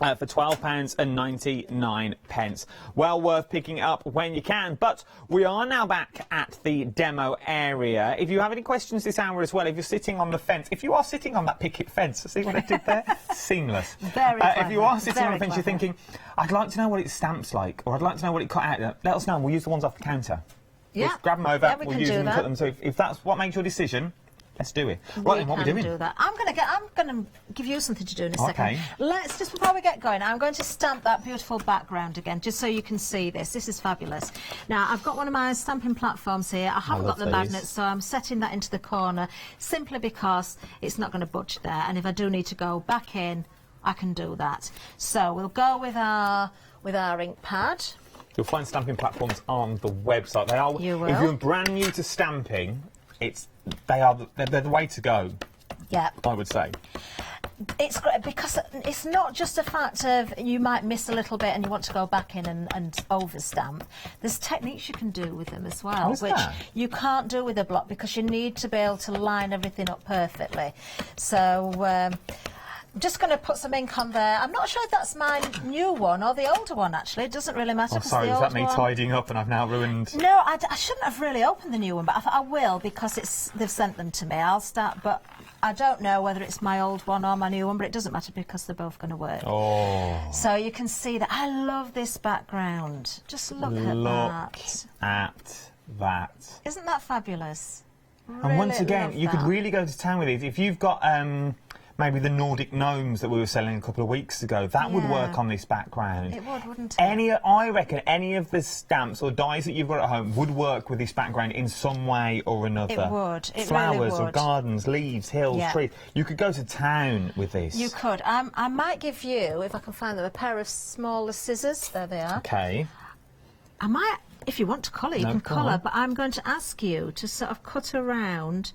For £12.99. Well worth picking up when you can. But we are now back at the demo area. If you have any questions this hour as well, if you're sitting on the fence, if you are sitting on that picket fence, see what I did there? Seamless. Very clever. If you are sitting on the fence, you're thinking, I'd like to know what it stamps like, or I'd like to know what it cut out. Let us know. We'll use the ones off the counter. Yeah. We'll grab them over. We we'll can use do them and that. cut them. So if that's what makes your decision, let's do it. Right, then, what are we doing? Do that. I'm going to give you something to do in a second. Let's just, before we get going, I'm going to stamp that beautiful background again, just so you can see this. This is fabulous. Now, I've got one of my stamping platforms here. I haven't got the magnets, so I'm setting that into the corner simply because it's not going to budge there. And if I do need to go back in, I can do that. So we'll go with our ink pad. You'll find stamping platforms on the website. They are. You will. If you're brand new to stamping, they're the way to go. Yeah. I would say. It's great because it's not just a fact of you might miss a little bit and you want to go back in and overstamp. There's techniques you can do with them as well, which you can't do with a block because you need to be able to line everything up perfectly. So I'm just going to put some ink on there. I'm not sure if that's my new one or the older one, actually. It doesn't really matter. Oh, sorry, is that me tidying up and I've now ruined... No, I shouldn't have really opened the new one, but I thought I will because they've sent them to me. I'll start, but I don't know whether it's my old one or my new one, but it doesn't matter because they're both going to work. Oh. So you can see that. I love this background. Just look at that. Look at that. Isn't that fabulous? And once again, you could really go to town with it. If you've got... maybe the Nordic gnomes that we were selling a couple of weeks ago. That would work on this background. It would, wouldn't it? I reckon any of the stamps or dies that you've got at home would work with this background in some way or another. It would. It Flowers really would. or gardens, leaves, hills, trees. You could go to town with this. You could. I might give you, if I can find them, a pair of smaller scissors. There they are. Okay. I might, if you want to colour, you can colour, but I'm going to ask you to sort of cut around.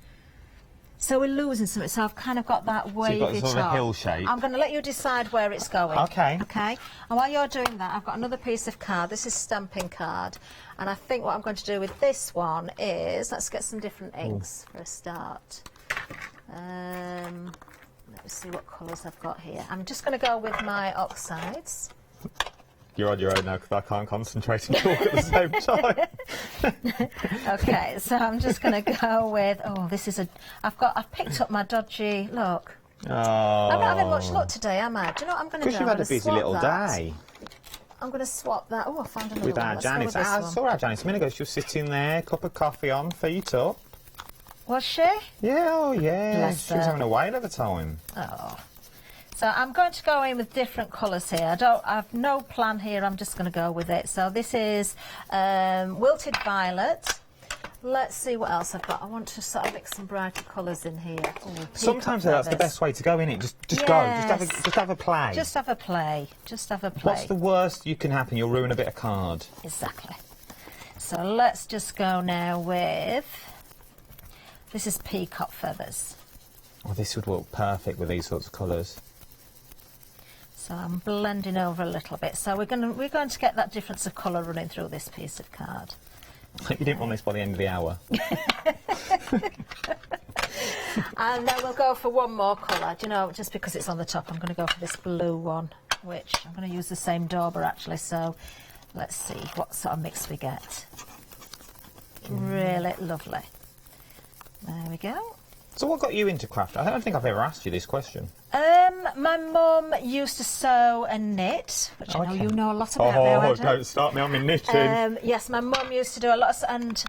So we're losing something, so I've kind of got that wavy top. So you've got sort of a hill shape. I'm going to let you decide where it's going. Okay. Okay? And while you're doing that, I've got another piece of card. This is stamping card. And I think what I'm going to do with this one is, let's get some different inks for a start. Let me see what colours I've got here. I'm just going to go with my oxides. You're on your own now because I can't concentrate and talk at the same time. Okay, so I'm just going to go with, this is I've picked up my dodgy, look. Oh. I'm not having much luck today, am I? Do you know what I'm going to do? Because you've had a busy little day. I'm going to swap that. Oh, I found another with one. our Janice. I saw our Janice a minute ago. She was sitting there, cup of coffee on, feet up. Was she? Yeah, oh yeah. Bless she was her. having a whale of a time. Oh. So I'm going to go in with different colours here. I've no plan here, I'm just going to go with it. So this is wilted violet. Let's see what else I've got. I want to sort of mix some brighter colours in here. Sometimes that's the best way to go, isn't it? Just go. Just have a play. Just have a play. Just have a play. What's the worst you can happen? You'll ruin a bit of card. Exactly. So let's just go now with, this is peacock feathers. Oh, this would work perfect with these sorts of colours. So I'm blending over a little bit. So we're going to get that difference of colour running through this piece of card. You didn't want this by the end of the hour. And then we'll go for one more colour. Do you know, just because it's on the top, I'm going to go for this blue one, which I'm going to use the same dauber actually. So let's see what sort of mix we get. Really lovely. There we go. So what got you into craft? I don't think I've ever asked you this question. My mum used to sew and knit, which I know you know a lot about now, Adam. Don't start me on my knitting. Yes, my mum used to do a lot of, and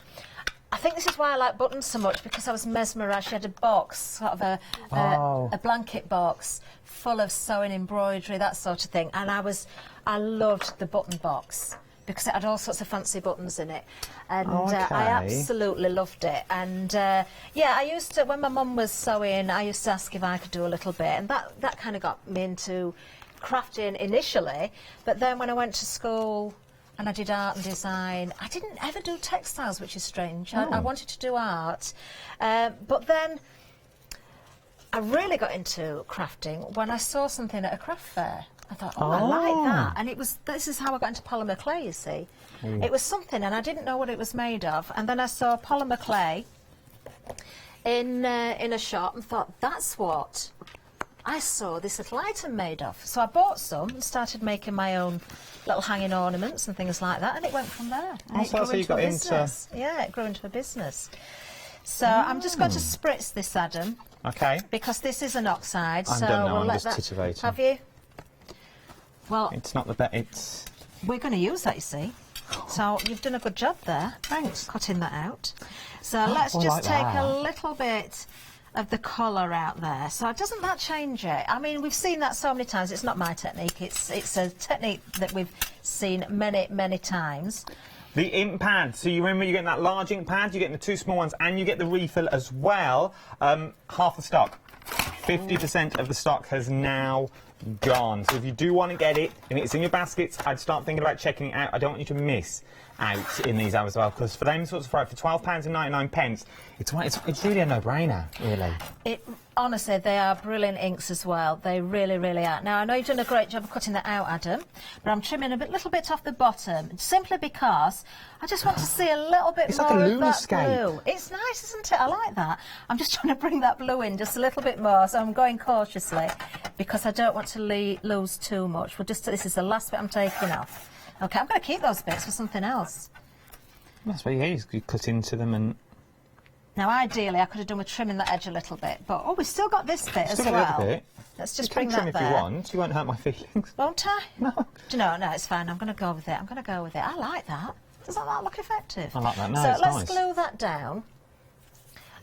I think this is why I like buttons so much, because I was mesmerised. She had a box, sort of a blanket box full of sewing, embroidery, that sort of thing, and I loved the button box, because it had all sorts of fancy buttons in it, and I absolutely loved it. And yeah, I used to, when my mum was sewing, I used to ask if I could do a little bit, and that kind of got me into crafting initially. But then when I went to school and I did art and design, I didn't ever do textiles, which is strange. I wanted to do art, but then I really got into crafting when I saw something at a craft fair. I thought, oh, I like that. And this is how I got into polymer clay, you see. It was something, and I didn't know what it was made of. And then I saw polymer clay in a shop and thought, that's what I saw this little item made of. So I bought some and started making my own little hanging ornaments and things like that, and it went from there. And so you got into... Yeah, it grew into a business. So I'm just going to spritz this, Adam. Okay. Because this is an oxide, I'm so done now. we'll I'm let just that... titivating. Have you? Well, it's not the best. It's... We're going to use that, you see. So you've done a good job there. Thanks. Cutting that out. So let's just take a little bit of the colour out there. So doesn't that change it? I mean, we've seen that so many times. It's not my technique. It's a technique that we've seen many, many times. The ink pad. So you remember, you get that large ink pad, you get the two small ones, and you get the refill as well. Half the stock. 50% of the stock has now gone. So if you do want to get it and it's in your baskets, I'd start thinking about checking it out. I don't want you to miss out in these hours as well, because for them sorts of for £12.99, it's really a no-brainer, really. Honestly, they are brilliant inks as well. They really, really are. Now, I know you've done a great job of cutting that out, Adam, but I'm trimming a little bit off the bottom, simply because I just want to see a little bit more like a of that lunarscape. blue. It's nice, isn't it? I like that. I'm just trying to bring that blue in just a little bit more, so I'm going cautiously, because I don't want to lose too much. This is the last bit I'm taking off. Okay, I'm going to keep those bits for something else. That's what you cut into them and... Now, ideally, I could have done with trimming the edge a little bit, but we've still got this bit as well. A little bit. Let's just bring that there. You can trim if you want. You won't hurt my feelings. Won't I? No. Do you know? No, it's fine. I'm going to go with it. I like that. Doesn't that look effective? I like that. No, so it's let's nice. glue that down.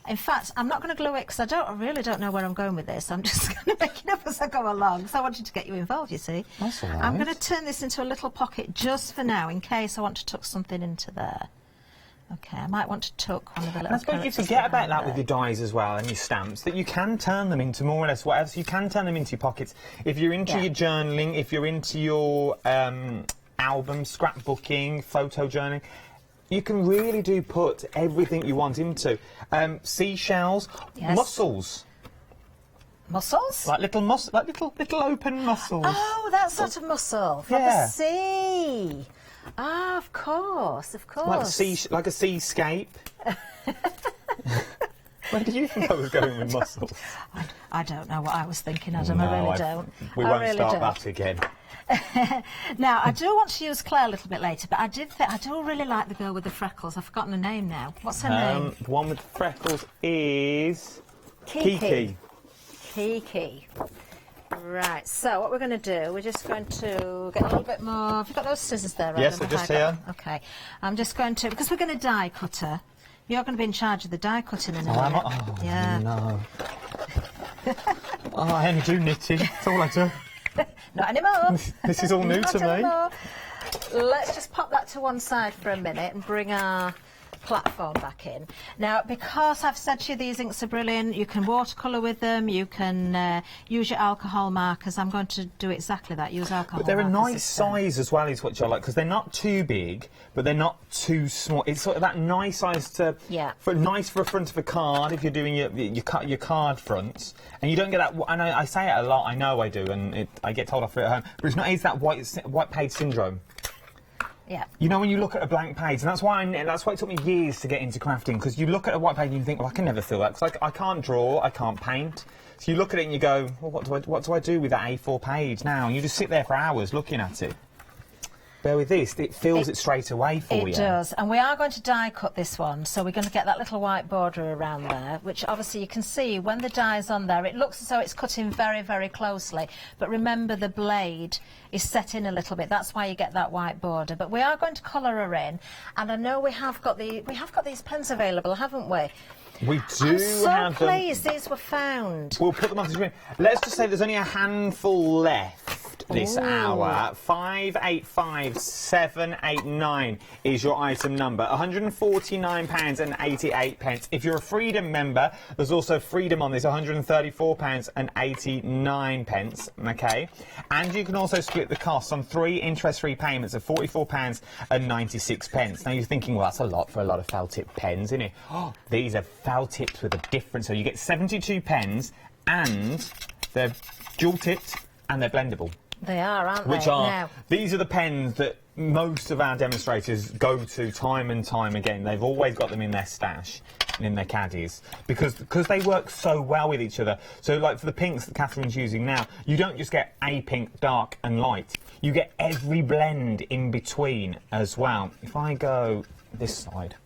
In fact, I'm not going to glue it because I really don't know where I'm going with this. I'm just going to make it up as I go along. So I wanted to get you involved, you see. That's all right. I'm going to turn this into a little pocket just for now, in case I want to tuck something into there. Okay, I might want to tuck one of the little... And I suppose you forget about that with your dies as well and your stamps, that you can turn them into more or less whatever. So you can turn them into your pockets. If you're into your journaling, if you're into your album, scrapbooking, photo journaling, you can really do put everything you want into. Seashells, mussels. Mussels? Like little open mussels. Oh, that sort of mussel from the sea. Ah, of course. Like a seascape. Where did you think I was going with mussels? I don't know what I was thinking, Adam. I really don't. We won't start that again. Now, I do want to use Claire a little bit later, but I do really like the girl with the freckles. I've forgotten her name now. What's her name? The one with the freckles is... Kiki. Kiki. Right, so what we're going to do, we're just going to get a little bit more... Have you got those scissors there, Adam? Yes, they're just here. Okay. I'm just going to... Because we're going to die cut her. You're going to be in charge of the die cutting in a minute. Oh, yeah. No. I only do knitting. That's all I do. Not anymore. This is all new to me. Anymore. Let's just pop that to one side for a minute and bring our platform back in. Now, because I've said to you these inks are brilliant, you can watercolour with them, you can use your alcohol markers. I'm going to do exactly that, use alcohol But they're a markers nice size as well, is what I like, because they're not too big, but they're not too small. It's sort of that nice size to, nice for a front of a card if you're doing your card fronts, and you don't get that. I know I say it a lot. I know I do, and I get told off for it at home. But it's that white page syndrome. Yeah. You know, when you look at a blank page, and that's why it took me years to get into crafting, because you look at a white page and you think, well, I can never fill that, because I can't draw, I can't paint. So you look at it and you go, well, what do I do with that A4 page now? And you just sit there for hours looking at it. Bear with this, it fills it straight away for you. It does, and we are going to die cut this one, so we're going to get that little white border around there, which obviously you can see when the die is on there, it looks as though it's cutting very, very closely, but remember the blade is set in a little bit, that's why you get that white border. But we are going to colour her in, and I know we have got these pens available, haven't we? We do I'm so have them. pleased these were found. We'll put them on the screen. Let's just say there's only a handful left this hour. 585789 is your item number. £149.88. If you're a Freedom member, there's also Freedom on this, £134.89. Okay, and you can also split the costs on 3 interest-free payments of £44.96. Now you're thinking, well, that's a lot for a lot of felt tip pens, isn't it? Oh, these are felt tips with a difference. So you get 72 pens, and they're dual tipped and they're blendable. They are, aren't they? These are the pens that most of our demonstrators go to time and time again. They've always got them in their stash and in their caddies because they work so well with each other. So, like for the pinks that Catherine's using now, you don't just get a pink, dark and light. You get every blend in between as well. If I go this side...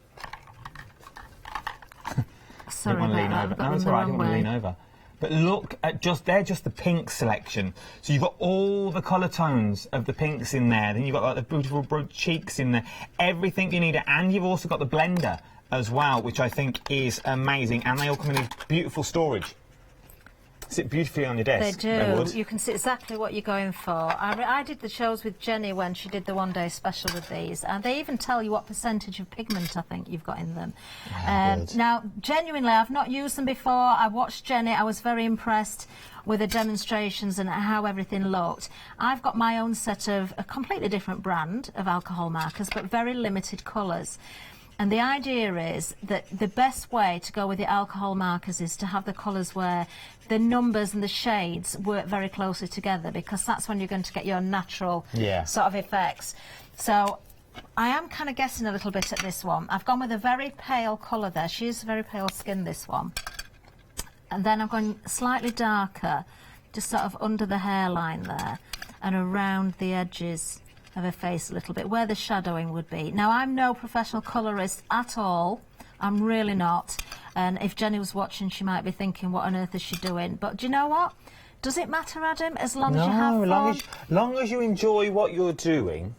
Sorry about that. No, it's all right, I didn't want to lean over. But look at they're just the pink selection. So you've got all the colour tones of the pinks in there. Then you've got like the beautiful broad cheeks in there. Everything you need. And you've also got the blender as well, which I think is amazing. And they all come in this beautiful storage. Sit beautifully on your desk. They do. You can see exactly what you're going for. I did the shows with Jenny when she did the one-day special with these, and they even tell you what percentage of pigment I think you've got in them. Now, genuinely, I've not used them before. I watched Jenny. I was very impressed with the demonstrations and how everything looked. I've got my own set of a completely different brand of alcohol markers, but very limited colours. And the idea is that the best way to go with the alcohol markers is to have the colours where the numbers and the shades work very closely together, because that's when you're going to get your natural sort of effects. So I am kind of guessing a little bit at this one. I've gone with a very pale colour there. She is very pale skin, this one. And then I'm going slightly darker, just sort of under the hairline there and around the edges of her face a little bit, where the shadowing would be. Now, I'm no professional colourist at all. I'm really not. And if Jenny was watching, she might be thinking, what on earth is she doing? But do you know what? Does it matter, Adam, as long as you have fun? long as you enjoy what you're doing,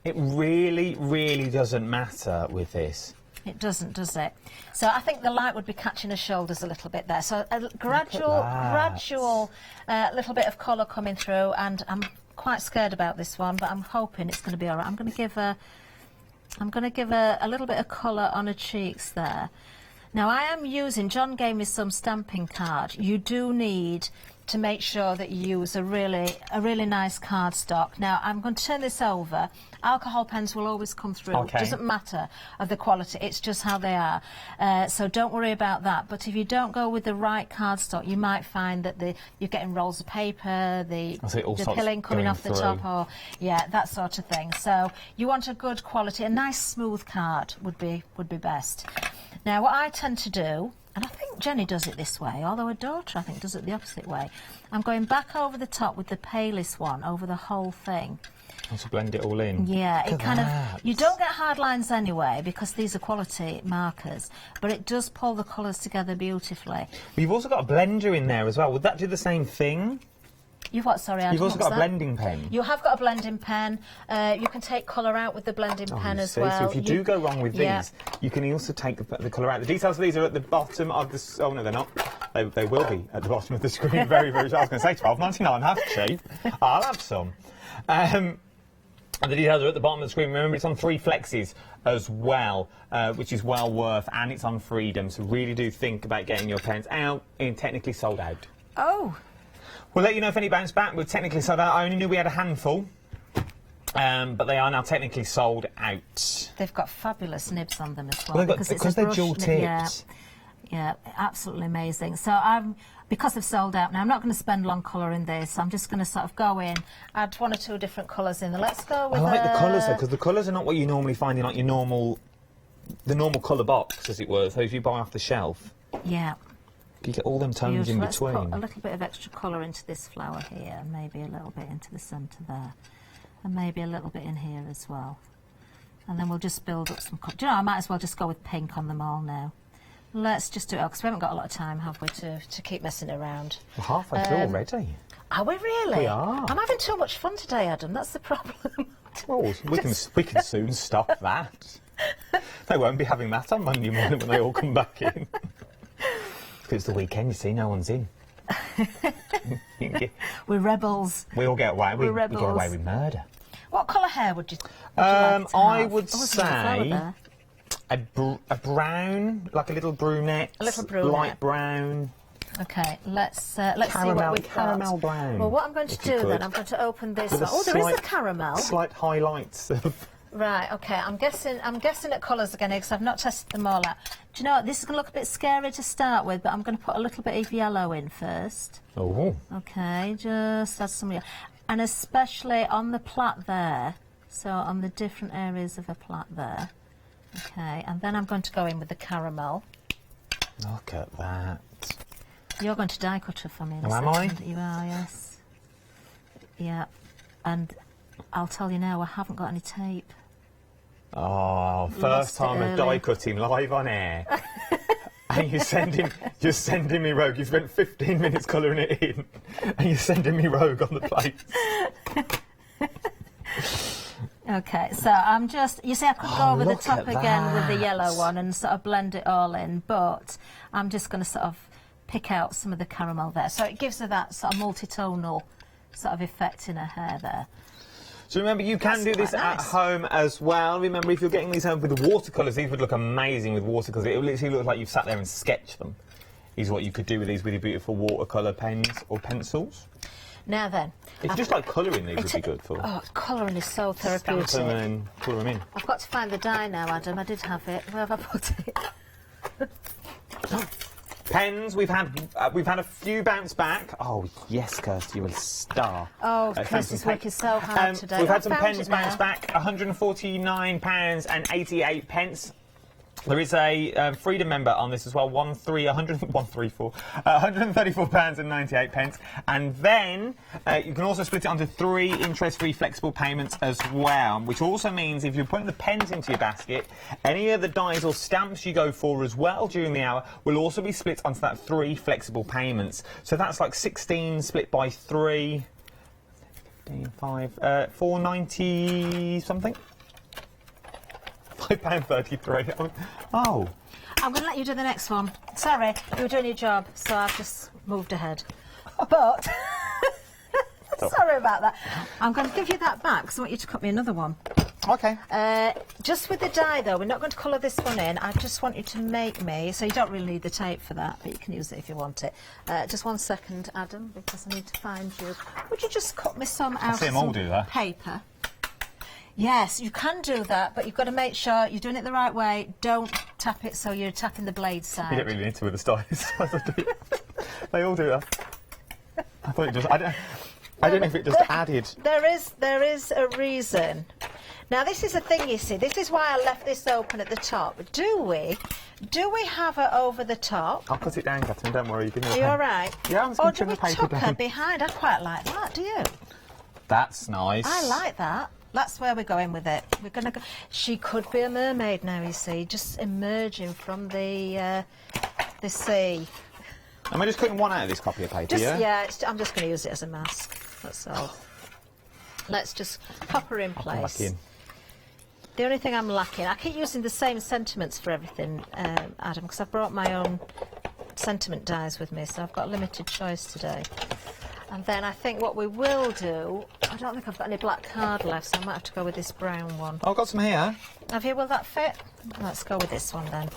it really, really doesn't matter with this. It doesn't, does it? So I think the light would be catching her shoulders a little bit there. So a gradual little bit of colour coming through, and I'm quite scared about this one, but I'm hoping it's going to be all right. I'm going to give her a little bit of colour on her cheeks there. Now, I am using, John gave me some stamping card. You do need to make sure that you use a really nice cardstock. Now, I'm going to turn this over. Alcohol pens will always come through. Okay. It doesn't matter of the quality, it's just how they are. So don't worry about that. But if you don't go with the right cardstock, you might find that you're getting rolls of paper, the pilling coming off the top, or that sort of thing. So you want a good quality, a nice smooth card would be best. Now, what I tend to do, and I think Jenny does it this way, although her daughter, I think, does it the opposite way. I'm going back over the top with the palest one over the whole thing. To blend it all in. Yeah, it kind of... You don't get hard lines anyway, because these are quality markers, but it does pull the colours together beautifully. But you've also got a blender in there as well. Would that do the same thing? You've what, sorry, Adam? You've also got a blending pen. You have got a blending pen. You can take colour out with the blending pen as well. So if you do go wrong with these, you can also take the colour out. The details of these are at the bottom of the... Oh, no, they're not. They will be at the bottom of the screen very, very... I was going to say £12.99, have cheap. I'll have some. And the details are at the bottom of the screen. Remember, it's on 3 flexes as well, which is well worth, and it's on Freedom. So really do think about getting your pens out and technically sold out. Oh. We'll let you know if any bounce back. We're technically sold out. I only knew we had a handful, but they are now technically sold out. They've got fabulous nibs on them as well. Well, because they're dual tipped. Yeah, absolutely amazing. So because they've sold out now, I'm not going to spend long colouring this. I'm just going to sort of go in, add 1 or 2 different colours in there. Let's go with I like the colours though, because the colours are not what you normally find in like the normal colour box, as it were. So if you buy off the shelf, yeah, you get all them tones in between. Let's put a little bit of extra colour into this flower here, and maybe a little bit into the centre there, and maybe a little bit in here as well. And then we'll just build up some. Do you know, I might as well just go with pink on them all now. Let's just do it, because we haven't got a lot of time, have we, to keep messing around. We're halfway through already. Are we really? We are. I'm having too much fun today, Adam. That's the problem. Well, we can soon stop that. They won't be having that on Monday morning when they all come back in. It's the weekend, you see, no one's in. We're rebels. We all get away. We rebels. get away with murder. What colour hair would you like to I have? would say a brown, like a little brunette. A little brunette. Light brown. Okay, let's see what we've got. Caramel brown. Well, what I'm going to do then, I'm going to open this. Oh, there is a caramel. Slight highlights of. Right. Okay. I'm guessing at colours again because I've not tested them all out. Do you know what? This is going to look a bit scary to start with, but I'm going to put a little bit of yellow in first. Oh. Okay. Just add some yellow, and especially on the plait there. So on the different areas of the plait there. Okay. And then I'm going to go in with the caramel. Look at that. You're going to die cutter for me in a second. Am I? You are, yes. Yeah. And I'll tell you now, I haven't got any tape. Oh, first time of die cutting live on air. And you're sending me rogue. You spent 15 minutes colouring it in, and you're sending me rogue on the plate. Okay, so I'm just, you see, I could go over the top again with the yellow one and sort of blend it all in, but I'm just going to sort of pick out some of the caramel there. So it gives her that sort of multi-tonal sort of effect in her hair there. So remember, you can do this at home as well. Remember, if you're getting these home with the watercolours, these would look amazing with watercolours. It literally looks like you've sat there and sketched them, is what you could do with these really beautiful watercolour pens or pencils. Now then. If you just like colouring, these would be good for. Oh, colouring is so therapeutic. Stamp them and colour them in. I've got to find the dye now, Adam. I did have it. Where have I put it? Pens, we've had a few bounce back. Oh yes, Kirsty, you're a star. Oh, Kirsty's working so hard today. We've had some pens bounce back. £149.88. There is a Freedom member on this as well. £134.98, and then you can also split it onto 3 interest-free flexible payments as well. Which also means if you're putting the pens into your basket, any of the dies or stamps you go for as well during the hour will also be split onto that 3 flexible payments. So that's like 16 split by 3, 15, 5, 4.90 something. £5.33. Oh. I'm going to let you do the next one. Sorry, you were doing your job, so I've just moved ahead. But, sorry about that. I'm going to give you that back, because I want you to cut me another one. Okay. Just with the dye, though, we're not going to colour this one in. I just want you to make me, so you don't really need the tape for that, but you can use it if you want it. Just 1 second, Adam, because I need to find you. Would you just cut me some out of some paper? Yes, you can do that, but you've got to make sure you're doing it the right way. Don't tap it so you're tapping the blade side. You don't really need to with the styles. They all do that. I thought it just. I don't know if it just added. There is a reason. Now this is a thing, you see. This is why I left this open at the top. Do we have her over the top? I'll cut it down, Catherine. Don't worry. You can. Are you all right? Yeah, I'm just going to trim the paper tuck down. her behind? I quite like that. Do you? That's nice. I like that. That's where we're going with it. We're going to go. She could be a mermaid now, you see, just emerging from the sea. Am I just cutting one out of this copy of paper, Yeah, I'm just going to use it as a mask. That's all. Let's just pop her in place. The only thing I'm lacking, I keep using the same sentiments for everything, Adam, because I've brought my own sentiment dies with me, so I've got a limited choice today. And then I think what we will do, I don't think I've got any black card left, so I might have to go with this brown one. Oh, I've got some here. Have you? Will that fit? Let's go with this one then.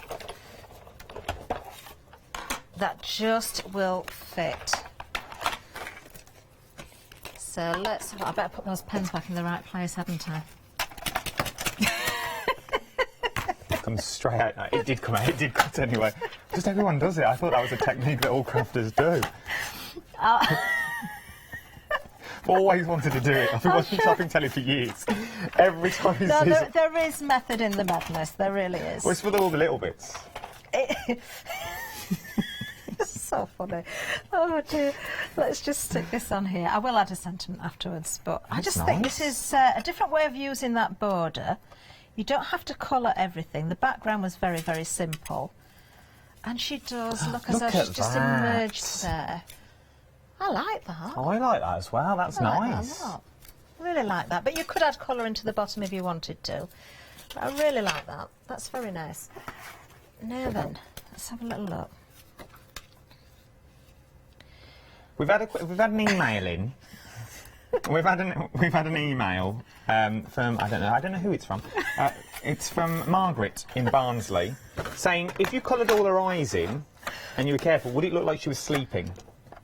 That just will fit. So let's, I better put those pens back in the right place, hadn't I? Comes straight out. It did come out, it did cut anyway. Just everyone does it. I thought that was a technique that all crafters do. Always wanted to do it. I've been watching shopping telly for years. Every time you see there is method in the madness, there really is. Well, it's for all the little bits. It's so funny. Oh dear. Let's just stick this on here. I will add a sentiment afterwards, but I just think this is a different way of using that border. You don't have to colour everything. The background was very, very simple. And she does look as though she's just emerged there. I like that. Oh, I like that as well. That's nice. Like that a lot. I really like that. But you could add colour into the bottom if you wanted to. But I really like that. That's very nice. Now then, let's have a little look. We've had an email in. We've had an email from I don't know who it's from. It's from Margaret in Barnsley, saying if you coloured all her eyes in and you were careful, would it look like she was sleeping?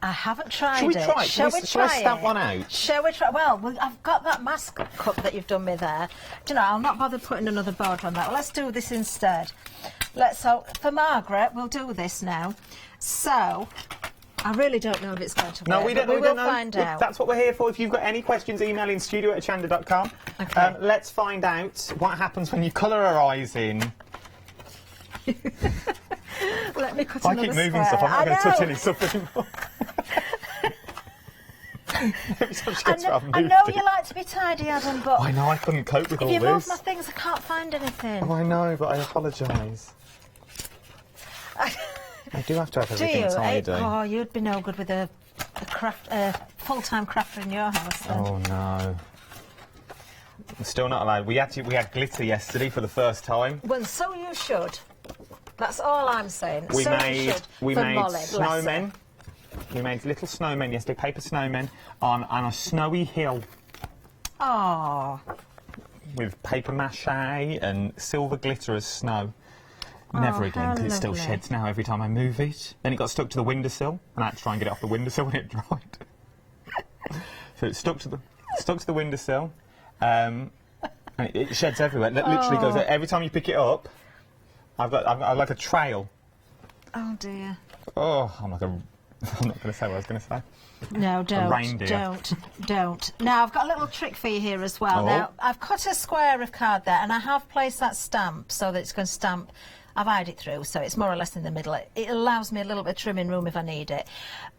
I haven't tried Shall we try it? Shall we Shall I stamp it? one out? Shall we try? Well, I've got that mask cup that you've done me there. Do you know, I'll not bother putting another border on that. Well, let's do this instead. So for Margaret, we'll do this now. So I really don't know if it's going to work. No, we don't. We will know. find out. That's what we're here for. If you've got any questions, email in studio@hachanda.com. Okay. Let's find out what happens when you colour her eyes in. Let me cut I another keep moving square. stuff. I'm not going to touch know. any stuff anymore. Every time she gets up, I've I moved know it. you like to be tidy, Adam, but I know I couldn't cope with all if you this. move my things, I can't find anything. Oh, I know, but I apologise. I do have to have Do everything you? tidy. Oh, you'd be no good with a full-time crafter in your house then. Oh no. I'm still not allowed. We had glitter yesterday for the first time. Well, so you should. That's all I'm saying. We so made you should. we For made Molly, bless her. snowmen. We made little snowmen yesterday, paper snowmen on a snowy hill Oh. with paper mache and silver glitter as snow. Never again, because it still lovely. sheds now every time I move it. Then it got stuck to the windowsill, and I had to try and get it off the windowsill when it dried. So it stuck to the windowsill, and it sheds everywhere. It literally goes every time you pick it up. I've got like a trail. Oh dear. Oh, I'm not going to say what I was going to say. No, don't. reindeer. Don't. Now, I've got a little trick for you here as well. Oh. Now, I've cut a square of card there, and I have placed that stamp so that it's going to stamp. I've eyed it through, so it's more or less in the middle. It allows me a little bit of trimming room if I need it.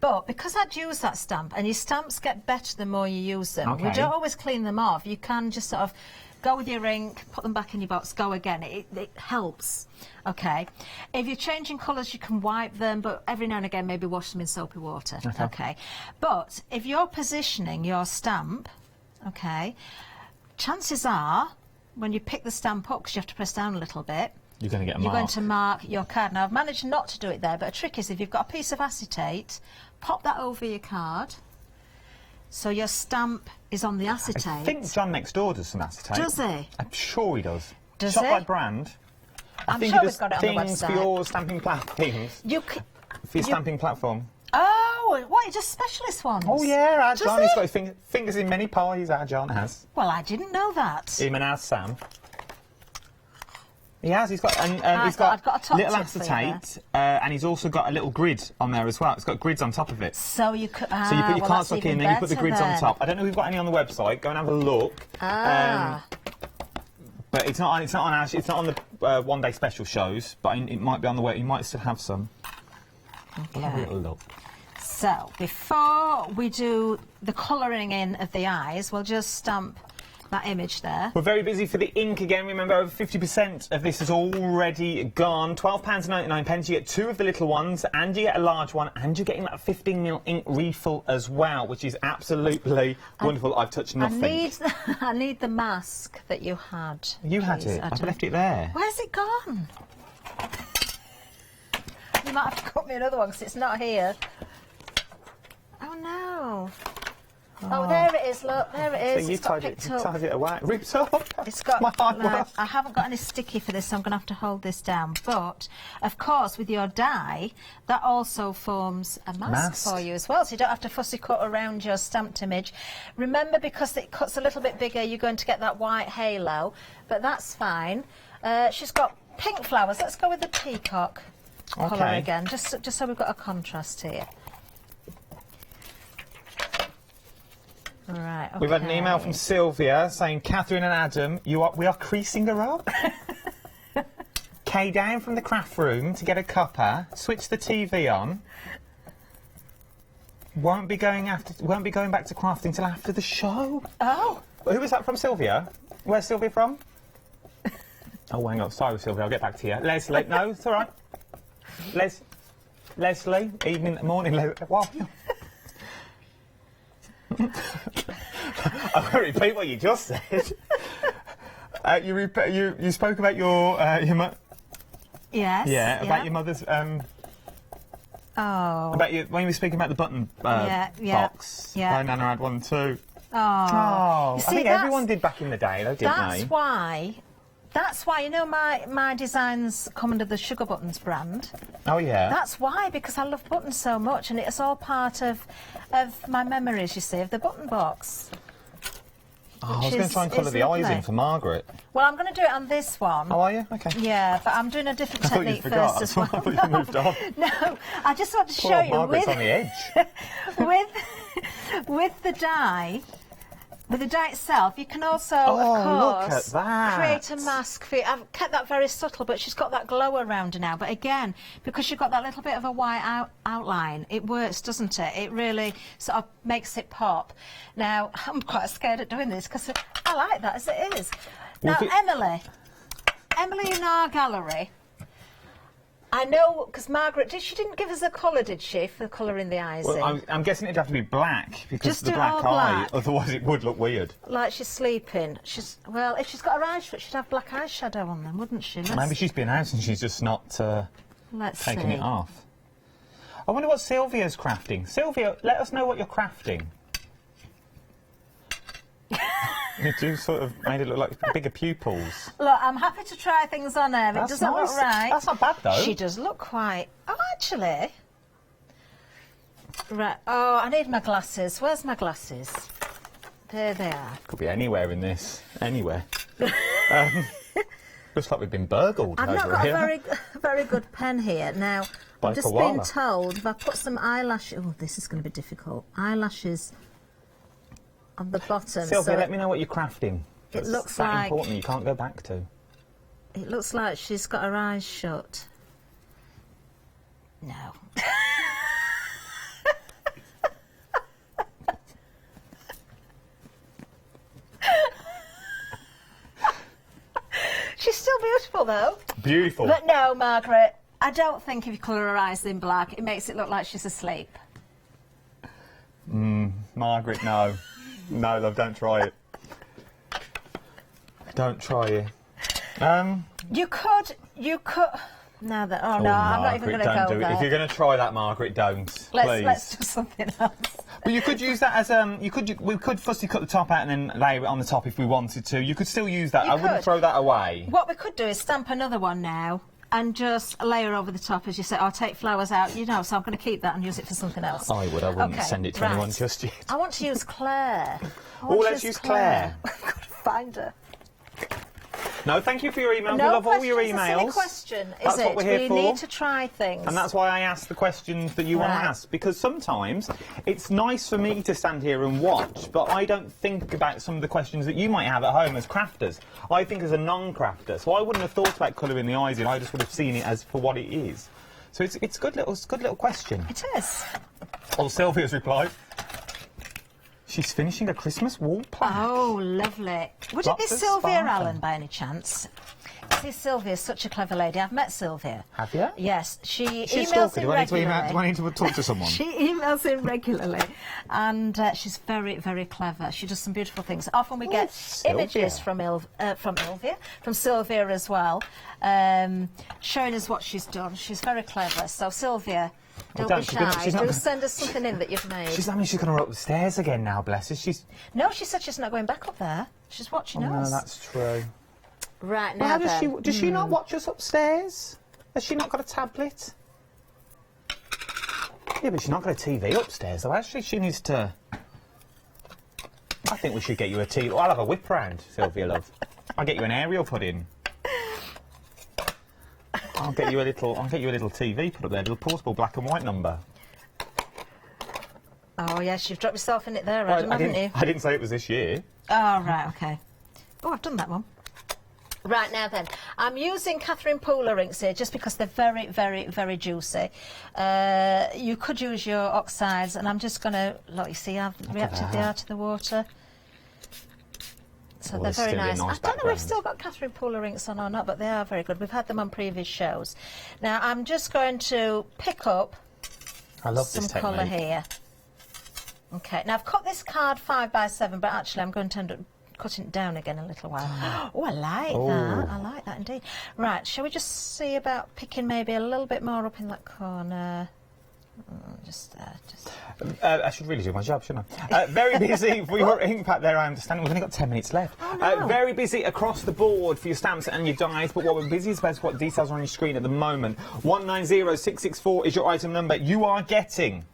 But because I'd use that stamp, and your stamps get better the more you use them, we Okay. don't always clean them off. You can just sort of go with your ink, put them back in your box, go again. It helps. Okay. If you're changing colours, you can wipe them, but every now and again, maybe wash them in soapy water. Okay. But if you're positioning your stamp, okay, chances are, when you pick the stamp up, because you have to press down a little bit, You're going to get a you're mark. going to mark your card. Now, I've managed not to do it there, but a trick is if you've got a piece of acetate, pop that over your card, so your stamp is on the acetate. I think John next door does some acetate. Does he? I'm sure he does. Does Shop he? like brand. I I'm think sure he we've does got it on the things for website. your stamping things. For your stamping platform. Oh, what, he does specialist ones? Oh yeah, our Does John. he? He's got his fingers in many pies, our John has. Well, I didn't know that. Him and our Sam. He has. He's got I've got a top little tip for you acetate, and he's also got a little grid on there as well. It's got grids on top of it. So you could. So you put your well, cardstock that's in, then you put the even grids better on top. I don't know if we've got any on the website. Go and have a look. But it's not on the one-day special shows. But it might be on the web. You might still have some. We'll have a little look. So before we do the colouring in of the eyes, we'll just stamp that image there. We're very busy for the ink again. Remember, over 50% of this is already gone. £12.99. You get two of the little ones, and you get a large one, and you're getting that 15ml ink refill as well, which is absolutely wonderful. I've touched nothing. I need the mask that you had. You had please, it. I've Adam. left it there. Where's it gone? You might have to cut me another one because it's not here. Oh no. Oh, there it is, look, there it is. So you tied it away. Ripped off. It's got, my hard no, work. I haven't got any sticky for this, so I'm going to have to hold this down. But, of course, with your die, that also forms a mask for you as well, so you don't have to fussy cut around your stamped image. Remember, because it cuts a little bit bigger, you're going to get that white halo, but that's fine. She's got pink flowers. Let's go with the peacock colour again, just so we've got a contrast here. Right, okay. We've had an email from Sylvia saying, Catherine and Adam, we are creasing her up. Kay down from the craft room to get a cuppa, switch the TV on. Won't be going back to crafting till after the show. Oh. Who was that from, Sylvia? Where's Sylvia from? Oh, hang on. Sorry, Sylvia. I'll get back to you. Leslie. No, it's all right. Leslie. Morning, Leslie. What? I'm going to repeat what you just said. You spoke about your Yes. yeah, about your mother's about when you were speaking about the button box. Yeah. My nana had one too. Oh. I think everyone did back in the day, though, didn't they? That's why, you know, my designs come under the Sugar Buttons brand. Oh, yeah. That's why, because I love buttons so much, and it's all part of my memories, you see, of the button box. Oh, I was going to try and colour the eyes in for Margaret. Well, I'm going to do it on this one. Oh, are you? Okay. Yeah, but I'm doing a different technique first as well. I thought you moved on. No, I just want to show you. Margaret's on the edge. with the die. With the die itself, you can also, of look course, at that. create a mask for you. I've kept that very subtle, but she's got that glow around her now. But again, because you've got that little bit of a white outline, it works, doesn't it? It really sort of makes it pop. Now, I'm quite scared at doing this because I like that as it is. Now, Emily in our gallery, I know, because Margaret, she didn't give us a colour, did she, for colouring the eyes in? Well, I'm guessing it'd have to be black, because Just the do it black all eye, black. otherwise it would look weird. Like she's sleeping. Well, if she's got her eyes shut, she'd have black eyeshadow on them, wouldn't she? Maybe she's been out and she's just not taking it off. I wonder what Sylvia's crafting. Sylvia, let us know what you're crafting. You do sort of made it look like bigger pupils. Look, I'm happy to try things on her. It doesn't look right. That's not bad, though. She does look quite... Oh, actually... Right. Oh, I need my glasses. Where's my glasses? There they are. Could be anywhere in this. Anywhere. Looks like we've been burgled I've over not got here. a very good pen here. Now, By I'm just koala. being told if I put some eyelashes... Oh, this is going to be difficult. Eyelashes on the bottom. Sylvia, so let me know what you're crafting. It It's looks that like... important you can't go back to. It looks like she's got her eyes shut. No. She's still beautiful, though. Beautiful. But no, Margaret, I don't think if you colour her eyes in black, it makes it look like she's asleep. Margaret, no. No, love, don't try it. Don't try it. You could... No, no, I'm not even going to don't go do there. it. If you're going to try that, Margaret, don't. Please. Let's do something else. But you could use that as we could fussy cut the top out and then lay it on the top if we wanted to. You could still use that. I wouldn't throw that away. What we could do is stamp another one now and just layer over the top, as you say. I'll take flowers out, you know, so I'm going to keep that and use it for something else. I would. I wouldn't send it to anyone just yet. I want to use Claire. Let's use Claire. I've got to find her. No, thank you for your emails. No we love all your question's a silly emails. question, is That's it? what we're here we for. need to try things. And that's why I ask the questions that you want to ask, because sometimes it's nice for me to stand here and watch, but I don't think about some of the questions that you might have at home as crafters. I think as a non-crafter, so I wouldn't have thought about colouring the eyes in, I just would have seen it as for what it is. So it's a good little question. It is. Oh, Sylvia's replied. She's finishing a Christmas wall plaque. Oh, lovely. Would it be Lots of Sylvia sparkle. Allen by any chance? See, Sylvia's such a clever lady. I've met Sylvia. Have you? Yes. She She's emails stalking. in Do regularly. I need to talk to someone? She emails in regularly, and she's very, very clever. She does some beautiful things. Often we get images from Sylvia as well, showing us what she's done. She's very clever. So Sylvia, Don't be shy. Do send us something in that you've made. She's going to run up the stairs again now, bless her. No, she said she's not going back up there. She's watching us. No, that's true. Right, now does she not watch us upstairs? Has she not got a tablet? Yeah, but she's not got a TV upstairs, though. Actually, she needs to... I think we should get you a TV. I'll have a whip round, Sylvia, love. I'll get you an aerial put in. I'll get you a little TV put up there, a little portable black and white number. Oh yes, you've dropped yourself in it there, Adam, haven't you? I didn't say it was this year. Oh right, okay. Oh, I've done that one. Right, now then, I'm using Catherine Pooler inks here just because they're very, very, very juicy. You could use your oxides, and I'm just going to, look, you see I've reacted the art of the water. So they're very nice. I don't know if we've still got Catherine Pooler inks on or not, but they are very good. We've had them on previous shows. Now, I'm just going to pick up some colour here. Okay, now I've cut this card 5 by 7, but actually I'm going to end up cutting it down again in a little while. Oh, I like that. I like that indeed. Right, shall we just see about picking maybe a little bit more up in that corner? I should really do my job, shouldn't I? Very busy for your ink pack there, I understand. We've only got 10 minutes left. Oh, no. Very busy across the board for your stamps and your dies, but what we're busy is about what details are on your screen at the moment. 190664 is your item number. You are getting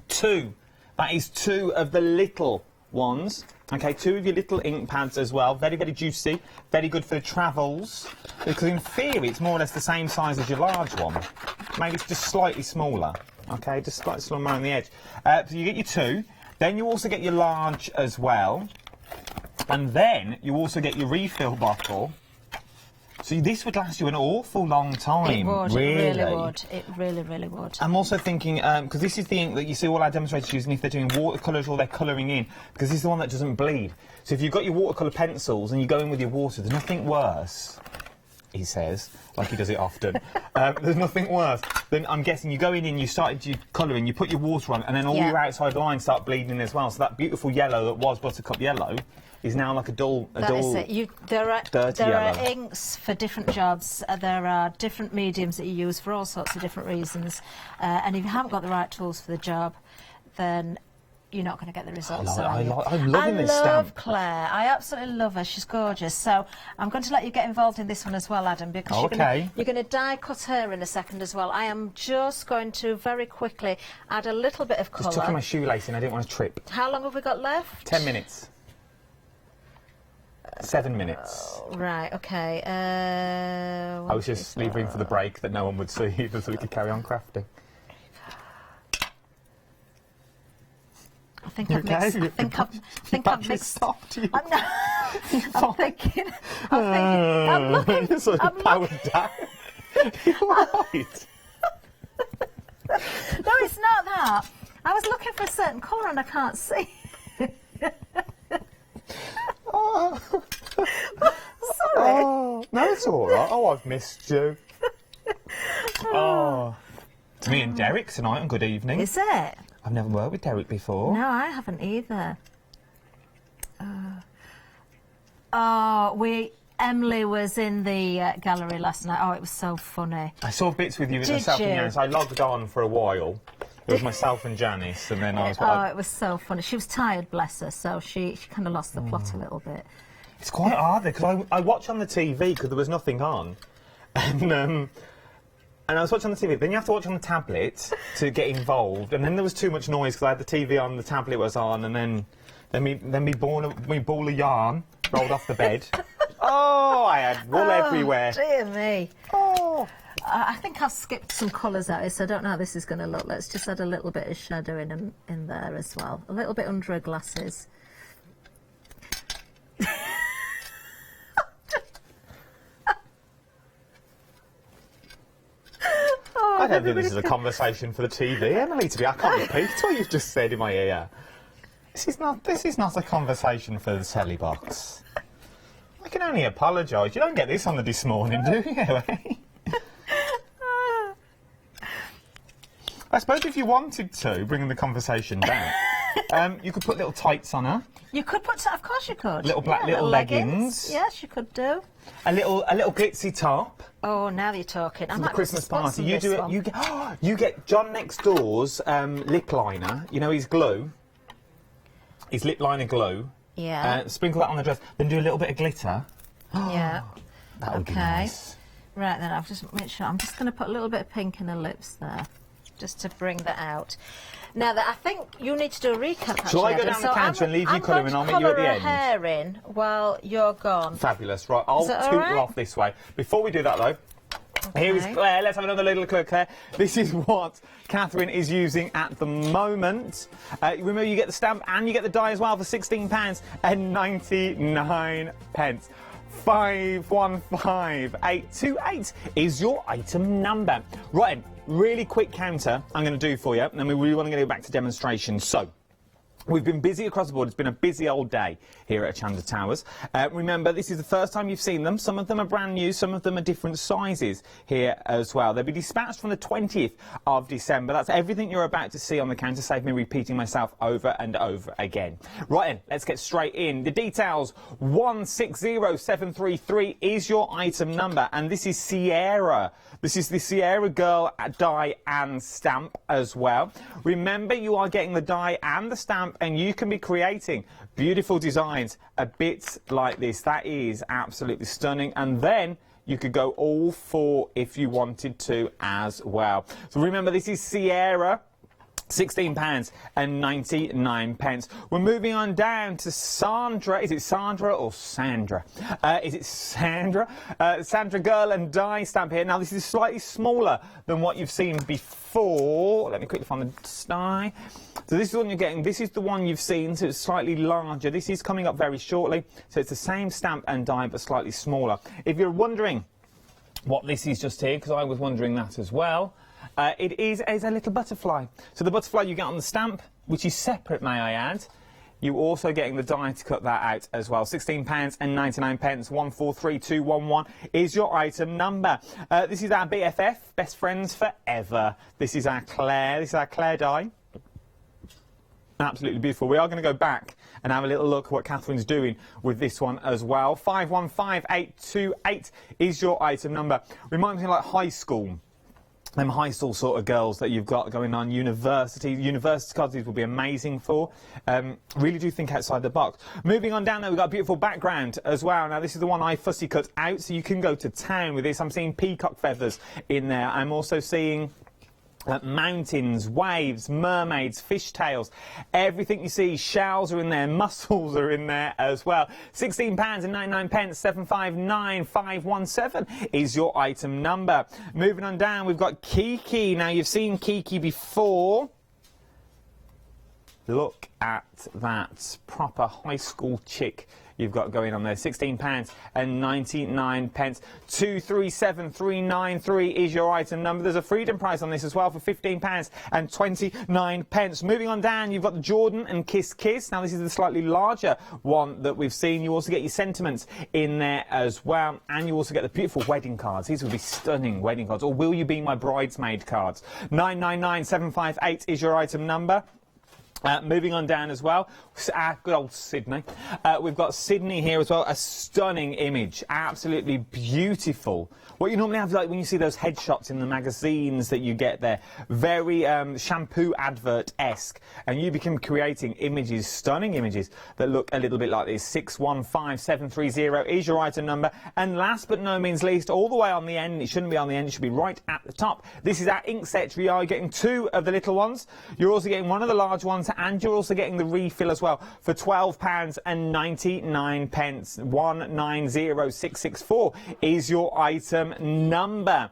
2. That is 2 of the little ones. Okay, 2 of your little ink pads as well. Very, very juicy. Very good for the travels. Because in theory, it's more or less the same size as your large one. Maybe it's just slightly smaller. Okay, just slightly smaller on the edge. So you get your 2. Then you also get your large as well. And then you also get your refill bottle. So this would last you an awful long time. It would, really. It really would. It really, really would. I'm also thinking, because this is the ink that you see all our demonstrators using if they're doing watercolours or they're colouring in, because this is the one that doesn't bleed. So if you've got your watercolour pencils and you go in with your water, there's nothing worse, he says, like he does it often. There's nothing worse than, I'm guessing, you go in and you started your colouring, you put your water on, and then all your outside lines start bleeding as well. So that beautiful yellow that was buttercup yellow is now like a dull, dirty there yellow. are inks for different jobs. There are different mediums that you use for all sorts of different reasons. And if you haven't got the right tools for the job, then you're not going to get the results. I'm loving this stamp. I love Claire. I absolutely love her. She's gorgeous. So I'm going to let you get involved in this one as well, Adam, because you're going to die cut her in a second as well. I am just going to very quickly add a little bit of colour. Just tucking my shoelace in. I didn't want to trip. How long have we got left? 10 minutes. 7 minutes. Right, okay. I was just leaving for the break that no one would see either, so we could carry on crafting. I think I've mixed. I've mixed. I'm thinking. I'm looking. You're sort of powered down. You're right. No, it's not that. I was looking for a certain colour and I can't see. Oh. Sorry. Oh, no, it's all right. Oh, I've missed you. Oh. It's me and Derek tonight on Good Evening. Is it? I've never worked with Derek before. No, I haven't either. Emily was in the gallery last night. Oh, it was so funny. I saw bits with you and myself and Janice. I logged on for a while. It was myself and Janice, and then I was... it was so funny. She was tired, bless her, so she kind of lost the plot a little bit. It's quite hard, because I watch on the TV, because there was nothing on. And I was watching on the TV, then you have to watch on the tablet to get involved, and then there was too much noise, because I had the TV on, the tablet was on, and then me ball of yarn rolled off the bed. Oh, I had wool everywhere. Dear me. Oh. I think I've skipped some colours out, so I don't know how this is going to look. Let's just add a little bit of shadow in there as well. A little bit under her glasses. I don't think this is a conversation for the TV, Emily, I can't repeat what you've just said in my ear. This is not a conversation for the telly box. I can only apologise. You don't get this on the This Morning, do you? I suppose if you wanted to, bring the conversation back. You could put little tights on her. You could put, of course you could. Little black little leggings. Yes, you could do. A little glitzy top. Oh, now you're talking. For the Christmas party. You do it. You get John next door's lip liner. You know his glue. His lip liner glue. Yeah. Sprinkle that on the dress. Then do a little bit of glitter. Yeah. That would be nice. Right then, I've just made sure. I'm just going to put a little bit of pink in her lips there, just to bring that out. Now, that I think you need to do a recap. Shall I go down the counter and leave you colouring? I'll meet you at the end. I'm going to colour her hair in while you're gone. Fabulous. Right, I'll toot her off this way. Before we do that, though, here is Claire. Let's have another little look at Claire. This is what Catherine is using at the moment. Remember, you get the stamp and you get the die as well for £16.99. 515828 is your item number. Right, really quick counter I'm going to do for you, and then we really want to go back to demonstrations. So, we've been busy across the board. It's been a busy old day here at Hachanda Towers. Remember, this is the first time you've seen them. Some of them are brand new, some of them are different sizes here as well. They'll be dispatched from the 20th of December. That's everything you're about to see on the counter. Save me repeating myself over and over again. Right then, let's get straight in. The details, 160733 is your item number, and this is Sierra. This is the Sierra Girl die and stamp as well. Remember, you are getting the die and the stamp, and you can be creating beautiful designs a bit like this. That is absolutely stunning. And then you could go all four if you wanted to as well. So remember, this is Sierra. £16.99. We're moving on down to Sandra. Is it Sandra or Sandra? Is it Sandra? Sandra Girl and Die stamp here. Now, this is slightly smaller than what you've seen before. Let me quickly find the die. So this is the one you're getting. This is the one you've seen, so it's slightly larger. This is coming up very shortly. So it's the same stamp and die, but slightly smaller. If you're wondering what this is just here, because I was wondering that as well, it is a little butterfly. So the butterfly you get on the stamp, which is separate, may I add. You're also getting the die to cut that out as well. £16.99. 143211 is your item number. This is our BFF, best friends forever. This is our Claire. This is our Claire die. Absolutely beautiful. We are going to go back and have a little look at what Catherine's doing with this one as well. 515828 is your item number. Reminds me of like high school. Them high school sort of girls that you've got going on, university cards, these will be amazing for. Really do think outside the box. Moving on down there, we've got a beautiful background as well. Now, this is the one I fussy cut out, so you can go to town with this. I'm seeing peacock feathers in there. I'm also seeing mountains, waves, mermaids, fishtails, everything you see. Shells are in there, mussels are in there as well. £16.99, 759517 is your item number. Moving on down, we've got Kiki. Now, you've seen Kiki before. Look at that proper high school chick you've got going on there. £16.99. 237393 is your item number. There's a freedom price on this as well for £15.29. Moving on down, you've got the Jordan and Kiss Kiss. Now, this is the slightly larger one that we've seen. You also get your sentiments in there as well, and you also get the beautiful wedding cards. These will be stunning wedding cards. Or Will You Be My Bridesmaid cards. 999758 is your item number. Moving on down as well, good old Sydney. We've got Sydney here as well, a stunning image, absolutely beautiful. What you normally have, like when you see those headshots in the magazines that you get there, very shampoo advert-esque, and you become creating images, stunning images, that look a little bit like this. 615730 is your item number. And last but no means least, all the way on the end, it shouldn't be on the end, it should be right at the top. This is our ink set. We are getting two of the little ones. You're also getting one of the large ones, and you're also getting the refill as well for £12.99. 190664 is your item number.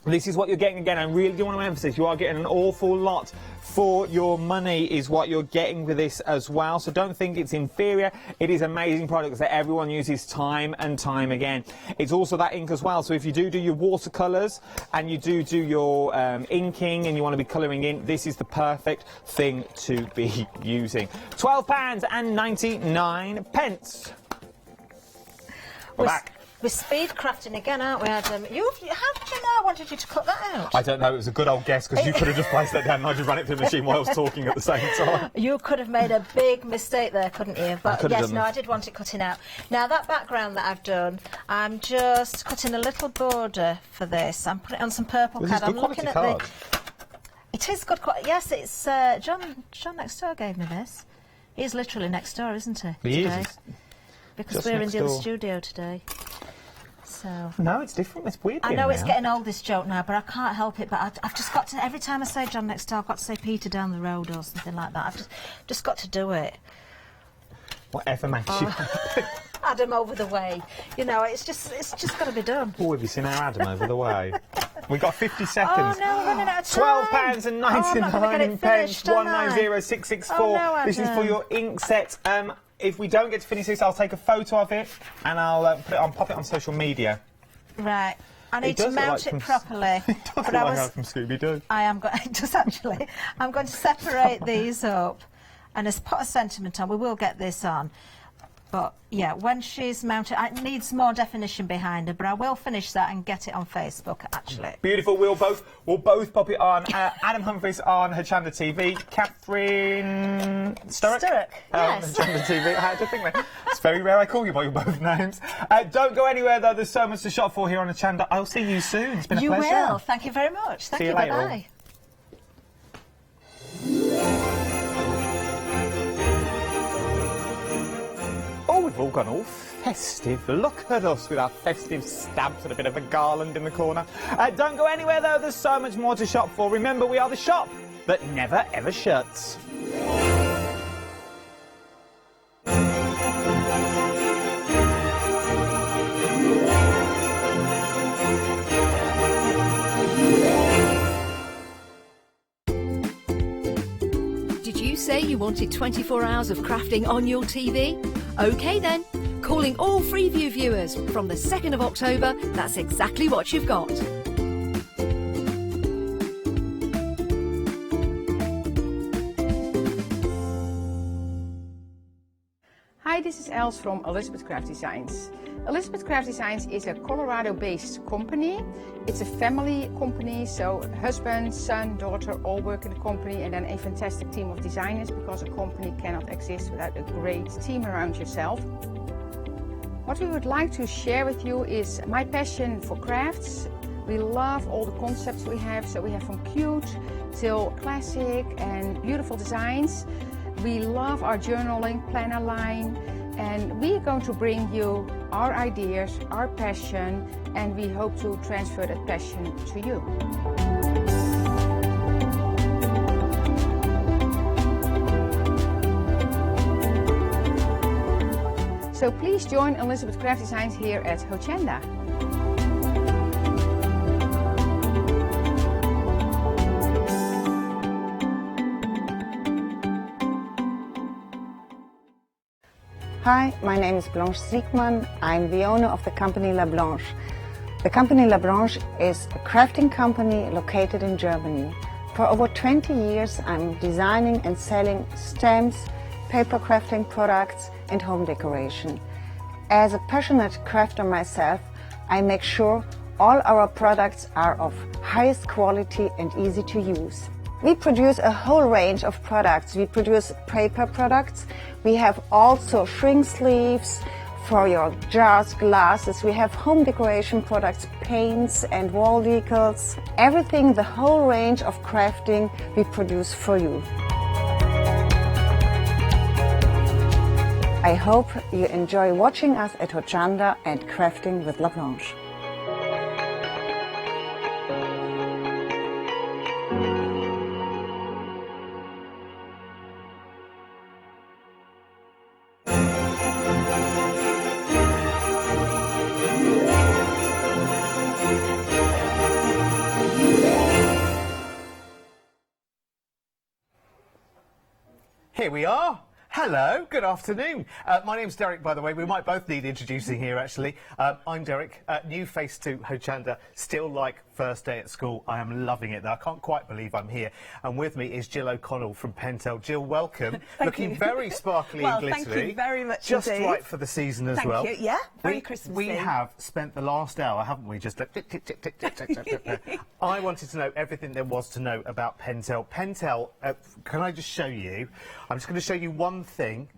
This is what you're getting again. I really do want to emphasise, you are getting an awful lot for your money is what you're getting with this as well. So don't think it's inferior. It is amazing products that everyone uses time and time again. It's also that ink as well. So if you do your watercolours and you do your inking and you want to be colouring in, this is the perfect thing to be using. £12.99. We're back. We're speed crafting again, aren't we, Adam? How did you know I wanted you to cut that out? I don't know, it was a good old guess, because you could have just placed that down and I just run it through the machine while I was talking at the same time. You could have made a big mistake there, couldn't you? But yes, no, that. I did want it cutting out. Now, that background that I've done, I'm just cutting a little border for this. I'm putting it on some purple card. I'm looking at the... It is good quality. Yes, it's John next door gave me this. He's literally next door, isn't he? He today? is. Because we're in the other studio today. So. No, it's different. It's weird. I know it's getting old, this joke now, but I can't help it. But I've just got to, every time I say John next door, I've got to say Peter down the road or something like that. I've just got to do it. Whatever makes you. Adam over the way. You know, it's just got to be done. Oh, have you seen our Adam over the way? We've got 50 seconds. Oh no, we're running out of time. £12.99 pence, 190664. Oh, no, this is for your ink set. If we don't get to finish this, I'll take a photo of it and I'll pop it on social media. Right. I need to mount it properly. It does look like from Scooby-Doo. I am going. It does actually. I'm going to separate these up and just put a sentiment on. We will get this on. But yeah, when she's mounted, it needs more definition behind her. But I will finish that and get it on Facebook. Actually, beautiful. We'll both pop it on. Adam Humphries on Hachanda TV. Catherine Sturrock. Yes. Hachanda TV. I had to think that. It's very rare I call you by your both names. Don't go anywhere though. There's so much to shop for here on Hachanda. I'll see you soon. It's been a pleasure. You will. Thank you very much. Thank See you. you later. Bye-bye. Oh, we've all gone all festive. Look at us with our festive stamps and a bit of a garland in the corner. Don't go anywhere though, there's so much more to shop for. Remember, we are the shop that never ever shuts. Did you say you wanted 24 hours of crafting on your TV? OK then, calling all Freeview viewers from the 2nd of October, that's exactly what you've got. Hi, this is Els from Elizabeth Craft Designs. Elizabeth Craft Designs is a Colorado-based company. It's a family company, so husband, son, daughter all work in the company, and then a fantastic team of designers, because a company cannot exist without a great team around yourself. What we would like to share with you is my passion for crafts. We love all the concepts we have, so we have from cute till classic and beautiful designs. We love our journaling planner line, and we are going to bring you our ideas, our passion, and we hope to transfer that passion to you. So please join Elizabeth Craft Designs here at Hochanda. Hi, my name is Blanche Siegmann. I'm the owner of the company La Blanche. The company La Blanche is a crafting company located in Germany. For over 20 years, I'm designing and selling stamps, paper crafting products, and home decoration. As a passionate crafter myself, I make sure all our products are of highest quality and easy to use. We produce a whole range of products. We produce paper products. We have also shrink sleeves for your jars, glasses. We have home decoration products, paints and wall decals. Everything, the whole range of crafting we produce for you. I hope you enjoy watching us at Hochanda and crafting with La Blanche. Here we are. Hello, good afternoon. My name's Derek, by the way. We might both need introducing here, actually. I'm Derek, new face to Hochanda, still like first day at school. I am loving it, though. I can't quite believe I'm here. And with me is Jill O'Connell from Pentel. Jill, welcome. Looking very sparkly and glittery. Thank you very much Just indeed. right for the season as well. Thank you. Yeah, very Christmassy. We have spent the last hour, haven't we, just like tick, tick, tick, tick, tick, tick, tick, tick. I wanted to know everything there was to know about Pentel. Pentel, can I just show you? I'm just going to show you one thing,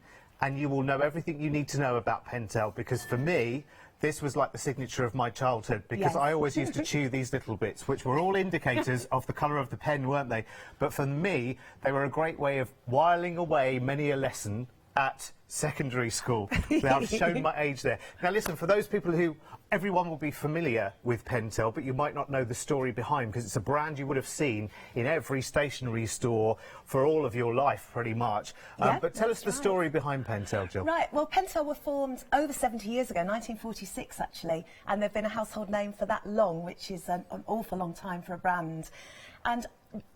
and you will know everything you need to know about Pentel, because for me, this was like the signature of my childhood, because I always used to chew these little bits, which were all indicators of the colour of the pen, weren't they? But for me, they were a great way of whiling away many a lesson at secondary school. Now, I've shown my age there. Now, listen, for those people who... Everyone will be familiar with Pentel, but you might not know the story behind, because it's a brand you would have seen in every stationery store for all of your life, pretty much. But tell us the story behind Pentel, Jill. Right, well, Pentel were formed over 70 years ago, 1946 actually, and they've been a household name for that long, which is an awful long time for a brand. And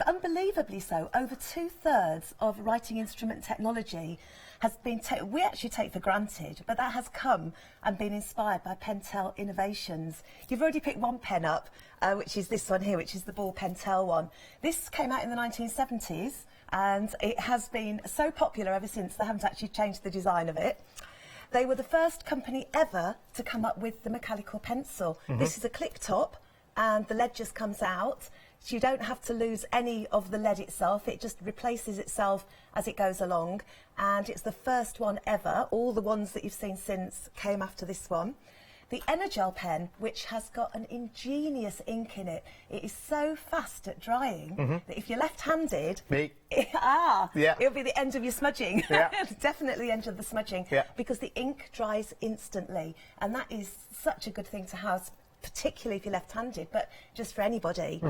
unbelievably so, over 2/3 of writing instrument technology has been we actually take for granted, but that has come and been inspired by Pentel innovations. You've already picked one pen up, which is this one here, which is the ball Pentel one. This came out in the 1970s, and it has been so popular ever since. They haven't actually changed the design of it. They were the first company ever to come up with the mechanical pencil. This is a click top, and the lead just comes out. So you don't have to lose any of the lead itself. It just replaces itself as it goes along. And it's the first one ever. All the ones that you've seen since came after this one. The Energel pen, which has got an ingenious ink in it. It is so fast at drying that if you're left-handed, it'll be the end of your smudging. Definitely the end of the smudging, because the ink dries instantly. And that is such a good thing to have, particularly if you're left-handed, but just for anybody.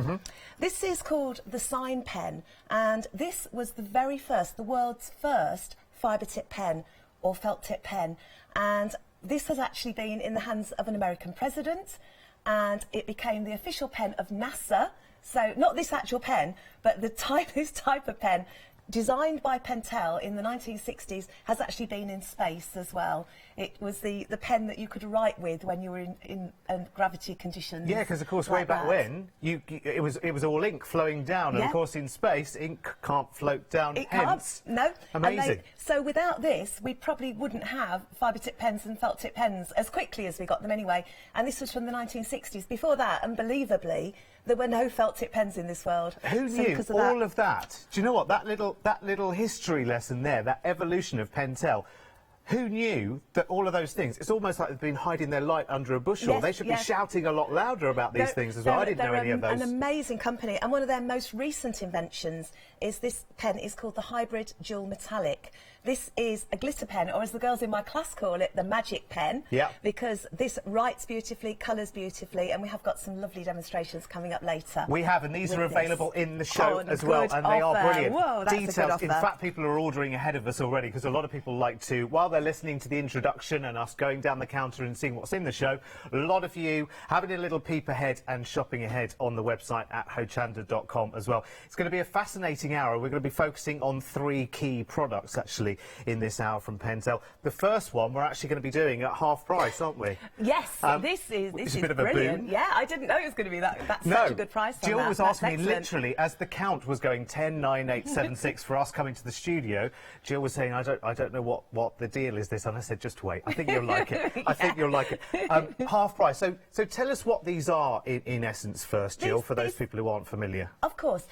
This is called the Sign pen, and this was the world's first fibre tip pen or felt tip pen, and this has actually been in the hands of an American president, and it became the official pen of NASA. So not this actual pen, but this type of pen, designed by Pentel in the 1960s, has actually been in space as well. It was the pen that you could write with when you were in gravity conditions. Yeah, because of course like way back when it was all ink flowing down, and of course in space ink can't float down. It can't. No. Amazing. So without this, we probably wouldn't have fibre tip pens and felt tip pens as quickly as we got them anyway. And this was from the 1960s. Before that, unbelievably, there were no felt tip pens in this world. Who knew all of that? Do you know what, that little history lesson there, that evolution of Pentel, who knew that all of those things, it's almost like they've been hiding their light under a bushel. They should be shouting a lot louder about these things as well. I didn't know any of those. They're an amazing company, and one of their most recent inventions is this pen is called the Hybrid Dual Metallic. This is a glitter pen, or as the girls in my class call it, the magic pen, because this writes beautifully, colours beautifully, and we have got some lovely demonstrations coming up later. We have, and these are available in the show as well, and they are brilliant. Whoa, that's Details. a good offer. In fact, people are ordering ahead of us already, because a lot of people like to, while they're listening to the introduction and us going down the counter and seeing what's in the show, a lot of you having a little peep ahead and shopping ahead on the website at hochanda.com as well. It's going to be a fascinating hour. We're going to be focusing on 3 key products, actually, in this hour from Pentel. The first one we're actually going to be doing at half price, aren't we? Yes, this is a bit of brilliant. A boom. Yeah, I didn't know it was going to be that's such a good price on Jill that. was asking me literally as the count was going 10, 9, 8, 7, 6 for us coming to the studio. Jill was saying, I don't know what the deal is this, and I said, just wait. I think you'll like it. I think you'll like it. Half price. So tell us what these are in essence first, Jill, for those people who aren't familiar. Of course.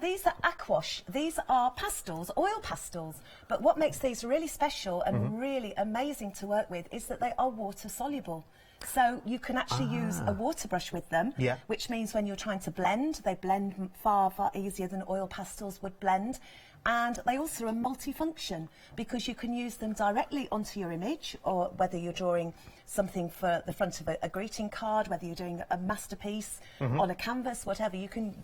These are aquash. These are pastels, oil pastels. But what makes these really special and really amazing to work with is that they are water soluble. So you can actually use a water brush with them, which means when you're trying to blend, they blend far, far easier than oil pastels would blend. And they also are multifunction, because you can use them directly onto your image, or whether you're drawing something for the front of a greeting card, whether you're doing a masterpiece on a canvas, whatever, you can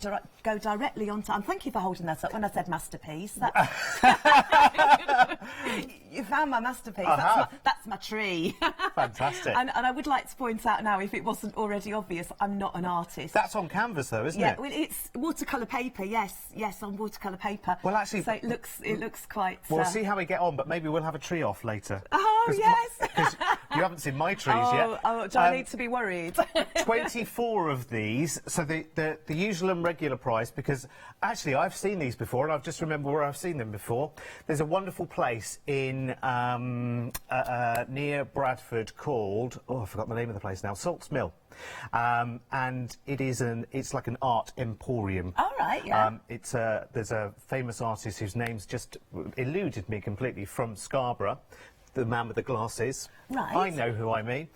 go directly onto... And thank you for holding that up when I said masterpiece. found my masterpiece. That's my tree. Fantastic. And I would like to point out now, if it wasn't already obvious, I'm not an artist. That's on canvas, though, isn't it? Yeah, well, it's watercolour paper. Yes, on watercolour paper. Well, actually, so it looks quite. We'll see how we get on, but maybe we'll have a tree off later. Oh yes. Because you haven't seen my trees yet. Oh, do I need to be worried? 24 of these. So the usual and regular price, because actually I've seen these before, and I've just remembered where I've seen them before. There's a wonderful place in near Bradford called, I forgot the name of the place now, Salts Mill. And it's like an art emporium. All right, yeah. There's a famous artist whose name's just eluded me completely, from Scarborough, the man with the glasses. Right. I know who I mean.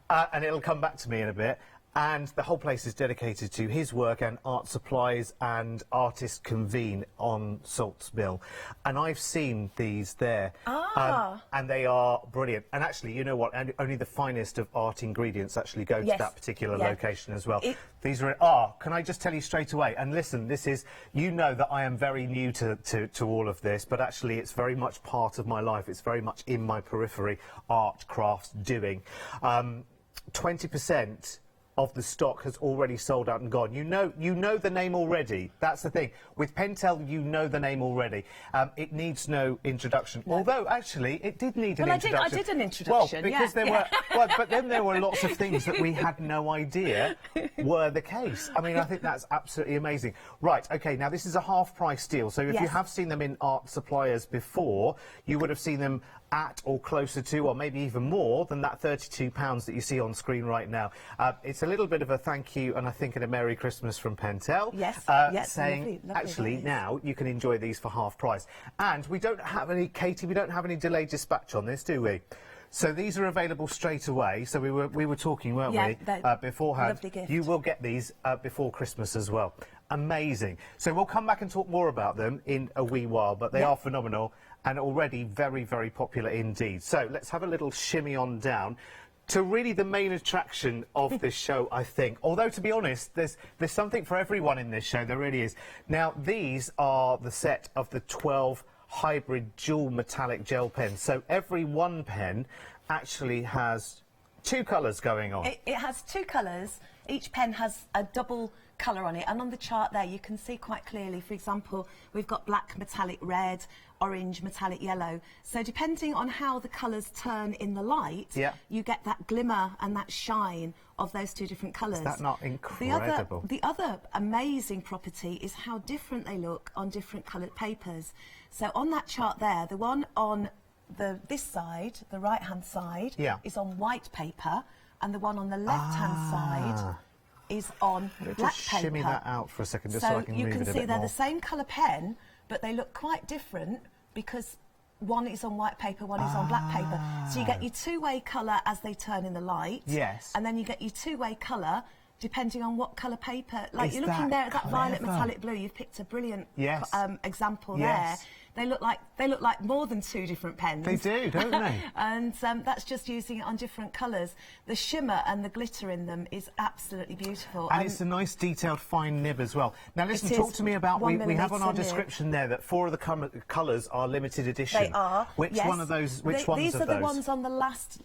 And it'll come back to me in a bit. And the whole place is dedicated to his work, and art supplies, and artists convene on Salts Mill. And I've seen these there. And they are brilliant. And actually, you know what? And only the finest of art ingredients actually go to that particular location as well. These are... can I just tell you straight away? And listen, this is... You know that I am very new to all of this, but actually it's very much part of my life. It's very much in my periphery, art, crafts, doing. 20% of the stock has already sold out and gone. You know the name already. That's the thing. With Pentel, you know the name already. It needs no introduction. No. Although, actually, it did need an introduction. I did an introduction. Well, because there were... Well, but then there were lots of things that we had no idea were the case. I mean, I think that's absolutely amazing. Right, OK, now this is a half-price deal. So if you have seen them in art suppliers before, you would have seen them at or closer to, or maybe even more than that £32 that you see on screen right now. It's a little bit of a thank you, and I think a Merry Christmas from Pentel. Yes, saying, lovely, actually, now you can enjoy these for half price. And we don't have any, Katie, we don't have any delayed dispatch on this, do we? So these are available straight away. So we were talking, weren't we, beforehand. Lovely gift. You will get these before Christmas as well. Amazing. So we'll come back and talk more about them in a wee while, but they are phenomenal and already very, very popular indeed. So let's have a little shimmy on down to really the main attraction of this show, I think. Although, to be honest, there's something for everyone in this show, there really is. Now, these are the set of the 12 hybrid dual metallic gel pens. So every one pen actually has two colours going on. It has two colours. Each pen has a double colour on it, and on the chart there you can see quite clearly, for example, we've got black metallic red, orange metallic yellow. So depending on how the colours turn in the light, you get that glimmer and that shine of those two different colours. Is that not incredible? The other amazing property is how different they look on different coloured papers. So on that chart there, the one on this side, the right-hand side, is on white paper, and the one on the left-hand side is on black just paper. Shimmy that out for a second, just so I can move it a bit more. You can see they're the same colour pen, but they look quite different because one is on white paper, one is on black paper. So you get your two-way colour as they turn in the light. Yes. And then you get your two-way colour depending on what colour paper. Like you're looking there at that violet metallic blue. You've picked a brilliant example there. They look like more than two different pens. They do, don't they? And that's just using it on different colours. The shimmer and the glitter in them is absolutely beautiful. And it's a nice detailed fine nib as well. Now listen, talk to me about, we have on our description there that 4 of the colours are limited edition. They are. Which one of those, which ones these of are those? The ones on the last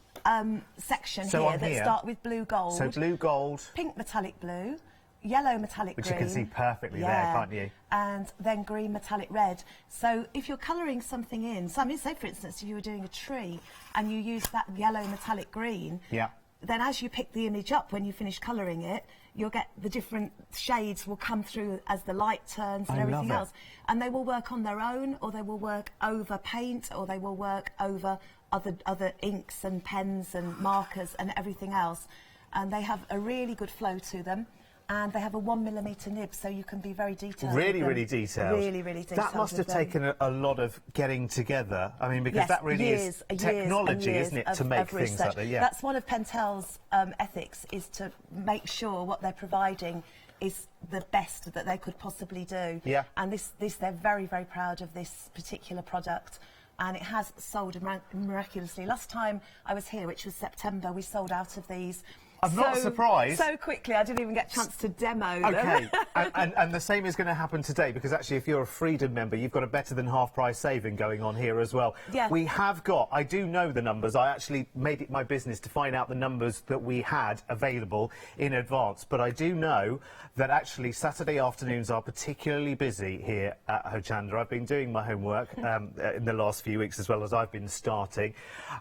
section that start with blue gold. So blue gold. Pink metallic blue. Yellow metallic green. Which you can see perfectly there, can't you? And then green metallic red. So if you're colouring something in, say for instance if you were doing a tree and you use that yellow metallic green, then as you pick the image up when you finish colouring it, you'll get the different shades will come through as the light turns and everything else. And they will work on their own, or they will work over paint, or they will work over other inks and pens and markers and everything else. And they have a really good flow to them. And they have a 1mm nib, so you can be very detailed. Really, really detailed. Really, really detailed. That must have taken a lot of getting together. I mean, because that really is technology, isn't it, to make things like that? Yeah. That's one of Pentel's ethics, is to make sure what they're providing is the best that they could possibly do. Yeah. And they're very, very proud of this particular product. And it has sold miraculously. Last time I was here, which was September, we sold out of these. I'm not surprised. So quickly, I didn't even get a chance to demo them. Okay, and the same is going to happen today, because actually if you're a Freedom member, you've got a better than half price saving going on here as well. Yeah. We have got, I do know the numbers, I actually made it my business to find out the numbers that we had available in advance, but I do know that actually Saturday afternoons are particularly busy here at Hochanda. I've been doing my homework in the last few weeks, as well as I've been starting,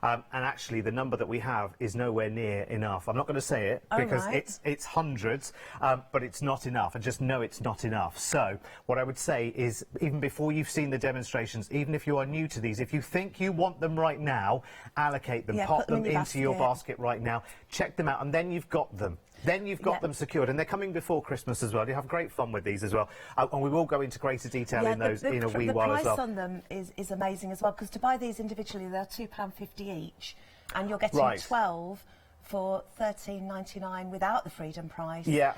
and actually the number that we have is nowhere near enough. I'm not going to say it because it's hundreds, but it's not enough. I just know it's not enough. So what I would say is, even before you've seen the demonstrations, even if you are new to these, if you think you want them right now, allocate them, pop them into your basket right now, check them out, and then you've got them. Then you've got them secured, and they're coming before Christmas as well. You have great fun with these as well, and we will go into greater detail in those in a wee while as well. The price on them is amazing as well, because to buy these individually, they're £2.50 each, and you're getting 12 for £13.99 without the Freedom price. Yeah.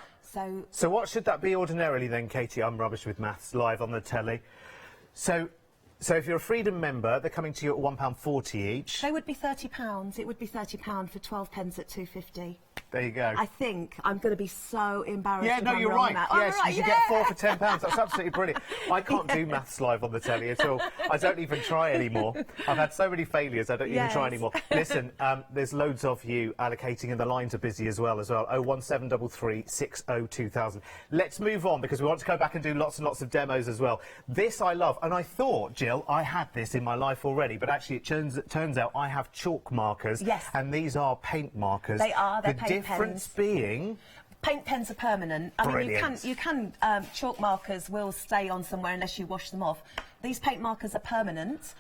So what should that be ordinarily then, Katie? I'm rubbish with maths, live on the telly. So if you're a Freedom member, they're coming to you at £1.40 each. They would be £30. It would be £30 for 12 pence at £2.50. There you go. I think I'm going to be so embarrassed. Yeah, no, you're right. Yes, you should get 4 for £10. That's absolutely brilliant. I can't do maths live on the telly at all. I don't even try anymore. I've had so many failures, I don't even try anymore. Listen, there's loads of you allocating, and the lines are busy as well. 01733 60 2000. Let's move on, because we want to go back and do lots and lots of demos as well. This I love, and I thought, Jill, I had this in my life already, but actually it turns out I have chalk markers. Yes. And these are paint markers. They are. They're paint difference pens. Being paint pens are permanent. I mean, you can chalk markers will stay on somewhere unless you wash them off. These paint markers are permanent,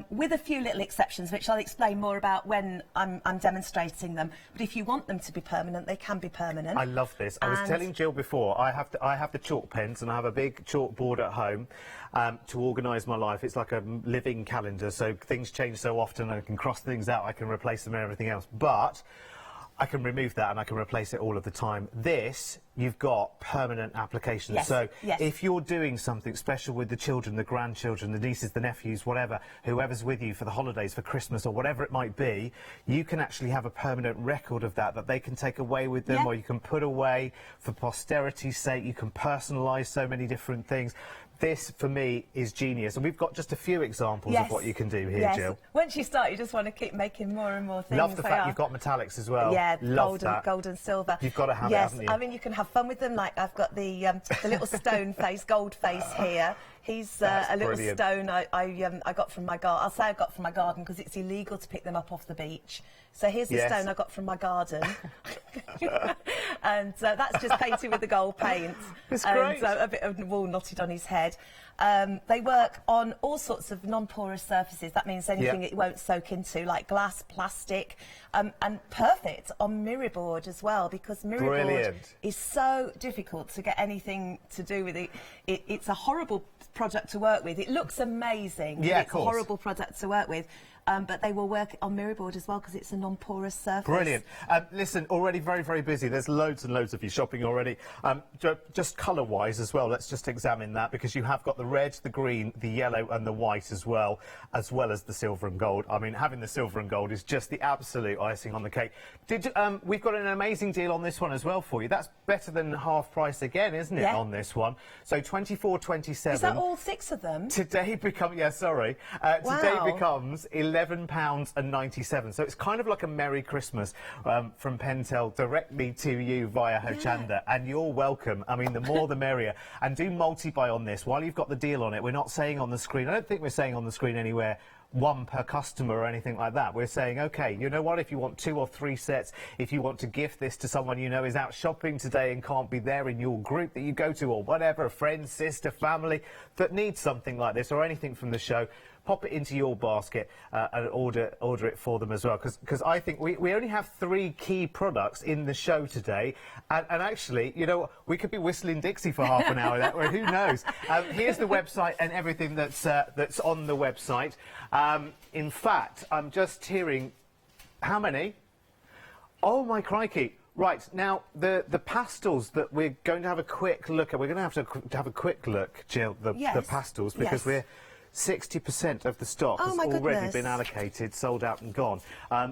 with a few little exceptions, which I'll explain more about when I'm demonstrating them. But if you want them to be permanent, they can be permanent. I love this. I was telling Jill before, I have the chalk pens, and I have a big chalkboard at home to organise my life. It's like a living calendar, so things change so often, I can cross things out, I can replace them and everything else. But I can remove that and I can replace it all of the time. This, you've got permanent applications. Yes, so yes. if you're doing something special with the children, the grandchildren, the nieces, the nephews, whatever, whoever's with you for the holidays, for Christmas or whatever it might be, you can actually have a permanent record of that they can take away with them, or you can put away for posterity's sake. You can personalise so many different things. This, for me, is genius. And we've got just a few examples of what you can do here, Jill. Once you start, you just want to keep making more and more things. Love the fact you've got metallics as well. Yeah, Love gold and silver. You've got to have it, haven't you? I mean, you can have fun with them. Like, I've got the little stone face, gold face here. He's a little stone I got from my garden. I'll say I got from my garden because it's illegal to pick them up off the beach. So here's the stone I got from my garden. And that's just painted with the gold paint. It's great. And a bit of wool knotted on his head. They work on all sorts of non-porous surfaces. That means anything it won't soak into, like glass, plastic, and perfect on mirror board as well, because mirror board is so difficult to get anything to do with it. It's a horrible product to work with. It looks amazing. Yeah, it's a horrible product to work with. But they will work on mirror board as well, because it's a non-porous surface. Brilliant. Listen, already very, very busy. There's loads and loads of you shopping already. Just colour-wise as well, let's just examine that, because you have got the red, the green, the yellow and the white as well as the silver and gold. I mean, having the silver and gold is just the absolute icing on the cake. We've got an amazing deal on this one as well for you. That's better than half price again, isn't it, on this one? So 24.27. Is that all 6 of them? Today becomes, today becomes £11.97. So it's kind of like a Merry Christmas from Pentel directly to you via Hochanda, and you're welcome. I mean, the more the merrier. And do multi-buy on this while you've got the deal on it. We're not saying on the screen, I don't think we're saying on the screen anywhere, 1 per customer or anything like that. We're saying, OK, you know what, if you want 2 or 3 sets, if you want to gift this to someone you know is out shopping today and can't be there in your group that you go to, or whatever, a friend, sister, family that needs something like this, or anything from the show, pop it into your basket and order it for them as well, because I think we only have 3 key products in the show today, and actually, you know, we could be whistling Dixie for half an hour, who knows. Here's the website and everything that's on the website. In fact, I'm just hearing, how many? Oh my crikey. Right, now, the pastels that we're going to have a quick look at, we're going to have a quick look, Jill, the pastels, because we're 60% of the stock has already been allocated, sold out and gone.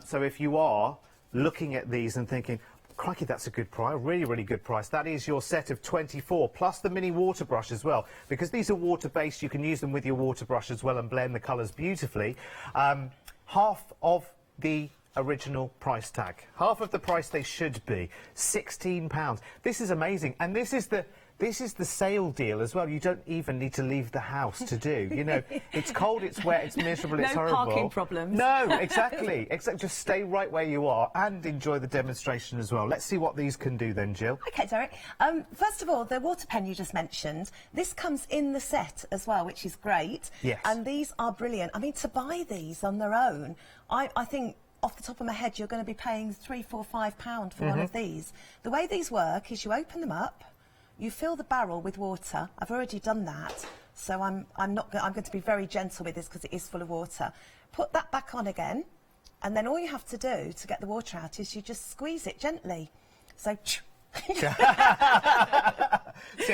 So if you are looking at these and thinking, Crikey, that's a good price, really, really good price. That is your set of 24, plus the mini water brush as well. Because these are water-based, you can use them with your water brush as well and blend the colours beautifully. Half of the original price tag. Half of the price they should be. £16. This is amazing. And this is the sale deal as well. You don't even need to leave the house to do. You know, it's cold, it's wet, it's miserable, it's horrible. No parking problems. No, exactly. Just stay right where you are and enjoy the demonstration as well. Let's see what these can do then, Jill. OK, Derek. First of all, the water pen you just mentioned, this comes in the set as well, which is great. Yes. And these are brilliant. I mean, to buy these on their own, I think, off the top of my head, you're going to be paying £3, £4, £5 for one of these. The way these work is you open them up, you fill the barrel with water. I've already done that, so I'm going to be very gentle with this because it is full of water. Put that back on again, and then all you have to do to get the water out is you just squeeze it gently. So. See,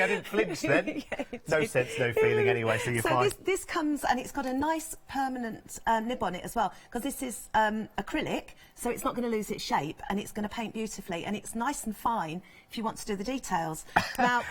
I didn't flinch then. No sense, no feeling anyway, so you're fine. So this comes, and it's got a nice permanent nib on it as well, because this is acrylic, so it's not going to lose its shape, and it's going to paint beautifully, and it's nice and fine if you want to do the details. Now,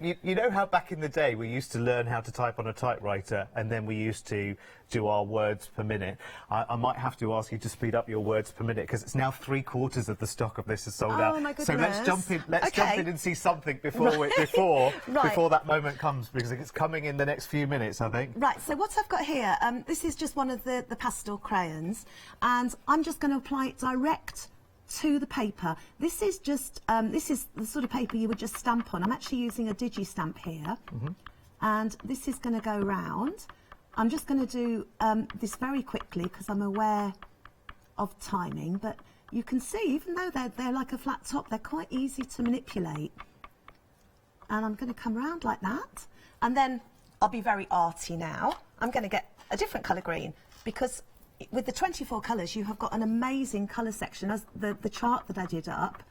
you know how back in the day we used to learn how to type on a typewriter, and then we used to do our words per minute. I might have to ask you to speed up your words per minute, because it's now 3/4 of the stock of this is sold out. My goodness. So let's jump in. Let's jump in and see something before before that moment comes, because it's coming in the next few minutes, I think. Right. So what I've got here, this is just one of the pastel crayons, and I'm just going to apply it direct to the paper. This is just this is the sort of paper you would just stamp on. I'm actually using a digi stamp here, and this is going to go round. I'm just going to do this very quickly because I'm aware of timing, but you can see, even though they're like a flat top, they're quite easy to manipulate. And I'm going to come round like that, and then I'll be very arty now. I'm going to get a different colour green, because with the 24 colours you have got an amazing colour section. As the chart that I did up,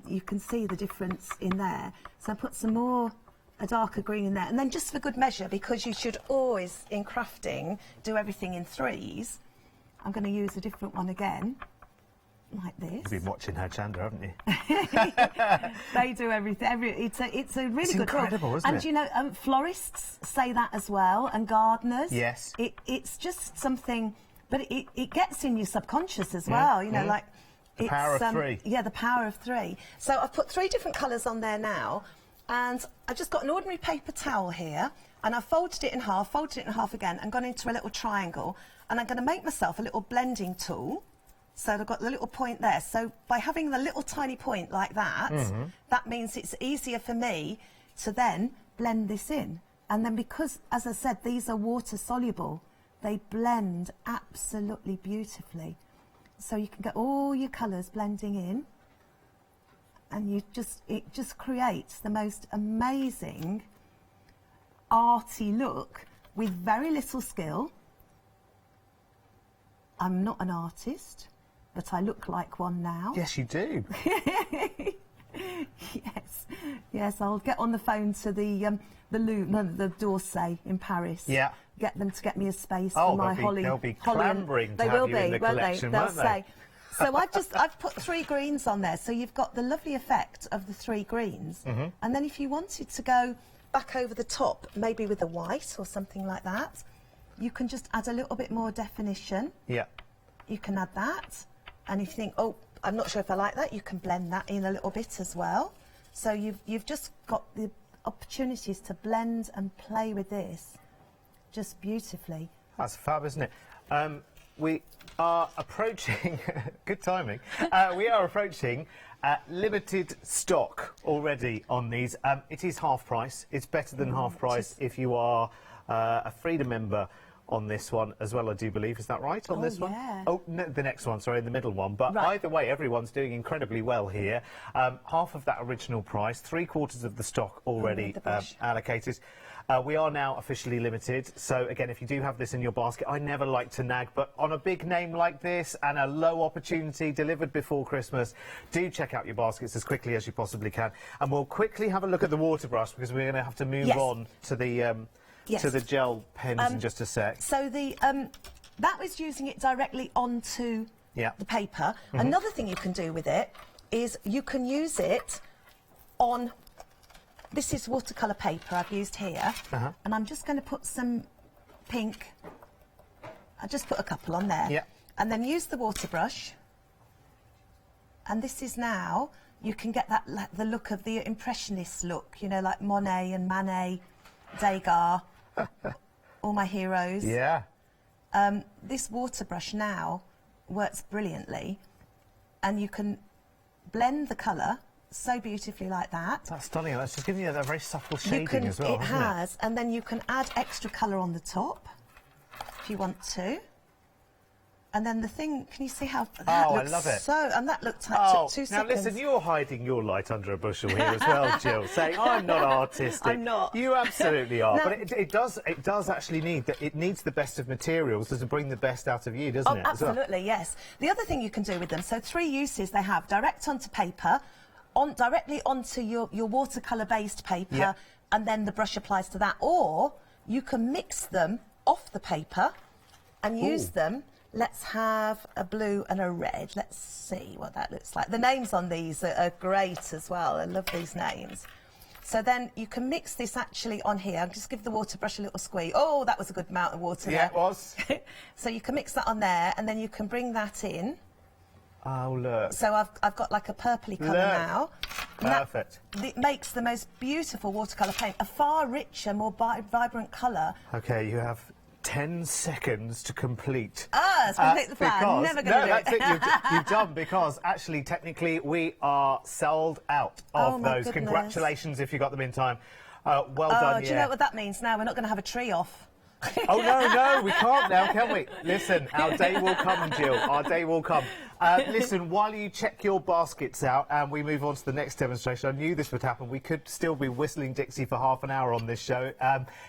you can see the difference in there. So I put some more, a darker green in there, and then just for good measure, because you should always in crafting do everything in threes, I'm going to use a different one again, like this. You've been watching Hachanda, haven't you? They do everything. It's a really good incredible, isn't it? And you know, florists say that as well, and gardeners. Yes. It's just something, but it gets in your subconscious as well. You know, like the power of three. Yeah, the power of three. So I've put 3 different colours on there now, and I've just got an ordinary paper towel here, and I've folded it in half again, and gone into a little triangle, and I'm going to make myself a little blending tool. So I've got the little point there. So by having the little tiny point like that, that means it's easier for me to then blend this in. And then because, as I said, these are water soluble, they blend absolutely beautifully. So you can get all your colours blending in, and it just creates the most amazing arty look with very little skill. I'm not an artist, but I look like one now. Yes, you do. Yes, I'll get on the phone to the D'Orsay in Paris. Yeah. Get them to get me a space Oh, for my they'll be clambering to they have will you be, in the won't collection, they? They'll won't they? say. So I've put 3 greens on there, so you've got the lovely effect of the 3 greens. And then if you wanted to go back over the top, maybe with a white or something like that, you can just add a little bit more definition. Yeah. You can add that, and if you think, oh, I'm not sure if I like that, you can blend that in a little bit as well. So you've just got the opportunities to blend and play with this just beautifully. That's fab, isn't it? We are approaching, good timing, we are approaching limited stock already on these. It is half price. It's better than half price if you are a Freedom member on this one as well, I do believe. Is that right, on this one? Oh, no, the next one, sorry, the middle one. But either way, everyone's doing incredibly well here. Half of that original price, 3/4 of the stock already allocated. We are now officially limited, so again, if you do have this in your basket, I never like to nag, but on a big name like this and a low opportunity delivered before Christmas, do check out your baskets as quickly as you possibly can. And we'll quickly have a look at the water brush, because we're going to have to move on to the gel pens in just a sec. So that was using it directly onto the paper. Another thing you can do with it is you can use it on, this is watercolour paper I've used here, and I'm just going to put some pink, I'll just put a couple on there, and then use the water brush, and this is now, you can get that the look of the Impressionist look, you know, like Monet and Manet, Degas, all my heroes. Yeah. This water brush now works brilliantly, and you can blend the colour so beautifully like that. That's stunning. That's just giving you that very subtle shading as well, It has, and then you can add extra colour on the top if you want to. And then the thing, can you see how that looks? I love it. And that looked like took 2 now seconds. listen, you're hiding your light under a bushel here as well, Jill, saying I'm not artistic. I'm not. You absolutely are. No. But it does actually need that. It needs the best of materials to bring the best out of you, doesn't it? Absolutely, yes. The other thing you can do with them, so 3 uses they have: direct onto paper, directly onto your watercolour based paper, and then the brush applies to that, or you can mix them off the paper and use them. Let's have a blue and a red. Let's see what that looks like. The names on these are great as well. I love these names. So then you can mix this actually on here. Just give the water brush a little squeeze. Oh, that was a good amount of water there. It was. So you can mix that on there, and then you can bring that in. Oh, look. So I've got like a purpley colour now. Perfect. It makes the most beautiful watercolour paint, a far richer, more vibrant colour. Okay, you have 10 seconds to complete. Let's complete the plan. Never going to do that's it. You've done, because actually, technically, we are sold out of those. Goodness. Congratulations if you got them in time. Well done. Do you know what that means now? We're not going to have a tree off. Oh, no, we can't now, can we? Listen, our day will come, Jill. Our day will come. Listen, while you check your baskets out and we move on to the next demonstration, I knew this would happen. We could still be whistling Dixie for half an hour on this show.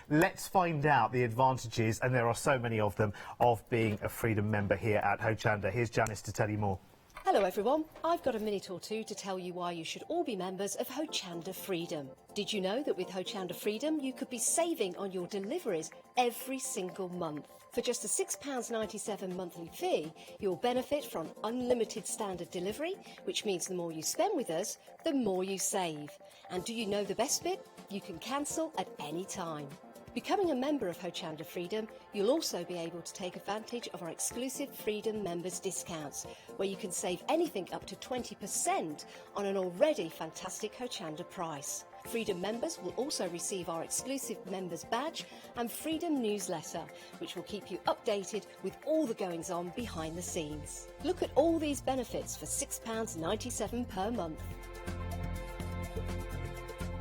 Let's find out the advantages, and there are so many of them, of being a Freedom member here at Hochanda. Here's Janice to tell you more. Hello everyone, I've got a minute or two to tell you why you should all be members of Hochanda Freedom. Did you know that with Hochanda Freedom you could be saving on your deliveries every single month? For just a £6.97 monthly fee, you'll benefit from unlimited standard delivery, which means the more you spend with us, the more you save. And do you know the best bit? You can cancel at any time. Becoming a member of Hochanda Freedom, you'll also be able to take advantage of our exclusive Freedom members discounts, where you can save anything up to 20% on an already fantastic Hochanda price. Freedom members will also receive our exclusive members badge and Freedom newsletter, which will keep you updated with all the goings-on behind the scenes. Look at all these benefits for £6.97 per month.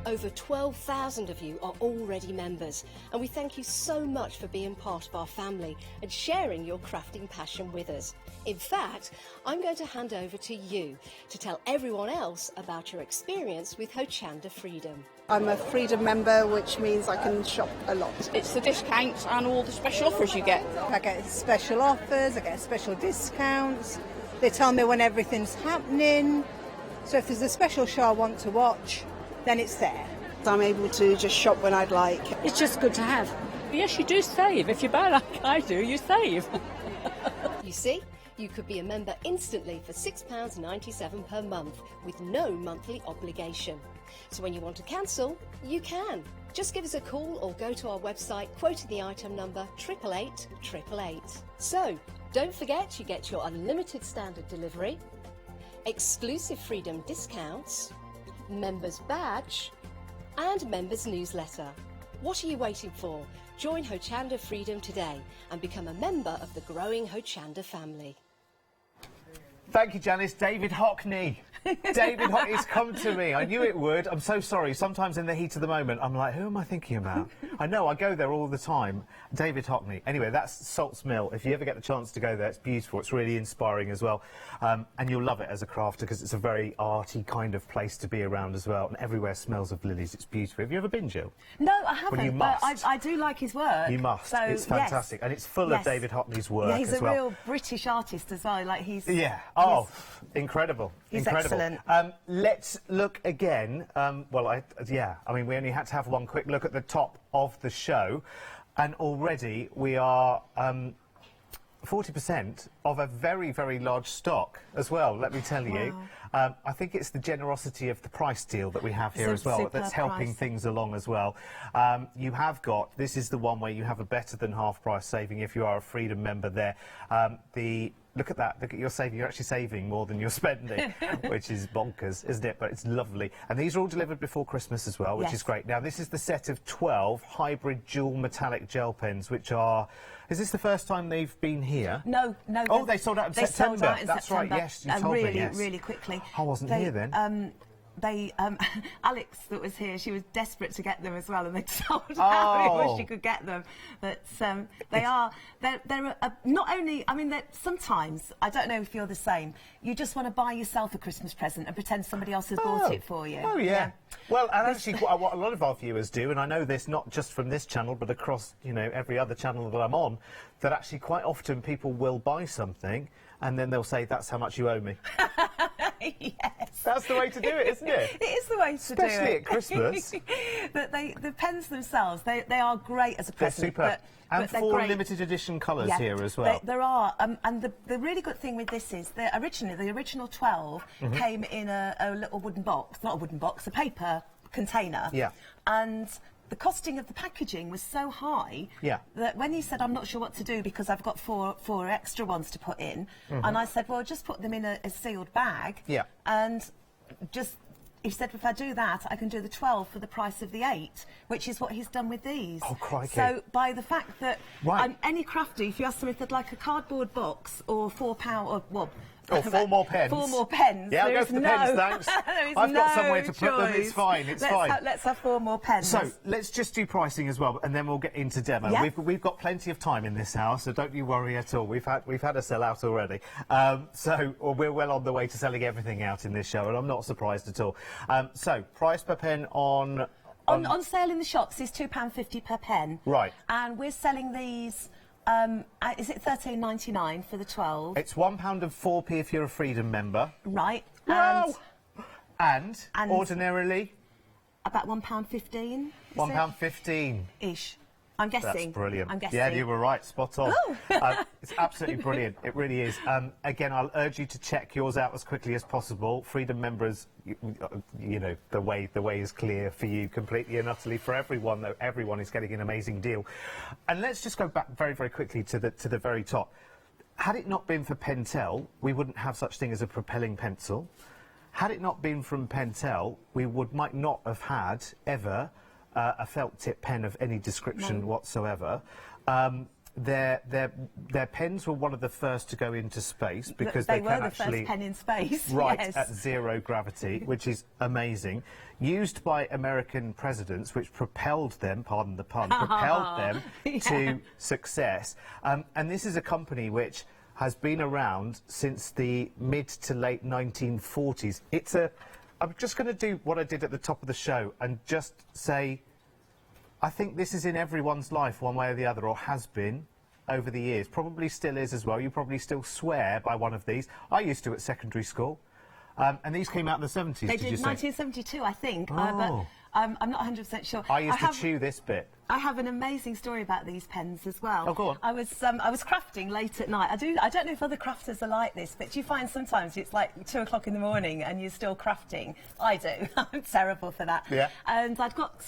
Over 12,000 of you are already members, and we thank you so much for being part of our family and sharing your crafting passion with us. In fact, I'm going to hand over to you to tell everyone else about your experience with Hochanda Freedom. I'm a Freedom member, which means I can shop a lot. It's the discounts and all the special offers you get. I get special offers, I get special discounts. They tell me when everything's happening. So if there's a special show I want to watch, then it's there. I'm able to just shop when I'd like. It's just good to have. Yes, you do save. If you buy like I do, you save. You see, you could be a member instantly for £6.97 per month with no monthly obligation. So when you want to cancel, you can. Just give us a call or go to our website, quoting the item number 888 888. So, don't forget you get your unlimited standard delivery, exclusive Freedom discounts, members badge and members newsletter. What are you waiting for? Join Hochanda Freedom today and become a member of the growing Hochanda family. Thank you, Janice. David Hockney. David Hockney's come to me. I knew it would. I'm so sorry. Sometimes in the heat of the moment, I'm like, who am I thinking about? I know, I go there all the time. David Hockney. Anyway, that's Salts Mill. If you ever get the chance to go there, it's beautiful. It's really inspiring as well. And you'll love it as a crafter, because it's a very arty kind of place to be around as well. And everywhere smells of lilies. It's beautiful. Have you ever been, Jill? No, I haven't, well, you but must. I do like his work. You must. So, it's fantastic. Yes. And it's full of David Hockney's work yeah, he's as a well. real British artist as well. Like he's... Yeah. Oh, incredible. He's incredible. excellent. Let's look again. I mean, we only had to have one quick look at the top of the show, and already we are 40% of a very, very large stock as well, let me tell you. I think it's the generosity of the price deal that we have here as well that's helping things along as well. You have got, this is the one where you have a better than half price saving if you are a Freedom member there. Look at that, look at your saving, you're actually saving more than you're spending, which is bonkers, isn't it? But it's lovely. And these are all delivered before Christmas as well, which is great. Now, this is the set of 12 hybrid dual metallic gel pens, which are... Is this the first time they've been here? No. Oh, they sold out in September. Sold out in That's September, right, yes, you told me, yes. Really quickly. I wasn't here then. Alex that was here, she was desperate to get them as well, and they sold out before she could get them. But they're not only, I mean, sometimes, I don't know if you're the same, you just want to buy yourself a Christmas present and pretend somebody else has bought it for you. Oh, yeah. Well, and actually, what a lot of our viewers do, and I know this not just from this channel, but across, you know, every other channel that I'm on, that actually quite often people will buy something and then they'll say, that's how much you owe me. Yes. That's the way to do it, isn't it? It is the way to do it. Especially at Christmas. But the pens themselves, they are great as a present. They're superb. And 4 limited edition colours here as well. There are. And the really good thing with this is that originally, the original 12 came in a little wooden box. Not a wooden box, a paper container. Yeah. And the costing of the packaging was so high that when he said, I'm not sure what to do because I've got four extra ones to put in, and I said, well, just put them in a sealed bag, and just, he said, if I do that, I can do the 12 for the price of the 8, which is what he's done with these. Oh, crikey. So by the fact that any crafty, if you ask them if they'd like a cardboard box or £4, or well, Oh, 4 more pens. 4 more pens. Yeah, I'll go for the pens, thanks. I've got somewhere to put them, it's fine, Let's have 4 more pens. So, let's just do pricing as well, and then we'll get into demo. Yeah. We've got plenty of time in this house, so don't you worry at all. We've had a sell-out already. So, we're well on the way to selling everything out in this show, and I'm not surprised at all. So, price per pen on sale in the shops is £2.50 per pen. Right. And we're selling these... is it £13.99 for the 12? It's £1.04 if you're a Freedom member. Right. Wow. And ordinarily? About £1.15. £1.15. Ish. I'm guessing. That's brilliant. I'm guessing. Yeah, you were right. Spot on. Oh. It's absolutely brilliant. It really is. Again, I'll urge you to check yours out as quickly as possible. Freedom members, you know, the way is clear for you completely and utterly. For everyone, though, everyone is getting an amazing deal. And let's just go back very, very quickly to the very top. Had it not been for Pentel, we wouldn't have such thing as a propelling pencil. Had it not been from Pentel, we might not have had ever a felt tip pen of any description whatsoever. Their pens were one of the first to go into space because they were can the actually first pen in space. write at 0 gravity, which is amazing. Used by American presidents, which propelled them, pardon the pun, propelled them to success. And this is a company which has been around since the mid to late 1940s. I'm just going to do what I did at the top of the show and just say, I think this is in everyone's life one way or the other, or has been over the years. Probably still is as well. You probably still swear by one of these. I used to at secondary school. And these came out in the 70s, They did 1972, I think. But I'm not 100% sure. I used to chew this bit. I have an amazing story about these pens as well. Oh, go on. I was crafting late at night. I don't know if other crafters are like this, but do you find sometimes it's like 2 o'clock in the morning and you're still crafting? I do. I'm terrible for that. Yeah. And I'd got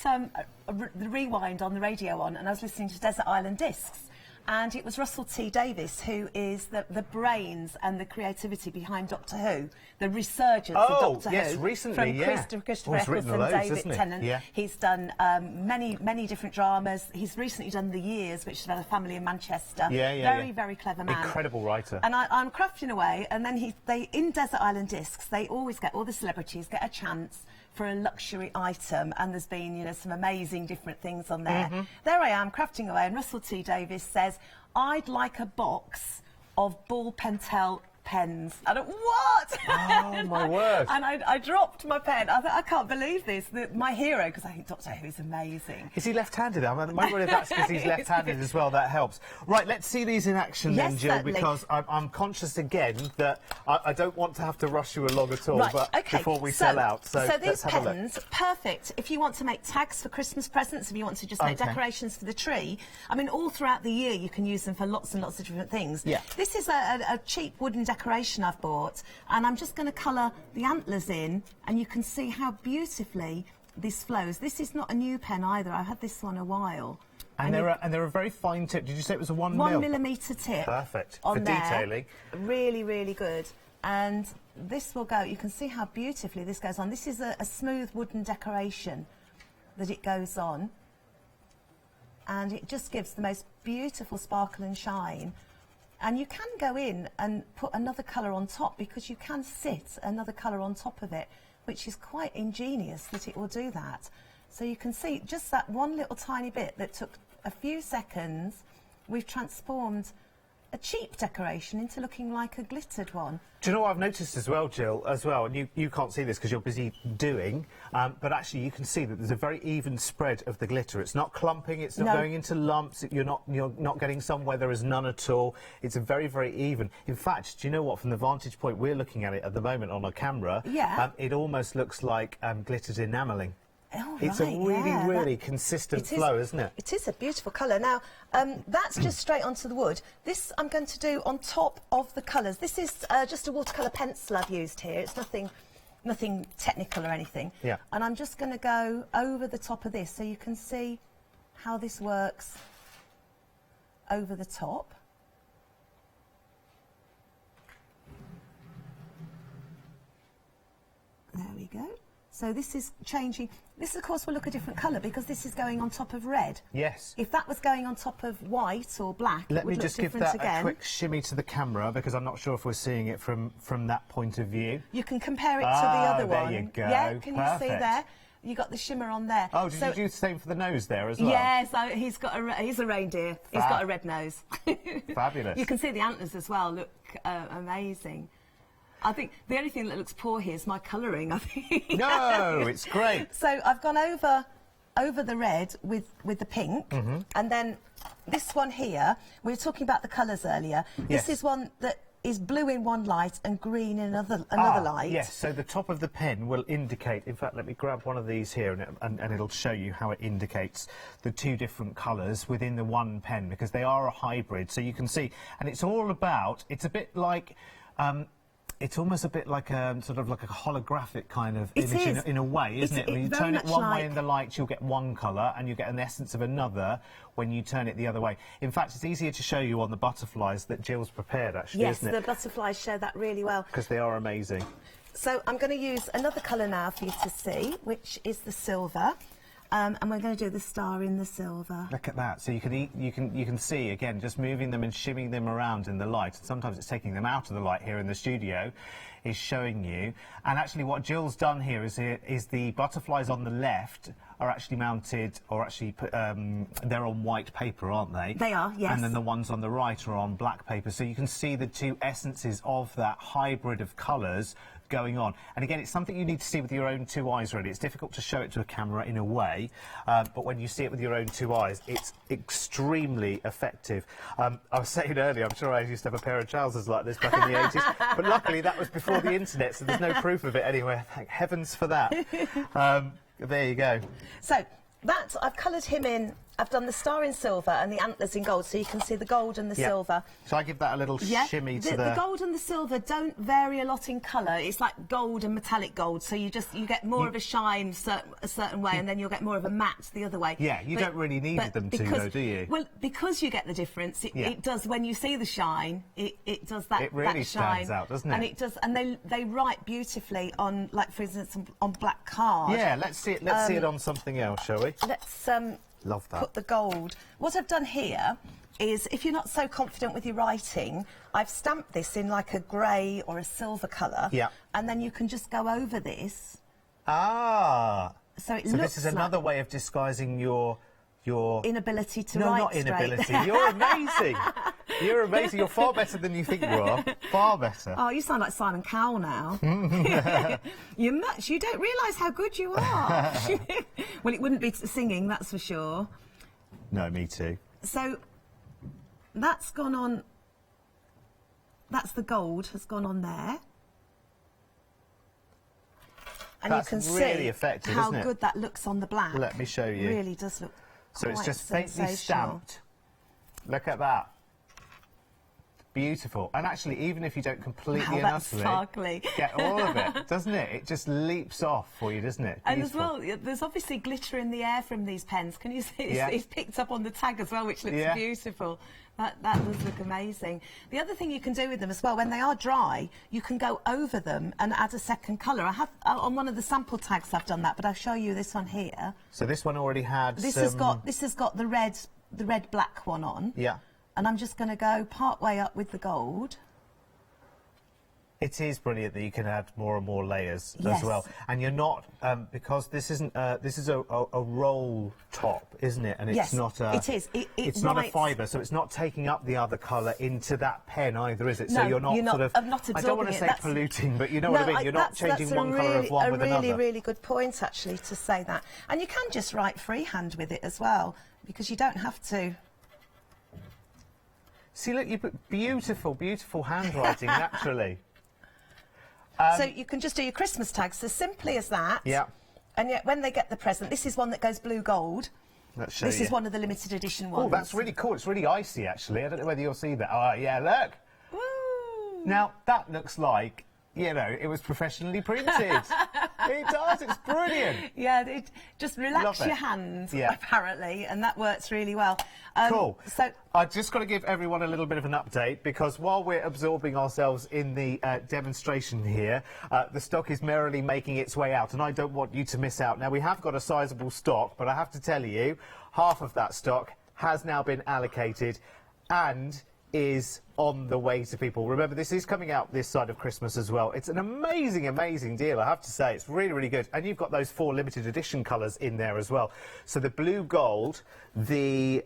the Rewind on the radio on, and I was listening to Desert Island Discs. And it was Russell T Davies, who is the brains and the creativity behind Doctor Who, the resurgence of Doctor Who. Recently, from Christopher Eccleston, David Tennant. Yeah. He's done many different dramas. He's recently done The Years, which is about a family in Manchester. Very clever man. Incredible writer. And I'm crafting away, and then in Desert Island Discs, they always get, all the celebrities get a chance for a luxury item, and there's been, you know, some amazing different things on there. There I am crafting away, and Russell T Davies says, I'd like a box of Ball Pentel pens. I don't, what? Oh, my word. And I dropped my pen. I thought, I can't believe this. My hero, because I think Doctor Who is amazing. Is he left-handed? I might wonder if that's because he's left-handed as well. That helps. Right, let's see these in action then, Jill, certainly. because I'm conscious again that I don't want to have to rush you along at all, Right, but okay. before we sell out. So these let's have a look. pens, perfect if you want to make tags for Christmas presents, if you want to just make decorations for the tree. I mean, all throughout the year you can use them for lots and lots of different things. Yeah. This is a cheap wooden decoration I've bought, and I'm just going to colour the antlers in, and you can see how beautifully this flows. This is not a new pen either. I've had this one a while. And they're a very fine tip. Did you say it was a 1 1mm tip? Perfect. On for there. detailing. Really, really good. And this will go, you can see how beautifully this goes on. This is a smooth wooden decoration that it goes on. And it just gives the most beautiful sparkle and shine. And you can go in and put another colour on top, because you can sit another colour on top of it, which is quite ingenious that it will do that. So you can see just that one little tiny bit that took a few seconds, we've transformed a cheap decoration into looking like a glittered one. Do you know what I've noticed as well, Jill, and you can't see this because you're busy doing, but actually you can see that there's a very even spread of the glitter. It's not clumping, it's not going into lumps, you're not getting some where there is none at all. It's a very, very even. In fact, do you know what, from the vantage point we're looking at it at the moment on a camera, it almost looks like glittered enamelling. Oh, it's a really consistent flow, isn't it? It is a beautiful colour. Now, that's just straight onto the wood. This I'm going to do on top of the colours. This is just a watercolour pencil I've used here. It's nothing technical or anything. Yeah. And I'm just going to go over the top of this so you can see how this works over the top. There we go. So this is changing. This, of course, will look a different colour because this is going on top of red. Yes. If that was going on top of white or black, Let it would me look just give different that again. a quick shimmy to the camera because I'm not sure if we're seeing it from that point of view. You can compare it to the other one. There you go. Yeah, can you see Perfect. there? You got the shimmer on there. Oh, did you do the same for the nose there as well? Yes, he's a reindeer. He's got a red nose. Fabulous. You can see the antlers as well. Look amazing. I think the only thing that looks poor here is my colouring, I think. No, it's great. So I've gone over the red with the pink, and then this one here, we were talking about the colours earlier. Yes. This is one that is blue in one light and green in another light. Yes, so the top of the pen will indicate, in fact, let me grab one of these here and it'll show you how it indicates the two different colours within the one pen, because they are a hybrid, so you can see, and it's all about, it's a bit like... it's almost a bit like a sort of like a holographic kind of image in a way, isn't it? When you turn it one way in the light, you'll get one colour, and you get an essence of another when you turn it the other way. In fact, it's easier to show you on the butterflies that Jill's prepared, actually, isn't it? Yes, the butterflies show that really well. Because they are amazing. So I'm going to use another colour now for you to see, which is the silver. And we're going to do the star in the silver. Look at that. So you can see, again, just moving them and shimming them around in the light. And sometimes it's taking them out of the light here in the studio, is showing you. And actually what Jill's done here is the butterflies on the left are actually mounted, or actually they're on white paper, aren't they? They are, yes. And then the ones on the right are on black paper. So you can see the two essences of that hybrid of colours going on. And again, it's something you need to see with your own two eyes, really. It's difficult to show it to a camera in a way, but when you see it with your own two eyes, it's extremely effective. I was saying earlier, I'm sure I used to have a pair of trousers like this back in the 80s, but luckily that was before the internet, so there's no proof of it anywhere. Thank heavens for that. There you go. So that, I've coloured him in. I've done the star in silver and the antlers in gold, so you can see the gold and the silver. So I give that a little shimmy to the gold and the silver don't vary a lot in colour. It's like gold and metallic gold, so you get more of a shine a certain way, and then you'll get more of a matte the other way. Yeah, you don't really need them to, though, do you? Well, because you get the difference, it does, when you see the shine, it does that. It really that shine, stands out, doesn't it? And it does, and they write beautifully on, like, for instance, on black card. Yeah, let's see it. Let's see it on something else, shall we? Let's love that. Put the gold. What I've done here is, if you're not so confident with your writing, I've stamped this in like a grey or a silver colour. Yeah. And then you can just go over this. Ah. So this is another way of disguising your inability to no, write not inability. straight. You're amazing. You're amazing. You're far better than you think you are. Far better. Oh, you sound like Simon Cowell now. You don't realise how good you are. Well, it wouldn't be singing, that's for sure. No, me too. So that's gone on. That's the gold has gone on there. And That's you can really see effective, how isn't it? good that looks on the black. Let me show you. It really does look So it's quite just faintly sensational. stamped. Look at that. Beautiful. And actually, even if you don't completely and that's utterly sparkly. get all of it, doesn't it? It just leaps off for you, doesn't it? And as Beautiful. well, there's obviously glitter in the air from these pens. Can you see? Yeah. It's picked up on the tag as well, which looks Yeah. beautiful. That does look amazing. The other thing you can do with them as well, when they are dry, you can go over them and add a second colour. I have on one of the sample tags I've done that, but I'll show you this one here. So this one already had This some... has got the red black one on. Yeah. And I'm just going to go part way up with the gold. It is brilliant that you can add more and more layers Yes. as well, and you're not because this isn't this is a roll top, isn't it? And it's Yes, not a it is. it's not a writes- fibre, so it's not taking up the other colour into that pen either, is it? No, so you're not sort of. I'm not I don't want absorbing to it. say That's- polluting, but you know what I mean. You're not changing one colour of one with a another. really good point actually to say that, and you can just write freehand with it as well because you don't have to. See, look, you put beautiful, beautiful handwriting naturally. So you can just do your Christmas tags as simply as that. Yeah. And yet when they get the present, this is one that goes blue gold. Let's show This you. is one of the limited edition ones. Oh, that's really cool. It's really icy, actually. I don't know whether you'll see that. Oh, yeah, look. Now, that looks like, you know, it was professionally printed. It does. It's brilliant. Yeah, it just relax Love it. your hands, Yeah. apparently, and that works really well. Cool. So I've just got to give everyone a little bit of an update because while we're absorbing ourselves in the demonstration here, the stock is merrily making its way out, and I don't want you to miss out. Now, we have got a sizable stock, but I have to tell you, half of that stock has now been allocated and is on the way to people. Remember, this is coming out this side of Christmas as well. It's an amazing, amazing deal, I have to say. It's really, really good. And you've got those 4 limited edition colours in there as well. So the blue gold, the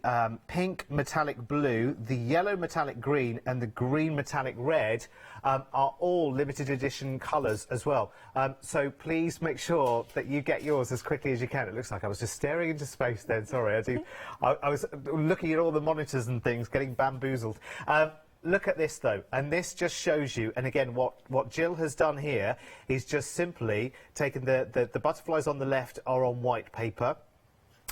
pink metallic blue, the yellow metallic green and the green metallic red are all limited edition colours as well. So please make sure that you get yours as quickly as you can. It looks like I was just staring into space then. Sorry, I was looking at all the monitors and things, getting bamboozled. Look at this though, and this just shows you, and again what Jill has done here is just simply taken the butterflies on the left are on white paper,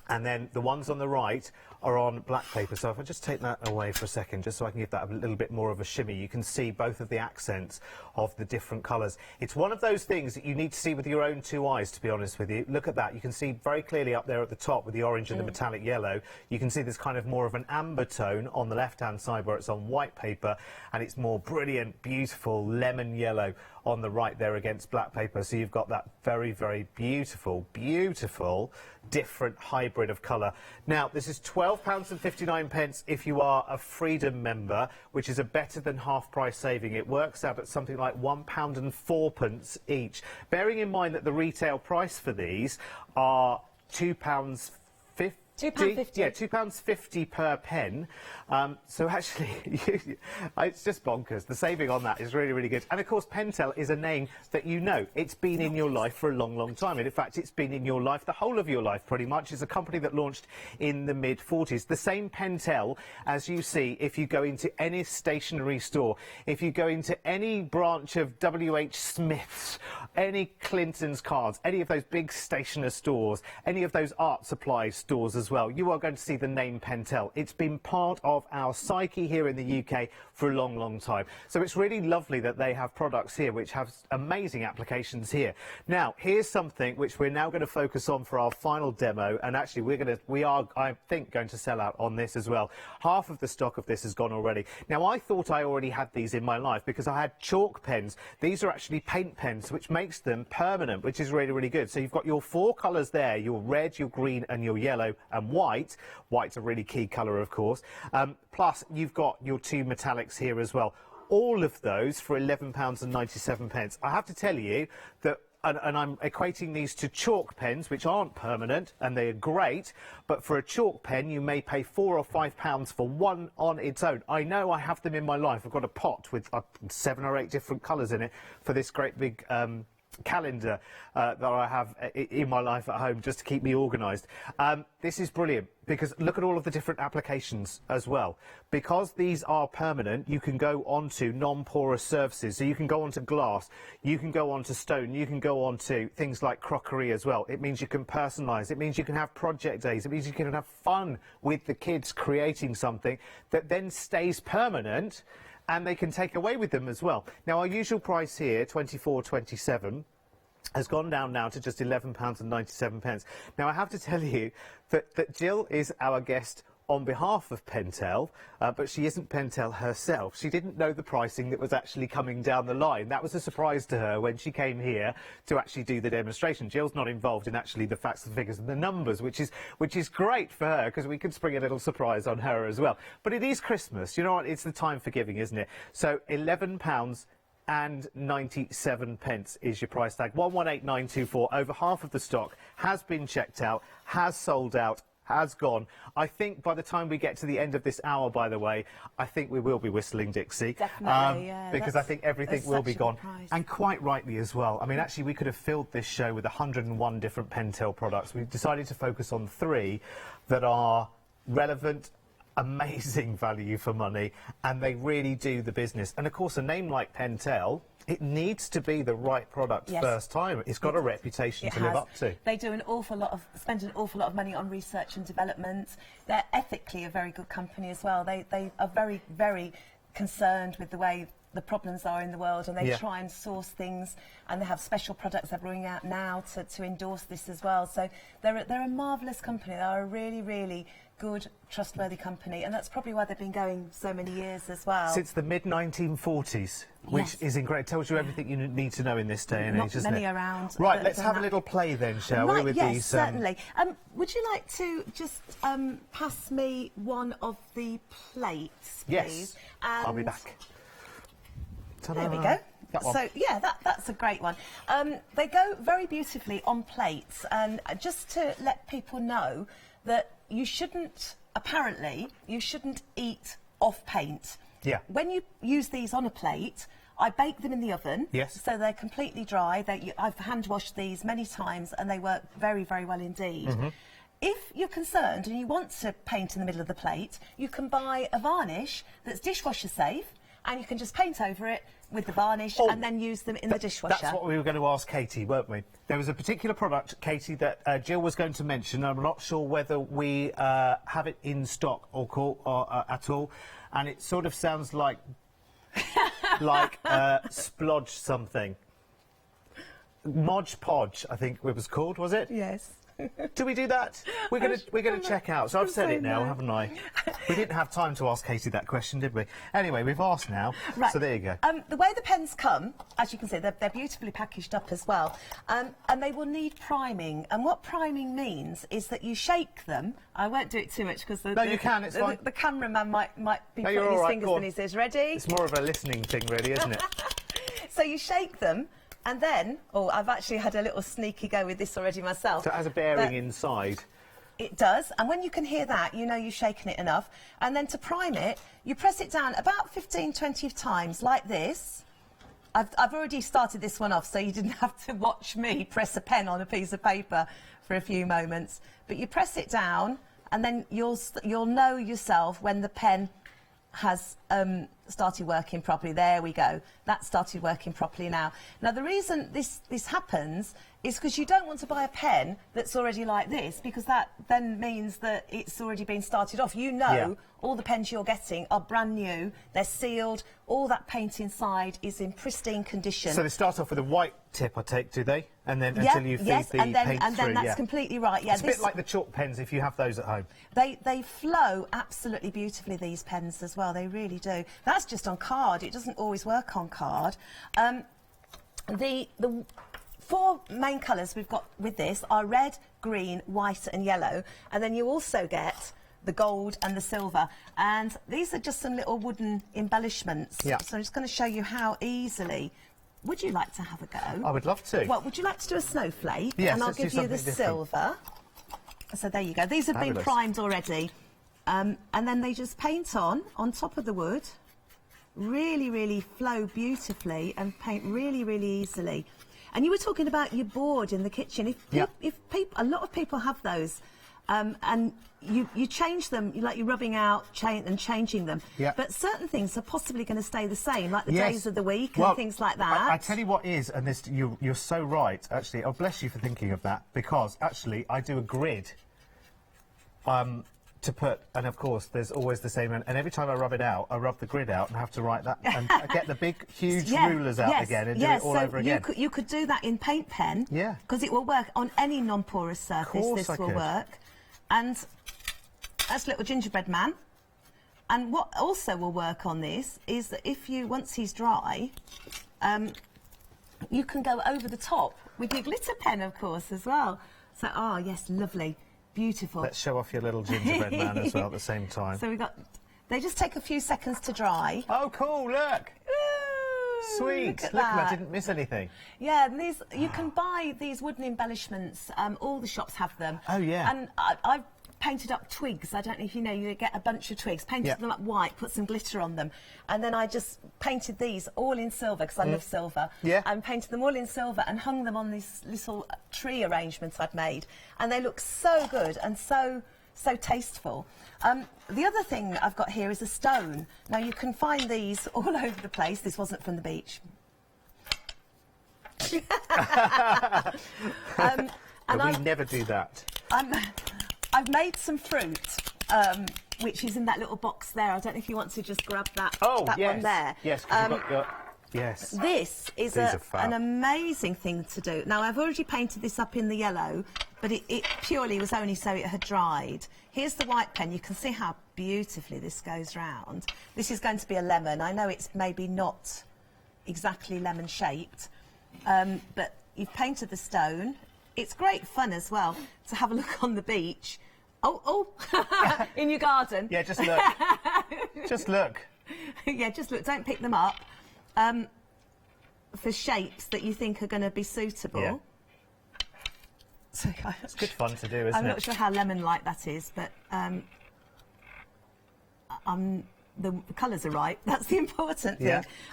and then the ones on the right are on black paper. So if I just take that away for a second, just so I can give that a little bit more of a shimmy, you can see both of the accents of the different colours. It's one of those things that you need to see with your own 2 eyes, to be honest with you. Look at that. You can see very clearly up there at the top with the orange and the metallic yellow. You can see there's kind of more of an amber tone on the left-hand side where it's on white paper, and it's more brilliant, beautiful lemon yellow on the right there against black paper. So you've got that very, very beautiful, beautiful different hybrid of colour. Now, this is £12.59 if you are a Freedom member, which is a better than half price saving. It works out at something like £1.04 each. Bearing in mind that the retail price for these are £2.50. £2.50. Yeah, £2.50 per pen. So actually, it's just bonkers. The saving on that is really, really good. And of course, Pentel is a name that you know. It's been in your life for a long, long time. And in fact, it's been in your life, the whole of your life, pretty much. It's a company that launched in the mid-40s. The same Pentel as you see if you go into any stationery store, if you go into any branch of W.H. Smith's, any Clinton's cards, any of those big stationer stores, any of those art supply stores as well, you are going to see the name Pentel. It's been part of our psyche here in the UK for a long, long time. So it's really lovely that they have products here which have amazing applications here. Now, here's something which we're now going to focus on for our final demo, and actually we are, I think, going to sell out on this as well. Half of the stock of this has gone already. Now, I thought I already had these in my life because I had chalk pens. These are actually paint pens, which makes them permanent, which is really, really good. So you've got your 4 colours there, your red, your green and your yellow and white. White's a really key colour, of course. Plus, you've got your 2 metallics here as well. All of those for £11.97. I have to tell you that and I'm equating these to chalk pens, which aren't permanent, and they are great, but for a chalk pen, you may pay £4 or £5 for one on its own. I know I have them in my life. I've got a pot with 7 or 8 different colours in it for this great big calendar that I have in my life at home just to keep me organised. This is brilliant because look at all of the different applications as well. Because these are permanent, you can go onto non-porous surfaces. So you can go onto glass, you can go onto stone, you can go onto things like crockery as well. It means you can personalise, it means you can have project days, it means you can have fun with the kids creating something that then stays permanent and they can take away with them as well. Now, our usual price here, £24.27, has gone down now to just £11.97. Now, I have to tell you that Jill is our guest on behalf of Pentel, but she isn't Pentel herself. She didn't know the pricing that was actually coming down the line. That was a surprise to her when she came here to actually do the demonstration. Jill's not involved in actually the facts, the figures and the numbers, which is great for her because we can spring a little surprise on her as well. But it is Christmas. You know what? It's the time for giving, isn't it? So £11.97 is your price tag. 118924. Over half of the stock has been checked out, has sold out, has gone. I think by the time we get to the end of this hour, by the way, I think we will be whistling Dixie. Definitely, yeah. Because I think everything will be gone. And quite rightly as well. I mean, actually, we could have filled this show with 101 different Pentel products. We've decided to focus on 3 that are relevant, amazing value for money, and they really do the business. And of course, a name like Pentel, it needs to be the right product first time. It's got a reputation to live up to. They do spend an awful lot of money on research and development. They're ethically a very good company as well. They are very, very concerned with the way the problems are in the world, and they try and source things, and they have special products they're bringing out now to endorse this as well. So they're a marvellous company. They're a really, really good, trustworthy company, and that's probably why they've been going so many years as well. Since the mid-1940s, which is incredible. It tells you everything you need to know in this day and age, doesn't it? Not many around. Right, let's have a little play then, shall we? With yes, these, certainly. Would you like to just pass me one of the plates, please? Yes, I'll be back. There we go. So, yeah, that's a great one. They go very beautifully on plates, and just to let people know that you shouldn't eat off paint. Yeah. When you use these on a plate, I bake them in the oven. Yes. So they're completely dry. I've hand washed these many times, and they work very, very well indeed. Mm-hmm. If you're concerned and you want to paint in the middle of the plate, you can buy a varnish that's dishwasher safe, and you can just paint over it with the varnish and then use them in the dishwasher. That's what we were going to ask Katie, weren't we? There was a particular product, Katie, that Jill was going to mention. I'm not sure whether we have it in stock or at all, and it sort of sounds like splodge something. Modge Podge, I think it was called, was it? Yes. Do we do that? We're going to check out. So I've said it now, haven't I? We didn't have time to ask Katie that question, did we? Anyway, we've asked now. Right. So there you go. The way the pens come, as you can see, they're beautifully packaged up as well, and they will need priming. And what priming means is that you shake them. I won't do it too much because you can. It's fine. The cameraman might be putting his right. fingers in his ears. Ready? It's more of a listening thing, really, isn't it? So you shake them. And then, I've actually had a little sneaky go with this already myself. So it has a bearing inside. It does, and when you can hear that, you know you've shaken it enough. And then to prime it, you press it down about 15, 20 times, like this. I've already started this one off, so you didn't have to watch me press a pen on a piece of paper for a few moments. But you press it down, and then you'll know yourself when the pen has started working properly. There we go. That started working properly now. Now, the reason this happens is because you don't want to buy a pen that's already like this, because that then means that it's already been started off. You know all the pens you're getting are brand new, they're sealed, all that paint inside is in pristine condition. So they start off with a white tip, I take, do they? And then until you feed the paint through. And then that's completely right. Yeah, it's a bit like the chalk pens if you have those at home. They flow absolutely beautifully, these pens as well. They really do. That's just on card. It doesn't always work on card. The 4 main colours we've got with this are red, green, white and yellow, and then you also get the gold and the silver, and these are just some little wooden embellishments. Yeah. So I'm just going to show you how easily would you like to have a go? I would love to. Well, would you like to do a snowflake? Yes, and I'll let's do give you the something different. silver. So there you go. These have been Fabulous. primed already. And then they just paint on top of the wood. Really, really flow beautifully and paint really, really easily. And you were talking about your board in the kitchen. If people, a lot of people have those, and you change them, like you're rubbing out and changing them. Yeah. But certain things are possibly going to stay the same, like the Yes. days of the week Well, and things like that. I tell you what is, and this, you're so right, actually. Oh, bless you for thinking of that, because actually I do a grid to put, and of course there's always the same, and every time I rub it out, I rub the grid out and have to write that, and I get the big, huge rulers out again and do it all over again. You could do that in paint pen, because it will work on any non-porous surface. Course this I will could. work. And that's little gingerbread man. And what also will work on this is that if you, once he's dry, you can go over the top with your glitter pen, of course, as well. So, oh yes, lovely, beautiful. Let's show off your little gingerbread man as well at the same time. So we got. They just take a few seconds to dry. Oh, cool! Look. Sweet. Look at Look, that. I didn't miss anything. Yeah, and these you can buy these wooden embellishments. All the shops have them. Oh, yeah. And I've painted up twigs. I don't know if you know. You get a bunch of twigs, painted them up white, put some glitter on them, and then I just painted these all in silver because I love silver. Yeah. And painted them all in silver and hung them on this little tree arrangements I'd made, and they look so good and so tasteful. The other thing I've got here is a stone. Now you can find these all over the place. This wasn't from the beach. And we never do that. I've made some fruit, which is in that little box there. I don't know if you want to just grab that, that one there. Yes, 'cause you've got your... Yes. This is an amazing thing to do. Now, I've already painted this up in the yellow, but it purely was only so it had dried. Here's the white pen. You can see how beautifully this goes round. This is going to be a lemon. I know it's maybe not exactly lemon-shaped, but you've painted the stone. It's great fun as well to have a look on the beach. Oh, in your garden. Yeah, just look. Just look. Yeah, just look. Don't pick them up. For shapes that you think are going to be suitable. Yeah. So, it's good fun to do, isn't it? I'm not sure how lemon-like that is, but the colours are right. That's the important thing.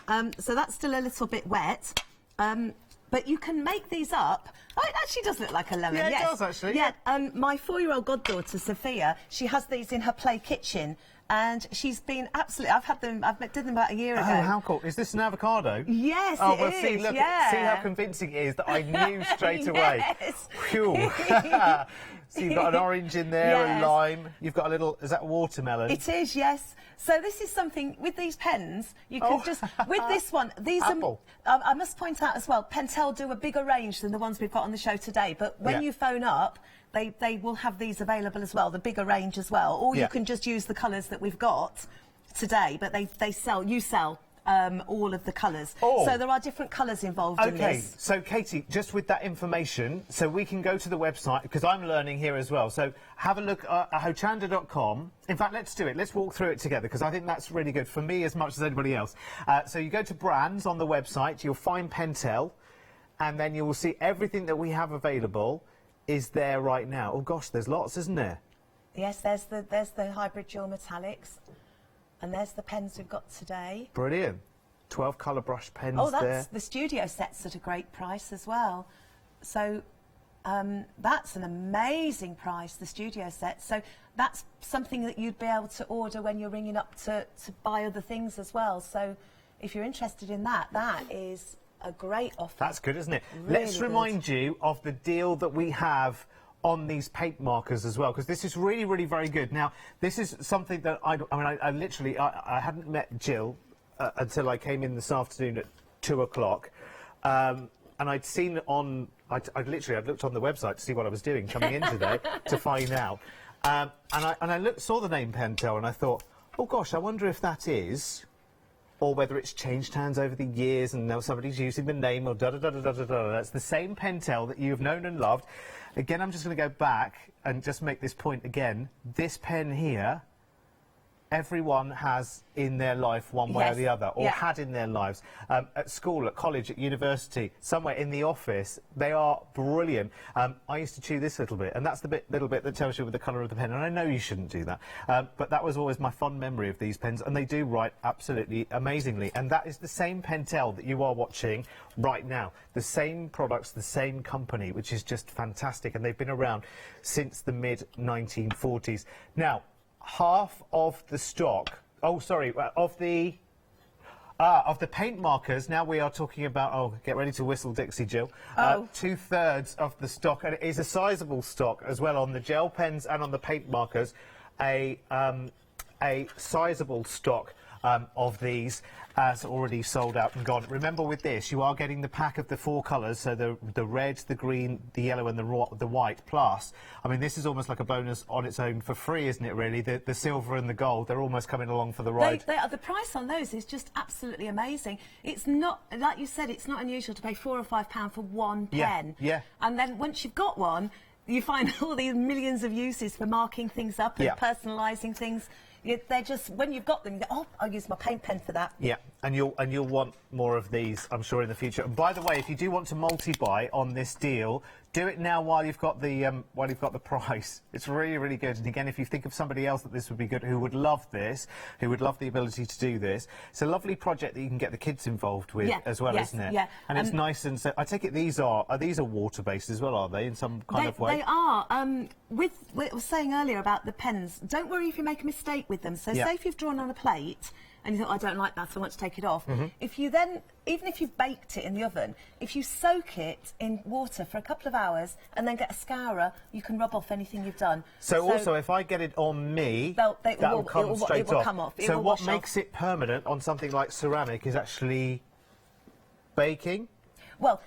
Yeah. So that's still a little bit wet. But you can make these up. Oh, it actually does look like a lemon. Yeah, it yes. does, actually. Yeah. My 4-year-old goddaughter, Sophia, she has these in her play kitchen. And she's been absolutely... I've did them about a year ago. Oh, how cool. Is this an avocado? Yes, oh, it well, is, see, look, yeah. see how convincing it is that I knew straight away. Yes. Phew. So you've got an orange in there, Yes. a lime. You've got a little... Is that watermelon? It is, yes. So this is something... With these pens, you can just... With this one, these Apple. are... I must point out as well, Pentel do a bigger range than the ones we've got on the show today. But when you phone up, they will have these available as well, the bigger range as well. Or you can just use the colours that we've got today. But you sell all of the colours. Oh. So there are different colours involved in Okay, this. so Katie, just with that information, so we can go to the website, because I'm learning here as well. So have a look at Hochanda.com. In fact, let's do it. Let's walk through it together, because I think that's really good for me as much as anybody else. So you go to brands on the website, you'll find Pentel, and then you will see everything that we have available is there right now. Oh gosh, there's lots, isn't there? Yes, there's the hybrid dual metallics. And there's the pens we've got today. Brilliant. 12 colour brush pens Oh, that's there. the studio set's at a great price as well. So that's an amazing price, the studio set. So that's something that you'd be able to order when you're ringing up to buy other things as well. So if you're interested in that, that is a great offer. That's good, isn't it? Really Let's good. remind you of the deal that we have on these paint markers as well, because this is really, really very good. Now, this is something that I literally hadn't met Jill until I came in this afternoon at 2 o'clock, and I'd seen on, I'd looked on the website to see what I was doing coming in today to find out, and I saw the name Pentel, and I thought, oh gosh, I wonder if that is, or whether it's changed hands over the years and now somebody's using the name or da-da-da-da-da-da-da. That's the same Pentel that you've known and loved. Again, I'm just going to go back and just make this point again. This pen here everyone has in their life one way or Yes. the other, or Yeah. had in their lives. At school, at college, at university, somewhere in the office, they are brilliant. I used to chew this little bit, and that's the little bit that tells you with the colour of the pen, and I know you shouldn't do that, but that was always my fond memory of these pens, and they do write absolutely amazingly. And that is the same Pentel that you are watching right now. The same products, the same company, which is just fantastic, and they've been around since the mid-1940s. Now, half of the stock, of the paint markers, now we are talking about, oh, get ready to whistle, Dixie, Jill. 2/3 of the stock, and it is a sizable stock as well on the gel pens and on the paint markers, a sizable stock of these as already sold out and gone. Remember, with this, you are getting the pack of the 4 colours, so the red, the green, the yellow and the white. Plus, I mean, this is almost like a bonus on its own for free, isn't it, really? The silver and the gold, they're almost coming along for the ride. The price on those is just absolutely amazing. It's not, like you said, it's not unusual to pay £4 or £5 for one pen. Yeah. And then once you've got one, you find all these millions of uses for marking things up and personalising things. They're just, when you've got them, you go, oh, I'll use my paint pen for that. Yeah, and you'll want more of these, I'm sure, in the future. And by the way, if you do want to multi-buy on this deal, do it now while you've got the price. It's really, really good. And again, if you think of somebody else that this would be good, who would love this, who would love the ability to do this, it's a lovely project that you can get the kids involved with as well, isn't it? Yeah. And it's nice, and so I take it these are water-based as well, are they, in some kind of way? They are. With what I was saying earlier about the pens, don't worry if you make a mistake with them. So say if you've drawn on a plate and you thought, I don't like that, so I want to take it off. If you then, even if you've baked it in the oven, if you soak it in water for a couple of hours and then get a scourer, you can rub off anything you've done. So also, if I get it on me, that will come straight off. Come off. So what makes it permanent on something like ceramic is actually baking? Well,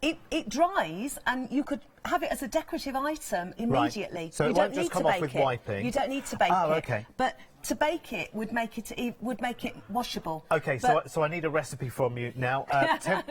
it dries, and you could have it as a decorative item immediately. Right. So you it don't won't need just come to off bake with it. wiping? You don't need to bake it. Okay. But to bake it would make it washable. Okay, so I need a recipe from you now.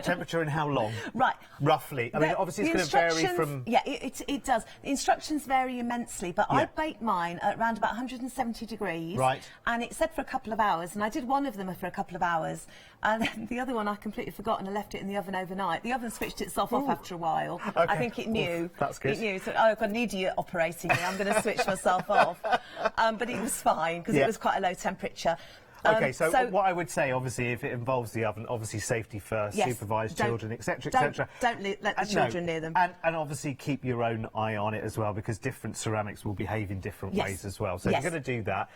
Temperature and how long? Right. Roughly. I mean, obviously it's going to vary from... Yeah, it does. The instructions vary immensely, but I baked mine at around about 170 degrees. Right. And it said for a couple of hours, and I did one of them for a couple of hours, and then the other one I completely forgot, and I left it in the oven overnight. The oven switched itself off after a while. Okay. I think it knew. That's good. It knew. So I've got an idiot operating me. I'm going to switch myself off. But it was fine, because it was quite a low temperature. Okay, so what I would say, obviously, if it involves the oven, obviously safety first, supervise children, etc., etc. Don't let the children near them. And obviously keep your own eye on it as well, because different ceramics will behave in different ways as well. So if you're going to do that,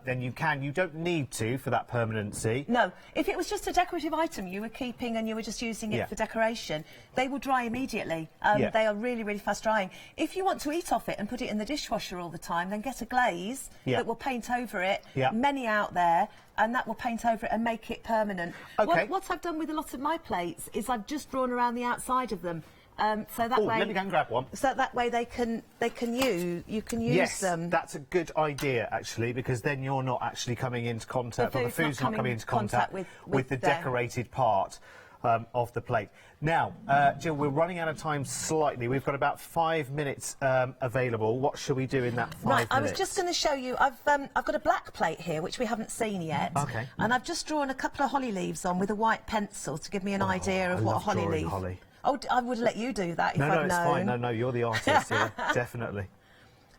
then you can. You don't need to for that permanency. No, if it was just a decorative item you were keeping and you were just using it for decoration, they will dry immediately. They are really, really fast drying. If you want to eat off it and put it in the dishwasher all the time, then get a glaze that will paint over it. Many out there. And that will paint over it and make it permanent. Okay. What I've done with a lot of my plates is I've just drawn around the outside of them, so that way. Let me go and grab one. So that way you can use them. That's a good idea actually, because then you're not actually coming into contact, or the food's not coming into contact with the decorated part of the plate. Now, Jill, we're running out of time slightly. We've got about 5 minutes available. What shall we do in that 5 minutes? I was just going to show you. I've got a black plate here, which we haven't seen yet. Okay. And I've just drawn a couple of holly leaves on with a white pencil to give me an idea of what a holly leaf. Holly. Oh, I would let you do that if I'd known. No, it's fine. No, you're the artist here, definitely.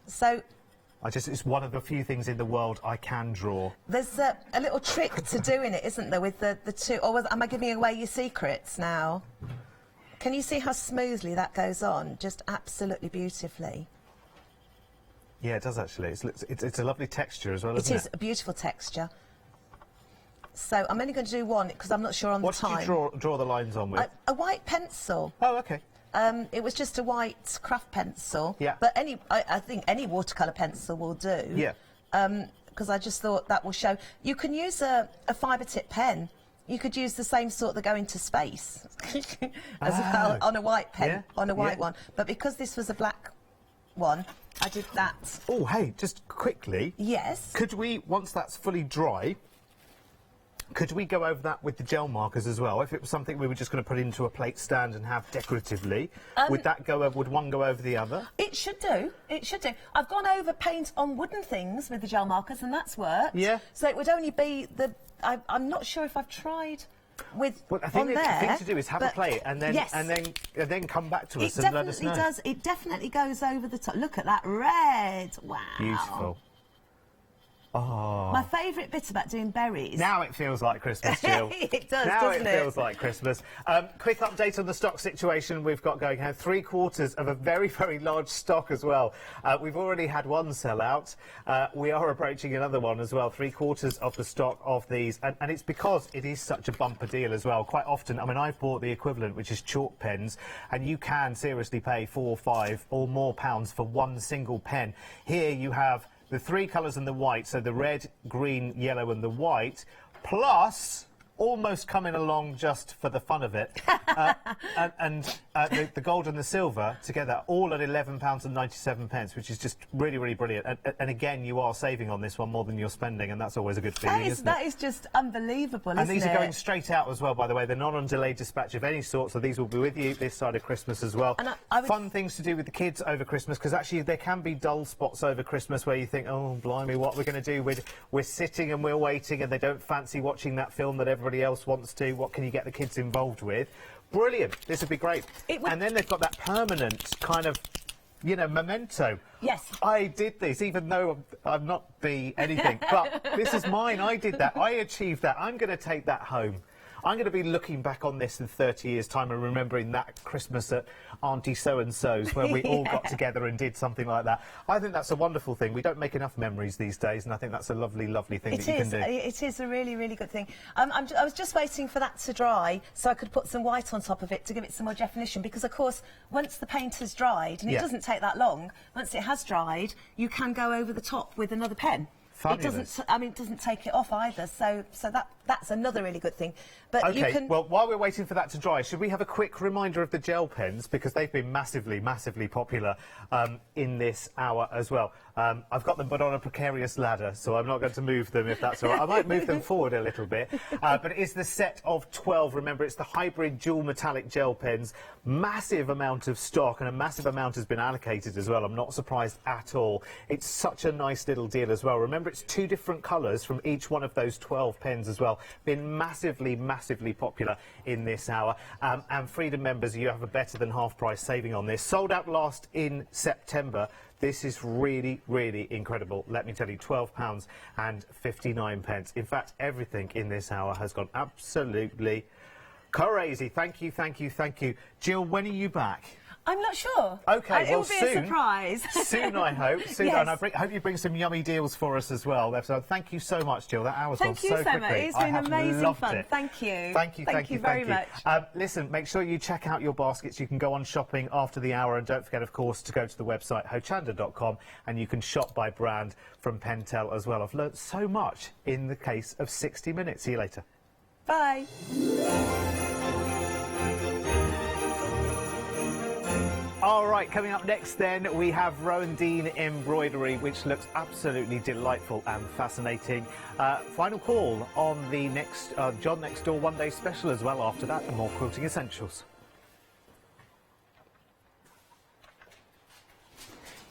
So. It's one of the few things in the world I can draw. There's a little trick to doing it, isn't there, with the two... Or am I giving away your secrets now? Can you see how smoothly that goes on? Just absolutely beautifully. Yeah, it does actually. It's a lovely texture as well, isn't it? It is a beautiful texture. So I'm only going to do one, because I'm not sure on the time. What did you draw the lines on with? A white pencil. Oh, OK. It was just a white craft pencil. Yeah. But I think any watercolour pencil will do. Yeah. Because I just thought that will show. You can use a fibre tip pen. You could use the same sort that go into space as well on a white pen, on a white one. But because this was a black one, I did that. Oh, hey, just quickly. Yes. Could we, once that's fully dry, Could we go over that with the gel markers as well? If it was something we were just going to put into a plate stand and have decoratively, would one go over the other? It should do. It should do. I've gone over paint on wooden things with the gel markers, and that's worked. Yeah. So it would only be the. I'm not sure if I've tried with I think on the there. thing to do is have a play and then yes. and then come back to us and let us know. It definitely goes over the top. Look at that red. Wow. Beautiful. Oh. My favourite bit about doing berries. Now it feels like Christmas, Jill. It does, now doesn't it? Now it feels like Christmas. Quick update on the stock situation we've got going here. 3/4 of a very, very large stock as well. We've already had one sell out. We are approaching another one as well. 3/4 of the stock of these. And it's because it is such a bumper deal as well. Quite often, I mean, I've bought the equivalent, which is chalk pens, and you can seriously pay £4 or £5 or more for one single pen. Here you have the 3 colours and the white, so the red, green, yellow and the white, plus almost coming along just for the fun of it, the gold and the silver together, all at £11.97, which is just really, really brilliant. And again, you are saving on this one more than you're spending, and that's always a good feeling, isn't it? That is just unbelievable, isn't it? And these are going straight out as well, by the way. They're not on delayed dispatch of any sort, so these will be with you this side of Christmas as well. And fun things to do with the kids over Christmas, because actually there can be dull spots over Christmas where you think, oh, blimey, what we're going to do? We're sitting and we're waiting and they don't fancy watching that film that everybody else wants to. What can you get the kids involved with? Brilliant. This would be great. And then they've got that permanent kind of, you know, memento. Yes. I did this, even though I'm not anything. But this is mine. I did that. I achieved that. I'm going to take that home. I'm going to be looking back on this in 30 years' time and remembering that Christmas at Auntie So-and-so's where we all got together and did something like that. I think that's a wonderful thing. We don't make enough memories these days, and I think that's a lovely, lovely thing that you can do. It is a really, really good thing. I was just waiting for that to dry so I could put some white on top of it to give it some more definition, because, of course, once the paint has dried, and it doesn't take that long, once it has dried, you can go over the top with another pen. Fabulous. It doesn't. I mean, it doesn't take it off either. So that's another really good thing. But okay. You can. Well, while we're waiting for that to dry, should we have a quick reminder of the gel pens, because they've been massively, massively popular in this hour as well. I've got them, but on a precarious ladder, so I'm not going to move them if that's all right. I might move them forward a little bit, but it is the set of 12. Remember, it's the hybrid dual metallic gel pens. Massive amount of stock, and a massive amount has been allocated as well. I'm not surprised at all. It's such a nice little deal as well. Remember, it's 2 different colours from each one of those 12 pens as well. Been massively, massively popular in this hour. And Freedom members, you have a better than half price saving on this. Sold out last in September. This is really, really incredible. Let me tell you, £12.59. In fact, everything in this hour has gone absolutely crazy. Thank you, thank you, thank you. Jill, when are you back? I'm not sure. OK, well, soon. It will be a surprise. Soon, I hope. Soon, yes. And I hope you bring some yummy deals for us as well. So thank you so much, Jill. That hour's gone so quickly. Thank you so much. It's been amazing fun. It. Thank you. Thank you, thank you very much. Listen, make sure you check out your baskets. You can go on shopping after the hour, and don't forget, of course, to go to the website hochanda.com, and you can shop by brand from Pentel as well. I've learnt so much in the case of 60 minutes. See you later. Bye. All right, coming up next then, we have Rowan Dean embroidery, which looks absolutely delightful and fascinating. Final call on the next John Next Door one-day special as well after that, and more quilting essentials.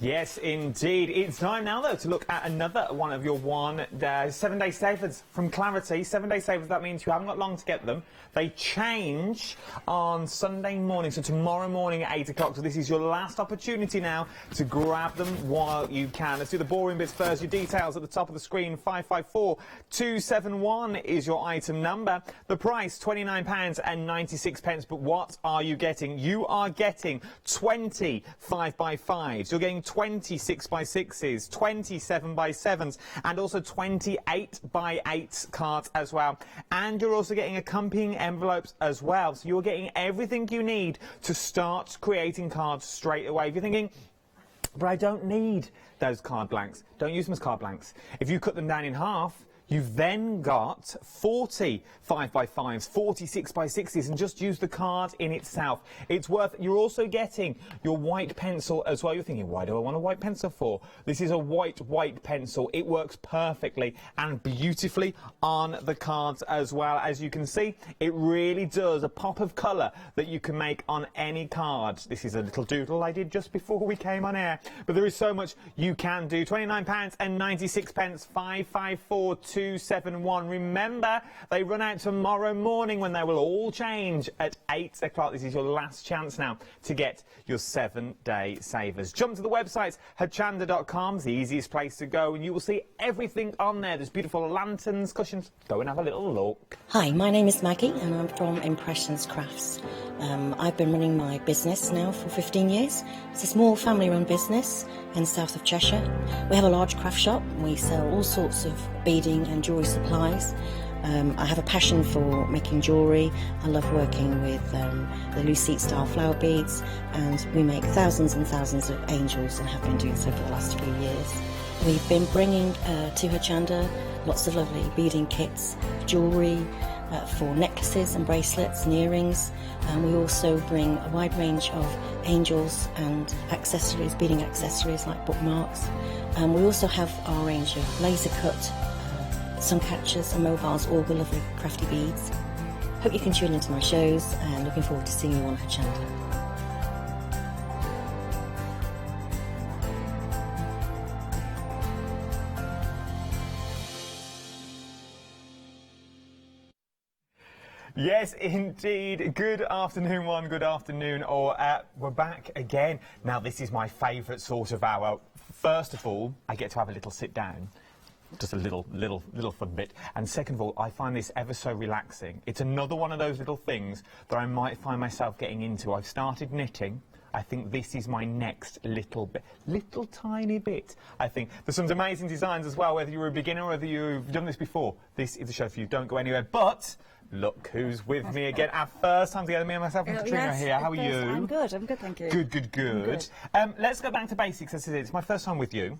Yes, indeed. It's time now, though, to look at another one of your 7-day savers from Clarity. 7-day savers, that means you haven't got long to get them. They change on Sunday morning, so tomorrow morning at 8 o'clock. So this is your last opportunity now to grab them while you can. Let's do the boring bits first. Your details at the top of the screen. 554271 is your item number. The price, £29.96. But what are you getting? You are getting 20 5x5s. You're getting 20 6x6s, 20 7x7s, and also 20 8x8 cards as well. And you're also getting accompanying envelopes as well. So you're getting everything you need to start creating cards straight away. If you're thinking, but I don't need those card blanks, don't use them as card blanks. If you cut them down in half, You've then got 40 5x5s, 40 6x60s, and just use the card in itself. It's worth. You're also getting your white pencil as well. You're thinking, why do I want a white pencil for? This is a white pencil. It works perfectly and beautifully on the cards as well. As you can see, it really does a pop of colour that you can make on any card. This is a little doodle I did just before we came on air, but there is so much you can do. £29.96, 554271. Remember, they run out tomorrow morning when they will all change at 8 o'clock. This is your last chance now to get your 7-day savers. Jump to the website, hachanda.com, it's the easiest place to go, and you will see everything on there. There's beautiful lanterns, cushions. Go and have a little look. Hi, my name is Maggie and I'm from Impressions Crafts. I've been running my business now for 15 years. It's a small family-run business in the south of Cheshire. We have a large craft shop. We sell all sorts of beading and jewellery supplies. I have a passion for making jewellery. I love working with the Lucite style flower beads, and we make thousands and thousands of angels and have been doing so for the last few years. We've been bringing to Hochanda lots of lovely beading kits, jewellery for necklaces and bracelets and earrings, and we also bring a wide range of angels and accessories, beading accessories like bookmarks. And we also have our range of laser cut sun catchers and mobiles, all the lovely crafty beads. Hope you can tune into my shows, and looking forward to seeing you on Hochanda. Yes, indeed. Good afternoon, one. Good afternoon, or we're back again. Now, this is my favourite sort of hour. First of all, I get to have a little sit down. Just a little fun bit. And second of all, I find this ever so relaxing. It's another one of those little things that I might find myself getting into. I've started knitting. I think this is my next little tiny bit. I think there's some amazing designs as well, whether you're a beginner or whether you've done this before. This is the show for you. Don't go anywhere. But look who's with me again. Our first time together, me and myself and Katrina here. How are you? I'm good, thank you. Good. Let's go back to basics as it is. It's my first time with you.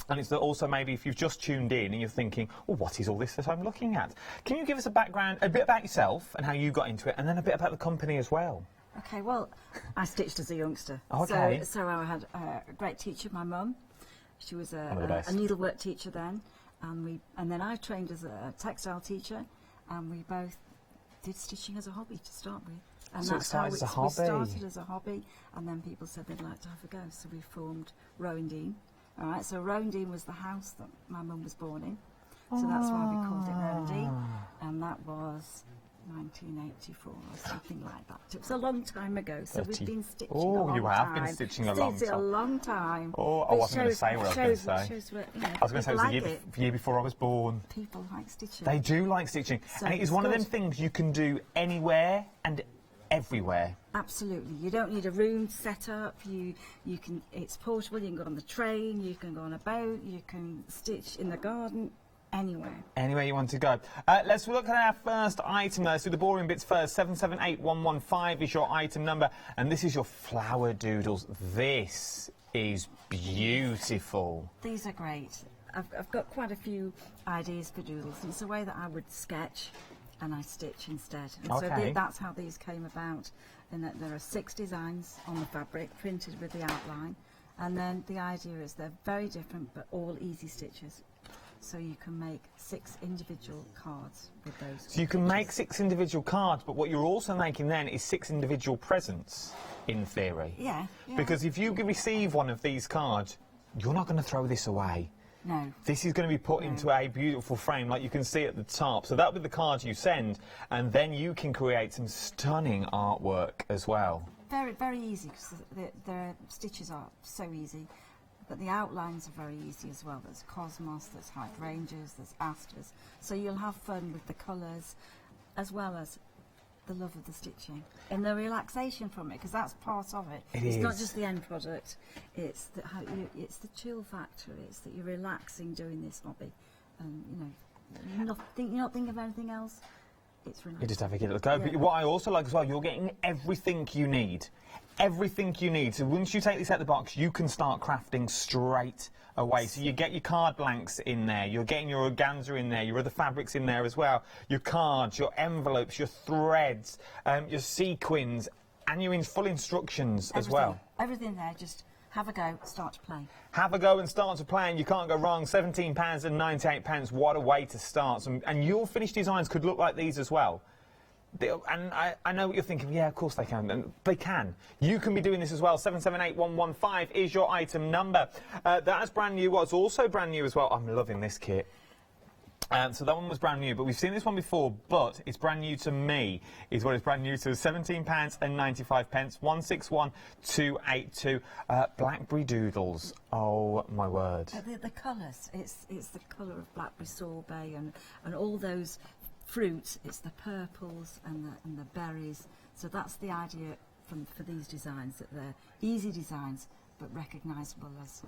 And it's that also maybe if you've just tuned in and you're thinking, well, what is all this that I'm looking at? Can you give us a background, a bit about yourself and how you got into it, and then a bit about the company as well? Okay, well, I stitched as a youngster. Okay. So I had a great teacher, my mum. She was a needlework teacher then, and then I trained as a textile teacher, and we both did stitching as a hobby to start with. And so that's how we started as a hobby, and then people said they'd like to have a go, so we formed Rowan-Dean. All right, so Rowan-Dean was the house that my mum was born in, so that's why we called it Rowan-Dean, and that was 1984 or something like that. It was a long time ago, so we've been stitching a long time. Oh, you have been stitching a long time. A long time. Oh, I wasn't going to say what I was going to say. I was going to say it was the year before I was born. People like stitching. They do like stitching, so and it is one of them things you can do anywhere and everywhere. Absolutely. You don't need a room set up. You can. It's portable. You can go on the train. You can go on a boat. You can stitch in the garden. Anywhere. Anywhere you want to go. Let's look at our first item. Let's do the boring bits first. 778115 is your item number, and this is your flower doodles. This is beautiful. These are great. I've got quite a few ideas for doodles. It's a way that I would sketch and I stitch instead. And so that's how these came about. And that there are 6 designs on the fabric printed with the outline, and then the idea is they're very different but all easy stitches. So you can make 6 individual cards with those. So you can make 6 individual cards, but what you're also making then is 6 individual presents, in theory. Yeah. Because if you receive one of these cards, you're not going to throw this away. No. This is going to be put into a beautiful frame, like you can see at the top. So that'll be the cards you send, and then you can create some stunning artwork as well. Very, very easy, because the stitches are so easy. But the outlines are very easy as well. There's cosmos, there's hydrangeas, there's asters. So you'll have fun with the colours, as well as the love of the stitching and the relaxation from it, because that's part of it. It's not just the end product. It's it's the chill factor. It's that you're relaxing doing this hobby, and you're not thinking of anything else. it's really You just have to give it a go. But what I also like as well, you're getting everything you need. Everything you need. So once you take this out of the box, you can start crafting straight away. So you get your card blanks in there, you're getting your organza in there, your other fabrics in there as well, your cards, your envelopes, your threads, your sequins, and your full instructions as well. Everything there, just have a go, start to play. Have a go and start to play, and you can't go wrong. £17.98, what a way to start. And your finished designs could look like these as well. And I know what you're thinking, yeah, of course they can. And they can. You can be doing this as well. 778115 is your item number. That's brand new. What's also brand new as well, I'm loving this kit. So that one was brand new, but we've seen this one before, but it's brand new to me, is what it's brand new to. £17.95, 161282. Blackberry doodles. Oh, my word. The colours, it's the colour of blackberry sorbet and all those fruits. It's the purples and the berries. So that's the idea for these designs, that they're easy designs, but recognisable as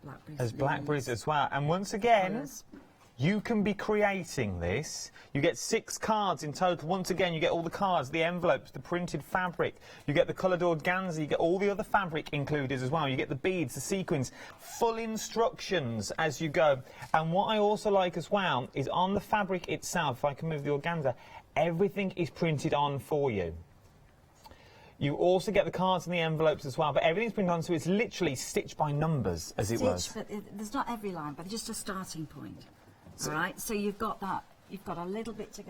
blackberries. As blackberries as well. And once again, colours. You can be creating this. You get 6 cards in total. Once again, you get all the cards, the envelopes, the printed fabric. You get the coloured organza. You get all the other fabric included as well. You get the beads, the sequins, full instructions as you go. And what I also like as well is on the fabric itself, if I can move the organza, everything is printed on for you. You also get the cards and the envelopes as well, but everything's printed on, so it's literally stitched by numbers, as it was. But there's not every line, but just a starting point. All right, so you've got that. You've got a little bit to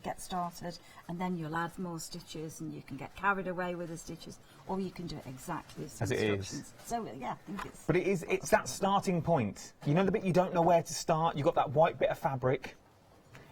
get started, and then you'll add more stitches, and you can get carried away with the stitches, or you can do it exactly as it instructions. is. So yeah, I think it's. But it's that starting point. You know the bit you don't know where to start. You've got that white bit of fabric.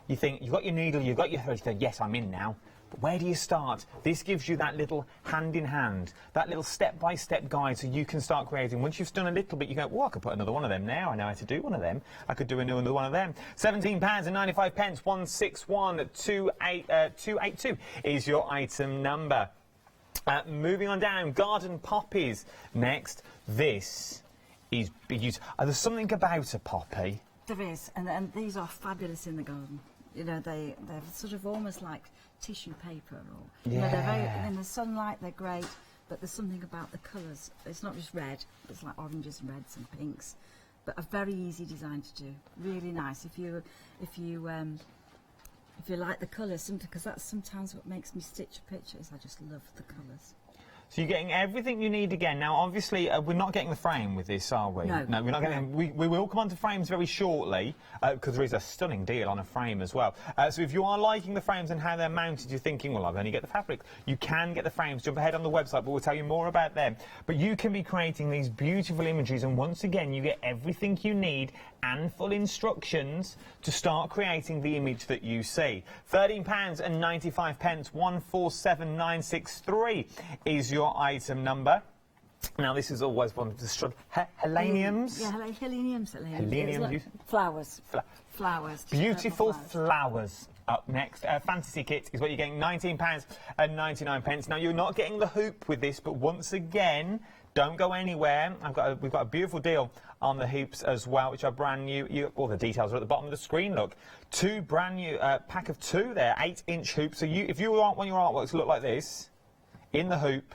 You think you've got your needle, you've got your thread. You think, yes, I'm in now. But where do you start? This gives you that little hand-in-hand, that little step-by-step guide so you can start creating. Once you've done a little bit, you go, well, I could put another one of them there. I know how to do one of them. I could do another one of them. £17.95, 161282 is your item number. Moving on down, garden poppies. Next, this is beautiful. There's something about a poppy. There is, and these are fabulous in the garden. You know, they're sort of almost like tissue paper, or you know, they're very, in the sunlight they're great, but there's something about the colours. It's not just red, it's like oranges and reds and pinks, but a very easy design to do. Really nice if you like the colours, because that's sometimes what makes me stitch a picture. Is I just love the colours. So you're getting everything you need again. Now, obviously, we're not getting the frame with this, are we? No. No, we're not getting. We will come on to frames very shortly, because there is a stunning deal on a frame as well. So if you are liking the frames and how they're mounted, you're thinking, well, I've only get the fabric. You can get the frames. Jump ahead on the website, but we'll tell you more about them. But you can be creating these beautiful images, and once again, you get everything you need and full instructions to start creating the image that you see. £13.95, 147963 is your item number. Now, this is always one of the heleniums. Yeah, heleniums. Helenium. Flowers. Flowers. Beautiful flowers. Up next, fantasy kit is what you're getting, £19.99. Now, you're not getting the hoop with this, but once again, don't go anywhere. We've got a beautiful deal on the hoops as well, which are brand new. All the details are at the bottom of the screen. Look, 2 brand new pack of 2 there, 8-inch hoops. So if you want your artworks to look like this in the hoop,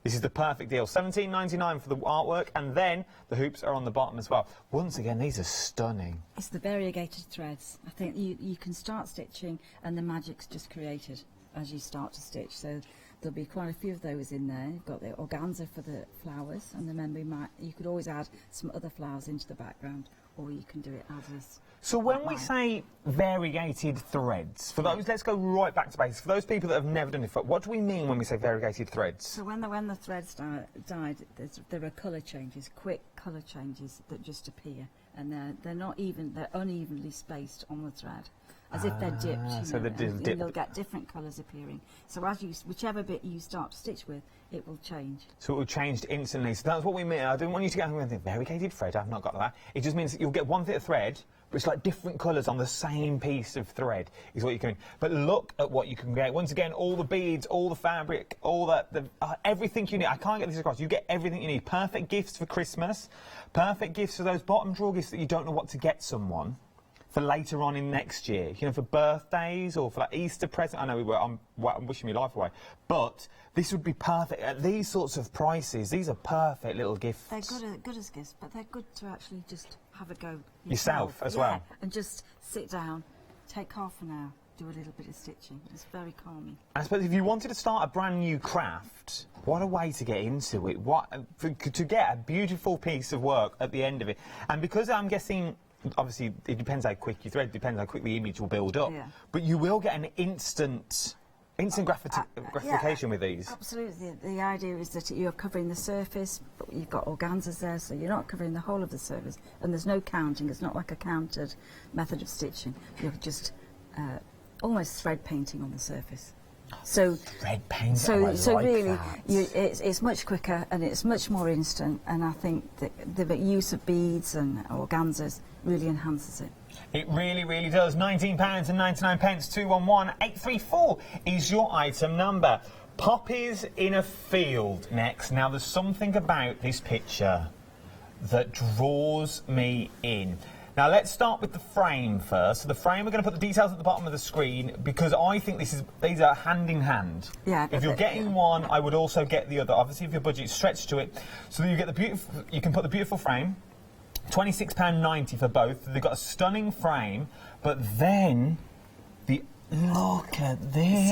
this is the perfect deal. £17.99 for the artwork, and then the hoops are on the bottom as well. Once again, these are stunning. It's the variegated threads. I think you can start stitching, and the magic's just created as you start to stitch. So there'll be quite a few of those in there. You've got the organza for the flowers, and remember, you could always add some other flowers into the background, or you can do it as is. So when we say variegated threads, for those, let's go right back to basics. For those people that have never done it before, what do we mean when we say variegated threads? So when the threads dyed, there are colour changes, quick colour changes that just appear, and they're not even, they're unevenly spaced on the thread, as if they're dipped. So you'll get different colours appearing. So as whichever bit you start to stitch with, it will change. So it will change instantly. So that's what we mean. I don't want you to get anything variegated thread. I've not got that. It just means that you'll get one bit of thread, but it's like different colours on the same piece of thread is what you can. But look at what you can get. Once again, all the beads, all the fabric, all everything you need. I can't get this across. You get everything you need. Perfect gifts for Christmas. Perfect gifts for those bottom drawer gifts that you don't know what to get someone. for later on in next year, you know, for birthdays or for like Easter present. I know I'm wishing my life away, but this would be perfect at these sorts of prices. These are perfect little gifts. They're good as gifts, but they're good to actually just have a go yourself as well, and just sit down, take half an hour, do a little bit of stitching. It's very calming. I suppose if you wanted to start a brand new craft, what a way to get into it! What to get a beautiful piece of work at the end of it, and because I'm guessing. Obviously, it depends how quick you thread, depends how quick the image will build up. Yeah. But you will get an instant gratification with these. Absolutely. The idea is that you're covering the surface, but you've got organzas there, so you're not covering the whole of the surface. And there's no counting. It's not like a counted method of stitching. You're just almost thread painting on the surface. So thread painting. So really, it's much quicker and it's much more instant. And I think that the use of beads and organzas really enhances it. It really, really does. £19.99. 211834 is your item number. Poppies in a field next. Now, there's something about this picture that draws me in. Now, let's start with the frame first. So the frame, we're going to put the details at the bottom of the screen because I think these are hand in hand. Yeah. If you're getting one, I would also get the other. Obviously, if your budget's stretched to it, so that you get the beautiful. You can put the beautiful frame. £26.90 for both. They've got a stunning frame, but then look at this.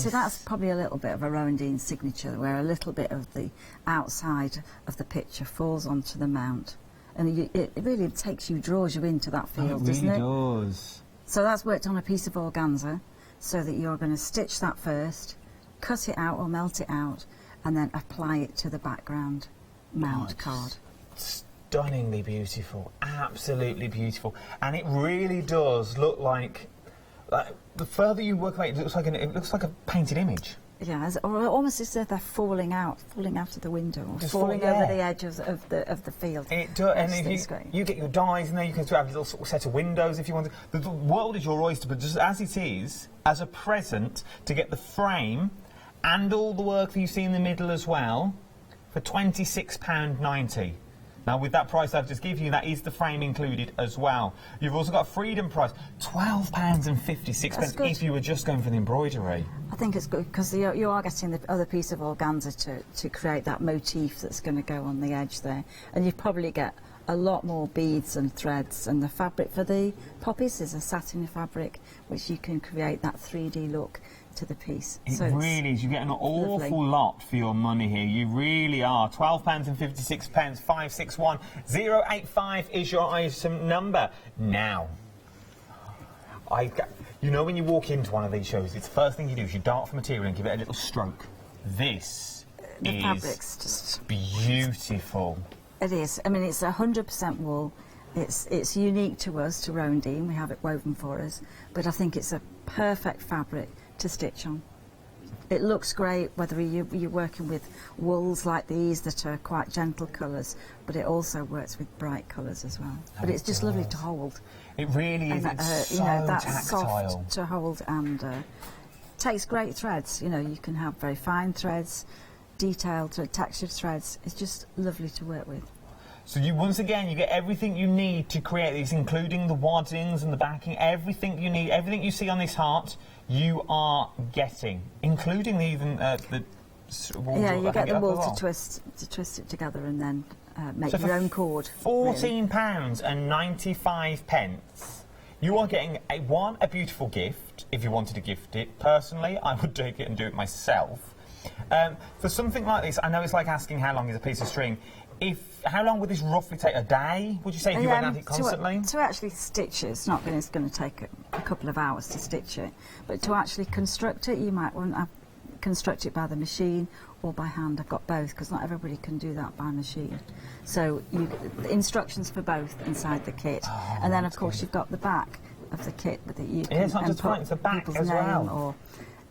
So that's probably a little bit of a Rowan Dean signature, where a little bit of the outside of the picture falls onto the mount. And it really draws you into that field, doesn't it? It really does. So that's worked on a piece of organza, so that you're going to stitch that first, cut it out or melt it out, and then apply it to the background mount card. Stunningly beautiful, absolutely beautiful, and it really does look like the further you work away, it looks like a painted image. Yeah, or almost as if they're falling out of the window, or falling over the edge of the field. It does, and if you get your dies in there, you can have a little sort of set of windows if you want to. The world is your oyster, but just as it is, as a present, to get the frame and all the work that you see in the middle as well, for £26.90. Now, with that price I've just given you, that is the frame included as well. You've also got a Freedom price, £12.56 if you were just going for the embroidery. I think it's good because you are getting the other piece of organza to create that motif that's going to go on the edge there. And you probably get a lot more beads and threads, and the fabric for the poppies is a satin fabric, which you can create that 3D look to the piece. It really is. You get an awful lot for your money here. You really are. £12.56. 561085 is your item number. Now, you know when you walk into one of these shows, it's the first thing you do is you dart for material and give it a little stroke. This the is fabric's just beautiful. It is. I mean, it's 100% wool. It's unique to us, to Rowan Dean. We have it woven for us. But I think it's a perfect fabric to stitch on. It looks great whether you're working with wools like these that are quite gentle colours, but it also works with bright colours as well. But it's just lovely to hold. It really is. It's so that's tactile. Soft to hold, and takes great threads. You know, you can have very fine threads, detailed, textured threads. It's just lovely to work with. So once again, you get everything you need to create these, including the waddings and the backing, everything you need, everything you see on this heart, you are getting, including even the wool. Yeah, you get the wool to twist it together and then make your own cord. £14.95. You are getting a beautiful gift. If you wanted to gift it, personally, I would take it and do it myself. For something like this, I know it's like asking how long is a piece of string. How long would this roughly take? A day? Would you say if you went at it constantly? To actually stitch it, it's going to take a couple of hours to stitch it. But to actually construct it, you might want to construct it by the machine or by hand. I've got both because not everybody can do that by machine. So the instructions for both inside the kit, and then of course you've got the back of the kit that you can it's not just front, it's the back as well.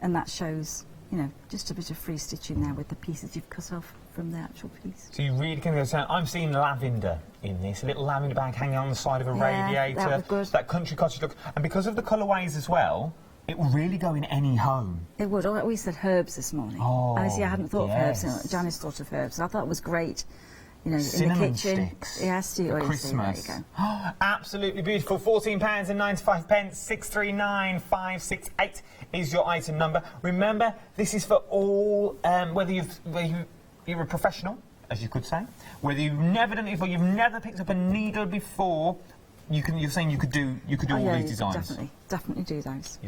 And that shows, you know, just a bit of free stitching there with the pieces you've cut off from the actual piece. So you really can go down. I'm seeing lavender in this, a little lavender bag hanging on the side of a radiator. That country cottage look. And because of the colourways as well, it will really go in any home. It would. We said herbs this morning. Oh, I hadn't thought of herbs. Janice thought of herbs. I thought it was great you know, Cinnamon in the kitchen. sticks. Yes, you always see. There you Christmas. go. Absolutely beautiful. £14.95. 639568 is your item number. Remember, this is for all, whether you're a professional, as you could say, whether you've never done it before, you've never picked up a needle before. You're saying you could do all these designs. Definitely do those.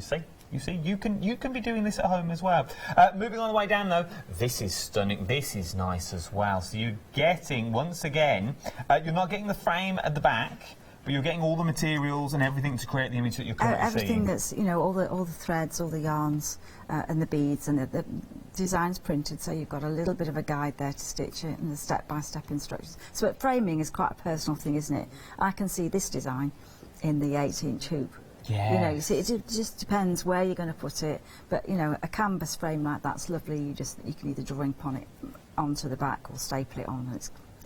You see, you can be doing this at home as well. Moving on the way down though, this is stunning. This is nice as well. So you're getting, once again, you're not getting the frame at the back, but you're getting all the materials and everything to create the image that you're currently everything seeing. that's, you know, all the threads, all the yarns, and the beads, and the design's printed, so you've got a little bit of a guide there to stitch it and the step-by-step instructions. So framing is quite a personal thing, isn't it? I can see this design in the 8-inch hoop. Yeah. You know, you see, it just depends where you're going to put it. But, you know, a canvas frame like that's lovely. You can either draw upon it onto the back or staple it on.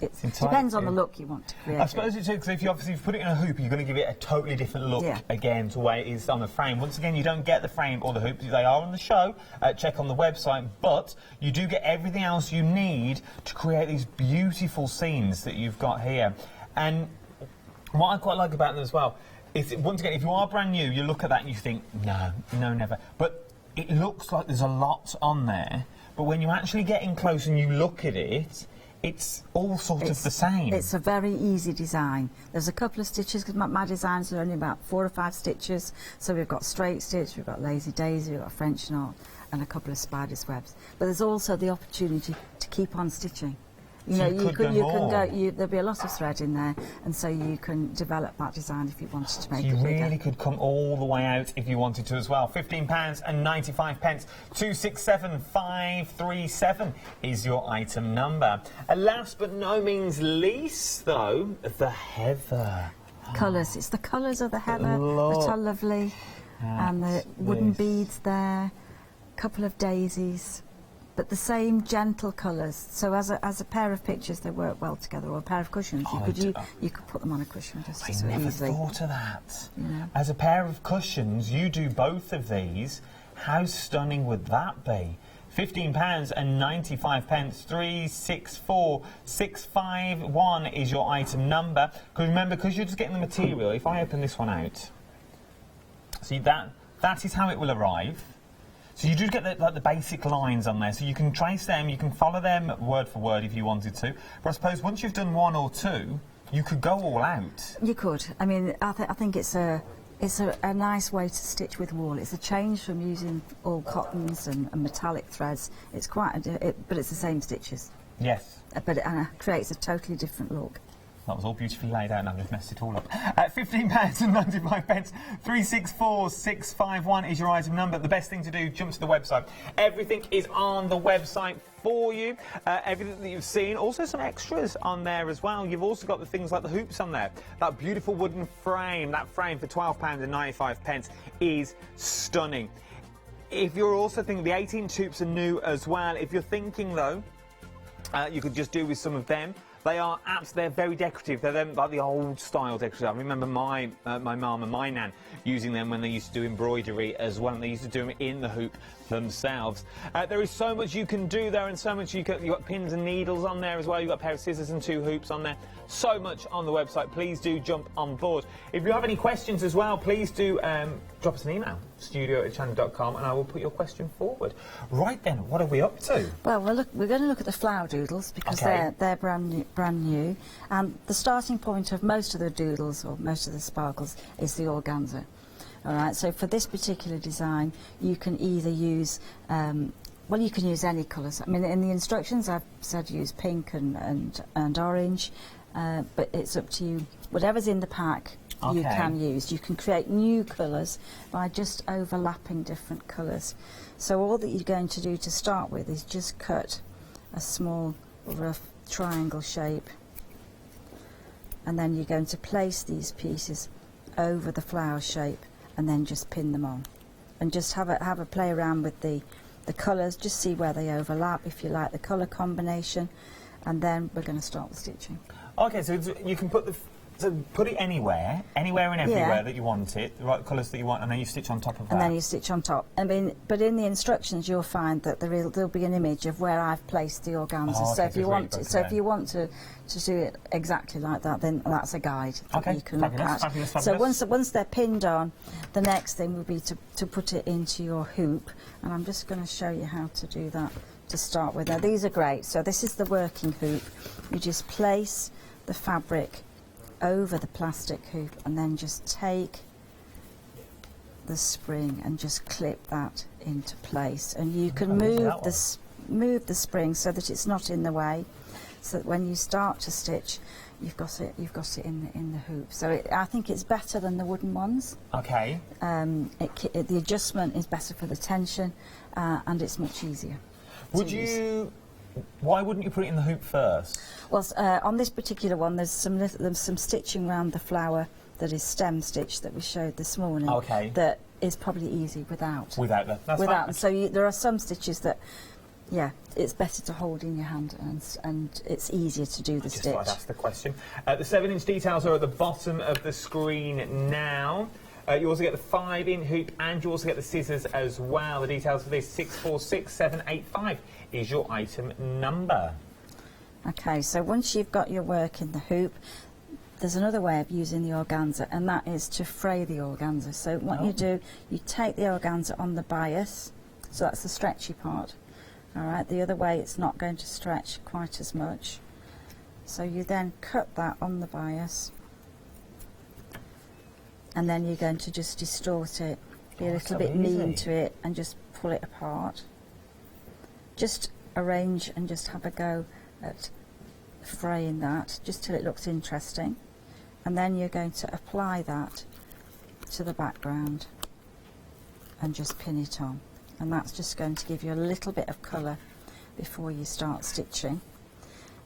It depends on the look you want to create. I suppose it's because if you put it in a hoop, you're going to give it a totally different look again to the way it is on the frame. Once again, you don't get the frame or the hoop. They are on the show. Check on the website. But you do get everything else you need to create these beautiful scenes that you've got here. And what I quite like about them as well is, once again, if you are brand new, you look at that and you think, no, never. But it looks like there's a lot on there. But when you actually get in close and you look at it, it's all sort of the same. It's a very easy design. There's a couple of stitches, because my designs are only about 4 or 5 stitches. So we've got straight stitch, we've got lazy daisy, we've got French knot, and a couple of spider's webs. But there's also the opportunity to keep on stitching. You know, you can go. There'll be a lot of thread in there, and so you can develop that design if you wanted to make it bigger. You really could come all the way out if you wanted to as well. £15.95. 267537 is your item number. And last but no means least, though, the heather. Colours. It's the colours of the heather that are lovely, and the wooden beads there. A couple of daisies. But the same gentle colours. So as a pair of pictures, they work well together, or a pair of cushions. You could put them on a cushion just as easily. I never thought of that. Yeah. As a pair of cushions, you do both of these. How stunning would that be? £15.95. 364651 is your item number. Because remember, because you're just getting the material. If I open this one out, see that is how it will arrive. So you do get the basic lines on there, so you can trace them, you can follow them word for word if you wanted to. But I suppose once you've done 1 or 2, you could go all out. You could. I mean, I think it's a nice way to stitch with wool. It's a change from using all cottons and metallic threads. It's quite, but it's the same stitches. Yes. But it creates a totally different look. That was all beautifully laid out and I've just messed it all up. £15.95. 364651 is your item number. The best thing to do, jump to the website. Everything is on the website for you. Everything that you've seen. Also some extras on there as well. You've also got the things like the hoops on there. That beautiful wooden frame. That frame for £12.95 is stunning. If you're also thinking the 18 hoops are new as well. If you're thinking though, you could just do with some of them. They're very decorative. They're like the old style decorative. I remember my mum and my nan using them when they used to do embroidery as well, and they used to do them in the hoop themselves. There is so much you can do there, and so much you've got pins and needles on there as well. You've got a pair of scissors and 2 hoops on there. So much on the website. Please do jump on board. If you have any questions as well, please do drop us an email, studio@hachanda.com, and I will put your question forward. Right then, what are we up to? Well, we're going to look at the flower doodles because they're brand new. And the starting point of most of the doodles, or most of the sparkles, is the organza. All right, so for this particular design, you can either use, well, you can use any colours. I mean, in the instructions, I've said use pink and orange, but it's up to you. Whatever's in the pack, you can use. You can create new colours by just overlapping different colours. So all that you're going to do to start with is just cut a small, rough triangle shape, and then you're going to place these pieces over the flower shape and then just pin them on, and just have a play around with the colours, just see where they overlap if you like the colour combination, and then we're going to start the stitching. Okay, so you can put So put it anywhere and everywhere Yeah. that you want it, the right colours that you want, and then you stitch on top of that. And then you stitch on top. I mean, but in the instructions you'll find that there'll be an image of where I've placed the organza. Oh, so okay, if you want to, broken if you want to do it exactly like that, then that's a guide that you can fabulous, look at. fabulous, So fabulous. once they're pinned on, the next thing will be to put it into your hoop, and I'm just going to show you how to do that to start with. Now these are great. So this is the working hoop. You just place the fabric over the plastic hoop and then just take the spring and just clip that into place, and you can move the spring so that it's not in the way, so that when you start to stitch you've got it in the hoop. So I think it's better than the wooden ones. Okay. The adjustment is better for the tension, and it's much easier. Why wouldn't you put it in the hoop first? Well, on this particular one, there's some stitching around the flower that is stem stitch that we showed this morning. Okay. That is probably easy without. Without that. That's without. fine. So there are some stitches that, yeah, it's better to hold in your hand, and it's easier to do the Just stitch. thought I'd ask the question. The 7-inch details are at the bottom of the screen now. You also get the 5-inch hoop, and you also get the scissors as well. The details for this 646785 is your item number. Okay, so once you've got your work in the hoop, there's another way of using the organza, and that is to fray the organza. So what you do, you take the organza on the bias, so that's the stretchy part. All right, the other way it's not going to stretch quite as much. So you then cut that on the bias, and then you're going to just distort it, be a little bit mean to it, and just pull it apart. Just arrange and just have a go at fraying that, just till it looks interesting. And then you're going to apply that to the background and just pin it on. And that's just going to give you a little bit of colour before you start stitching.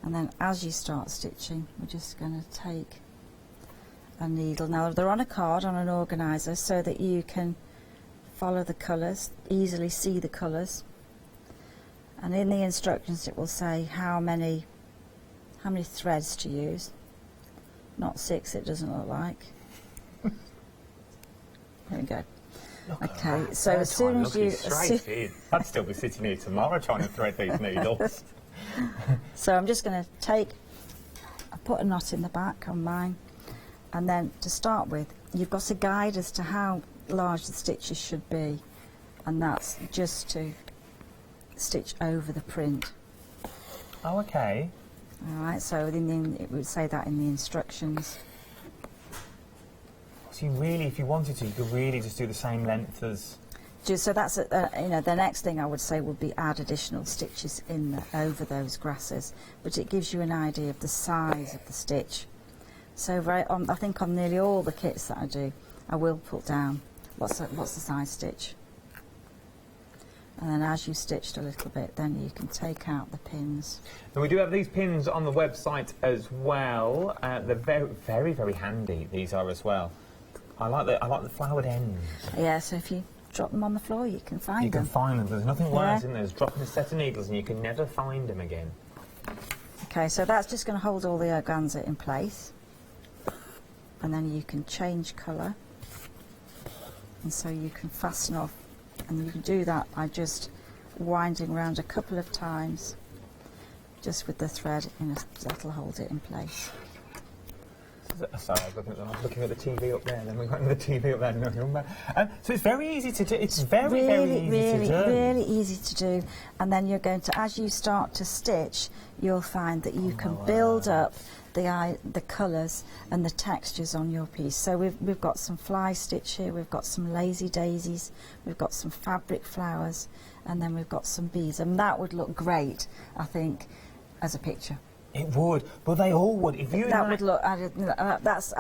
And then as you start stitching, we're just going to take a needle. Now they're on a card, on an organiser, so that you can follow the colours, easily see the colours. And in the instructions it will say how many threads to use. Not 6, it doesn't look like. There we go. Okay, so as soon as you... I'd still be sitting here tomorrow trying to thread these needles. So I'm just going to put a knot in the back on mine, and then to start with, you've got a guide as to how large the stitches should be, and that's just to stitch over the print. Oh, okay. Alright, so it would say that in the instructions. So you really, if you wanted to, you could really just do the same length as... So that's, the next thing I would say would be add additional stitches over those grasses, but it gives you an idea of the size of the stitch. So I think on nearly all the kits that I do, I will put down what's the size stitch. And then as you stitched a little bit, then you can take out the pins. And we do have these pins on the website as well. They're very, very, very handy, these are as well. I like the flowered ends. Yeah, so if you drop them on the floor, you can find them. You can find them. There's nothing worse, isn't there? There's dropping a set of needles and you can never find them again. Okay, so that's just going to hold all the organza in place. And then you can change colour. And so you can fasten off. And you can do that by just winding around a couple of times, just with the thread, that'll hold it in place. Sorry, I was looking at the TV up there, then we got the TV up there. So it's very easy to do. It's very easy to do. Really easy to do. And then you're going to, as you start to stitch, you'll find that you can build up the colours and the textures on your piece. So we've got some fly stitch here, we've got some lazy daisies, we've got some fabric flowers, and then we've got some bees. And that would look great, I think, as a picture. It would, but they all would. If you that would look. I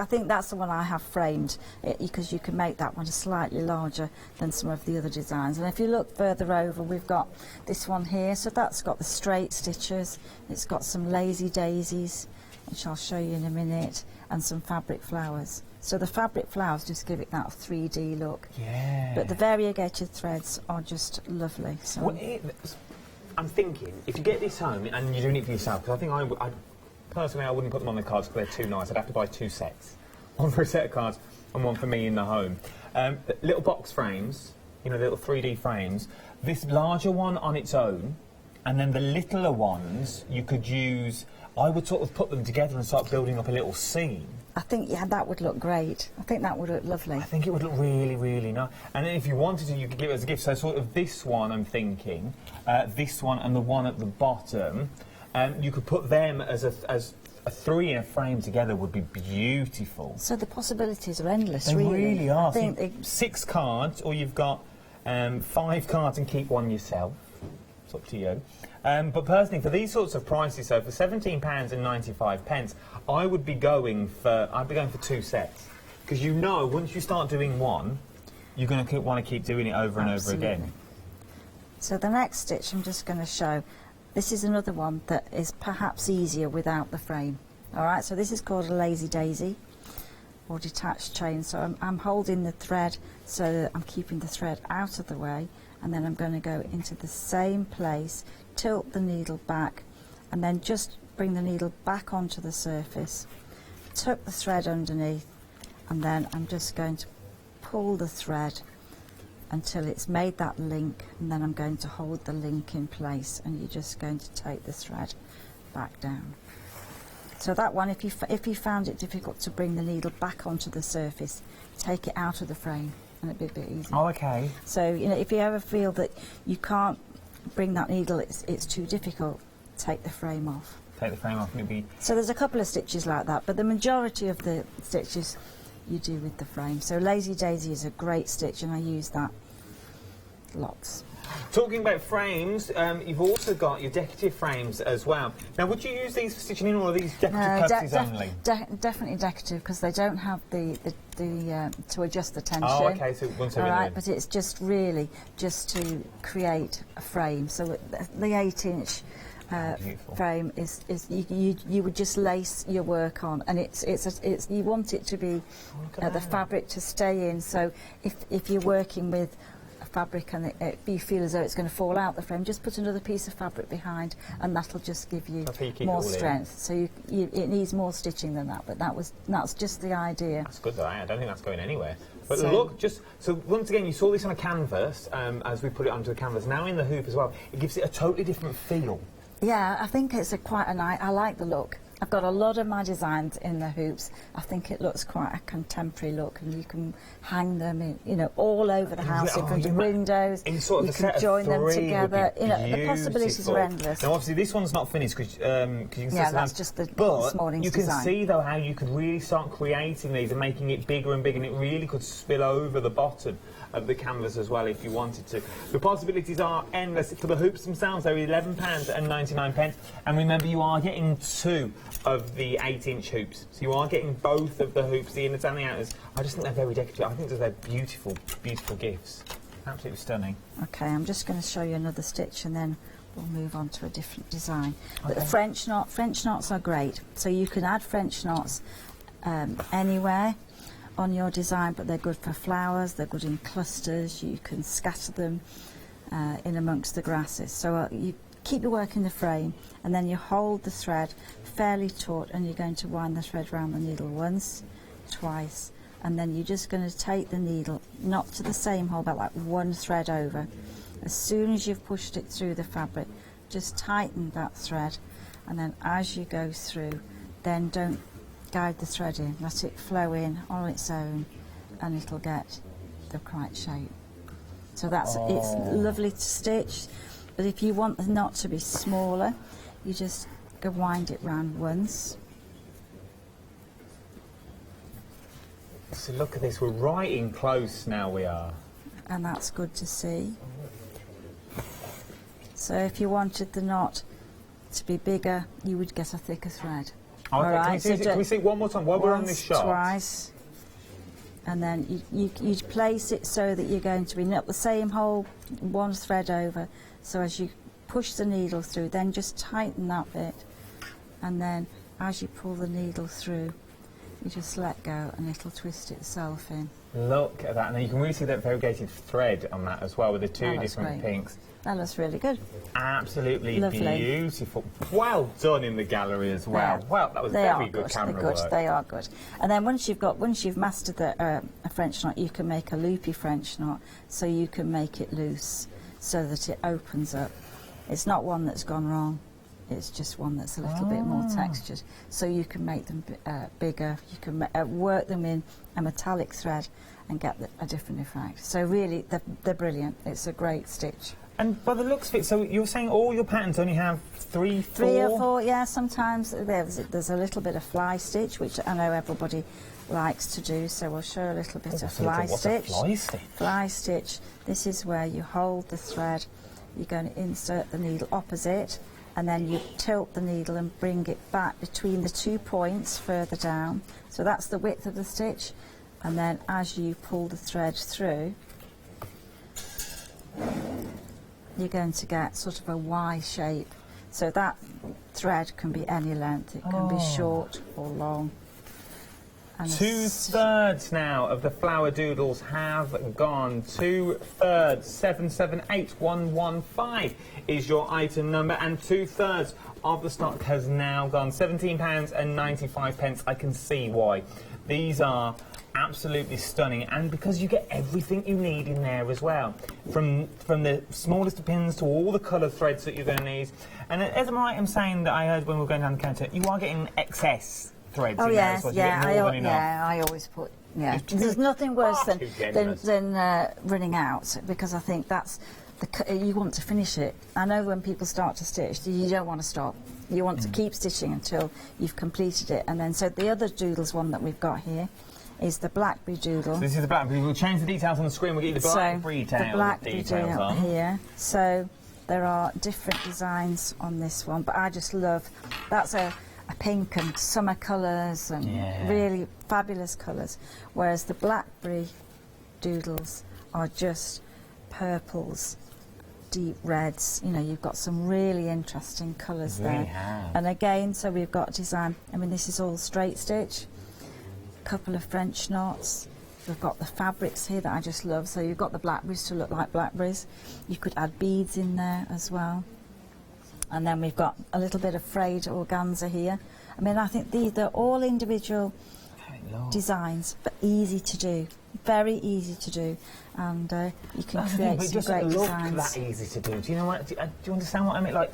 think that's the one I have framed, because you can make that one slightly larger than some of the other designs. And if you look further over, we've got this one here. So that's got the straight stitches. It's got some lazy daisies, which I'll show you in a minute, and some fabric flowers. So the fabric flowers just give it that 3D look. Yeah. But the variegated threads are just lovely. So. Well, I'm thinking, if you get this home and you're doing it for yourself, because I think personally, I wouldn't put them on the cards because they're too nice. I'd have to buy 2 sets. One for a set of cards and one for me in the home. Little box frames, you know, little 3D frames. This larger one on its own, and then the littler ones you could use. I would sort of put them together and start building up a little scene. I think, yeah, that would look great. I think that would look lovely. I think it would look really, really nice. And then if you wanted to, you could give it as a gift. So sort of this one, I'm thinking, this one and the one at the bottom, you could put them as a 3 in a frame together would be beautiful. So the possibilities are endless, They really. really are. I think So 6 cards, or you've got 5 cards and keep one yourself. It's up to you. But personally, for these sorts of prices, so for £17.95, I would be going for 2 sets, because you know once you start doing one, you're going to want to keep doing it over and over again. So the next stitch I'm just going to show. This is another one that is perhaps easier without the frame. All right, so this is called a lazy daisy, or detached chain. So I'm holding the thread so that I'm keeping the thread out of the way, and then I'm going to go into the same place, tilt the needle back, and then just bring the needle back onto the surface, tuck the thread underneath, and then I'm just going to pull the thread until it's made that link, and then I'm going to hold the link in place, and you're just going to take the thread back down. So that one, if you found it difficult to bring the needle back onto the surface, take it out of the frame and it'd be a bit easier. Oh, okay. So, you know, if you ever feel that you can't bring that needle, it's too difficult, take the frame off. Take the frame off, maybe. So there's a couple of stitches like that, but the majority of the stitches you do with the frame. So Lazy Daisy is a great stitch, and I use that lots. Talking about frames, you've also got your decorative frames as well. Now, would you use these for stitching in, or are these decorative purposes only? Definitely decorative, because they don't have the to adjust the tension. Oh, okay, so once they're in there. But it's just really just to create a frame. So the 8-inch frame is you would just lace your work on, and it's you want it to be the fabric to stay in. So if you're working with fabric and you feel as though it's going to fall out the frame, just put another piece of fabric behind, and that'll just give you more strength. So it needs more stitching than that, but that's just the idea. That's good though. I don't think that's going anywhere. But look, so once again, you saw this on a canvas as we put it onto the canvas. Now in the hoop as well, it gives it a totally different feel. Yeah, I think it's quite a nice. I like the look. I've got a lot of my designs in the hoops. I think it looks quite a contemporary look, and you can hang them in, you know, all all over the house, in front of windows. In sort of you the can join them together. You know, the possibilities are endless. Now, obviously, this one's not finished because you can see that's just this morning's you can design. see though how you could really start creating these and making it bigger and bigger, and it really could spill over the bottom of the canvas as well if you wanted to. The possibilities are endless. For the hoops themselves, they're £11.99, and remember, you are getting 2 of the 8-inch hoops, so you are getting both of the hoops, the inners and the outers. I just think they're very decorative. I think they're beautiful, beautiful gifts. Absolutely stunning. Okay, I'm just going to show you another stitch, and then we'll move on to a different design. But the French knots are great, so you can add French knots anywhere on your design, but they're good for flowers, they're good in clusters, you can scatter them in amongst the grasses. So you keep your work in the frame, and then you hold the thread fairly taut, and you're going to wind the thread around the needle once, twice, and then you're just going to take the needle, not to the same hole, but like one thread over. As soon as you've pushed it through the fabric, just tighten that thread, and then as you go through, then don't guide the thread in, let it flow in on its own, and it'll get the right shape. So it's lovely to stitch, but if you want the knot to be smaller, you just go wind it round once. So look at this, we're right in close now, we are. And that's good to see. So if you wanted the knot to be bigger, you would get a thicker thread. Okay, right, can we see it one more time while we're on this shot? Twice, and then you place it so that you're going to be not the same hole, one thread over. So as you push the needle through, then just tighten that bit, and then as you pull the needle through, you just let go and it'll twist itself in. Look at that. And then you can really see that variegated thread on that as well with the two different pinks. That looks really good. Absolutely Lovely. beautiful. Well done in the gallery as well. Yeah. Well, that was very good camera work. They are good. And then once you've mastered a French knot, you can make a loopy French knot, so you can make it loose so that it opens up. It's not one that's gone wrong. It's just one that's a little bit more textured. So you can make them bigger. You can work them in a metallic thread and get a different effect. So really, they're brilliant. It's a great stitch. And by the looks of it, so you're saying all your patterns only have three or four? Yeah, sometimes there's a little bit of fly stitch, which I know everybody likes to do, so we'll show a little bit of fly stitch. What's a fly stitch? Fly stitch, this is where you hold the thread, you're going to insert the needle opposite, and then you tilt the needle and bring it back between the 2 points further down. So that's the width of the stitch, and then as you pull the thread through, you're going to get sort of a Y shape. So that thread can be any length. It can be short or long. And 2/3 now of the flower doodles have gone. 2/3, 778115 is your item number, and 2/3 of the stock has now gone. £17.95. I can see why. These are absolutely stunning, and because you get everything you need in there as well, from the smallest of pins to all the colour threads that you're going to need. And as I'm right in saying that I heard when we were going down the counter, you are getting excess threads in there as well. I always put, there's nothing worse than running out, because I think that's, you want to finish it. I know when people start to stitch, you don't want to stop. You want to keep stitching until you've completed it. And then, so the other doodles one that we've got here is the blackberry doodle. So this is the blackberry. We'll change the details on the screen. We'll get you the blackberry details on here. So there are different designs on this one, but I just love, that's a pink and summer colours and really fabulous colours, whereas the blackberry doodles are just purples, deep reds. You know, you've got some really interesting colours there. And again, so we've got design, I mean, this is all straight stitch, couple of French knots. We've got the fabrics here that I just love. So you've got the blackberries to look like blackberries. You could add beads in there as well. And then we've got a little bit of frayed organza here. I mean, I think they're all individual designs, but easy to do. Very easy to do. And you can create some great designs. It doesn't look that easy to do. Do you know what? Do you understand what I mean? Like,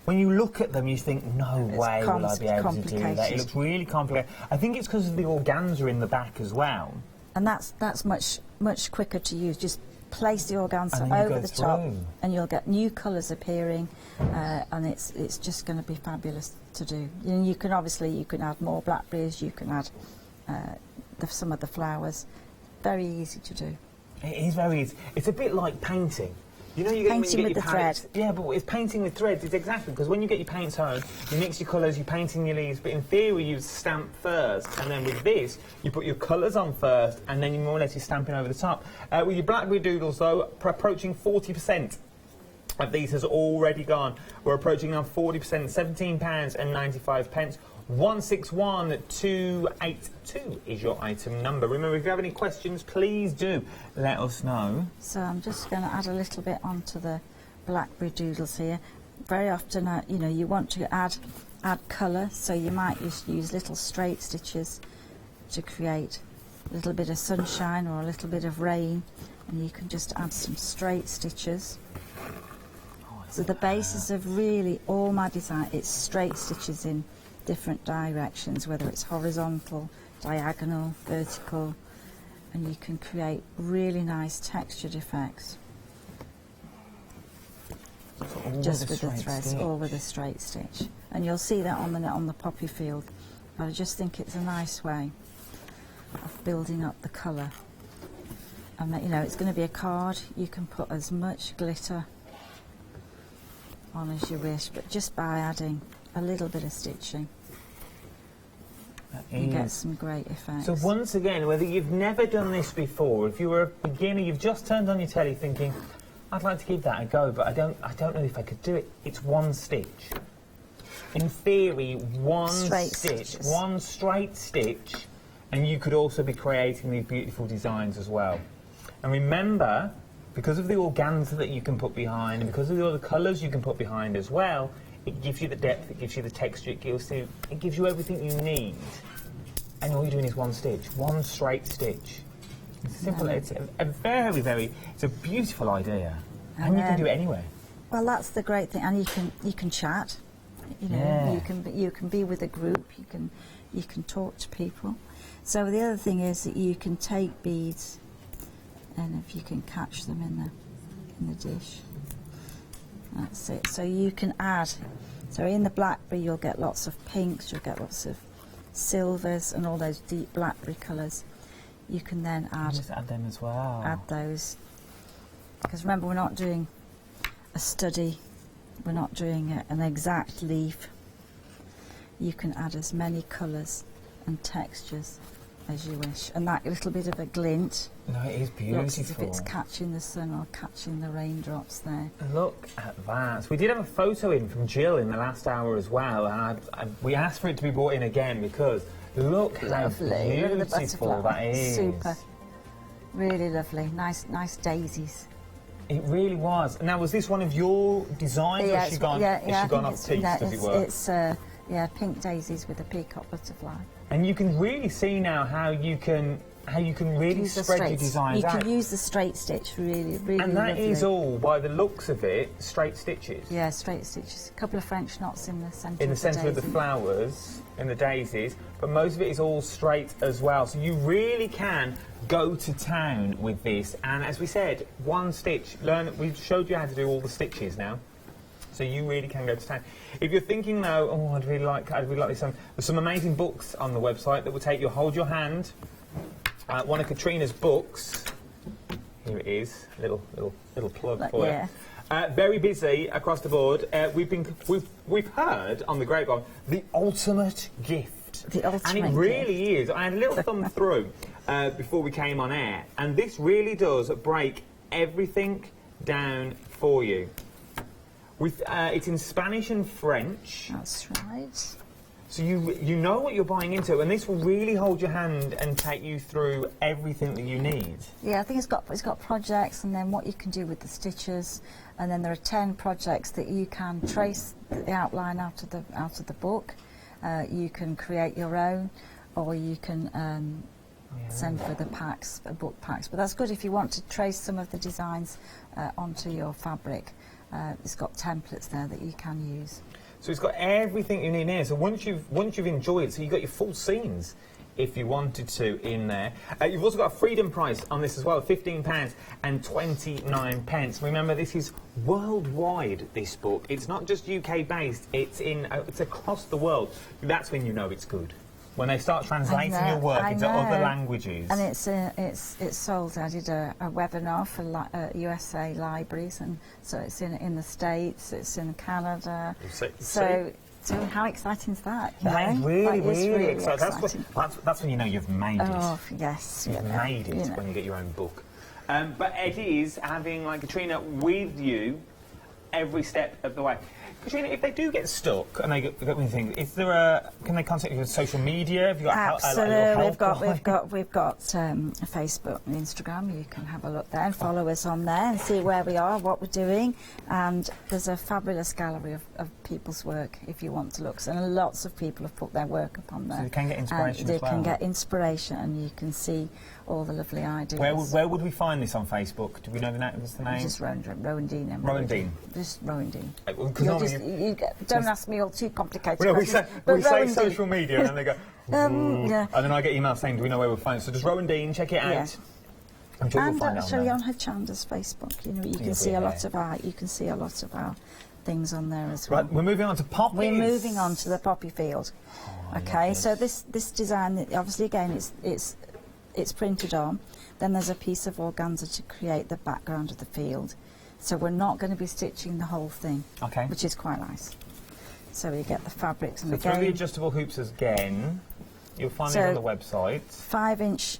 when you look at them, you think, no way will I be able to do that. It looks really complicated. I think it's because of the organza in the back as well. And that's much quicker to use. Just place the organza over the top, and you'll get new colours appearing, and it's just going to be fabulous to do. You can obviously add more blackberries. You can add some of the flowers. Very easy to do. It is very easy. It's a bit like painting. You know, painting with the thread. Yeah, but it's painting with threads. It's exactly, because when you get your paints home, you mix your colours, you paint in your leaves, but in theory you stamp first, and then with this, you put your colours on first, and then you more or less you're stamping over the top. With your blackberry doodles, though, approaching 40% of these has already gone. We're approaching now 40%, £17.95. 161282 is your item number. Remember, if you have any questions, please do let us know. So I'm just going to add a little bit onto the blackberry doodles here. Very often, you know, you want to add colour, so you might just use little straight stitches to create a little bit of sunshine or a little bit of rain, and you can just add some straight stitches. So the basis of really all my design, it's straight stitches in different directions, whether it's horizontal, diagonal, vertical, and you can create really nice textured effects just with the threads, all with a straight stitch. And you'll see that on the poppy field, but I just think it's a nice way of building up the colour. And that, you know, it's going to be a card. You can put as much glitter on as you wish, but just by adding a little bit of stitching, you get some great effects. So once again, whether you've never done this before, if you were a beginner, you've just turned on your telly thinking, I'd like to give that a go, but I don't know if I could do it. It's one stitch. In theory, one straight stitch and you could also be creating these beautiful designs as well. And remember, because of the organza that you can put behind, and because of the other colours you can put behind as well, it gives you the depth, it gives you the texture, it gives you everything you need. And all you're doing is one stitch, one straight stitch. It's simple. It's a very, it's a beautiful idea, and you can do it anywhere. Well, that's the great thing, and you can chat. You know, you can be with a group. You can talk to people. So the other thing is that you can take beads, and if you can catch them in the dish, that's it. So you can add. So in the blackberry, you'll get lots of pinks. You'll get lots of silvers and all those deep blackberry colours. You can then add. Just add them as well. Add those, because remember, we're not doing a study. We're not doing an exact leaf. You can add as many colours and textures as you wish, and that little bit of a glint. No, it is beautiful. Looks as if it's catching the sun or catching the raindrops there. Look at that. We did have a photo in from Jill in the last hour as well, and we asked for it to be brought in again because look how beautiful that is. Super. Really lovely. Nice daisies. It really was. Now, was this one of your designs, or has she gone off piece, as it were? It's pink daisies with a peacock butterfly. And you can really see now how you can really spread your designs out. You can use the straight stitch really And that lovely. is all, by the looks of it, straight stitches. Yeah, straight stitches. A couple of French knots in the centre. In the centre of the flowers, in the daisies, but most of it is all straight as well. So you really can go to town with this. And as we said, one stitch. We've showed you how to do all the stitches now. So you really can go to town. If you're thinking though, oh, I'd really like this. There's some amazing books on the website that will take you. Hold your hand. One of Katrina's books. Here it is. Little plug for you. Very busy across the board. We've heard on the grapevine the ultimate gift. The ultimate and it really is. I had a little thumb through before we came on air, and this really does break everything down for you. It's in Spanish and French. That's right. So you know what you're buying into, and this will really hold your hand and take you through everything that you need. Yeah, I think it's got projects, and then what you can do with the stitches, and then there are 10 projects that you can trace the outline out of the book. You can create your own, or you can send for the packs, book packs. But that's good if you want to trace some of the designs onto your fabric. It's got templates there that you can use. So it's got everything you need in here. So once you've enjoyed, so you've got your full scenes, if you wanted to, in there. You've also got a freedom price on this as well, £15.29. Remember, this is worldwide, this book. It's not just UK based. It's across the world. That's when you know it's good. When they start translating your work into other languages. And it's sold. I did a webinar for USA libraries, and so it's in the States, it's in Canada. So how exciting is that? That is really exciting. That's when you know you've made it. Oh yes, you've made it when you get your own book. But it is having like Katrina with you every step of the way. Katrina, if they do get stuck and they get anything, can they contact you with social media? Have you got Absolutely, we've got Facebook and Instagram. You can have a look there and follow us on there and see where we are, what we're doing. And there's a fabulous gallery of people's work if you want to look. And lots of people have put their work up on there. So they can get inspiration as well. They can get inspiration, and you can see all the lovely ideas. Where would we find this on Facebook? Do we know the name? What's the name? Just Rowan Dean. Rowan Dean. Just Rowan Dean. Don't ask me all too complicated well, we say social Dean. media, and then they go, and then I get emails saying, do we know where we'll find it? So just Rowan Dean, check it out. Yeah. I'm sure and we'll find actually it on Hachanda's Facebook, you can see a lot of our things on there as well. Right, we're moving on to poppies. We're moving on to the poppy field. Okay, so this design, obviously again, it's printed on. Then there's a piece of organza to create the background of the field. So we're not going to be stitching the whole thing, which is quite nice. So we get the fabrics, and so through the adjustable hoops again. You'll find it on the website. 5-inch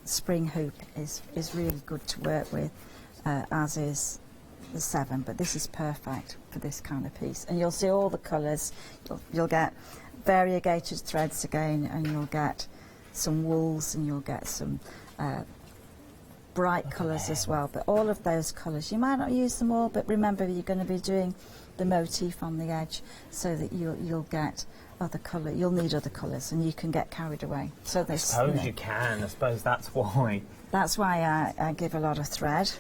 spring hoop is really good to work with, as is the 7. But this is perfect for this kind of piece. And you'll see all the colours. You'll get variegated threads again, and you'll get some wools, and you'll get some bright colours as well. But all of those colours, you might not use them all, but remember you're going to be doing the motif on the edge, so that you'll get other colour. You'll need other colours, and you can get carried away. So I suppose you can. I suppose that's why. That's why I give a lot of thread.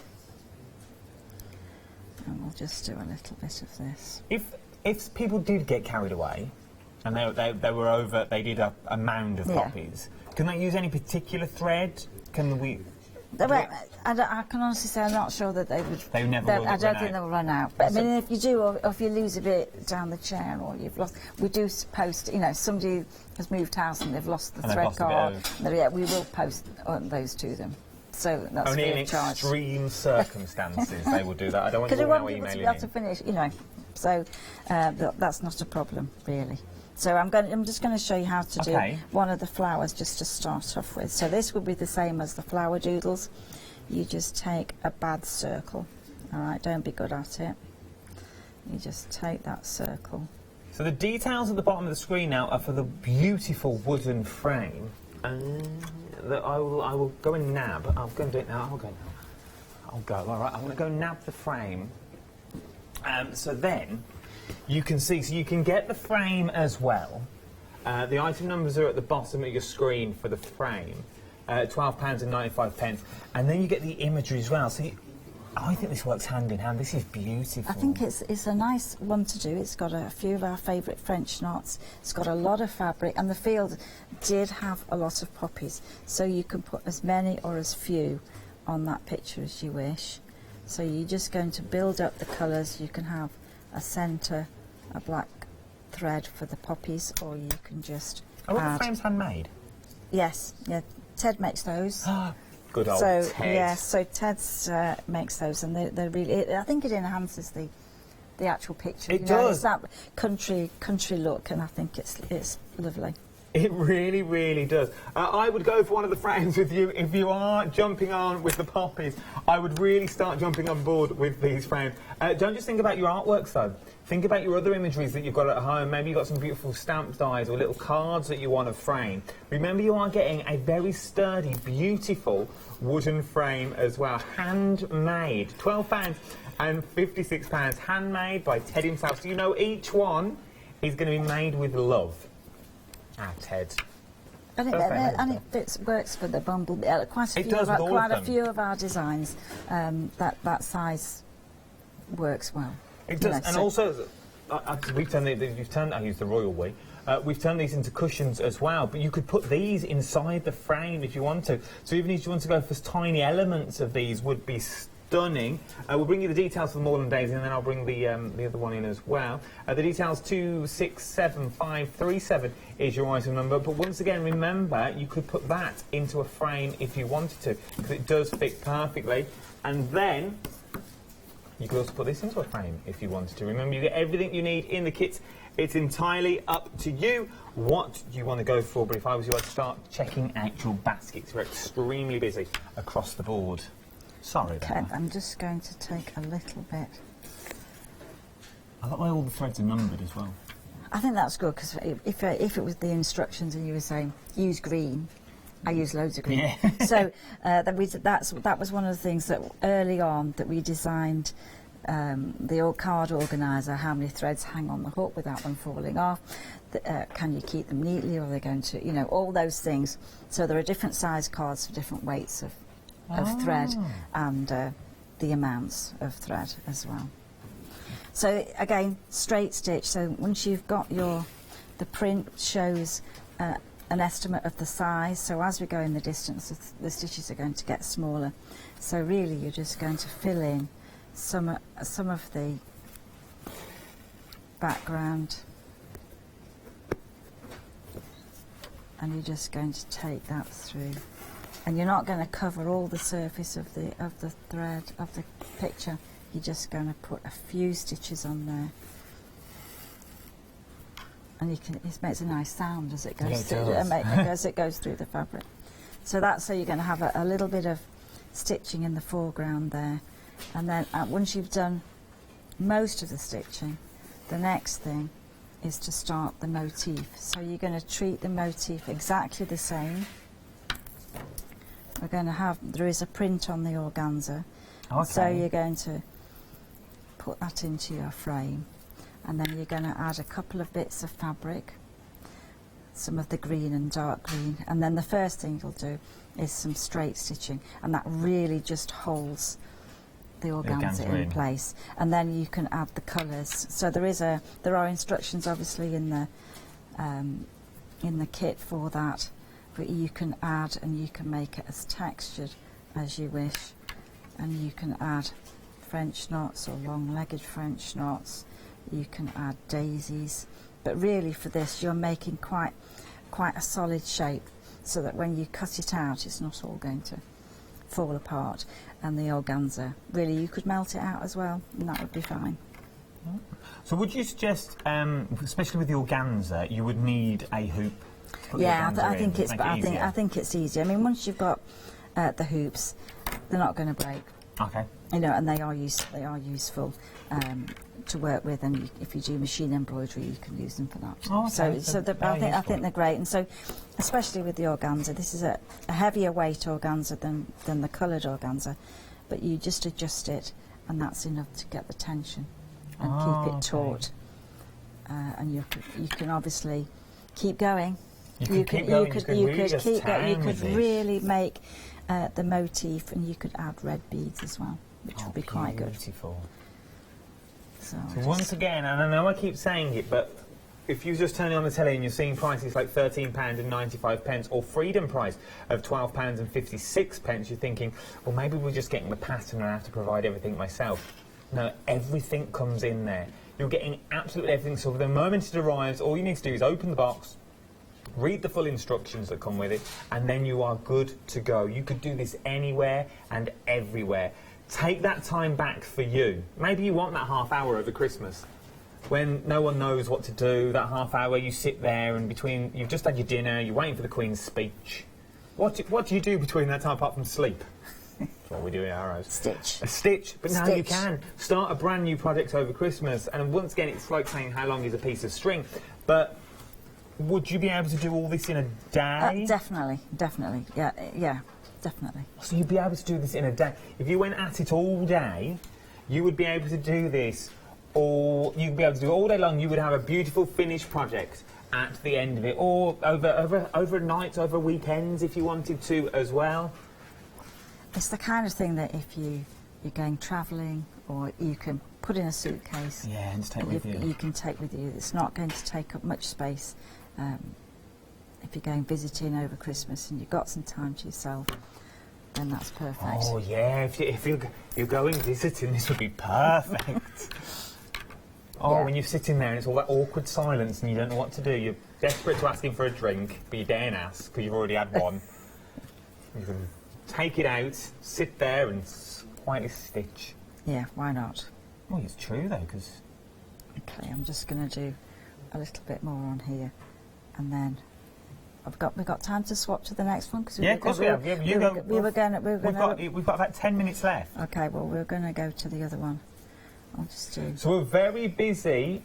And we'll just do a little bit of this. If people did get carried away, and they were over, they did a mound of poppies, can they use any particular thread? Can we? I can honestly say I'm not sure that they would. They never will. I don't think they will run out. But I mean, if you do, or if you lose a bit down the chair, or you've lost, we do post. You know, somebody has moved house and they've lost the thread cord. Yeah, we will post those to them. So that's only in extreme circumstances they will do that. I don't want you to emailing to be able to finish. You know, so that's not a problem really. So I'm just going to show you how to do one of the flowers just to start off with. So this will be the same as the flower doodles. You just take a bad circle. All right, don't be good at it. You just take that circle. So the details at the bottom of the screen now are for the beautiful wooden frame. That I will go and nab. I'm going to do it now. I'll go. All right, I'm going to go nab the frame. So then you can see, so you can get the frame as well. The item numbers are at the bottom of your screen for the frame. £12.95, and then you get the imagery as well. So I think this works hand in hand. This is beautiful. I think it's a nice one to do. It's got a few of our favourite French knots. It's got a lot of fabric, and the field did have a lot of poppies, so you can put as many or as few on that picture as you wish. So you're just going to build up the colours. You can have a centre, a black thread for the poppies, or you can just Are all the frames handmade? Yes, yeah. Ted makes those. Good old Ted. Yeah, so Ted's makes those, and they're really. I think it enhances the actual picture. It does. It's that country look, and I think it's lovely. It really, really does. I would go for one of the frames with you. If you are jumping on with the poppies, I would really start jumping on board with these frames. Don't just think about your artworks, though. Think about your other imageries that you've got at home. Maybe you've got some beautiful stamp dies or little cards that you want to frame. Remember, you are getting a very sturdy, beautiful wooden frame as well. Handmade. £12 and £56. Handmade by Ted himself. So you know each one is going to be made with love. Ah, Ted. And it works for the bumblebee. Quite a few of our designs. That size works well. It does, and also we've turned I use the royal we. We've turned these into cushions as well, but you could put these inside the frame if you want to. So even if you want to go for tiny elements of these, would be stunning. We'll bring you the details for the Morland Daisy, and then I'll bring the other one in as well. The details 267537 is your item number, but once again, remember, you could put that into a frame if you wanted to, because it does fit perfectly, and then you could also put this into a frame if you wanted to. Remember, you get everything you need in the kit. It's entirely up to you what you want to go for, but if I was you, I'd start checking out your baskets. We're extremely busy across the board. Sorry about that. I'm just going to take a little bit. I like the way all the threads are numbered as well. I think that's good, because if it was the instructions and you were saying use green, I use loads of green. Yeah. So that was one of the things that early on that we designed. The old card organiser, how many threads hang on the hook without them falling off, can you keep them neatly, or are they going to, you know, all those things. So there are different size cards for different weights of thread, and the amounts of thread as well. So again, straight stitch. So once you've got the print shows an estimate of the size, so as we go in the distance, the stitches are going to get smaller. So really you're just going to fill in some of the background, and you're just going to take that through, and you're not going to cover all the surface of the thread of the picture. You're just going to put a few stitches on there, and it makes a nice sound as it goes through. As it goes through the fabric. So that's so you're going to have a little bit of stitching in the foreground there. And then once you've done most of the stitching, the next thing is to start the motif. So you're going to treat the motif exactly the same we're going to have, there is a print on the organza. Okay. So you're going to put that into your frame, and then you're going to add a couple of bits of fabric, some of the green and dark green, and then the first thing you'll do is some straight stitching, and that really just holds the organza in place. And then you can add the colours. So there are instructions obviously in the kit for that, but you can add and you can make it as textured as you wish, and you can add French knots or long-legged French knots. You can add daisies, but really for this you're making quite a solid shape, so that when you cut it out it's not all going to fall apart. And the organza, really you could melt it out as well, and that would be fine. So would you suggest, especially with the organza, you would need a hoop? Yeah, I think it's easy. I mean, once you've got the hoops, they're not going to break. Okay. You know, and they are useful to work with, and if you do machine embroidery, you can use them for that. Oh, okay. So I think they're great, and so especially with the organza, this is a heavier weight organza than the coloured organza, but you just adjust it, and that's enough to get the tension and keep it taut. And you can obviously keep going. You could really make the motif, and you could add red beads as well, which would be quite good. Beautiful. So once again, and I know I keep saying it, but if you're just turning on the telly and you're seeing prices like £13.95 or Freedom price of £12.56, you're thinking, well, maybe we're just getting the pattern and I have to provide everything myself. No, everything comes in there. You're getting absolutely everything. So the moment it arrives, all you need to do is open the box, read the full instructions that come with it, and then you are good to go. You could do this anywhere and everywhere. Take that time back for you. Maybe you want that half hour over Christmas when no one knows what to do. That half hour you sit there, and between you've just had your dinner, you're waiting for the Queen's speech. What do you do between that time apart from sleep? That's what we do in our house. Stitch. A stitch. But now you can start a brand new project over Christmas. And once again, it's like saying how long is a piece of string. But would you be able to do all this in a day? Definitely. Yeah, definitely. So you'd be able to do this in a day. If you went at it all day, you would be able to do this, or you'd be able to do it all day long. You would have a beautiful finished project at the end of it, or over nights, over weekends, if you wanted to as well. It's the kind of thing that if you're going travelling, or you can put in a suitcase. Yeah, and take with you. You can take with you. It's not going to take up much space. If you're going visiting over Christmas and you've got some time to yourself, then that's perfect. Oh yeah, if you're going visiting, this would be perfect. When you're sitting there and it's all that awkward silence and you don't know what to do, you're desperate to ask him for a drink, but you daren't ask because you've already had one. You can take it out, sit there and quietly stitch. Yeah, why not? Well, it's true though, because... Okay, I'm just going to do a little bit more on here, and then we've got time to swap to the next one, because of course we have. We've got about 10 minutes left. Okay, well we're going to go to the other one. I'll just do. So we're very busy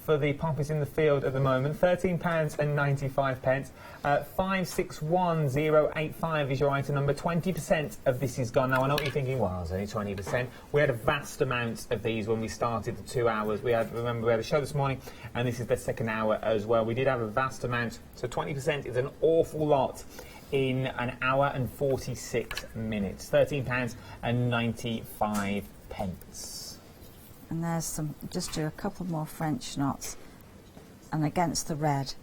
for the poppies in the field at the moment. £13.95. 561085 is your item number. 20% of this is gone. Now I know what you're thinking. Well, it's only 20%. We had a vast amount of these when we started the 2 hours. Remember we had a show this morning, and this is the second hour as well. We did have a vast amount. So 20% is an awful lot in an hour and 46 minutes. £13.95. And there's some, just do a couple more French knots, and against the red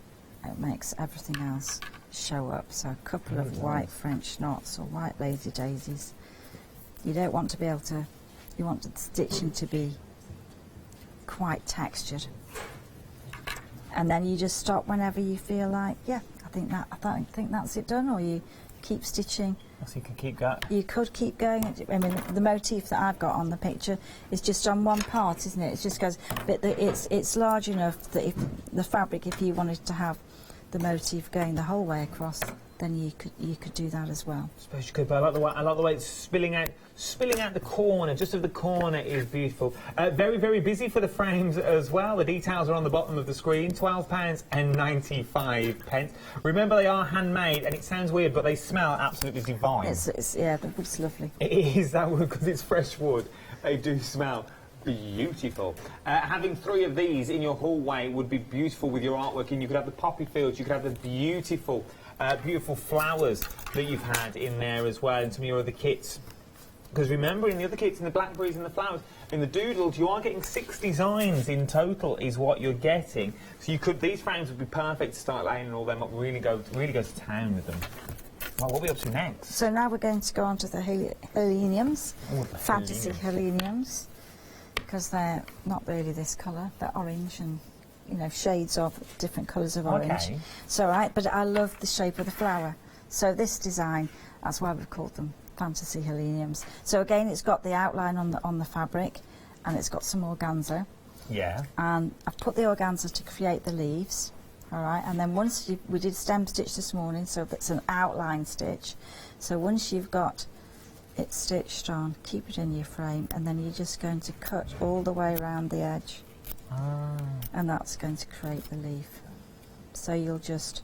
it makes everything else show up. So a couple of white French knots or white lazy daisies. You don't want to be able to, you want the stitching to be quite textured, and then you just stop whenever you feel like, yeah, I think that's it done, or you keep stitching. So you can keep going. You could keep going. I mean, the motif that I've got on the picture is just on one part, isn't it? It just goes, but it's large enough that if the fabric, if you wanted to have the motif going the whole way across, then you could do that as well. I suppose you could, but I like the way it's spilling out the corner. Just of the corner is beautiful. Very, very busy for the frames as well. The details are on the bottom of the screen. £12.95. Remember, they are handmade, and it sounds weird, but they smell absolutely divine. Yeah, the wood's lovely. It is that wood because it's fresh wood. They do smell beautiful. Having 3 of these in your hallway would be beautiful with your artwork, and you could have the poppy fields, you could have the beautiful beautiful flowers that you've had in there as well, and some of your other kits. Because remember, in the other kits, in the blackberries and the flowers, in the doodles, you are getting 6 designs in total is what you're getting. So you could, these frames would be perfect to start laying all them up, really go to town with them. Well, what are we up to next? So now we're going to go on to the heleniums, fantasy heleniums, because they're not really this colour, they're orange and, you know, shades of different colours of orange. Okay. So, but I love the shape of the flower. So this design, that's why we've called them fantasy heleniums. So again, it's got the outline on the fabric, and it's got some organza. Yeah. And I've put the organza to create the leaves. All right, and then we did stem stitch this morning, so that's an outline stitch. So once you've got it stitched on, keep it in your frame, and then you're just going to cut all the way around the edge. And that's going to create the leaf. So you'll just,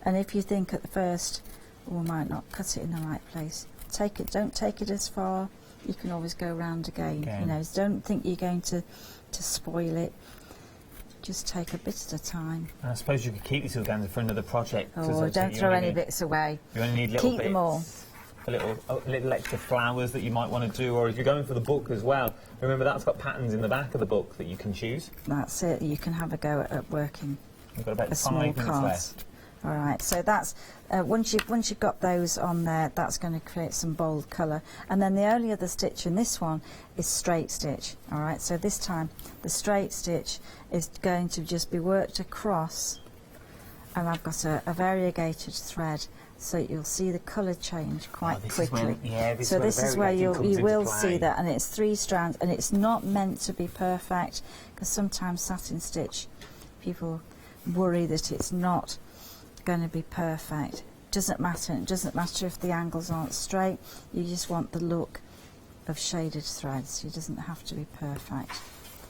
and if you think at the first, oh, I might not cut it in the right place, don't take it as far, you can always go round again. You know, don't think you're going to spoil it. Just take a bit at a time. And I suppose you could keep these organza for another project. Oh, don't throw any bits away. You only need little Keep bits. them all. Little extra flowers that you might want to do, or if you're going for the book as well, remember that's got patterns in the back of the book that you can choose. That's it. You can have a go at working. We've got about a 5 small minutes card. left. All right. So that's once you've got those on there, that's going to create some bold colour. And then the only other stitch in this one is straight stitch. All right. So this time the straight stitch is going to just be worked across, and I've got a variegated thread. So you'll see the colour change quite quickly. This is where you will see that, and it's 3 strands, and it's not meant to be perfect, because sometimes satin stitch, people worry that it's not going to be perfect. Doesn't matter. It doesn't matter if the angles aren't straight. You just want the look of shaded threads. It doesn't have to be perfect.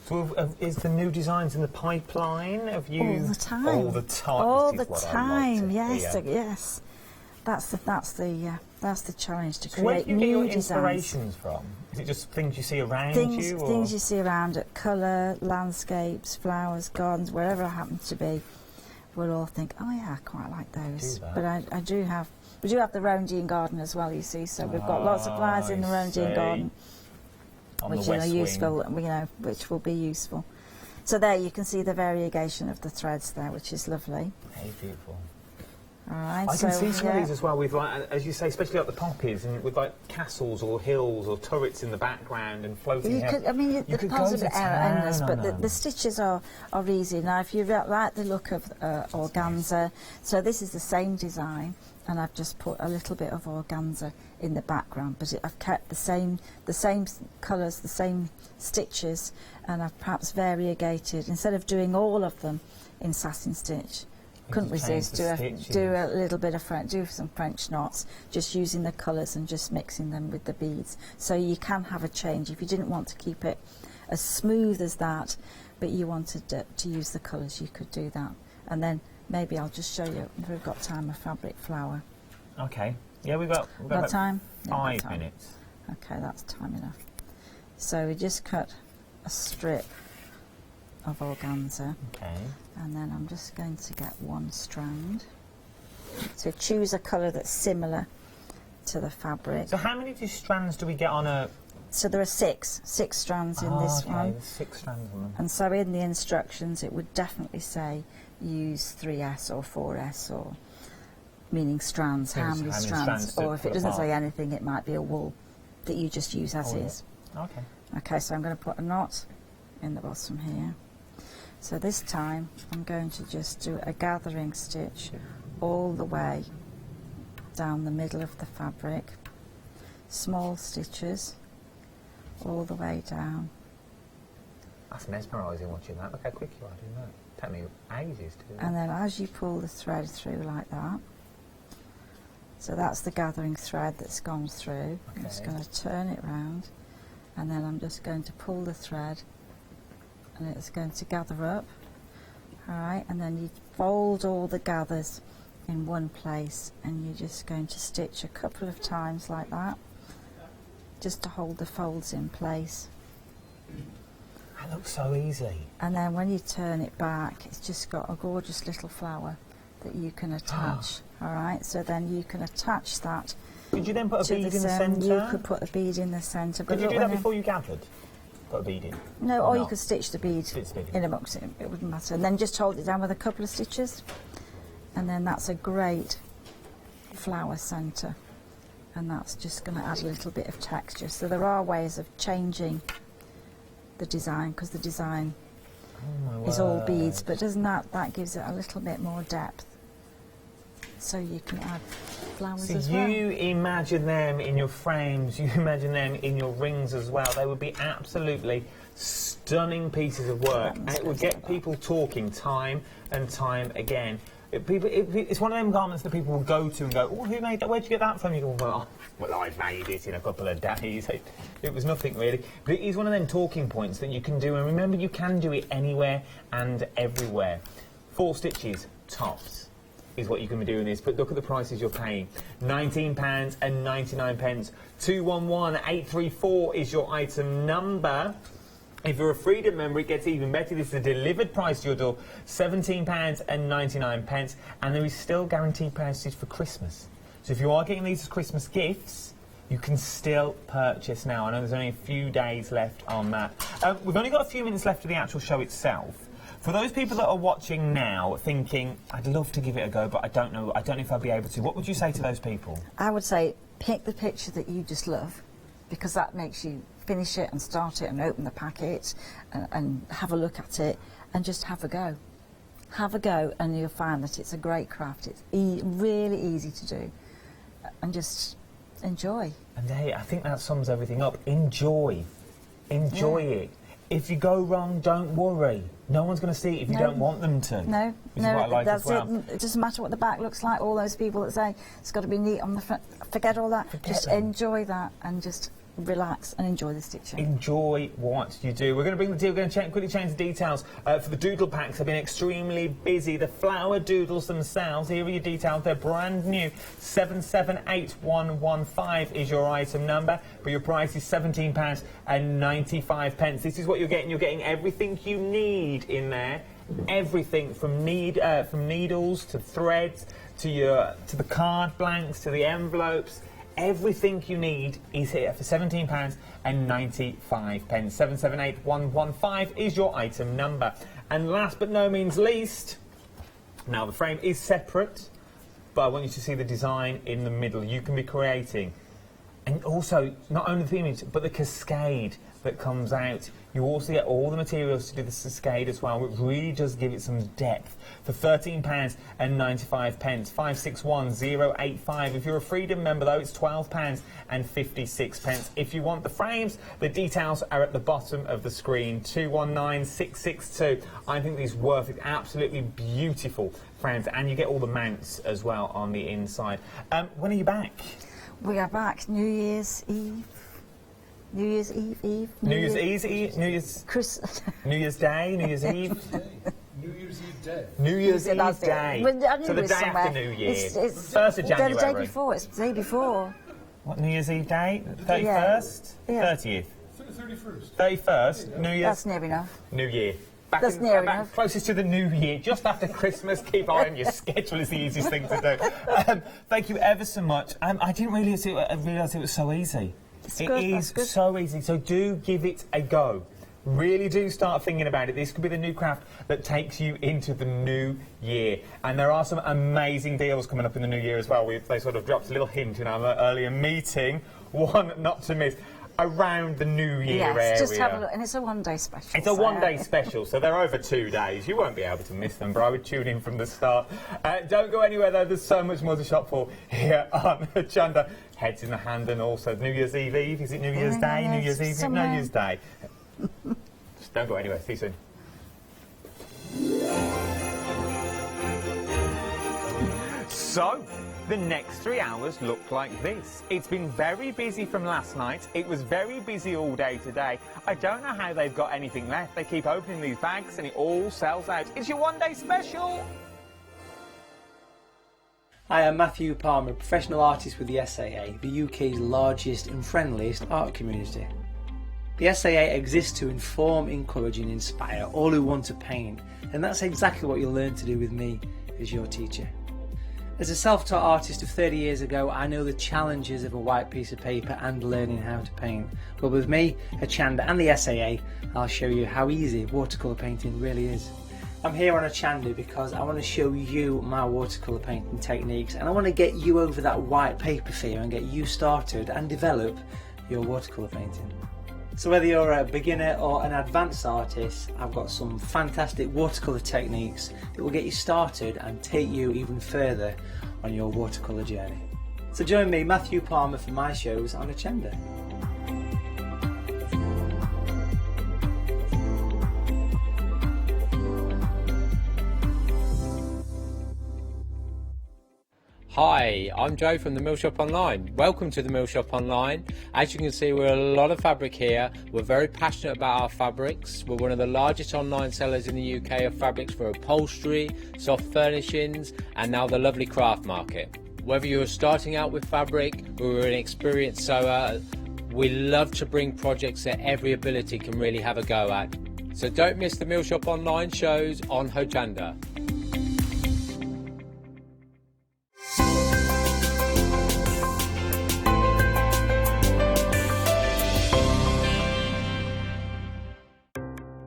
So is the new designs in the pipeline? Have you all the time? All the time. All the time. Yes. Yes. That's the challenge, to create Where do you get your new designs. inspirations from? Is it just things you see around you? Or? Things you see around it, colour, landscapes, flowers, gardens, wherever I happen to be, we'll all think, oh yeah, I quite like those. But we do have the Roundian garden as well, you see, so we've got lots of flowers in the Roundian garden, which are useful, which will be useful. So there you can see the variegation of the threads there, which is lovely. Very beautiful. All right, I can see some of these as well with, like, as you say, especially up the poppies, and with like castles or hills or turrets in the background and floating. The puzzles are endless, but the stitches are easy. Now, if you like the look of organza, so this is the same design, and I've just put a little bit of organza in the background, but I've kept the same colours, the same stitches, and I've perhaps variegated instead of doing all of them in satin stitch. Couldn't resist. Do a little bit of do some French knots, just using the colours and just mixing them with the beads. So you can have a change if you didn't want to keep it as smooth as that, but you wanted to use the colours. You could do that, and then maybe I'll just show you if we've got time. A fabric flower. Okay. Yeah, we've got time. 5 minutes. Okay, that's time enough. So we just cut a strip of organza. Okay. And then I'm just going to get 1 strand. So choose a colour that's similar to the fabric. So how many strands do we get on a... So there are 6 strands in this one. There's 6 strands on them. And so in the instructions it would definitely say use 3S or 4S, or meaning strands, how many strands. Or if it doesn't say anything, it might be a wool that you just use as is. Okay. Okay, so I'm going to put a knot in the bottom here. So this time I'm going to just do a gathering stitch all the way down the middle of the fabric, small stitches all the way down. That's mesmerising watching that. Look how quick you are doing that. Take me ages to do that. And then as you pull the thread through like that, so that's the gathering thread that's gone through. I'm just going to turn it round, and then I'm just going to pull the thread, and it's going to gather up. Alright, and then you fold all the gathers in one place, and you're just going to stitch a couple of times like that, just to hold the folds in place. That looks so easy. And then when you turn it back, it's just got a gorgeous little flower that you can attach. Alright, so then you can attach that. Could you then put a bead in the centre? You could put a bead in the centre. Could you do that before you gathered? Put a bead in? No, or you could stitch the bead bead in amongst it. It wouldn't matter. And then just hold it down with a couple of stitches. And then that's a great flower centre. And that's just going to add a little bit of texture. So there are ways of changing the design, because the design is all beads, but doesn't that gives it a little bit more depth. So you can add flowers as well. You imagine them in your frames, you imagine them in your rings as well. They would be absolutely stunning pieces of work, and it would get people talking time and time again. It's one of them garments that people will go to and go, oh, who made that? Where'd you get that from? You go, well, I made it in a couple of days. It was nothing really. But it is one of them talking points that you can do, and remember, you can do it anywhere and everywhere. 4 stitches, tops, is what you can be doing this, but look at the prices you're paying. £19.99. 211834 is your item number. If you're a Freedom member, it gets even better. This is a delivered price to your door, £17.99, and there is still guaranteed prices for Christmas. So if you are getting these as Christmas gifts, you can still purchase now. I know there's only a few days left on that. We've only got a few minutes left for the actual show itself. For those people that are watching now thinking, I'd love to give it a go, but I don't know if I'll be able to, what would you say to those people? I would say pick the picture that you just love, because that makes you finish it and start it and open the packet and have a look at it and just have a go. Have a go, and you'll find that it's a great craft. It's really easy to do, and just enjoy. And I think that sums everything up. Enjoy. Enjoy it. If you go wrong, don't worry. No one's going to see it if you don't want them to. No, which is what I like that's as well. it. It doesn't matter what the back looks like. All those people that say it's got to be neat on the front, forget all that. Just enjoy that and just relax and enjoy the stitching. Enjoy what you do. We're going to bring the deal. We're going to quickly change the details for the doodle packs. They've been extremely busy. The flower doodles themselves, here are your details. They're brand new. 778115 is your item number, but your price is £17.95. This is what you're getting. You're getting everything you need in there. Everything from needles to threads to the card blanks to the envelopes. Everything you need is here for £17.95. 778115 is your item number. And last but no means least, now the frame is separate, but I want you to see the design in the middle. You can be creating, and also not only the image, but the cascade that comes out. You also get all the materials to do the cascade as well, which really does give it some depth. For £13.95, 561085. If you're a Freedom member, though, it's £12.56. If you want the frames, the details are at the bottom of the screen. 219662. I think these worth it. Absolutely beautiful frames, and you get all the mounts as well on the inside. When are you back? We are back New Year's Eve. New Year's Eve, New Year's Day, New Year's Eve. New Year's Eve Day. New Year's Eve Day. So the day after New Year. It's 1st of January. The day before. It's the day before. What, New Year's Eve Day? 31st? Yeah. 30th? 31st. 31st? New Year's? That's near enough. New Year. That's near enough. Closest to the New Year, just after Christmas. Keep eye on your schedule is the easiest thing to do. Thank you ever so much. I didn't realise it was so easy. It is so easy, so do give it a go. Really do start thinking about it. This could be the new craft that takes you into the new year. And there are some amazing deals coming up in the new year as well. They sort of dropped a little hint in our earlier meeting. One not to miss. Around the New Year area. Just have a look, and it's a one-day special. It's a one-day special, so they're over 2 days. You won't be able to miss them, but I would tune in from the start. Don't go anywhere, though. There's so much more to shop for here on Hachanda. Heads in the hand, and also New Year's Eve. Is it New Year's Day? New Year's Eve? No, New Year's Day. Just don't go anywhere. See you soon. So, the next 3 hours look like this. It's been very busy from last night. It was very busy all day today. I don't know how they've got anything left. They keep opening these bags and it all sells out. It's your one-day special. Hi, I'm Matthew Palmer, professional artist with the SAA, the UK's largest and friendliest art community. The SAA exists to inform, encourage and inspire all who want to paint, and that's exactly what you'll learn to do with me as your teacher. As a self-taught artist of 30 years ago, I know the challenges of a white piece of paper and learning how to paint. But with me, Hachanda and the SAA, I'll show you how easy watercolour painting really is. I'm here on Hochanda because I want to show you my watercolour painting techniques, and I want to get you over that white paper fear and get you started and develop your watercolour painting. So whether you're a beginner or an advanced artist, I've got some fantastic watercolour techniques that will get you started and take you even further on your watercolour journey. So join me, Matthew Palmer, for my shows on Hochanda. Hi, I'm Joe from the Mill Shop Online. Welcome to the Mill Shop Online. As you can see, we're a lot of fabric here. We're very passionate about our fabrics. We're one of the largest online sellers in the UK of fabrics for upholstery, soft furnishings, and now the lovely craft market. Whether you're starting out with fabric or you're an experienced sewer, we love to bring projects that every ability can really have a go at. So don't miss the Mill Shop Online shows on Hochanda.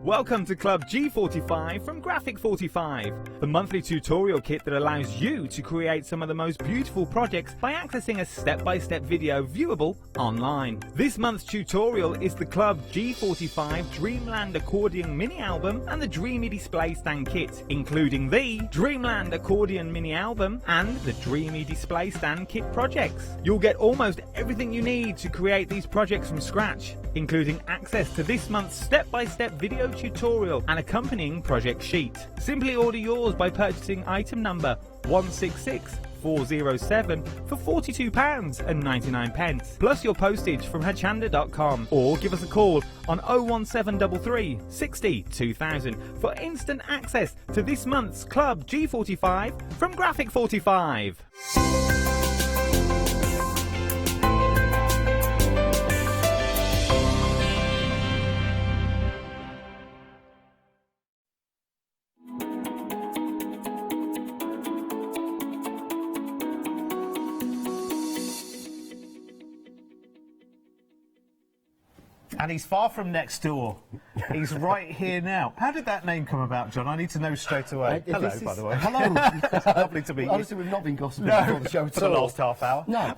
Welcome to Club G45 from Graphic 45, the monthly tutorial kit that allows you to create some of the most beautiful projects by accessing a step-by-step video viewable online. This month's tutorial is the Club G45 Dreamland Accordion Mini Album and the Dreamy Display Stand Kit, including the Dreamland Accordion Mini Album and the Dreamy Display Stand Kit projects. You'll get almost everything you need to create these projects from scratch, including access to this month's step-by-step video tutorial and accompanying project sheet. Simply order yours by purchasing item number 166407 for £42.99 plus your postage from hachanda.com, or give us a call on 01733 60 2000 for instant access to this month's Club G45 from Graphic 45. And he's far from next door. He's right here now. How did that name come about, John? I need to know straight away. Hello, by the way. Hello. Lovely to meet you. Honestly, we've not been gossiping No, before the show at for the all. last half hour. No.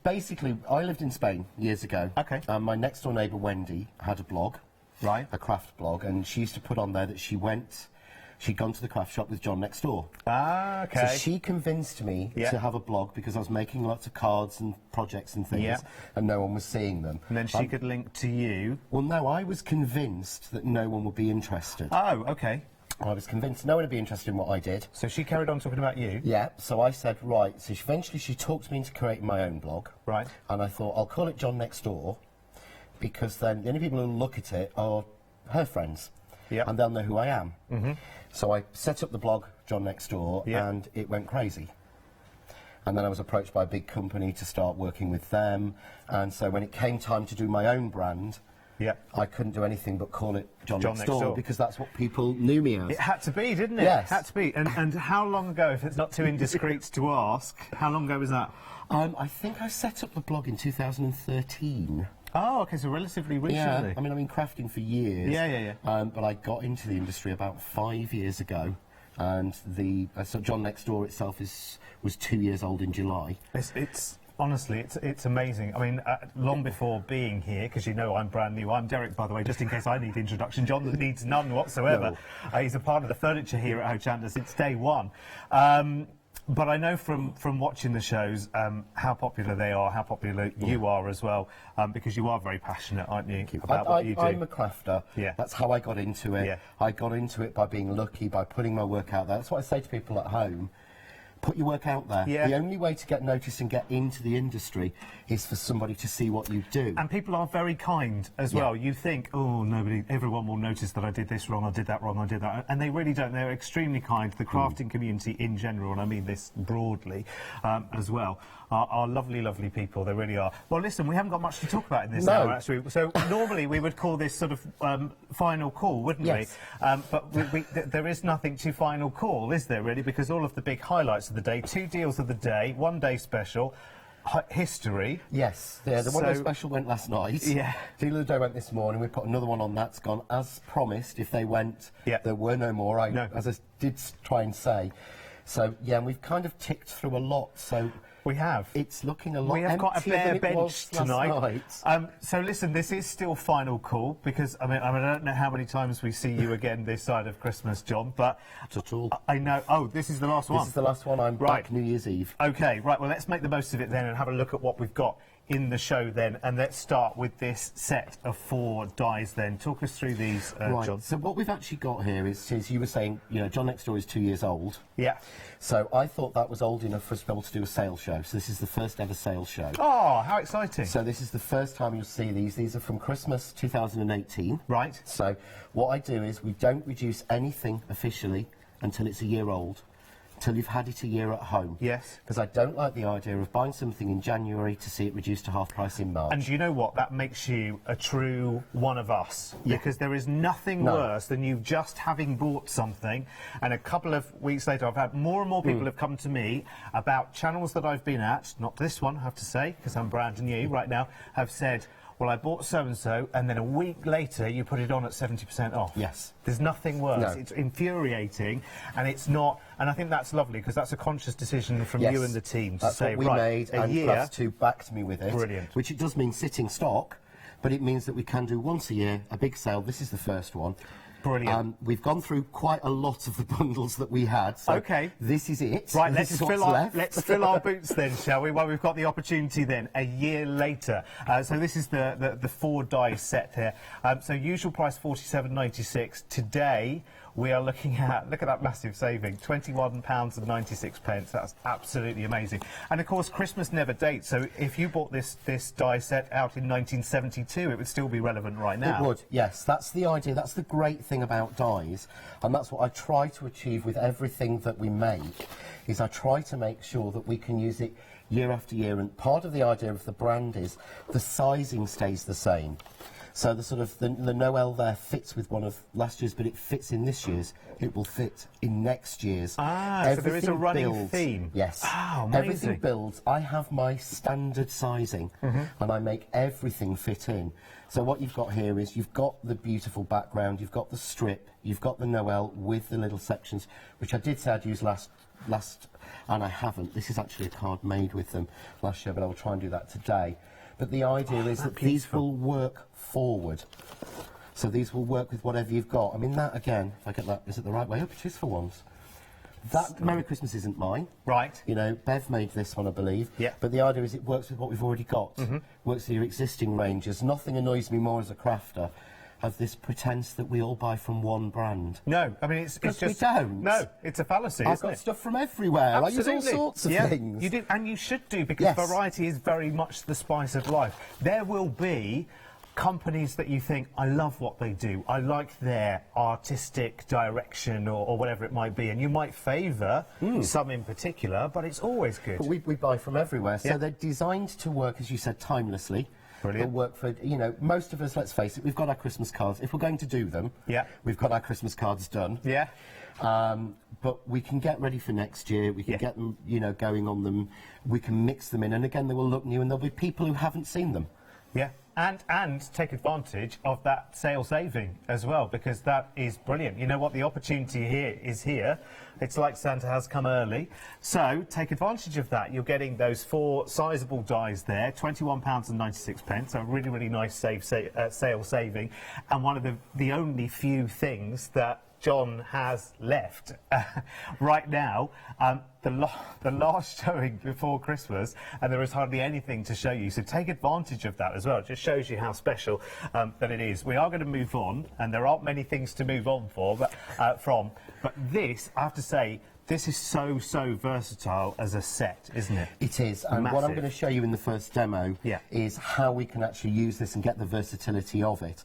Basically, I lived in Spain years ago. Okay. My next door neighbour, Wendy, had a blog. Right. A craft blog, and she used to put on there that she'd gone to the craft shop with John next door. Ah, okay. So she convinced me to have a blog because I was making lots of cards and projects and things, and no one was seeing them. And then she could link to you. Well, no, I was convinced that no one would be interested. Oh, okay. I was convinced no one would be interested in what I did. So she carried on talking about you? Yeah, so I said, right. So eventually she talked me into creating my own blog. Right. And I thought, I'll call it John Next Door, because then the only people who look at it are her friends. Yeah. And they'll know who I am. Mm-hmm. So I set up the blog John Next Door, and it went crazy. And then I was approached by a big company to start working with them. And so when it came time to do my own brand, I couldn't do anything but call it John Next Door, because that's what people knew me as. It had to be, didn't it? Yes. It had to be. And how long ago, if it's not too indiscreet to ask, how long ago was that? I think I set up the blog in 2013. Oh, okay, so relatively recently. Yeah, I mean, I've been crafting for years. Yeah. But I got into the industry about 5 years ago, and so John Next Door itself was 2 years old in July. It's honestly, it's amazing. I mean, long before being here, because you know I'm brand new. I'm Derek, by the way, just in case I need introduction. John needs none whatsoever. No. He's a part of the furniture here at Hochanda since day one. But I know from watching the shows how popular they are, how popular you are as well, because you are very passionate, aren't you, about what you do? I'm a crafter. Yeah. That's how I got into it. Yeah. I got into it by being lucky, by putting my work out there. That's what I say to people at home. Put your work out there. Yeah. The only way to get noticed and get into the industry is for somebody to see what you do. And people are very kind as well. You think, oh, everyone will notice that I did this wrong, I did that wrong, I did that. And they really don't. They're extremely kind. The crafting community in general, and I mean this broadly as well, are lovely, lovely people. They really are. Well, listen, we haven't got much to talk about in this hour, actually. So normally we would call this sort of final call, wouldn't we? But there is nothing to final call, is there, really? Because all of the big highlights of the day, 2 deals of the day, 1 day special, history. Yes, the 1 day special went last night. Yeah. Deal of the day went this morning. We put another one on that's gone as promised. If they went, there were no more, as I did try and say. So, yeah, and we've kind of ticked through a lot, so... We have. It's looking a lot We have got a bare bench tonight. Night. So listen, this is still final call because I don't know how many times we see you again this side of Christmas, John. But not at all. I know. Oh, this is the last one. This is the last one. I'm back New Year's Eve. Okay, right. Well, let's make the most of it then and have a look at what we've got in the show then, and let's start with this set of 4 dies then. Talk us through these, John. So what we've actually got here is you were saying, you know, John Next Door is 2 years old. Yeah. So I thought that was old enough for us to be able to do a sale show. So this is the first ever sale show. Oh, how exciting. So this is the first time you'll see these. These are from Christmas 2018. Right. So what I do is we don't reduce anything officially until it's a year old. Till you've had it a year at home. Yes. Because I don't like the idea of buying something in January to see it reduced to half price in March. And you know what? That makes you a true one of us. Yeah. Because there is nothing worse than you just having bought something and a couple of weeks later I've had more and more people have come to me about channels that I've been at, not this one I have to say, because I'm brand new right now, have said, well, I bought so-and-so, and then a week later you put it on at 70% off. Yes. There's nothing worse. No. It's infuriating, and it's not... And I think that's lovely, because that's a conscious decision from you and the team to that's say, what we made, and Class 2 backed me with it. Brilliant. Which it does mean sitting stock, but it means that we can do once a year, a big sale. This is the first one. Brilliant. We've gone through quite a lot of the bundles that we had. So okay. This is it. Right, let's fill our boots then, shall we? Well, we've got the opportunity then, a year later. So this is the 4 die set here. So usual price £47.96. Today we are looking at, look at that massive saving, £21.96. That's absolutely amazing. And of course, Christmas never dates. So if you bought this die set out in 1972, it would still be relevant right now. It would, yes. That's the idea. That's the great thing about dies, and that's what I try to achieve with everything that we make, is I try to make sure that we can use it year after year. And part of the idea of the brand is the sizing stays the same. So the sort of the Noel there fits with one of last year's, but it fits in this year's. It will fit in next year's. So there is a running theme. Yes. Oh, amazing. Everything builds. I have my standard sizing, and I make everything fit in. So what you've got here is you've got the beautiful background, you've got the strip, you've got the Noel with the little sections, which I did say I'd use last, and I haven't. This is actually a card made with them last year, but I will try and do that today. But the idea is that these will work forward. So these will work with whatever you've got. I mean, that, again, if I get that, is it the right way? Oh, it is for once. That Merry Christmas isn't mine. Right. You know, Bev made this one, I believe. Yeah. But the idea is it works with what we've already got. Works with your existing ranges. Nothing annoys me more as a crafter of this pretense that we all buy from one brand. No, I mean, it's just... we don't. No, it's a fallacy, I've isn't got it? stuff from everywhere. Absolutely. I use all sorts of things. You do, and you should do, because variety is very much the spice of life. There will be companies that you think, I love what they do, I like their artistic direction or whatever it might be, and you might favour some in particular, but it's always good. But we buy from everywhere, so they're designed to work, as you said, timelessly. Brilliant. They'll work for, you know, most of us, let's face it, we've got our Christmas cards. If we're going to do them, we've got our Christmas cards done. Yeah. But we can get ready for next year, we can get them, you know, going on them, we can mix them in, and again, they will look new, and there'll be people who haven't seen them. Yeah, and take advantage of that sale saving as well, because that is brilliant. You know what, the opportunity here is here. It's like Santa has come early, so take advantage of that. You're getting those 4 sizable dies there, £21.96, so a really, really nice sale saving, and one of the only few things that John has left right now. The last showing before Christmas, and there is hardly anything to show you, so take advantage of that as well. It just shows you how special that it is. We are going to move on, and there aren't many things to move on from, but this, I have to say, this is so versatile as a set, isn't it? It is, and what I'm going to show you in the first demo is how we can actually use this and get the versatility of it.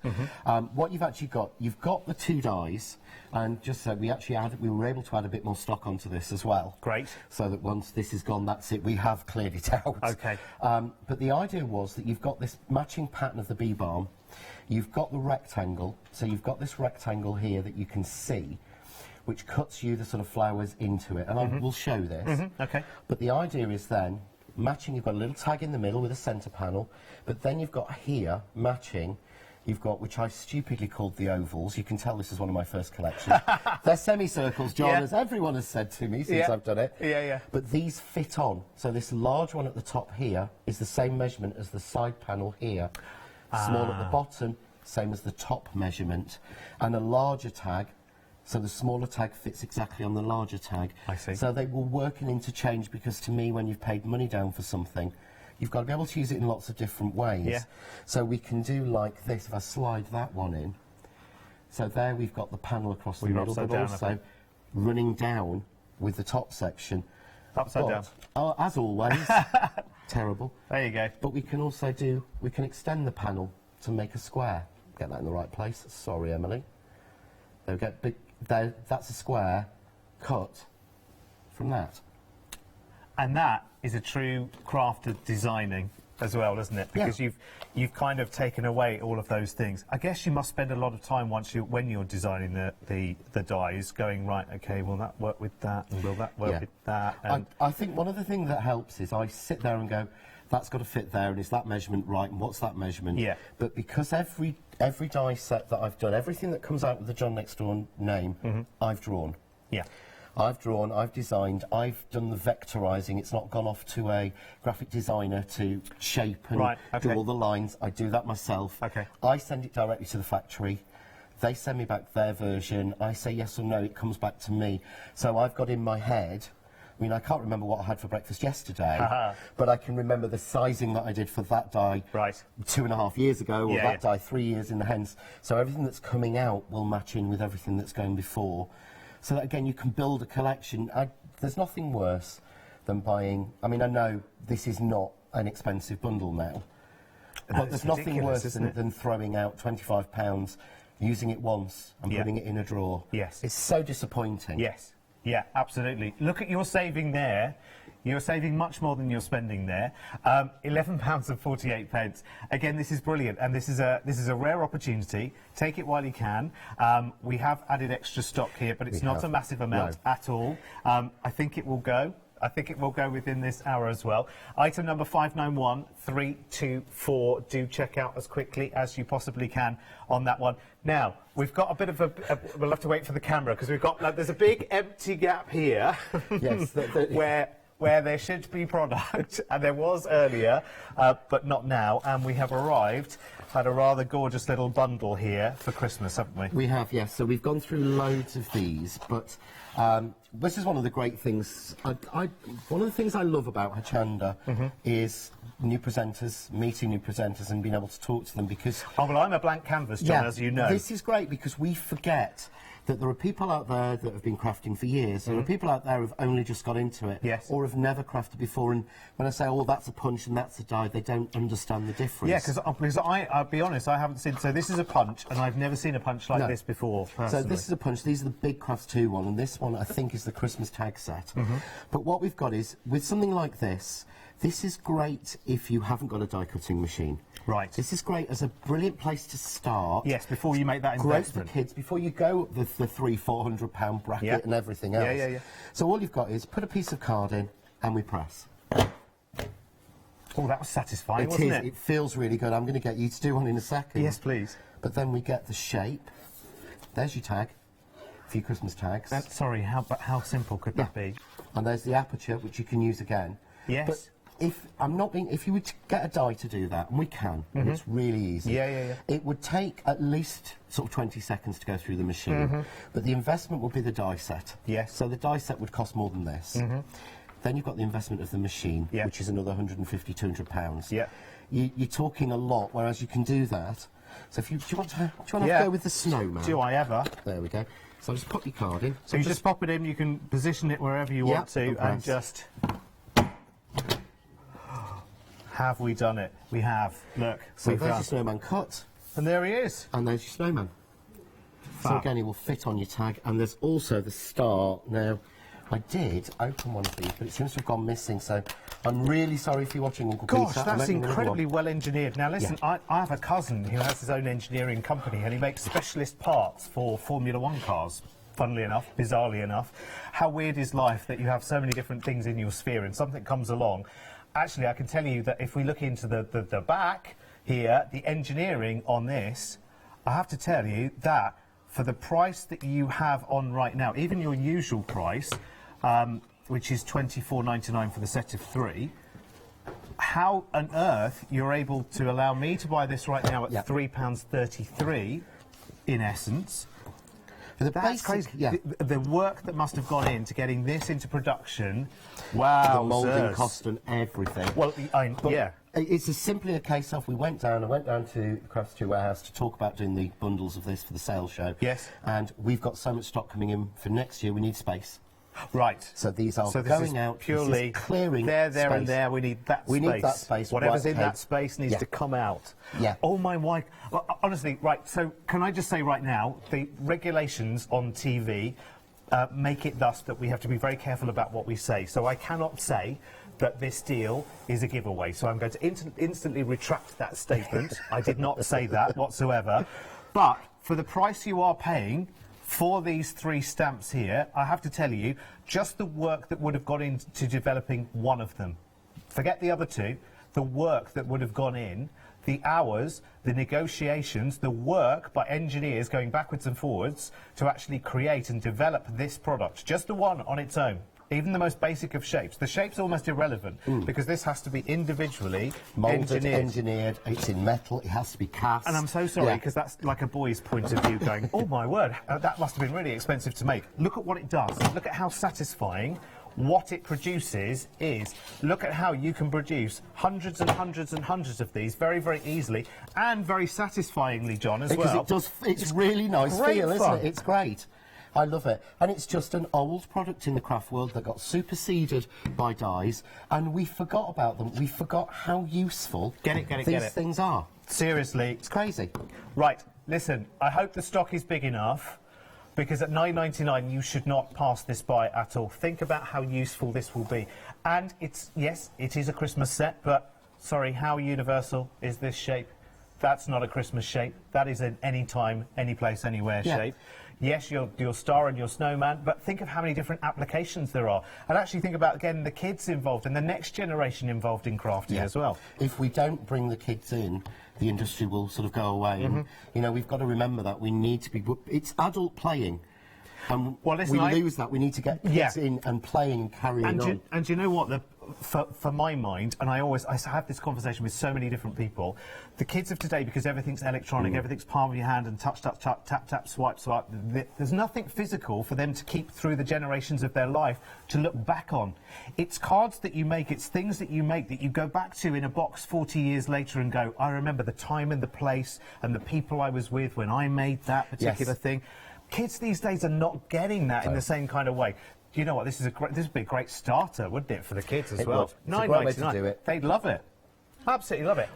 What you've actually got, you've got the 2 dies, and just so we were able to add a bit more stock onto this as well. Great. So that once this is gone, that's it, we have cleared it out. Okay. But the idea was that you've got this matching pattern of the bee balm, you've got the rectangle, so you've got this rectangle here that you can see, which cuts you the sort of flowers into it, and I will show this. Okay. But the idea is then, matching, you've got a little tag in the middle with a centre panel, but then you've got here, matching, you've got, which I stupidly called the ovals. You can tell this is one of my first collections. They're semicircles, John, as everyone has said to me since I've done it. But these fit on. So this large one at the top here is the same measurement as the side panel here. Small at the bottom, same as the top measurement. And a larger tag, so the smaller tag fits exactly on the larger tag. I see. So they will work and interchange, because to me, when you've paid money down for something, you've got to be able to use it in lots of different ways. So we can do like this, if I slide that one in. So there we've got the panel across the middle, but also running down with the top section. Upside down. As always, terrible. There you go. But we can also we can extend the panel to make a square. Get that in the right place. Sorry, Emily. There we go. That's a square cut from that. And that is a true craft of designing as well, isn't it? Because you've kind of taken away all of those things. I guess you must spend a lot of time when you're designing the dies, going, right, okay, will that work with that, and will that work with that? And I think one of the things that helps is I sit there and go, that's got to fit there, and is that measurement right, and what's that measurement? But because every die set that I've done, everything that comes out with the John Next Door name, I've drawn. I've drawn, I've designed, I've done the vectorising. It's not gone off to a graphic designer to shape and do all the lines. I do that myself. I send it directly to the factory. They send me back their version. I say yes or no, it comes back to me. So I've got in my head, I mean, I can't remember what I had for breakfast yesterday, but I can remember the sizing that I did for that die 2.5 years ago, or that die 3 years in the hence. So everything that's coming out will match in with everything that's going before. So that, again, you can build a collection. There's nothing worse than buying... I mean, I know this is not an expensive bundle now, but there's nothing worse than throwing out £25, using it once and putting it in a drawer. It's so disappointing. Yeah, absolutely. Look at your saving there. You're saving much more than you're spending there. £11.48. Again, this is brilliant, and this is a rare opportunity. Take it while you can. We have added extra stock here, but it's not a massive amount at all. I think it will go. I think it will go within this hour as well. Item number 591324. Do check out as quickly as you possibly can on that one. Now, we've got a bit of we'll have to wait for the camera, because we've got, there's a big empty gap here. Where there should be product, and there was earlier, but not now, and we have arrived at a rather gorgeous little bundle here for Christmas, haven't we? We have, yes. So we've gone through loads of these, but this is one of the great things. One of the things I love about Hachanda is new presenters, meeting new presenters and being able to talk to them, because... Oh, well, I'm a blank canvas, John, as you know. This is great, because we forget that there are people out there that have been crafting for years. There are people out there who've only just got into it, or have never crafted before. And when I say, oh, that's a punch and that's a die, they don't understand the difference. Yeah, because I'll be honest, I haven't seen... So this is a punch, and I've never seen a punch like this before, personally. So this is a punch. These are the Big Crafts 2 one, and this one, I think, is the Christmas tag set. But what we've got is, with something like this, this is great if you haven't got a die-cutting machine. This is great as a brilliant place to start. Yes, before you make that investment. Great for kids, before you go the £300-400 bracket and everything else. So all you've got is put a piece of card in, and we press. Oh, that was satisfying, wasn't it? It feels really good. I'm going to get you to do one in a second. Yes, please. But then we get the shape. There's your tag. A few Christmas tags. Sorry, how simple could that be? And there's the aperture, which you can use again. Yes. But if I'm not being, if you would get a die to do that, and we can, and it's really easy. Yeah. It would take at least sort of 20 seconds to go through the machine, but the investment would be the die set. Yes. So the die set would cost more than this. Then you've got the investment of the machine, which is another £150–200. Yeah. You're talking a lot, whereas you can do that. So if you, do you want to go with the snowman? Do I ever? There we go. So just pop your card in. So you just pop it in, you can position it wherever you want to, and just... Have we done it? We have. Look. So there's your snowman cut. And there he is. And there's your snowman. Fab. So again, he will fit on your tag. And there's also the star. Now, I did open one of these, but it seems to have gone missing, so I'm really sorry if you're watching, Uncle Gosh, Peter. that's incredibly well engineered. Now listen, I have a cousin who has his own engineering company, and he makes specialist parts for Formula 1 cars. Funnily enough, bizarrely enough. How weird is life that you have so many different things in your sphere and something comes along. Actually, I can tell you that if we look into the back here, the engineering on this, I have to tell you that for the price that you have on right now, even your usual price, which is £24.99 for the set of 3, how on earth you're able to allow me to buy this right now at £3.33, in essence. That's crazy. The work that must have gone into getting this into production. Wow. The moulding cost and everything. Well, it's as simply a case of I went down to the Crafts2 warehouse to talk about doing the bundles of this for the sales show. Yes. And we've got so much stock coming in for next year, we need space. Right. So these are this going is out, purely clearing there, space. and there. We need that space. We need that space. Whatever's in that space needs to come out. Yeah. Oh my wife. Well, honestly, right. So can I just say right now, the regulations on TV make it thus that we have to be very careful about what we say. So I cannot say that this deal is a giveaway. So I'm going to instantly retract that statement. I did not say that whatsoever. But for the price you are paying for these 3 stamps here, I have to tell you, just the work that would have gone into developing one of them. Forget the other 2. The work that would have gone in, the hours, the negotiations, the work by engineers going backwards and forwards to actually create and develop this product. Just the one on its own. Even the most basic of shapes. The shape's almost irrelevant because this has to be individually moulded, engineered. It's in metal. It has to be cast. And I'm so sorry because that's like a boy's point of view going, oh my word, that must have been really expensive to make. Look at what it does. Look at how satisfying what it produces is. Look at how you can produce hundreds and hundreds and hundreds of these very, very easily and very satisfyingly, John, as well. Because it's really nice feel, isn't it? It's great. I love it. And it's just an old product in the craft world that got superseded by dyes, and we forgot about them. We forgot how useful these things are. Seriously. It's crazy. Right, listen, I hope the stock is big enough, because at £9.99 you should not pass this by at all. Think about how useful this will be. And it's, yes, it is a Christmas set, but, sorry, how universal is this shape? That's not a Christmas shape. That is an anytime, any place, anywhere shape. Yes, your star and your snowman, but think of how many different applications there are. And actually think about, again, the kids involved and the next generation involved in crafting as well. If we don't bring the kids in, the industry will sort of go away. And, you know, we've got to remember that. We need to be... It's adult playing. And well, listen, we lose that. We need to get kids in and playing and carrying on. And you know what? For my mind, and I have this conversation with so many different people, the kids of today, because everything's electronic, everything's palm of your hand and touch, touch, touch, tap, tap, swipe, swipe, there's nothing physical for them to keep through the generations of their life to look back on. It's cards that you make, it's things that you make that you go back to in a box 40 years later and go, I remember the time and the place and the people I was with when I made that particular thing. Kids these days are not getting that in the same kind of way. You know what? This would be a great starter, wouldn't it, for the kids as well? $9.99. They'd love it. Absolutely love it.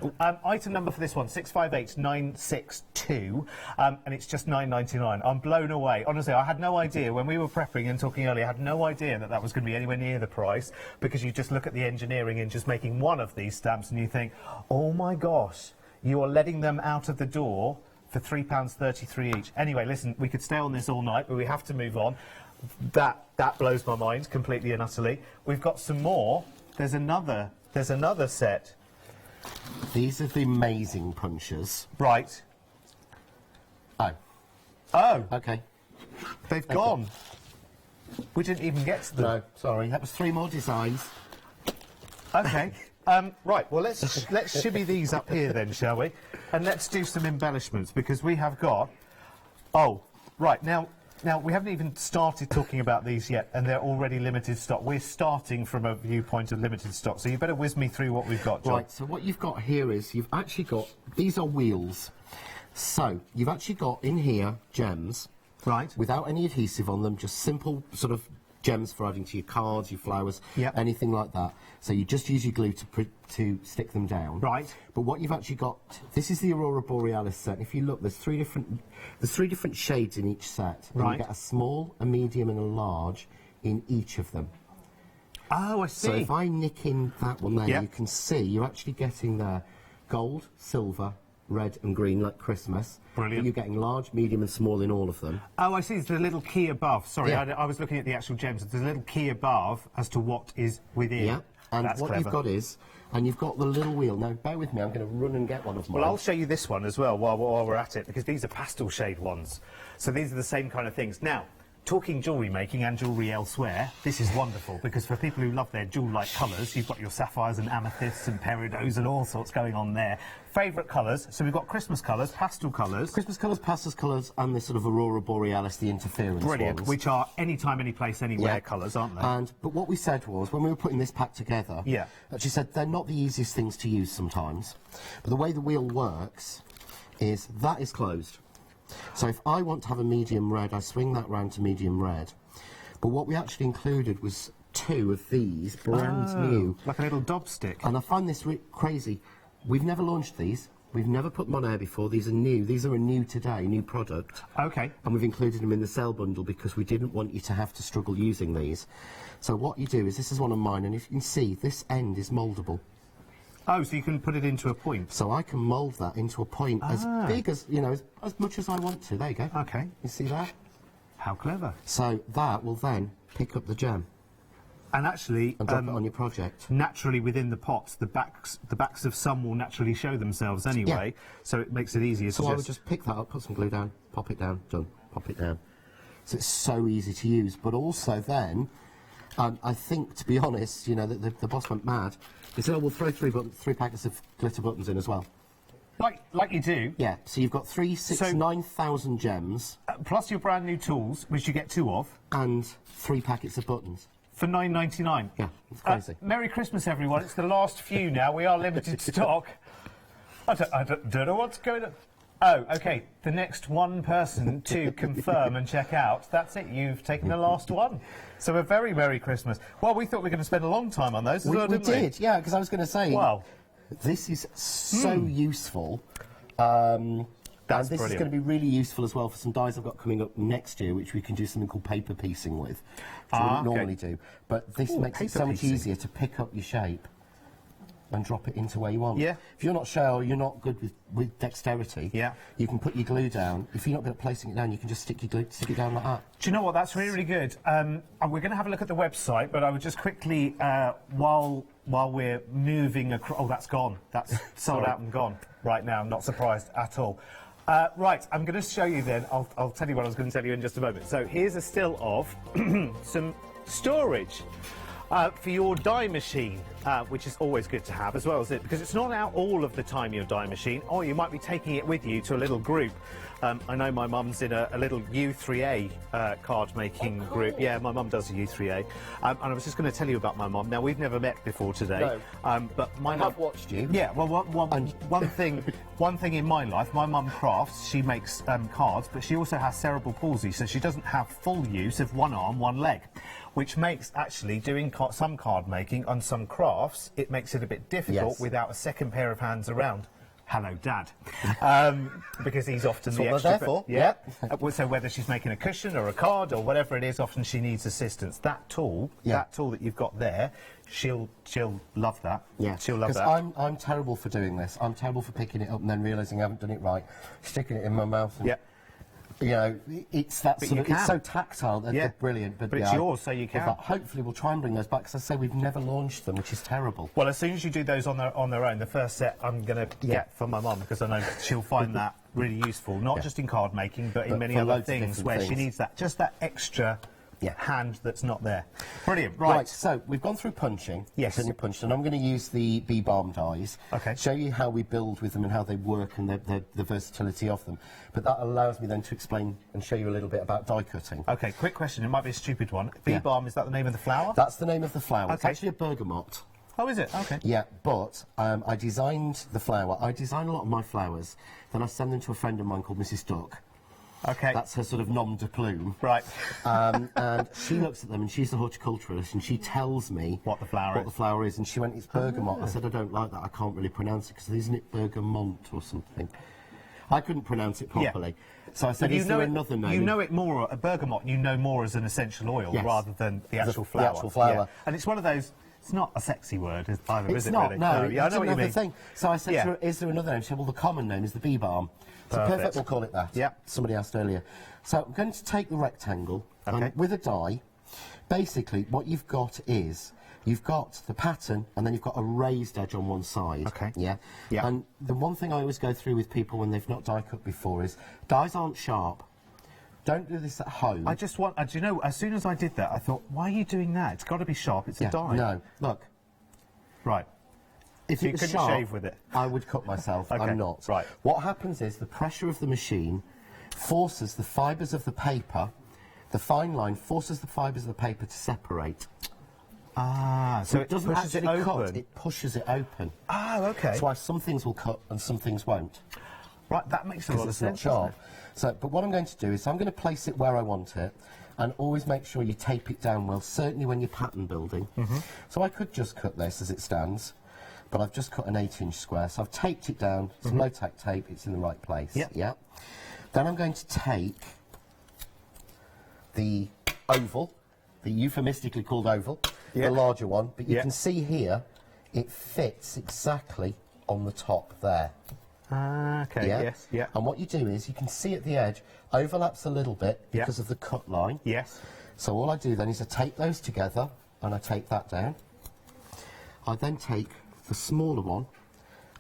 Item number for this one, 658962, and it's just $9.99. I'm blown away. Honestly, I had no idea when we were prepping and talking earlier. I had no idea that was going to be anywhere near the price, because you just look at the engineering and just making one of these stamps, and you think, oh my gosh, you are letting them out of the door for £3.33 each. Anyway, listen, we could stay on this all night, but we have to move on. That blows my mind completely and utterly. We've got some more. There's another set. These are the amazing punchers. Right. Oh. Oh. Okay. They've gone. We didn't even get to them. No, sorry. That was 3 more designs. Okay. Right, well, let's shimmy these up here then, shall we? And let's do some embellishments, because we have got... Oh, right, now, we haven't even started talking about these yet, and they're already limited stock. We're starting from a viewpoint of limited stock, so you better whiz me through what we've got, John. Right, so what you've got here is you've actually got... These are wheels. So, you've actually got in here gems. Right. Without any adhesive on them, just simple sort of gems for adding to your cards, your flowers, anything like that. So you just use your glue to stick them down. Right. But what you've actually got, this is the Aurora Borealis set. If you look, there's three different shades in each set. And Right. you get a small, a medium, and a large in each of them. Oh, I see. So if I nick in that one there, Yep. you can see you're actually getting there gold, silver, red and green like Christmas. Brilliant. But you're getting large, medium and small in all of them. Oh, I see. There's a little key above. Sorry, Yeah. I was looking at the actual gems. There's a little key above as to what is within. Yeah. And That's what clever. you've got is, and you've got the little wheel. Now, bear with me, I'm going to run and get one of mine. Well, I'll show you this one as well while we're at it, because these are pastel shade ones. So these are the same kind of things. Now, talking jewellery making and jewellery elsewhere, this is wonderful, because for people who love their jewel-like colours, you've got your sapphires and amethysts and peridots and all sorts going on there. Favourite colours, so we've got Christmas colours, pastel colours. Christmas colours, pastel colours, and the sort of Aurora Borealis, the interference Brilliant, ones. which are anytime, any place, anywhere Yeah. colours, aren't they? But what we said was, when we were putting this pack together, Yeah. actually said they're not the easiest things to use sometimes. But the way the wheel works is that is closed. So if I want to have a medium red, I swing that round to medium red. But what we actually included was 2 of these, brand new. Like a little dob stick. And I find this crazy. We've never launched these. We've never put them on air before. These are new. These are a new today, new product. Okay. And we've included them in the sale bundle because we didn't want you to have to struggle using these. So what you do is, this is one of mine, and if you can see, this end is mouldable. Oh, so you can put it into a point. So I can mould that into a point as big as, you know, as much as I want to. There you go. Okay. You see that? How clever. So that will then pick up the gem. And actually, and drop it on your project. Naturally, within the pots, the backs of some will naturally show themselves anyway, so it makes it easier. So I would just pick that up, put some glue down, pop it down, done, pop it down. So it's so easy to use. But also then, I think, to be honest, you know, the boss went mad. He said, oh, we'll throw 3 packets of glitter buttons in as well. Like you do? Yeah, so you've got 3, 6, 9,000 gems. Plus your brand new tools, which you get 2 of. And 3 packets of buttons. For $9.99. Yeah, it's crazy. Merry Christmas, everyone. It's the last few now. We are limited stock. I don't know what's going on. Oh, OK. The next one person to confirm and check out, that's it. You've taken the last one. So a very Merry Christmas. Well, we thought we were going to spend a long time on those as well, didn't we? We did, yeah, because I was going to say... Wow. This is so useful. That's and this brilliant. is going to be really useful as well for some dies I've got coming up next year, which we can do something called paper piecing with, which we wouldn't normally do. But this makes it so much easier to pick up your shape and drop it into where you want. Yeah. If you're not sure or you're not good with dexterity, yeah, you can put your glue down. If you're not good at placing it down, you can just stick it down like that. Do you know what? That's really, really good. And we're going to have a look at the website, but I would just quickly, while we're moving across... Oh, that's gone. That's sold out and gone right now. I'm not surprised at all. Right, I'm going to show you then. I'll tell you what I was going to tell you in just a moment. So here's a still of some storage for your die machine, which is always good to have as well, as it, because it's not out all of the time, your die machine, or you might be taking it with you to a little group. I know my mum's in a little U3A card making group. Yeah, my mum does a U3A. And I was just going to tell you about my mum. Now, we've never met before today. No. But my I mum... have watched you. Yeah, well, one thing in my life, my mum crafts, she makes cards, but she also has cerebral palsy, so she doesn't have full use of one arm, one leg, which makes actually doing some card making and some crafts, it makes it a bit difficult without a second pair of hands around. Hello, Dad. Because he's often the extra... That's what they're for. Yeah. So whether she's making a cushion or a card or whatever it is, often she needs assistance. That tool that you've got there, she'll love that. Yeah, she'll love that. Because I'm terrible for doing this. I'm terrible for picking it up and then realising I haven't done it right, sticking it in my mouth. And, you know, it's that sort of, it's so tactile. They're brilliant. But it's yours, so you can. Hopefully we'll try and bring those back, because I say we've never launched them, which is terrible. Well, as soon as you do those on their own, the first set I'm going to get for my mum, because I know she'll find that really useful, not just in card making, but in many other things where she needs that, just that extra hand that's not there. Brilliant. Right. So we've gone through punching. Yes. And punched, and I'm going to use the bee balm dies. Okay. Show you how we build with them and how they work and the versatility of them. But that allows me then to explain and show you a little bit about die cutting. Okay. Quick question. It might be a stupid one. Bee balm, is that the name of the flower? That's the name of the flower. It's Okay. actually a bergamot. Oh, is it? Okay. Yeah, but I designed the flower. I design a lot of my flowers. Then I send them to a friend of mine called Mrs. Duck. Okay. That's her sort of nom de plume. Right. And she looks at them, and she's a horticulturalist, and she tells me what the flower is. And she went, it's bergamot. I said, I don't like that. I can't really pronounce it, because isn't it bergamont or something? I couldn't pronounce it properly. So I said, is there another name? You know it more, a bergamot, you know more as an essential oil rather than the actual flower. The actual flower. Yeah. And it's one of those, it's not a sexy word either, is it? Not, really? no. Yeah, I know what you mean. Thing. So I said to her, is there another name? She said, well, the common name is the bee balm. So perfect, we'll call it that. Yeah. Somebody asked earlier. So I'm going to take the rectangle and with a die, basically what you've got is, you've got the pattern and then you've got a raised edge on one side. Okay. Yeah? Yeah. And the one thing I always go through with people when they've not die cut before is, dies aren't sharp. Don't do this at home. I just want, do you know, as soon as I did that, I thought, why are you doing that? It's got to be sharp, it's a die. No, look. Right. If So it you was couldn't sharp, shave with it? I would cut myself. Okay, I'm not. right. What happens is the pressure of the machine forces the fibres of the paper, the fine line forces the fibres of the paper to separate. Ah, so it doesn't pushes it actually cut, open? it pushes it open. Ah, okay. That's why some things will cut and some things won't. Right, that makes a lot of It's not sense. sharp. So, but what I'm going to do is I'm going to place it where I want it, and always make sure you tape it down well, certainly when you're pattern building. So I could just cut this as it stands, but I've just cut an 8-inch square, so I've taped it down, some low-tack tape, it's in the right place. Yeah. Then I'm going to take the oval, the euphemistically called oval, the larger one, but you can see here, it fits exactly on the top there. Ah, okay, yes, yeah. And what you do is, you can see at the edge, overlaps a little bit because of the cut line. Yes. So all I do then is I take those together, and I take that down. I then take the smaller one,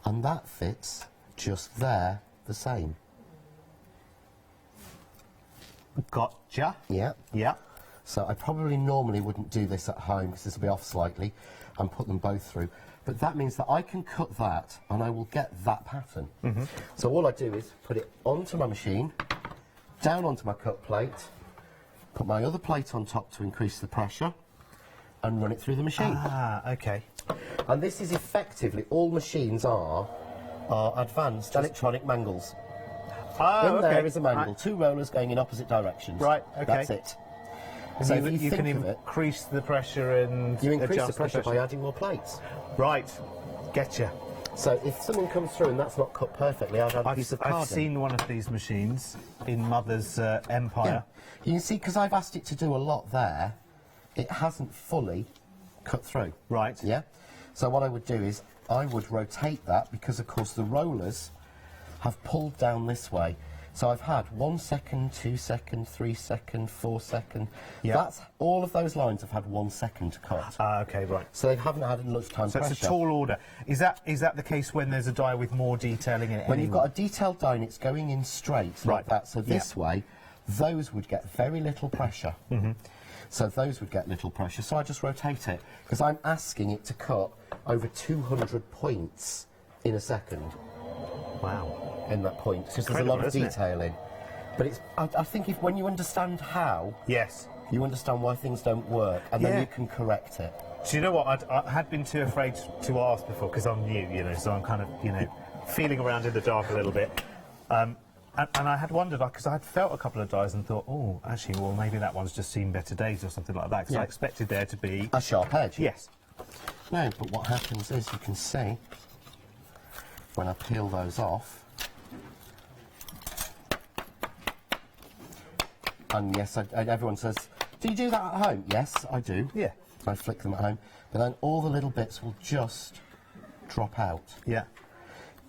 and that fits just there, the same. Gotcha. Yeah. Yeah. So I probably normally wouldn't do this at home, because this will be off slightly, and put them both through. But that means that I can cut that, and I will get that pattern. So all I do is put it onto my machine, down onto my cut plate, put my other plate on top to increase the pressure, and run it through the machine. Ah, okay. And this is effectively, all machines are advanced electronic mangles. Oh, in there okay. is a mangle, two rollers going in opposite directions. Right, okay. That's it. And So you, if you can think of it, increase the pressure and you increase the adjust pressure by adding more plates. Right, getcha. So if something comes through and that's not cut perfectly, I'd add a piece of carding. I've seen one of these machines in Mother's Empire. Yeah. You can see, because I've asked it to do a lot there, it hasn't fully cut through. Right. Yeah? So what I would do is, I would rotate that, because of course the rollers have pulled down this way. So I've had 1 second, 2 second, 3 second, 4 second. Yeah. That's, all of those lines have had 1 second to cut. Ah, okay, right. So they haven't had enough time So pressure. it's a tall order. Is that the case when there's a die with more detailing in it? When you've got a detailed die and it's going in straight like that, so this way, those would get very little pressure. So those would get little pressure. So I just rotate it, because I'm asking it to cut over 200 points in a second. Wow. In that point, because there's a lot of detailing. But it's, I think when you understand how, you understand why things don't work, and then you can correct it. Do you know what? I had been too afraid to ask before, because I'm new, you know, so I'm kind of, you know, feeling around in the dark a little bit. And I had wondered, because I had felt a couple of dies and thought, oh, actually, well, maybe that one's just seen better days or something like that, because I expected there to be a sharp edge. Yes. No, but what happens is, you can see, when I peel those off, and yes, everyone says, do you do that at home? Yes, I do. Yeah. I flick them at home, but then all the little bits will just drop out. Yeah.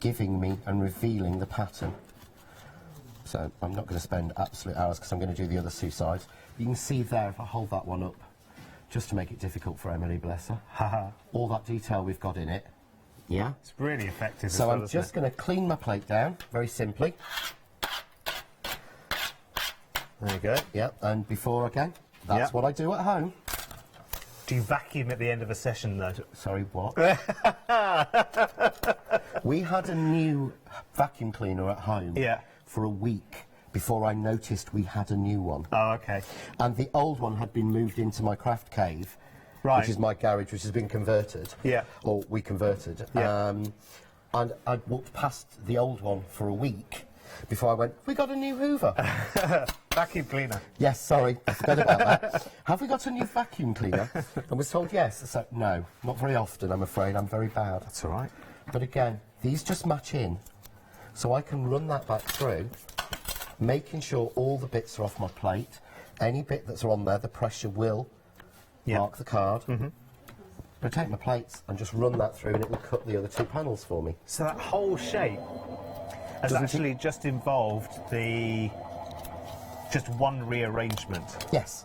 Giving me and revealing the pattern. So I'm not going to spend absolute hours, because I'm going to do the other two sides. You can see there, if I hold that one up, just to make it difficult for Emily, bless her, all that detail we've got in it. Yeah. It's really effective. So I'm just going to clean my plate down, very simply. There you go. Yeah, and before again, That's what I do at home. Do you vacuum at the end of a session, though? Sorry, what? We had a new vacuum cleaner at home for a week before I noticed we had a new one. Oh, okay. And the old one had been moved into my craft cave, right, which is my garage, which has been converted. Yeah. Or we converted. Yeah. And I walked past the old one for a week before I went, we got a new Hoover. Vacuum cleaner. Yes, sorry, I forgot about that. Have we got a new vacuum cleaner? And was told yes. So, no, not very often, I'm afraid. I'm very bad. That's all right. But again, these just match in. So I can run that back through, making sure all the bits are off my plate. Any bit that's on there, the pressure will mark the card. I take my plates and just run that through and it will cut the other two panels for me. So that whole shape has actually just involved just one rearrangement. Yes.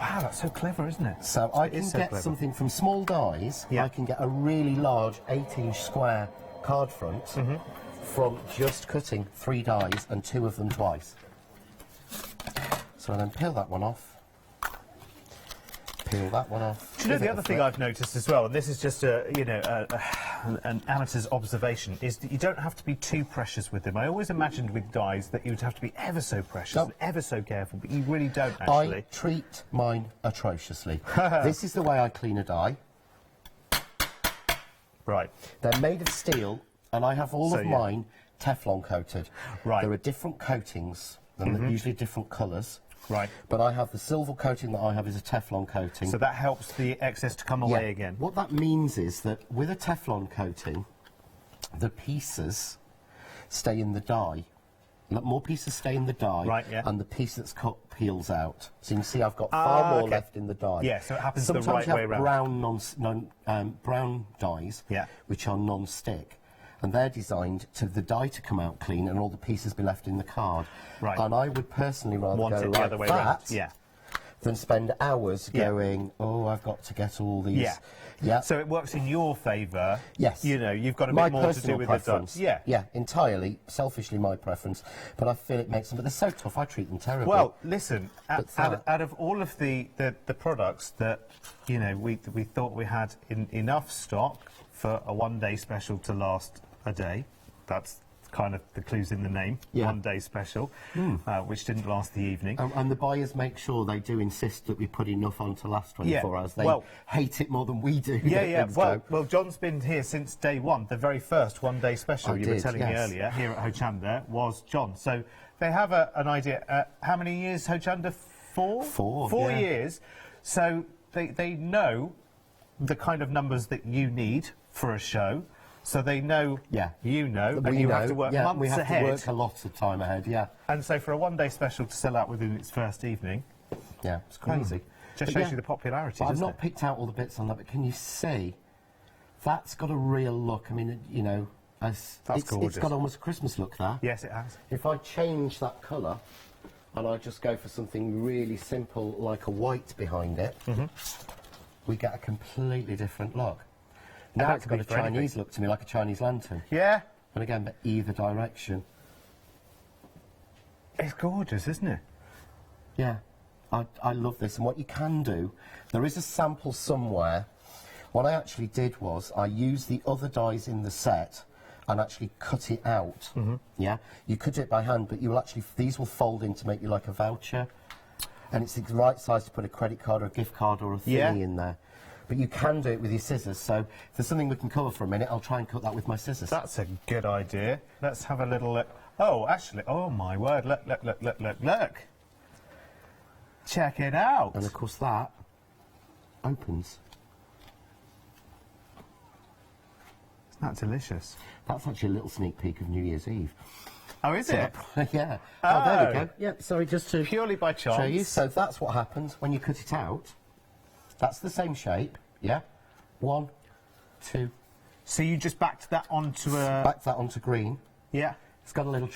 Wow, that's so clever, isn't it? So I can get something from small dies. I can get a really large 8-inch square card front from just cutting 3 dies and 2 of them twice. So I then peel that one off. Peel that one off. Do you know the other thing I've noticed as well, and this is just an amateur's observation, is that you don't have to be too precious with them. I always imagined with dies that you would have to be ever so precious and ever so careful, but you really don't actually. I treat mine atrociously. This is the way I clean a die. Right. They're made of steel, and I have all of mine Teflon coated. Right. There are different coatings, and they're usually different colours. Right. But I have the silver coating that I have is a Teflon coating. So that helps the excess to come away again. What that means is that with a Teflon coating, the pieces stay in the die. More pieces stay in the die, and the piece that's cut peels out. So you can see I've got far more left in the die. Yeah, so it happens Sometimes the right way around. Brown dies, which are non-stick. And they're designed to the die to come out clean and all the pieces be left in the card. Right. And I would personally rather Want go it the like other way that round. than spend hours going, oh, I've got to get all these. Yeah. So it works in your favour. Yes. You know, you've got a bit more to do with preference. the dies. Yeah, entirely, selfishly my preference. But I feel it makes them, but they're so tough, I treat them terribly. Well, listen, out of all of the products that, you know, we thought we had enough stock for a one-day special to last a day, that's kind of the clues in the name, one-day special, which didn't last the evening. And the buyers make sure they do insist that we put enough on to last 24 hours. They hate it more than we do. Well, John's been here since day one. The very first one-day special you were telling me earlier here at Hochanda was John. So they have an idea. How many years Hochanda? 4? 4 years. So they know the kind of numbers that you need for a show. So they know, you know, and you have to work months ahead. We have to work a lot of time ahead, And so for a one-day special to sell out within its first evening, it's crazy. Just shows you the popularity, I've not picked out all the bits on that, but can you see? That's got a real look. I mean, you know, it's got almost a Christmas look there. Yes, it has. If I change that colour, and I just go for something really simple, like a white behind it, we get a completely different look. Now it's got a Chinese look to me, like a Chinese lantern. Yeah. And again, but either direction. It's gorgeous, isn't it? Yeah. I love this. And what you can do, there is a sample somewhere. What I actually did was I used the other dies in the set and actually cut it out. Yeah. You could do it by hand, but you will actually, these will fold in to make you like a voucher. And it's the right size to put a credit card or a gift card or a thingy in there. But you can do it with your scissors, so if there's something we can cover for a minute, I'll try and cut that with my scissors. That's a good idea. Let's have a little look. Oh, actually, oh my word, look. Check it out. And of course that opens. Isn't that delicious? That's actually a little sneak peek of New Year's Eve. Oh, is it? Yeah. Oh, there we go. Yeah, sorry, just to purely by chance. Show you. So that's what happens when you cut it out. That's the same shape, yeah? 1, 2. So you just backed that onto a... Backed that onto green. Yeah. It's got a little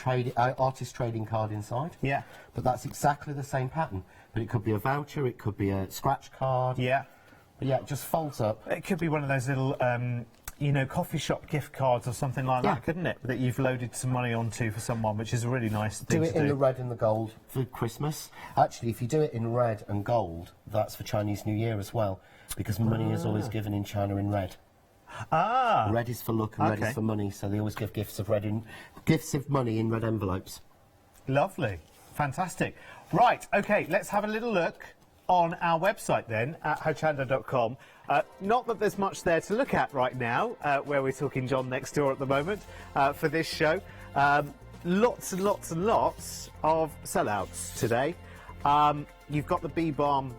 artist trading card inside. Yeah. But that's exactly the same pattern. But it could be a voucher, it could be a scratch card. Yeah. But yeah, it just folds up. It could be one of those little, you know, coffee shop gift cards or something like that, couldn't it? That you've loaded some money onto for someone, which is a really nice thing Do to it do. in the red and the gold for Christmas. Actually, if you do it in red and gold, that's for Chinese New Year as well, because money is always given in China in red. Ah. Red is for luck and red is for money, so they always give gifts of money in red envelopes. Lovely. Fantastic. Right, OK, let's have a little look on our website then, at hochanda.com. Not that there's much there to look at right now, where we're talking John next door at the moment, for this show. Lots and lots and lots of sellouts today. You've got the Bee Balm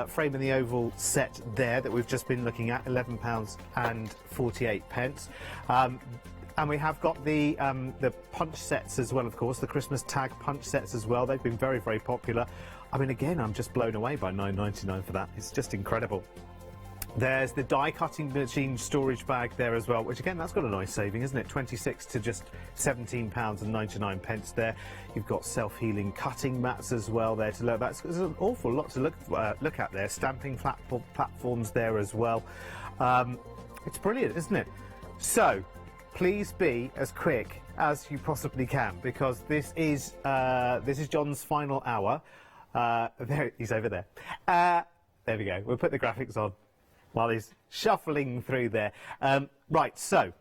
frame in the oval set there that we've just been looking at, £11.48. And we have got the punch sets as well, of course, the Christmas tag punch sets as well. They've been very, very popular. I mean, again, I'm just blown away by £9.99 for that. It's just incredible. There's the die cutting machine storage bag there as well, which again, that's got a nice saving, isn't it? 26 to just £17.99 there. You've got self-healing cutting mats as well there to look at. There's an awful lot to look at there. Stamping platforms there as well. It's brilliant, isn't it? So, please be as quick as you possibly can, because this is John's final hour. There, he's over there. There we go. We'll put the graphics on while he's shuffling through there. Right, so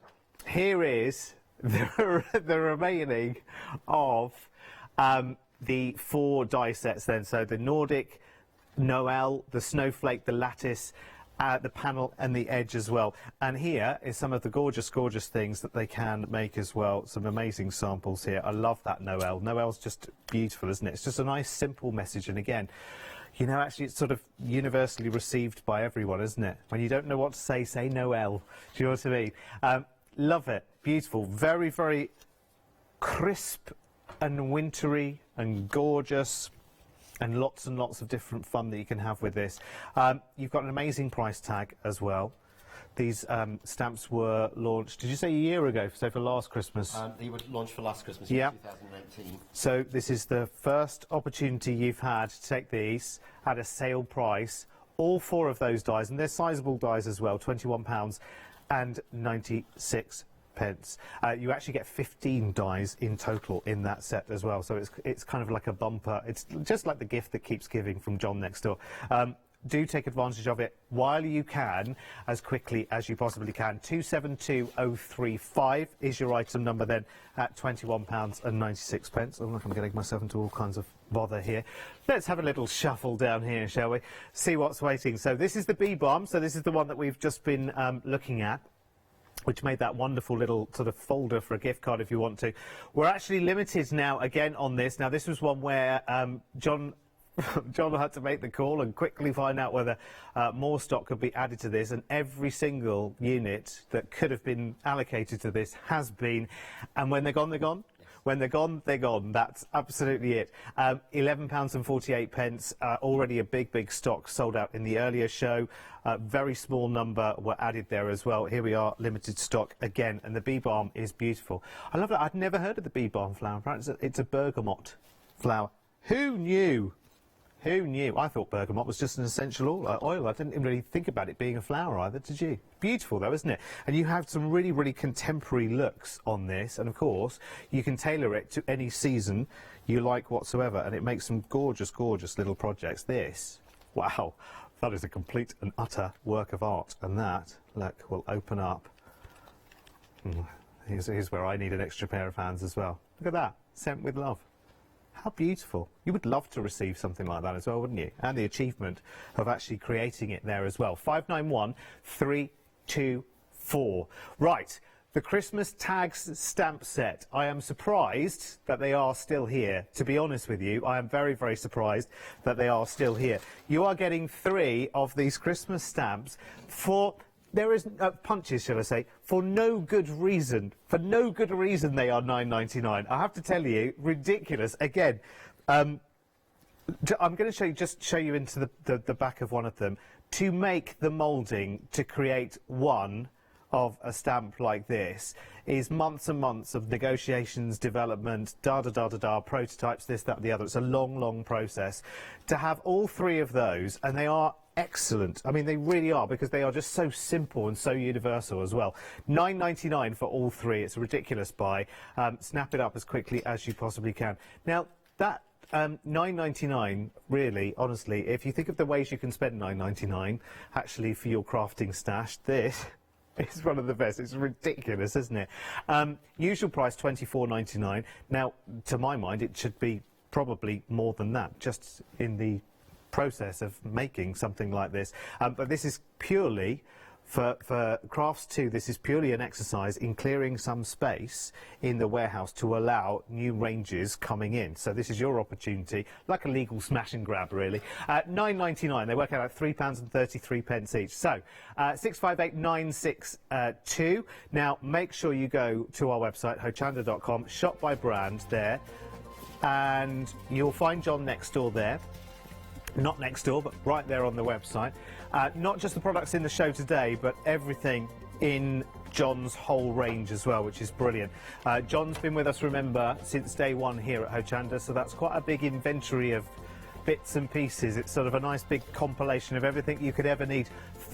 here is the remaining of the 4 die sets then. So the Nordic, Noel, the Snowflake, the Lattice, the panel and the edge as well. And here is some of the gorgeous, gorgeous things that they can make as well. Some amazing samples here. I love that Noel. Noel's just beautiful, isn't it? It's just a nice, simple message. And again, you know, actually it's sort of universally received by everyone, isn't it? When you don't know what to say Noel. Do you know what I mean? Love it. Beautiful. Very, very crisp and wintry and gorgeous. And lots of different fun that you can have with this. You've got an amazing price tag as well. These stamps were launched, did you say a year ago, so for last Christmas? They were launched for last Christmas, yeah. 2018. So this is the first opportunity you've had to take these at a sale price. All 4 of those dies, and they're sizable dies as well, £21.96. You actually get 15 dies in total in that set as well, so it's kind of like a bumper. It's just like the gift that keeps giving from John next door. Do take advantage of it while you can, as quickly as you possibly can. 272035 is your item number then at £21.96. I'm getting myself into all kinds of bother here. Let's have a little shuffle down here, shall we? See what's waiting. So this is the Bee Balm, so this is the one that we've just been looking at, which made that wonderful little sort of folder for a gift card if you want to. We're actually limited now again on this. Now this was one where John had to make the call and quickly find out whether more stock could be added to this, and every single unit that could have been allocated to this has been, and when they're gone, they're gone. When they're gone, they're gone. That's absolutely it. £11.48. Already a big stock sold out in the earlier show. Very small number were added there as well. Here we are, limited stock again, and the Bee Balm is beautiful. I love that. I'd never heard of the Bee Balm flower. It's a bergamot flower. Who knew? Who knew? I thought bergamot was just an essential oil. I didn't really think about it being a flower either, did you? Beautiful though, isn't it? And you have some really contemporary looks on this, and of course you can tailor it to any season you like whatsoever, and it makes some gorgeous little projects. This, wow, that is a complete and utter work of art, and that, look, will open up. Here's where I need an extra pair of hands as well. Look at that, sent with love. How beautiful. You would love to receive something like that as well, wouldn't you? And the achievement of actually creating it there as well. 591324. Right, the Christmas tags stamp set. I am surprised that they are still here. To be honest with you, I am very surprised that they are still here. You are getting 3 of these Christmas stamps for... There is punches, shall I say, for no good reason. For no good reason, they are £9.99. I have to tell you, ridiculous. Again, I'm going to show you into the back of one of them. To make the moulding to create one of a stamp like this is months and months of negotiations, development, prototypes, this, that, and the other. It's a long process. To have all 3 of those, and they are excellent. I mean, they really are, because they are just so simple and so universal as well. £9.99 for all three. It's a ridiculous buy. Snap it up as quickly as you possibly can. Now, that £9.99, really, honestly, if you think of the ways you can spend £9.99 actually for your crafting stash, this is one of the best. It's ridiculous, isn't it? Usual price £24.99. Now, to my mind, it should be probably more than that, just in the process of making something like this. But this is purely for Crafts 2, this is purely an exercise in clearing some space in the warehouse to allow new ranges coming in. So this is your opportunity, like a legal smash and grab, really. £9.99, they work out at £3.33 each. So 658962. Now make sure you go to our website, hochanda.com, shop by brand there, and you'll find John next door there. Not next door, but right there on the website. Not just the products in the show today, but everything in John's whole range as well, which is brilliant. John's been with us, remember, since day one here at Hochanda, so that's quite a big inventory of bits and pieces. It's sort of a nice big compilation of everything you could ever need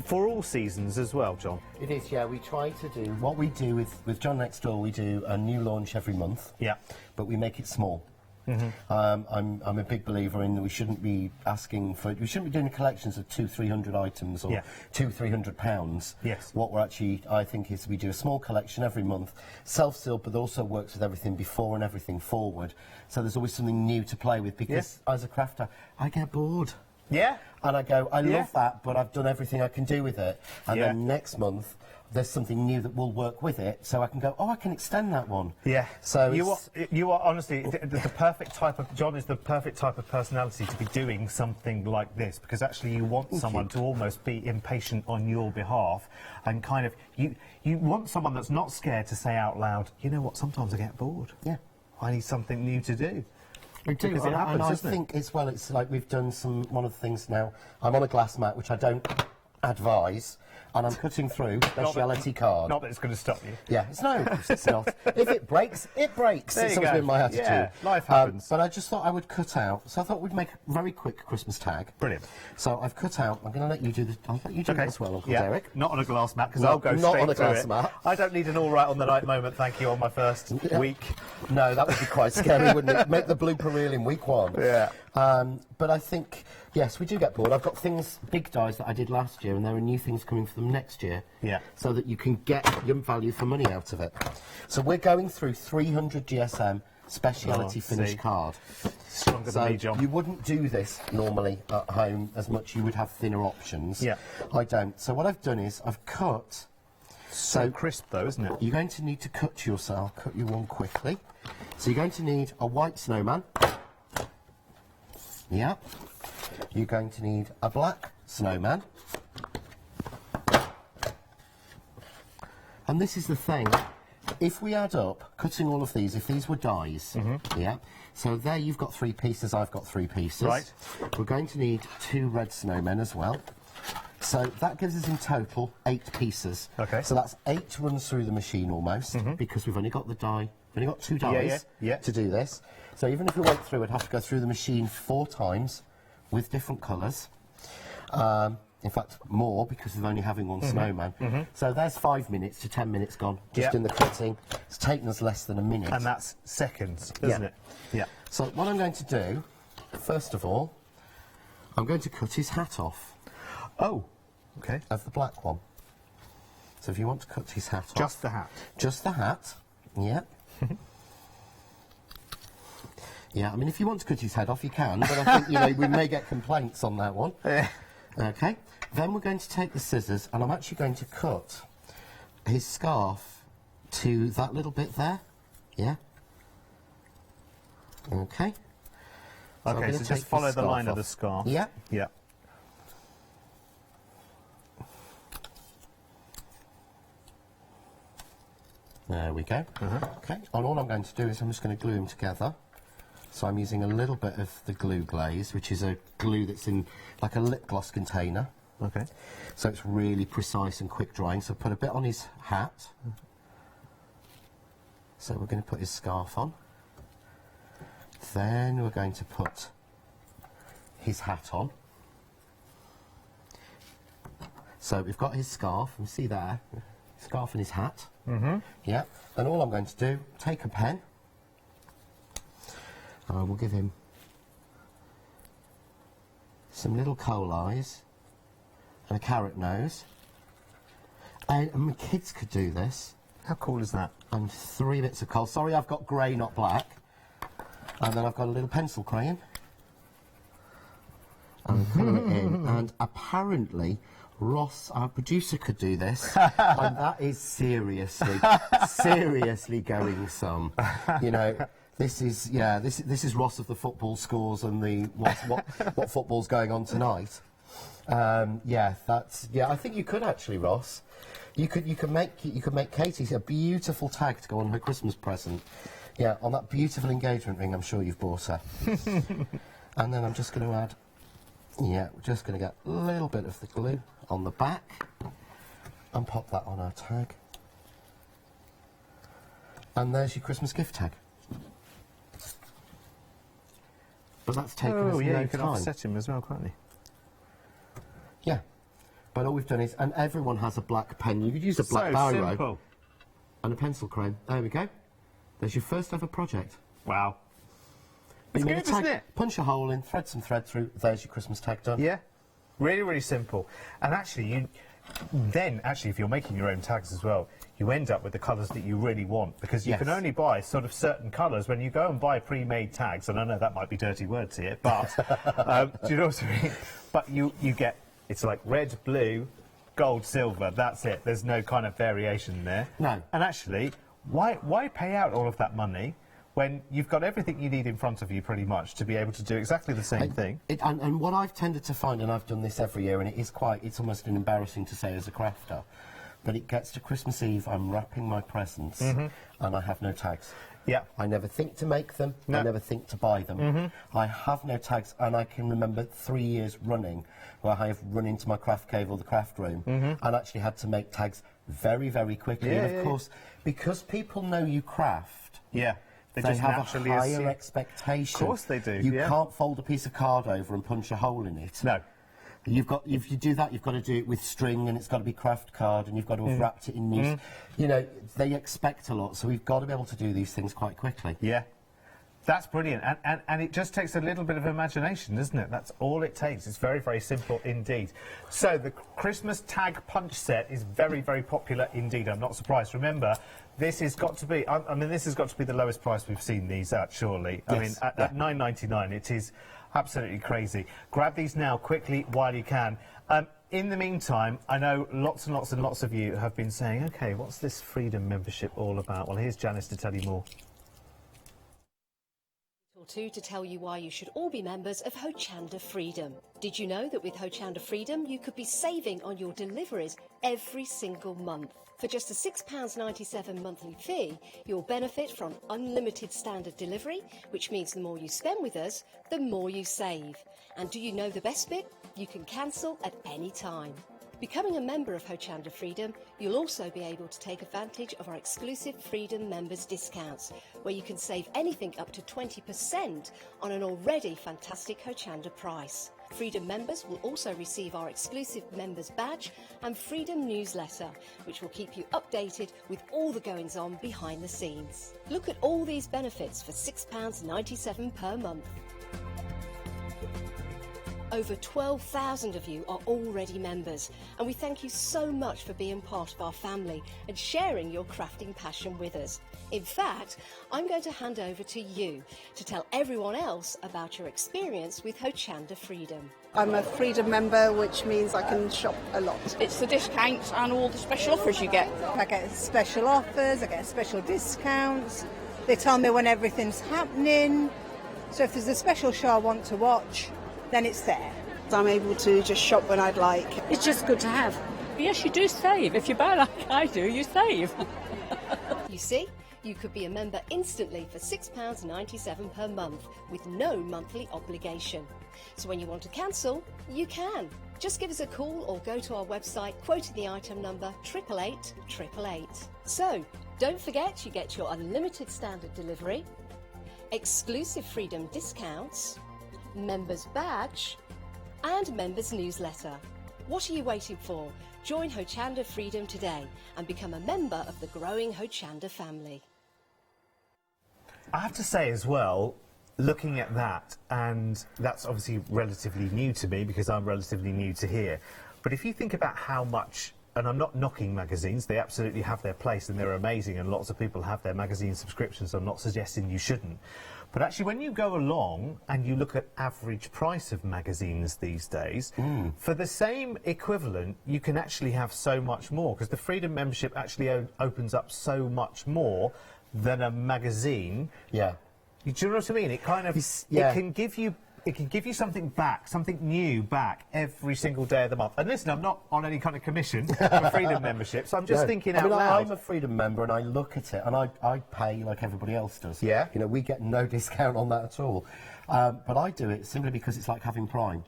for all seasons as well, John. It is, yeah. We try to do what we do with John next door. We do a new launch every month. Yeah. But we make it small. Mm-hmm. I'm a big believer in that we shouldn't be asking for, we shouldn't be doing collections of 200-300 items or £200-300. Yes. What we're actually, I think, is we do a small collection every month, self-sealed, but also works with everything before and everything forward. So there's always something new to play with, because as a crafter, I get bored. Yeah. And I go, I love that, but I've done everything I can do with it. And then next month, there's something new that will work with it, so I can go, oh, I can extend that one. Yeah. So you are honestly the perfect type of, John is the perfect type of personality to be doing something like this, because actually you want someone to almost be impatient on your behalf, and kind of, you want someone that's not scared to say out loud, you know what, sometimes I get bored. Yeah. I need something new to do. We do, Because it happens, and I doesn't it? think as well, it's like we've done one of the things now, I'm on a glass mat, which I don't advise, and I'm cutting through speciality card. Not that it's going to stop you. Yeah, it's not. If it breaks, it breaks. There It's you always go. been my attitude. Yeah, life happens. But I just thought I would cut out, so I thought we'd make a very quick Christmas tag. Brilliant. So I've cut out, I'm going to let you do this, I'll let you do that as well, Uncle Derek. Not on a glass mat, because No, I'll go not straight on a through glass it. mat. I don't need an all right on the night moment, thank you, on my first week. No, that would be quite scary, wouldn't it? Make the blooper reel in week one. Yeah. But I think, yes, we do get bored. I've got things, big dies that I did last year, and there are new things coming for them next year. Yeah. So that you can get your value for money out of it. So we're going through 300 GSM speciality finish card. Stronger than me, John. You wouldn't do this normally at home as much. You would have thinner options. Yeah. I don't. So what I've done is I've cut. So crisp though, isn't it? You're going to need to cut yourself. I'll cut you one quickly. So you're going to need a white snowman. Yeah. You're going to need a black snowman. And this is the thing. If we add up, cutting all of these, if these were dies, yeah, so there you've got 3 pieces, I've got 3 pieces. Right. We're going to need 2 red snowmen as well. So that gives us in total 8 pieces. Okay. So that's 8 runs through the machine almost, because we've only got the die, we've only got 2 dies to do this. So even if we went through, we'd have to go through the machine 4 times with different colours. In fact, more, because of only having one snowman. So there's 5 minutes to 10 minutes gone, just in the cutting. It's taken us less than a minute. And that's seconds, isn't it? Yeah. So what I'm going to do, first of all, I'm going to cut his hat off. Oh, okay. Of the black one. So if you want to cut his hat off. Just the hat? Just the hat, yeah. Yeah, I mean, if you want to cut his head off, you can, but I think, you know, we may get complaints on that one. Okay, then we're going to take the scissors, and I'm actually going to cut his scarf to that little bit there. Yeah. Okay. So okay, so just follow the line of the scarf. Yeah. Yeah. There we go. Okay, and all I'm going to do is I'm just going to glue them together. So I'm using a little bit of the glue glaze, which is a glue that's in like a lip gloss container. Okay. So it's really precise and quick drying. So put a bit on his hat. So we're going to put his scarf on. Then we're going to put his hat on. So we've got his scarf, you see there, scarf and his hat. Mm-hmm. Yeah, and all I'm going to do, take a pen, and I will give him some little coal eyes and a carrot nose. And my kids could do this. How cool is that? And 3 bits of coal. Sorry, I've got grey, not black. And then I've got a little pencil crayon. And colour it in. And apparently, Ross, our producer, could do this. And that is seriously going some. You know, this is, yeah, this is Ross of the football scores and the what football's going on tonight. Yeah, I think you could actually, Ross. You could make Katie a beautiful tag to go on her Christmas present. Yeah, on that beautiful engagement ring I'm sure you've bought her. And then I'm just going to add, yeah, we're just going to get a little bit of the glue on the back and pop that on our tag. And there's your Christmas gift tag. But that's taken us no time. You can offset him as well, can't you? Yeah. But all we've done is, and everyone has a black pen. You could use a black biro simple. And a pencil crayon. There we go. There's your first ever project. Wow. But It's you good, want isn't to it? punch a hole in, thread some thread through. There's your Christmas tag done. Yeah. Really, really simple. And actually, if you're making your own tags as well, you end up with the colours that you really want, because you can only buy sort of certain colours. When you go and buy pre-made tags, and I know that might be dirty words here, but do you know what I mean? But you get, it's like red, blue, gold, silver, that's it. There's no kind of variation there. No. And actually, why pay out all of that money when you've got everything you need in front of you pretty much to be able to do exactly the same thing? And what I've tended to find, and I've done this every year, and it's almost embarrassing to say as a crafter, but it gets to Christmas Eve, I'm wrapping my presents, and I have no tags. Yeah. I never think to make them, I never think to buy them. I have no tags, and I can remember 3 years running where I have run into my craft cave or the craft room and actually had to make tags very, very quickly. Yeah, and of course, because people know you craft, they they just have a naturally higher assume. expectation. Of course they do, You yeah. can't fold a piece of card over and punch a hole in it. No. If you do that, you've got to do it with string, and it's got to be craft card, and you've got to have wrapped it in news. You know, they expect a lot, so we've got to be able to do these things quite quickly. Yeah. That's brilliant, and it just takes a little bit of imagination, doesn't it? That's all it takes. It's very, very simple indeed. So the Christmas tag punch set is very, very popular indeed. I'm not surprised. Remember, this has got to be, I mean, this has got to be the lowest price we've seen these at, surely. Yes. I mean, at £9.99, it is absolutely crazy. Grab these now quickly while you can. In the meantime, I know lots and lots and lots of you have been saying, OK, what's this Freedom membership all about? Well, here's Janice to tell you more. To tell you why you should all be members of Hochanda Freedom. Did you know that with Hochanda Freedom you could be saving on your deliveries every single month? For just a £6.97 monthly fee, you'll benefit from unlimited standard delivery, which means the more you spend with us, the more you save. And do you know the best bit? You can cancel at any time. Becoming a member of Hochanda Freedom, you'll also be able to take advantage of our exclusive Freedom members discounts, where you can save anything up to 20% on an already fantastic Hochanda price. Freedom members will also receive our exclusive members badge and Freedom newsletter, which will keep you updated with all the goings-on behind the scenes. Look at all these benefits for £6.97 per month. Over 12,000 of you are already members, and we thank you so much for being part of our family and sharing your crafting passion with us. In fact, I'm going to hand over to you to tell everyone else about your experience with Hochanda Freedom. I'm a Freedom member, which means I can shop a lot. It's the discounts and all the special offers you get. I get special offers, I get special discounts. They tell me when everything's happening. So if there's a special show I want to watch, then it's there. I'm able to just shop when I'd like. It's just good to have. Yes, you do save. If you buy like I do, you save. You see, you could be a member instantly for £6.97 per month with no monthly obligation. So when you want to cancel, you can. Just give us a call or go to our website, quoting the item number 888 So, don't forget you get your unlimited standard delivery, exclusive Freedom discounts, members badge and members newsletter. What are you waiting for? Join Hachanda Freedom today and become a member of the growing Hochanda family. I have to say as well, looking at that, and that's obviously relatively new to me because I'm relatively new to here, but if you think about how much, and I'm not knocking magazines, they absolutely have their place and they're amazing and lots of people have their magazine subscriptions, so I'm not suggesting you shouldn't. But actually when you go along and you look at average price of magazines these days, for the same equivalent you can actually have so much more, because the Freedom membership actually opens up so much more than a magazine. Yeah. Do you know what I mean? It kind of, it can give you something back, something new back every single day of the month. And listen, I'm not on any kind of commission for Freedom membership, so I'm just thinking out loud. I'm a Freedom member and I look at it and I pay like everybody else does. Yeah. You know, we get no discount on that at all. But I do it simply because it's like having Prime.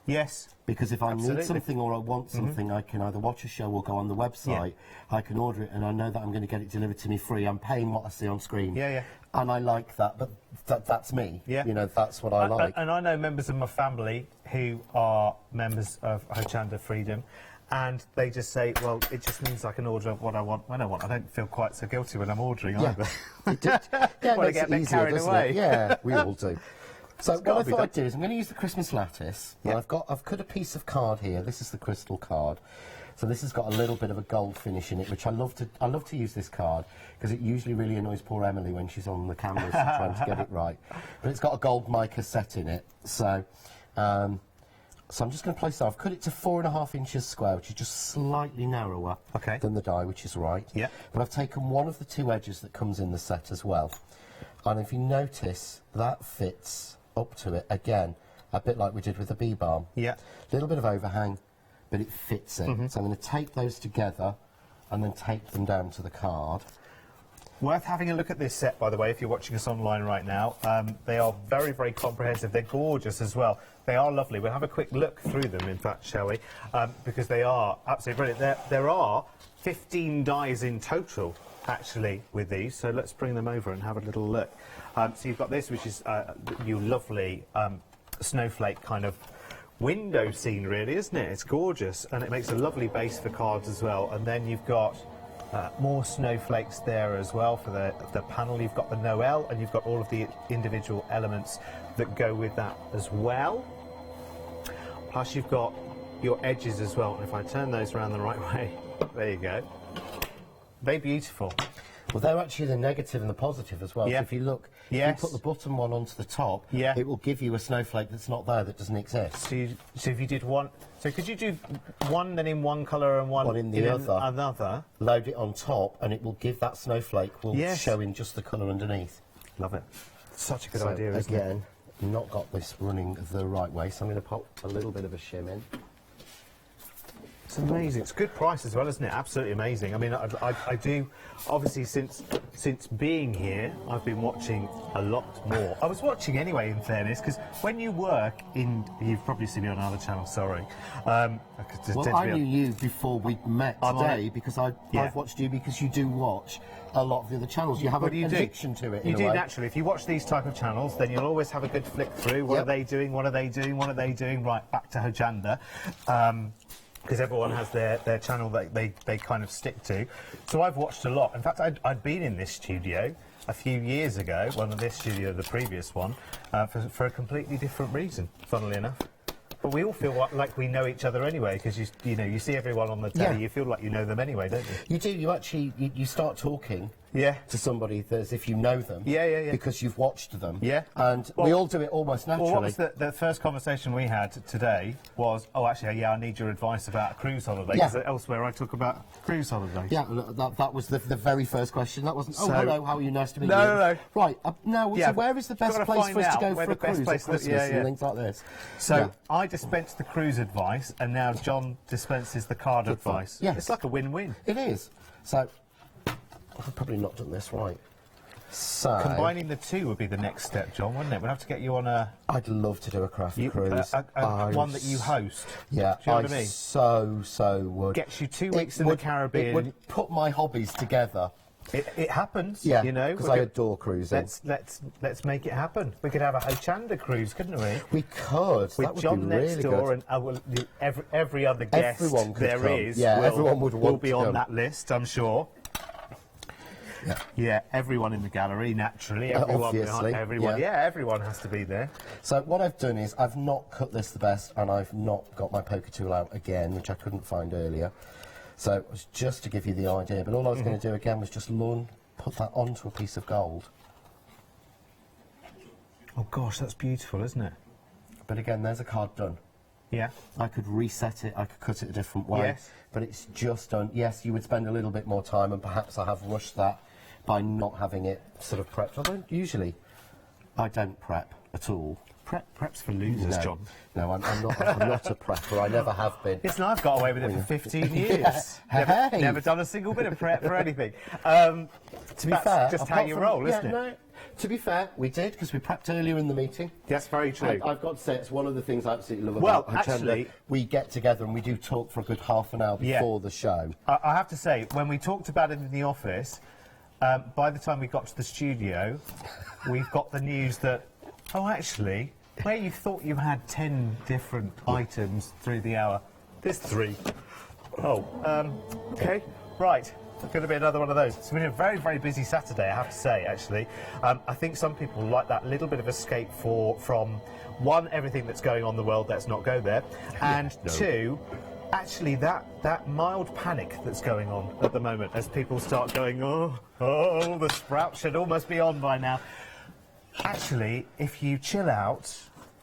Yes. Because if I need something or I want something, I can either watch a show or go on the website. I can order it and I know that I'm going to get it delivered to me free. I'm paying what I see on screen. Yeah, yeah. And I like that, but that's me. Yeah. You know, that's what I like. And I know members of my family who are members of Hachanda Freedom, and they just say, well, it just means I can order what I want when I want. I don't feel quite so guilty when I'm ordering either. Yeah, Want to get a bit carried away. Yeah, we all do. So what I thought I'd do is I'm going to use the Christmas lattice. Yeah. I've cut a piece of card here. This is the crystal card. So this has got a little bit of a gold finish in it, which I love to use this card because it usually really annoys poor Emily when she's on the cameras trying to get it right. But it's got a gold mica set in it. So I'm just going to place it. I've cut it to 4.5 inches square, which is just slightly narrower than the die, which is right. Yeah. But I've taken one of the 2 edges that comes in the set as well. And if you notice, that fits up to it again, a bit like we did with the bee balm. Yeah. A little bit of overhang, but it fits it. So I'm going to take those together and then tape them down to the card. Worth having a look at this set, by the way, if you're watching us online right now. They are very, very comprehensive. They're gorgeous as well. They are lovely. We'll have a quick look through them, in fact, shall we? Because they are absolutely brilliant. There are 15 dies in total, actually, with these. So let's bring them over and have a little look. So you've got this, which is your lovely snowflake kind of window scene, really, isn't it? It's gorgeous, and it makes a lovely base for cards as well. And then you've got more snowflakes there as well for the panel. You've got the Noel, and you've got all of the individual elements that go with that as well. Plus you've got your edges as well. And if I turn those around the right way, there you go. Very beautiful. Well, they're actually the negative and the positive as well. Yeah. So if you look, if you put the bottom one onto the top, it will give you a snowflake that's not there, that doesn't exist. So if you did one, so could you do one then in one colour and one in the other? Another. Load it on top, and it will give that snowflake will show in just the colour underneath. Love it. Such a good so idea, isn't it? Again, not got this running the right way, so I'm going to pop a little bit of a shim in. It's amazing. It's a good price as well, isn't it? Absolutely amazing. I mean, I do, obviously, since being here, I've been watching a lot more. I was watching anyway, in fairness, because when you work in, you've probably seen me on another channel, sorry. Well, I knew you before we met today, because I've watched you, because you do watch a lot of the other channels. You have an addiction to it, You do, naturally. If you watch these type of channels, then you'll always have a good flick through. What are they doing? What are they doing? What are they doing? Right, back to Hochanda. Because everyone has their channel that they kind of stick to. So I've watched a lot. In fact, I'd been in this studio a few years ago, well, not this studio, the previous one, for a completely different reason, funnily enough. But we all feel like we know each other anyway, because you know, you see everyone on the telly, you feel like you know them anyway, don't you? You do. You actually you start talking to somebody as if you know them. Yeah. Because you've watched them. Yeah. And we all do it almost naturally. Well, what was the first conversation we had today was, oh, actually, I need your advice about a cruise holiday. Because elsewhere I talk about cruise holidays. Yeah, that was the very first question. That wasn't, hello, how are you, nice to meet you. No. Right, now, so where is the best place for us to go for a cruise at Christmas and things like this? So I dispense the cruise advice, and now John dispenses the card advice. Yes. It's like a win-win. It is. So I've probably not done this right. So combining the two would be the next step, John, wouldn't it? We'd have to get you on a... I'd love to do a craft cruise. One that you host. Yeah, do you know what I mean? so would. Gets you 2 weeks in the Caribbean. It would put my hobbies together It happens, Yeah, you know. because I adore cruising. Let's make it happen. We could have a Hochanda cruise, couldn't we? We could. With That would John be next really door good. and every other guest Everyone could there come. is. Yeah, will, everyone would will want be to on come. that list, I'm sure. Yeah, everyone in the gallery, naturally. Everyone, Obviously, everyone. Yeah, everyone has to be there. So what I've done is I've not cut this the best, and I've not got my poker tool out again, which I couldn't find earlier. So it was just to give you the idea. But all I was going to do again was just put that onto a piece of gold. Oh gosh, that's beautiful, isn't it? But again, there's a card done. Yeah. I could reset it, I could cut it a different way. Yes. But it's just done. Yes, you would spend a little bit more time, and perhaps I have rushed that by not having it sort of prepped. I don't prep at all. Prep's for losers, No. John. No, I'm not a prepper. I never have been. Listen, I've got away with it for 15 years. Yeah. Hey. Never done a single bit of prep for anything. To be fair, just how you roll, isn't it? No, to be fair, we did, because we prepped earlier in the meeting. That's very true. And I've got to say, it's one of the things I absolutely love Well, about Hachanda. actually, we get together and we do talk for a good half an hour before the show. I have to say, when we talked about it in the office, by the time we got to the studio, we've got the news that, oh, actually, where you thought you had 10 different items through the hour, there's 3. Oh, OK, right. It's going to be another one of those. It's been a very, very busy Saturday, I have to say, actually. I think some people like that little bit of escape from, one, everything that's going on in the world, let's not go there, and two, actually that mild panic that's going on at the moment as people start going, oh, the sprout should almost be on by now. Actually, if you chill out,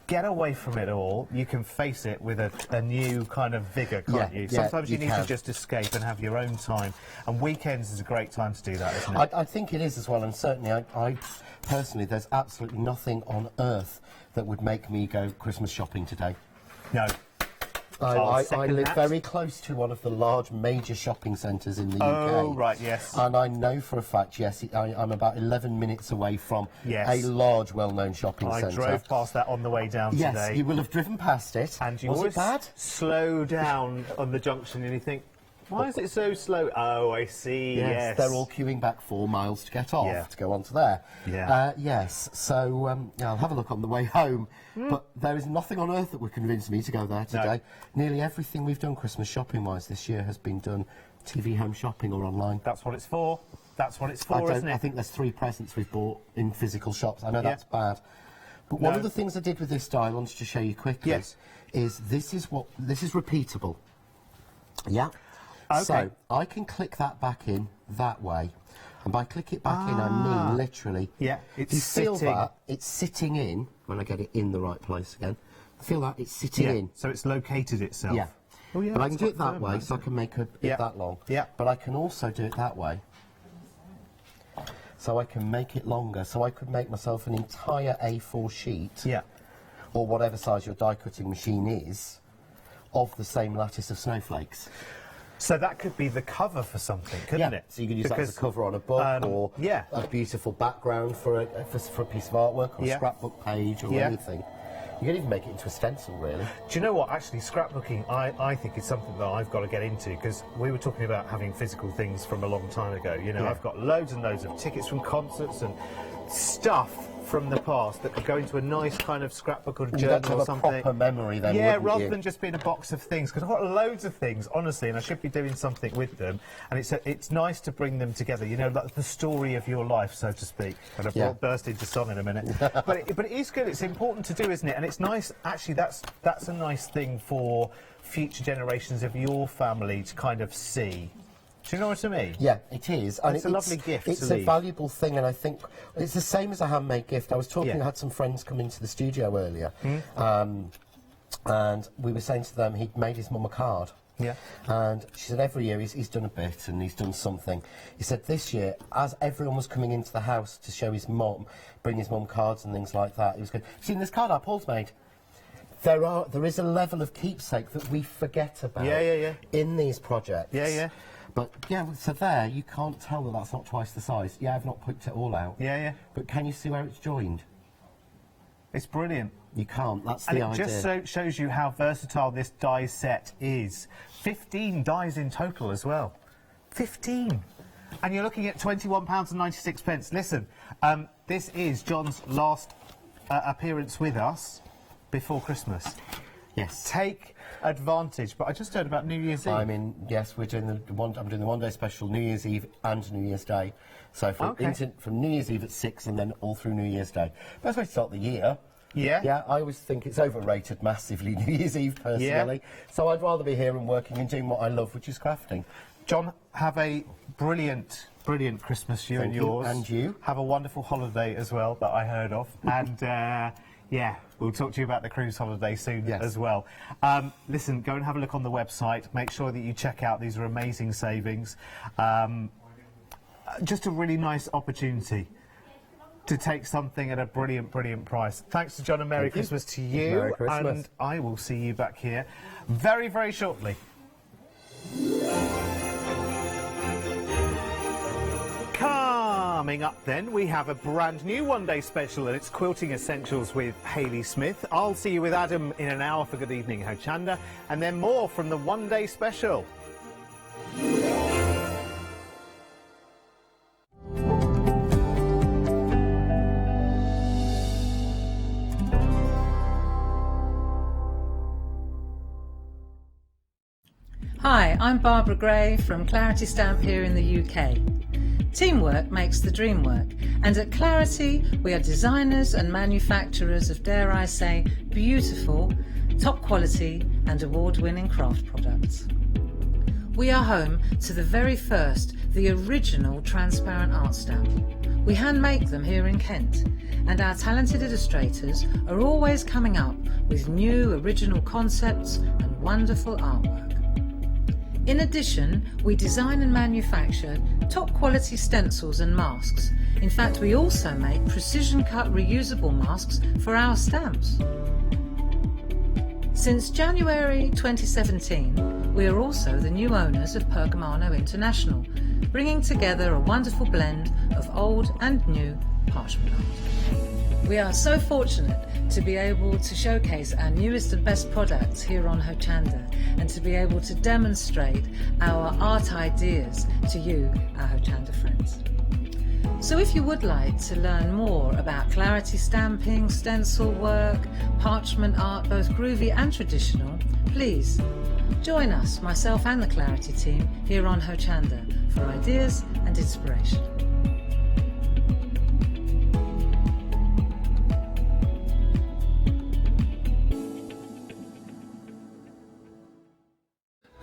get away from it all, you can face it with a new kind of vigour, can't you? Sometimes you need to just escape and have your own time, and weekends is a great time to do that, isn't it? I think it is as well, and certainly I personally, there's absolutely nothing on earth that would make me go Christmas shopping today. No. I live very close to one of the large major shopping centres in the UK. Oh, right, yes. And I know for a fact, yes, I'm about 11 minutes away from a large, well-known shopping centre. I drove past that on the way down today. Yes, you will have driven past it. And you Was always it bad? slow down on the junction and you think, why is it so slow? Oh, I see, yes. They're all queuing back 4 miles to get off, to go onto there. Yeah. Yes, so I'll have a look on the way home. But there is nothing on earth that would convince me to go there today. No. Nearly everything we've done Christmas shopping-wise this year has been done TV home shopping or online. That's what it's for. That's what it's for, isn't it? I think there's 3 presents we've bought in physical shops. I know that's bad. But one of the things I did with this die, I wanted to show you quickly, is this is repeatable. Yeah. Okay. So I can click that back in that way, and by click it back in, I mean literally. Yeah, it's you feel sitting. that it's sitting in when I get it in the right place again. Feel that it's sitting in. So it's located itself. Yeah. Oh, yeah, but I can that's do it quite that firm, way, so I can make it that long. Yeah. But I can also do it that way. So I can make it longer. So I could make myself an entire A4 sheet. Yeah. Or whatever size your die cutting machine is, of the same lattice of snowflakes. So that could be the cover for something, couldn't it? So you could use that as a cover on a book, or a beautiful background for a piece of artwork, or a scrapbook page, or anything. You can even make it into a stencil, really. Do you know what? Actually, scrapbooking, I think is something that I've got to get into, because we were talking about having physical things from a long time ago. You know, I've got loads and loads of tickets from concerts and stuff from the past that could go into a nice kind of scrapbook or journal or something. A proper memory then, rather than just being a box of things, because I've got loads of things, honestly, and I should be doing something with them, and it's nice to bring them together, you know, like the story of your life, so to speak. And I'll burst into song in a minute. but it is good, it's important to do, isn't it? And it's nice, actually, that's a nice thing for future generations of your family to kind of see. Do you know what I mean? Yeah, it is. And it's a lovely gift to It's a leave. valuable thing, and I think it's the same as a handmade gift. I was talking, I had some friends come into the studio earlier, and we were saying to them he'd made his mum a card. Yeah. And she said every year he's done a bit and he's done something. He said this year, as everyone was coming into the house to show his mum, bring his mum cards and things like that, he was going, "Seen this card Paul's made?" There is a level of keepsake that we forget about in these projects. Yeah. But, so there, you can't tell that that's not twice the size. Yeah, I've not picked it all out. Yeah. But can you see where it's joined? It's brilliant. You can't, that's and the it idea. just shows you how versatile this die set is. 15 dies in total as well. 15. and you're looking at £21.96. Listen, this is John's last appearance with us before Christmas. Yes. Take advantage. But I just heard about New Year's Eve. Yes, I'm doing the one-day special, New Year's Eve and New Year's Day. So from New Year's Eve at 6 and then all through New Year's Day. Best way to start the year. Yeah? Yeah, I always think it's overrated massively, New Year's Eve, personally. Yeah. So I'd rather be here and working and doing what I love, which is crafting. John, have a brilliant Christmas, you and yours. And you. Have a wonderful holiday as well, that I heard of. And, yeah, we'll talk to you about the cruise holiday soon as well. Listen, go and have a look on the website. Make sure that you check out. These are amazing savings. Just a really nice opportunity to take something at a brilliant price. Thanks to John and Merry Christmas to you. Merry Christmas. And I will see you back here very shortly. Coming up then, we have a brand new one-day special, and it's Quilting Essentials with Hayley Smith. I'll see you with Adam in an hour for Good Evening Hochanda, and then more from the one-day special. Hi, I'm Barbara Gray from Clarity Stamp here in the UK. Teamwork makes the dream work, and at Clarity we are designers and manufacturers of, dare I say, beautiful, top quality and award-winning craft products. We are home to the very first, the original transparent art stamp. We hand make them here in Kent, and our talented illustrators are always coming up with new original concepts and wonderful artwork. In addition, we design and manufacture top quality stencils and masks. In fact, we also make precision cut reusable masks for our stamps. Since January 2017, we are also the new owners of Pergamano International, bringing together a wonderful blend of old and new parchment art. We are so fortunate to be able to showcase our newest and best products here on Hochanda, and to be able to demonstrate our art ideas to you, our Hochanda friends. So if you would like to learn more about Clarity stamping, stencil work, parchment art, both groovy and traditional, please join us, myself and the Clarity team, here on Hochanda for ideas and inspiration.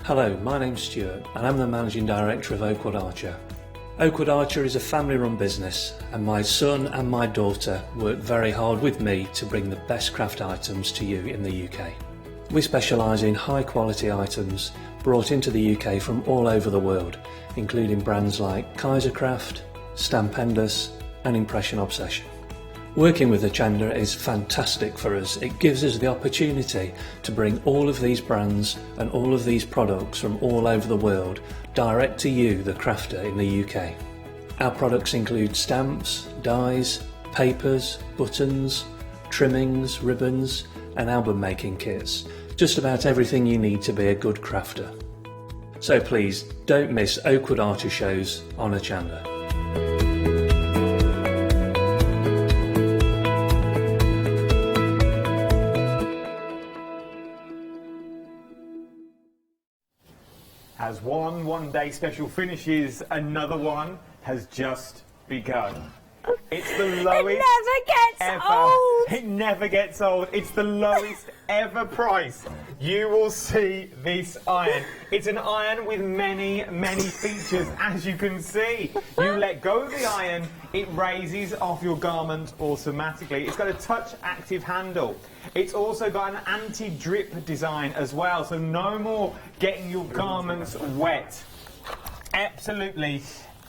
Hello, my name's Stuart and I'm the Managing Director of Oakwood Archer. Oakwood Archer is a family-run business, and my son and my daughter work very hard with me to bring the best craft items to you in the UK. We specialise in high-quality items brought into the UK from all over the world, including brands like Kaisercraft, Spellbinders and Impression Obsession. Working with Hachanda is fantastic for us. It gives us the opportunity to bring all of these brands and all of these products from all over the world direct to you, the crafter in the UK. Our products include stamps, dies, papers, buttons, trimmings, ribbons and album making kits. Just about everything you need to be a good crafter. So please don't miss Oakwood Archer shows on Hachanda. As one-day special finishes, another one has just begun. It's the lowest It never gets old. It's the lowest ever price. You will see this iron. It's an iron with many features, as you can see. You let go of the iron, it raises off your garment automatically. It's got a touch active handle. It's also got an anti-drip design as well, so no more getting your garments wet. Absolutely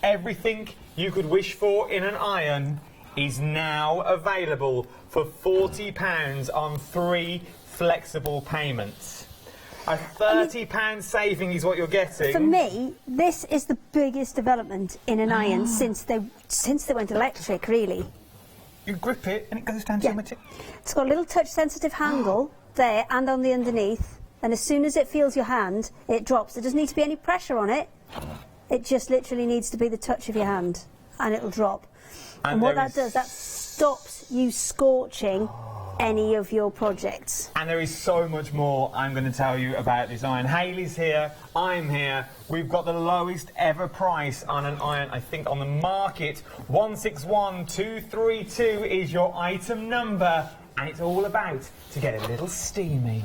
everything you could wish for in an iron is now available for £40 on 3 flexible payments. A £30 saving is what you're getting. For me, this is the biggest development in an iron since they went electric, really. You grip it and it goes down to your material. It's got a little touch-sensitive handle there and on the underneath, and as soon as it feels your hand, it drops. There doesn't need to be any pressure on it. It just literally needs to be the touch of your hand, and it'll drop. And what that does, that stops you scorching any of your projects. And there is so much more I'm going to tell you about this iron. Hayley's here, I'm here. We've got the lowest ever price on an iron, I think, on the market. 161232 is your item number, and it's all about to get a little steamy.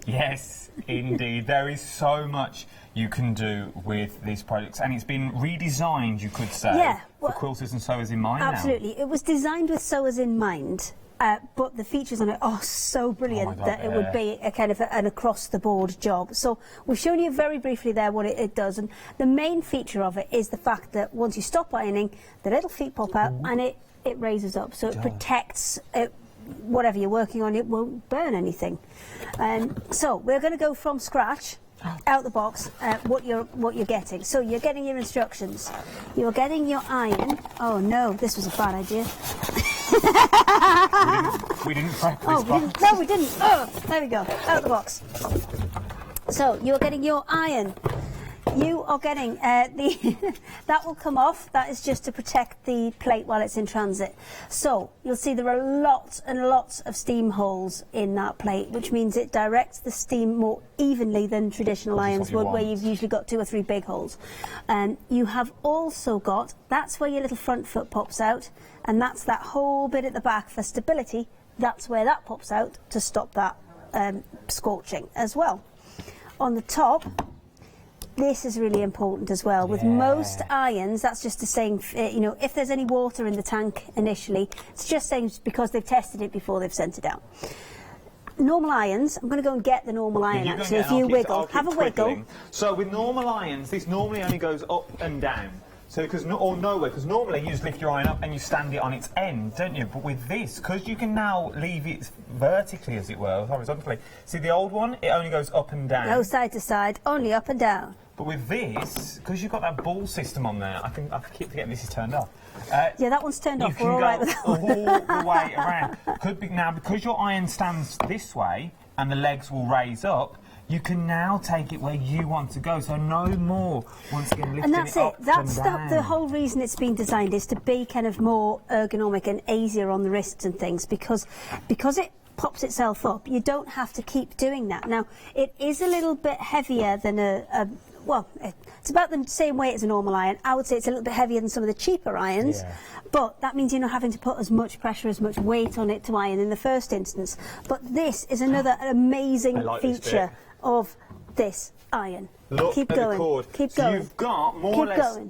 Yes, indeed. There is so much you can do with these products, and it's been redesigned, you could say, Yeah, well, for quilters and sewers in mind absolutely. now. It was designed with sewers in mind, but the features on it are so brilliant that it would be a kind of an across-the-board job. So we've shown you very briefly there what it does, and the main feature of it is the fact that once you stop ironing, the little feet pop out and it raises up, so it protects it. Whatever you're working on, it won't burn anything. So we're going to go from scratch, out the box, what you're getting. So you're getting your instructions. You're getting your iron. Oh no, this was a bad idea. we didn't prep this box. No, we didn't. Oh, there we go. Out the box. So you're getting your iron. You are getting that will come off. That is just to protect the plate while it's in transit. So you'll see there are lots and lots of steam holes in that plate, which means it directs the steam more evenly than traditional irons would, where you've usually got 2 or 3 big holes. You have also got, that's where your little front foot pops out, and that's that whole bit at the back for stability. That's where that pops out to stop that scorching as well. On the top, this is really important as well. With most irons, that's just saying, you know, if there's any water in the tank initially, it's just saying because they've tested it before they've sent it out. Normal irons, I'm going to go and get the normal iron actually. If you wiggle, have a wiggle. So with normal irons, this normally only goes up and down. So because or nowhere, because normally you just lift your iron up and you stand it on its end, don't you? But with this, because you can now leave it vertically, as it were, horizontally. See the old one, it only goes up and down. No side to side, only up and down. But with this, because you've got that ball system on there, I keep forgetting this is turned off. Yeah, that one's turned off. You We're all right can with that go one. all the way around. Could be now because your iron stands this way and the legs will raise up. You can now take it where you want to go, so no more, once again, lifting and that's it up That's and down. the whole reason it's been designed, is to be kind of more ergonomic and easier on the wrists and things, because it pops itself up. You don't have to keep doing that. Now, it is a little bit heavier than well, it's about the same weight as a normal iron. I would say it's a little bit heavier than some of the cheaper irons, but that means you're not having to put as much pressure, as much weight on it to iron in the first instance. But this is another amazing feature of this iron. Look keep at going. the cord. Keep so going. You've got more or less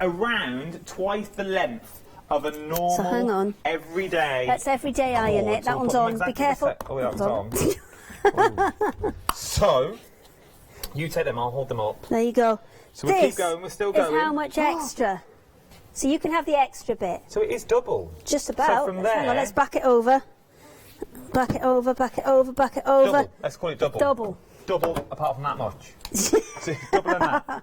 around twice the length of a normal, so hang on. everyday. That's everyday iron. It. That one's on. Be careful. Oh, yeah, that one's on. So you take them. I'll hold them up. There you go. So we'll keep going. We're still going. Is how much extra? So you can have the extra bit. So it is double. Just about. So from there, hang on, let's back it over. Back it over, back it over, back it over. Double. Let's call it double. Double. Double, apart from that much. So double and that.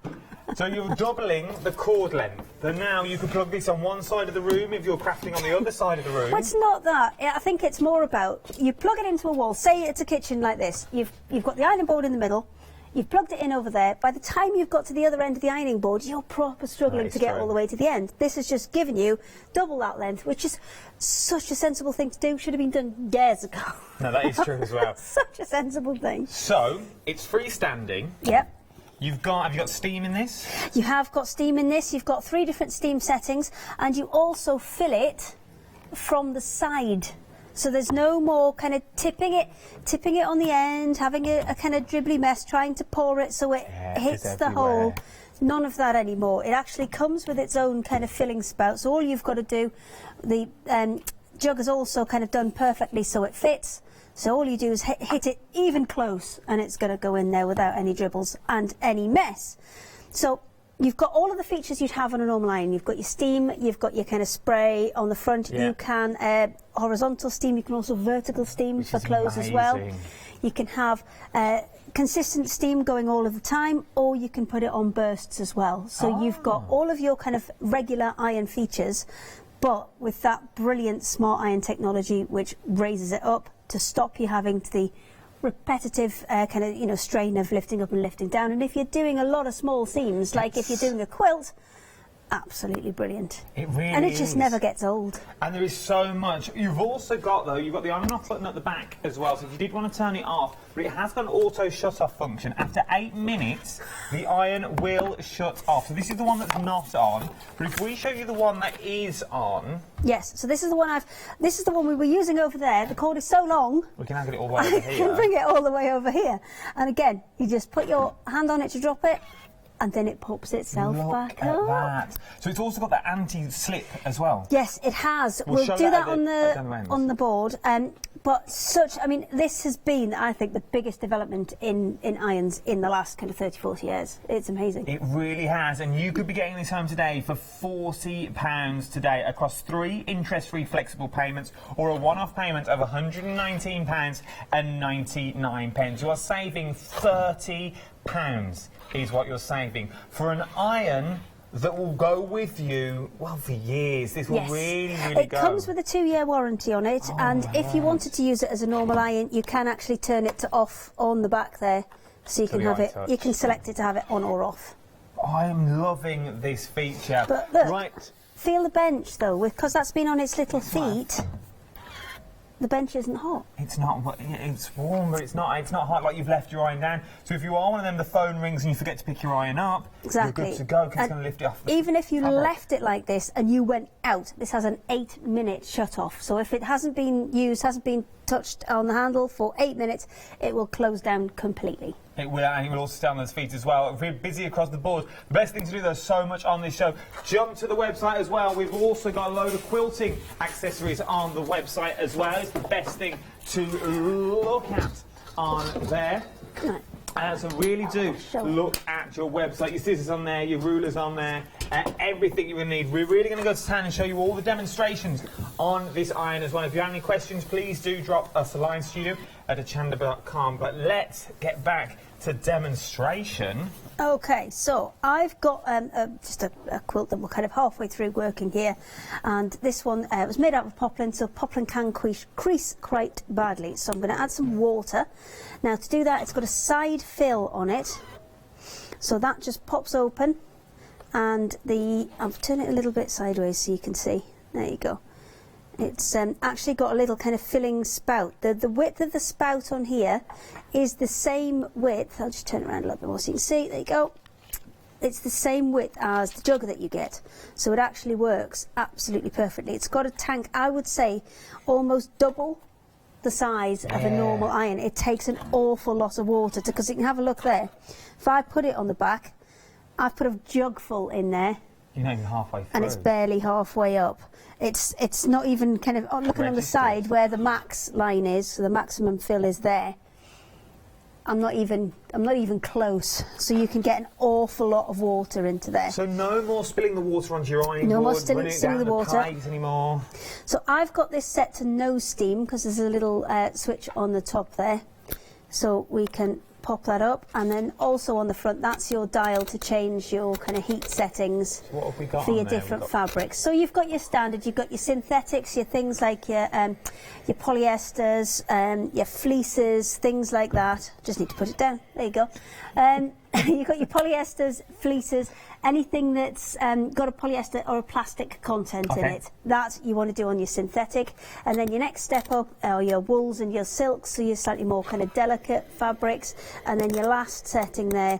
So you're doubling the cord length. So now you can plug this on one side of the room if you're crafting on the other side of the room. Well, it's not that. I think it's more about, you plug it into a wall. Say it's a kitchen like this. You've got the ironing board in the middle. You've plugged it in over there. By the time you've got to the other end of the ironing board, you're proper struggling to get all the way to the end. This has just given you double that length, which is such a sensible thing to do. Should have been done years ago. No, that is true as well. Such a sensible thing. So, it's freestanding. Yep. Have you got steam in this? You have got steam in this. You've got 3 different steam settings, and you also fill it from the side. So there's no more kind of tipping it on the end, having a kind of dribbly mess, trying to pour it so it hits the hole. None of that anymore. It actually comes with its own kind of filling spout. So all you've got to do, the jug is also kind of done perfectly so it fits. So all you do is hit it even close, and it's going to go in there without any dribbles and any mess. So you've got all of the features you'd have on a normal iron. You've got your steam, you've got your kind of spray on the front. You can horizontal steam, you can also vertical steam for clothes as well. You can have consistent steam going all of the time, or you can put it on bursts as well. So you've got all of your kind of regular iron features, but with that brilliant smart iron technology which raises it up to stop you having the repetitive kind of, you know, strain of lifting up and lifting down. And if you're doing a lot of small seams, like if you're doing a quilt, absolutely brilliant. It really and it just never gets old. And there is so much. You've also got, though, you've got the on and off button at the back as well. So if you did want to turn it off, but it has got an auto shut off function. After 8 minutes, the iron will shut off. So this is the one that's not on. But if we show you the one that is on. Yes, so this is the one this is the one we were using over there. The cord is so long. We can have it all the way over here. I can bring it all the way over here. And again, you just put your hand on it to drop it, and then it pops itself back up. That. So it's also got that anti-slip as well. Yes, it has. We'll do that on the board. But I mean, this has been, I think, the biggest development in irons in the last kind of 30, 40 years. It's amazing. It really has, and you could be getting this home today for £40 today across 3 interest-free flexible payments, or a one-off payment of £119.99. You are saving £30 is what you're saving for an iron that will go with you, well, for years. This will really go. It comes with a 2-year warranty on it, and if you wanted to use it as a normal iron, you can actually turn it to off on the back there, so you can have it. You can select it to have it on or off. I am loving this feature. But look, feel the bench though, because that's been on its little feet. The bench isn't hot. It's not. It's warm, but it's not hot like you've left your iron down. So if you are one of them, the phone rings and you forget to pick your iron up, you're good to go because it's going to lift it off. Even if you left it like this and you went out, this has an 8-minute shut off. So if it hasn't been used, hasn't been touched on the handle for 8 minutes, it will close down completely. It will, and it will also stay on those feet as well. We're busy across the board. The best thing to do, there's so much on this show. Jump to the website as well. We've also got a load of quilting accessories on the website as well. It's the best thing to look at on there. So really do look at your website. Your scissors on there, your rulers on there, everything you're going to need. We're really going to go to town and show you all the demonstrations on this iron as well. If you have any questions, please do drop us a line, studio@hachanda.com. But let's get back to demonstration. Okay, so I've got just a quilt that we're kind of halfway through working here, and this one was made out of poplin, so poplin can crease quite badly, so I'm going to add some water. Now to do that, it's got a side fill on it, so that just pops open, and I'll turn it a little bit sideways so you can see. There you go. It's actually got a little kind of filling spout. The width of the spout on here is the same width. I'll just turn it around a little bit more so you can see. There you go. It's the same width as the jug that you get. So it actually works absolutely perfectly. It's got a tank, I would say, almost double the size of a normal iron. It takes an awful lot of water, because you can have a look there. If I put it on the back, I've put a jug full in there. You're not even halfway through. And it's barely halfway up. It's not even kind of looking on the side where the max line is, so the maximum fill is there. I'm not even close, so you can get an awful lot of water into there. So no more spilling the water onto your iron board. No more spilling the water anymore. So I've got this set to no steam because there's a little switch on the top there, so we can pop that up, and then also on the front, that's your dial to change your kind of heat settings for your different fabrics. So you've got your standard, you've got your synthetics, your things like your polyesters, your fleeces, things like that. Just need to put it down. There you go. You've got your polyesters, fleeces, anything that's got a polyester or a plastic content in it. That you want to do on your synthetic. And then your next step up are your wools and your silks, so your slightly more kind of delicate fabrics. And then your last setting there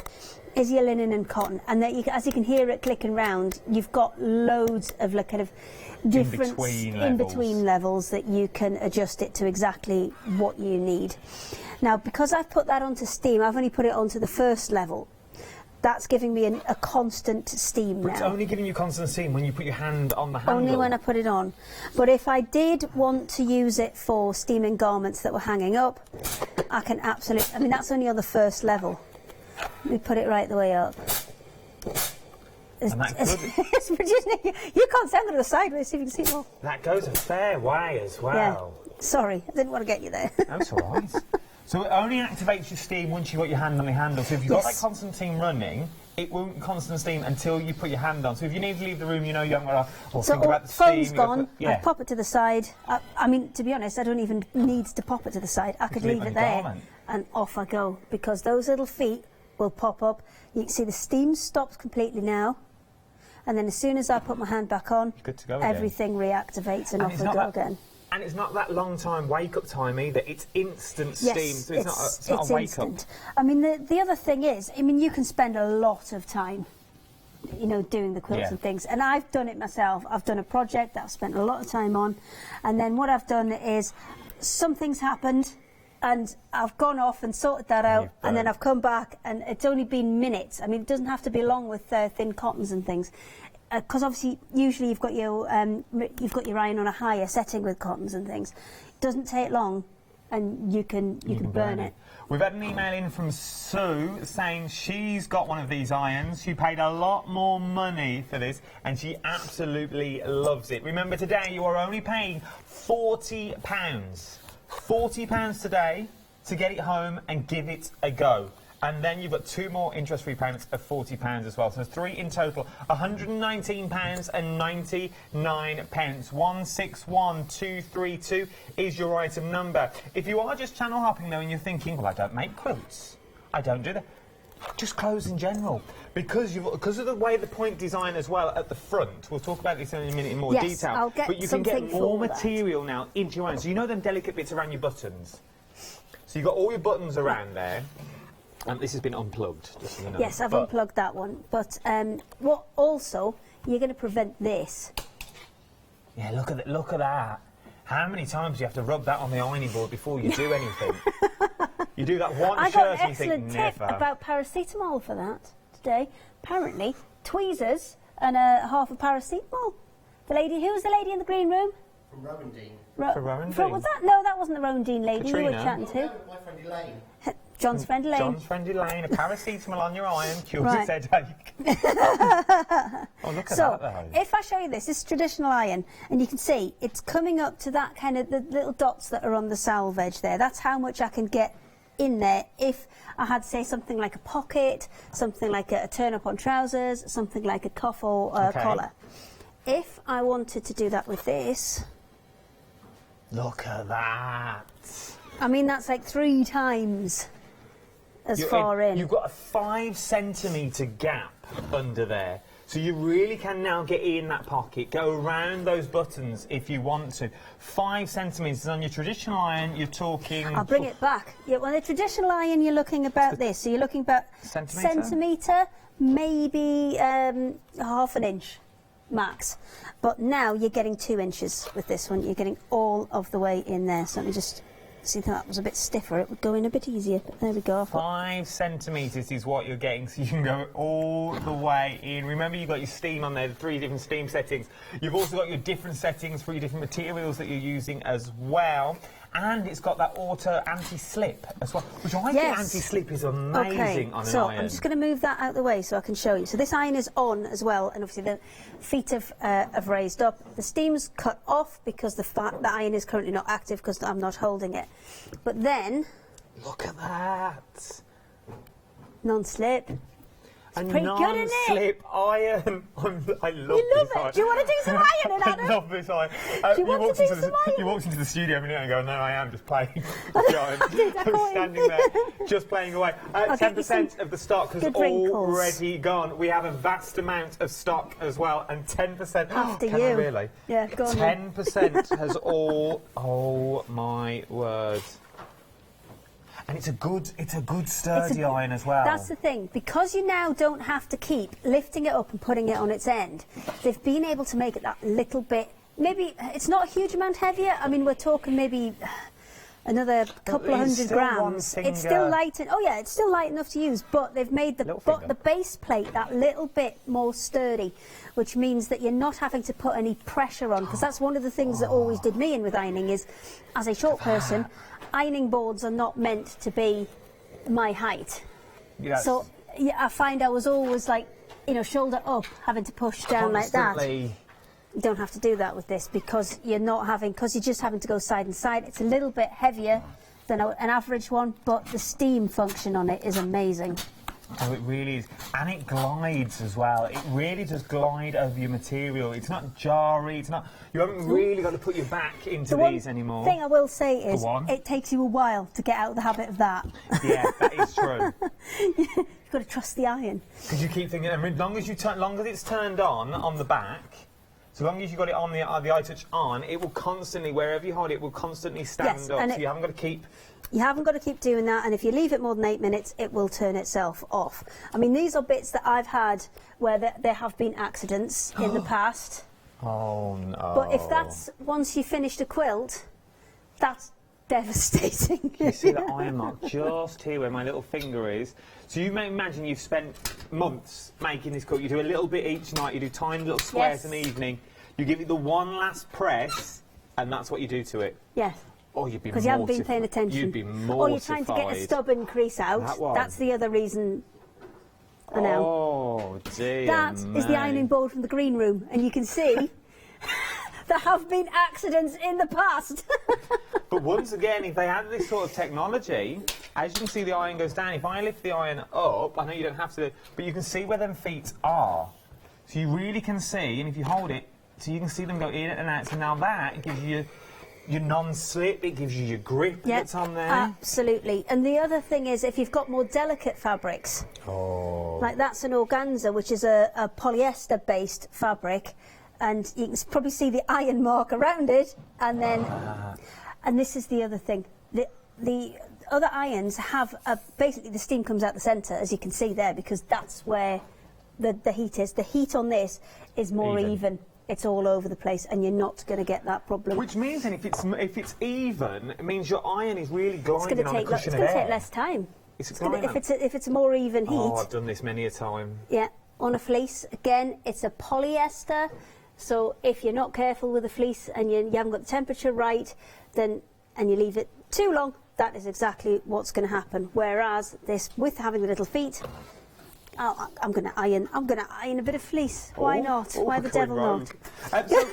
is your linen and cotton, and that as you can hear it clicking round, you've got loads of like kind of different in-between levels that you can adjust it to exactly what you need. Now, because I've put that onto steam, I've only put it onto the first level. That's giving me a constant steam now. But it's only giving you constant steam when you put your hand on the handle. Only when I put it on. But if I did want to use it for steaming garments that were hanging up, I can absolutely... I mean, that's only on the first level. Let me put it right the way up. It's producing... You can't stand it sideways, see if you can see it all. That goes a fair way as well. Yeah. Sorry, I didn't want to get you there. That's all right. So it only activates your steam once you've got your hand on the handle. So if you've got that constant steam running, it won't constant steam until you put your hand on. So if you need to leave the room, you know you haven't got to think about the steam. Phone's gone, I pop it to the side. I mean, to be honest, I don't even need to pop it to the side. I could leave it there and off I go, because those little feet will pop up. You can see the steam stops completely now. And then as soon as I put my hand back on, good to go everything reactivates and off we go again. And it's not that long time wake-up time either. It's instant steam, so it's not a wake-up. I mean, the other thing is, I mean, you can spend a lot of time, you know, doing the quilts and things. And I've done it myself. I've done a project that I've spent a lot of time on. And then what I've done is, something's happened, and I've gone off and sorted that out, and then I've come back, and it's only been minutes. I mean, it doesn't have to be long with thin cottons and things. Because obviously, usually you've got your iron on a higher setting with cottons and things. It doesn't take long, and you can burn it. We've had an email in from Sue saying she's got one of these irons. She paid a lot more money for this, and she absolutely loves it. Remember, today you are only paying £40. £40 today to get it home and give it a go. And then you've got 2 more interest-free payments of £40 as well. So 3 in total, £119.99. 161232 is your item number. If you are just channel hopping though and you're thinking, well, I don't make quilts, I don't do that, just clothes in general. Because of the way the point design as well at the front, we'll talk about this in a minute in more detail. I'll get but you can get more material now into your iron. So you know them delicate bits around your buttons? So you've got all your buttons around there. This has been unplugged, just so you know. Yes, I've unplugged that one. But what also, you're going to prevent this. Yeah, look at that. How many times do you have to rub that on the ironing board before you do anything? You do that one shirt and you think, never. I got an excellent tip about paracetamol for that today. Apparently, tweezers and half a paracetamol. Who was the lady in the green room? From Rowan-Dean. Was that? No, that wasn't the Rowan-Dean lady Katrina. you were chatting to. No, my friend Elaine. John's friend Elaine. John's friend Elaine, a paracetamol on your iron, cures its headache. Oh, look at that, though. If I show you this is traditional iron, and you can see it's coming up to that kind of, the little dots that are on the salve edge there. That's how much I can get in there if I had, say, something like a pocket, something like a turn-up on trousers, something like a cuff or collar. If I wanted to do that with this... Look at that. I mean, that's like 3 times as far in. You've got a 5 centimetre gap under there. So you really can now get in that pocket, go around those buttons if you want to. 5 centimetres on your traditional iron, you're talking... I'll bring it back. Yeah, well, the traditional iron, you're looking about this. So you're looking about centimetre, maybe half an inch max. But now you're getting 2 inches with this one. You're getting all of the way in there. So let me just... See, if that was a bit stiffer, it would go in a bit easier. But there we go. 5 centimetres is what you're getting, so you can go all the way in. Remember, you've got your steam on there, the 3 different steam settings. You've also got your different settings for your different materials that you're using as well. And it's got that auto anti-slip as well, which I think anti-slip is amazing on an so iron. I'm just going to move that out of the way so I can show you. So this iron is on as well, and obviously the feet have raised up. The steam's cut off because the iron is currently not active because I'm not holding it. But then... Look at that! Non-slip. A pretty good, isn't it? non-slip iron. I love this it. Do you want to do some ironing, Adam? I love this iron. Do you want to do some ironing? You walked into the studio every night and go, no, I am just playing the iron. I'm standing there, just playing away. 10% of the stock has already gone. We have a vast amount of stock as well, and 10%... After Can you. I really? Yeah, go on 10% has all... Oh, my word. And it's a good sturdy iron as well. That's the thing. Because you now don't have to keep lifting it up and putting it on its end, they've been able to make it that little bit, maybe it's not a huge amount heavier. I mean, we're talking maybe another couple of hundred grams. It's still light. Oh yeah, it's still light enough to use, but they've made the base plate that little bit more sturdy, which means that you're not having to put any pressure on, because that's one of the things that always did me in with ironing is, as a short person, ironing boards are not meant to be my height. Yes. So yeah, I find I was always like, you know, shoulder up, having to push down like that. You don't have to do that with this because you're just having to go side and side. It's a little bit heavier than an average one, but the steam function on it is amazing. Oh, it really is. And it glides as well. It really does glide over your material. It's not jarry. It's not. You haven't really got to put your back into these anymore. The thing I will say is it takes you a while to get out of the habit of that. Yeah, that is true. You've got to trust the iron. Because you keep thinking, as long as it's turned on the back, so long as you've got it on the iTouch on, it will constantly, wherever you hold it, will constantly stand up. So you haven't got to keep... You haven't got to keep doing that, and if you leave it more than 8 minutes, it will turn itself off. I mean, these are bits that I've had where there have been accidents in the past. Oh, no. But if that's, once you finished a quilt, that's devastating. You see the iron mark just here where my little finger is. So you may imagine you've spent months making this quilt. You do a little bit each night, you do tiny little squares in the evening, you give it the one last press, and that's what you do to it. Yes. Oh, you'd be mortified. Because you haven't been paying attention. You'd be mortified. Or you're trying to get a stubborn crease out. That one. That's the other reason. I know. Oh, dear. That is the ironing board from the green room, and you can see there have been accidents in the past. But once again, if they had this sort of technology, as you can see the iron goes down, if I lift the iron up, I know you don't have to, but you can see where them feet are. So you really can see, and if you hold it, so you can see them go in and out. So now that gives you your non-slip, it gives you your grip that's on there. Absolutely. And the other thing is, if you've got more delicate fabrics, like that's an organza, which is a polyester-based fabric, and you can probably see the iron mark around it, and then, and this is the other thing, the other irons have, basically the steam comes out the centre, as you can see there, because that's where the heat is. The heat on this is more even. It's all over the place, and you're not going to get that problem. Which means, then, if it's even, it means your iron is really gliding on a cushion of air. It's going to take less time. If it's a more even heat. Oh, I've done this many a time. Yeah, on a fleece. Again, it's a polyester, so if you're not careful with the fleece and you haven't got the temperature right, then and you leave it too long, that is exactly what's going to happen. Whereas this, with having the little feet. Oh, I'm going to iron a bit of fleece. Why not? Why the devil not? So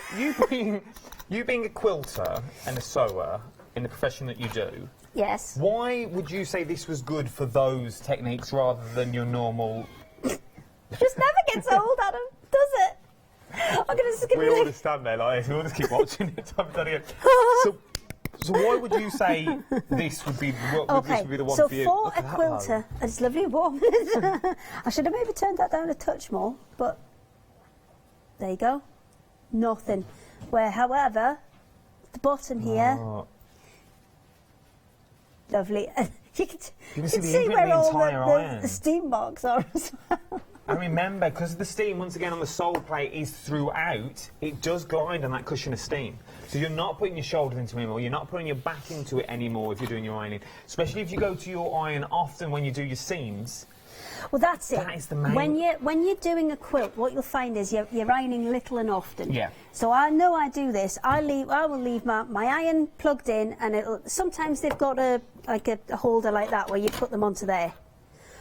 you being a quilter and a sewer in the profession that you do, yes. Why would you say this was good for those techniques rather than your normal? It just never gets old, Adam, does it? I'm going to. We all just stand there like this. We'll just keep watching it. So why would you say this would be the one for you? So for a quilter, it's lovely and warm. I should have maybe turned that down a touch more, but there you go. Nothing. Where, however, the bottom here, lovely. You can see where all the steam marks are as well. And remember, because the steam, once again, on the sole plate is throughout, it does glide on that cushion of steam. So you're not putting your shoulders into it anymore, you're not putting your back into it anymore if you're doing your ironing. Especially if you go to your iron often when you do your seams. Well, that's it. That is the main... When you're doing a quilt, what you'll find is you're ironing little and often. Yeah. So I know I do this. I will leave my iron plugged in, and sometimes they've got a holder like that where you put them onto there.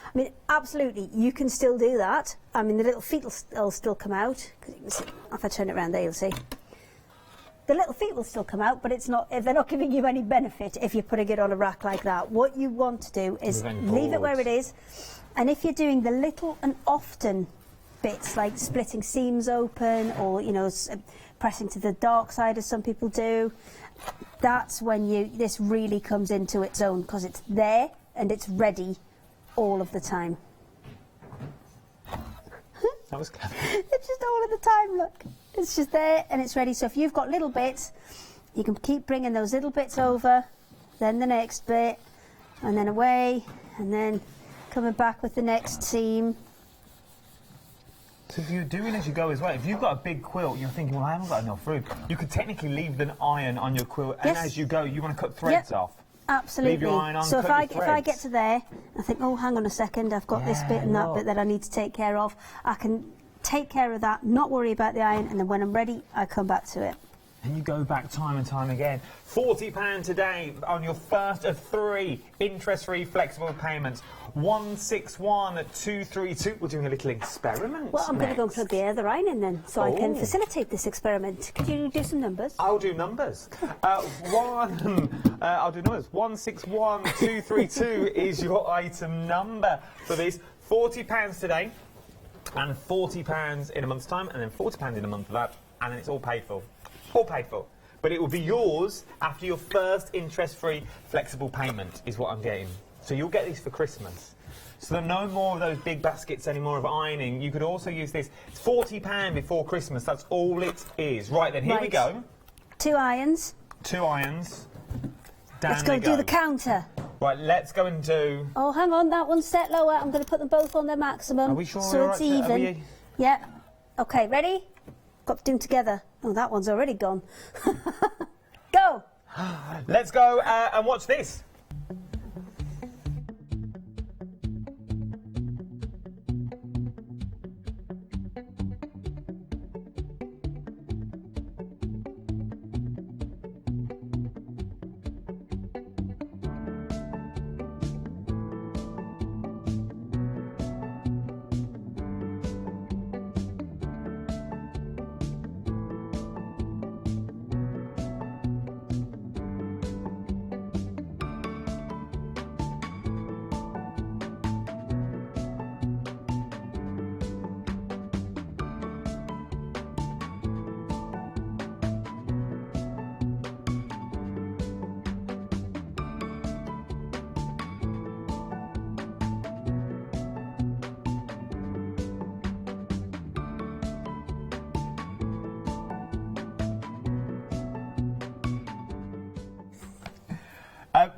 I mean, absolutely, you can still do that. I mean, the little feet will still come out. You can see, if I turn it around there, you'll see. The little feet will still come out, but they're not giving you any benefit if you're putting it on a rack like that. What you want to do is leave it where it is. And if you're doing the little and often bits, like splitting seams open or, pressing to the dark side, as some people do, that's when this really comes into its own, because it's there and it's ready all of the time. That was clever. It's just all of the time, look. It's just there and it's ready. So if you've got little bits, you can keep bringing those little bits over, then the next bit, and then away, and then coming back with the next seam. So if you're doing as you go as well, if you've got a big quilt, you're thinking, well, I haven't got enough room. You could technically leave an iron on your quilt, and as you go, you want to cut threads off. Absolutely. Leave your iron on, so if cut your I get to there, I think, oh, hang on a second, I've got this bit and that bit that I need to take care of. I can take care of that, not worry about the iron, and then when I'm ready, I come back to it. And you go back time and time again. £40 today on your first of 3 interest-free flexible payments. 161232. We're doing a little experiment. Well, I'm going to go and plug the other iron in then, so I can facilitate this experiment. Could you do some numbers? I'll do numbers. I'll do numbers. 161232 is your item number for this. £40 today, and £40 in a month's time, and then £40 in a month for that, and then it's all paid for. All paid for. But it will be yours after your first interest-free flexible payment, is what I'm getting. So you'll get these for Christmas. So there are no more of those big baskets anymore of ironing. You could also use this. It's £40 before Christmas. That's all it is. Right then, here we go. 2 irons. 2 irons. Down Let's go and do the counter. Right, let's go and do... Oh, hang on, that one's set lower. I'm going to put them both on their maximum. Are we sure so we're it's right to- even. Yeah. Okay, ready? Got to do them together. Oh, that one's already gone. Go! Let's go and watch this.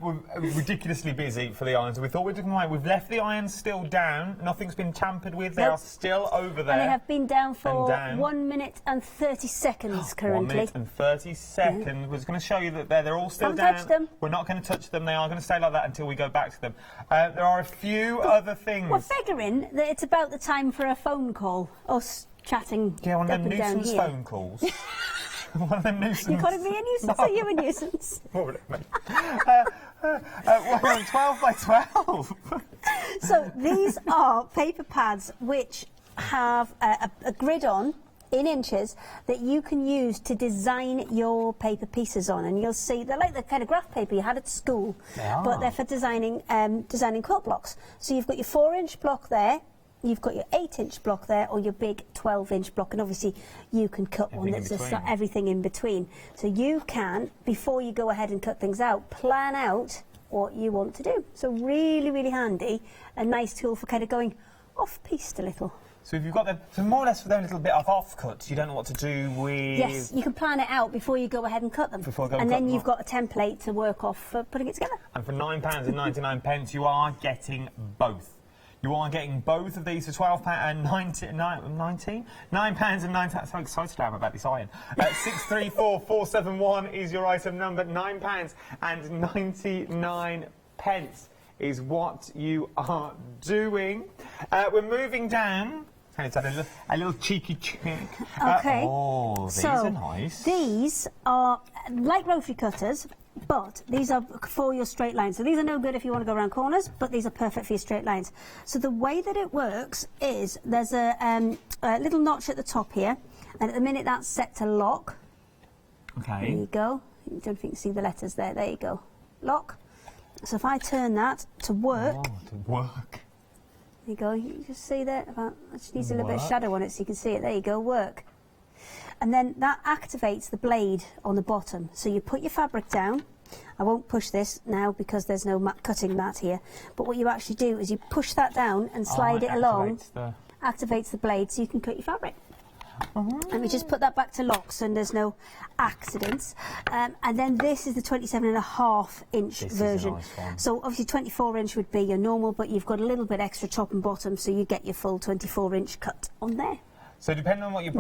We're ridiculously busy for the irons. We thought we'd do them right. We've left the irons still down. Nothing's been tampered with. They are still over there. And they have been down for 1 minute and 30 seconds currently. 1 minute and 30 seconds. We're just going to show you that they're all still Don't down. touch them. We're not going to touch them. They are going to stay like that until we go back to them. There are a few other things. We're figuring that it's about the time for a phone call. Us chatting Yeah, one up of them and down nuisance here. phone calls. One of them nuisance. You calling me a nuisance? Are you a nuisance? 12 by 12. So these are paper pads which have a grid on in inches that you can use to design your paper pieces on, and you'll see they're like the kind of graph paper you had at school, but they're for designing quilt blocks. So you've got your 4-inch block there. You've got your 8-inch block there, or your big 12-inch block, and obviously you can cut one that's just everything in between. So you can, before you go ahead and cut things out, plan out what you want to do. So really, really handy, a nice tool for kind of going off-piste a little. So if you've got so more or less for them little bit of offcuts, you don't know what to do with... Yes, you can plan it out before you go ahead and cut them. And then you've got a template to work off for putting it together. And for £9.99, you are getting both. You are getting both of these for £12 and £9.90. I'm so excited I am about this iron. 634471 is your item number. £9.99 is what you are doing. We're moving down. Let's have a little cheeky check. Okay. These are nice. These are like rotary cutters, but these are for your straight lines. So these are no good if you want to go around corners, but these are perfect for your straight lines. So the way that it works is there's a little notch at the top here, and at the minute that's set to lock. Okay. There you go. I don't think you can see the letters there. There you go. Lock. So if I turn that to work. Oh, to work. There you go. You just see that? It just needs a little bit of shadow on it so you can see it. There you go. Work. And then that activates the blade on the bottom. So you put your fabric down. I won't push this now because there's no cutting mat here. But what you actually do is you push that down and slide it along. Activates the blade so you can cut your fabric. Let me just put that back to lock so there's no accidents. And then this is the 27.5-inch version. Nice one. So obviously 24-inch would be your normal, but you've got a little bit extra top and bottom, so you get your full 24-inch cut on there. So depending on what you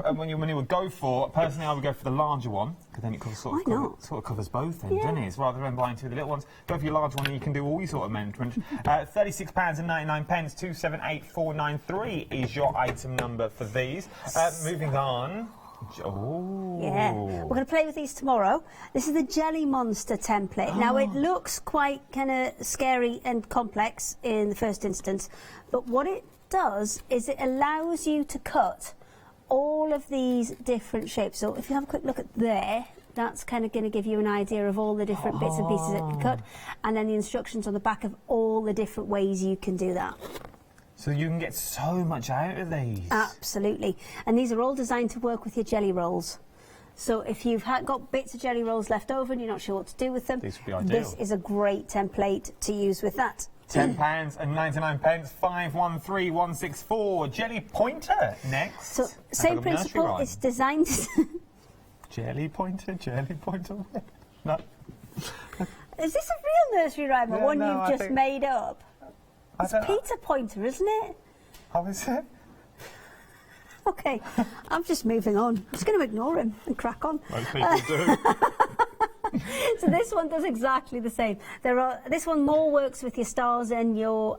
would go for, personally I would go for the larger one, because then it sort of covers both ends, doesn't it? Rather than buying two of the little ones, go for your large one and you can do all your sort of amendments. £36.99, 278493 is your item number for these. Moving on. Oh. Yeah, we're going to play with these tomorrow. This is the Jelly Monster template. Now it looks quite kind of scary and complex in the first instance, but what it does is it allows you to cut all of these different shapes. So if you have a quick look at there, that's kind of going to give you an idea of all the different bits and pieces that you can cut, and then the instructions on the back of all the different ways you can do that. So you can get so much out of these. Absolutely. And these are all designed to work with your jelly rolls. So if you've got bits of jelly rolls left over and you're not sure what to do with them, this would be ideal. This is a great template to use with that. £10.99, 513164. Jelly pointer next. So same principle, it's designed... Jelly pointer. No. Is this a real nursery rhyme or one you've just made up? It's Peter Pointer, isn't it? How is it? Okay, I'm just moving on. I'm just going to ignore him and crack on. Most people do. So this one does exactly the same. This one more works with your stars and your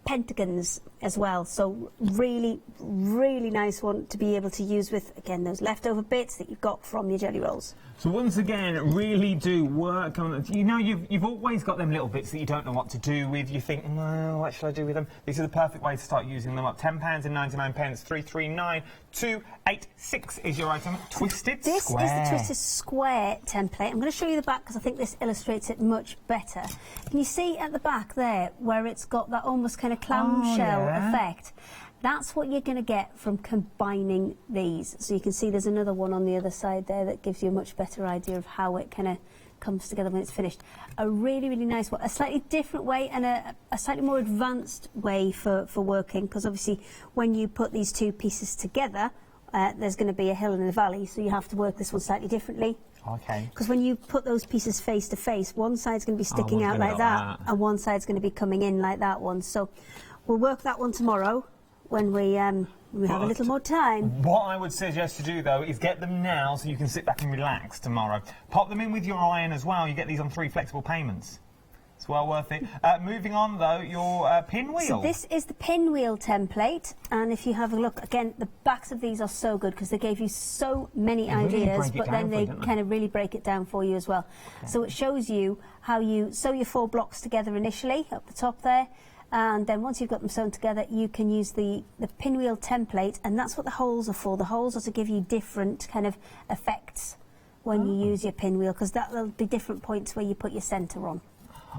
pentagons as well. So really, really nice one to be able to use with, again, those leftover bits that you've got from your jelly rolls. So once again, really do work on. You know, you've always got them little bits that you don't know what to do with. You think, well, what should I do with them? These are the perfect way to start using them up. £10.99, 339286 is your item. Twisted This Square. is the Twisted Square template. I'm going to show you the back because I think this illustrates it much better. Can you see at the back there where it's got that almost kind of clamshell effect? That's what you're going to get from combining these. So you can see there's another one on the other side there that gives you a much better idea of how it kind of comes together when it's finished. A really, really nice one. A slightly different way and a slightly more advanced way for working, because obviously when you put these two pieces together, there's going to be a hill and a valley, so you have to work this one slightly differently. Okay. Because when you put those pieces face to face, one side's going to be sticking out like that, and one side's going to be coming in like that one. So we'll work that one tomorrow when we have a little more time. What I would suggest to do, though, is get them now so you can sit back and relax tomorrow. Pop them in with your iron as well. You get these on 3 flexible payments. It's well worth it. Moving on, though, your pinwheel. So this is the pinwheel template, and if you have a look, again, the backs of these are so good because they gave you so many ideas, but then they kind of really break it down for you as well. Okay. So it shows you how you sew your 4 blocks together initially, up the top there, and then once you've got them sewn together, you can use the pinwheel template, and that's what the holes are for. The holes are to give you different kind of effects when you use your pinwheel, because that'll be different points where you put your centre on.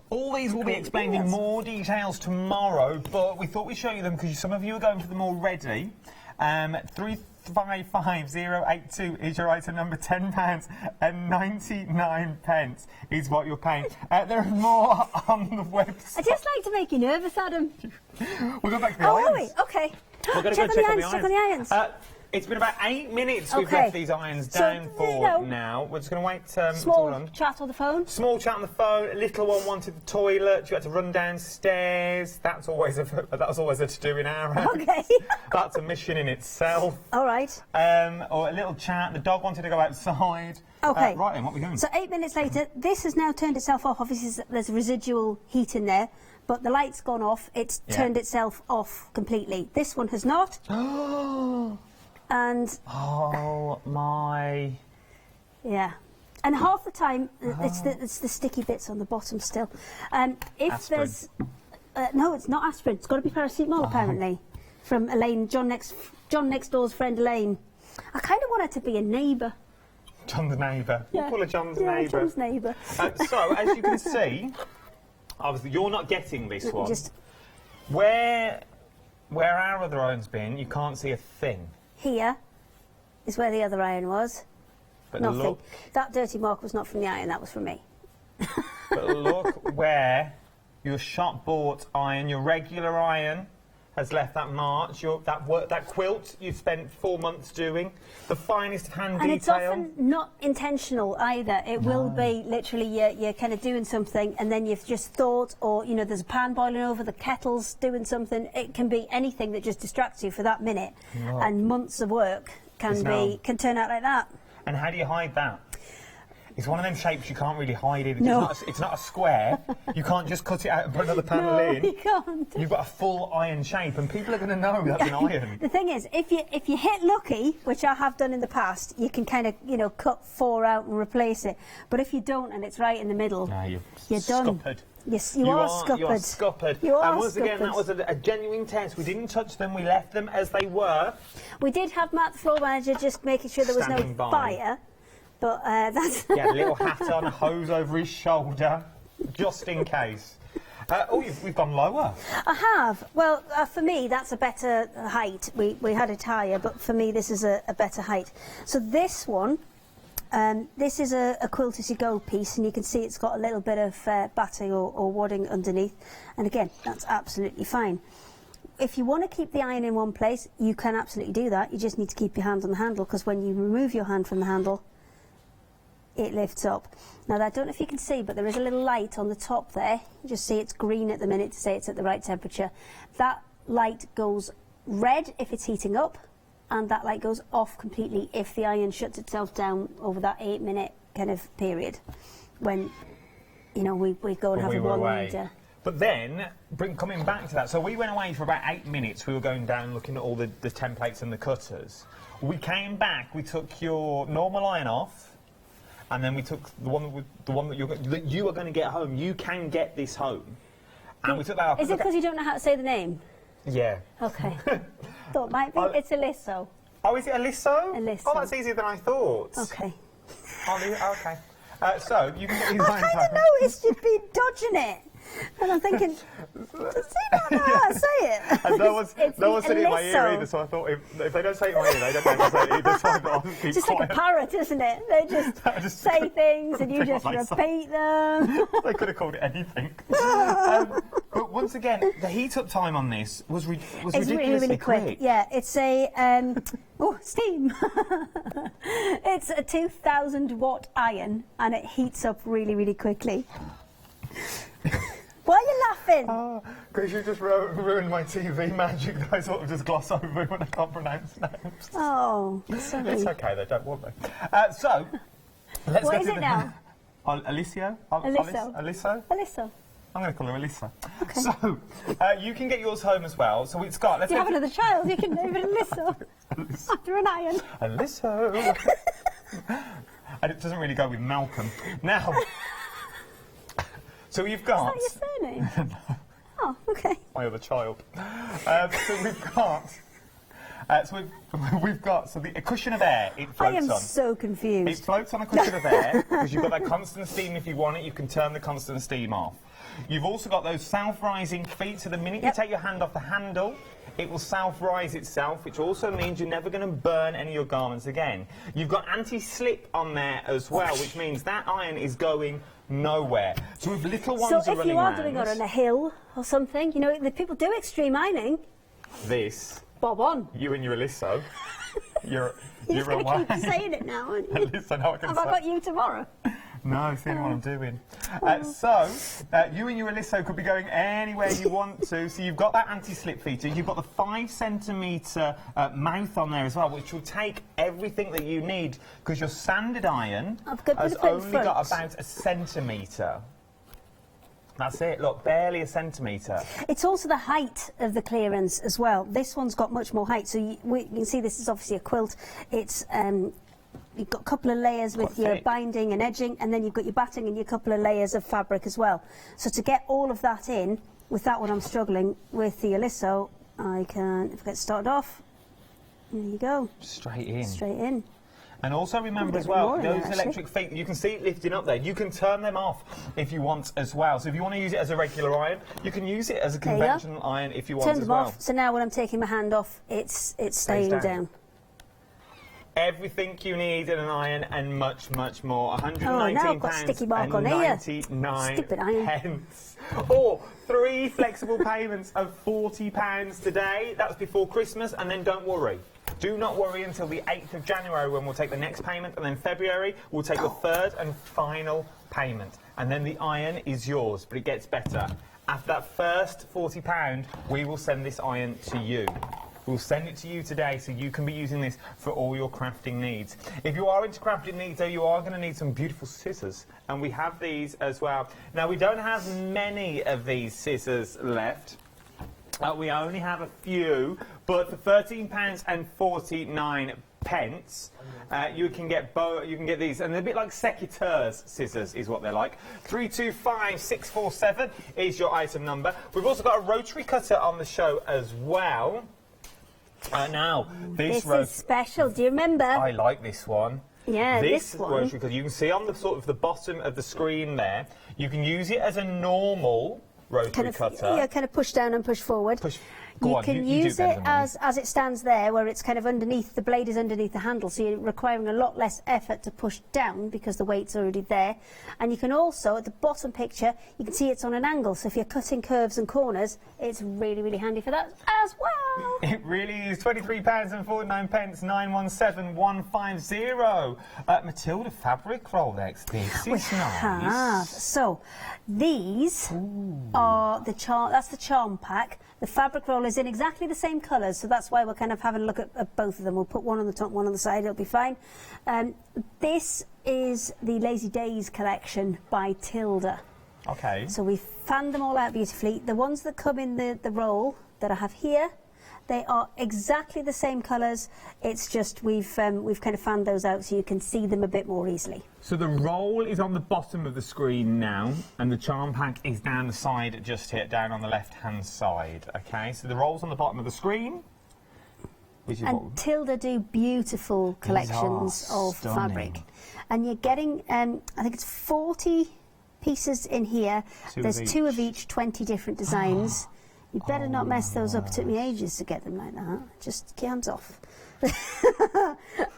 All these will be explained in more details tomorrow, but we thought we'd show you them because some of you are going for them already. 355082 is your item number. £10.99 is what you're paying. There are more on the website. I just like to make you nervous, Adam. We'll go back to the irons. Are we? OK. We're going to check on the irons. It's been about 8 minutes we've left these irons down for now. We're just going to wait. Small chat on the phone. Small chat on the phone. Little one wanted the toilet. You had to run downstairs. That's always a to-do in our house. Okay. That's a mission in itself. All right. Or a little chat. The dog wanted to go outside. Okay. Right then, what are we doing? So 8 minutes later, this has now turned itself off. Obviously, there's residual heat in there, but the light's gone off. It's turned itself off completely. This one has not. And oh my! Yeah, and half the time it's the sticky bits on the bottom still. If aspirin. There's no, it's not aspirin. It's got to be paracetamol apparently. From Elaine, John next door's friend Elaine. I kind of want her to be a neighbour. John's neighbour. We'll call her John's neighbour. John's neighbour. So as you can see, obviously you're not getting this one. Where our other iron's been, you can't see a thing. Here is where the other iron was. But nothing. Look, that dirty mark was not from the iron, that was from me. But look where your shop bought iron, your regular iron, has left that march, that quilt you've spent 4 months doing, the finest of hand and detail. it's often not intentional either. It will be literally you're kind of doing something and then you've just thought, or you know, there's a pan boiling over, the kettle's doing something. It can be anything that just distracts you for that minute, and months of work can turn out like that. And how do you hide that? It's one of them shapes you can't really hide it. No. It's not a square. You can't just cut it out and put another panel in. You can't. You've got a full iron shape, and people are going to know that's an iron. The thing is, if you hit lucky, which I have done in the past, you can kind of, you know, cut 4 out and replace it. But if you don't and it's right in the middle, you're done. Scuppered. Yes, you are scuppered. You are scuppered. You are and once again, scuppered. that was a genuine test. We didn't touch them. We left them as they were. We did have Matt, the floor manager, just making sure there was Standing no by. fire. But that's... He had a little hat on, a hose over his shoulder, just in case. We've gone lower. I have. Well, for me, that's a better height. We had it higher, but for me, this is a better height. So this one, this is a quilt as you go piece, and you can see it's got a little bit of batting or wadding underneath. And again, that's absolutely fine. If you want to keep the iron in one place, you can absolutely do that. You just need to keep your hand on the handle, because when you remove your hand from the handle, it lifts up. Now, I don't know if you can see, but there is a little light on the top there. You just see it's green at the minute to say it's at the right temperature. That light goes red if it's heating up, and that light goes off completely if the iron shuts itself down over that 8-minute kind of period when, you know, we go and have a one-reader. But then, coming back to that, so we went away for about 8 minutes. We were going down looking at all the templates and the cutters. We came back, we took your normal iron off, and then we took the one that you are going to get home. You can get this home. And we took that off. Is it because you don't know how to say the name? Yeah. Okay. Thought might be. It's Aliso. Oh, is it Aliso? Aliso. Oh, that's easier than I thought. Okay. Okay. So, you can get these I kind of noticed you've been dodging it. And I'm thinking, does he not know how to say it? And no one said it in my ear either, so I thought if they don't say it in my ear, they don't know how to say it either. So I've got to keep just quiet. like a parrot, isn't it? They just say things and you just repeat them. They could have called it anything. But once again, the heat-up time on this was ridiculously really, really quick. Yeah, it's a steam. It's a 2,000-watt iron, and it heats up really, really quickly. Why are you laughing? Because you just ruined my TV magic that I sort of just gloss over when I can't pronounce names. Oh, sorry. It's okay, they don't want me. So, let's What go is to it now? Aliso? Aliso. I'm going to call her Alyssa. Okay. So, you can get yours home as well. So it's got... If you have another child, you can name it Aliso. After an iron. Aliso. And it doesn't really go with Malcolm. Now... So you've got... Is that your surname? No. Oh, okay. My other child. So we've got... we've got a cushion of air. It floats on. I am so confused. It floats on a cushion of air because you've got that constant steam. If you want it, you can turn the constant steam off. You've also got those self-rising feet. So the minute you take your hand off the handle, it will self-rise itself, which also means you're never going to burn any of your garments again. You've got anti-slip on there as well, which means that iron is going nowhere. So if little ones are running around... So if you are doing it on a hill or something, you know, the people do extreme ironing. This... Bob on. You and your Aliso. You're going to away. keep saying it now, aren't you? Aliso, now I can Have I got you tomorrow? No, seeing what I'm doing. You and your Aliso could be going anywhere you want to. So you've got that anti-slip feature. You've got the 5-centimetre mouth on there as well, which will take everything that you need, because your sanded iron has only got about a centimetre. That's it, look, barely a centimetre. It's also the height of the clearance as well. This one's got much more height. So you can see this is obviously a quilt. It's you've got a couple of layers with your binding and edging, and then you've got your batting and your couple of layers of fabric as well. So to get all of that in, with that one I'm struggling. With the Aliso, I can, if I get started off, there you go. Straight in. Straight in. And also remember as well, those electric feet, you can see it lifting up there. You can turn them off if you want as well. So if you want to use it as a regular iron, you can use it as a conventional iron if you want as well. Turn them off, so now when I'm taking my hand off, it's staying down. everything you need in an iron and much, much more. now I've got sticky mark on here. Stupid iron. £99. Or 3 flexible payments of £40 today. That's before Christmas, and then don't worry. Do not worry until the 8th of January when we'll take the next payment, and then February we'll take the third and final payment. And then the iron is yours, but it gets better. After that first £40, we will send this iron to you. We'll send it to you today so you can be using this for all your crafting needs. If you are into crafting needs, though, you are going to need some beautiful scissors, and we have these as well. Now, we don't have many of these scissors left. We only have a few, but for £13.49, you can get these, and they're a bit like secateurs scissors, is what they're like. 325647 is your item number. We've also got a rotary cutter on the show as well. Now, this is special. Do you remember? I like this one. Yeah, this one. Rotary cutter, you can see on the sort of the bottom of the screen there. You can use it as a normal rotary cutter. Yeah, kind of push down and push forward. You can use it as it stands there, where it's kind of underneath, the blade is underneath the handle, so you're requiring a lot less effort to push down because the weight's already there. And you can also, at the bottom picture, you can see it's on an angle, so if you're cutting curves and corners, it's really, really handy for that as well. It really is. £23.49, 917150. Matilda fabric roll next. This is nice. So, these are the that's the charm pack. The fabric roll is in exactly the same colours, so that's why we're kind of having a look at both of them. We'll put one on the top, one on the side, it'll be fine. This is the Lazy Days collection by Tilda. Okay. So we've fanned them all out beautifully. The ones that come in the roll that I have here, they are exactly the same colours. It's just we've kind of fanned those out so you can see them a bit more easily. So the roll is on the bottom of the screen now, and the charm pack is down the side, just here, down on the left-hand side. Okay, so the roll's on the bottom of the screen. Which is and Tilda do beautiful collections of fabric. And you're getting, I think it's 40 pieces in here. There's 2 of each, 20 different designs. You better not mess those up. It took me ages to get them like that. Just hands off.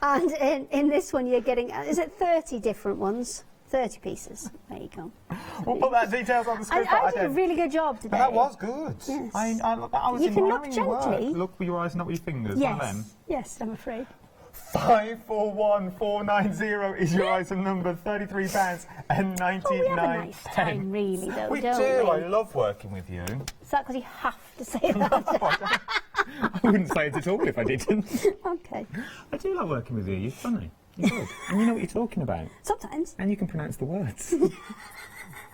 And in this one you're getting, is it 30 different ones? 30 pieces. There you go. We'll put that details on the screen. I did a really good job today. That was good. Yes. I was you can look admiring your gently. work. Look with your eyes, not with your fingers. Yes. Yes, I'm afraid. 541490 is your item number. £33.99. Oh, we have a nice time, really, though, we don't do. we? I love working with you. Is that because you have to say that? I wouldn't say it at all if I didn't. Okay. I do like working with you. You're funny. You're good. And you know what you're talking about. Sometimes. And you can pronounce the words.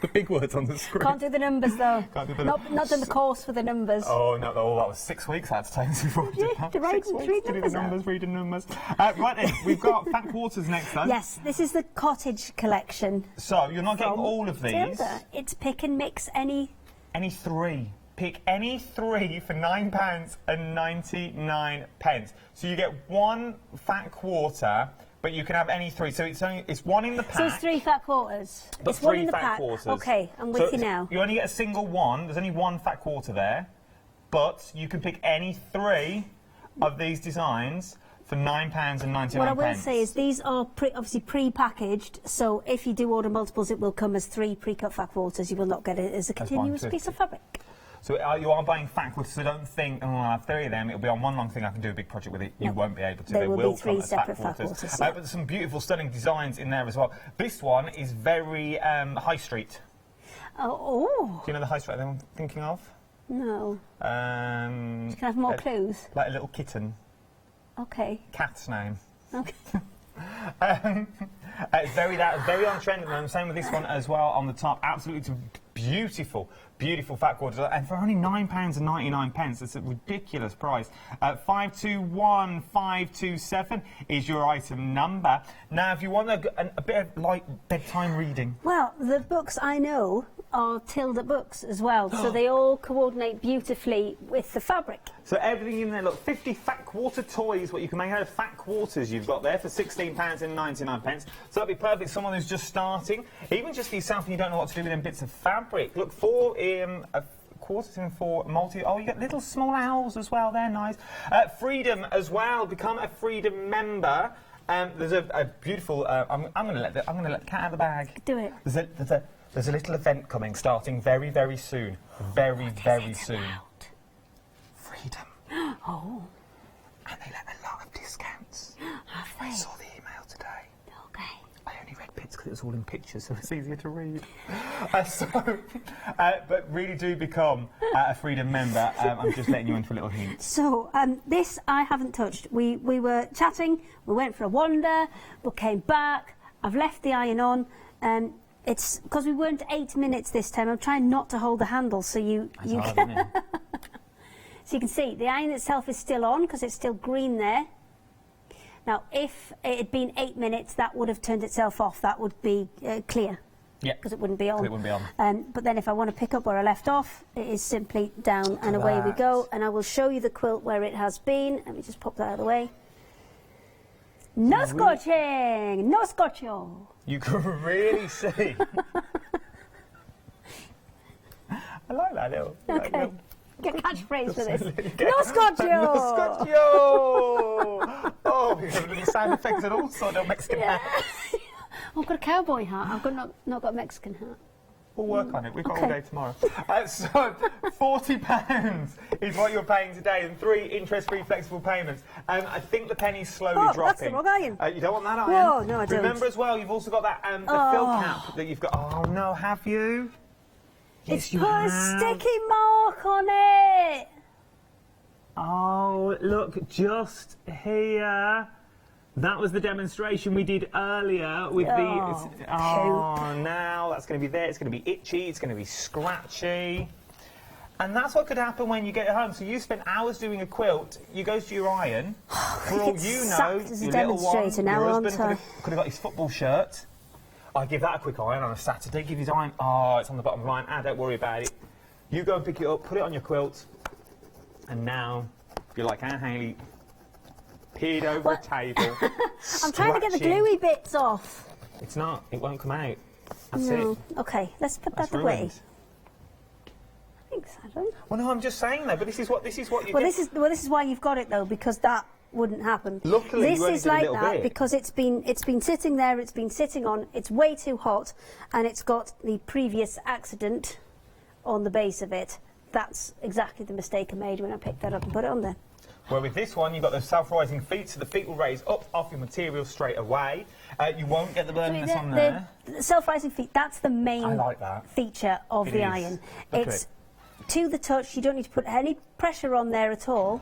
The big words on the screen. Can't do the numbers, though. Can't do the not done the course for the numbers. Oh, no, that was 6 weeks I had to take before we did that. 6 weeks to do the numbers, read the numbers. Right then, we've got Fat Quarters next time. Yes, this is the cottage collection. So, you're not getting all of these. Tilda. It's pick and mix any 3. Pick any 3 for £9.99. So you get 1 fat quarter, but you can have any 3. So it's 1 in the pack. So it's 3 fat quarters. But it's 3 1 in the fat pack. quarters. Okay, I'm with you now. You only get a single one. There's only 1 fat quarter there, but you can pick any 3 of these designs for £9.99. What I will say is these are obviously pre-packaged, so if you do order multiples, it will come as 3 pre-cut fat quarters. You will not get it as a continuous piece of fabric. So you are buying fat quarters, so don't think, oh, I'll have 3 of them, it'll be on one long thing, I can do a big project with it. You won't be able to. They will be 3 come as separate fat quarters. But there's some beautiful, stunning designs in there as well. This one is very high street. Oh. Do you know the high street I'm thinking of? No. You can have more clues. Like a little kitten. Okay. Cat's name. Okay. It's very on trend, and I'm saying with this one as well on the top. Absolutely beautiful, beautiful fat quarters, and for only £9.99, it's a ridiculous price. 521527 is your item number. Now, if you want a bit of light bedtime reading, well, the books I know are Tilda books as well, so they all coordinate beautifully with the fabric. So everything in there, look, 50 fat quarter toys, what you can make out of fat quarters you've got there for £16.99. So that'd be perfect for someone who's just starting, even just for yourself and you don't know what to do with them bits of fabric. Look, 4 quarters in 4 multi. Oh, you get little small owls as well, they're nice. Freedom as well, become a Freedom member. There's a beautiful. I'm going to let the cat out of the bag. Do it. There's a little event coming, starting very, very soon. Very soon. Freedom. Oh. And they let a lot of discounts. Have they? I saw the email today. Okay. I only read bits because it was all in pictures, so it's easier to read. But really do become a Freedom member. I'm just letting you in for a little hint. So, this I haven't touched. We were chatting, we went for a wander, we came back, I've left the iron on. It's because we weren't 8 minutes this time. I'm trying not to hold the handle so you can so you can see the iron itself is still on because it's still green there. Now, if it had been 8 minutes, that would have turned itself off. That would be clear. Yeah. Because it wouldn't be on. It wouldn't be on. But then if I want to pick up where I left off, it is simply down and away we go. And I will show you the quilt where it has been. Let me just pop that out of the way. No scorching! No scorchio! You can really see. I like that little. Okay. Get a catchphrase for this. No scorchio! No scorchio! Oh, we have little sound effects and all sorts of Mexican hats. I've got a cowboy hat. I've got not got a Mexican hat. We'll work on it. We've got all day tomorrow. So, £40 is what you're paying today, and 3 interest-free flexible payments. I think the penny's slowly dropping. That's the wrong iron. You don't want that iron? Whoa, no, I don't. Remember as well, you've also got that the fill cap that you've got. Oh no, have you? It's put a sticky mark on it. Oh, look, just here. That was the demonstration we did earlier with now that's going to be there. It's going to be itchy. It's going to be scratchy. And that's what could happen when you get home. So you spent hours doing a quilt. You go to your iron. For all you know, your little one, your husband could have got his football shirt. I give that a quick iron on a Saturday. Give his iron. Oh, it's on the bottom of mine. Don't worry about it. You go and pick it up, put it on your quilt, and now you're like Anne Haley. Peed over a table. I'm trying to get the gluey bits off. It's not. It won't come out. That's no. it. Okay, let's put that away. I think so. Well, no, I'm just saying though. But this is what you well, get. this is why you've got it though, because that wouldn't happen. Luckily, this you only is did a like little that bit. because it's been sitting there. It's been sitting on. It's way too hot, and it's got the previous accident on the base of it. That's exactly the mistake I made when I picked that up and put it on there. Where with this one, you've got those self-rising feet, so the feet will raise up off your material straight away. You won't get the burnenness on there. The self-rising feet, that's the main feature of the iron. It's to the touch. You don't need to put any pressure on there at all.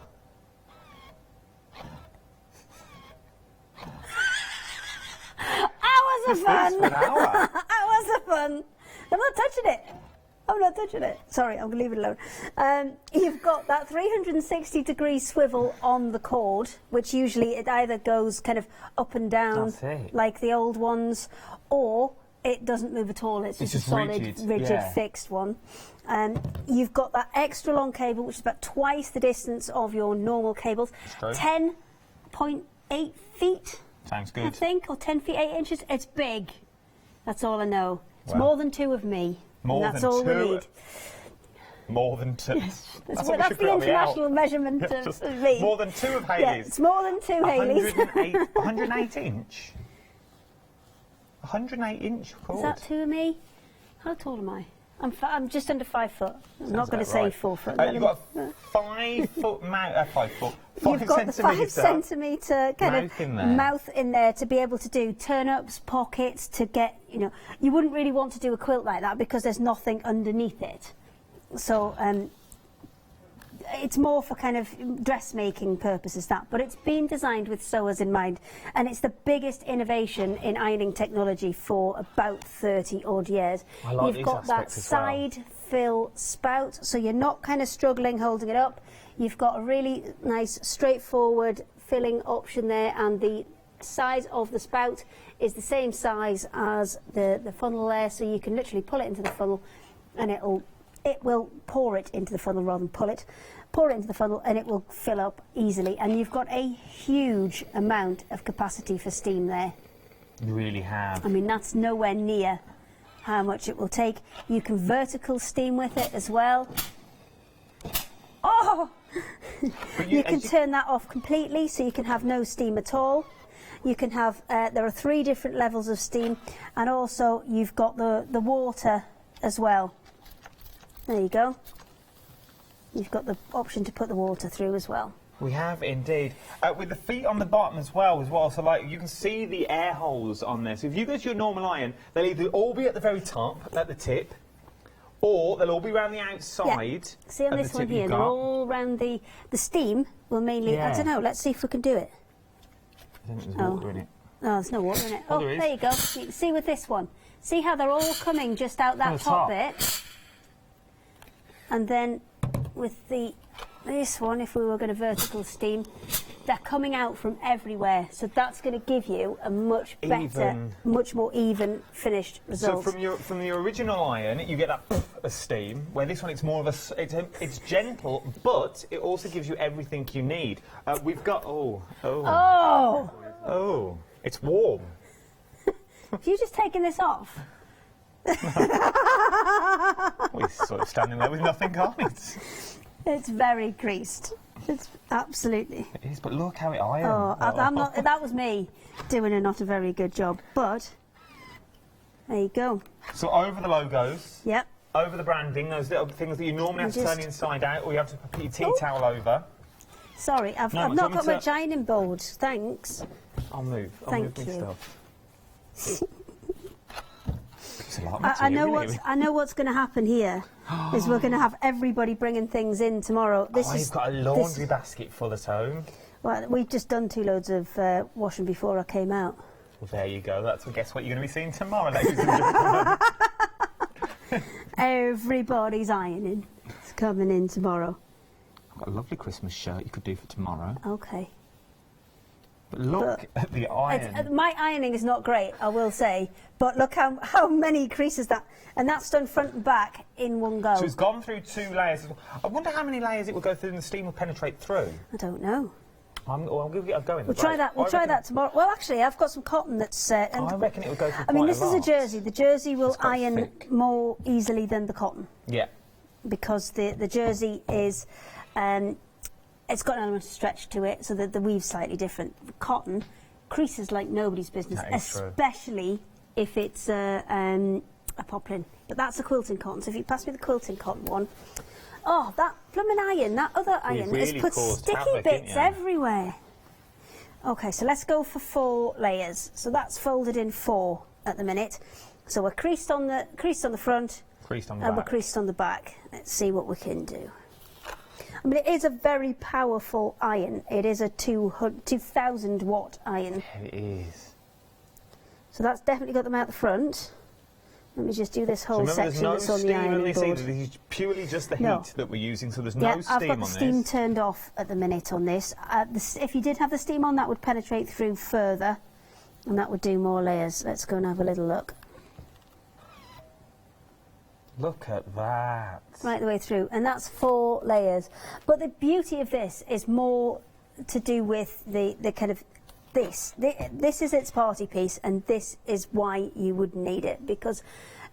Hours of fun! Hours of fun! I'm not touching it. I'm not touching it. Sorry, I'm going to leave it alone. You've got that 360-degree swivel on the cord, which usually it either goes kind of up and down like the old ones, or it doesn't move at all. It's just a solid, rigid, fixed one. You've got that extra long cable, which is about twice the distance of your normal cables. 10.8 feet. Sounds good. I think, or 10 feet 8 inches. It's big. That's all I know. It's more than 2 of me. That's all we need. More than 2. Yes. That's the international measurement of me. More than 2 of Haley's. Yeah, it's more than 2 Haley's. 108 inch. 108 inch cord. Is that 2 of me? How tall am I? I'm just under 5 foot. I'm not going to say 4 foot. You've got a 5 foot mouth. 5 foot. You've got the 5 centimetre kind of mouth in there to be able to do turn-ups, pockets, to get, you wouldn't really want to do a quilt like that because there's nothing underneath it. So it's more for kind of dressmaking purposes, but it's been designed with sewers in mind, and it's the biggest innovation in ironing technology for about 30 odd years. You've got that side fill spout, so you're not kind of struggling holding it up. You've got a really nice straightforward filling option there, and the size of the spout is the same size as the funnel there, so you can literally pull it into the funnel and it will pour it into the funnel rather than pull it. Pour it into the funnel and it will fill up easily, and you've got a huge amount of capacity for steam there. You really have. I mean, that's nowhere near how much it will take. You can vertical steam with it as well. Oh! You can turn that off completely, so you can have no steam at all. You can have, there are 3 different levels of steam, and also you've got the water as well. There you go. You've got the option to put the water through as well. We have indeed. With the feet on the bottom as well, so like you can see the air holes on there. So if you go to your normal iron, they'll either all be at the very top, at the tip, or they'll all be around the outside. Yeah. See on this one here, they're all around the steam will mainly, I don't know, let's see if we can do it. I think there's water in it. No, there's no water in it. Oh, there you go. You can see with this one. See how they're all coming just out that top bit? And then with this one, if we were going to vertical steam, they're coming out from everywhere. So that's going to give you a much better, much more even finished result. So from the original iron, you get that of steam. Where this one, it's more of it's gentle, but it also gives you everything you need. We've got it's warm. Have you just taken this off? We're sort of standing there with nothing on it. It's very creased. It's absolutely. It is, but look how it irons. Oh, I'm not. That was me doing not a very good job. But there you go. So over the logos. Yep. Over the branding, those little things that you normally have to turn inside out, or you have to put your tea towel over. Sorry, I've not got much ironing board. Thanks. I'll move. Thank you. Stuff. I know what's going to happen here is we're going to have everybody bringing things in tomorrow. You've got a laundry basket full at home. Well, we've just done 2 loads of washing before I came out. Well, there you go. Guess what you're going to be seeing tomorrow, ladies and gentlemen. Everybody's ironing. It's coming in tomorrow. I've got a lovely Christmas shirt you could do for tomorrow. Okay. But look at the iron. My ironing is not great, I will say, but look how many creases that... And that's done front and back in one go. So it's gone through 2 layers. I wonder how many layers it will go through and the steam will penetrate through. I don't know. I'll give it a go in the We'll try that. We'll try that tomorrow. Well, actually, I've got some cotton that's... I reckon it will go through I mean, this is a jersey. The jersey will iron more easily than the cotton. Yeah. Because the jersey is... it's got an element of stretch to it, so that the weave's slightly different. The cotton creases like nobody's business, especially if it's a poplin. But that's a quilting cotton, so if you pass me the quilting cotton one... Oh, that blooming iron, that other iron, really has put sticky bits everywhere. OK, so let's go for 4 layers. So that's folded in 4 at the minute. So we're creased on the front, creased on the and back. we're creased on the back. Let's see what we can do. I mean, it is a very powerful iron. It is a 2,000 watt iron. It is. So that's definitely got them out the front. Let me just do this whole section that's on the ironing board. This is purely just the heat that we're using, so there's no steam on this. I've got the steam turned off at the minute on this. If you did have the steam on, that would penetrate through further, and that would do more layers. Let's go and have a little look. Look at that. Right the way through, and that's 4 layers. But the beauty of this is more to do with the kind of this. This is its party piece, and this is why you would need it, because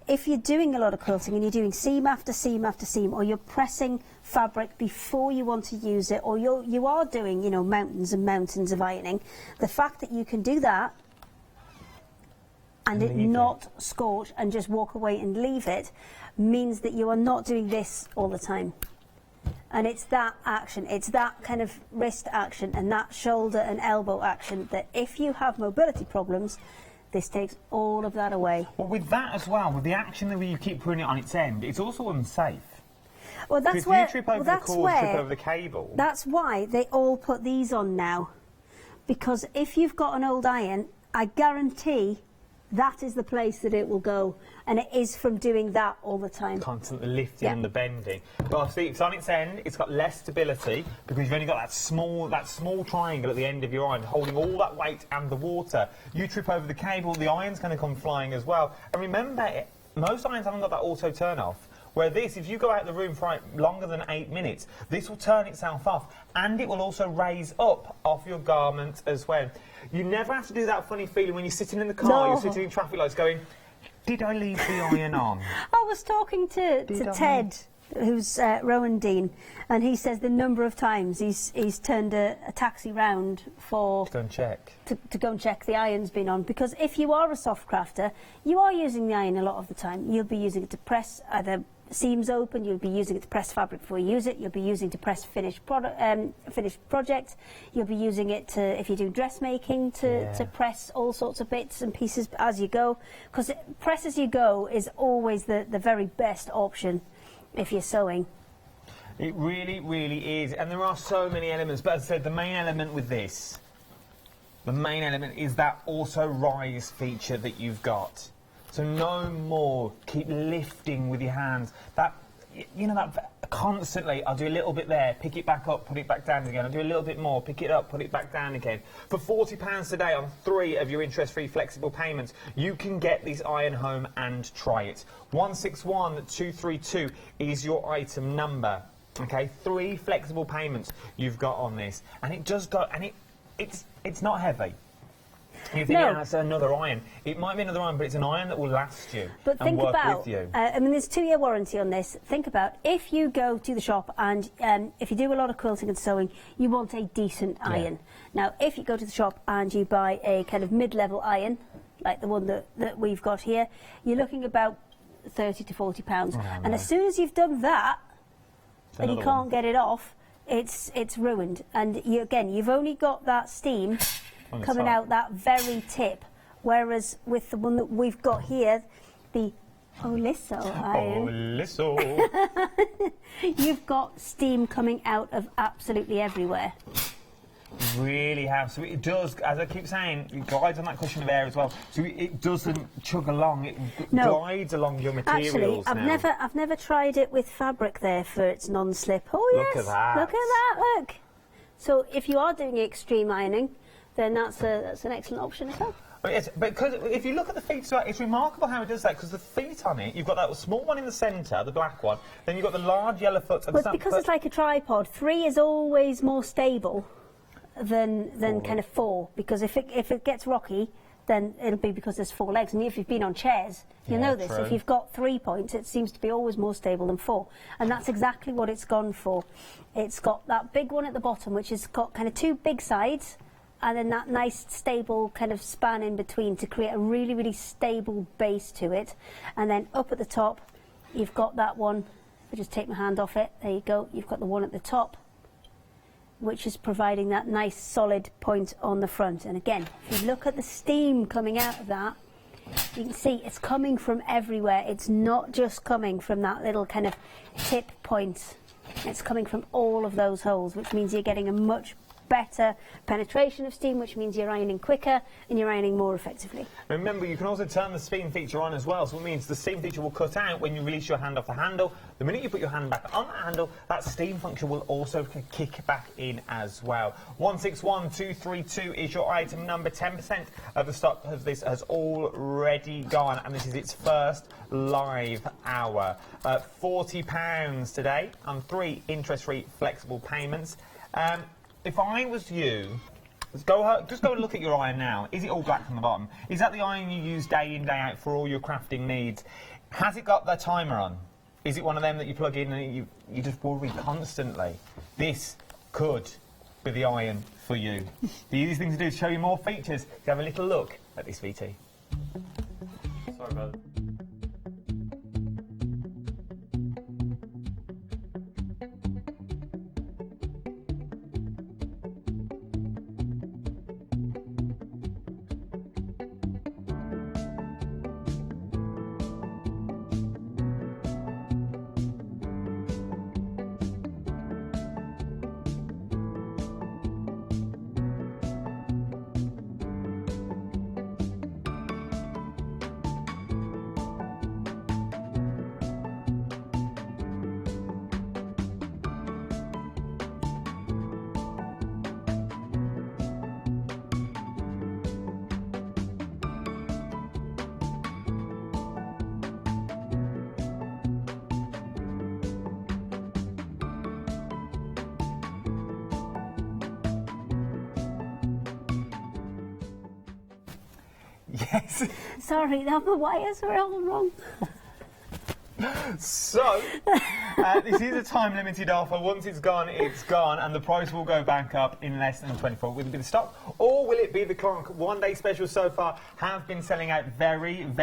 if you're doing a lot of quilting and you're doing seam after seam after seam, or you're pressing fabric before you want to use it, or you are doing, you know, mountains and mountains of ironing, the fact that you can do that and it not scorch and just walk away and leave it means that you are not doing this all the time. And it's that action, it's that kind of wrist action and that shoulder and elbow action that if you have mobility problems, this takes all of that away. Well, with that as well, with the action that you keep putting it on its end, it's also unsafe. Well, that's where... If you trip over the cord, trip over the cable... That's why they all put these on now. Because if you've got an old iron, I guarantee that is the place that it will go, and it is from doing that all the time. Constantly lifting and the bending. But obviously, it's on its end, it's got less stability because you've only got that small triangle at the end of your iron holding all that weight and the water. You trip over the cable, the iron's going to come flying as well. And remember, most irons haven't got that auto turn off. Where this, if you go out the room for longer than 8 minutes, this will turn itself off, and it will also raise up off your garment as well. You never have to do that funny feeling when you're sitting in the car, you're sitting in traffic lights going, did I leave the iron on? I was talking to Ted who's Rowan Dean, and he says the number of times he's turned a taxi round for... To go and check. To go and check the iron's been on. Because if you are a soft crafter, you are using the iron a lot of the time. You'll be using it to press either seams open, you'll be using it to press fabric before you use it, you'll be using it to press finished project, you'll be using it to, if you do dressmaking, to press all sorts of bits and pieces as you go, because press as you go is always the very best option if you're sewing. It really, really is, and there are so many elements, but as I said, the main element with this, the main element is that auto rise feature that you've got. So no more keep lifting with your hands. That, you know, that constantly, I'll do a little bit there, pick it back up, put it back down again. I'll do a little bit more, pick it up, put it back down again. For £40 today on 3 of your interest-free flexible payments, you can get this iron home and try it. 161232 is your item number. Okay, 3 flexible payments you've got on this, and it does go, and it's not heavy. You think, yeah, that's another iron. It might be another iron, but it's an iron that will last you and work with you. I mean, there's a 2-year warranty on this. Think about if you go to the shop and if you do a lot of quilting and sewing, you want a decent iron. Now, if you go to the shop and you buy a kind of mid-level iron, like the one that we've got here, you're looking about £30 to £40. And as soon as you've done that, and you can't get it off, it's ruined. And you've only got that steam coming out that very tip, whereas with the one that we've got here, the Oliso iron, you've got steam coming out of absolutely everywhere. Really have. So it does, as I keep saying, it glides on that cushion of air as well. So it doesn't chug along, it glides along your materials. Actually, I've never tried it with fabric there for its non-slip. Oh yes, look at that. Look at that, look. So if you are doing extreme ironing, then that's an excellent option as well. Yes, because if you look at the feet, it's remarkable how it does that, because the feet on it, you've got that small one in the centre, the black one, then you've got the large yellow foot. Well, because it's like a tripod, 3 is always more stable than kind of 4, because if it gets rocky, then it'll be because there's 4 legs. And if you've been on chairs, you know this. True. If you've got 3 points, it seems to be always more stable than 4. And that's exactly what it's gone for. It's got that big one at the bottom, which has got kind of 2 big sides, and then that nice stable kind of span in between to create a really, really stable base to it. And then up at the top, you've got that one. If I just take my hand off it, there you go. You've got the one at the top, which is providing that nice solid point on the front. And again, if you look at the steam coming out of that, you can see it's coming from everywhere. It's not just coming from that little kind of tip point. It's coming from all of those holes, which means you're getting a much better penetration of steam, which means you're ironing quicker and you're ironing more effectively. Remember, you can also turn the steam feature on as well, so it means the steam feature will cut out when you release your hand off the handle. The minute you put your hand back on the handle, that steam function will also kick back in as well. 161232 is your item number. 10% of the stock of this has already gone, and this is its first live hour. £40 today on 3 interest-free flexible payments. If I was you, just go and look at your iron now. Is it all black from the bottom? Is that the iron you use day in, day out for all your crafting needs? Has it got the timer on? Is it one of them that you plug in and you just worry constantly? This could be the iron for you. The easiest thing to do is show you more features. You have a little look at this VT. Sorry about it. Yes. Sorry, the wires are all wrong. So, this is a time-limited offer. Once it's gone, and the price will go back up in less than 24. Will it be the stock, or will it be the current one-day special so far have been selling out very, very